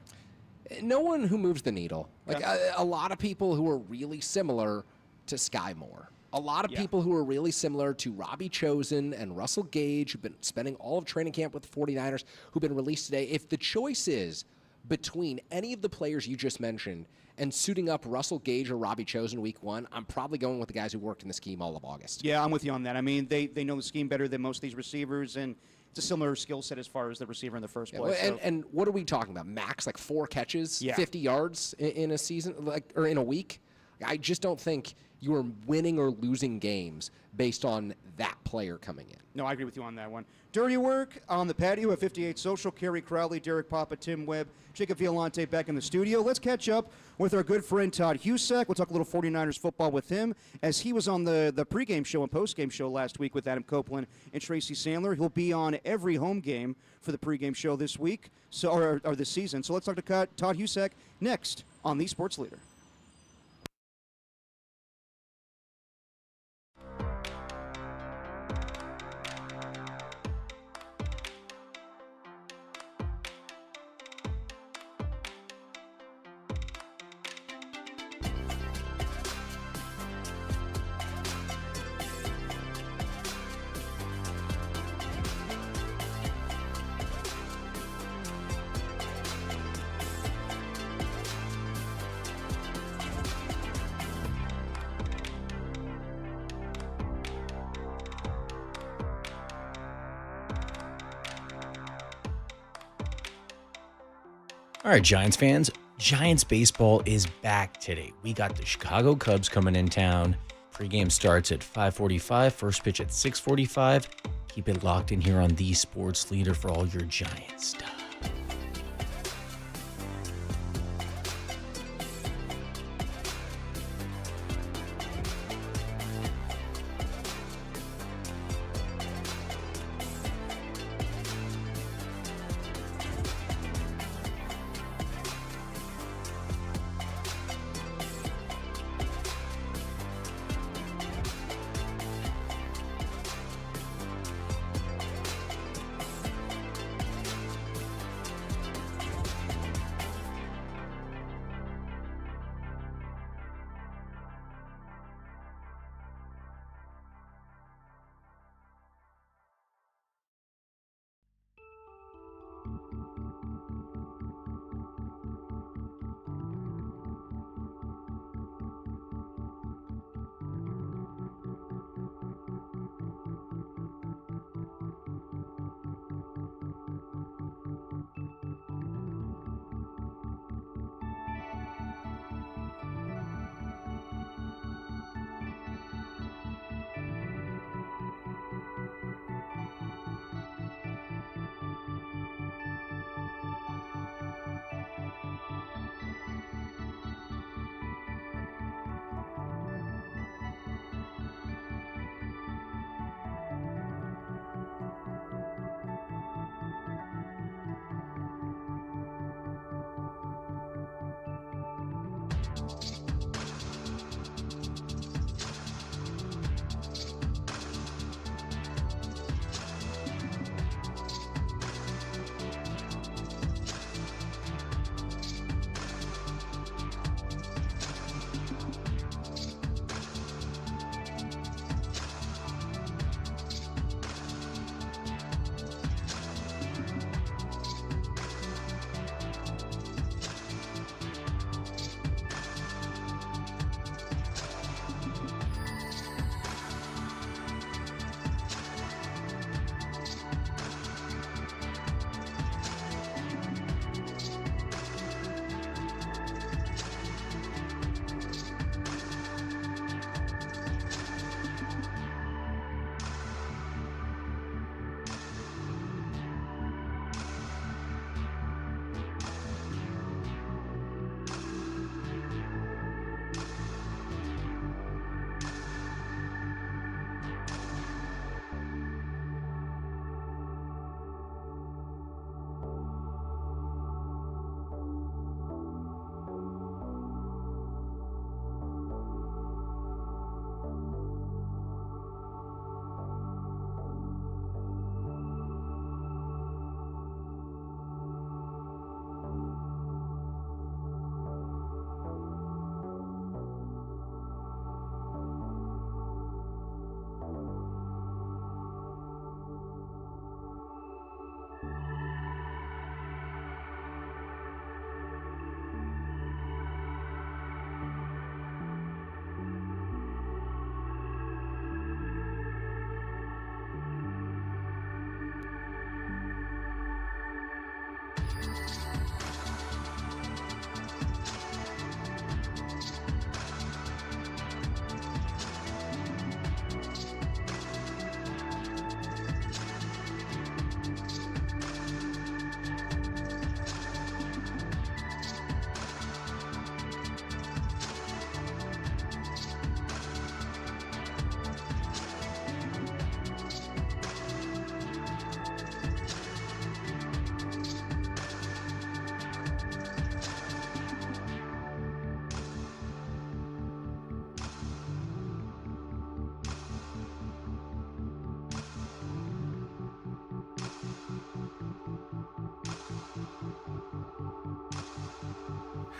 No one who moves the needle. Like a lot of people who are really similar to Sky Moore. A lot of people who are really similar to Robbie Chosen and Russell Gage, who've been spending all of training camp with the 49ers, who've been released today. If the choice is between any of the players you just mentioned and suiting up Russell Gage or Robbie Chosen week 1, I'm probably going with the guys who worked in the scheme all of August. Yeah, I'm with you on that. I mean, they know the scheme better than most of these receivers, and it's a similar skill set as far as the receiver in the first place. And what are we talking about? Max, like 4 catches, 50 yards in a season, or in a week? I just don't think you are winning or losing games based on that player coming in. No, I agree with you on that one. Dirty work on the patio at 58 Social. Kerry Crowley, Derek Papa, Tim Webb, Jacob Violante back in the studio. Let's catch up with our good friend Todd Husak. We'll talk a little 49ers football with him as he was on the pregame show and postgame show last week with Adam Copeland and Tracy Sandler. He'll be on every home game for the pregame show this week, or this season. So let's talk to Todd Husak next on The Sports Leader. All right, Giants fans, Giants baseball is back today. We got the Chicago Cubs coming in town. Pregame starts at 5:45, first pitch at 6:45. Keep it locked in here on The Sports Leader for all your Giants stuff.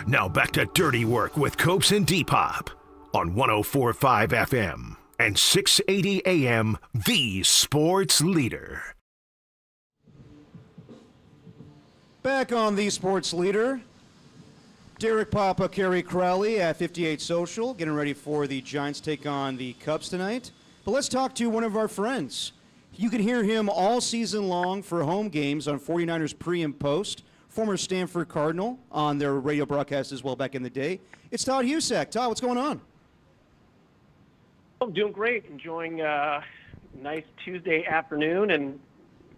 Now back to Dirty Work with Copes and Depop on 104.5 FM and 680 AM, the sports leader. Back on the sports leader, Derek Papa, Kerry Crowley at 58 Social, getting ready for the Giants take on the Cubs tonight. But let's talk to one of our friends. You can hear him all season long for home games on 49ers pre and post. Former Stanford Cardinal on their radio broadcast as well back in the day. It's Todd Husak. Todd, what's going on? I'm doing great. Enjoying a nice Tuesday afternoon, and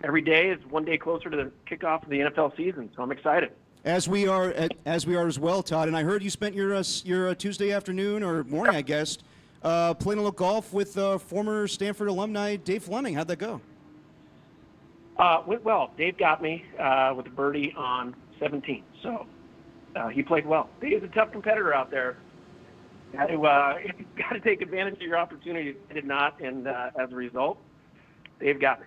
every day is one day closer to the kickoff of the NFL season, so I'm excited. As we are as well, Todd. And I heard you spent your Tuesday afternoon or morning, I guess, playing a little golf with former Stanford alumni Dave Fleming. How'd that go? Went well. Dave got me with a birdie on 17, so he played well. Dave's a tough competitor out there. Got to take advantage of your opportunity. I did not, and as a result, Dave got me.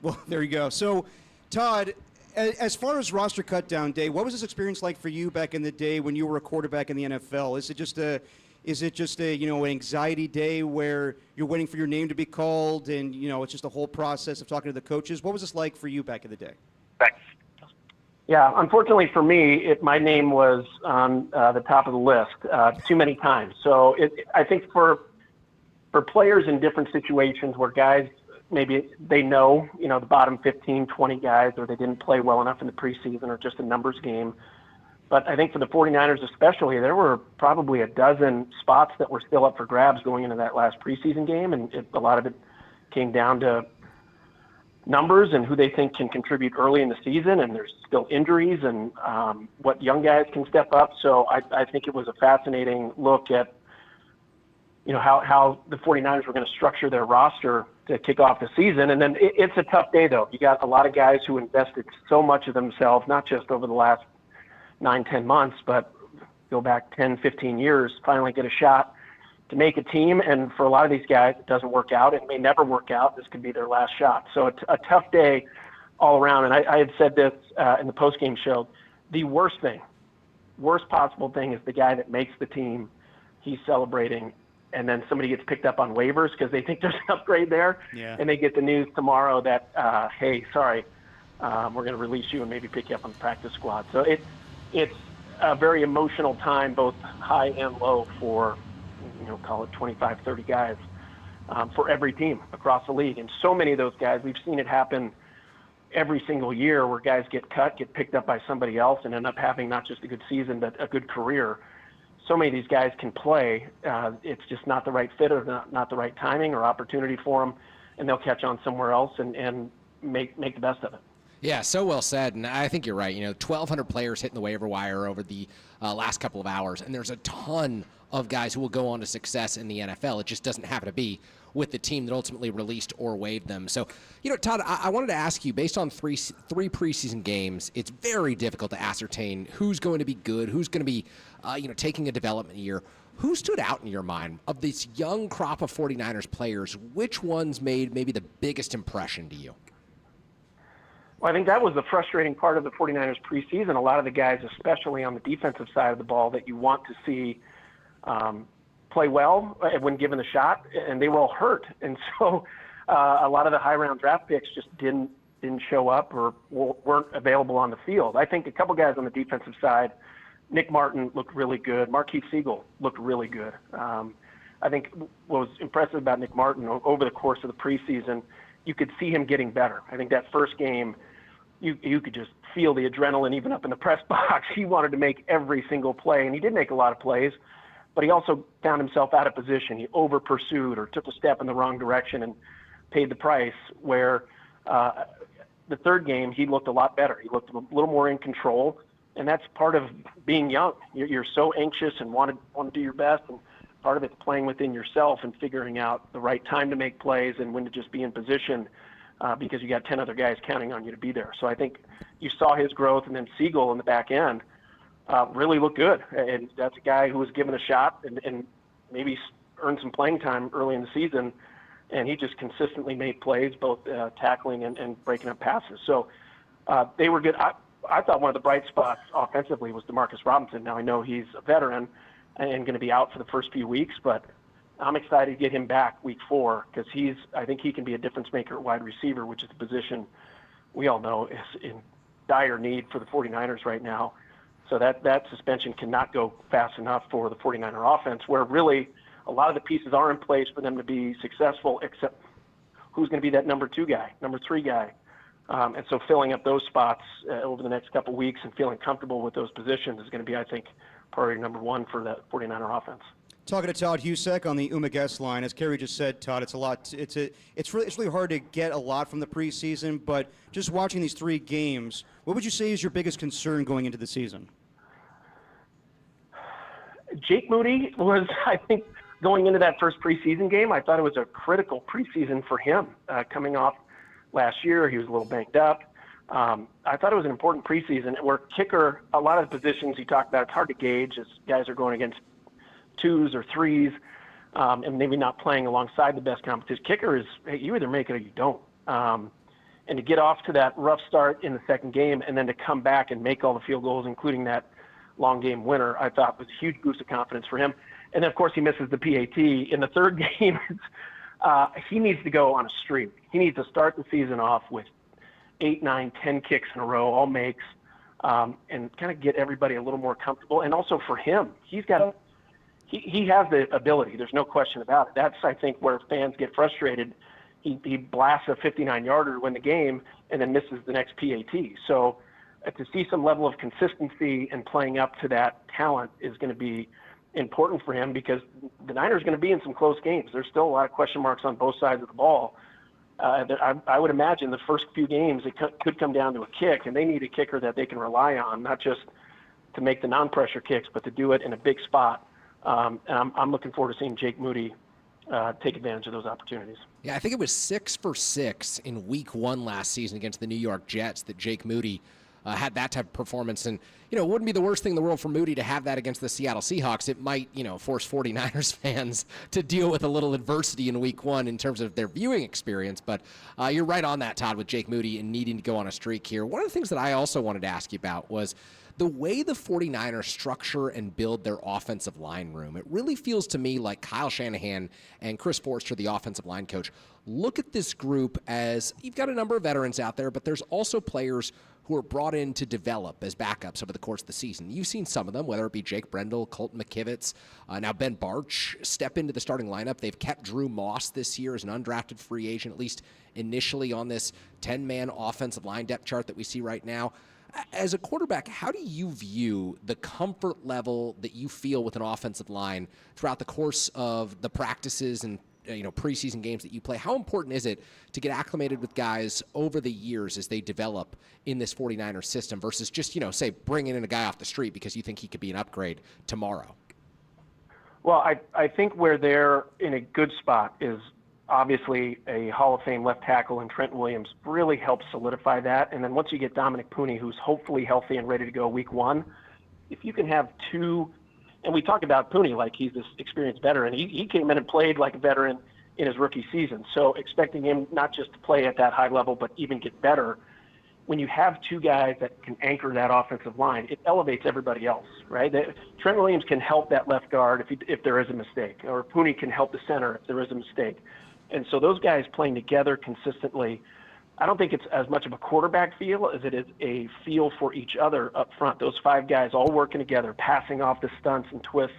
Well, there you go. So, Todd, as far as roster cutdown day, what was this experience like for you back in the day when you were a quarterback in the NFL? Is it just a an anxiety day where you're waiting for your name to be called, and it's just a whole process of talking to the coaches? What was this like for you back in the day? Yeah, unfortunately for me, my name was on the top of the list too many times. So I think for players in different situations where guys maybe they know the bottom 15, 20 guys, or they didn't play well enough in the preseason, or just a numbers game. But I think for the 49ers especially, there were probably a dozen spots that were still up for grabs going into that last preseason game, and a lot of it came down to numbers and who they think can contribute early in the season, and there's still injuries and what young guys can step up. So I think it was a fascinating look at how the 49ers were going to structure their roster to kick off the season. And then it's a tough day, though. You got a lot of guys who invested so much of themselves, not just over the last 9-10 months, but go back 10, 15 years, finally get a shot to make a team. And for a lot of these guys, it doesn't work out. It may never work out. This could be their last shot. So it's a tough day all around. And I had said this in the postgame show. The worst possible thing is the guy that makes the team, he's celebrating, and then somebody gets picked up on waivers because they think there's an upgrade there. Yeah. And they get the news tomorrow that, hey, sorry, we're going to release you and maybe pick you up on the practice squad. So it's a very emotional time, both high and low, for, call it 25, 30 guys for every team across the league. And so many of those guys, we've seen it happen every single year where guys get cut, get picked up by somebody else, and end up having not just a good season, but a good career. So many of these guys can play. It's just not the right fit, or not the right timing or opportunity for them, and they'll catch on somewhere else and make the best of it. Yeah, so well said, and I think you're right. 1,200 players hitting the waiver wire over the last couple of hours, and there's a ton of guys who will go on to success in the NFL. It just doesn't happen to be with the team that ultimately released or waived them. So, Todd, I wanted to ask you, based on three preseason games, it's very difficult to ascertain who's going to be good, who's going to be, taking a development year. Who stood out in your mind of this young crop of 49ers players? Which ones made maybe the biggest impression to you? Well, I think that was the frustrating part of the 49ers preseason. A lot of the guys, especially on the defensive side of the ball, that you want to see play well when given a shot, and they were all hurt. And so a lot of the high-round draft picks just didn't show up or weren't available on the field. I think a couple guys on the defensive side, Nick Martin looked really good. Marquise Siegel looked really good. I think what was impressive about Nick Martin over the course of the preseason, you could see him getting better. I think that first game, you could just feel the adrenaline even up in the press box. He wanted to make every single play, and he did make a lot of plays, but he also found himself out of position. He over-pursued or took a step in the wrong direction and paid the price, where the third game, he looked a lot better. He looked a little more in control, and that's part of being young. You're so anxious and want to do your best, and part of it's playing within yourself and figuring out the right time to make plays and when to just be in position because you got 10 other guys counting on you to be there. So I think you saw his growth, and then Siegel in the back end really looked good. And that's a guy who was given a shot and maybe earned some playing time early in the season, and he just consistently made plays, both tackling and breaking up passes. So they were good. I thought one of the bright spots offensively was DeMarcus Robinson. Now I know he's a veteran and going to be out for the first few weeks, but I'm excited to get him back week 4 because I think he can be a difference maker at wide receiver, which is a position we all know is in dire need for the 49ers right now. So that suspension cannot go fast enough for the 49er offense, where really a lot of the pieces are in place for them to be successful, except who's going to be that number 2 guy, number 3 guy. And so filling up those spots over the next couple of weeks and feeling comfortable with those positions is going to be, I think, priority number 1 for that 49er offense. Talking to Todd Husek on the Uma guest line, as Kerry just said, Todd, it's really hard to get a lot from the preseason, but just watching these 3 games, what would you say is your biggest concern going into the season? Jake Moody was, I think, going into that first preseason game, I thought it was a critical preseason for him. Coming off last year, he was a little banged up. I thought it was an important preseason where kicker, a lot of the positions he talked about, it's hard to gauge as guys are going against 2s or 3s and maybe not playing alongside the best competition. Kicker is, hey, you either make it or you don't. And to get off to that rough start in the second game and then to come back and make all the field goals, including that long game winner, I thought was a huge boost of confidence for him. And then, of course, he misses the PAT. In the third game, he needs to go on a streak. He needs to start the season off with 8, 9, 10 kicks in a row, all makes, and kind of get everybody a little more comfortable. And also for him, he has the ability. There's no question about it. That's, I think, where fans get frustrated. He blasts a 59-yarder to win the game and then misses the next PAT. So to see some level of consistency and playing up to that talent is going to be important for him because the Niners are going to be in some close games. There's still a lot of question marks on both sides of the ball. I would imagine the first few games it could come down to a kick, and they need a kicker that they can rely on, not just to make the non-pressure kicks, but to do it in a big spot. And I'm looking forward to seeing Jake Moody take advantage of those opportunities. Yeah, I think it was 6 for 6 in week 1 last season against the New York Jets that Jake Moody had that type of performance. And, it wouldn't be the worst thing in the world for Moody to have that against the Seattle Seahawks. It might, force 49ers fans to deal with a little adversity in week 1 in terms of their viewing experience. But you're right on that, Todd, with Jake Moody and needing to go on a streak here. One of the things that I also wanted to ask you about was the way the 49ers structure and build their offensive line room. It really feels to me like Kyle Shanahan and Chris Forster, the offensive line coach, look at this group as you've got a number of veterans out there, but there's also players who are brought in to develop as backups over the course of the season. You've seen some of them, whether it be Jake Brendel, Colton McKivitz, now Ben Barch step into the starting lineup. They've kept Drew Moss this year as an undrafted free agent, at least initially on this 10-man offensive line depth chart that we see right now. As a quarterback, how do you view the comfort level that you feel with an offensive line throughout the course of the practices and preseason games that you play? How important is it to get acclimated with guys over the years as they develop in this 49er system versus just, say, bringing in a guy off the street because you think he could be an upgrade tomorrow? Well, I think where they're in a good spot is obviously a Hall of Fame left tackle in Trent Williams really helps solidify that. And then once you get Dominic Pooney, who's hopefully healthy and ready to go week 1, if you can have 2 – and we talk about Pooney like he's this experienced veteran. He came in and played like a veteran in his rookie season. So expecting him not just to play at that high level, but even get better. When you have 2 guys that can anchor that offensive line, it elevates everybody else, right? Trent Williams can help that left guard if there is a mistake, or Pooney can help the center if there is a mistake. And so those guys playing together consistently, I don't think it's as much of a quarterback feel as it is a feel for each other up front. Those 5 guys all working together, passing off the stunts and twists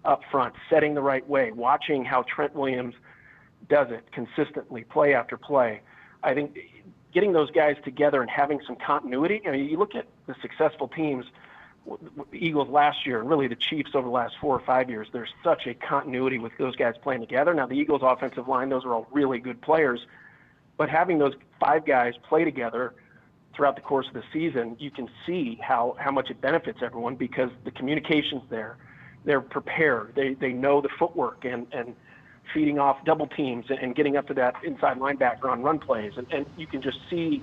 up front, setting the right way, watching how Trent Williams does it consistently, play after play. I think getting those guys together and having some continuity, you look at the successful teams, the Eagles last year, and really the Chiefs over the last 4 or 5 years, there's such a continuity with those guys playing together. Now, the Eagles' offensive line, those are all really good players. But having those 5 guys play together throughout the course of the season, you can see how much it benefits everyone because the communication's there. They're prepared. They know the footwork and feeding off double teams and getting up to that inside linebacker on run plays. And you can just see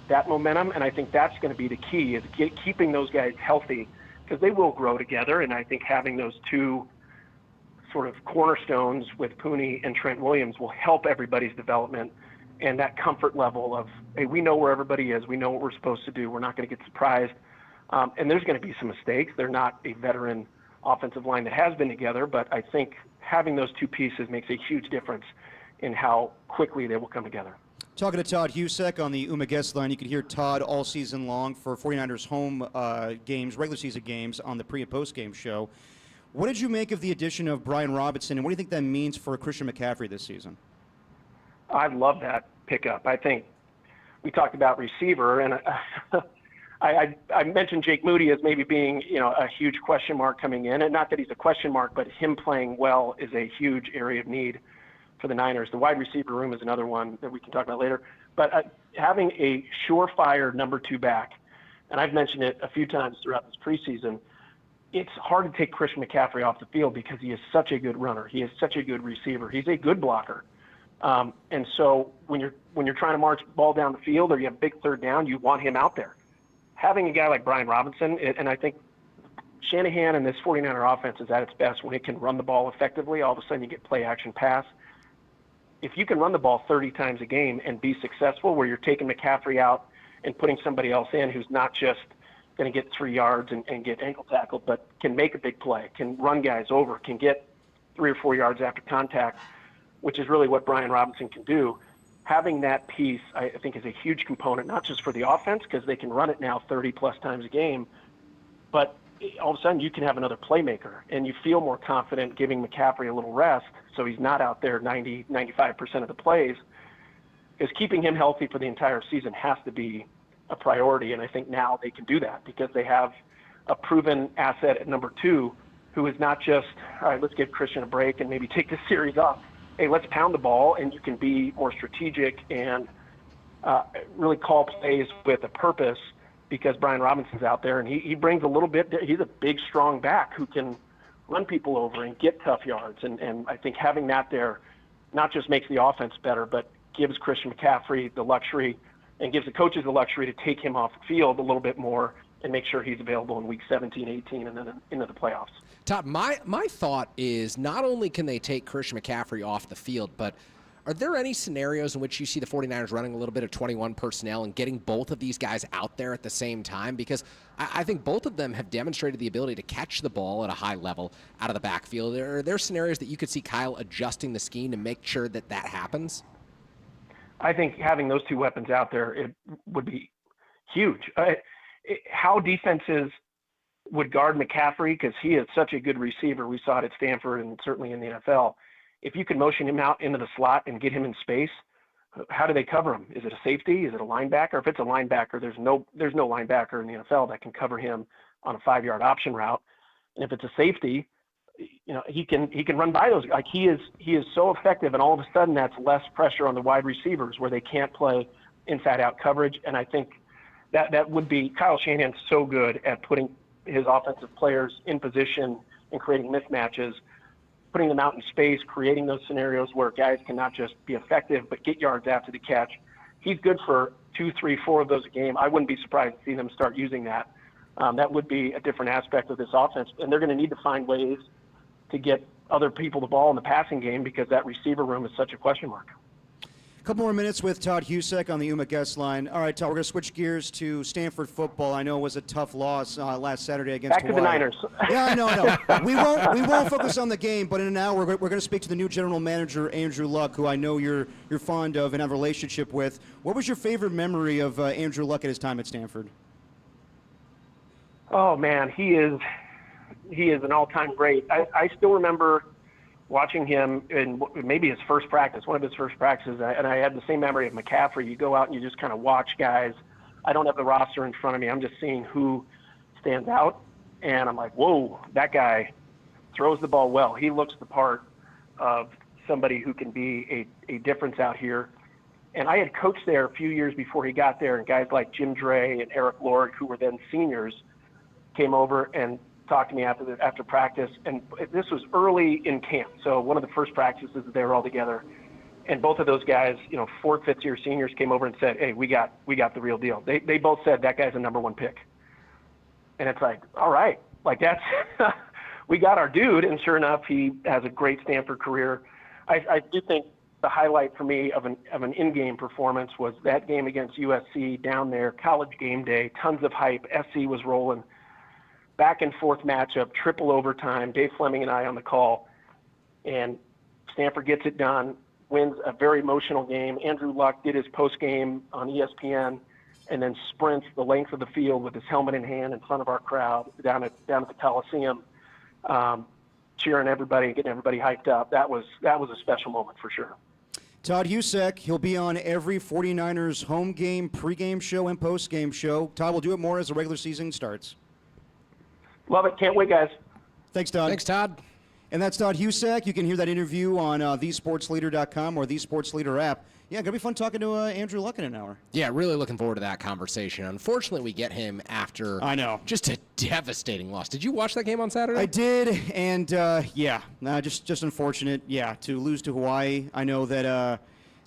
that momentum, and I think that's going to be the key is keeping those guys healthy because they will grow together. And I think having those 2 sort of cornerstones with Pooney and Trent Williams will help everybody's development and that comfort level of, hey, we know where everybody is. We know what we're supposed to do. We're not going to get surprised. And there's going to be some mistakes. They're not a veteran offensive line that has been together, but I think having those two pieces makes a huge difference in how quickly they will come together. Talking to Todd Husek on the UMA guest line, you can hear Todd all season long for 49ers home games, regular season games on the pre- and post-game show. What did you make of the addition of Brian Robinson, and what do you think that means for Christian McCaffrey this season? I love that pickup. I think we talked about receiver, and I mentioned Jake Moody as maybe being, a huge question mark coming in, and not that he's a question mark, but him playing well is a huge area of need for the Niners. The wide receiver room is another one that we can talk about later. But having a surefire number 2 back, and I've mentioned it a few times throughout this preseason, it's hard to take Christian McCaffrey off the field because he is such a good runner. He is such a good receiver. He's a good blocker. And so when you're trying to march the ball down the field or you have big third down, you want him out there. Having a guy like Brian Robinson, and I think Shanahan and this 49er offense is at its best when it can run the ball effectively. All of a sudden you get play action pass. If you can run the ball 30 times a game and be successful where you're taking McCaffrey out and putting somebody else in who's not just going to get 3 yards and get ankle tackled, but can make a big play, can run guys over, can get 3 or 4 yards after contact, which is really what Brian Robinson can do. Having that piece, I think, is a huge component, not just for the offense, because they can run it now 30-plus times a game, but all of a sudden you can have another playmaker, and you feel more confident giving McCaffrey a little rest so he's not out there 90, 95% of the plays, because keeping him healthy for the entire season has to be a priority, and I think now they can do that because they have a proven asset at number 2 who is not just, all right, let's give Christian a break and maybe take this series off. Hey, let's pound the ball, and you can be more strategic and really call plays with a purpose because Brian Robinson's out there, and he brings a little bit. He's a big, strong back who can run people over and get tough yards. And I think having that there not just makes the offense better, but gives Christian McCaffrey the luxury and gives the coaches the luxury to take him off the field a little bit more and make sure he's available in week 17, 18, and then into the playoffs. Todd, my thought is not only can they take Christian McCaffrey off the field, but are there any scenarios in which you see the 49ers running a little bit of 21 personnel and getting both of these guys out there at the same time? Because I think both of them have demonstrated the ability to catch the ball at a high level out of the backfield. Are there scenarios that you could see Kyle adjusting the scheme to make sure that that happens? I think having those 2 weapons out there, it would be huge. How defenses would guard McCaffrey, because he is such a good receiver. We saw it at Stanford and certainly in the NFL. If you can motion him out into the slot and get him in space, how do they cover him? Is it a safety? Is it a linebacker? If it's a linebacker, there's no linebacker in the NFL that can cover him on a 5-yard option route. And if it's a safety, he can run by those. Like he is so effective, and all of a sudden that's less pressure on the wide receivers where they can't play inside out coverage. And I think that would be Kyle Shanahan's so good at putting his offensive players in position and creating mismatches, putting them out in space, creating those scenarios where guys can not just be effective but get yards after the catch. He's good for 2, 3, 4 of those a game. I wouldn't be surprised to see them start using that. That would be a different aspect of this offense, and they're going to need to find ways to get other people the ball in the passing game because that receiver room is such a question mark. A couple more minutes with Todd Husek on the UMA guest line. All right, Todd, we're going to switch gears to Stanford football. I know it was a tough loss last Saturday against Back to the Niners. Yeah, I know. We won't focus on the game, but in an hour we're going to speak to the new general manager, Andrew Luck, who I know you're fond of and have a relationship with. What was your favorite memory of Andrew Luck at his time at Stanford? Oh man, he is an all-time great. I still remember watching him in maybe his first practice, one of his first practices, and I had the same memory of McCaffrey. You go out and you just kind of watch guys. I don't have the roster in front of me. I'm just seeing who stands out, and I'm like, whoa, that guy throws the ball well. He looks the part of somebody who can be a difference out here. And I had coached there a few years before he got there, and guys like Jim Dre and Eric Lord, who were then seniors, came over and talked to me after practice, and this was early in camp. So one of the first practices they were all together, and both of those guys, 4th, 5th year seniors, came over and said, "Hey, we got the real deal." They both said that guy's a number 1 pick, and it's like, all right, like that's we got our dude, and sure enough, he has a great Stanford career. I do think the highlight for me of an in-game performance was that game against USC down there, college game day, tons of hype. SC was rolling, back and forth matchup, triple overtime. Dave Fleming and I on the call, and Stanford gets it done, wins a very emotional game. Andrew Luck did his post game on ESPN, and then sprints the length of the field with his helmet in hand in front of our crowd down at the Coliseum, cheering everybody and getting everybody hyped up. That was a special moment for sure. Todd Husek, he'll be on every 49ers home game, pregame show, and postgame show. Todd will do it more as the regular season starts. Love it. Can't wait, guys. Thanks, Todd. Thanks, Todd. And that's Todd Husek. You can hear that interview on thesportsleader.com or the Sports Leader app. Yeah, going to be fun talking to Andrew Luck in an hour. Yeah, really looking forward to that conversation. Unfortunately, we get him after just a devastating loss. Did you watch that game on Saturday? I did, and just unfortunate, to lose to Hawaii. I know that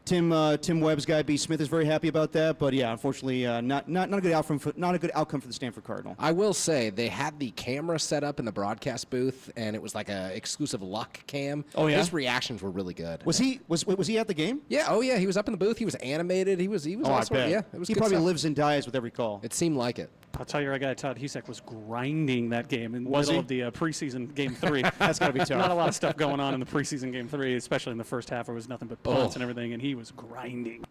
Tim Webb's guy, B. Smith, is very happy about that, but unfortunately, not a good outcome for the Stanford Cardinal. I will say they had the camera set up in the broadcast booth, and it was like a exclusive Luck cam. Oh yeah, his reactions were really good. Was he at the game? Yeah. Oh yeah, he was up in the booth. He was animated. He was. Oh, I bet. Yeah, it was. He good probably stuff. lives and dies with every call. It seemed like it. I'll tell you, our guy Todd Husek was grinding that game in the Was middle he? of the preseason game 3. That's got to be tough. Not a lot of stuff going on in the preseason game 3, especially in the first half. It was nothing but punts and everything, and he was grinding.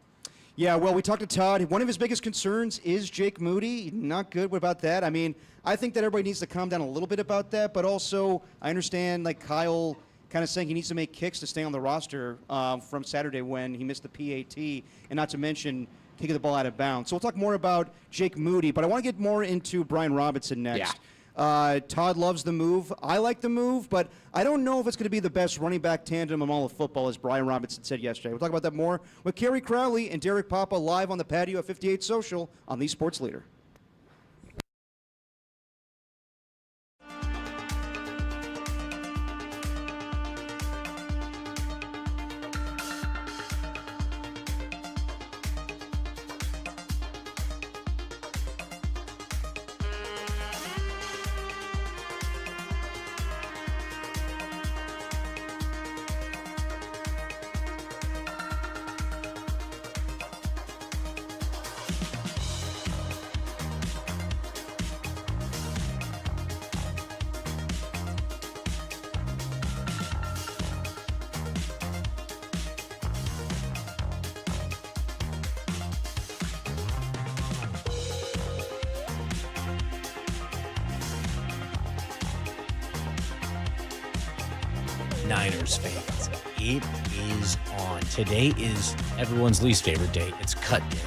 Yeah, well, we talked to Todd. One of his biggest concerns is Jake Moody. Not good about that. I mean, I think that everybody needs to calm down a little bit about that, but also I understand, like, Kyle kind of saying he needs to make kicks to stay on the roster from Saturday when he missed the PAT, and not to mention kicking the ball out of bounds. So we'll talk more about Jake Moody, but I want to get more into Brian Robinson next. Yeah. Todd loves the move. I like the move, but I don't know if it's going to be the best running back tandem in all of football, as Brian Robinson said yesterday. We'll talk about that more with Kerry Crowley and Derek Papa live on the patio at 58 Social on the Sports Leader. Niners fans, it is on. Today is everyone's least favorite day. It's cut day.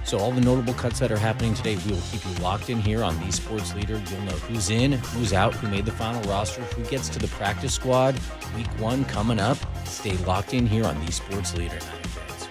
So all the notable cuts that are happening today, we will keep you locked in here on the Sports Leader. You'll know who's in, who's out, who made the final roster, who gets to the practice squad. Week 1 coming up. Stay locked in here on the Sports Leader, Niner fans.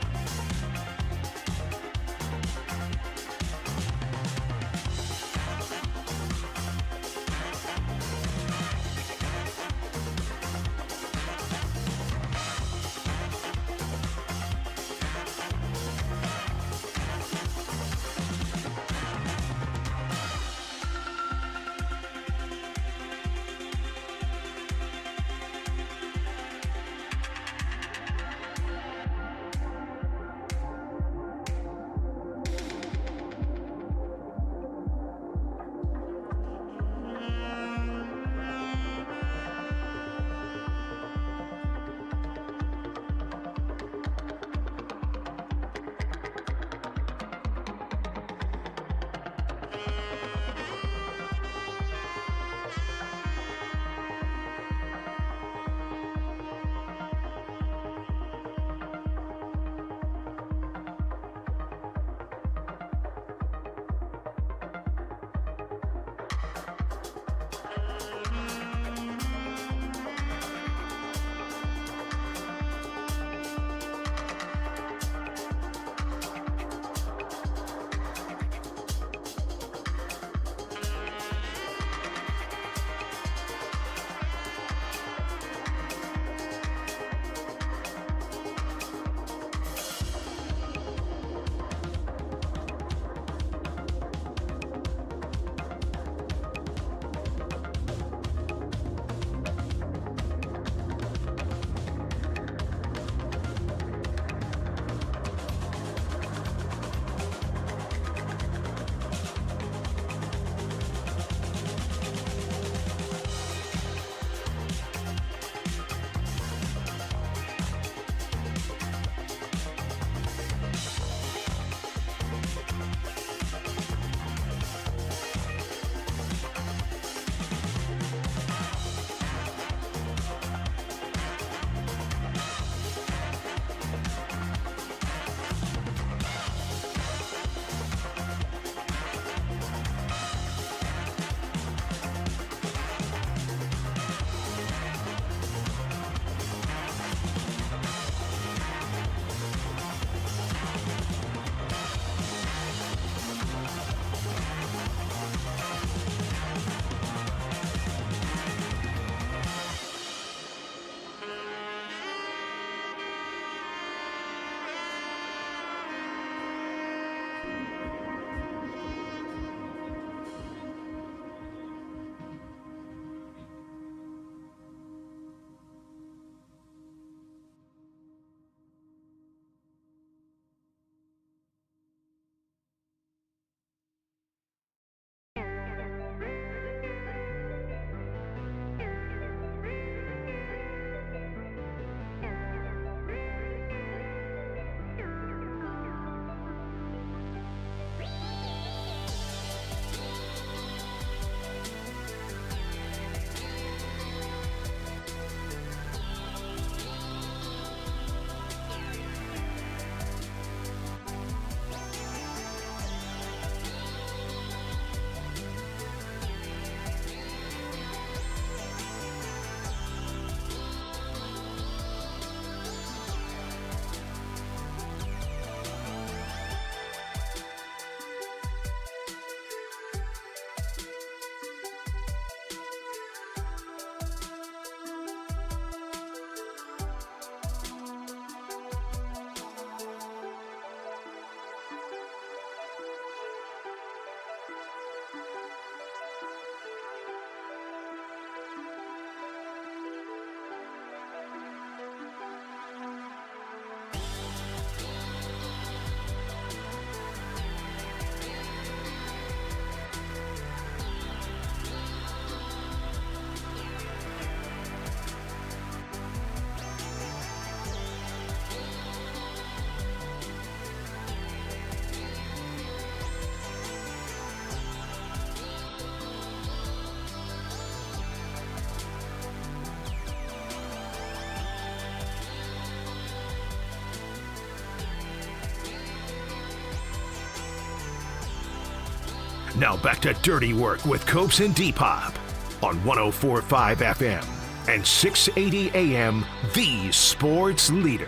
Now back to Dirty Work with Copes and Depop on 104.5 FM and 680 AM, the sports leader.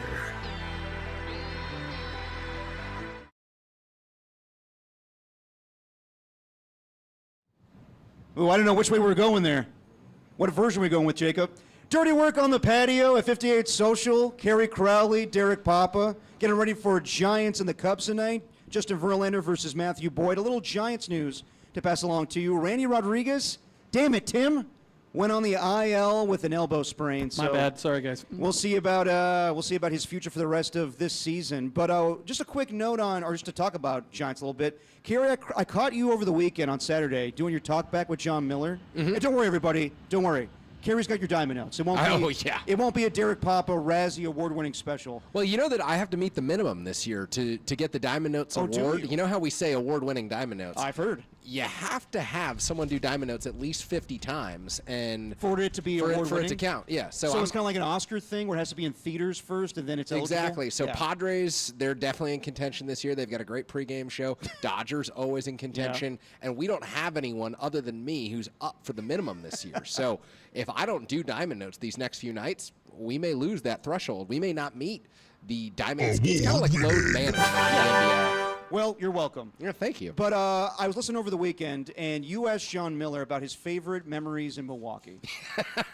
Ooh, I don't know which way we're going there. What version are we going with, Jacob? Dirty Work on the patio at 58 Social. Kerry Crowley, Derek Papa. Getting ready for Giants and the Cubs tonight. Justin Verlander versus Matthew Boyd. A little Giants news to pass along to you. Randy Rodriguez, damn it, Tim, went on the IL with an elbow sprain. So My bad. Sorry, guys. We'll see about his future for the rest of this season. But just a quick note on, or just to talk about Giants a little bit. Kerry, I caught you over the weekend on Saturday doing your talk back with John Miller. Mm-hmm. And don't worry, everybody. Don't worry. Kerry's got your diamond notes. It won't be a Derek Papa Razzie award-winning special. Well, you know that I have to meet the minimum this year to get the Diamond Notes award. You know how we say award-winning Diamond Notes? I've heard. You have to have someone do Diamond Notes at least 50 times, and for it to be award-winning? For it to count, yeah. So it's kind of like an Oscar thing where it has to be in theaters first, and then it's eligible? Exactly. So yeah. Padres, they're definitely in contention this year. They've got a great pregame show. Dodgers always in contention, and we don't have anyone other than me who's up for the minimum this year. So if I don't do Diamond Notes these next few nights, we may lose that threshold. We may not meet the Diamond. It's kind of like load management in the NBA. Well, you're welcome. Yeah, thank you. But I was listening over the weekend, and you asked John Miller about his favorite memories in Milwaukee.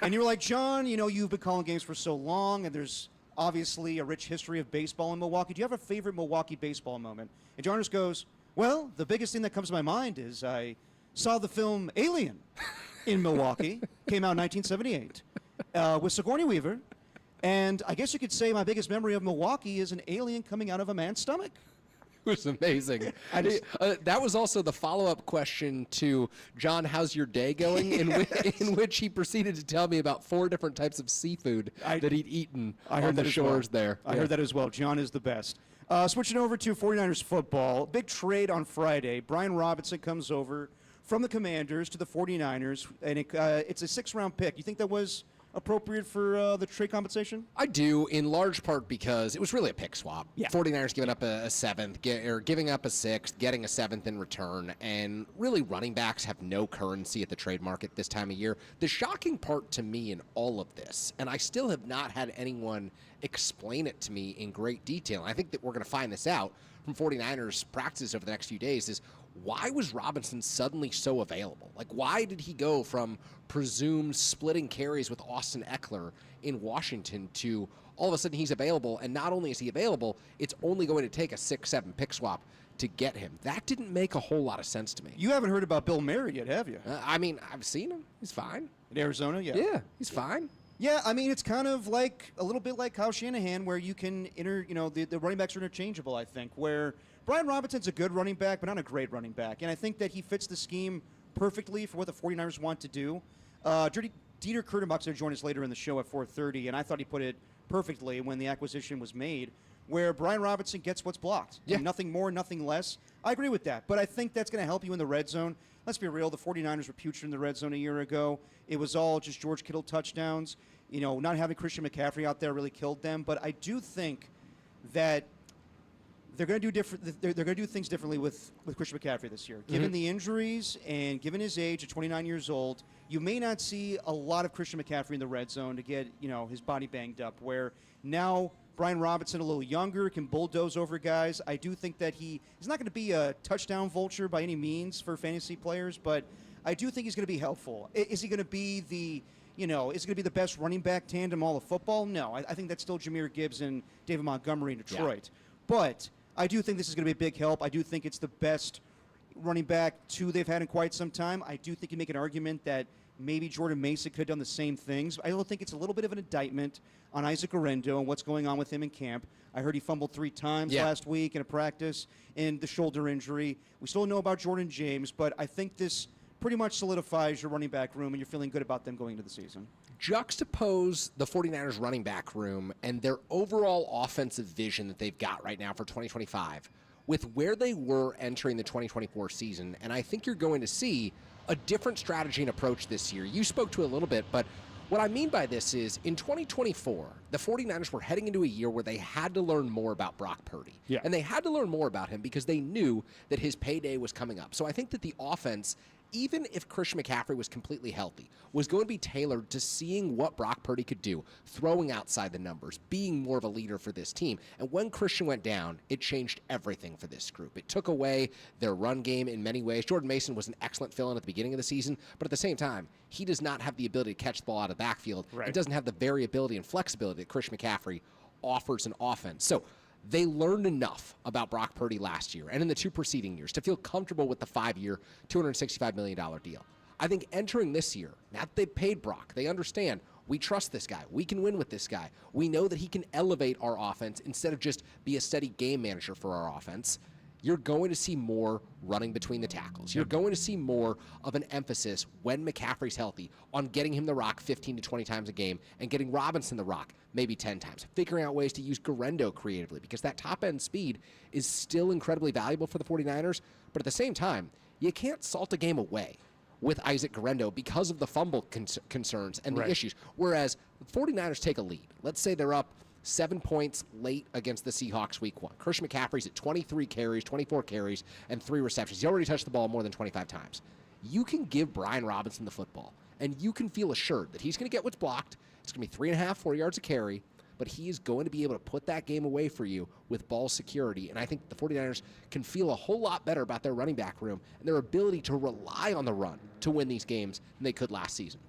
And you were like, John, you've been calling games for so long, and there's obviously a rich history of baseball in Milwaukee. Do you have a favorite Milwaukee baseball moment? And John just goes, well, the biggest thing that comes to my mind is I saw the film Alien in Milwaukee. Came out in 1978 with Sigourney Weaver. And I guess you could say my biggest memory of Milwaukee is an alien coming out of a man's stomach. It was amazing. That was also the follow-up question to John, how's your day going? In which he proceeded to tell me about 4 different types of seafood that he'd eaten on the shores there. I heard that as well. John is the best. Switching over to 49ers football, big trade on Friday. Brian Robinson comes over from the Commanders to the 49ers, and it's a 6th-round pick. You think that was appropriate for the trade compensation? I do, in large part because it was really a pick swap. Yeah. 49ers giving up a 7th, giving up a 6th, getting a 7th in return, and really running backs have no currency at the trade market this time of year. The shocking part to me in all of this, and I still have not had anyone explain it to me in great detail, and I think that we're going to find this out from 49ers practices over the next few days, is why was Robinson suddenly so available? Like, why did he go from presumed splitting carries with Austin Eckler in Washington to all of a sudden he's available, and not only is he available, it's only going to take a 6-7 pick swap to get him? That didn't make a whole lot of sense to me. You haven't heard about Bill Merritt yet, have you? I mean, I've seen him. He's fine. In Arizona, yeah. Yeah, he's fine. Yeah, I mean, it's kind of like a little bit like Kyle Shanahan, where you can the running backs are interchangeable, I think, where Brian Robinson's a good running back, but not a great running back. And I think that he fits the scheme perfectly for what the 49ers want to do. Dieter Kurtenbach's going to join us later in the show at 4:30, and I thought he put it perfectly when the acquisition was made, where Brian Robinson gets what's blocked. Yeah. And nothing more, nothing less. I agree with that, but I think that's going to help you in the red zone. Let's be real, the 49ers were putrid in the red zone a year ago. It was all just George Kittle touchdowns. Not having Christian McCaffrey out there really killed them, but I do think that they're going to do different. They're going to do things differently with Christian McCaffrey this year. Given the injuries and given his age at 29 years old, you may not see a lot of Christian McCaffrey in the red zone to get his body banged up. Where now Brian Robinson, a little younger, can bulldoze over guys. I do think that he's not going to be a touchdown vulture by any means for fantasy players, but I do think he's going to be helpful. Is he going to be the is it going to be the best running back tandem all of football? No, I think that's still Jahmyr Gibbs and David Montgomery in Detroit. Yeah. But I do think this is going to be a big help. I do think it's the best running back 2 they've had in quite some time. I do think you make an argument that maybe Jordan Mason could have done the same things. I don't think it's a little bit of an indictment on Isaac Orendo and what's going on with him in camp. I heard he fumbled 3 times last week in a practice and the shoulder injury. We still don't know about Jordan James, but I think this pretty much solidifies your running back room, and you're feeling good about them going into the season. Juxtapose the 49ers running back room and their overall offensive vision that they've got right now for 2025 with where they were entering the 2024 season, and I think you're going to see a different strategy and approach this year. You spoke to it a little bit, but What I mean by this is, in 2024, the 49ers were heading into a year where they had to learn more about Brock Purdy. Yeah. And they had to learn more about him because they knew that his payday was coming up. So I think that the offense, even if Christian McCaffrey was completely healthy, was going to be tailored to seeing what Brock Purdy could do, throwing outside the numbers, being more of a leader for this team. And when Christian went down, it changed everything for this group. It took away their run game in many ways. Jordan Mason was an excellent fill-in at the beginning of the season, but at the same time, he does not have the ability to catch the ball out of the backfield. Right. It doesn't have the variability and flexibility that Christian McCaffrey offers an offense. So they learned enough about Brock Purdy last year and in the 2 preceding years to feel comfortable with the 5-year, $265 million deal. I think entering this year, now that they've paid Brock, they understand we trust this guy. We can win with this guy. We know that he can elevate our offense instead of just be a steady game manager for our offense. You're going to see more running between the tackles. You're going to see more of an emphasis when McCaffrey's healthy on getting him the rock 15 to 20 times a game and getting Robinson the rock maybe 10 times. Figuring out ways to use Garendo creatively because that top-end speed is still incredibly valuable for the 49ers. But at the same time, you can't salt a game away with Isaac Garendo because of the fumble concerns and the issues. Whereas the 49ers take a lead. Let's say they're up 7 points late against the Seahawks week 1. Christian McCaffrey's at 23 carries, 24 carries, and 3 receptions. He already touched the ball more than 25 times. You can give Brian Robinson the football, and you can feel assured that he's going to get what's blocked. It's going to be 3.5, 4 yards a carry, but he is going to be able to put that game away for you with ball security. And I think the 49ers can feel a whole lot better about their running back room and their ability to rely on the run to win these games than they could last season.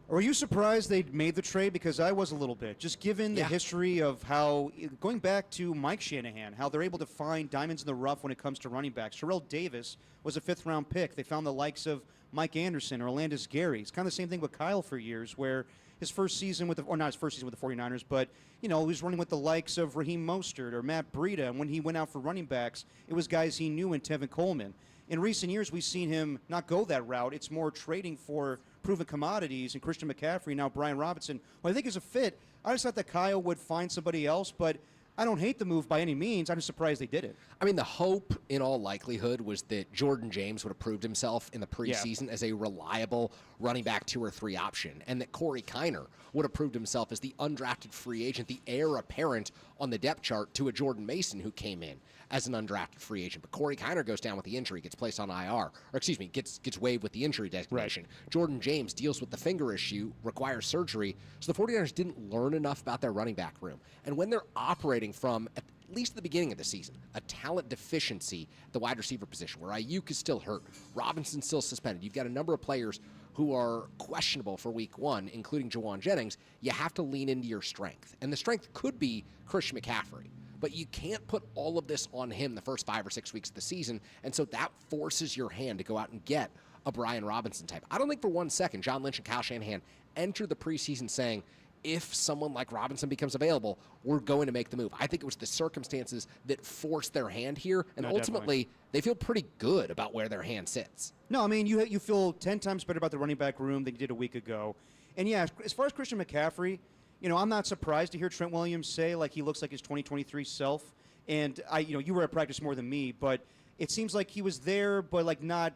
Were you surprised they made the trade? Because I was a little bit. Just given the history of how, going back to Mike Shanahan, how they're able to find diamonds in the rough when it comes to running backs. Terrell Davis was a 5th-round pick. They found the likes of Mike Anderson or Orlandis Gary. It's kind of the same thing with Kyle for years, where his first season with the, or not his first season with the 49ers, but, you know, he was running with the likes of Raheem Mostert or Matt Breida. And when he went out for running backs, it was guys he knew in Tevin Coleman. In recent years, we've seen him not go that route. It's more trading for proven commodities, and Christian McCaffrey, now Brian Robinson, who I think is a fit. I just thought that Kyle would find somebody else, but I don't hate the move by any means. I'm just surprised they did it. I mean, the hope, in all likelihood, was that Jordan James would have proved himself in the preseason as a reliable running back 2 or 3 option, and that Corey Kiner would have proved himself as the undrafted free agent, the heir apparent on the depth chart to a Jordan Mason who came in as an undrafted free agent. But Corey Kiner goes down with the injury, gets placed on IR, or excuse me, gets waived with the injury designation. Right. Jordan James deals with the finger issue, requires surgery. So the 49ers didn't learn enough about their running back room. And when they're operating from, at least at the beginning of the season, a talent deficiency at the wide receiver position, where Ayuk is still hurt, Robinson's still suspended, you've got a number of players who are questionable for week 1, including Jawan Jennings, you have to lean into your strength. And the strength could be Christian McCaffrey. But you can't put all of this on him the first 5 or 6 weeks of the season, and so that forces your hand to go out and get a Brian Robinson type. I don't think for 1 second John Lynch and Kyle Shanahan entered the preseason saying, if someone like Robinson becomes available, we're going to make the move. I think it was the circumstances that forced their hand here, and ultimately they feel pretty good about where their hand sits. No, I mean, you feel 10 times better about the running back room than you did a week ago. And yeah, as far as Christian McCaffrey, you know, I'm not surprised to hear Trent Williams say, like, he looks like his 2023 self. And you were at practice more than me, but it seems like he was there, but like not,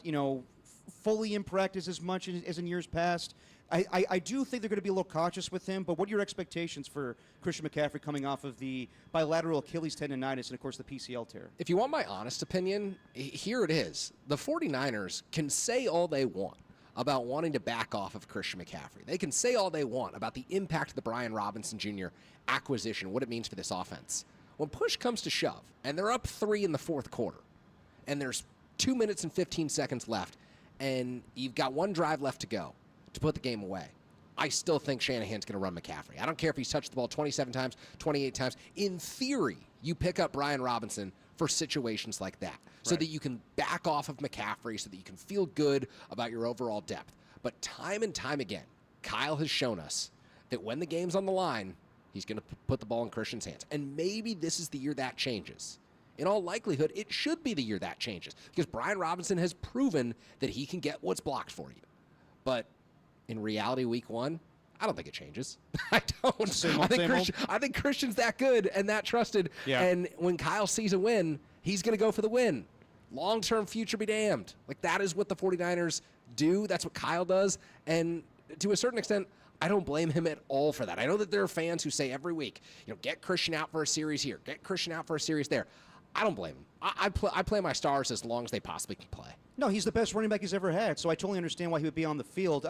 fully in practice as much as in years past. I do think they're going to be a little cautious with him, but what are your expectations for Christian McCaffrey coming off of the bilateral Achilles tendonitis and, of course, the PCL tear? If you want my honest opinion, here it is. The 49ers can say all they want about wanting to back off of Christian McCaffrey. They can say all they want about the impact of the Brian Robinson Jr. acquisition, what it means for this offense. When push comes to shove, and they're up 3 in the 4th quarter, and there's 2 minutes and 15 seconds left, and you've got 1 drive left to go to put the game away, I still think Shanahan's going to run McCaffrey. I don't care if he's touched the ball 27 times, 28 times. In theory, you pick up Brian Robinson for situations like that so that you can back off of McCaffrey, so that you can feel good about your overall depth. But time and time again, Kyle has shown us that when the game's on the line, he's going to put the ball in Christian's hands. And maybe this is the year that changes. In all likelihood, it should be the year that changes, because Brian Robinson has proven that he can get what's blocked for you. But in reality, week 1, I don't think it changes. I don't. I think Christian's that good and that trusted. Yeah. And when Kyle sees a win, he's going to go for the win. Long-term future be damned. Like, that is what the 49ers do. That's what Kyle does. And to a certain extent, I don't blame him at all for that. I know that there are fans who say every week, get Christian out for a series here, get Christian out for a series there. I don't blame him. I play my stars as long as they possibly can play. No, he's the best running back he's ever had, so I totally understand why he would be on the field.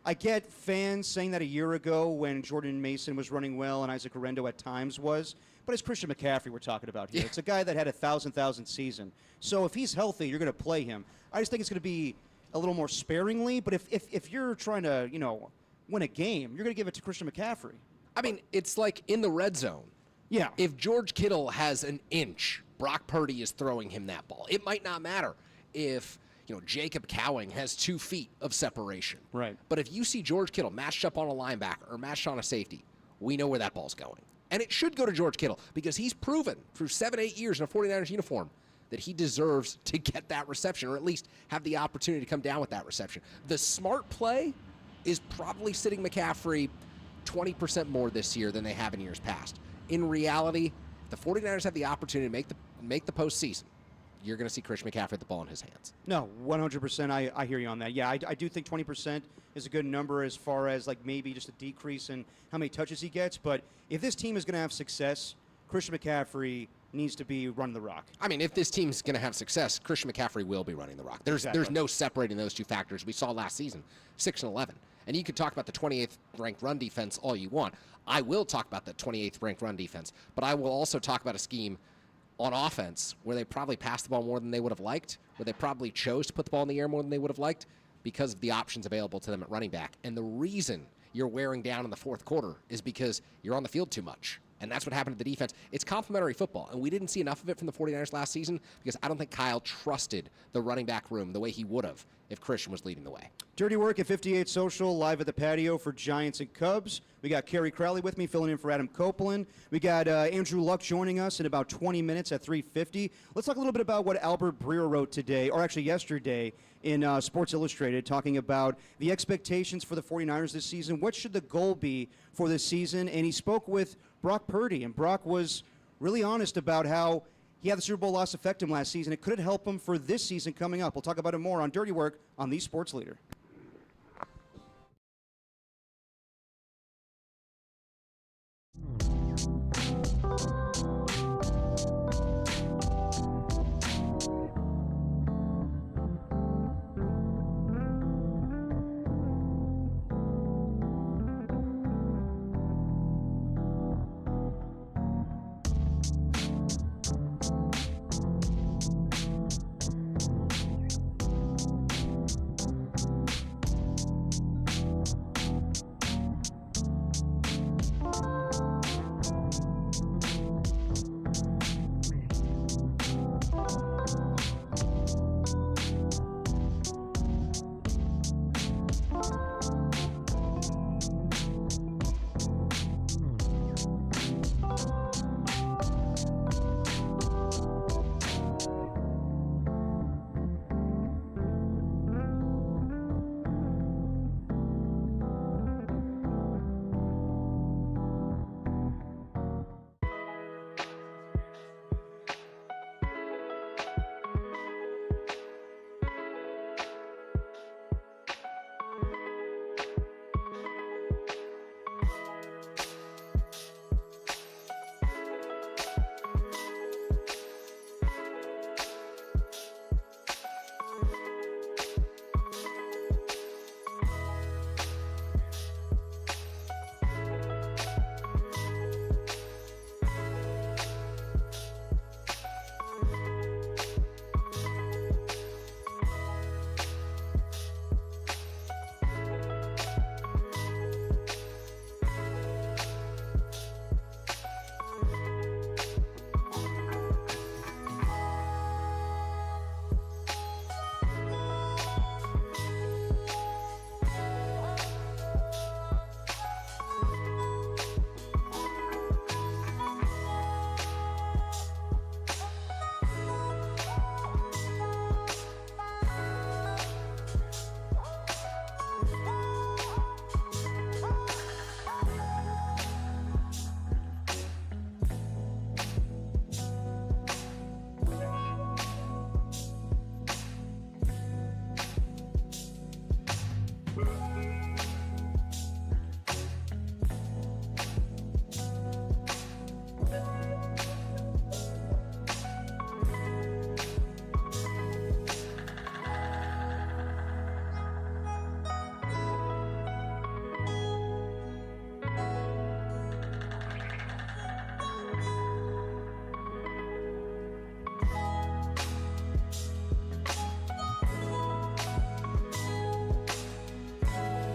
I get fans saying that a year ago when Jordan Mason was running well and Isaac Orendo at times was, but it's Christian McCaffrey we're talking about here. Yeah. It's a guy that had a 1,000 season. So if he's healthy, you're going to play him. I just think it's going to be a little more sparingly, but if you're trying to, win a game, you're going to give it to Christian McCaffrey. I mean, it's like in the red zone. Yeah. If George Kittle has an inch, Brock Purdy is throwing him that ball. It might not matter if Jacob Cowing has 2 feet of separation. Right. But if you see George Kittle matched up on a linebacker or matched on a safety, we know where that ball's going. And it should go to George Kittle because he's proven through 7-8 years in a 49ers uniform that he deserves to get that reception or at least have the opportunity to come down with that reception. The smart play is probably sitting McCaffrey 20% more this year than they have in years past. In reality, the 49ers have the opportunity to make the postseason. You're going to see Christian McCaffrey with the ball in his hands. No, 100%. I hear you on that. Yeah, I do think 20% is a good number as far as maybe just a decrease in how many touches he gets. But if this team is going to have success, Christian McCaffrey needs to be running the rock. I mean, if this team's going to have success, Christian McCaffrey will be running the rock. There's no separating those two factors. We saw last season, 6-11. And you could talk about the 28th ranked run defense all you want. I will talk about the 28th ranked run defense, but I will also talk about a scheme on offense where they probably passed the ball more than they would have liked, where they probably chose to put the ball in the air more than they would have liked because of the options available to them at running back. And the reason you're wearing down in the fourth quarter is because you're on the field too much. And that's what happened to the defense. It's complementary football, and we didn't see enough of it from the 49ers last season because I don't think Kyle trusted the running back room the way he would have if Christian was leading the way. Dirty Work at 58 Social, live at the patio for Giants and Cubs. We got Kerry Crowley with me, filling in for Adam Copeland. We got Andrew Luck joining us in about 20 minutes at 3:50. Let's talk a little bit about what Albert Breer wrote today, or actually yesterday, in Sports Illustrated, talking about the expectations for the 49ers this season. What should the goal be for this season? And he spoke with Brock Purdy, and Brock was really honest about how he had the Super Bowl loss affect him last season. It could help him for this season coming up. We'll talk about it more on Dirty Work on the Sports Leader.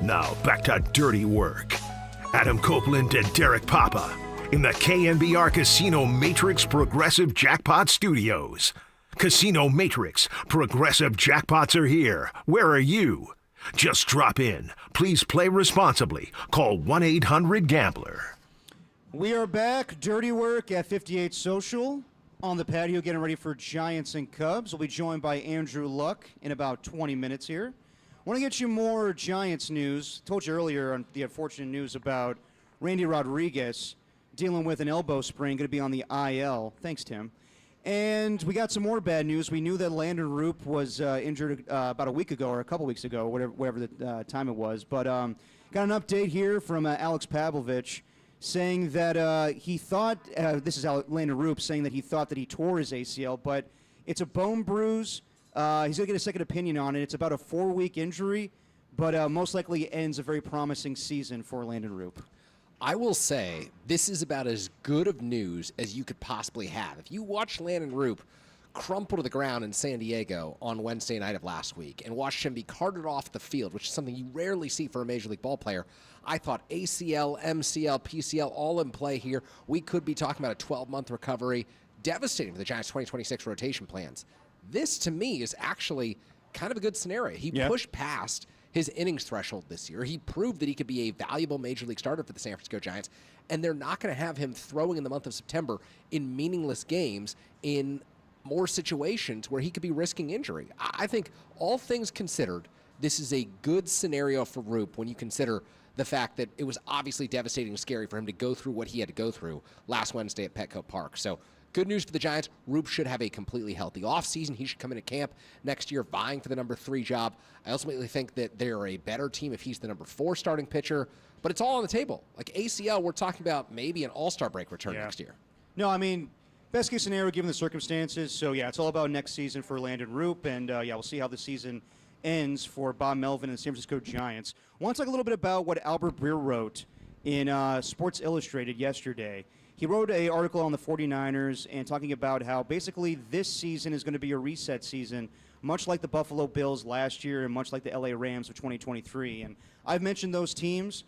Now back to dirty work. Adam Copeland and Derek Papa in the KNBR Casino Matrix Progressive Jackpot Studios. Casino Matrix Progressive Jackpots are here. Where are you? Just drop in. Please play responsibly. Call 1-800-GAMBLER. We are back. Dirty work at 58 Social on the patio, getting ready for Giants and Cubs. We'll be joined by Andrew Luck in about 20 minutes here. Want to get you more Giants news. Told you earlier on the unfortunate news about Randy Rodriguez dealing with an elbow sprain, going to be on the IL. Thanks, Tim. And we got some more bad news. We knew that Landon Roop was injured about a week ago or a couple weeks ago, whatever the time it was. But got an update here from Alex Pavlovich saying that he thought, this is Landon Roop saying that he thought that he tore his ACL, but it's a bone bruise. He's going to get a second opinion on it. It's about a 4-week injury, but most likely ends a very promising season for Landon Roop. I will say this is about as good of news as you could possibly have. If you watched Landon Roop crumple to the ground in San Diego on Wednesday night of last week and watched him be carted off the field, which is something you rarely see for a Major League ball player, I thought ACL, MCL, PCL all in play here. We could be talking about a 12-month recovery. Devastating for the Giants' 2026 rotation plans. This, to me, is actually kind of a good scenario. He pushed past his innings threshold this year. He proved that he could be a valuable Major League starter for the San Francisco Giants, and they're not going to have him throwing in the month of September in meaningless games in more situations where he could be risking injury. I think all things considered, this is a good scenario for Roop when you consider the fact that it was obviously devastating and scary for him to go through what he had to go through last Wednesday at Petco Park. So good news for the Giants. Roop should have a completely healthy offseason. He should come into camp next year vying for the number 3 job. I ultimately think that they're a better team if he's the number 4 starting pitcher, but it's all on the table. Like ACL, we're talking about maybe an all-star break return next year. No, I mean, best case scenario given the circumstances. So, yeah, it's all about next season for Landon Roop, and, we'll see how the season ends for Bob Melvin and the San Francisco Giants. I want to talk a little bit about what Albert Breer wrote in Sports Illustrated yesterday. He wrote an article on the 49ers and talking about how basically this season is going to be a reset season, much like the Buffalo Bills last year and much like the LA Rams of 2023. And I've mentioned those teams,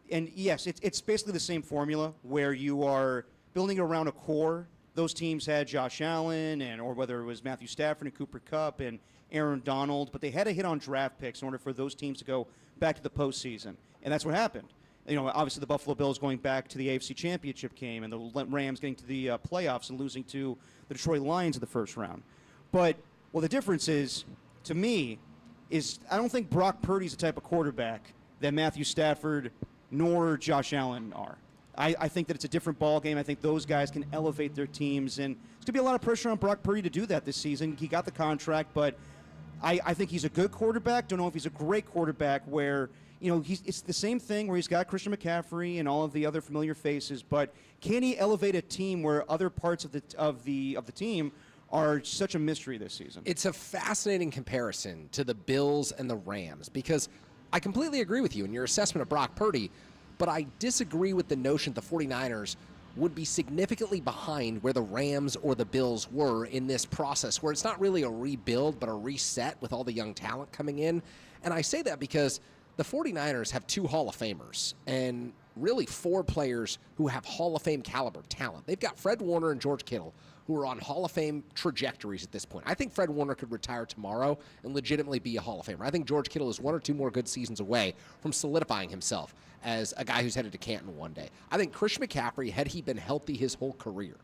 and yes, it's basically the same formula where you are building around a core. Those teams had Josh Allen or whether it was Matthew Stafford and Cooper Kupp and Aaron Donald, but they had to hit on draft picks in order for those teams to go back to the postseason, and that's what happened. You know, obviously the Buffalo Bills going back to the AFC Championship game and the Rams getting to the playoffs and losing to the Detroit Lions in the first round. But, well, the difference is, to me, is I don't think Brock Purdy's the type of quarterback that Matthew Stafford nor Josh Allen are. I think that it's a different ball game. I think those guys can elevate their teams, and there's going to be a lot of pressure on Brock Purdy to do that this season. He got the contract, but I think he's a good quarterback. Don't know if he's a great quarterback where – you know, it's the same thing where he's got Christian McCaffrey and all of the other familiar faces, but can he elevate a team where other parts of the team are such a mystery this season? It's a fascinating comparison to the Bills and the Rams because I completely agree with you in your assessment of Brock Purdy, but I disagree with the notion the 49ers would be significantly behind where the Rams or the Bills were in this process, where it's not really a rebuild but a reset with all the young talent coming in. And I say that because the 49ers have 2 Hall of Famers and really 4 players who have Hall of Fame caliber talent. They've got Fred Warner and George Kittle, who are on Hall of Fame trajectories at this point. I think Fred Warner could retire tomorrow and legitimately be a Hall of Famer. I think George Kittle is 1 or 2 more good seasons away from solidifying himself as a guy who's headed to Canton one day. I think Christian McCaffrey, had he been healthy his whole career,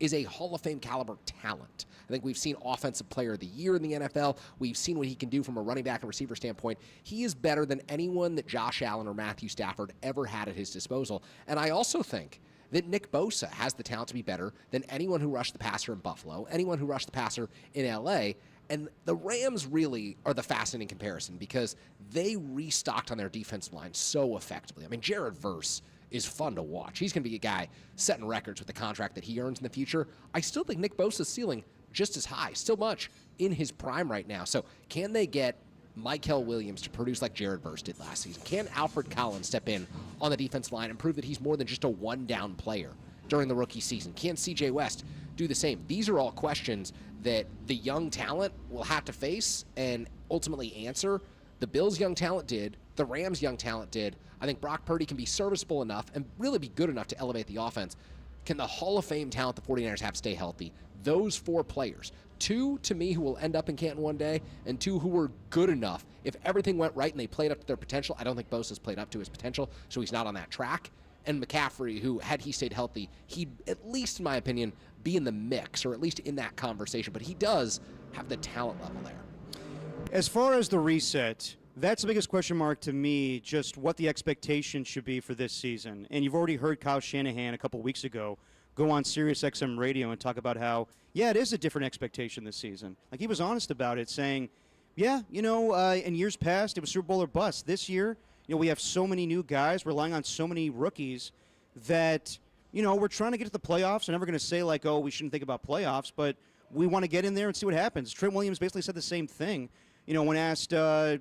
is a Hall of Fame caliber talent. I think we've seen Offensive Player of the Year in the NFL. We've seen what he can do from a running back and receiver standpoint. He is better than anyone that Josh Allen or Matthew Stafford ever had at his disposal. And I also think that Nick Bosa has the talent to be better than anyone who rushed the passer in Buffalo, anyone who rushed the passer in LA. And the Rams really are the fascinating comparison because they restocked on their defensive line so effectively. I mean, Jared Verse is fun to watch. He's going to be a guy setting records with the contract that he earns in the future. I still think Nick Bosa's ceiling just as high, still much in his prime right now. So can they get Michael Williams to produce like Jared Verse did last season? Can Alfred Collins step in on the defensive line and prove that he's more than just a one-down player during the rookie season? Can C.J. West do the same? These are all questions that the young talent will have to face and ultimately answer. The Bills' young talent did. The Rams' young talent did. I think Brock Purdy can be serviceable enough and really be good enough to elevate the offense. Can the Hall of Fame talent the 49ers have stay healthy? Those 4 players, 2 to me who will end up in Canton one day, and 2 who were good enough. If everything went right and they played up to their potential, I don't think Bosa's played up to his potential, so he's not on that track. And McCaffrey, who, had he stayed healthy, he'd, at least in my opinion, be in the mix, or at least in that conversation. But he does have the talent level there. As far as the reset, that's the biggest question mark to me, just what the expectation should be for this season. And you've already heard Kyle Shanahan a couple weeks ago go on Sirius XM radio and talk about how, yeah, it is a different expectation this season. Like, he was honest about it, saying, yeah, in years past, it was Super Bowl or bust. This year, we have so many new guys, relying on so many rookies that, we're trying to get to the playoffs. I'm never going to say, like, oh, we shouldn't think about playoffs, but we want to get in there and see what happens. Trent Williams basically said the same thing, when asked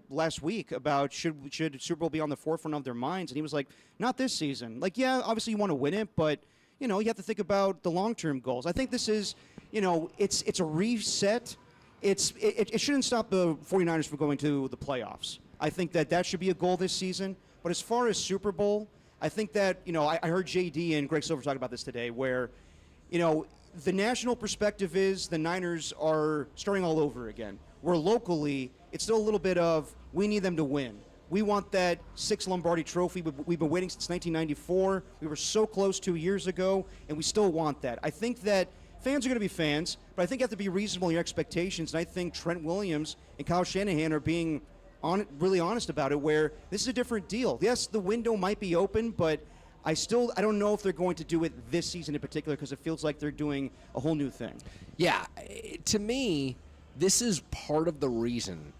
last week about should Super Bowl be on the forefront of their minds, and he was like, not this season. Like, yeah, obviously you want to win it, but, you have to think about the long-term goals. I think this is, it's a reset. It shouldn't stop the 49ers from going to the playoffs. I think that should be a goal this season. But as far as Super Bowl, I think that, I heard JD and Greg Silver talk about this today, where, the national perspective is the Niners are starting all over again. Where locally, it's still a little bit of, we need them to win. We want that 6th Lombardi trophy. We've been waiting since 1994. We were so close 2 years ago, and we still want that. I think that fans are going to be fans, but I think you have to be reasonable in your expectations, and I think Trent Williams and Kyle Shanahan are being really honest about it, where this is a different deal. Yes, the window might be open, but I don't know if they're going to do it this season in particular, because it feels like they're doing a whole new thing. Yeah, to me, this is part of the reason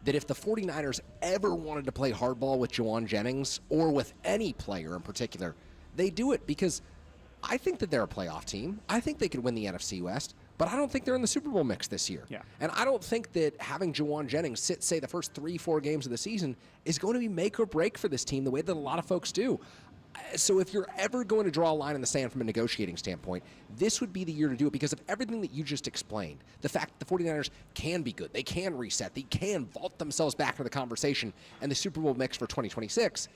that if the 49ers ever wanted to play hardball with Juwan Jennings or with any player in particular, they do it, because I think that they're a playoff team. I think they could win the NFC West, but I don't think they're in the Super Bowl mix this year. Yeah. And I don't think that having Juwan Jennings sit, say, the first 3-4 games of the season is going to be make or break for this team the way that a lot of folks do. So if you're ever going to draw a line in the sand from a negotiating standpoint, this would be the year to do it, because of everything that you just explained. The fact that the 49ers can be good, they can reset, they can vault themselves back into the conversation and the Super Bowl mix for 2026,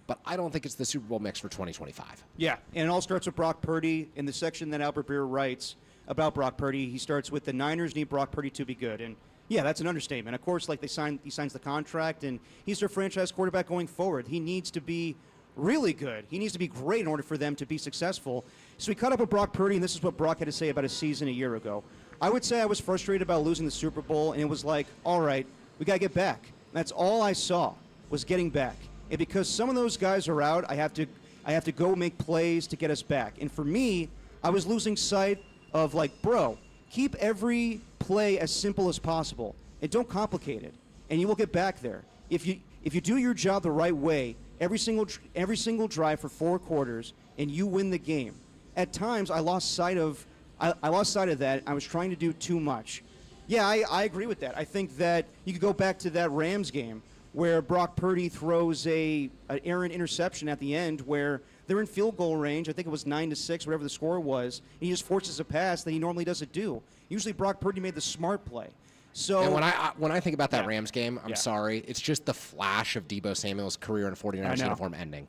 but I don't think it's the Super Bowl mix for 2025. Yeah, and it all starts with Brock Purdy. In the section that Albert Beer writes about Brock Purdy, he starts with the Niners need Brock Purdy to be good. And yeah, that's an understatement. Of course, like he signs the contract, and he's their franchise quarterback going forward. He needs to be really good. He needs to be great in order for them to be successful. So we caught up with Brock Purdy, and this is what Brock had to say about his season a year ago. I would say I was frustrated about losing the Super Bowl, and it was like, all right, we got to get back. And that's all I saw was getting back. And because some of those guys are out, I have to go make plays to get us back. And for me, I was losing sight of, like, bro, keep every play as simple as possible and don't complicate it, and you will get back there. If you do your job the right way, every single drive for 4 quarters, and you win the game. At times, I lost sight of that. I was trying to do too much. Yeah, I agree with that. I think that you could go back to that Rams game where Brock Purdy throws an errant interception at the end where they're in field goal range. I think it was 9-6, whatever the score was. And he just forces a pass that he normally doesn't do. Usually Brock Purdy made the smart play. So and when I think about that Rams game, I'm sorry, it's just the flash of Deebo Samuel's career in a 49ers uniform ending.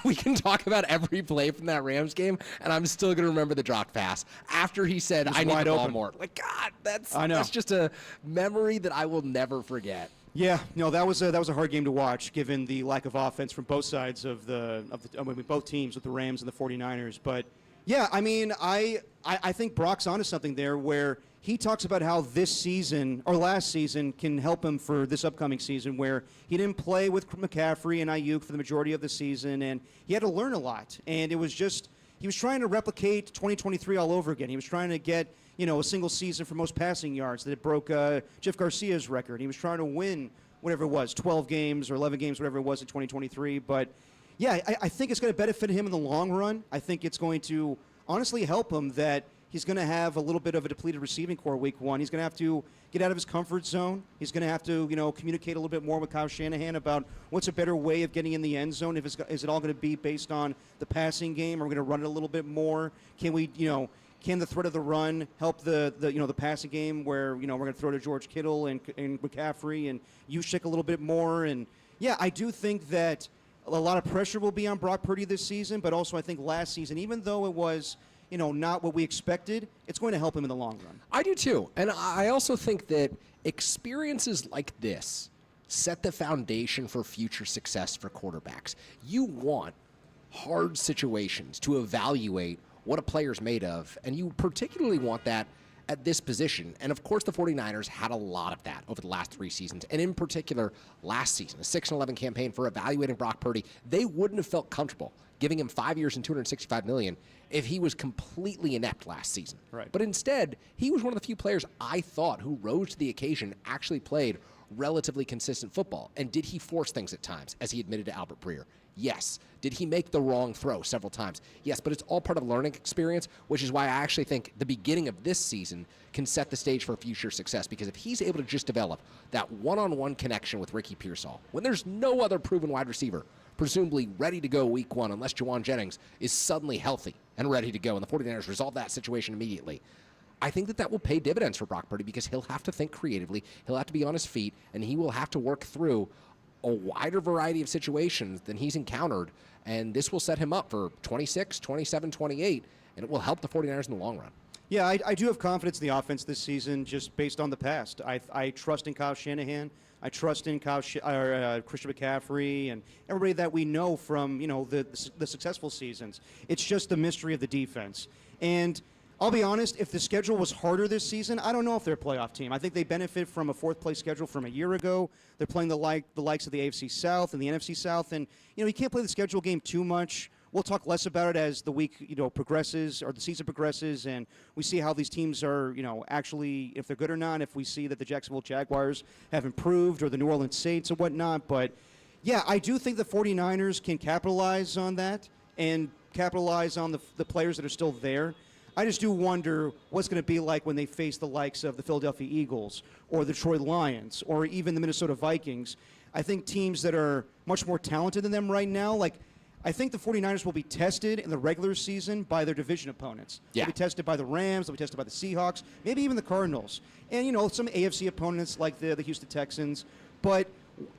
We can talk about every play from that Rams game, and I'm still going to remember the dropped pass after he said, "I need the ball more." Like, God, that's just a memory that I will never forget. Yeah, no, that was a hard game to watch, given the lack of offense from both sides of both teams, with the Rams and the 49ers. But yeah, I mean, I think Brock's onto something there, where he talks about how this season or last season can help him for this upcoming season, where he didn't play with McCaffrey and Ayuk for the majority of the season, and he had to learn a lot. And it was just, he was trying to replicate 2023 all over again. He was trying to get, a single season for most passing yards that broke Jeff Garcia's record. He was trying to win whatever it was, 12 games or 11 games, whatever it was in 2023. But yeah, I think it's going to benefit him in the long run. I think it's going to honestly help him that he's going to have a little bit of a depleted receiving core week 1. He's going to have to get out of his comfort zone. He's going to have to, communicate a little bit more with Kyle Shanahan about what's a better way of getting in the end zone. Is it all going to be based on the passing game? Are we going to run it a little bit more? Can we, can the threat of the run help the passing game where, we're going to throw to George Kittle and McCaffrey and Juszczyk a little bit more. And, yeah, I do think that a lot of pressure will be on Brock Purdy this season, but also I think last season, even though it was, not what we expected, it's going to help him in the long run. I do too. And I also think that experiences like this set the foundation for future success for quarterbacks. You want hard situations to evaluate what a player's made of, and you particularly want that at this position. And of course, the 49ers had a lot of that over the last 3 seasons, and in particular, last season, a 6-11 campaign for evaluating Brock Purdy. They wouldn't have felt comfortable giving him 5 years and $265 million if he was completely inept last season. Right. But instead, he was one of the few players I thought who rose to the occasion, actually played relatively consistent football. And did he force things at times, as he admitted to Albert Breer? Yes. Did he make the wrong throw several times? Yes, but it's all part of the learning experience, which is why I actually think the beginning of this season can set the stage for future success, because if he's able to just develop that one-on-one connection with Ricky Pearsall, when there's no other proven wide receiver, presumably ready to go week 1, unless Jawan Jennings is suddenly healthy and ready to go, and the 49ers resolve that situation immediately, I think that will pay dividends for Brock Purdy, because he'll have to think creatively, he'll have to be on his feet, and he will have to work through a wider variety of situations than he's encountered, and this will set him up for 26, 27, 28, and it will help the 49ers in the long run. Yeah, I do have confidence in the offense this season just based on the past. I trust in Kyle Shanahan. I trust in Christian McCaffrey and everybody that we know from, the successful seasons. It's just the mystery of the defense. And I'll be honest, if the schedule was harder this season, I don't know if they're a playoff team. I think they benefit from a fourth-place schedule from a year ago. They're playing the likes of the AFC South and the NFC South, and you can't play the schedule game too much. We'll talk less about it as the week progresses or the season progresses, and we see how these teams are actually, if they're good or not. If we see that the Jacksonville Jaguars have improved, or the New Orleans Saints or whatnot, but yeah, I do think the 49ers can capitalize on that and capitalize on the players that are still there. I just do wonder what's going to be like when they face the likes of the Philadelphia Eagles or the Detroit Lions or even the Minnesota Vikings. I think teams that are much more talented than them right now, I think the 49ers will be tested in the regular season by their division opponents. Yeah. They'll be tested by the Rams, they'll be tested by the Seahawks, maybe even the Cardinals. And, some AFC opponents like the Houston Texans. But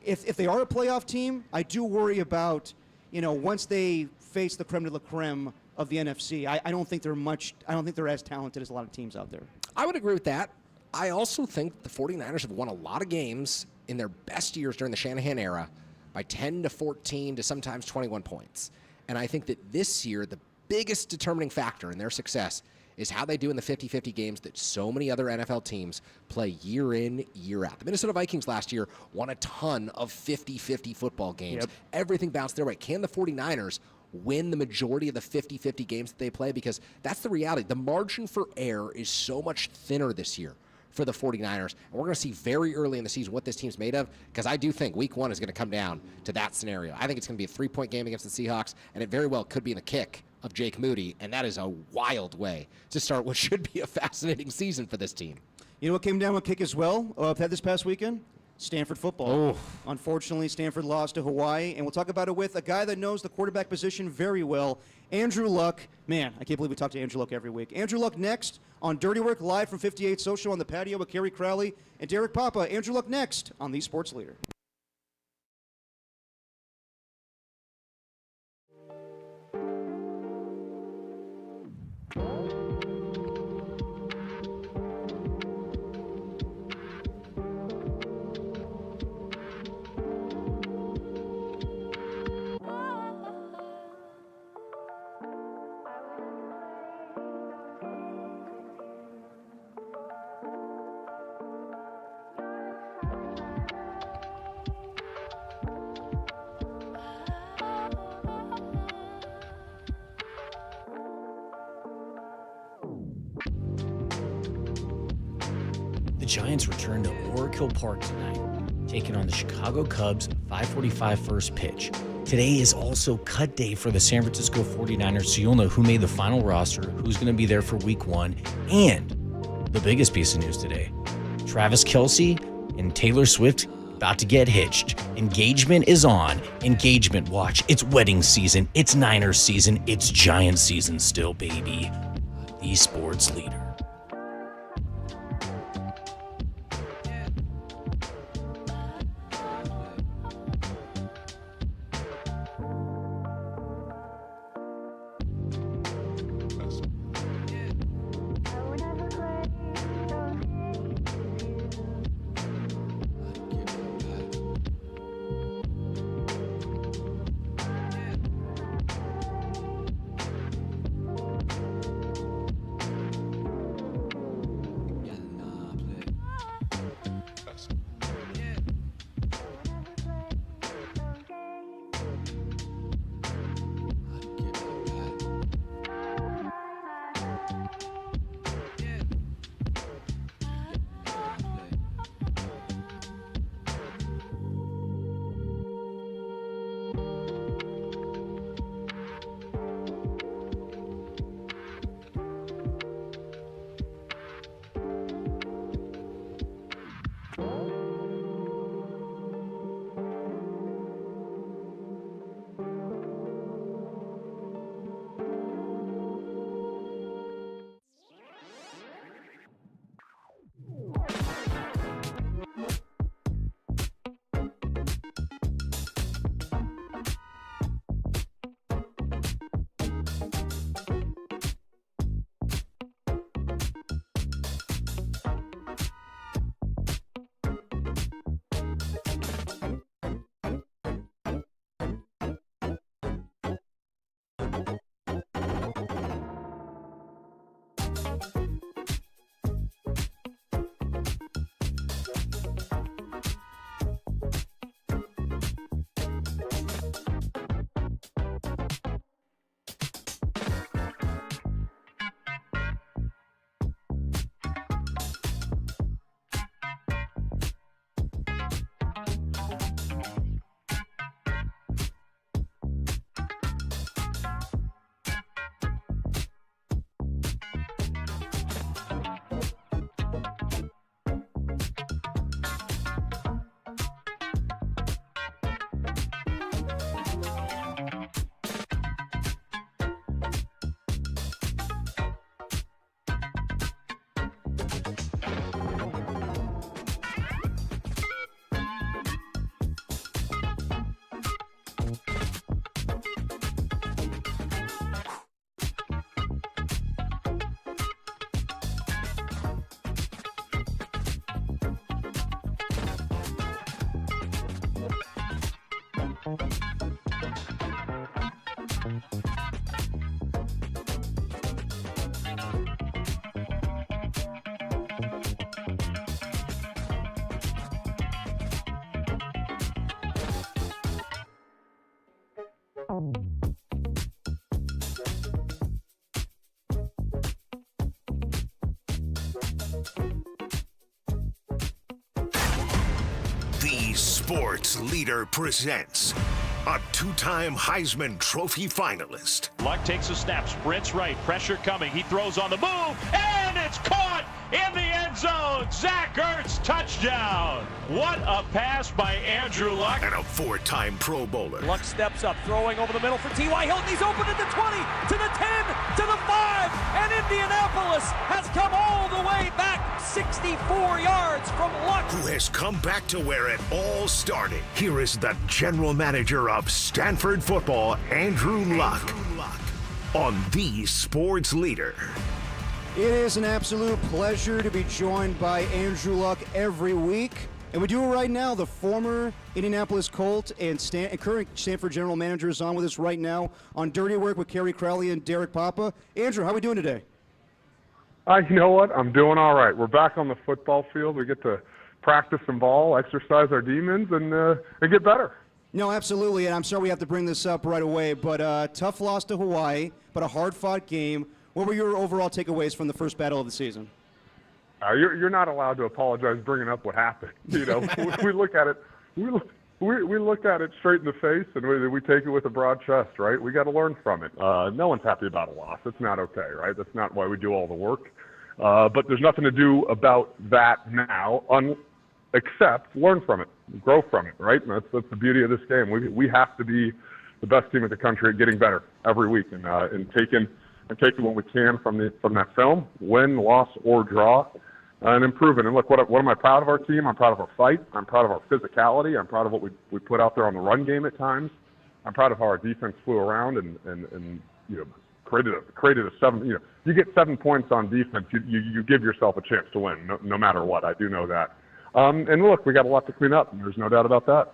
if they are a playoff team, I do worry about, once they face the creme de la creme of the NFC. I don't think they're as talented as a lot of teams out there. I would agree with that. I also think the 49ers have won a lot of games in their best years during the Shanahan era by 10 to 14 to sometimes 21 points. And I think that this year, the biggest determining factor in their success is how they do in the 50-50 games that so many other NFL teams play year in, year out. The Minnesota Vikings last year won a ton of 50-50 football games. Yep. Everything bounced their way. Can the 49ers win the majority of the 50-50 games that they play? Because that's the reality. The margin for error is so much thinner this year for the 49ers. And we're going to see very early in the season what this team's made of, because I do think week 1 is going to come down to that scenario. I think it's going to be a 3-point game against the Seahawks, and it very well could be in the kick of Jake Moody, and that is a wild way to start what should be a fascinating season for this team. You know what came down with kick as well this past weekend? Stanford football. Oh. Unfortunately, Stanford lost to Hawaii, and we'll talk about it with a guy that knows the quarterback position very well, Andrew Luck. Man, I can't believe we talk to Andrew Luck every week. Andrew Luck next on Dirty Work, live from 58 Social on the patio with Kerry Crowley and Derek Papa. Andrew Luck next on The Sports Leader. The Giants return to Oracle Park tonight, taking on the Chicago Cubs, 5:45 first pitch. Today is also cut day for the San Francisco 49ers, so you'll know who made the final roster, who's going to be there for week 1, and the biggest piece of news today, Travis Kelce and Taylor Swift about to get hitched. Engagement is on. Engagement watch. It's wedding season. It's Niners season. It's Giants season still, baby. The the sports leader. The Sports Leader presents a two-time Heisman Trophy finalist. Luck takes a snap, sprints right, pressure coming. He throws on the move, and it's caught in the end zone. Zach Ertz, touchdown. What a pass by Andrew Luck. And a four-time Pro Bowler. Luck steps up, throwing over the middle for T.Y. Hilton. He's open at the 20, to the 10, to the 5, and Indianapolis has come all the way back 64 yards from Luck. Who has come back to where it all started. Here is the general manager of Stanford football, Andrew Luck, on the Sports Leader. It is an absolute pleasure to be joined by Andrew Luck every week. And we do it right now. The former Indianapolis Colt and current Stanford general manager is on with us right now on Dirty Work with Kerry Crowley and Derek Papa. Andrew, how are we doing today? You know what? I'm doing all right. We're back on the football field. We get to practice some ball, exercise our demons, and get better. No, absolutely. And I'm sorry we have to bring this up right away, but tough loss to Hawaii, but a hard-fought game. What were your overall takeaways from the first battle of the season? You're not allowed to apologize bringing up what happened. You know, we look at it. We look at it straight in the face, and we take it with a broad chest, right? We got to learn from it. No one's happy about a loss. It's not okay, right? That's not why we do all the work. But there's nothing to do about that now, except learn from it, grow from it, right? And that's the beauty of this game. We have to be the best team in the country at getting better every week and taking and taking what we can from that film, win, loss, or draw, and improving. And look, what am I proud of our team? I'm proud of our fight. I'm proud of our physicality. I'm proud of what we put out there on the run game at times. I'm proud of how our defense flew around and created a 7. You get 7 points on defense, you give yourself a chance to win, no matter what. I do know that. And look, we got a lot to clean up, and there's no doubt about that.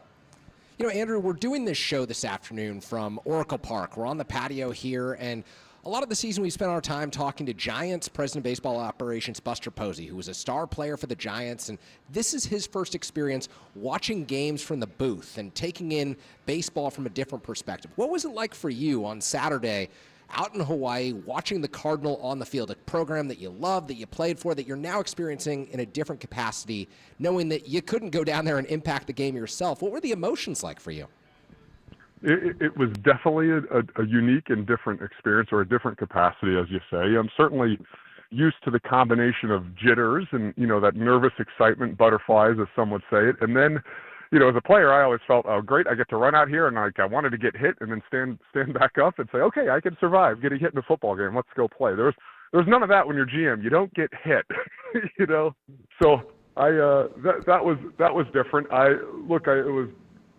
Andrew, we're doing this show this afternoon from Oracle Park. We're on the patio here, and a lot of the season we spent our time talking to Giants President of Baseball Operations Buster Posey, who was a star player for the Giants, and this is his first experience watching games from the booth and taking in baseball from a different perspective. What was it like for you on Saturday out in Hawaii, watching the Cardinal on the field, a program that you loved, that you played for, that you're now experiencing in a different capacity, knowing that you couldn't go down there and impact the game yourself? What were the emotions like for you? It was definitely a unique and different experience, or a different capacity, as you say. I'm certainly used to the combination of jitters and, that nervous excitement, butterflies, as some would say it. And then, as a player, I always felt, oh, great, I get to run out here, and I wanted to get hit and then stand back up and say, okay, I can survive getting hit in a football game. Let's go play. There's none of that when you're GM. You don't get hit, So that was different.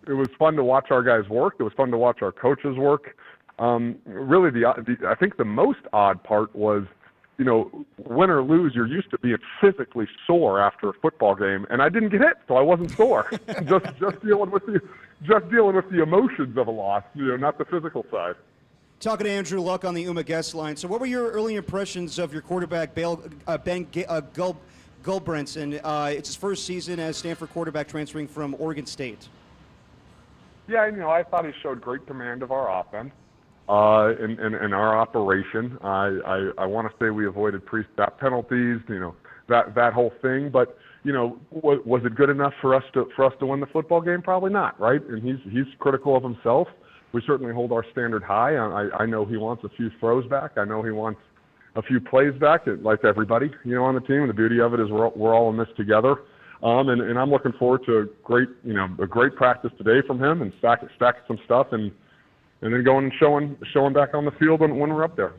It was fun to watch our guys work. It was fun to watch our coaches work. Really, I think the most odd part was, win or lose, you're used to being physically sore after a football game, and I didn't get hit, so I wasn't sore. just dealing with the emotions of a loss, not the physical side. Talking to Andrew Luck on the UMA guest line. So, what were your early impressions of your quarterback, Ben Gulbrandts? And it's his first season as Stanford quarterback, transferring from Oregon State. Yeah, I thought he showed great command of our offense. In our operation, I want to say we avoided pre-snap penalties, that whole thing. But was it good enough for us to win the football game? Probably not, right? And he's critical of himself. We certainly hold our standard high. I know he wants a few throws back. I know he wants a few plays back, like everybody, on the team. And the beauty of it is we're all in this together. And I'm looking forward to a great practice today from him, and stacking some stuff and then going and showing back on the field when we're up there.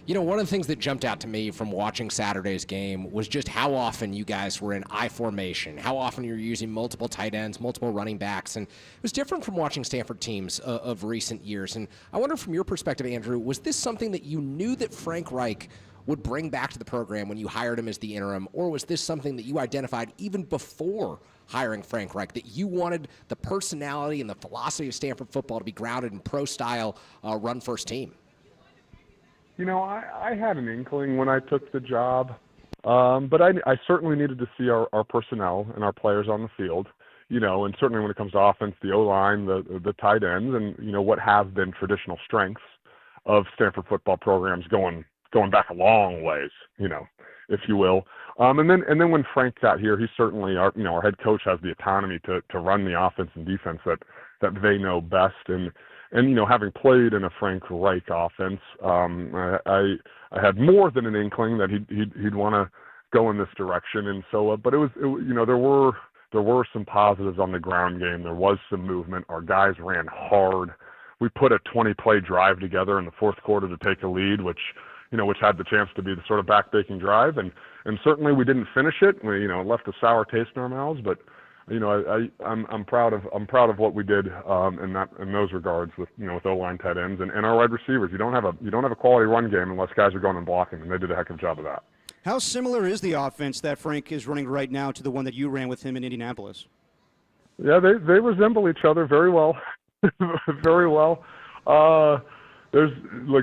One of the things that jumped out to me from watching Saturday's game was just how often you guys were in I formation, how often you were using multiple tight ends, multiple running backs, and it was different from watching Stanford teams of recent years. And I wonder, from your perspective, Andrew, was this something that you knew that Frank Reich would bring back to the program when you hired him as the interim, or was this something that you identified even before hiring Frank Reich, that you wanted the personality and the philosophy of Stanford football to be grounded in pro-style run-first team? I had an inkling when I took the job, but I certainly needed to see our personnel and our players on the field, and certainly when it comes to offense, the O-line, the tight ends, and, what have been traditional strengths of Stanford football programs going back a long ways, if you will. And then when Frank got here, he certainly, our head coach has the autonomy to run the offense and defense that they know best. And having played in a Frank Reich offense, I had more than an inkling that he'd want to go in this direction. And so, but there were some positives on the ground game. There was some movement. Our guys ran hard. We put a 20-play drive together in the fourth quarter to take a lead, which had the chance to be the sort of back-breaking drive, and certainly we didn't finish it. We, left a sour taste in our mouths, but I'm proud of what we did in those regards with O-line, tight ends, and our wide receivers. You don't have a quality run game unless guys are going and blocking, and they did a heck of a job of that. How similar is the offense that Frank is running right now to the one that you ran with him in Indianapolis? Yeah, they resemble each other very well, very well. There's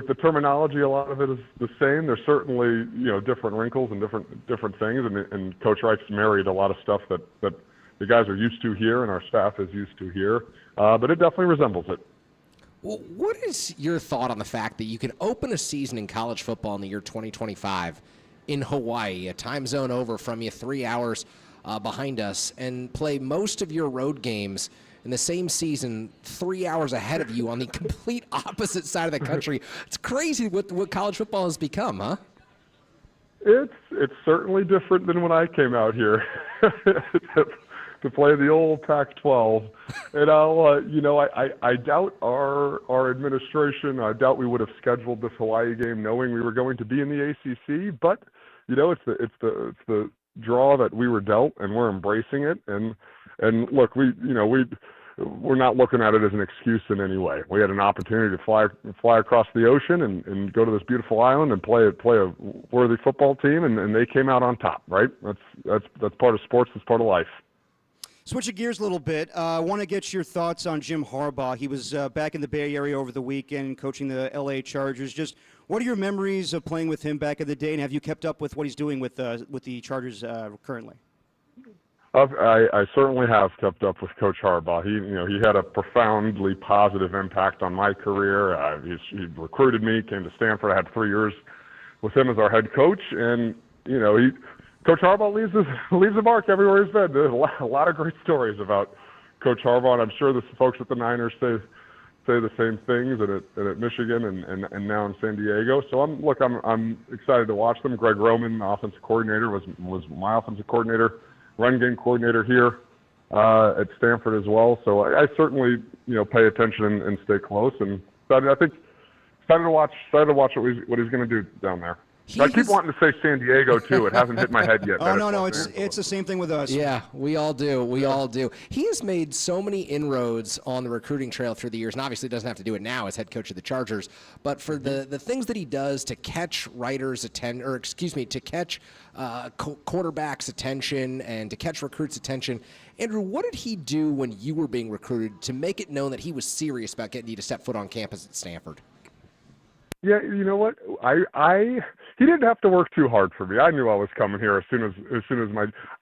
the terminology, a lot of it is the same. There's certainly different wrinkles and different things, and Coach Reich's married a lot of stuff that the guys are used to here and our staff is used to here, but it definitely resembles it. Well, what is your thought on the fact that you can open a season in college football in the year 2025 in Hawaii, a time zone over from you, 3 hours behind us, and play most of your road games in the same season 3 hours ahead of you on the complete opposite side of the country? It's crazy what college football has become, huh? It's certainly different than when I came out here. to play the old Pac-12. And I doubt our administration. I doubt we would have scheduled this Hawaii game knowing we were going to be in the ACC. But it's the draw that we were dealt, and we're embracing it. And look, we're not looking at it as an excuse in any way. We had an opportunity to fly across the ocean and go to this beautiful island and play a worthy football team, and they came out on top, right? That's part of sports. That's part of life. Switching gears a little bit, I want to get your thoughts on Jim Harbaugh. He was back in the Bay Area over the weekend coaching the L.A. Chargers. Just what are your memories of playing with him back in the day, and have you kept up with what he's doing with the Chargers currently? I certainly have kept up with Coach Harbaugh. He had a profoundly positive impact on my career. He recruited me, came to Stanford. I had 3 years with him as our head coach, and Coach Harbaugh leaves a mark everywhere he's been. There's a lot of great stories about Coach Harbaugh, and I'm sure the folks at the Niners say the same things, and at Michigan and now in San Diego. So I'm excited to watch them. Greg Roman, the offensive coordinator, was my offensive coordinator, run game coordinator here at Stanford as well. So I certainly pay attention and stay close, and I think excited to watch what he's going to do down there. I keep wanting to say San Diego too. It hasn't hit my head yet. Oh no, it's the same thing with us. Yeah, we all do. We all do. He has made so many inroads on the recruiting trail through the years, and obviously doesn't have to do it now as head coach of the Chargers. But for the things that he does to catch to catch quarterbacks' attention and to catch recruits' attention, Andrew, what did he do when you were being recruited to make it known that he was serious about getting you to step foot on campus at Stanford? Yeah, you know what? He didn't have to work too hard for me. I knew I was coming here as soon as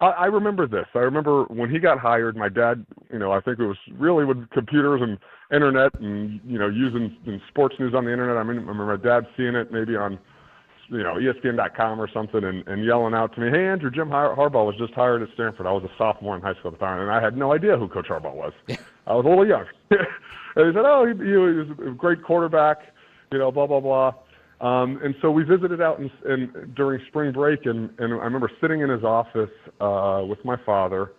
I remember this. I remember when he got hired, my dad, I think it was really with computers and internet and, using sports news on the internet. I remember my dad seeing it maybe on, ESPN.com or something and yelling out to me, "Hey, Andrew, Jim Harbaugh was just hired at Stanford." I was a sophomore in high school at the time, and I had no idea who Coach Harbaugh was. I was a little young. And he said, "Oh, he was a great quarterback, blah, blah, blah." And so we visited out during spring break, and I remember sitting in his office with my father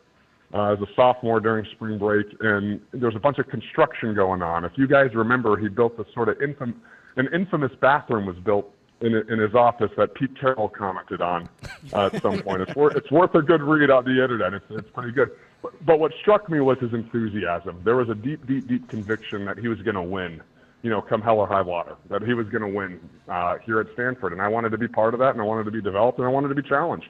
as a sophomore during spring break, and there was a bunch of construction going on. If you guys remember, he built this sort of an infamous bathroom was built in his office that Pete Carroll commented on at some point. It's worth a good read on the internet. It's pretty good. But what struck me was his enthusiasm. There was a deep, deep, deep conviction that he was going to win. Come hell or high water, that he was going to win here at Stanford. And I wanted to be part of that, and I wanted to be developed, and I wanted to be challenged.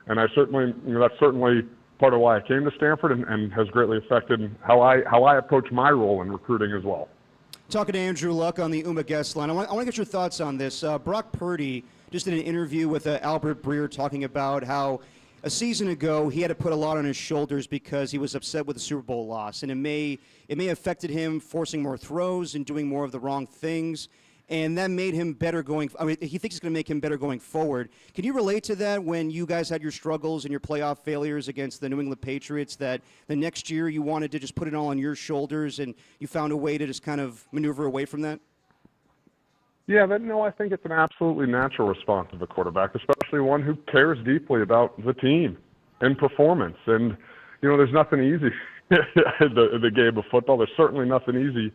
And that's certainly part of why I came to Stanford and has greatly affected how I approach my role in recruiting as well. Talking to Andrew Luck on the UMA guest line. I want to get your thoughts on this. Brock Purdy just did an interview with Albert Breer talking about how a season ago he had to put a lot on his shoulders because he was upset with the Super Bowl loss, and it may have affected him forcing more throws and doing more of the wrong things, and that made him better he thinks it's going to make him better going forward. Can you relate to that when you guys had your struggles and your playoff failures against the New England Patriots, that the next year you wanted to just put it all on your shoulders and you found a way to just kind of maneuver away from that? Yeah, I think it's an absolutely natural response of a quarterback, especially one who cares deeply about the team and performance. And, there's nothing easy in the game of football. There's certainly nothing easy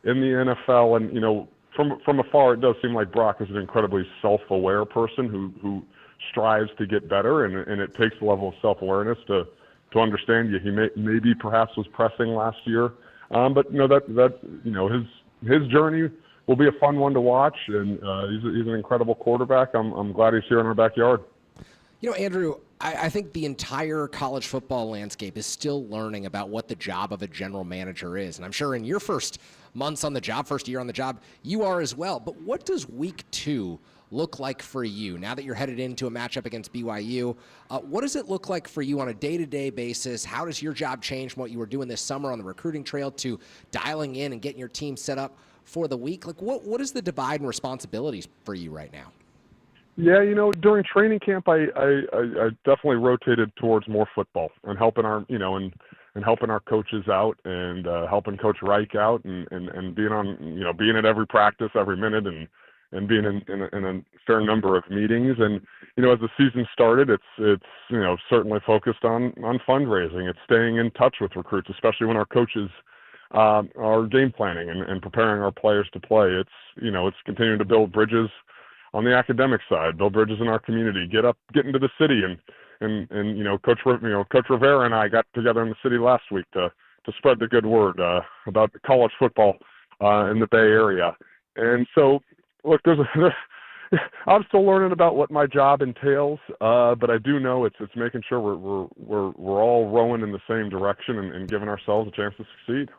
in the NFL. And, from afar, it does seem like Brock is an incredibly self-aware person who strives to get better, and it takes a level of self-awareness to understand he maybe perhaps was pressing last year. But, his journey will be a fun one to watch, and he's an incredible quarterback. I'm glad he's here in our backyard. Andrew, I think the entire college football landscape is still learning about what the job of a general manager is. And I'm sure in your first months on the job, first year on the job, you are as well. But what does week 2 look like for you now that you're headed into a matchup against BYU? What does it look like for you on a day-to-day basis? How does your job change from what you were doing this summer on the recruiting trail to dialing in and getting your team set up for the week? Like, what is the divide and responsibilities for you right now? Yeah, during training camp, I definitely rotated towards more football and helping our, and helping our coaches out and helping Coach Reich out and being on, being at every practice, every minute, and and being in a fair number of meetings. And as the season started, it's certainly focused on fundraising. It's staying in touch with recruits, especially when our coaches are game planning and preparing our players to play. It's continuing to build bridges on the academic side, build bridges in our community, get into the city, and Coach Rivera and I got together in the city last week to spread the good word about college football in the Bay Area. And so, look, I'm still learning about what my job entails, but I do know it's making sure we're all rowing in the same direction and giving ourselves a chance to succeed.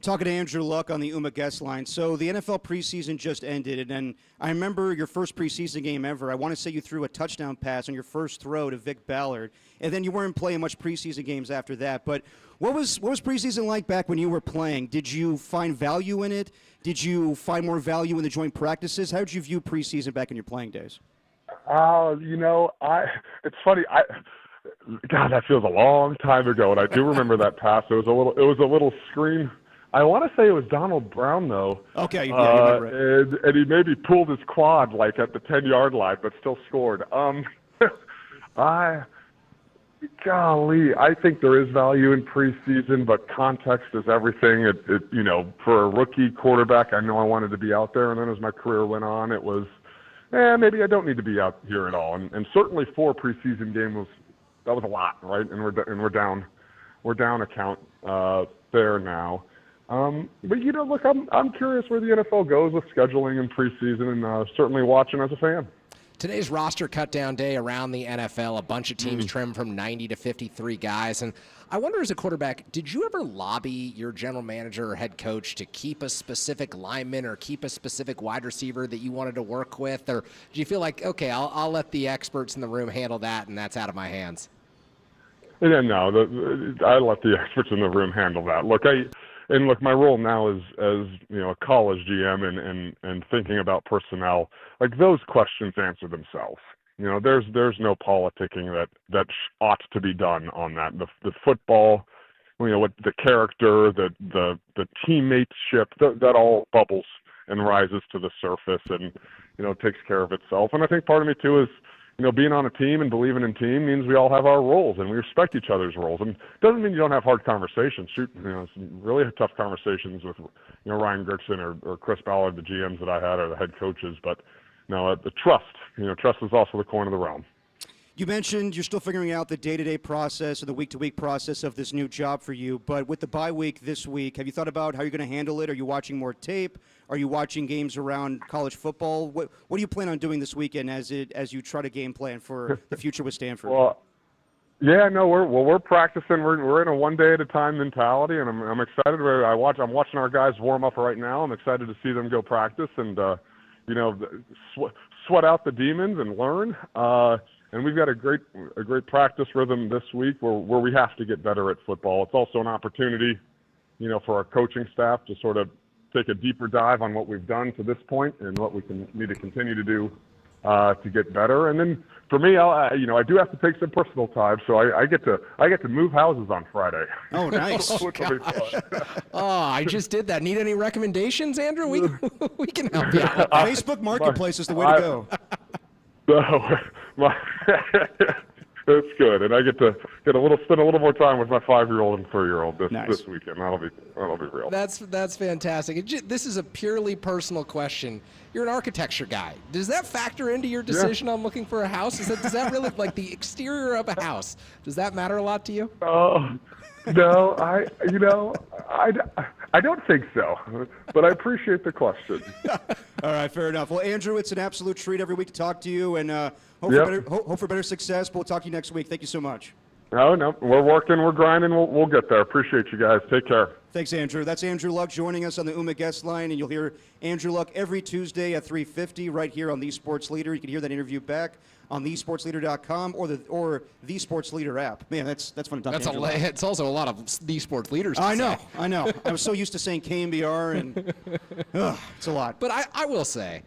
Talking to Andrew Luck on the UMA guest line. So the NFL preseason just ended, and I remember your first preseason game ever. I want to say you threw a touchdown pass on your first throw to Vic Ballard, and then you weren't playing much preseason games after that. But what was preseason like back when you were playing? Did you find value in it? Did you find more value in the joint practices? How did you view preseason back in your playing days? It's funny. God, that feels a long time ago, and I do remember that pass. It was a little screen. I want to say it was Donald Brown, though. Okay, yeah, you remember it. And he maybe pulled his quad like at the 10-yard line, but still scored. I think there is value in preseason, but context is everything. For a rookie quarterback, I know I wanted to be out there, and then as my career went on, it was, maybe I don't need to be out here at all. And certainly 4 preseason games that was a lot, right? And we're down a count there now. But look, I'm curious where the NFL goes with scheduling and preseason, and certainly watching as a fan. Today's roster cutdown day around the NFL. A bunch of teams trimmed from 90 to 53 guys. And I wonder, as a quarterback, did you ever lobby your general manager or head coach to keep a specific lineman or keep a specific wide receiver that you wanted to work with? Or did you feel like, okay, I'll let the experts in the room handle that, and that's out of my hands? No, I let the experts in the room handle that. Look, my role now is as a college GM and thinking about personnel. Like, those questions answer themselves. There's no politicking that ought to be done on that. The football, what the character, the teammateship, that all bubbles and rises to the surface and takes care of itself. And I think part of me too is, being on a team and believing in team means we all have our roles and we respect each other's roles. And it doesn't mean you don't have hard conversations. Some really tough conversations with, Ryan Grigson or Chris Ballard, the GMs that I had, or the head coaches. But no, the trust, trust is also the coin of the realm. You mentioned you're still figuring out the day-to-day process or the week-to-week process of this new job for you. But with the bye week this week, have you thought about how you're going to handle it? Are you watching more tape? Are you watching games around college football? What do you plan on doing this weekend as you try to game plan for the future with Stanford? We're practicing. We're in a one-day-at-a-time mentality, and I'm excited. I'm watching our guys warm up right now. I'm excited to see them go practice and sweat out the demons and learn. And we've got a great practice rhythm this week where we have to get better at football. It's also an opportunity, for our coaching staff to sort of take a deeper dive on what we've done to this point and what we need to continue to do to get better. And then for me, I do have to take some personal time, so I get to move houses on Friday. Oh, nice! I just did that. Need any recommendations, Andrew? We can help you out. Facebook Marketplace is the way to go. That's good, and I get to spend a little more time with my 5-year-old and 3-year-old this weekend. That'll be real. That's fantastic. This is a purely personal question. You're an architecture guy. Does that factor into your decision on looking for a house? Does that really, like the exterior of a house, does that matter a lot to you? No, I don't think so, but I appreciate the question. All right, fair enough. Well, Andrew, it's an absolute treat every week to talk to you, and hope for better success. But we'll talk to you next week. Thank you so much. No, we're working, we're grinding, we'll get there. Appreciate you guys. Take care. Thanks, Andrew. That's Andrew Luck joining us on the UMA guest line, and you'll hear Andrew Luck every Tuesday at 3:50 right here on The Sports Leader. You can hear that interview back on thesportsleader.com or the Sports Leader app. Man, that's fun to talk to Andrew Luck. It's also a lot of The Sports Leaders. I know. I was so used to saying KNBR, and it's a lot. But I will say,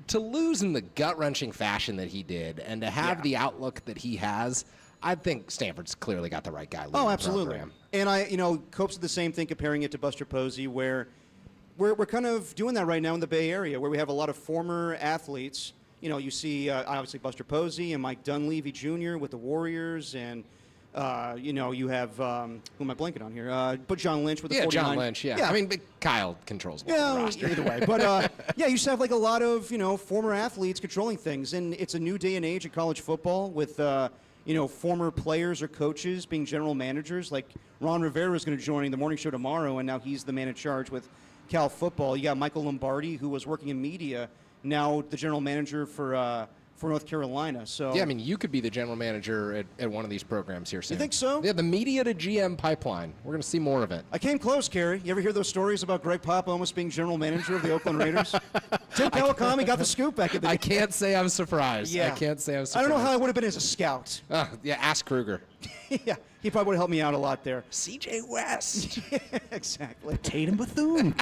to lose in the gut-wrenching fashion that he did and to have the outlook that he has, I think Stanford's clearly got the right guy leading absolutely. the program. And Cope said the same thing comparing it to Buster Posey, where we're kind of doing that right now in the Bay Area, where we have a lot of former athletes. You know, you see obviously Buster Posey and Mike Dunleavy Jr. with the Warriors, and you know, you have who am I blanking on here? But John Lynch with the 49. John Lynch. Yeah. I mean, but Kyle controls the roster. Either way. But yeah, you used to have like a lot of former athletes controlling things, and it's a new day and age in college football with former players or coaches being general managers. Like Ron Rivera is going to join the morning show tomorrow, and now he's the man in charge with Cal football. You got Michael Lombardi, who was working in media, now the general manager for North Carolina. So yeah, I mean, you could be the general manager at one of these programs here soon. You think so? Yeah, the media to GM pipeline. We're going to see more of it. I came close, Kerry. You ever hear those stories about Greg Papa almost being general manager of the Oakland Raiders? Tim Kawakami got the scoop back in the day. I can't say I'm surprised. Yeah. I can't say I'm surprised. I don't know how I would have been as a scout. Yeah, ask Kruger. Yeah, he probably would have helped me out a lot there. CJ West. Yeah, exactly. Tatum Bethune.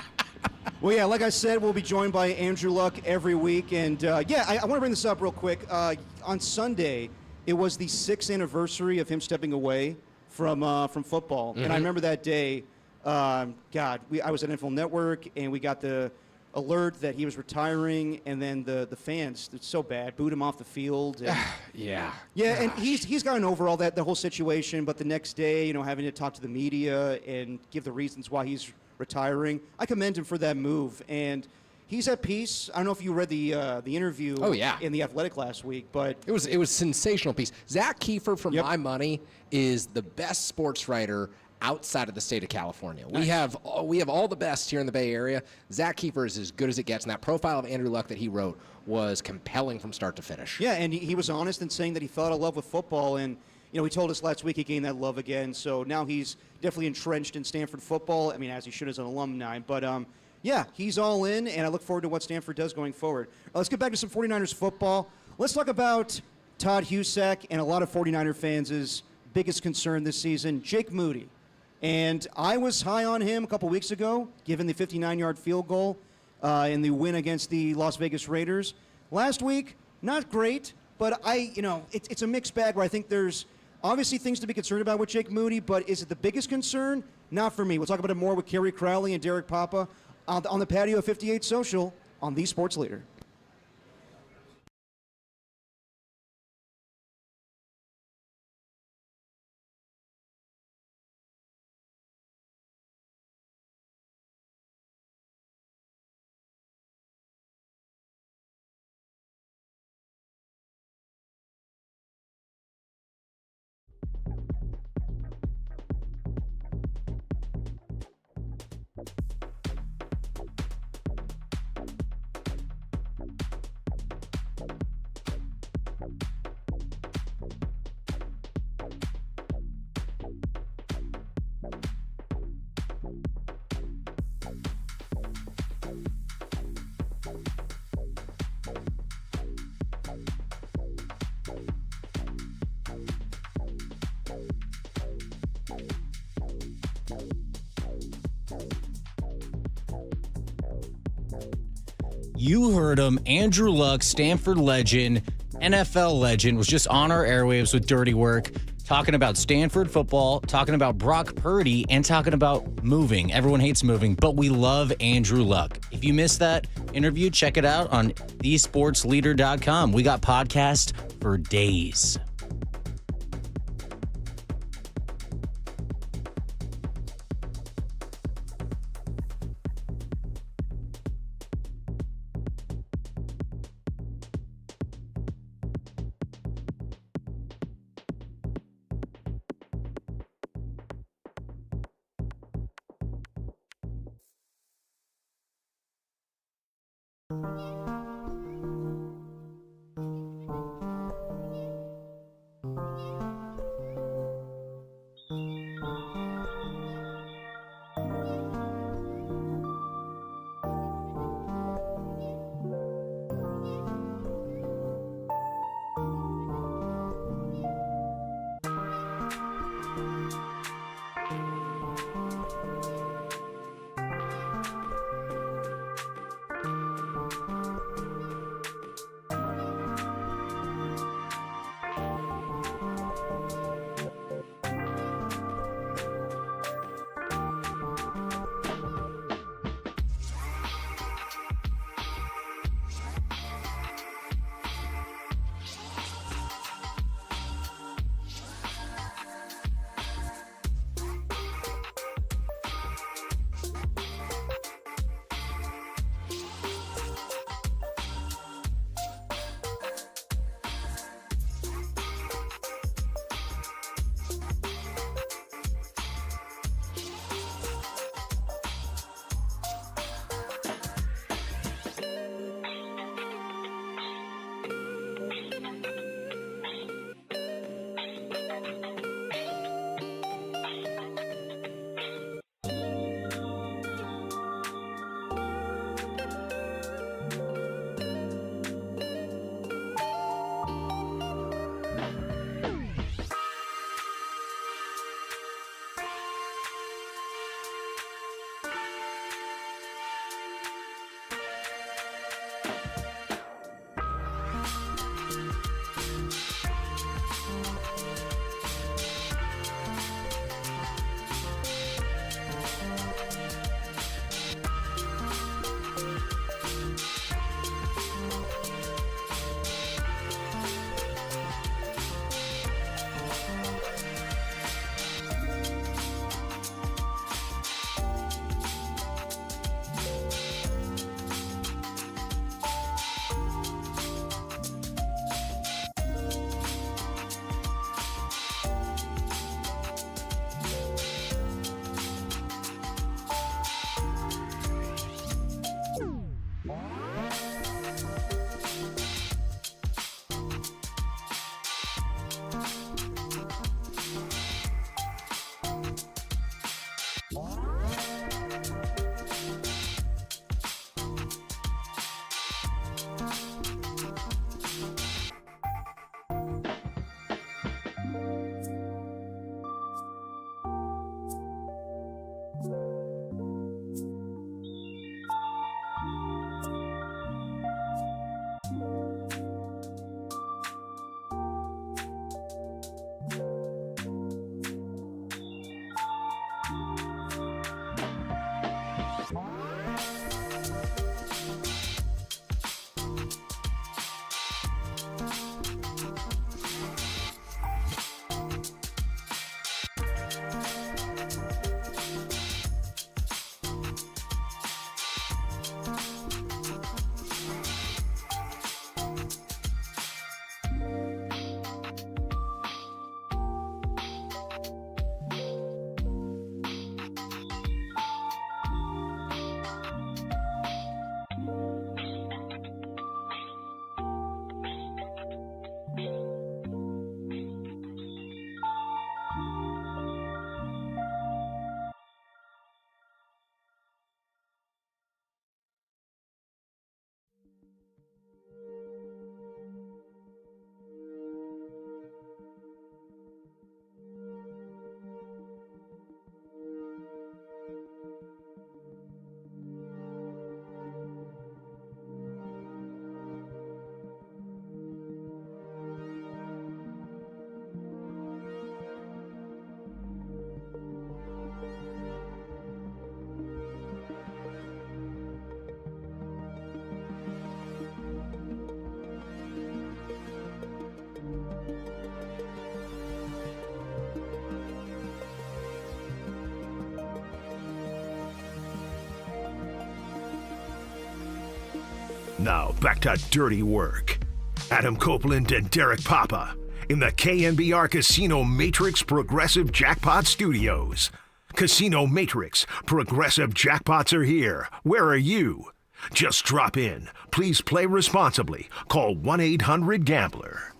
Well, yeah, like I said, we'll be joined by Andrew Luck every week. And, yeah, I want to bring this up real quick. On Sunday, it was the 6th anniversary of him stepping away from football. Mm-hmm. And I remember that day, I was at NFL Network, and we got the alert that he was retiring, and then the fans, it's so bad, booed him off the field. And yeah. Yeah, and he's gotten over all that, the whole situation, but the next day, having to talk to the media and give the reasons why he's retiring, I commend him for that move, and he's at peace. I don't know if you read the interview in The Athletic last week, but it was sensational piece. Zach Kiefer, for my money, is the best sports writer outside of the state of California. Nice. We have all the best here in the Bay Area. Zach Kiefer is as good as it gets, and that profile of Andrew Luck that he wrote was compelling from start to finish. Yeah, and he was honest in saying that he fell out of love with football, and he told us last week he gained that love again. So now he's definitely entrenched in Stanford football. I mean, as he should as an alumni. But, yeah, he's all in, and I look forward to what Stanford does going forward. Let's get back to some 49ers football. Let's talk about Todd Husak and a lot of 49er fans' biggest concern this season, Jake Moody. And I was high on him a couple weeks ago, given the 59-yard field goal in the win against the Las Vegas Raiders. Last week, not great, but it's a mixed bag where I think there's obviously things to be concerned about with Jake Moody, but is it the biggest concern? Not for me. We'll talk about it more with Kerry Crowley and Derek Papa on the patio of 58 Social on The Sports Leader. You heard him. Andrew Luck, Stanford legend, NFL legend, was just on our airwaves with Dirty Work, talking about Stanford football, talking about Brock Purdy, and talking about moving. Everyone hates moving, but we love Andrew Luck. If you missed that interview, check it out on thesportsleader.com. We got podcasts for days. Now back to dirty work. Adam Copeland and Derek Papa in the KNBR Casino Matrix Progressive Jackpot Studios. Casino Matrix Progressive Jackpots are here. Where are you? Just drop in. Please play responsibly. Call 1-800-GAMBLER.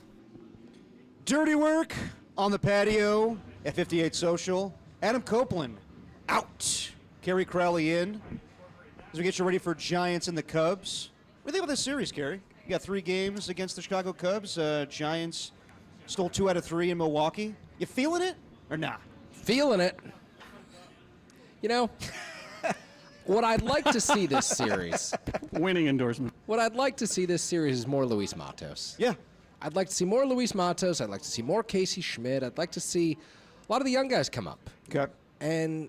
Dirty work on the patio at 58 Social. Adam Copeland out. Kerry Crowley in. As we get you ready for Giants and the Cubs. What do you think about this series, Kerry? You got 3 games against the Chicago Cubs. Giants stole 2 out of 3 in Milwaukee. You feeling it or not? Feeling it. You know, what I'd like to see this series. Winning endorsement. What I'd like to see this series is more Luis Matos. Yeah. I'd like to see more Luis Matos. I'd like to see more Casey Schmidt. I'd like to see a lot of the young guys come up. Okay. And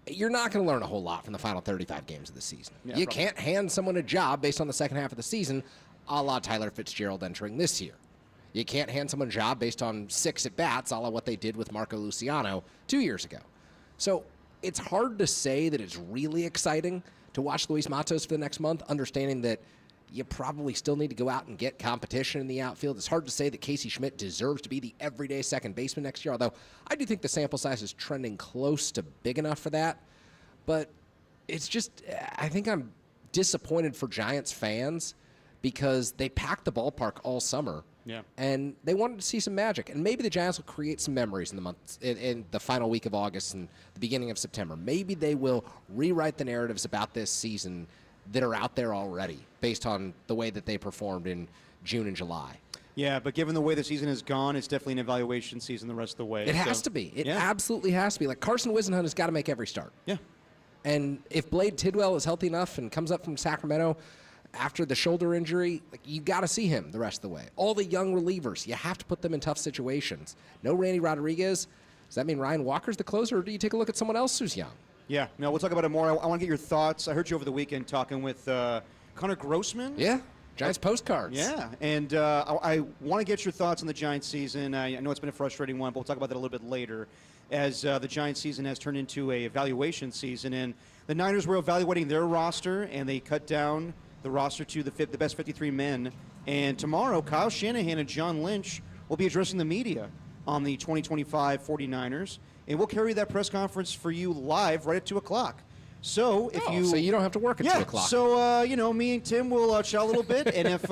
you're not going to learn a whole lot from the final 35 games of the season. Yeah, you probably. can't hand someone a job based on the second half of the season, a la Tyler Fitzgerald entering this year. You can't hand someone a job based on 6 at-bats, a la what they did with Marco Luciano 2 years ago. So it's hard to say that it's really exciting to watch Luis Matos for the next month, understanding that you probably still need to go out and get competition in the outfield. It's hard to say that Casey Schmidt deserves to be the everyday second baseman next year, although I do think the sample size is trending close to big enough for that. But it's just, I think I'm disappointed for Giants fans because they packed the ballpark all summer. Yeah. And they wanted to see some magic. And maybe the Giants will create some memories in the final week of August and the beginning of September. Maybe they will rewrite the narratives about this season that are out there already based on the way that they performed in June and July. Yeah, but given the way the season has gone, it's definitely an evaluation season the rest of the way. It has to be. It absolutely has to be. Like Carson Wisenhunt has got to make every start. Yeah. And if Blade Tidwell is healthy enough and comes up from Sacramento after the shoulder injury, like, you got to see him the rest of the way. All the young relievers, you have to put them in tough situations. No Randy Rodriguez. Does that mean Ryan Walker's the closer, or do you take a look at someone else who's young? Yeah, no, we'll talk about it more. I want to get your thoughts. I heard you over the weekend talking with Connor Grossman. Yeah, Giants postcards. Yeah, and I want to get your thoughts on the Giants season. I know it's been a frustrating one, but we'll talk about that a little bit later as the Giants season has turned into a evaluation season. And the Niners were evaluating their roster, and they cut down the roster to the best 53 men. And tomorrow, Kyle Shanahan and John Lynch will be addressing the media on the 2025 49ers. And we'll carry that press conference for you live right at 2 o'clock. So if so you don't have to work at 2 o'clock. So, me and Tim will chat a little bit. And if,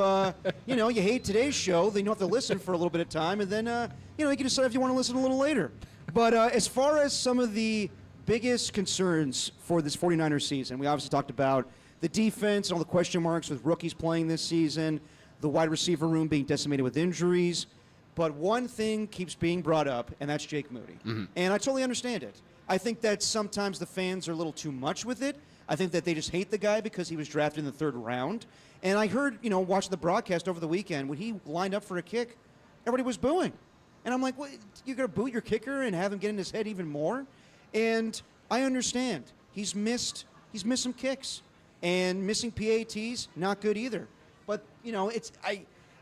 you hate today's show, then you don't have to listen for a little bit of time. And then, you can decide if you want to listen a little later. But as far as some of the biggest concerns for this 49ers season, we obviously talked about the defense and all the question marks with rookies playing this season, the wide receiver room being decimated with injuries. But one thing keeps being brought up, and that's Jake Moody. Mm-hmm. And I totally understand it. I think that sometimes the fans are a little too much with it. I think that they just hate the guy because he was drafted in the 3rd round. And I heard, watching the broadcast over the weekend, when he lined up for a kick, everybody was booing. And I'm like, what, you're going to boot your kicker and have him get in his head even more? And I understand. He's missed some kicks. And missing PATs, not good either. But,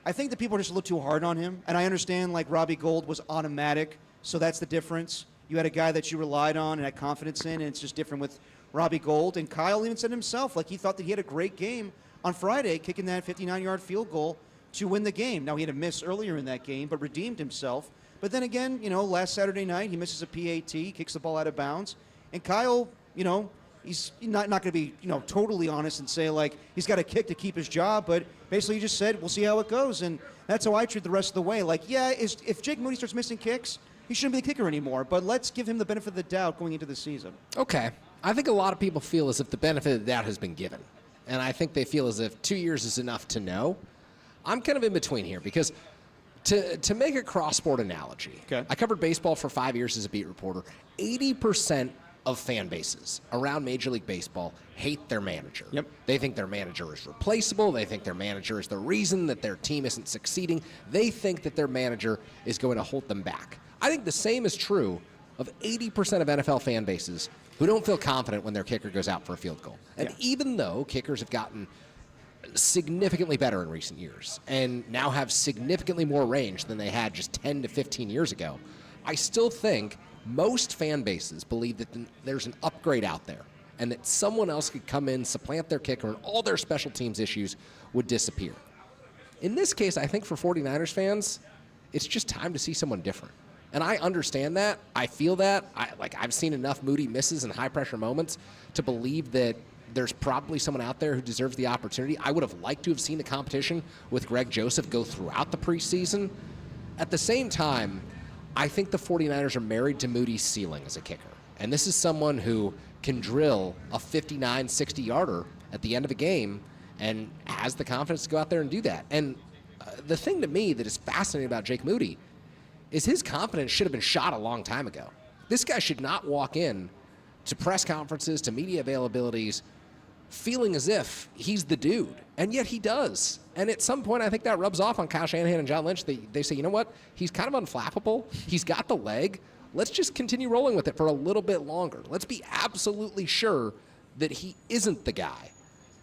I think that people are just a little too hard on him. And I understand, like, Robbie Gould was automatic, so that's the difference. You had a guy that you relied on and had confidence in, and it's just different with Robbie Gould. And Kyle even said himself, like, he thought that he had a great game on Friday, kicking that 59-yard field goal to win the game. Now, he had a miss earlier in that game, but redeemed himself. But then again, last Saturday night, he misses a PAT, kicks the ball out of bounds. And Kyle, he's not going to be, totally honest and say, like, he's got a kick to keep his job, but basically he just said, we'll see how it goes. And that's how I treat the rest of the way. Like, if Jake Moody starts missing kicks, he shouldn't be the kicker anymore, but let's give him the benefit of the doubt going into the season. Okay. I think a lot of people feel as if the benefit of the doubt has been given. And I think they feel as if 2 years is enough to know. I'm kind of in between here because to make a cross-sport analogy, I covered baseball for 5 years as a beat reporter. 80% of fan bases around Major League Baseball hate their manager. Yep. They think their manager is replaceable. They think their manager is the reason that their team isn't succeeding. They think that their manager is going to hold them back. I think the same is true of 80% of NFL fan bases who don't feel confident when their kicker goes out for a field goal. And even though kickers have gotten significantly better in recent years and now have significantly more range than they had just 10 to 15 years ago, I still think most fan bases believe that there's an upgrade out there and that someone else could come in, supplant their kicker, and all their special teams issues would disappear. In this case, I think for 49ers fans, it's just time to see someone different. And I understand that. I feel that. I've seen enough Moody misses and high-pressure moments to believe that there's probably someone out there who deserves the opportunity. I would have liked to have seen the competition with Greg Joseph go throughout the preseason. At the same time, I think the 49ers are married to Moody's ceiling as a kicker. And this is someone who can drill a 59, 60-yarder at the end of a game and has the confidence to go out there and do that. And the thing to me that is fascinating about Jake Moody is his confidence should have been shot a long time ago. This guy should not walk in to press conferences, to media availabilities, feeling as if he's the dude, and yet he does. And at some point, I think that rubs off on Kyle Shanahan and John Lynch. They say, you know what? He's kind of unflappable. He's got the leg. Let's just continue rolling with it for a little bit longer. Let's be absolutely sure that he isn't the guy,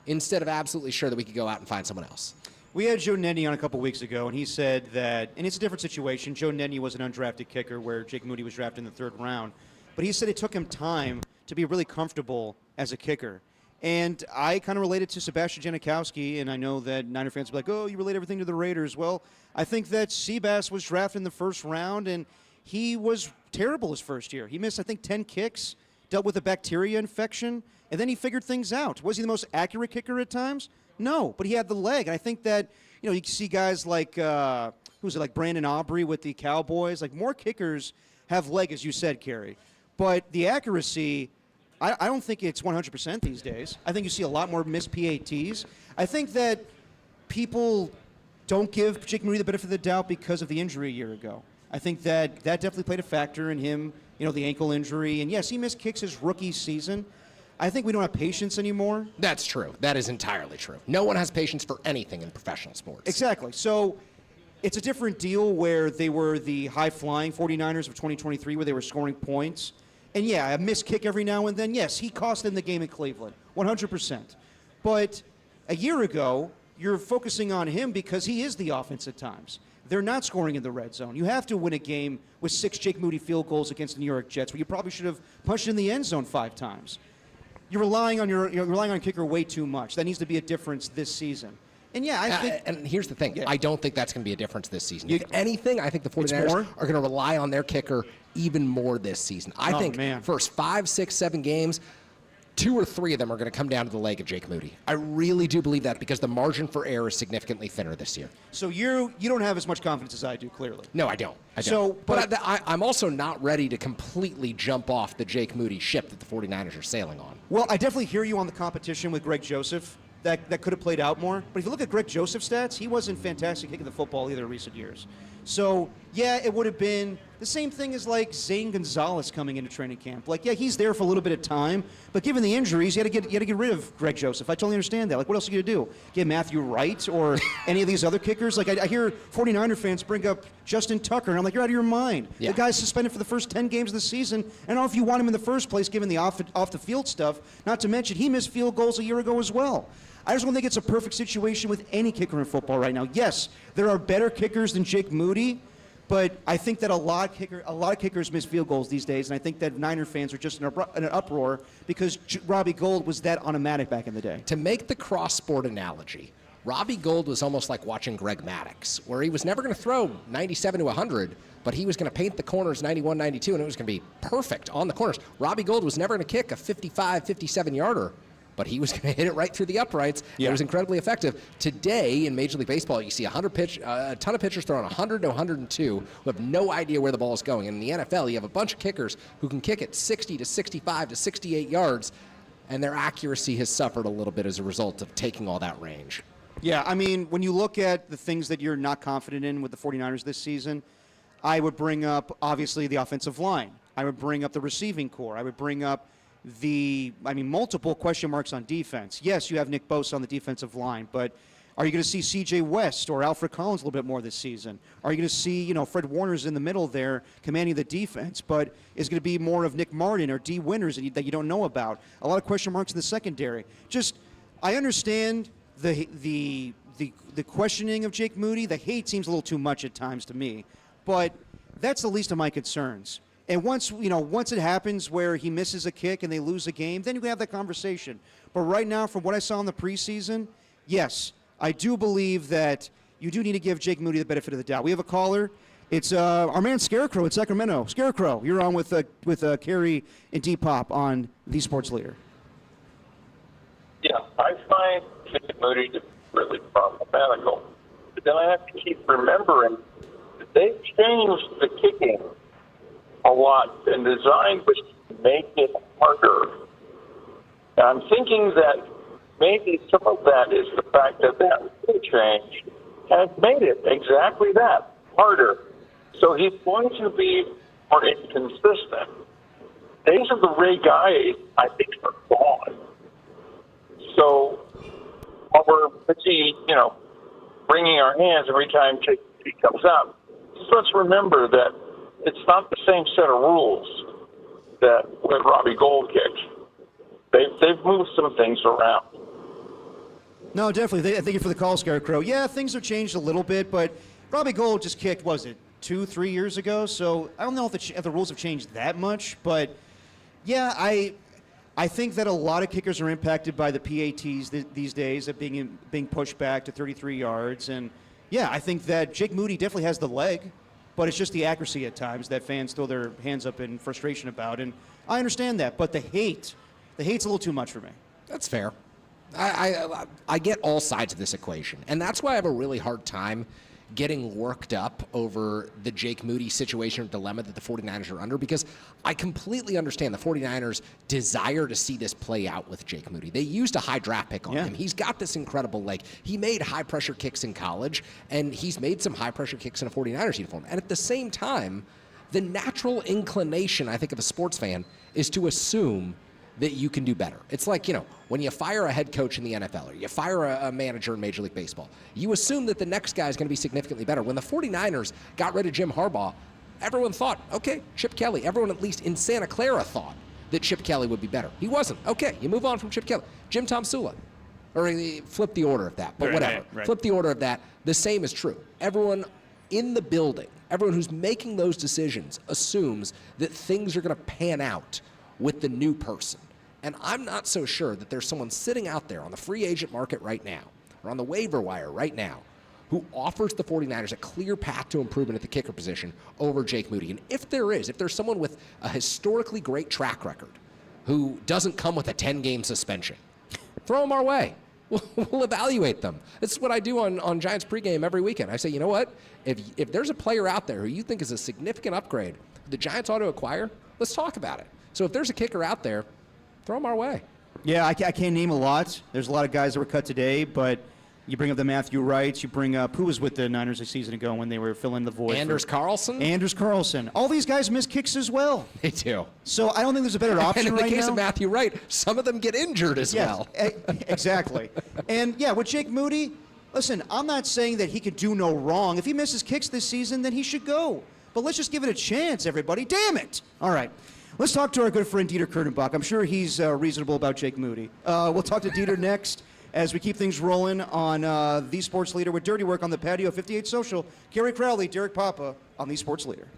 instead of absolutely sure that we could go out and find someone else. We had Joe Nenny on a couple weeks ago, and he said that, and it's a different situation. Joe Nenny was an undrafted kicker where Jake Moody was drafted in the 3rd round. But he said it took him time to be really comfortable as a kicker. And I kind of related to Sebastian Janikowski, and I know that Niner fans will be like, oh, you relate everything to the Raiders. Well, I think that Seabass was drafted in the 1st round, and he was terrible his first year. He missed, I think, 10 kicks, dealt with a bacteria infection, and then he figured things out. Was he the most accurate kicker at times? No, but he had the leg. And I think that, you know, you see guys like, like Brandon Aubrey with the Cowboys. Like, more kickers have leg, as you said, Kerry. But the accuracy, I don't think it's 100% these days. I think you see a lot more missed PATs. I think that people don't give Jake Moody the benefit of the doubt because of the injury a year ago. I think that definitely played a factor in him, you know, the ankle injury. And, yes, he missed kicks his rookie season. I think we don't have patience anymore. That's true. That is entirely true. No one has patience for anything in professional sports. Exactly. So it's a different deal where they were the high-flying 49ers of 2023 where they were scoring points. And, yeah, a missed kick every now and then. Yes, he cost them the game in Cleveland, 100%. But a year ago, you're focusing on him because he is the offense at times. They're not scoring in the red zone. You have to win a game with 6 Jake Moody field goals against the New York Jets, where you probably should have punched in the end zone 5 times. You're relying on kicker way too much. That needs to be a difference this season. And yeah, I think. And here's the thing: I don't think that's going to be a difference this season. If anything, I think the 49ers are going to rely on their kicker even more this season. I think first 5, 6, 7 games, 2 or 3 of them are going to come down to the leg of Jake Moody. I really do believe that because the margin for error is significantly thinner this year. So you don't have as much confidence as I do, clearly. No, I don't. So, but I'm also not ready to completely jump off the Jake Moody ship that the 49ers are sailing on. Well, I definitely hear you on the competition with Greg Joseph. That could have played out more. But if you look at Greg Joseph's stats, he wasn't fantastic kicking the football either in recent years. So, yeah, it would have been the same thing as, like, Zane Gonzalez coming into training camp. Like, yeah, he's there for a little bit of time, but given the injuries, you had to get rid of Greg Joseph. I totally understand that. Like, what else are you going to do? Get Matthew Wright or any of these other kickers? Like, I hear 49er fans bring up Justin Tucker, and I'm like, you're out of your mind. Yeah. The guy's suspended for the first 10 games of the season. I don't know if you want him in the first place, given the off-the-field stuff. Not to mention, he missed field goals a year ago as well. I just don't think it's a perfect situation with any kicker in football right now. Yes, there are better kickers than Jake Moody, but I think that a lot of kickers miss field goals these days, and I think that Niner fans are just in an uproar because Robbie Gould was that automatic back in the day. To make the cross-sport analogy, Robbie Gould was almost like watching Greg Maddox, where he was never going to throw 97 to 100, but he was going to paint the corners 91, 92, and it was going to be perfect on the corners. Robbie Gould was never going to kick a 55, 57-yarder. But he was going to hit it right through the uprights. Yeah. It was incredibly effective. Today in Major League Baseball, you see a ton of pitchers throwing 100 to 102 who have no idea where the ball is going. And in the NFL, you have a bunch of kickers who can kick it 60 to 65 to 68 yards, and their accuracy has suffered a little bit as a result of taking all that range. Yeah, I mean, when you look at the things that you're not confident in with the 49ers this season, I would bring up, obviously, the offensive line. I would bring up the receiving core. I would bring up multiple question marks on defense. Yes, you have Nick Bosa on the defensive line, but are you going to see C.J. West or Alfred Collins a little bit more this season? Are you going to see, Fred Warner's in the middle there commanding the defense, but is going to be more of Nick Martin or D. Winters that you don't know about? A lot of question marks in the secondary. I understand the questioning of Jake Moody. The hate seems a little too much at times to me, but that's the least of my concerns. And once it happens where he misses a kick and they lose a game, then you can have that conversation. But right now, from what I saw in the preseason, yes, I do believe that you do need to give Jake Moody the benefit of the doubt. We have a caller. It's our man Scarecrow in Sacramento. Scarecrow, you're on with Carrie and D-Pop on The Sports Leader. Yeah, I find Jake Moody to be really problematical. But then I have to keep remembering that they've changed the kicking a lot and designed to make it harder. And I'm thinking that maybe some of that is the fact that rule change has made it exactly that, harder. So he's going to be more inconsistent. Days of the Ray Guy, I think, are gone. So while we're busy, wringing our hands every time he comes out, just let's remember that it's not the same set of rules that when Robbie Gold kicked. They've moved some things around. No, definitely. Thank you for the call, Scarecrow. Yeah, things have changed a little bit, but Robbie Gold just kicked, was it 2-3 years ago? So I don't know if the rules have changed that much, but yeah, I think that a lot of kickers are impacted by the PATs these days of being pushed back to 33 yards. And yeah, I think that Jake Moody definitely has the leg, but it's just the accuracy at times that fans throw their hands up in frustration about. And I understand that, but the hate's a little too much for me. That's fair. I get all sides of this equation, and that's why I have a really hard time getting worked up over the Jake Moody situation or dilemma that the 49ers are under, because I completely understand the 49ers' desire to see this play out with Jake Moody. They used a high draft pick on him. He's got this incredible leg. He made high-pressure kicks in college, and he's made some high-pressure kicks in a 49ers uniform. And at the same time, the natural inclination, I think, of a sports fan is to assume that you can do better. It's like, when you fire a head coach in the NFL or you fire a manager in Major League Baseball, you assume that the next guy is going to be significantly better. When the 49ers got rid of Jim Harbaugh, everyone thought, okay, Chip Kelly. Everyone, at least in Santa Clara, thought that Chip Kelly would be better. He wasn't. Okay, you move on from Chip Kelly. Jim Tomsula. Or flip the order of that, but whatever. Right. Flip the order of that. The same is true. Everyone in the building, everyone who's making those decisions assumes that things are going to pan out with the new person. And I'm not so sure that there's someone sitting out there on the free agent market right now, or on the waiver wire right now, who offers the 49ers a clear path to improvement at the kicker position over Jake Moody. And if there's someone with a historically great track record who doesn't come with a 10-game suspension, throw them our way. We'll evaluate them. This is what I do on Giants pregame every weekend. I say, you know what? If there's a player out there who you think is a significant upgrade the Giants ought to acquire, let's talk about it. So if there's a kicker out there, throw them our way. Yeah, I can't name a lot. There's a lot of guys that were cut today, but you bring up the Matthew Wrights. You bring up, who was with the Niners a season ago when they were filling the void? Anders Carlson. All these guys miss kicks as well. They do. So I don't think there's a better option right now. And in the case of Matthew Wright, some of them get injured as well. Exactly. And yeah, with Jake Moody, listen, I'm not saying that he could do no wrong. If he misses kicks this season, then he should go. But let's just give it a chance, everybody. Damn it. All right. Let's talk to our good friend Dieter Kurtenbach. I'm sure he's reasonable about Jake Moody. We'll talk to Dieter next as we keep things rolling on The Sports Leader with Dirty Work on the Patio 58 Social. Kerry Crowley, Derek Papa on The Sports Leader.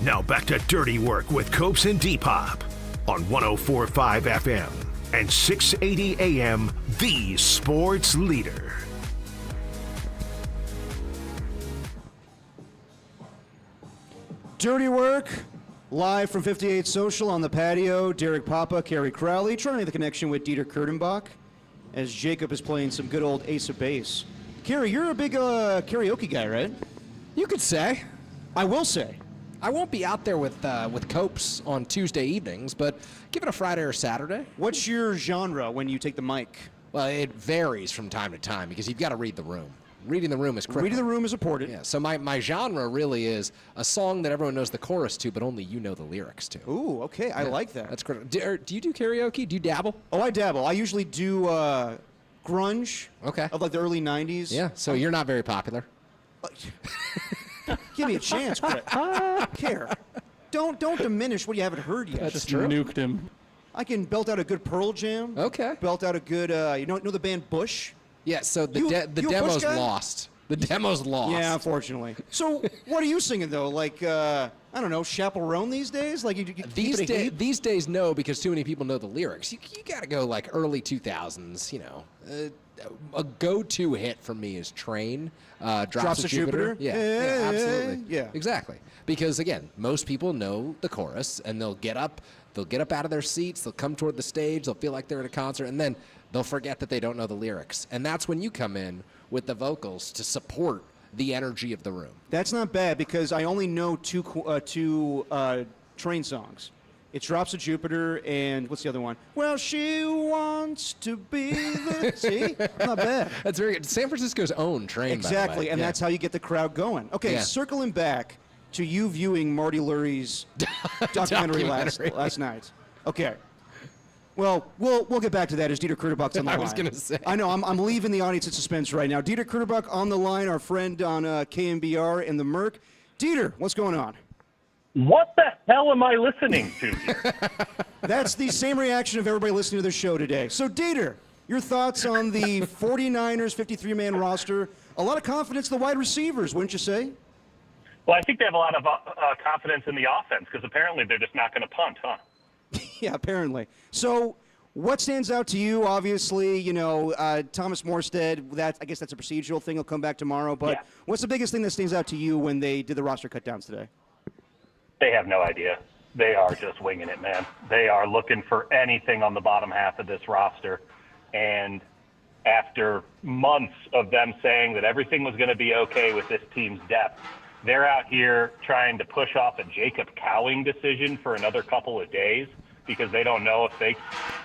Now back to Dirty Work with Copes and Depop on 104.5 FM and 680 AM, the sports leader. Dirty Work, live from 58 Social on the patio. Derek Papa, Kerry Crowley, trying to make the connection with Dieter Kurtenbach as Jacob is playing some good old Ace of Base. Kerry, you're a big karaoke guy, right? You could say. I will say. I won't be out there with Copes on Tuesday evenings, but give it a Friday or Saturday. What's your genre when you take the mic? Well, it varies from time to time because you've got to read the room. Reading the room is critical. Reading the room is important. Yeah, so my genre really is a song that everyone knows the chorus to, but only you know the lyrics to. Ooh, okay. I like that. That's critical. Do you do karaoke? Do you dabble? Oh, I dabble. I usually do grunge. Okay. Of like the early 90s. Yeah, so you're not very popular. Give me a chance, Craig. Care. Don't diminish what you haven't heard yet. That's just true. Nuked him. I can belt out a good Pearl Jam. Okay. Belt out a good, you know the band Bush? Yeah, so the You a demo's Bush guy? lost. The demo's lost. Yeah, unfortunately. So what are you singing, though? Like, I don't know, Chaperone these days? Like, you These days, no, because too many people know the lyrics. You got to go like early 2000s, you know. A go-to hit for me is Train, Drops of Jupiter. Yeah, absolutely. Yeah. Exactly. Because, again, most people know the chorus, and they'll get up out of their seats, they'll come toward the stage, they'll feel like they're at a concert, and then they'll forget that they don't know the lyrics. And that's when you come in with the vocals to support the energy of the room. That's not bad because I only know two Train songs. It's Drops of Jupiter and what's the other one? Well, she wants to be the... See? Not bad. That's very good. San Francisco's own Train, Exactly, by the way. and that's how you get the crowd going. Okay, Yeah. circling back to you viewing Marty Lurie's documentary last night. Okay. Well, we'll get back to that as Dieter Kurtenbach's on the line. I was going to say. I know, I'm leaving the audience in suspense right now. Dieter Kurtenbach on the line, our friend on KNBR and the Merc. Dieter, what's going on? What the hell am I listening to here? That's the same reaction of everybody listening to the show today. So, Dieter, your thoughts on the 49ers 53-man roster? A lot of confidence in the wide receivers, wouldn't you say? Well, I think they have a lot of confidence in the offense because apparently they're just not going to punt, huh? Yeah, apparently. So, what stands out to you? Obviously, you know, Thomas Morstead, I guess that's a procedural thing. He'll come back tomorrow. But what's the biggest thing that stands out to you when they did the roster cutdowns today? They have no idea. They are just winging it, man. They are looking for anything on the bottom half of this roster. And after months of them saying that everything was going to be okay with this team's depth, they're out here trying to push off a Jacob Cowing decision for another couple of days because they don't know if they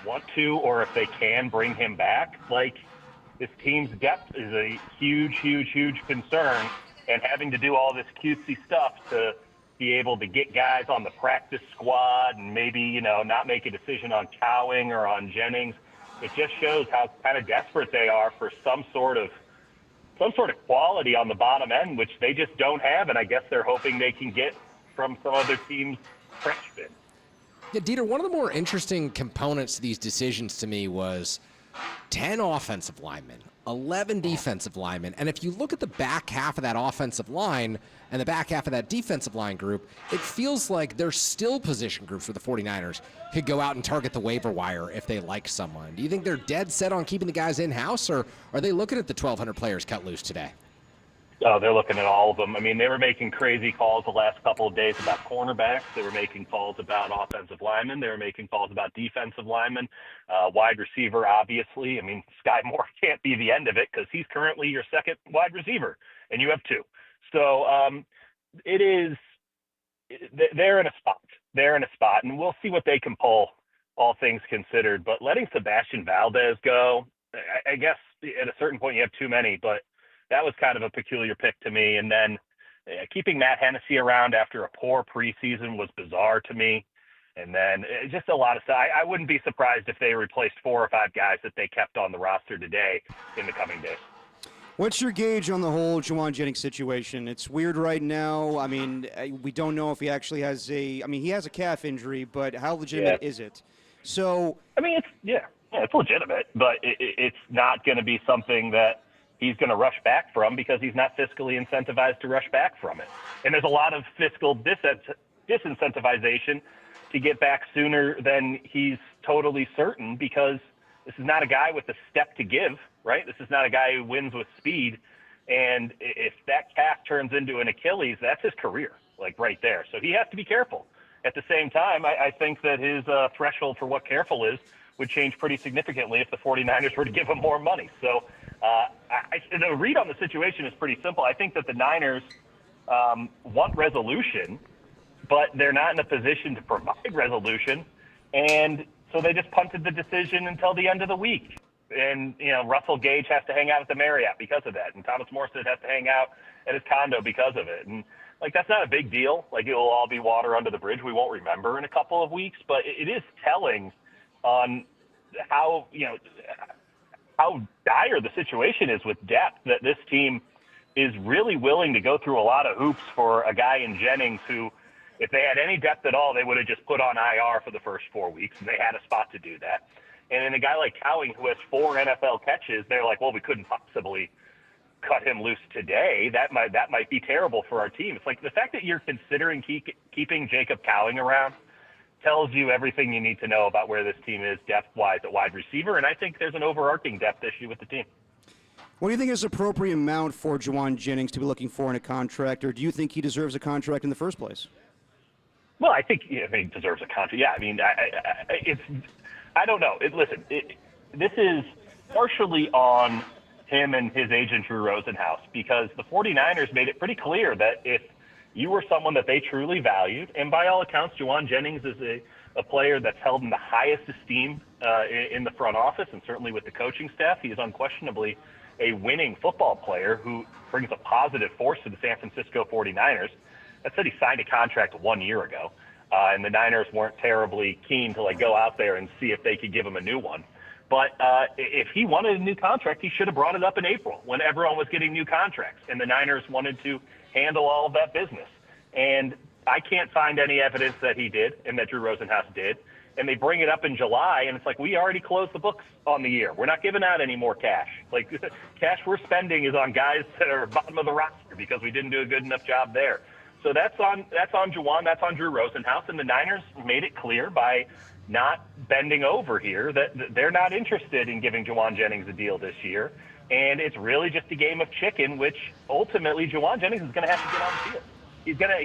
want to or if they can bring him back. Like, this team's depth is a huge, huge, huge concern. And having to do all this cutesy stuff to be able to get guys on the practice squad and maybe, you know, not make a decision on Cowing or on Jennings, it just shows how kind of desperate they are for some sort of quality on the bottom end, which they just don't have, and I guess they're hoping they can get from some other teams' freshmen. Yeah, Dieter, one of the more interesting components to these decisions to me was 10 offensive linemen, 11 defensive linemen, and if you look at the back half of that offensive line and the back half of that defensive line group, it feels like there's still position groups where the 49ers could go out and target the waiver wire if they like someone. Do you think they're dead set on keeping the guys in-house, or are they looking at the 1,200 players cut loose today? Oh, they're looking at all of them. I mean, they were making crazy calls the last couple of days about cornerbacks. They were making calls about offensive linemen. They were making calls about defensive linemen. Wide receiver, obviously. I mean, Sky Moore can't be the end of it because he's currently your second wide receiver, and you have two. So they're in a spot. They're in a spot, and we'll see what they can pull, all things considered. But letting Sebastian Valdez go, I guess at a certain point you have too many, but that was kind of a peculiar pick to me. And then keeping Matt Hennessy around after a poor preseason was bizarre to me. And then just a lot of stuff. I wouldn't be surprised if they replaced 4 or 5 guys that they kept on the roster today in the coming days. What's your gauge on the whole Juwan Jennings situation? It's weird right now. I mean, we don't know if he actually has he has a calf injury, but how legitimate is it? So, I mean, it's legitimate, but it's not going to be something that he's going to rush back from because he's not fiscally incentivized to rush back from it. And there's a lot of fiscal disincentivization to get back sooner than he's totally certain, because this is not a guy with a step to give, right? This is not a guy who wins with speed. And if that calf turns into an Achilles, that's his career, like right there. So he has to be careful. At the same time, I think that his threshold for what careful is would change pretty significantly if the 49ers were to give him more money. So the read on the situation is pretty simple. I think that the Niners want resolution, but they're not in a position to provide resolution. And so they just punted the decision until the end of the week. And, Russell Gage has to hang out at the Marriott because of that. And Thomas Morstead has to hang out at his condo because of it. And, that's not a big deal. It'll all be water under the bridge. We won't remember in a couple of weeks. But it is telling on how dire the situation is with depth, that this team is really willing to go through a lot of hoops for a guy in Jennings who, if they had any depth at all, they would have just put on IR for the first 4 weeks, and they had a spot to do that. And then a guy like Cowing, who has 4 NFL catches, they're like, well, we couldn't possibly cut him loose today. That might be terrible for our team. It's like the fact that you're considering keeping Jacob Cowing around tells you everything you need to know about where this team is depth-wise at wide receiver, and I think there's an overarching depth issue with the team. What do you think is the appropriate amount for Juwan Jennings to be looking for in a contract, or do you think he deserves a contract in the first place? Well, I think he deserves a contract. Yeah, I don't know. This is partially on him and his agent, Drew Rosenhaus, because the 49ers made it pretty clear that if you were someone that they truly valued, and by all accounts, Juwan Jennings is a player that's held in the highest esteem in the front office and certainly with the coaching staff. He is unquestionably a winning football player who brings a positive force to the San Francisco 49ers. That said, he signed a contract 1 year ago, and the Niners weren't terribly keen to go out there and see if they could give him a new one. But if he wanted a new contract, he should have brought it up in April when everyone was getting new contracts, and the Niners wanted to handle all of that business. And I can't find any evidence that he did and that Drew Rosenhaus did. And they bring it up in July, and it's like, we already closed the books on the year. We're not giving out any more cash. Cash we're spending is on guys that are bottom of the roster because we didn't do a good enough job there. So that's on Juwan, that's on Drew Rosenhaus, and the Niners made it clear by not bending over here that they're not interested in giving Juwan Jennings a deal this year. And it's really just a game of chicken, which ultimately Juwan Jennings is going to have to get on the field.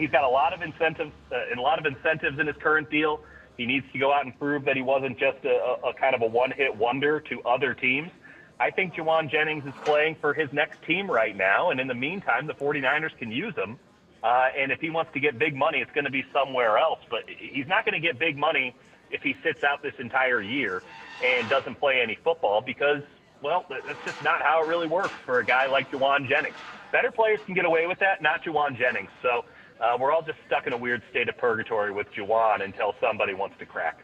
He's got a lot of incentives in his current deal. He needs to go out and prove that he wasn't just a kind of a one-hit wonder to other teams. I think Juwan Jennings is playing for his next team right now, and in the meantime, the 49ers can use him. And if he wants to get big money, it's going to be somewhere else. But he's not going to get big money if he sits out this entire year and doesn't play any football because, well, that's just not how it really works for a guy like Juwan Jennings. Better players can get away with that, not Juwan Jennings. So we're all just stuck in a weird state of purgatory with Juwan until somebody wants to crack.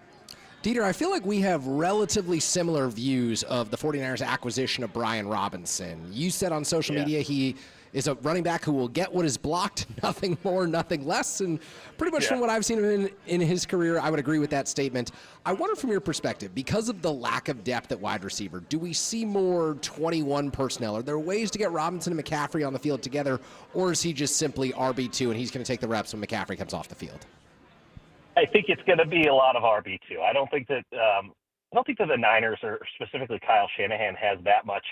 Dieter, I feel like we have relatively similar views of the 49ers acquisition of Brian Robinson. You said on social media he is a running back who will get what is blocked, nothing more, nothing less. And pretty much from what I've seen of him in his career, I would agree with that statement. I wonder from your perspective, because of the lack of depth at wide receiver, do we see more 21 personnel? Are there ways to get Robinson and McCaffrey on the field together, or is he just simply RB2 and he's going to take the reps when McCaffrey comes off the field? I think it's going to be a lot of RB2. I don't think that the Niners, or specifically Kyle Shanahan, has that much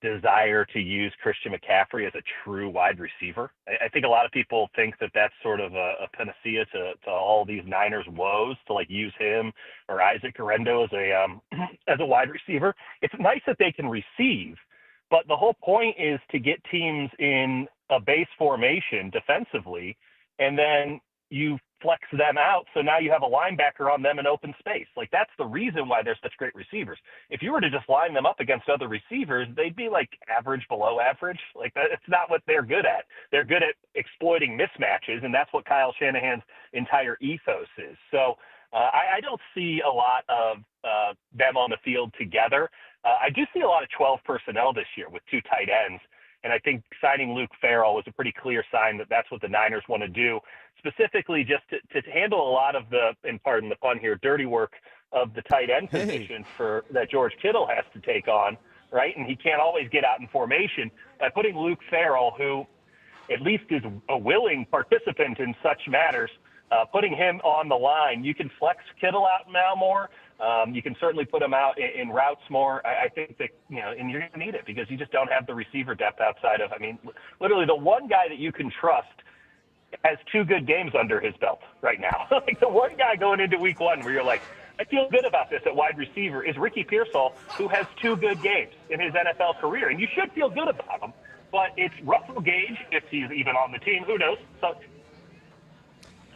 desire to use Christian McCaffrey as a true wide receiver. I think a lot of people think that that's sort of a panacea to all these Niners woes to use him or Isaac Guerrero as a wide receiver. It's nice that they can receive, but the whole point is to get teams in a base formation defensively, and then you flex them out, so now you have a linebacker on them in open space. That's the reason why they're such great receivers. If you were to just line them up against other receivers, they'd be average, below average. It's not what they're good at. They're good at exploiting mismatches, and that's what Kyle Shanahan's entire ethos is. So I don't see a lot of them on the field together. I do see a lot of 12 personnel this year with 2 tight ends. And I think signing Luke Farrell was a pretty clear sign that that's what the Niners want to do, specifically just to handle a lot of the, and pardon the pun here, dirty work of the tight end position that George Kittle has to take on, right? And he can't always get out in formation. By putting Luke Farrell, who at least is a willing participant in such matters, putting him on the line, you can flex Kittle out now more. You can certainly put him out in routes more. I think that, and you're going to need it because you just don't have the receiver depth outside of, literally the one guy that you can trust has 2 good games under his belt right now. Like the one guy going into week 1 where you're like, I feel good about this at wide receiver is Ricky Pearsall, who has 2 good games in his NFL career. And you should feel good about him. But it's Russell Gage, if he's even on the team, who knows? So,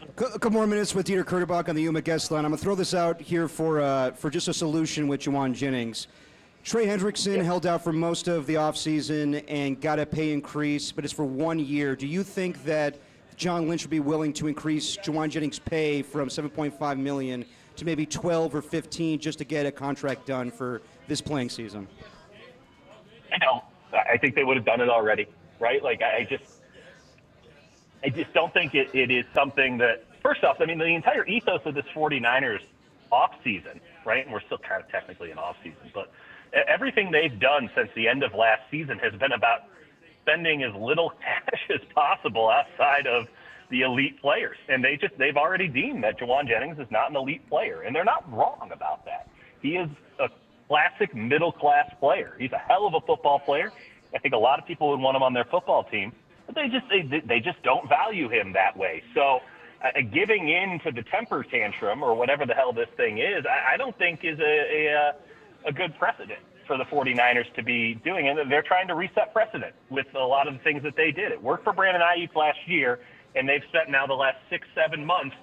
A couple more minutes with Dieter Kurtenbach on the UMA guest line. I'm going to throw this out here for just a solution with Juwan Jennings. Trey Hendrickson held out for most of the offseason and got a pay increase, but it's for 1 year. Do you think that John Lynch would be willing to increase Juwan Jennings' pay from $7.5 million to maybe 12 or 15 just to get a contract done for this playing season? I think they would have done it already, right? Like, I just don't think it is something that, first off, the entire ethos of this 49ers offseason, right? And we're still kind of technically in offseason, but everything they've done since the end of last season has been about spending as little cash as possible outside of the elite players. And they've already deemed that Juwan Jennings is not an elite player, and they're not wrong about that. He is a classic middle-class player. He's a hell of a football player. I think a lot of people would want him on their football team, but they just don't value him that way. So giving in to the temper tantrum or whatever the hell this thing is, I don't think is a good precedent for the 49ers to be doing it. They're trying to reset precedent with a lot of the things that they did. It worked for Brandon Ayuk last year, and they've spent now the last 6-7 months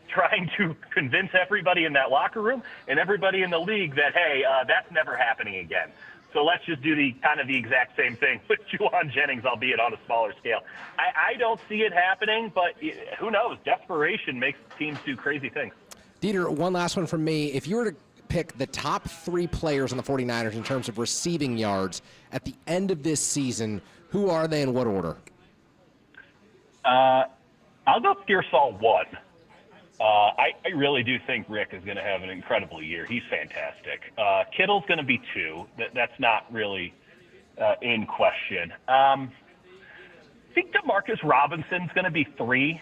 trying to convince everybody in that locker room and everybody in the league that, hey, that's never happening again. So let's just do the exact same thing with Juwan Jennings, albeit on a smaller scale. I don't see it happening, but who knows? Desperation makes teams do crazy things. Dieter, one last one from me. If you were to pick the top 3 players on the 49ers in terms of receiving yards at the end of this season, who are they in what order? I'll go Pearsall 1. I really do think Rick is going to have an incredible year. He's fantastic. Kittle's going to be 2. That's not really in question. I think DeMarcus Robinson's going to be 3,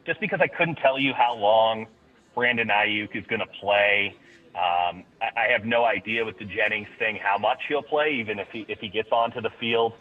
just because I couldn't tell you how long Brandon Ayuk is going to play. I have no idea with the Jennings thing how much he'll play, even if he gets onto the field.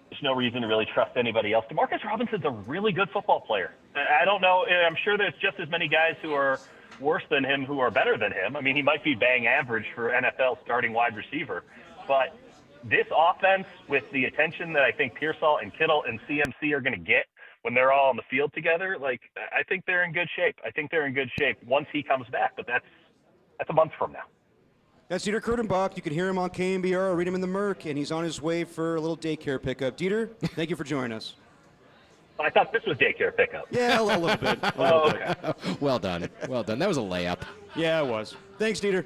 There's no reason to really trust anybody else. DeMarcus Robinson's a really good football player. I don't know. I'm sure there's just as many guys who are worse than him who are better than him. He might be bang average for NFL starting wide receiver. But this offense, with the attention that I think Pearsall and Kittle and CMC are going to get when they're all on the field together, I think they're in good shape. I think they're in good shape once he comes back. But that's a month from now. That's Dieter Kurtenbach. You can hear him on KNBR or read him in the Merc, and he's on his way for a little daycare pickup. Dieter, thank you for joining us. I thought this was daycare pickup. Yeah, a little bit. Okay. Well done. Well done. That was a layup. Yeah, it was. Thanks, Dieter.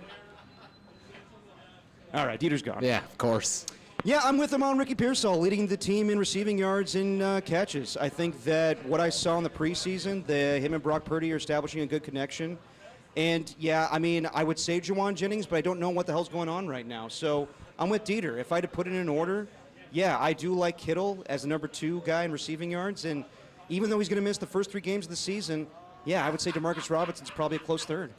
All right, Dieter's gone. Yeah, of course. Yeah, I'm with him on Ricky Pearsall, leading the team in receiving yards and catches. I think that what I saw in the preseason, him and Brock Purdy are establishing a good connection. And, yeah, I would say Juwan Jennings, but I don't know what the hell's going on right now. So I'm with Dieter. If I had to put it in order, yeah, I do like Kittle as the number 2 guy in receiving yards. And even though he's going to miss the first 3 games of the season, yeah, I would say DeMarcus Robinson's probably a close third.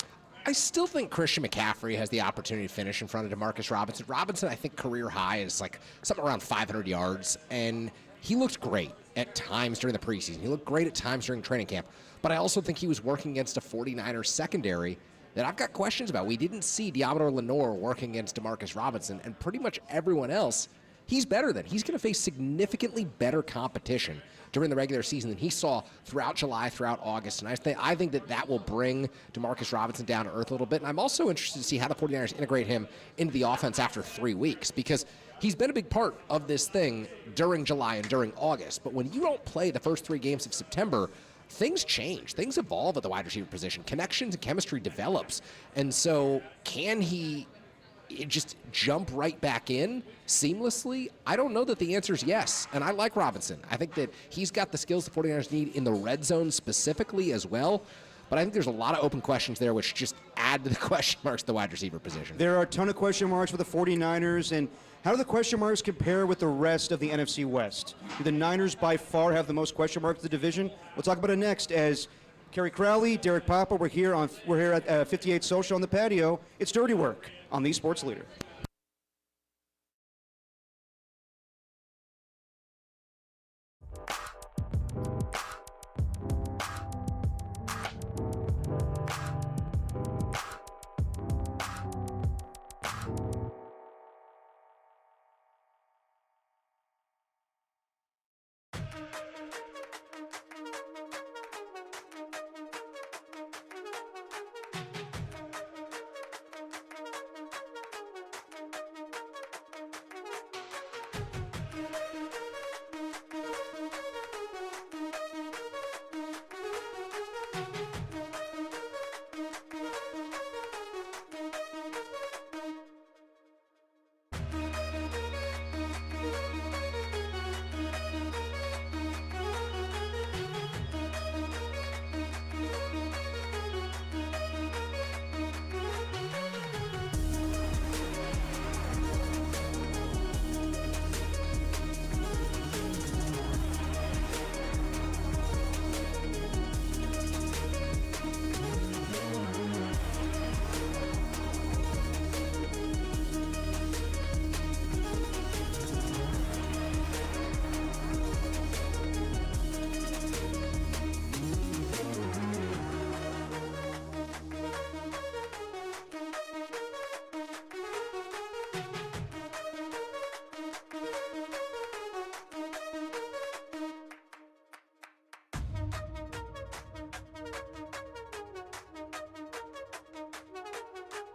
I still think Christian McCaffrey has the opportunity to finish in front of DeMarcus Robinson. Robinson, I think, career high is something around 500 yards. And he looked great at times during the preseason. He looked great at times during training camp. But I also think he was working against a 49ers secondary that I've got questions about. We didn't see Diamador Lenore working against DeMarcus Robinson, and pretty much everyone else he's better than. He's going to face significantly better competition during the regular season than he saw throughout July, throughout August. And I think that will bring DeMarcus Robinson down to earth a little bit. And I'm also interested to see how the 49ers integrate him into the offense after 3 weeks, because he's been a big part of this thing during July and during August. But when you don't play the first 3 games of September, things change. Things evolve at the wide receiver position. Connections and chemistry develops. And so can he just jump right back in seamlessly? I don't know that the answer is yes. And I like Robinson. I think that he's got the skills the 49ers need in the red zone specifically as well. But I think there's a lot of open questions there, which just add to the question marks at the wide receiver position. There are a ton of question marks with the 49ers. And how do the question marks compare with the rest of the NFC West? Do the Niners by far have the most question marks in the division? We'll talk about it next as Kerry Crowley, Derek Papa, we're here at 58 Social on the patio. It's Dirty Work on the Sports Leader.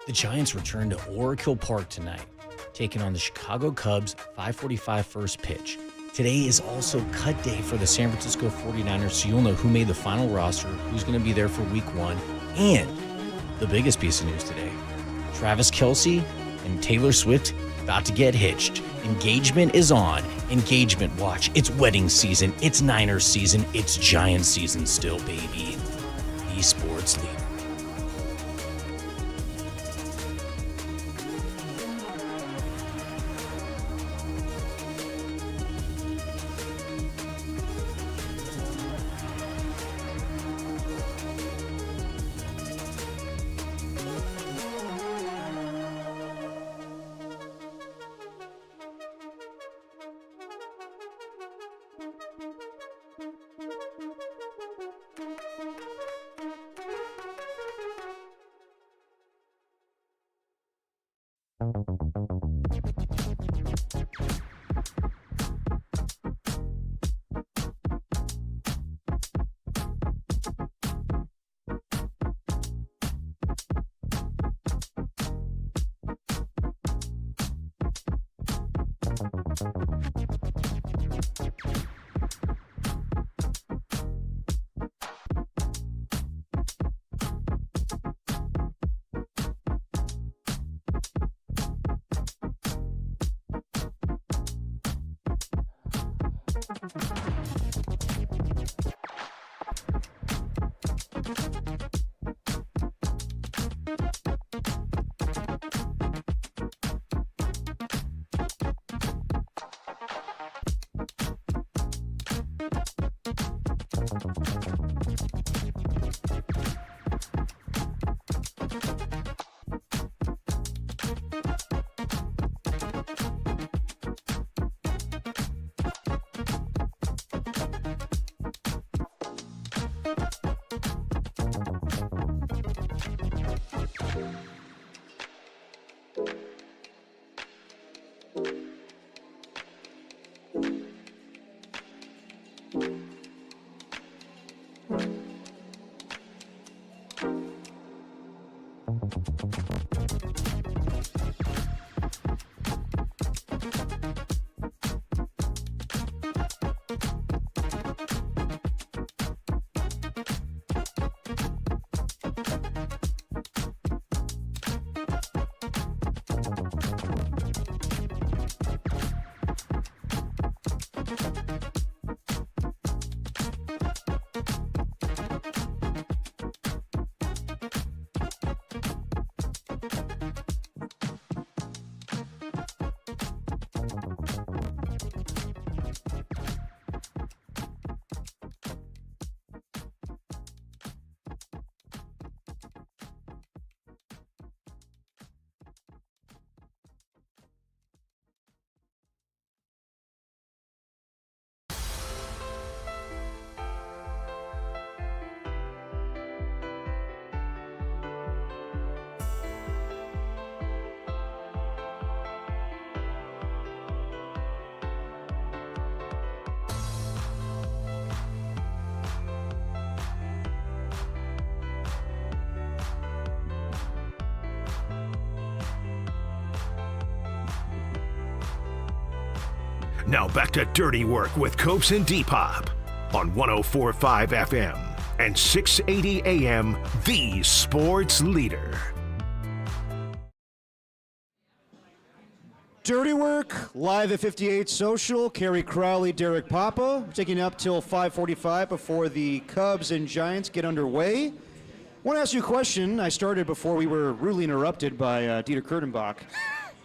The Giants return to Oracle Park tonight, taking on the Chicago Cubs, 5:45 first pitch. Today is also cut day for the San Francisco 49ers, so you'll know who made the final roster, who's going to be there for week 1, and the biggest piece of news today, Travis Kelce and Taylor Swift about to get hitched. Engagement is on. Engagement watch. It's wedding season. It's Niners season. It's Giants season still, baby. The Sports Leader. Now back to Dirty Work with Copes and Depop on 104.5 FM and 680 AM, the sports leader. Dirty Work, live at 58 Social. Kerry Crowley, Derek Papa, taking up till 5:45 before the Cubs and Giants get underway. I want to ask you a question. I started before we were rudely interrupted by Dieter Kurtenbach.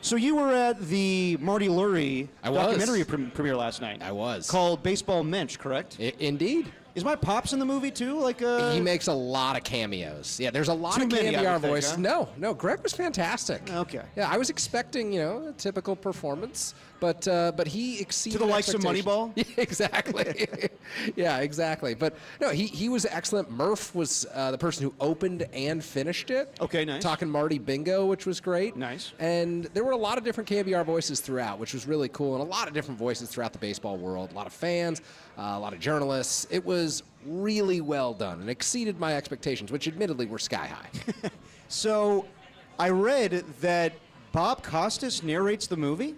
So you were at the Marty Lurie documentary premiere last night. I was. Called Baseball Mench, correct? Indeed. Is my pops in the movie too? He makes a lot of cameos. Yeah, there's a lot of KNBR voices. Huh? No, Greg was fantastic. Okay. Yeah, I was expecting, a typical performance, but he exceeded to the likes of expectations. Moneyball. Yeah, exactly. Yeah, exactly. But no, he was excellent. Murph was the person who opened and finished it. Okay, nice. Talking Marty Bingo, which was great. Nice. And there were a lot of different KNBR voices throughout, which was really cool, and a lot of different voices throughout the baseball world. A lot of fans, a lot of journalists. It was really well done and exceeded my expectations, which admittedly were sky high. So I read that Bob Costas narrates the movie?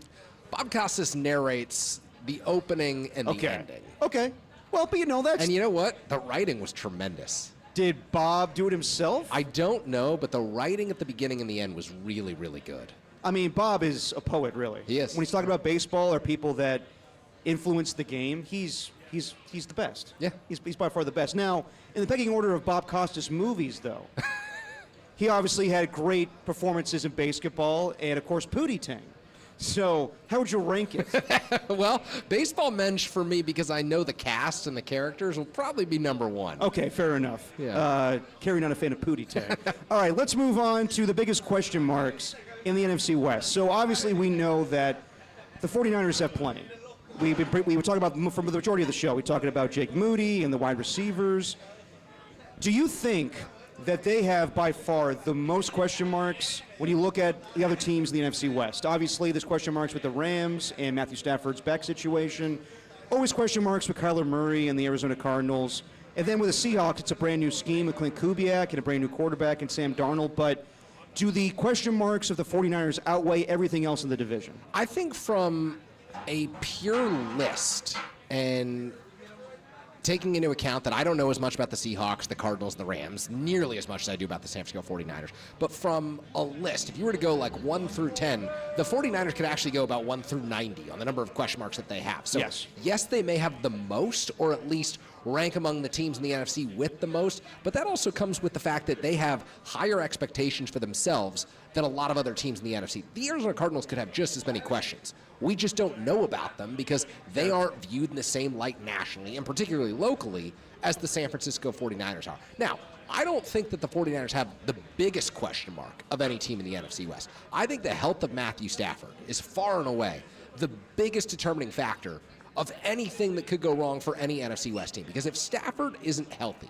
Bob Costas narrates the opening and the ending. Okay. Well, but that's... And you know what? The writing was tremendous. Did Bob do it himself? I don't know, but the writing at the beginning and the end was really, really good. I mean, Bob is a poet, really. He is. When he's talking about baseball or people that influence the game, he's the best. Yeah. He's by far the best. Now, in the pecking order of Bob Costas movies, though, he obviously had great performances in basketball and, of course, Pootie Tang. So, how would you rank it? Well, Baseball Mensch for me, because I know the cast and the characters, will probably be number one. Okay, fair enough. Yeah. Kerry, not a fan of Pootie Tang. All right, let's move on to the biggest question marks in the NFC West. So, obviously, we know that the 49ers have plenty. We were talking about, from the majority of the show, we're talking about Jake Moody and the wide receivers. Do you think that they have by far the most question marks when you look at the other teams in the NFC West? Obviously, there's question marks with the Rams and Matthew Stafford's back situation. Always question marks with Kyler Murray and the Arizona Cardinals. And then with the Seahawks, it's a brand new scheme with Clint Kubiak and a brand new quarterback in Sam Darnold. But do the question marks of the 49ers outweigh everything else in the division? I think from a pure list, and taking into account that I don't know as much about the Seahawks, the Cardinals, and the Rams, nearly as much as I do about the San Francisco 49ers, but from a list, if you were to go like 1 through 10, the 49ers could actually go about 1 through 90 on the number of question marks that they have. So yes, they may have the most, or at least rank among the teams in the NFC with the most, but that also comes with the fact that they have higher expectations for themselves than a lot of other teams in the NFC. The Arizona Cardinals could have just as many questions. We just don't know about them because they aren't viewed in the same light nationally, and particularly locally, as the San Francisco 49ers are. Now, I don't think that the 49ers have the biggest question mark of any team in the NFC West. I think the health of Matthew Stafford is far and away the biggest determining factor of anything that could go wrong for any NFC West team. Because if Stafford isn't healthy,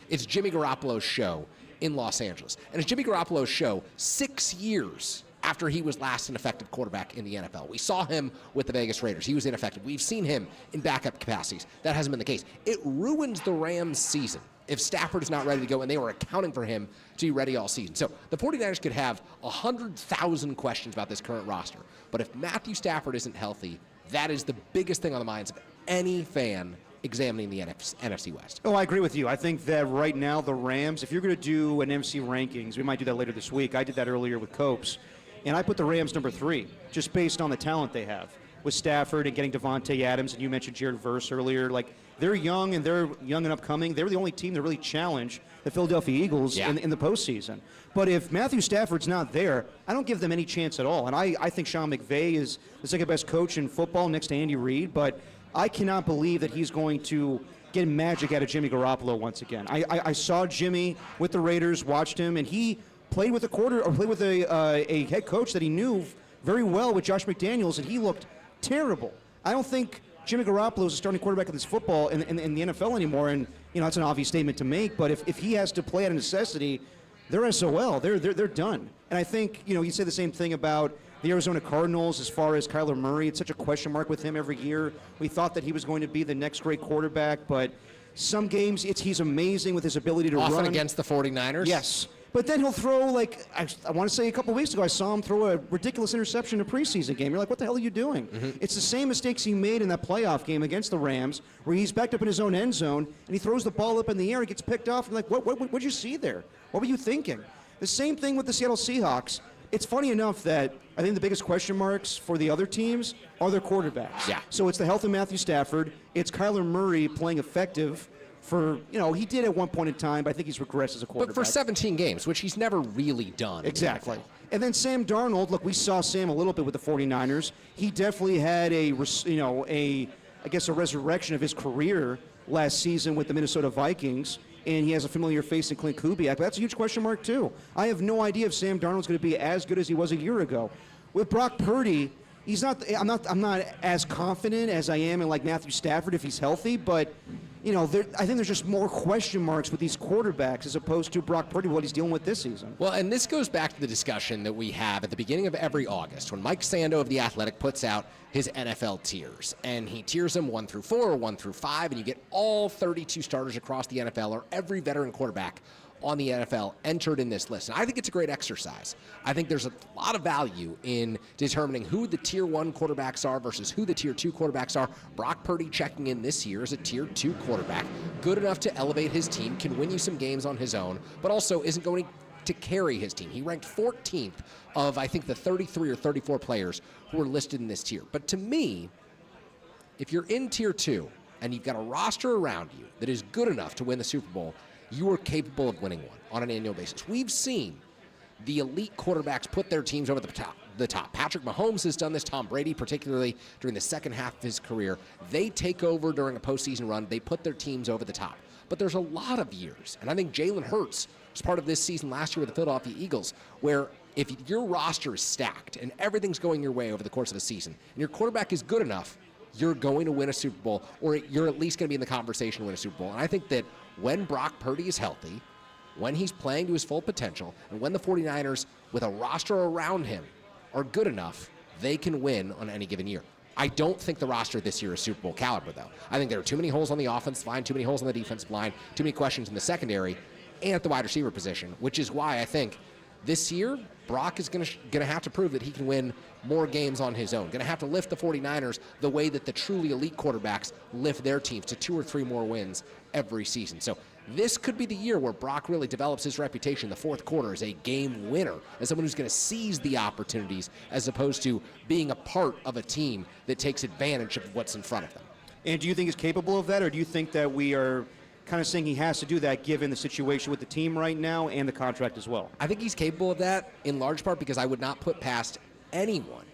it's Jimmy Garoppolo's show in Los Angeles. And it's Jimmy Garoppolo's show 6 years after he was last an effective quarterback in the NFL. We saw him with the Vegas Raiders. He was ineffective. We've seen him in backup capacities. That hasn't been the case. It ruins the Rams' season if Stafford is not ready to go, and they were accounting for him to be ready all season. So the 49ers could have 100,000 questions about this current roster. But if Matthew Stafford isn't healthy, that is the biggest thing on the minds of any fan examining the NFC West. Oh, I agree with you. I think that right now the Rams, if you're going to do an NFC rankings, we might do that later this week. I did that earlier with Copes, and I put the Rams number 3, just based on the talent they have with Stafford and getting Devontae Adams, and you mentioned Jared Verse earlier. Like, they're young and upcoming. They were the only team that really challenged the Philadelphia Eagles in the postseason. But if Matthew Stafford's not there, I don't give them any chance at all. And I think Sean McVay is the second best coach in football next to Andy Reid, but I cannot believe that he's going to get magic out of Jimmy Garoppolo once again. I saw Jimmy with the Raiders, watched him, and he played with a head coach that he knew very well with Josh McDaniels, and he looked terrible. I don't think Jimmy Garoppolo is a starting quarterback of this football in the NFL anymore, and that's an obvious statement to make. But if he has to play out of necessity, they're SOL. They're done. And I think you say the same thing about the Arizona Cardinals as far as Kyler Murray. It's such a question mark with him every year. We thought that he was going to be the next great quarterback, but some games he's amazing with his ability to run. Often against the 49ers? Yes. But then he'll throw, like, I want to say a couple weeks ago, I saw him throw a ridiculous interception in a preseason game. You're like, what the hell are you doing? It's the same mistakes he made in that playoff game against the Rams, where he's backed up in his own end zone, and he throws the ball up in the air, and gets picked off. And like, what'd you see there? What were you thinking? The same thing with the Seattle Seahawks. It's funny enough that I think the biggest question marks for the other teams are their quarterbacks. Yeah. So it's the health of Matthew Stafford. It's Kyler Murray playing effective for, he did at one point in time, but I think he's regressed as a quarterback. But for 17 games, which he's never really done. Exactly. And then Sam Darnold, look, we saw Sam a little bit with the 49ers. He definitely had a resurrection of his career last season with the Minnesota Vikings, and he has a familiar face in Clint Kubiak. But that's a huge question mark, too. I have no idea if Sam Darnold's going to be as good as he was a year ago. With Brock Purdy, I'm not as confident as I am in, like, Matthew Stafford if he's healthy, but I think there's just more question marks with these quarterbacks as opposed to Brock Purdy, what he's dealing with this season. Well, and this goes back to the discussion that we have at the beginning of every August when Mike Sando of The Athletic puts out his NFL tiers. And he tiers them 1 through 4 or 1 through 5, and you get all 32 starters across the NFL or every veteran quarterback on the NFL entered in this list. And I think it's a great exercise. I think there's a lot of value in determining who the tier 1 quarterbacks are versus who the tier 2 quarterbacks are. Brock Purdy checking in this year as a tier 2 quarterback, good enough to elevate his team, can win you some games on his own, but also isn't going to carry his team. He ranked 14th of, I think, the 33 or 34 players who were listed in this tier. But to me, if you're in tier 2 and you've got a roster around you that is good enough to win the Super Bowl, you are capable of winning one on an annual basis. We've seen the elite quarterbacks put their teams over the top. Patrick Mahomes has done this, Tom Brady, particularly during the second half of his career. They take over during a postseason run. They put their teams over the top. But there's a lot of years, and I think Jalen Hurts was part of this season last year with the Philadelphia Eagles, where if your roster is stacked and everything's going your way over the course of a season, and your quarterback is good enough, you're going to win a Super Bowl, or you're at least going to be in the conversation to win a Super Bowl. And I think that when Brock Purdy is healthy, when he's playing to his full potential, and when the 49ers, with a roster around him, are good enough, they can win on any given year. I don't think the roster this year is Super Bowl caliber, though. I think there are too many holes on the offensive line, too many holes on the defensive line, too many questions in the secondary, and at the wide receiver position, which is why I think this year, Brock is going to have to prove that he can win more games on his own. Going to have to lift the 49ers the way that the truly elite quarterbacks lift their teams to 2 or 3 more wins every season. So this could be the year where Brock really develops his reputation in the fourth quarter as a game winner, as someone who's going to seize the opportunities as opposed to being a part of a team that takes advantage of what's in front of them. And do you think he's capable of that, or do you think that we are kind of saying he has to do that given the situation with the team right now and the contract as well? I think he's capable of that in large part because I would not put past anyone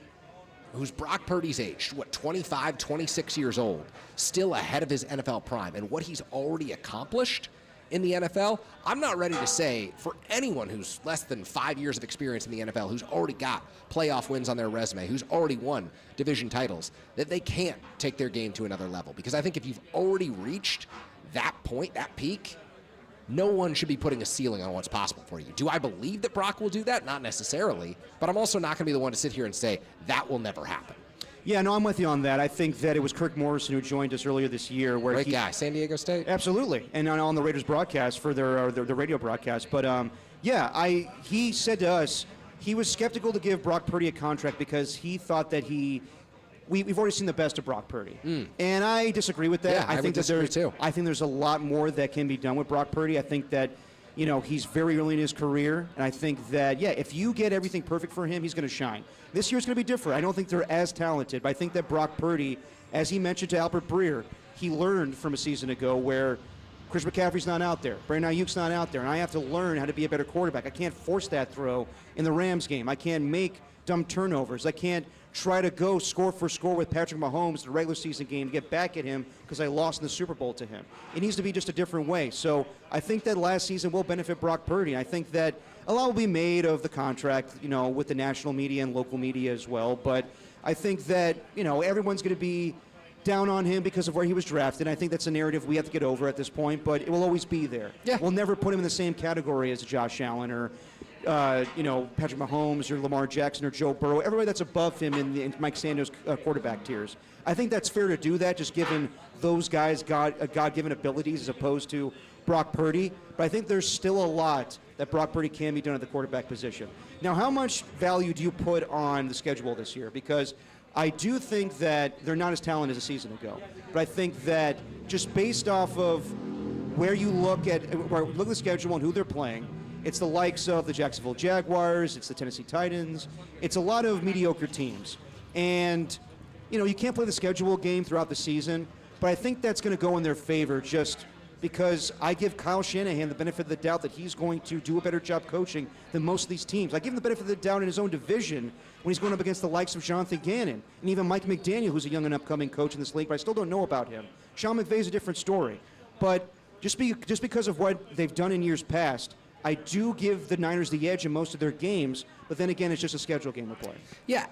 who's Brock Purdy's age, 25, 26 years old, still ahead of his NFL prime, and what he's already accomplished in the NFL. I'm not ready to say for anyone who's less than 5 years of experience in the NFL, who's already got playoff wins on their resume, who's already won division titles, that they can't take their game to another level. Because I think if you've already reached that point, that peak, no one should be putting a ceiling on what's possible for you. Do I believe that Brock will do that? Not necessarily, but I'm also not going to be the one to sit here and say that will never happen. Yeah, no, I'm with you on that. I think that it was Kirk Morrison who joined us earlier this year. Where Great guy, San Diego State. Absolutely, and on the Raiders broadcast for their radio broadcast. But he said to us he was skeptical to give Brock Purdy a contract because he thought that we've already seen the best of Brock Purdy, and I disagree with that. Yeah, I think disagree too. I think there's a lot more that can be done with Brock Purdy. I think that he's very early in his career, and I think that if you get everything perfect for him, he's going to shine. This year's going to be different. I don't think they're as talented, but I think that Brock Purdy, as he mentioned to Albert Breer, he learned from a season ago where Chris McCaffrey's not out there, Brandon Ayuk's not out there, and I have to learn how to be a better quarterback. I can't force that throw in the Rams game. I can't make dumb turnovers. I can't try to go score for score with Patrick Mahomes in the regular season game to get back at him because I lost in the Super Bowl to him. It needs to be just a different way. So I think that last season will benefit Brock Purdy. I think that a lot will be made of the contract, with the national media and local media as well. But I think that, everyone's going to be down on him because of where he was drafted. I think that's a narrative we have to get over at this point, but it will always be there. Yeah. We'll never put him in the same category as Josh Allen or Patrick Mahomes or Lamar Jackson or Joe Burrow, everybody that's above him in Mike Sando's quarterback tiers. I think that's fair to do that, just given those guys God-given abilities as opposed to Brock Purdy, but I think there's still a lot that Brock Purdy can be done at the quarterback position. Now, how much value do you put on the schedule this year? Because I do think that they're not as talented as a season ago, but I think that just based off of where you look at the schedule and who they're playing, it's the likes of the Jacksonville Jaguars, it's the Tennessee Titans, it's a lot of mediocre teams. And, you can't play the schedule game throughout the season, but I think that's going to go in their favor just because I give Kyle Shanahan the benefit of the doubt that he's going to do a better job coaching than most of these teams. I give him the benefit of the doubt in his own division when he's going up against the likes of Jonathan Gannon and even Mike McDaniel, who's a young and upcoming coach in this league, but I still don't know about him. Sean McVay's a different story. But just because of what they've done in years past, I do give the Niners the edge in most of their games, but then again, it's just a schedule game to play. Yeah,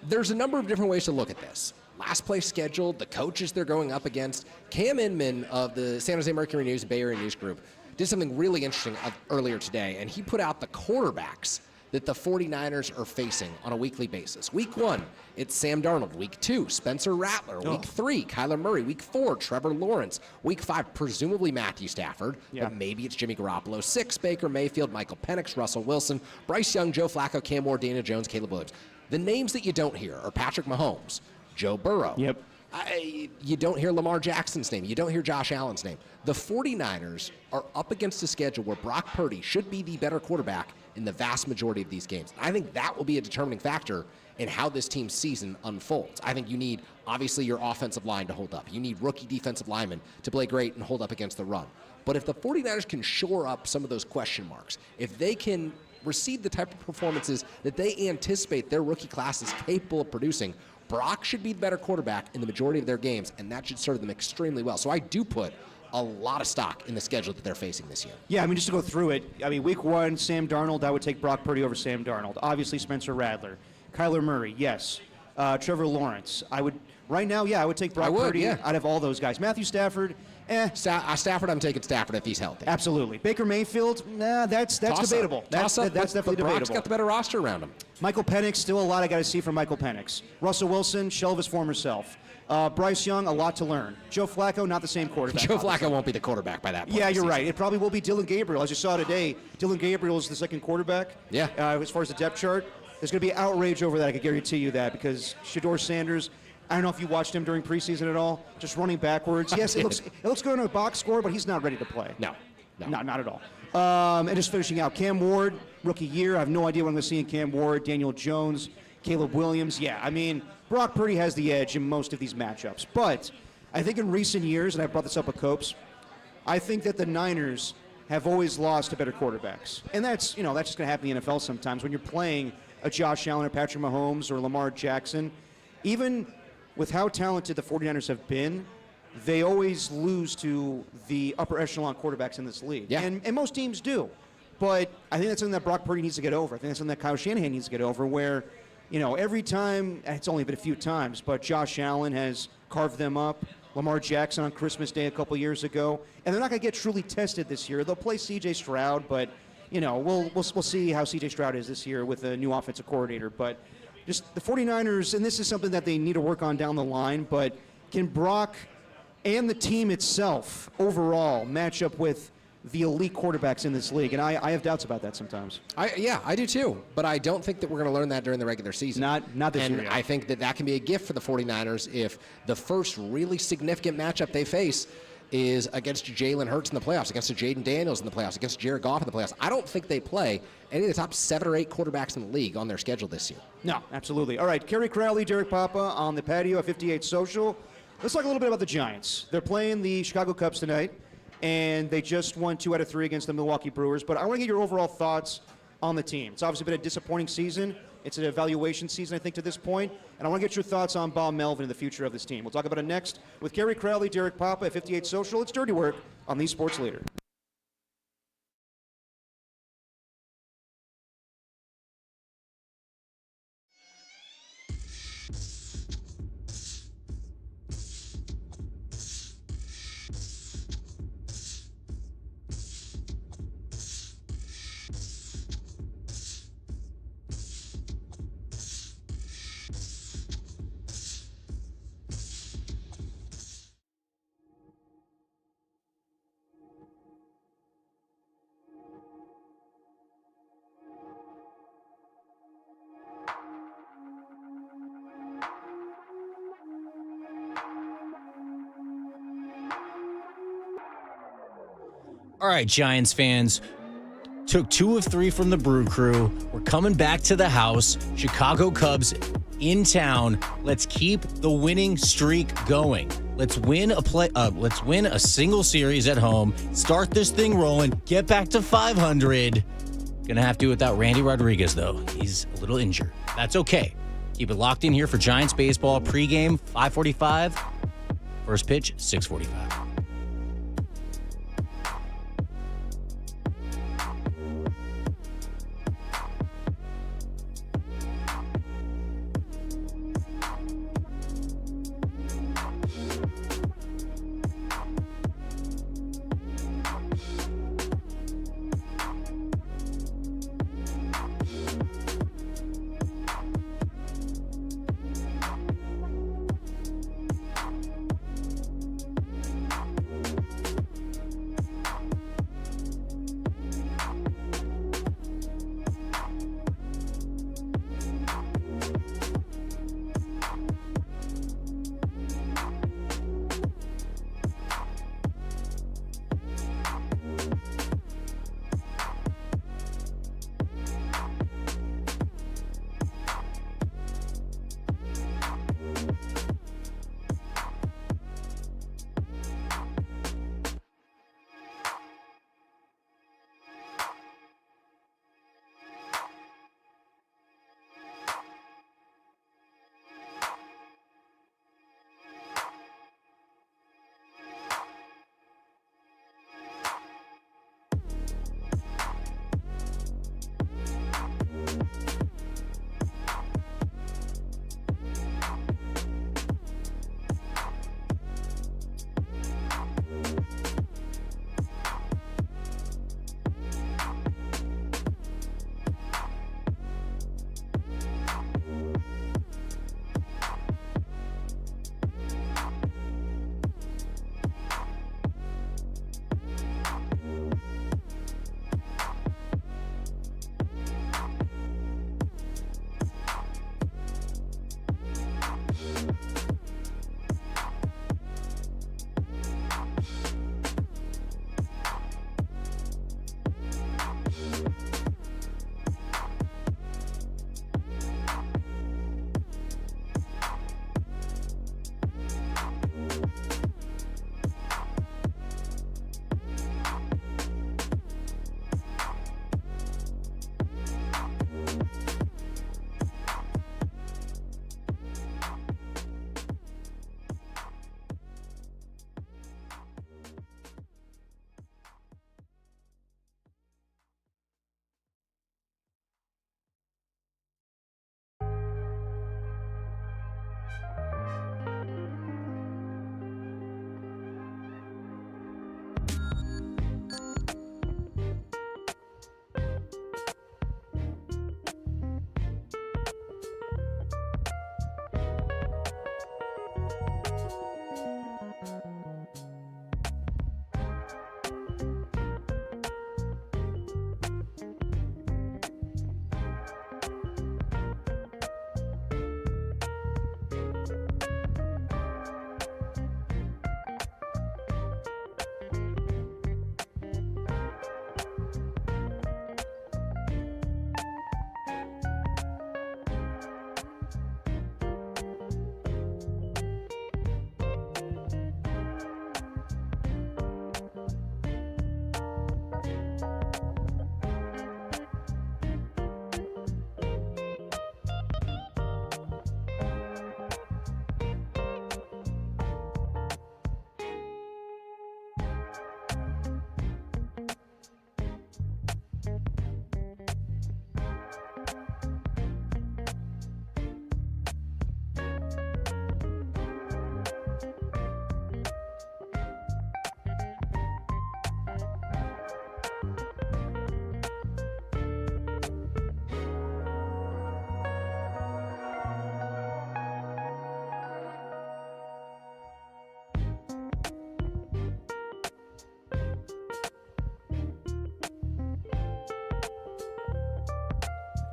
there's a number of different ways to look at this. Last place scheduled, the coaches they're going up against. Cam Inman of the San Jose Mercury News and Bay Area News Group did something really interesting earlier today, and he put out the quarterbacks that the 49ers are facing on a weekly basis. Week 1, it's Sam Darnold. Week 2, Spencer Rattler. Week 3, Kyler Murray. Week 4, Trevor Lawrence. Week 5, presumably Matthew Stafford, but maybe it's Jimmy Garoppolo. 6, Baker Mayfield, Michael Penix, Russell Wilson, Bryce Young, Joe Flacco, Cam Ward, Daniel Jones, Caleb Williams. The names that you don't hear are Patrick Mahomes, Joe Burrow. Yep. You don't hear Lamar Jackson's name. You don't hear Josh Allen's name. The 49ers are up against a schedule where Brock Purdy should be the better quarterback in the vast majority of these games. I think that will be a determining factor in how this team's season unfolds. I think you need, obviously, your offensive line to hold up. You need rookie defensive linemen to play great and hold up against the run. But if the 49ers can shore up some of those question marks, if they can receive the type of performances that they anticipate their rookie class is capable of producing, Brock should be the better quarterback in the majority of their games, and that should serve them extremely well. So I do put a lot of stock in the schedule that they're facing this year. Yeah, just to go through it, week 1, Sam Darnold, I would take Brock Purdy over Sam Darnold. Obviously, Spencer Rattler. Kyler Murray, yes. Trevor Lawrence. I would take Brock Purdy out of all those guys. Matthew Stafford, Stafford, I'm taking Stafford if he's healthy. Absolutely. Baker Mayfield, that's debatable. That's definitely debatable. Brock's got the better roster around him. Michael Penix, still a lot I got to see from Michael Penix. Russell Wilson, shell of his former self. Bryce Young, a lot to learn. Joe Flacco, not the same quarterback. Joe Flacco won't be the quarterback by that point. Yeah, you're right. It probably will be Dylan Gabriel. As you saw today, Dylan Gabriel is the second quarterback. Yeah. As far as the depth chart, there's going to be outrage over that. I can guarantee you that because Shedeur Sanders, I don't know if you watched him during preseason at all, just running backwards. Yes, it looks good on a box score, but he's not ready to play. No. Not at all. And just finishing out, Cam Ward, rookie year. I have no idea what I'm going to see in Cam Ward. Daniel Jones, Caleb Williams. Yeah, Brock Purdy has the edge in most of these matchups. But I think in recent years, and I brought this up with Copes, I think that the Niners have always lost to better quarterbacks. And that's just going to happen in the NFL sometimes when you're playing a Josh Allen or Patrick Mahomes or Lamar Jackson. Even with how talented the 49ers have been, they always lose to the upper echelon quarterbacks in this league. Yeah. And most teams do. But I think that's something that Brock Purdy needs to get over. I think that's something that Kyle Shanahan needs to get over where, every time, it's only been a few times, but Josh Allen has carved them up. Lamar Jackson on Christmas Day a couple years ago. And they're not going to get truly tested this year. They'll play C.J. Stroud, but, we'll see how C.J. Stroud is this year with a new offensive coordinator. But just the 49ers, and this is something that they need to work on down the line, but can Brock and the team itself overall match up with the elite quarterbacks in this league? And I have doubts about that sometimes. I do too, but I don't think that we're going to learn that during the regular season. Not this year. And I think that can be a gift for the 49ers if the first really significant matchup they face is against Jalen Hurts in the playoffs, against Jaden Daniels in the playoffs, against Jared Goff in the playoffs. I don't think they play any of the top 7 or 8 quarterbacks in the league on their schedule this year. No, absolutely. All right, Kerry Crowley, Derek Papa on the patio at 58 Social. Let's talk a little bit about the Giants. They're playing the Chicago Cubs tonight, and they just won 2 out of 3 against the Milwaukee Brewers. But I want to get your overall thoughts on the team. It's obviously been a disappointing season. It's an evaluation season, I think, to this point. And I want to get your thoughts on Bob Melvin and the future of this team. We'll talk about it next with Kerry Crowley, Derek Papa at 58 Social. It's Dirty Work on the Sports Leader. All right, Giants fans. Took 2 of 3 from the Brew Crew. We're coming back to the house. Chicago Cubs in town. Let's keep the winning streak going. Let's win a single series at home. Start this thing rolling. Get back to 500. Gonna have to do without Randy Rodriguez, though. He's a little injured. That's okay. Keep it locked in here for Giants baseball. Pregame, 5:45. First pitch, 6:45.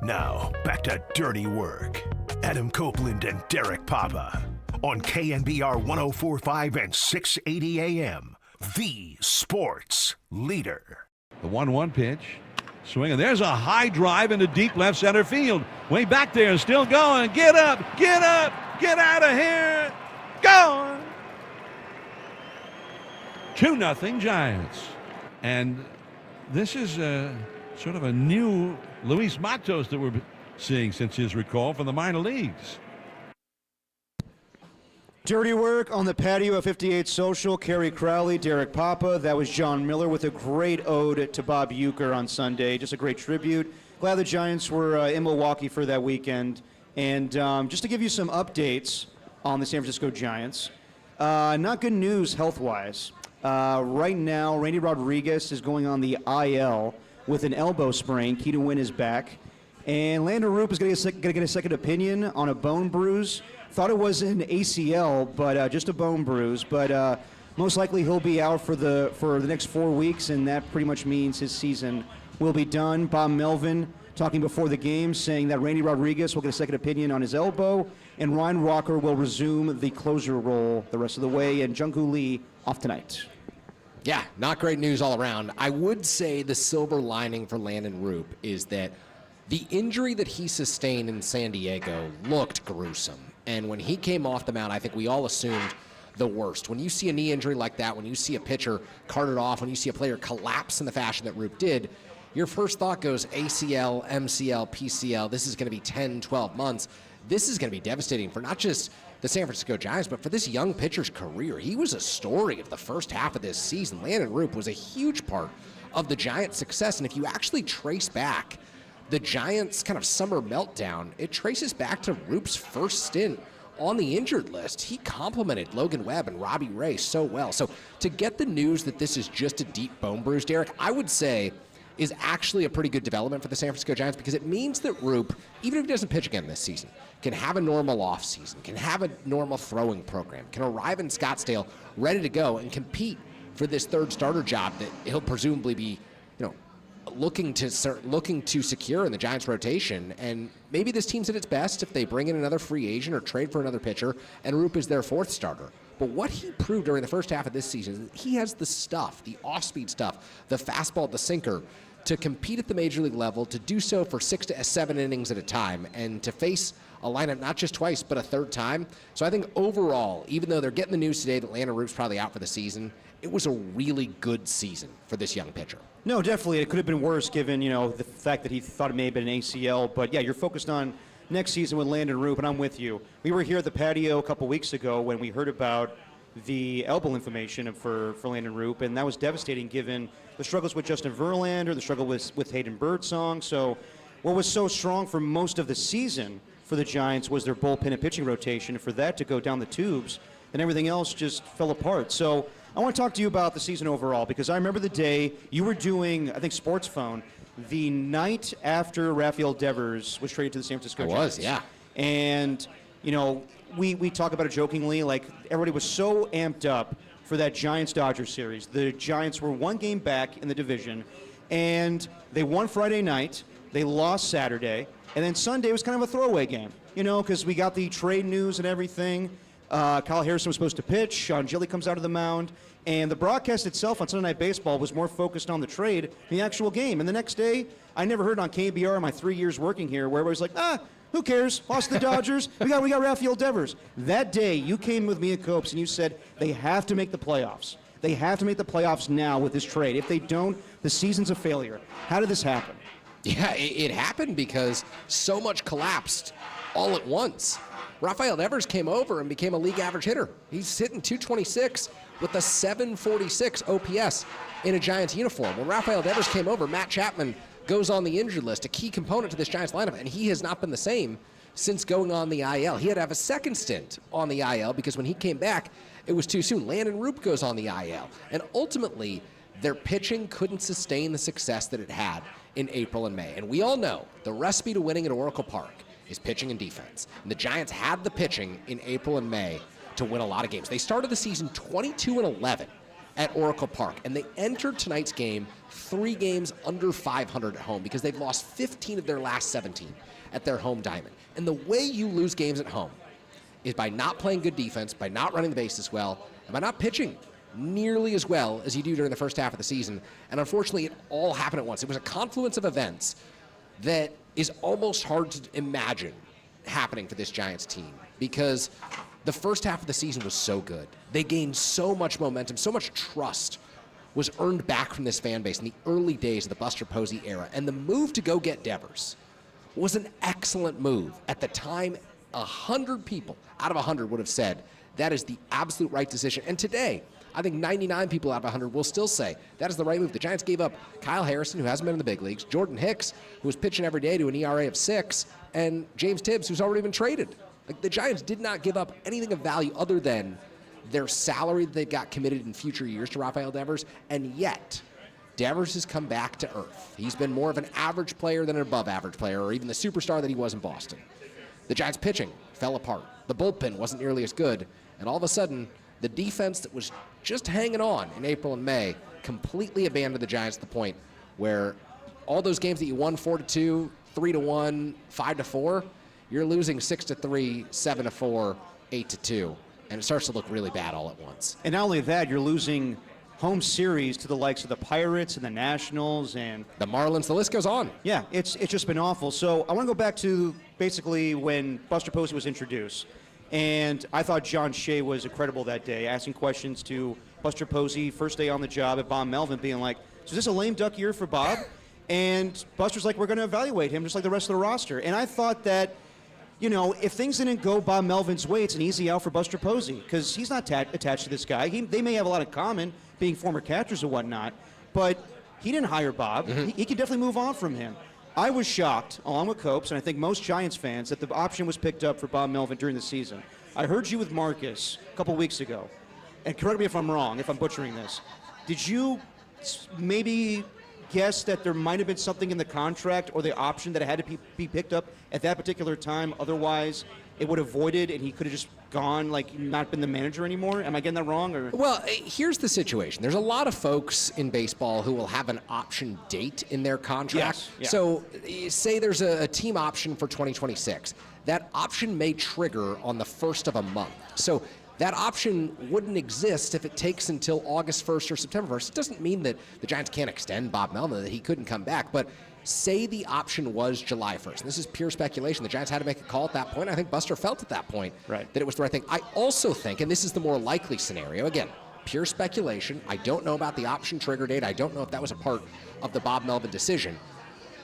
Now, back to Dirty Work. Adam Copeland and Derek Papa on KNBR 104.5 and 680 AM. the sports leader. The 1-1 pitch. Swing, and there's a high drive into deep left center field. Way back there, still going. Get up, get out of here. Gone. 2-0 Giants. And this is sort of a new Luis Matos that we're seeing since his recall from the minor leagues. Dirty work on the patio at 58 Social. Kerry Crowley, Derek Papa. That was John Miller with a great ode to Bob Uecker on Sunday. Just a great tribute. Glad the Giants were in Milwaukee for that weekend. And just to give you some updates on the San Francisco Giants, not good news health-wise. Right now, Randy Rodriguez is going on the IL with an elbow sprain. Keaton Wynn is back. And Landon Roop is going to get a second opinion on a bone bruise. Thought it was an ACL, but just a bone bruise. But most likely he'll be out for the next 4 weeks, and that pretty much means his season will be done. Bob Melvin talking before the game, saying that Randy Rodriguez will get a second opinion on his elbow, and Ryan Walker will resume the closer role the rest of the way, and Jung-Hoo Lee off tonight. Yeah, not great news all around. I would say the silver lining for Landon Roop is that the injury that he sustained in San Diego looked gruesome. And when he came off the mound, I think we all assumed the worst. When you see a knee injury like that, when you see a pitcher carted off, when you see a player collapse in the fashion that Roop did, your first thought goes ACL, MCL, PCL. This is going to be 10, 12 months. This is going to be devastating for not just the San Francisco Giants, but for this young pitcher's career. He was a story of the first half of this season. Landon Roop was a huge part of the Giants' success. And if you actually trace back the Giants' kind of summer meltdown, it traces back to Roop's first stint on the injured list. He complimented Logan Webb and Robbie Ray so well. So to get the news that this is just a deep bone bruise, Derek, I would say is actually a pretty good development for the San Francisco Giants, because it means that Roop, even if he doesn't pitch again this season, can have a normal offseason, can have a normal throwing program, can arrive in Scottsdale ready to go and compete for this third starter job that he'll presumably be, looking to secure in the Giants rotation. And maybe this team's at its best if they bring in another free agent or trade for another pitcher and Roop is their fourth starter. But what he proved during the first half of this season is that he has the stuff, the off-speed stuff, the fastball, the sinker, to compete at the major league level, to do so for 6 to 7 innings at a time, and to face a lineup not just twice, but a third time. So I think overall, even though they're getting the news today that Landon Roop's probably out for the season, it was a really good season for this young pitcher. No, definitely. It could have been worse given, the fact that he thought it may have been an ACL. But, yeah, you're focused on next season with Landon Roop, and I'm with you. We were here at the patio a couple weeks ago when we heard about the elbow inflammation for Landon Roop, and that was devastating given the struggles with Justin Verlander, the struggle with Hayden Birdsong. So what was so strong for most of the season for the Giants was their bullpen and pitching rotation. For that to go down the tubes, then everything else just fell apart. So I want to talk to you about the season overall, because I remember the day you were doing, I think, Sports Phone, the night after Rafael Devers was traded to the San Francisco Giants. Yeah. And, we talk about it jokingly, like everybody was so amped up for that Giants-Dodgers series. The Giants were 1 game back in the division, and they won Friday night, they lost Saturday, and then Sunday was kind of a throwaway game, because we got the trade news and everything. Kyle Harrison was supposed to pitch. Sean Gilly comes out of the mound. And the broadcast itself on Sunday Night Baseball was more focused on the trade than the actual game. And the next day, I never heard on KNBR in my 3 years working here where everybody's like, who cares? Lost the Dodgers. We got Rafael Devers. That day, you came with me and Copes and you said they have to make the playoffs. They have to make the playoffs now with this trade. If they don't, the season's a failure. How did this happen? Yeah, it happened because so much collapsed all at once. Rafael Devers came over and became a league average hitter. He's hitting .226 with a .746 OPS in a Giants uniform. When Rafael Devers came over, Matt Chapman goes on the injured list, a key component to this Giants lineup, and he has not been the same since going on the IL. He had to have a second stint on the IL because when he came back, it was too soon. Landon Roop goes on the IL, and ultimately, their pitching couldn't sustain the success that it had in April and May. And we all know the recipe to winning at Oracle Park is pitching and defense. And the Giants had the pitching in April and May to win a lot of games. They started the season 22-11 at Oracle Park, and they entered tonight's game 3 games under 500 at home because they've lost 15 of their last 17 at their home diamond. And the way you lose games at home is by not playing good defense, by not running the bases well, and by not pitching nearly as well as you do during the first half of the season. And unfortunately, it all happened at once. It was a confluence of events that is almost hard to imagine happening for this Giants team, because the first half of the season was so good. They gained so much momentum, so much trust was earned back from this fan base in the early days of the Buster Posey era. And the move to go get Devers was an excellent move. At the time, 100 people out of 100 would have said that is the absolute right decision. And today, I think 99 people out of 100 will still say that is the right move. The Giants gave up Kyle Harrison, who hasn't been in the big leagues, Jordan Hicks, who was pitching every day to an ERA of 6, and James Tibbs, who's already been traded. Like, the Giants did not give up anything of value other than their salary that they've got committed in future years to Rafael Devers, and yet Devers has come back to earth. He's been more of an average player than an above-average player, or even the superstar that he was in Boston. The Giants' pitching fell apart. The bullpen wasn't nearly as good, and all of a sudden, the defense that was just hanging on in April and May completely abandoned the Giants to the point where all those games that you won 4-2, 3-1, 5-4, you're losing 6-3, 7-4, 8-2. And it starts to look really bad all at once. And not only that, you're losing home series to the likes of the Pirates and the Nationals and the Marlins. The list goes on. Yeah, it's just been awful. So I want to go back to basically when Buster Posey was introduced. And I thought John Shea was incredible that day, asking questions to Buster Posey, first day on the job at Bob Melvin, being like, so is this a lame duck year for Bob? And Buster's like, we're going to evaluate him just like the rest of the roster. And I thought that, you know, if things didn't go Bob Melvin's way, it's an easy out for Buster Posey because he's not attached to this guy. They may have a lot in common, being former catchers and whatnot, but he didn't hire Bob. He can definitely move on from him. I was shocked, along with Copes, and I think most Giants fans, that the option was picked up for Bob Melvin during the season. I heard you with Marcus a couple weeks ago, and correct me if I'm wrong, if I'm butchering this. Did you maybe guess that there might have been something in the contract or the option that had to be picked up at that particular time? Otherwise, it would have voided and he could have just gone, like not been the manager anymore? Am I getting that wrong? Or? Well, here's the situation. There's a lot of folks in baseball who will have an option date in their contract. Yes, yeah. So say there's a team option for 2026. That option may trigger on the first of a month. So that option wouldn't exist if it takes until August 1st or September 1st. It doesn't mean that the Giants can't extend Bob Melvin, that he couldn't come back, but say the option was July 1st. And this is pure speculation. The Giants had to make a call at that point. I think Buster felt at that point that it was the right thing. I also think, and this is the more likely scenario, again, pure speculation. I don't know about the option trigger date. I don't know if that was a part of the Bob Melvin decision.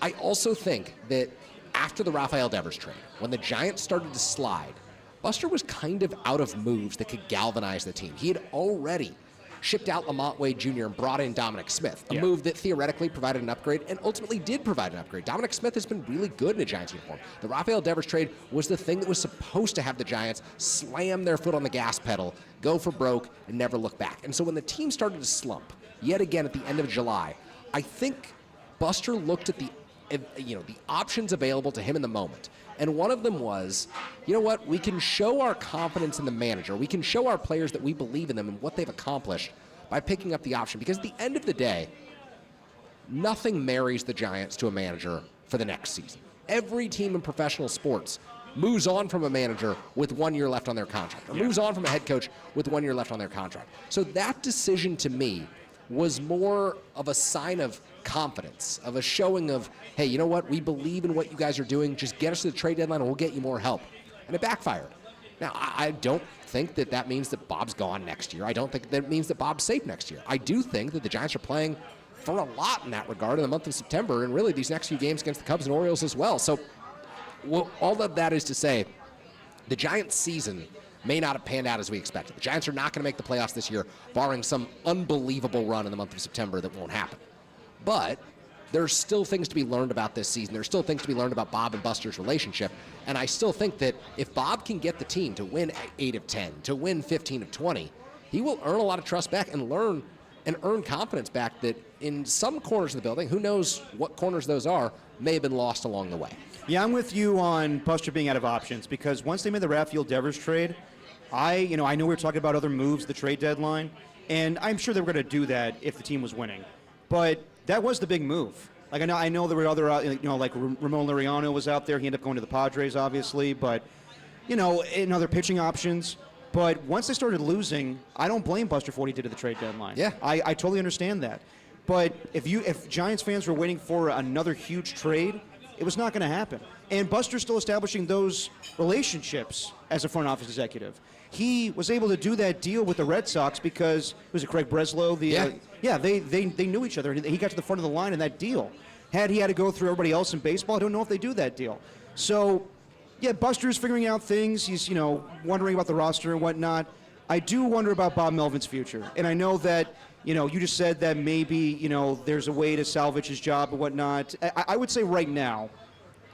I also think that after the Rafael Devers trade, when the Giants started to slide, Buster was kind of out of moves that could galvanize the team. He had already shipped out Lamont Wade Jr. and brought in Dominic Smith, a move that theoretically provided an upgrade and ultimately did provide an upgrade. Dominic Smith has been really good in a Giants uniform. The Rafael Devers trade was the thing that was supposed to have the Giants slam their foot on the gas pedal, go for broke, and never look back. And so when the team started to slump, yet again at the end of July, I think Buster looked at the options available to him in the moment. And one of them was, you know what, we can show our confidence in the manager. We can show our players that we believe in them and what they've accomplished by picking up the option. Because at the end of the day, nothing marries the Giants to a manager for the next season. Every team in professional sports moves on from a manager with 1 year left on their contract, or moves on from a head coach with 1 year left on their contract. So that decision to me was more of a sign of confidence, of a showing of, hey, you know what, we believe in what you guys are doing, just get us to the trade deadline and we'll get you more help. And it backfired. Now, I don't think that that means that Bob's gone next year. I don't think that means that Bob's safe next year. I do think that the Giants are playing for a lot in that regard in the month of September, and really these next few games against the Cubs and Orioles as well. So all of that is to say, the Giants season may not have panned out as we expected. The Giants are not going to make the playoffs this year, barring some unbelievable run in the month of September that won't happen. But there's still things to be learned about this season. There's still things to be learned about Bob and Buster's relationship. And I still think that if Bob can get the team to win 8 of 10, to win 15 of 20, he will earn a lot of trust back and earn confidence back that in some corners of the building, who knows what corners those are, may have been lost along the way. Yeah, I'm with you on Buster being out of options because once they made the Rafael Devers trade, I know we were talking about other moves, the trade deadline, and I'm sure they were going to do that if the team was winning. But that was the big move. Like I know there were other, like Ramon Laureano was out there. He ended up going to the Padres, obviously. But, in other pitching options. But once they started losing, I don't blame Buster for what he did at the trade deadline. Yeah. I totally understand that. But if Giants fans were waiting for another huge trade, it was not going to happen. And Buster's still establishing those relationships as a front office executive. He was able to do that deal with the Red Sox because, was it Craig Breslow? They knew each other. He got to the front of the line in that deal. Had he had to go through everybody else in baseball, I don't know if they do that deal. So, yeah, Buster's figuring out things. He's, wondering about the roster and whatnot. I do wonder about Bob Melvin's future. And I know that, you just said that maybe, there's a way to salvage his job and whatnot. I would say right now,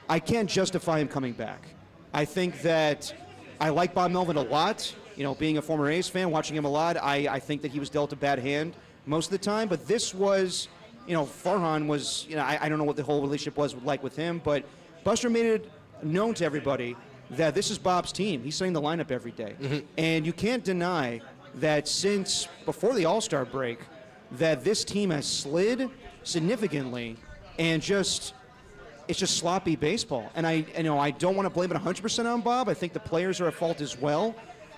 I can't justify him coming back. I think that I like Bob Melvin a lot. Being a former A's fan, watching him a lot, I think that he was dealt a bad hand most of the time. But this was, Farhan was, I don't know what the whole relationship was like with him, but Buster made it known to everybody that this is Bob's team. He's setting the lineup every day. Mm-hmm. And you can't deny that since before the All-Star break, that this team has slid significantly and it's just sloppy baseball. And I don't want to blame it 100% on Bob. I think the players are at fault as well.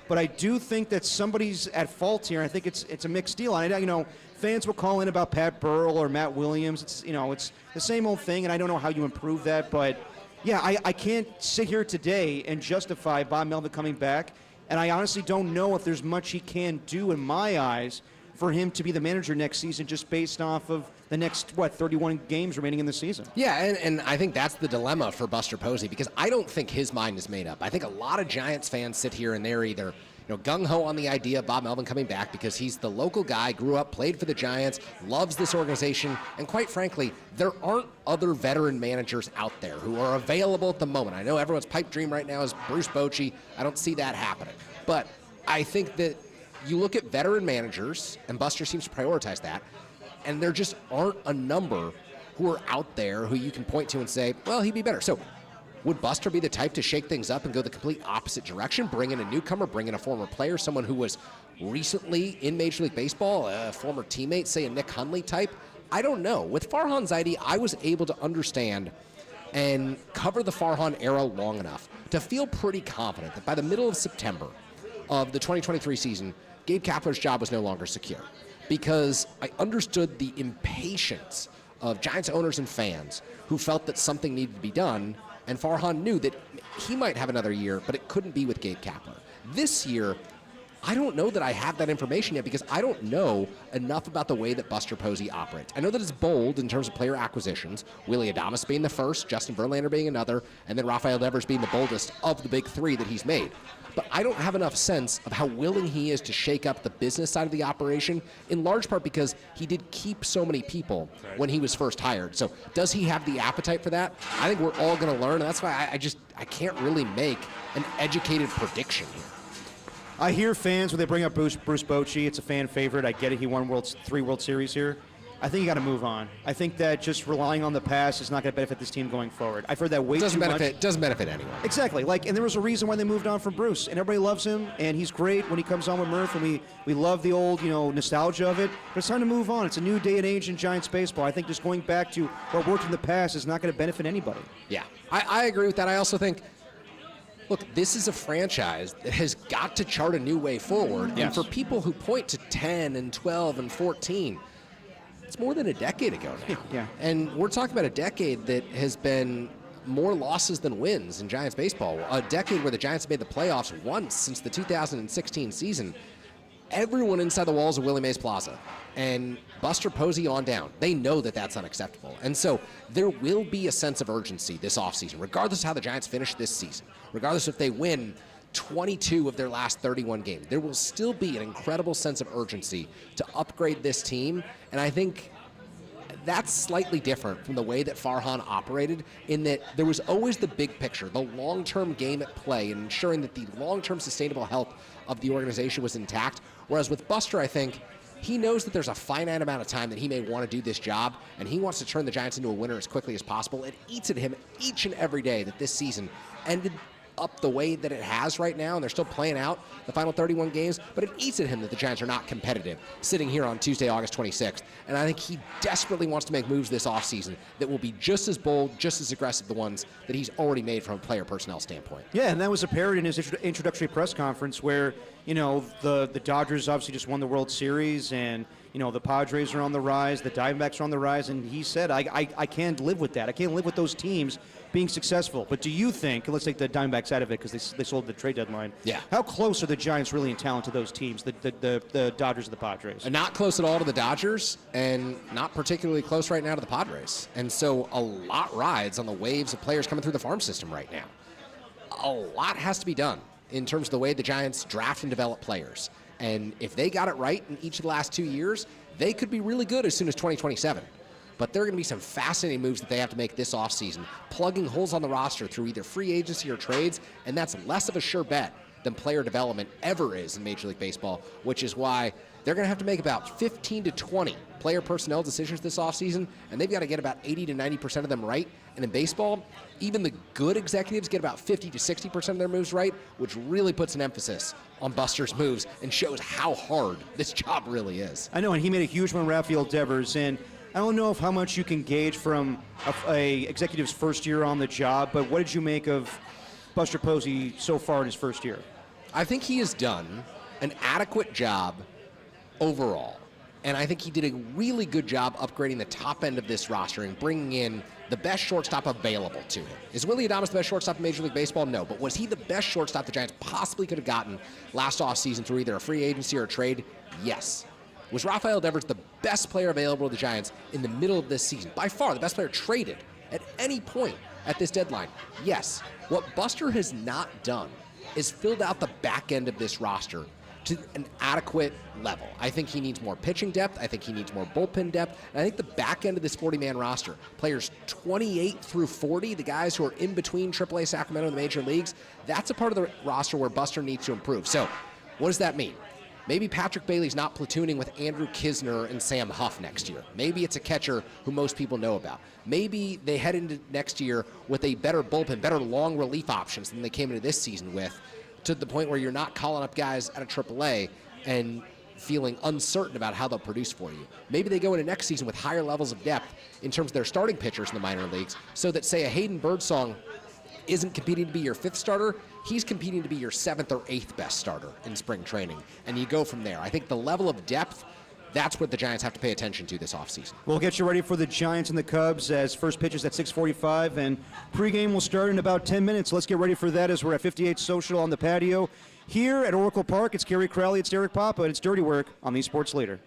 But I do think that somebody's at fault here. I think it's a mixed deal. And fans will call in about Pat Burrell or Matt Williams. It's the same old thing, and I don't know how you improve that. But yeah, I can't sit here today and justify Bob Melvin coming back. And I honestly don't know if there's much he can do in my eyes for him to be the manager next season, just based off of the next, 31 games remaining in the season. Yeah, and I think that's the dilemma for Buster Posey, because I don't think his mind is made up. I think a lot of Giants fans sit here and they're either gung-ho on the idea of Bob Melvin coming back because he's the local guy, grew up, played for the Giants, loves this organization, and quite frankly, there aren't other veteran managers out there who are available at the moment. I know everyone's pipe dream right now is Bruce Bochy. I don't see that happening. But I think that you look at veteran managers, and Buster seems to prioritize that, and there just aren't a number who are out there who you can point to and say, well, he'd be better. So would Buster be the type to shake things up and go the complete opposite direction, bring in a newcomer, bring in a former player, someone who was recently in Major League Baseball, a former teammate, say a Nick Hundley type? I don't know. With Farhan Zaidi, I was able to understand and cover the Farhan era long enough to feel pretty confident that by the middle of September of the 2023 season, Gabe Kapler's job was no longer secure, because I understood the impatience of Giants owners and fans who felt that something needed to be done, and Farhan knew that he might have another year, but it couldn't be with Gabe Kapler. This year, I don't know that I have that information yet, because I don't know enough about the way that Buster Posey operates. I know that it's bold in terms of player acquisitions, Willie Adames being the first, Justin Verlander being another, and then Rafael Devers being the boldest of the big three that he's made. But I don't have enough sense of how willing he is to shake up the business side of the operation, in large part because he did keep so many people when he was first hired. So does he have the appetite for that? I think we're all going to learn, and that's why I can't really make an educated prediction here. I hear fans when they bring up Bruce Bochy. It's a fan favorite. I get it. He won 3 World Series here. I think you got to move on. I think that just relying on the past is not going to benefit this team going forward. I've heard that way too much. Doesn't benefit anyone. Exactly. And there was a reason why they moved on from Bruce, and everybody loves him, and he's great when he comes on with Murph, and we love the old nostalgia of it. But it's time to move on. It's a new day and age in Giants baseball. I think just going back to what worked in the past is not going to benefit anybody. Yeah, I agree with that. I also think, look, this is a franchise that has got to chart a new way forward. Yes. And for people who point to 10 and 12 and 14, it's more than a decade ago now. Yeah. And we're talking about a decade that has been more losses than wins in Giants baseball. A decade where the Giants made the playoffs once since the 2016 season. Everyone inside the walls of Willie Mays Plaza and Buster Posey on down, they know that that's unacceptable. And so there will be a sense of urgency this offseason, regardless of how the Giants finish this season, regardless if they win 22 of their last 31 games. There will still be an incredible sense of urgency to upgrade this team, and I think that's slightly different from the way that Farhan operated, in that there was always the big picture, the long-term game at play, and ensuring that the long-term sustainable health of the organization was intact. Whereas with Buster, I think he knows that there's a finite amount of time that he may want to do this job, and he wants to turn the Giants into a winner as quickly as possible. It eats at him each and every day that this season ended up the way that it has right now, and they're still playing out the final 31 games, but it eats at him that the Giants are not competitive sitting here on Tuesday, August 26th. And I think he desperately wants to make moves this offseason that will be just as bold, just as aggressive the ones that he's already made from a player personnel standpoint. Yeah, and that was apparent in his introductory press conference where, the Dodgers obviously just won the World Series, and the Padres are on the rise, the Diamondbacks are on the rise, and he said, I can't live with that. I can't live with those teams being successful. But do you think, let's take the Diamondbacks out of it because they sold the trade deadline. Yeah. How close are the Giants really in talent to those teams, the Dodgers and the Padres? Not close at all to the Dodgers, and not particularly close right now to the Padres. And so a lot rides on the waves of players coming through the farm system right now. A lot has to be done in terms of the way the Giants draft and develop players. And if they got it right in each of the last 2 years, they could be really good as soon as 2027. But there are going to be some fascinating moves that they have to make this offseason, plugging holes on the roster through either free agency or trades, and that's less of a sure bet than player development ever is in Major League Baseball, which is why they're going to have to make about 15 to 20 player personnel decisions this offseason, and they've got to get about 80 to 90% of them right. And in baseball, even the good executives get about 50 to 60% of their moves right, which really puts an emphasis on Buster's moves and shows how hard this job really is. I know, and he made a huge one, Rafael Devers, and I don't know how much you can gauge from a executive's first year on the job, but what did you make of Buster Posey so far in his first year? I think he has done an adequate job overall. And I think he did a really good job upgrading the top end of this roster and bringing in the best shortstop available to him. Is Willy Adames the best shortstop in Major League Baseball? No. But was he the best shortstop the Giants possibly could have gotten last offseason through either a free agency or a trade? Yes. Was Rafael Devers the best player available to the Giants in the middle of this season? By far, the best player traded at any point at this deadline? Yes. What Buster has not done is filled out the back end of this roster to an adequate level. I think he needs more pitching depth. I think he needs more bullpen depth. And I think the back end of this 40-man roster, players 28 through 40, the guys who are in between AAA Sacramento and the major leagues, that's a part of the roster where Buster needs to improve. So what does that mean? Maybe Patrick Bailey's not platooning with Andrew Kisner and Sam Huff next year. Maybe it's a catcher who most people know about. Maybe they head into next year with a better bullpen, better long relief options than they came into this season with, to the point where you're not calling up guys out of AAA and feeling uncertain about how they'll produce for you. Maybe they go into next season with higher levels of depth in terms of their starting pitchers in the minor leagues, so that, say, a Hayden Birdsong isn't competing to be your fifth starter, he's competing to be your seventh or eighth best starter in spring training, and you go from there. I think the level of depth, that's what the Giants have to pay attention to this offseason. We'll get you ready for the Giants and the Cubs as first pitch is at 6:45, and pregame will start in about 10 minutes. Let's get ready for that as we're at 58 Social on the patio. Here at Oracle Park, it's Kerry Crowley, it's Derek Papa, and it's Dirty Work on the Sports Leader.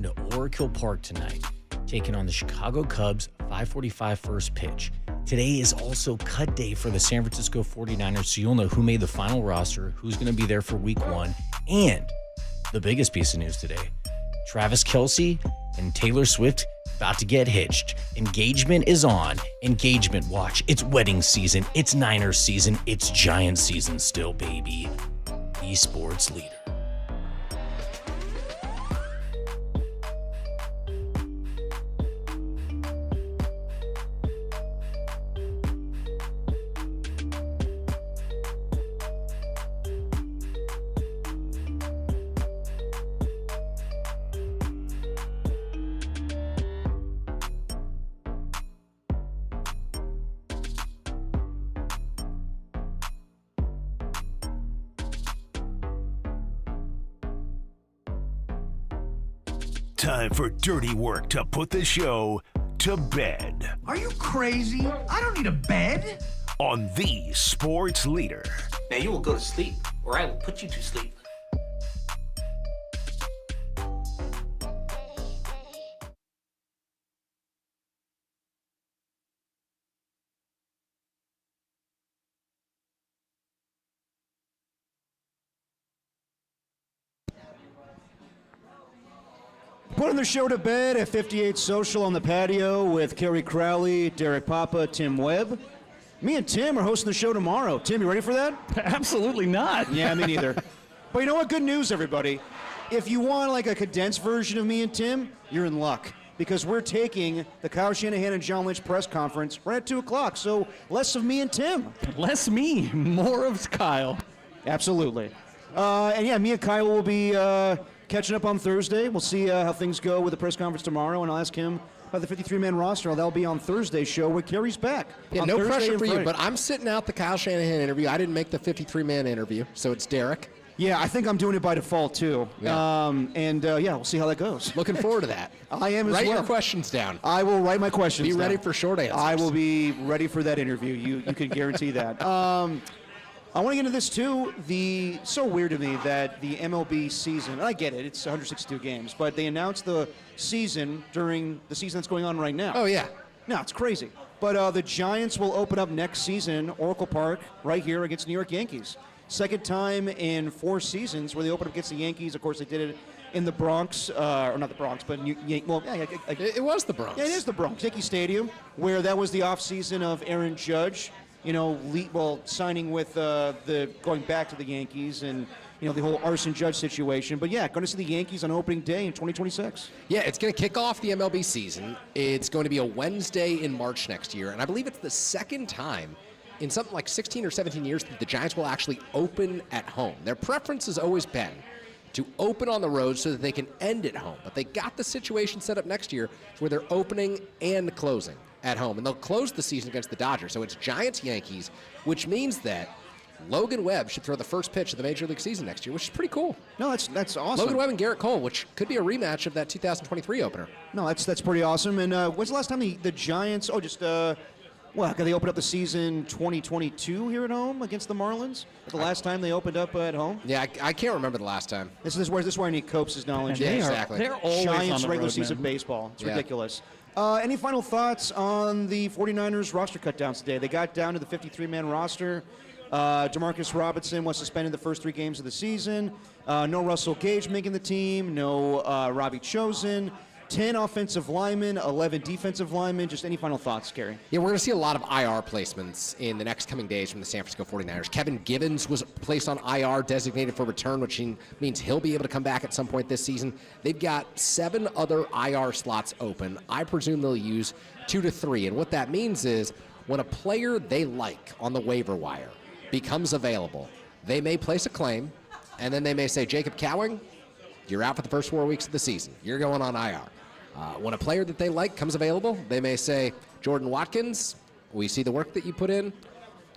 to Oracle Park tonight, taking on the Chicago Cubs, 5:45 first pitch. Today is also cut day for the San Francisco 49ers, so you'll know who made the final roster, who's going to be there for week 1, and the biggest piece of news today, Travis Kelce and Taylor Swift about to get hitched. Engagement is on. Engagement watch. It's wedding season. It's Niners season. It's Giants season still, baby. Esports leader. Time for dirty work to put the show to bed. Are you crazy? I don't need a bed. On the sports leader. Now you will go to sleep, or I will put you to sleep. Putting the show to bed at 58 Social on the patio with Kerry Crowley, Derek Papa, Tim Webb. Me and Tim are hosting the show tomorrow. Tim, you ready for that? Absolutely not. Yeah, me neither. But you know what? Good news, everybody. If you want like a condensed version of me and Tim, you're in luck. Because we're taking the Kyle Shanahan and John Lynch press conference right at 2 o'clock. So less of me and Tim. Less me, more of Kyle. Absolutely. And yeah, me and Kyle will be catching up on Thursday. We'll see how things go with the press conference tomorrow, and I'll ask him about the 53-man roster. That'll be on Thursday's show where Kerry's back. Yeah, no pressure for you, but I'm sitting out the Kyle Shanahan interview. I didn't make the 53-man interview, so it's Derek. Yeah, I think I'm doing it by default, too. Yeah. Yeah, we'll see how that goes. Looking forward to that. I am as well. Write your questions down. I will write my questions down. down. Be ready for short answers. I will be ready for that interview. You can guarantee that. I want to get into this, too. So weird to me that the MLB season, and I get it, it's 162 games, but they announced the season during the season that's going on right now. Oh, yeah. No, it's crazy. But the Giants will open up next season, Oracle Park, right here against the New York Yankees. Second time in 4 seasons where they open up against the Yankees. Of course, they did it in the Bronx, or not the Bronx, but it was the Bronx. Yeah, it is the Bronx, Yankee Stadium, where that was the offseason of Aaron Judge, signing with going back to the Yankees and, the whole Arson Judge situation. But yeah, going to see the Yankees on opening day in 2026. Yeah, it's going to kick off the MLB season. It's going to be a Wednesday in March next year, and I believe it's the second time in something like 16 or 17 years that the Giants will actually open at home. Their preference has always been to open on the road so that they can end at home. But they got the situation set up next year where they're opening and closing at home. And they'll close the season against the Dodgers. So it's Giants-Yankees, which means that Logan Webb should throw the first pitch of the Major League season next year, which is pretty cool. No, that's awesome. Logan Webb and Garrett Cole, which could be a rematch of that 2023 opener. No, that's pretty awesome. And when's the last time the Giants, they opened up the season 2022 here at home against the Marlins? The last time they opened up at home? Yeah, I can't remember the last time. This is where I need Copes' knowledge. Yeah, exactly. They're always Giants on the regular road, season man. baseball. It's ridiculous. Any final thoughts on the 49ers roster cutdowns today? They got down to the 53-man roster. Demarcus Robinson was suspended the first 3 games of the season. No Russell Gage making the team. No Robbie Chosen. 10 offensive linemen, 11 defensive linemen. Just any final thoughts, Gary? Yeah, we're going to see a lot of IR placements in the next coming days from the San Francisco 49ers. Kevin Givens was placed on IR, designated for return, which means he'll be able to come back at some point this season. They've got 7 other IR slots open. I presume they'll use 2 to 3. And what that means is when a player they like on the waiver wire becomes available, they may place a claim, and then they may say, Jacob Cowing, you're out for the first 4 weeks of the season. You're going on IR. When a player that they like comes available, they may say, Jordan Watkins, we see the work that you put in.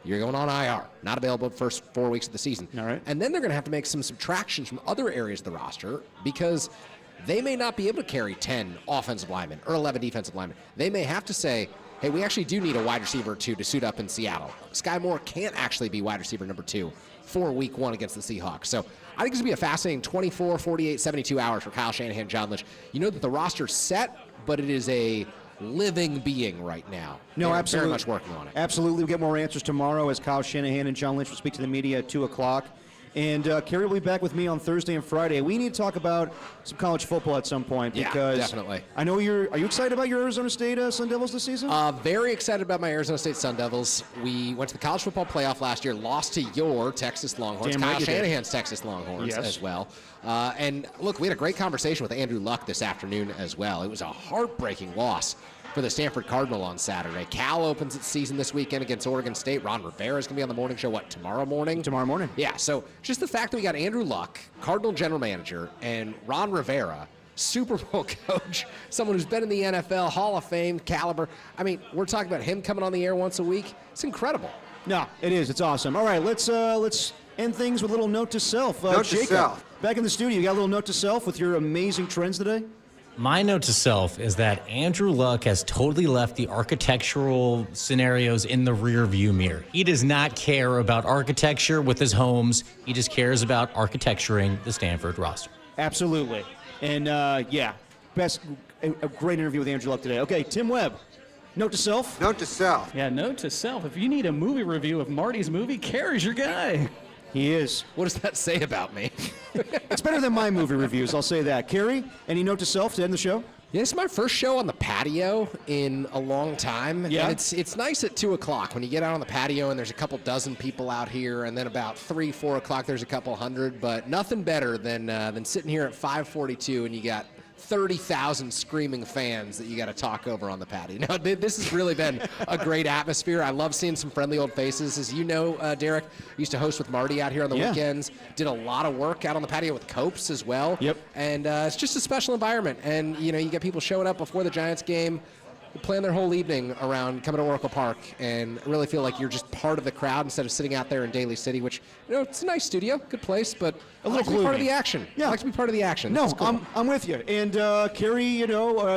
You're going on IR. Not available the first 4 weeks of the season. All right. And then they're going to have to make some subtractions from other areas of the roster because they may not be able to carry 10 offensive linemen or 11 defensive linemen. They may have to say, hey, we actually do need a wide receiver or two to suit up in Seattle. Sky Moore can't actually be wide receiver number 2 for week 1 against the Seahawks. So I think it's going to be a fascinating 24, 48, 72 hours for Kyle Shanahan, John Lynch. You know that the roster's set, but it is a living being right now. No, They're absolutely. very much working on it. Absolutely. We'll get more answers tomorrow as Kyle Shanahan and John Lynch will speak to the media at 2 o'clock. And Kerry will be back with me on Thursday and Friday. We need to talk about some college football at some point because definitely. I know are you excited about your Arizona State Sun Devils this season? Very excited about my Arizona State Sun Devils. We went to the college football playoff last year, lost to your Texas Longhorns, Damn Kyle right you did. Shanahan's Texas Longhorns as well. And look, we had a great conversation with Andrew Luck this afternoon as well. It was a heartbreaking loss for the Stanford Cardinal on Saturday. Cal opens its season this weekend against Oregon State. Ron Rivera is going to be on the morning show, tomorrow morning? Tomorrow morning. Yeah, so just the fact that we got Andrew Luck, Cardinal general manager, and Ron Rivera, Super Bowl coach, someone who's been in the NFL, Hall of Fame caliber. I mean, we're talking about him coming on the air once a week. It's incredible. No, it is. It's awesome. All right, let's end things with a little note to self. Note to Jacob, self. back in the studio, you got a little note to self with your amazing trends today? My note to self is that Andrew Luck has totally left the architectural scenarios in the rear view mirror. He does not care about architecture with his homes. He just cares about architecturing the Stanford roster. Absolutely. And a great interview with Andrew Luck today. Okay, Tim Webb, note to self. Note to self. Yeah, note to self. If you need a movie review of Marty's movie, Kerry's your guy. He is. What does that say about me? It's better than my movie reviews, I'll say that. Kerry, any note to self to end the show? Yeah, it's my first show on the patio in a long time. Yeah. And it's nice at 2 o'clock when you get out on the patio and there's a couple dozen people out here, and then about 3, 4 o'clock there's a couple hundred. But nothing better than sitting here at 5:42 and you got 30,000 screaming fans that you got to talk over on the patio. No, this has really been a great atmosphere. I love seeing some friendly old faces. As you know, Derek, I used to host with Marty out here on the weekends. Did a lot of work out on the patio with Copes as well. Yep. And it's just a special environment. And, you know, you get people showing up before the Giants game, plan their whole evening around coming to Oracle Park and really feel like you're just part of the crowd instead of sitting out there in Daly City, which, you know, it's a nice studio, good place, but I like to be part of the action. Yeah. I like to be part of the action. No, This is cool. I'm with you. And Kerry,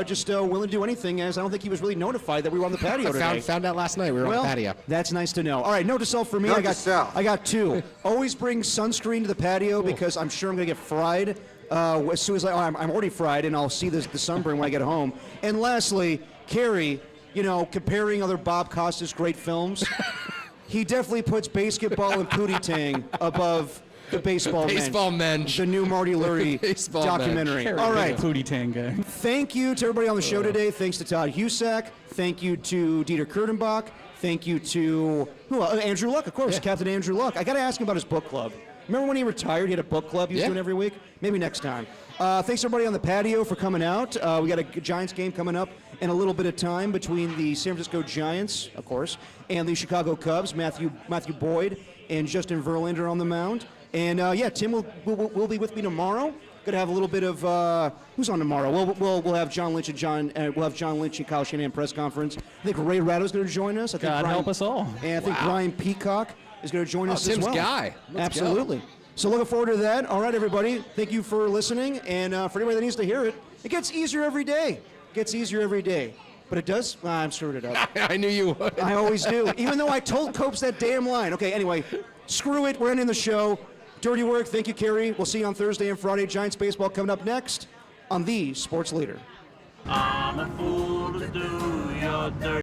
just willing to do anything, as I don't think he was really notified that we were on the patio today. Found out last night we were on the patio. That's nice to know. All right, note to self for me. Note to self. I got 2. Always bring sunscreen to the patio because I'm sure I'm going to get fried. As soon as I'm already fried, and I'll see the sunburn when I get home. And lastly, Kerry, comparing other Bob Costas' great films, he definitely puts Basketball and Pootie Tang above the Baseball Mench. The new Marty Lurie Baseball documentary. Kerry, All right. Pootie Tang guy. Thank you to everybody on the show today. Thanks to Todd Husak. Thank you to Dieter Kurtenbach. Thank you to Andrew Luck, of course, Captain Andrew Luck. I got to ask him about his book club. Remember when he retired, he had a book club he was doing every week? Maybe next time. Thanks everybody on the patio for coming out. We got a Giants game coming up in a little bit of time between the San Francisco Giants, of course, and the Chicago Cubs. Matthew Boyd and Justin Verlander on the mound. And Tim will be with me tomorrow. Going to have a little bit of who's on tomorrow. We'll have John Lynch and Kyle Shanahan press conference. I think Ray Ratto's going to join us. I think God help us all. And I think Brian Peacock is going to join us as Tim's well. guy. Let's Absolutely. go. So looking forward to that. All right, everybody. Thank you for listening. And for anybody that needs to hear it, it gets easier every day. But it does? I'm screwing it up. I knew you would. I always do. Even though I told Copes that damn line. Okay, anyway, screw it. We're ending the show. Dirty work. Thank you, Kerry. We'll see you on Thursday and Friday. Giants baseball coming up next on the Sports Leader. I'm a fool to do your dirty.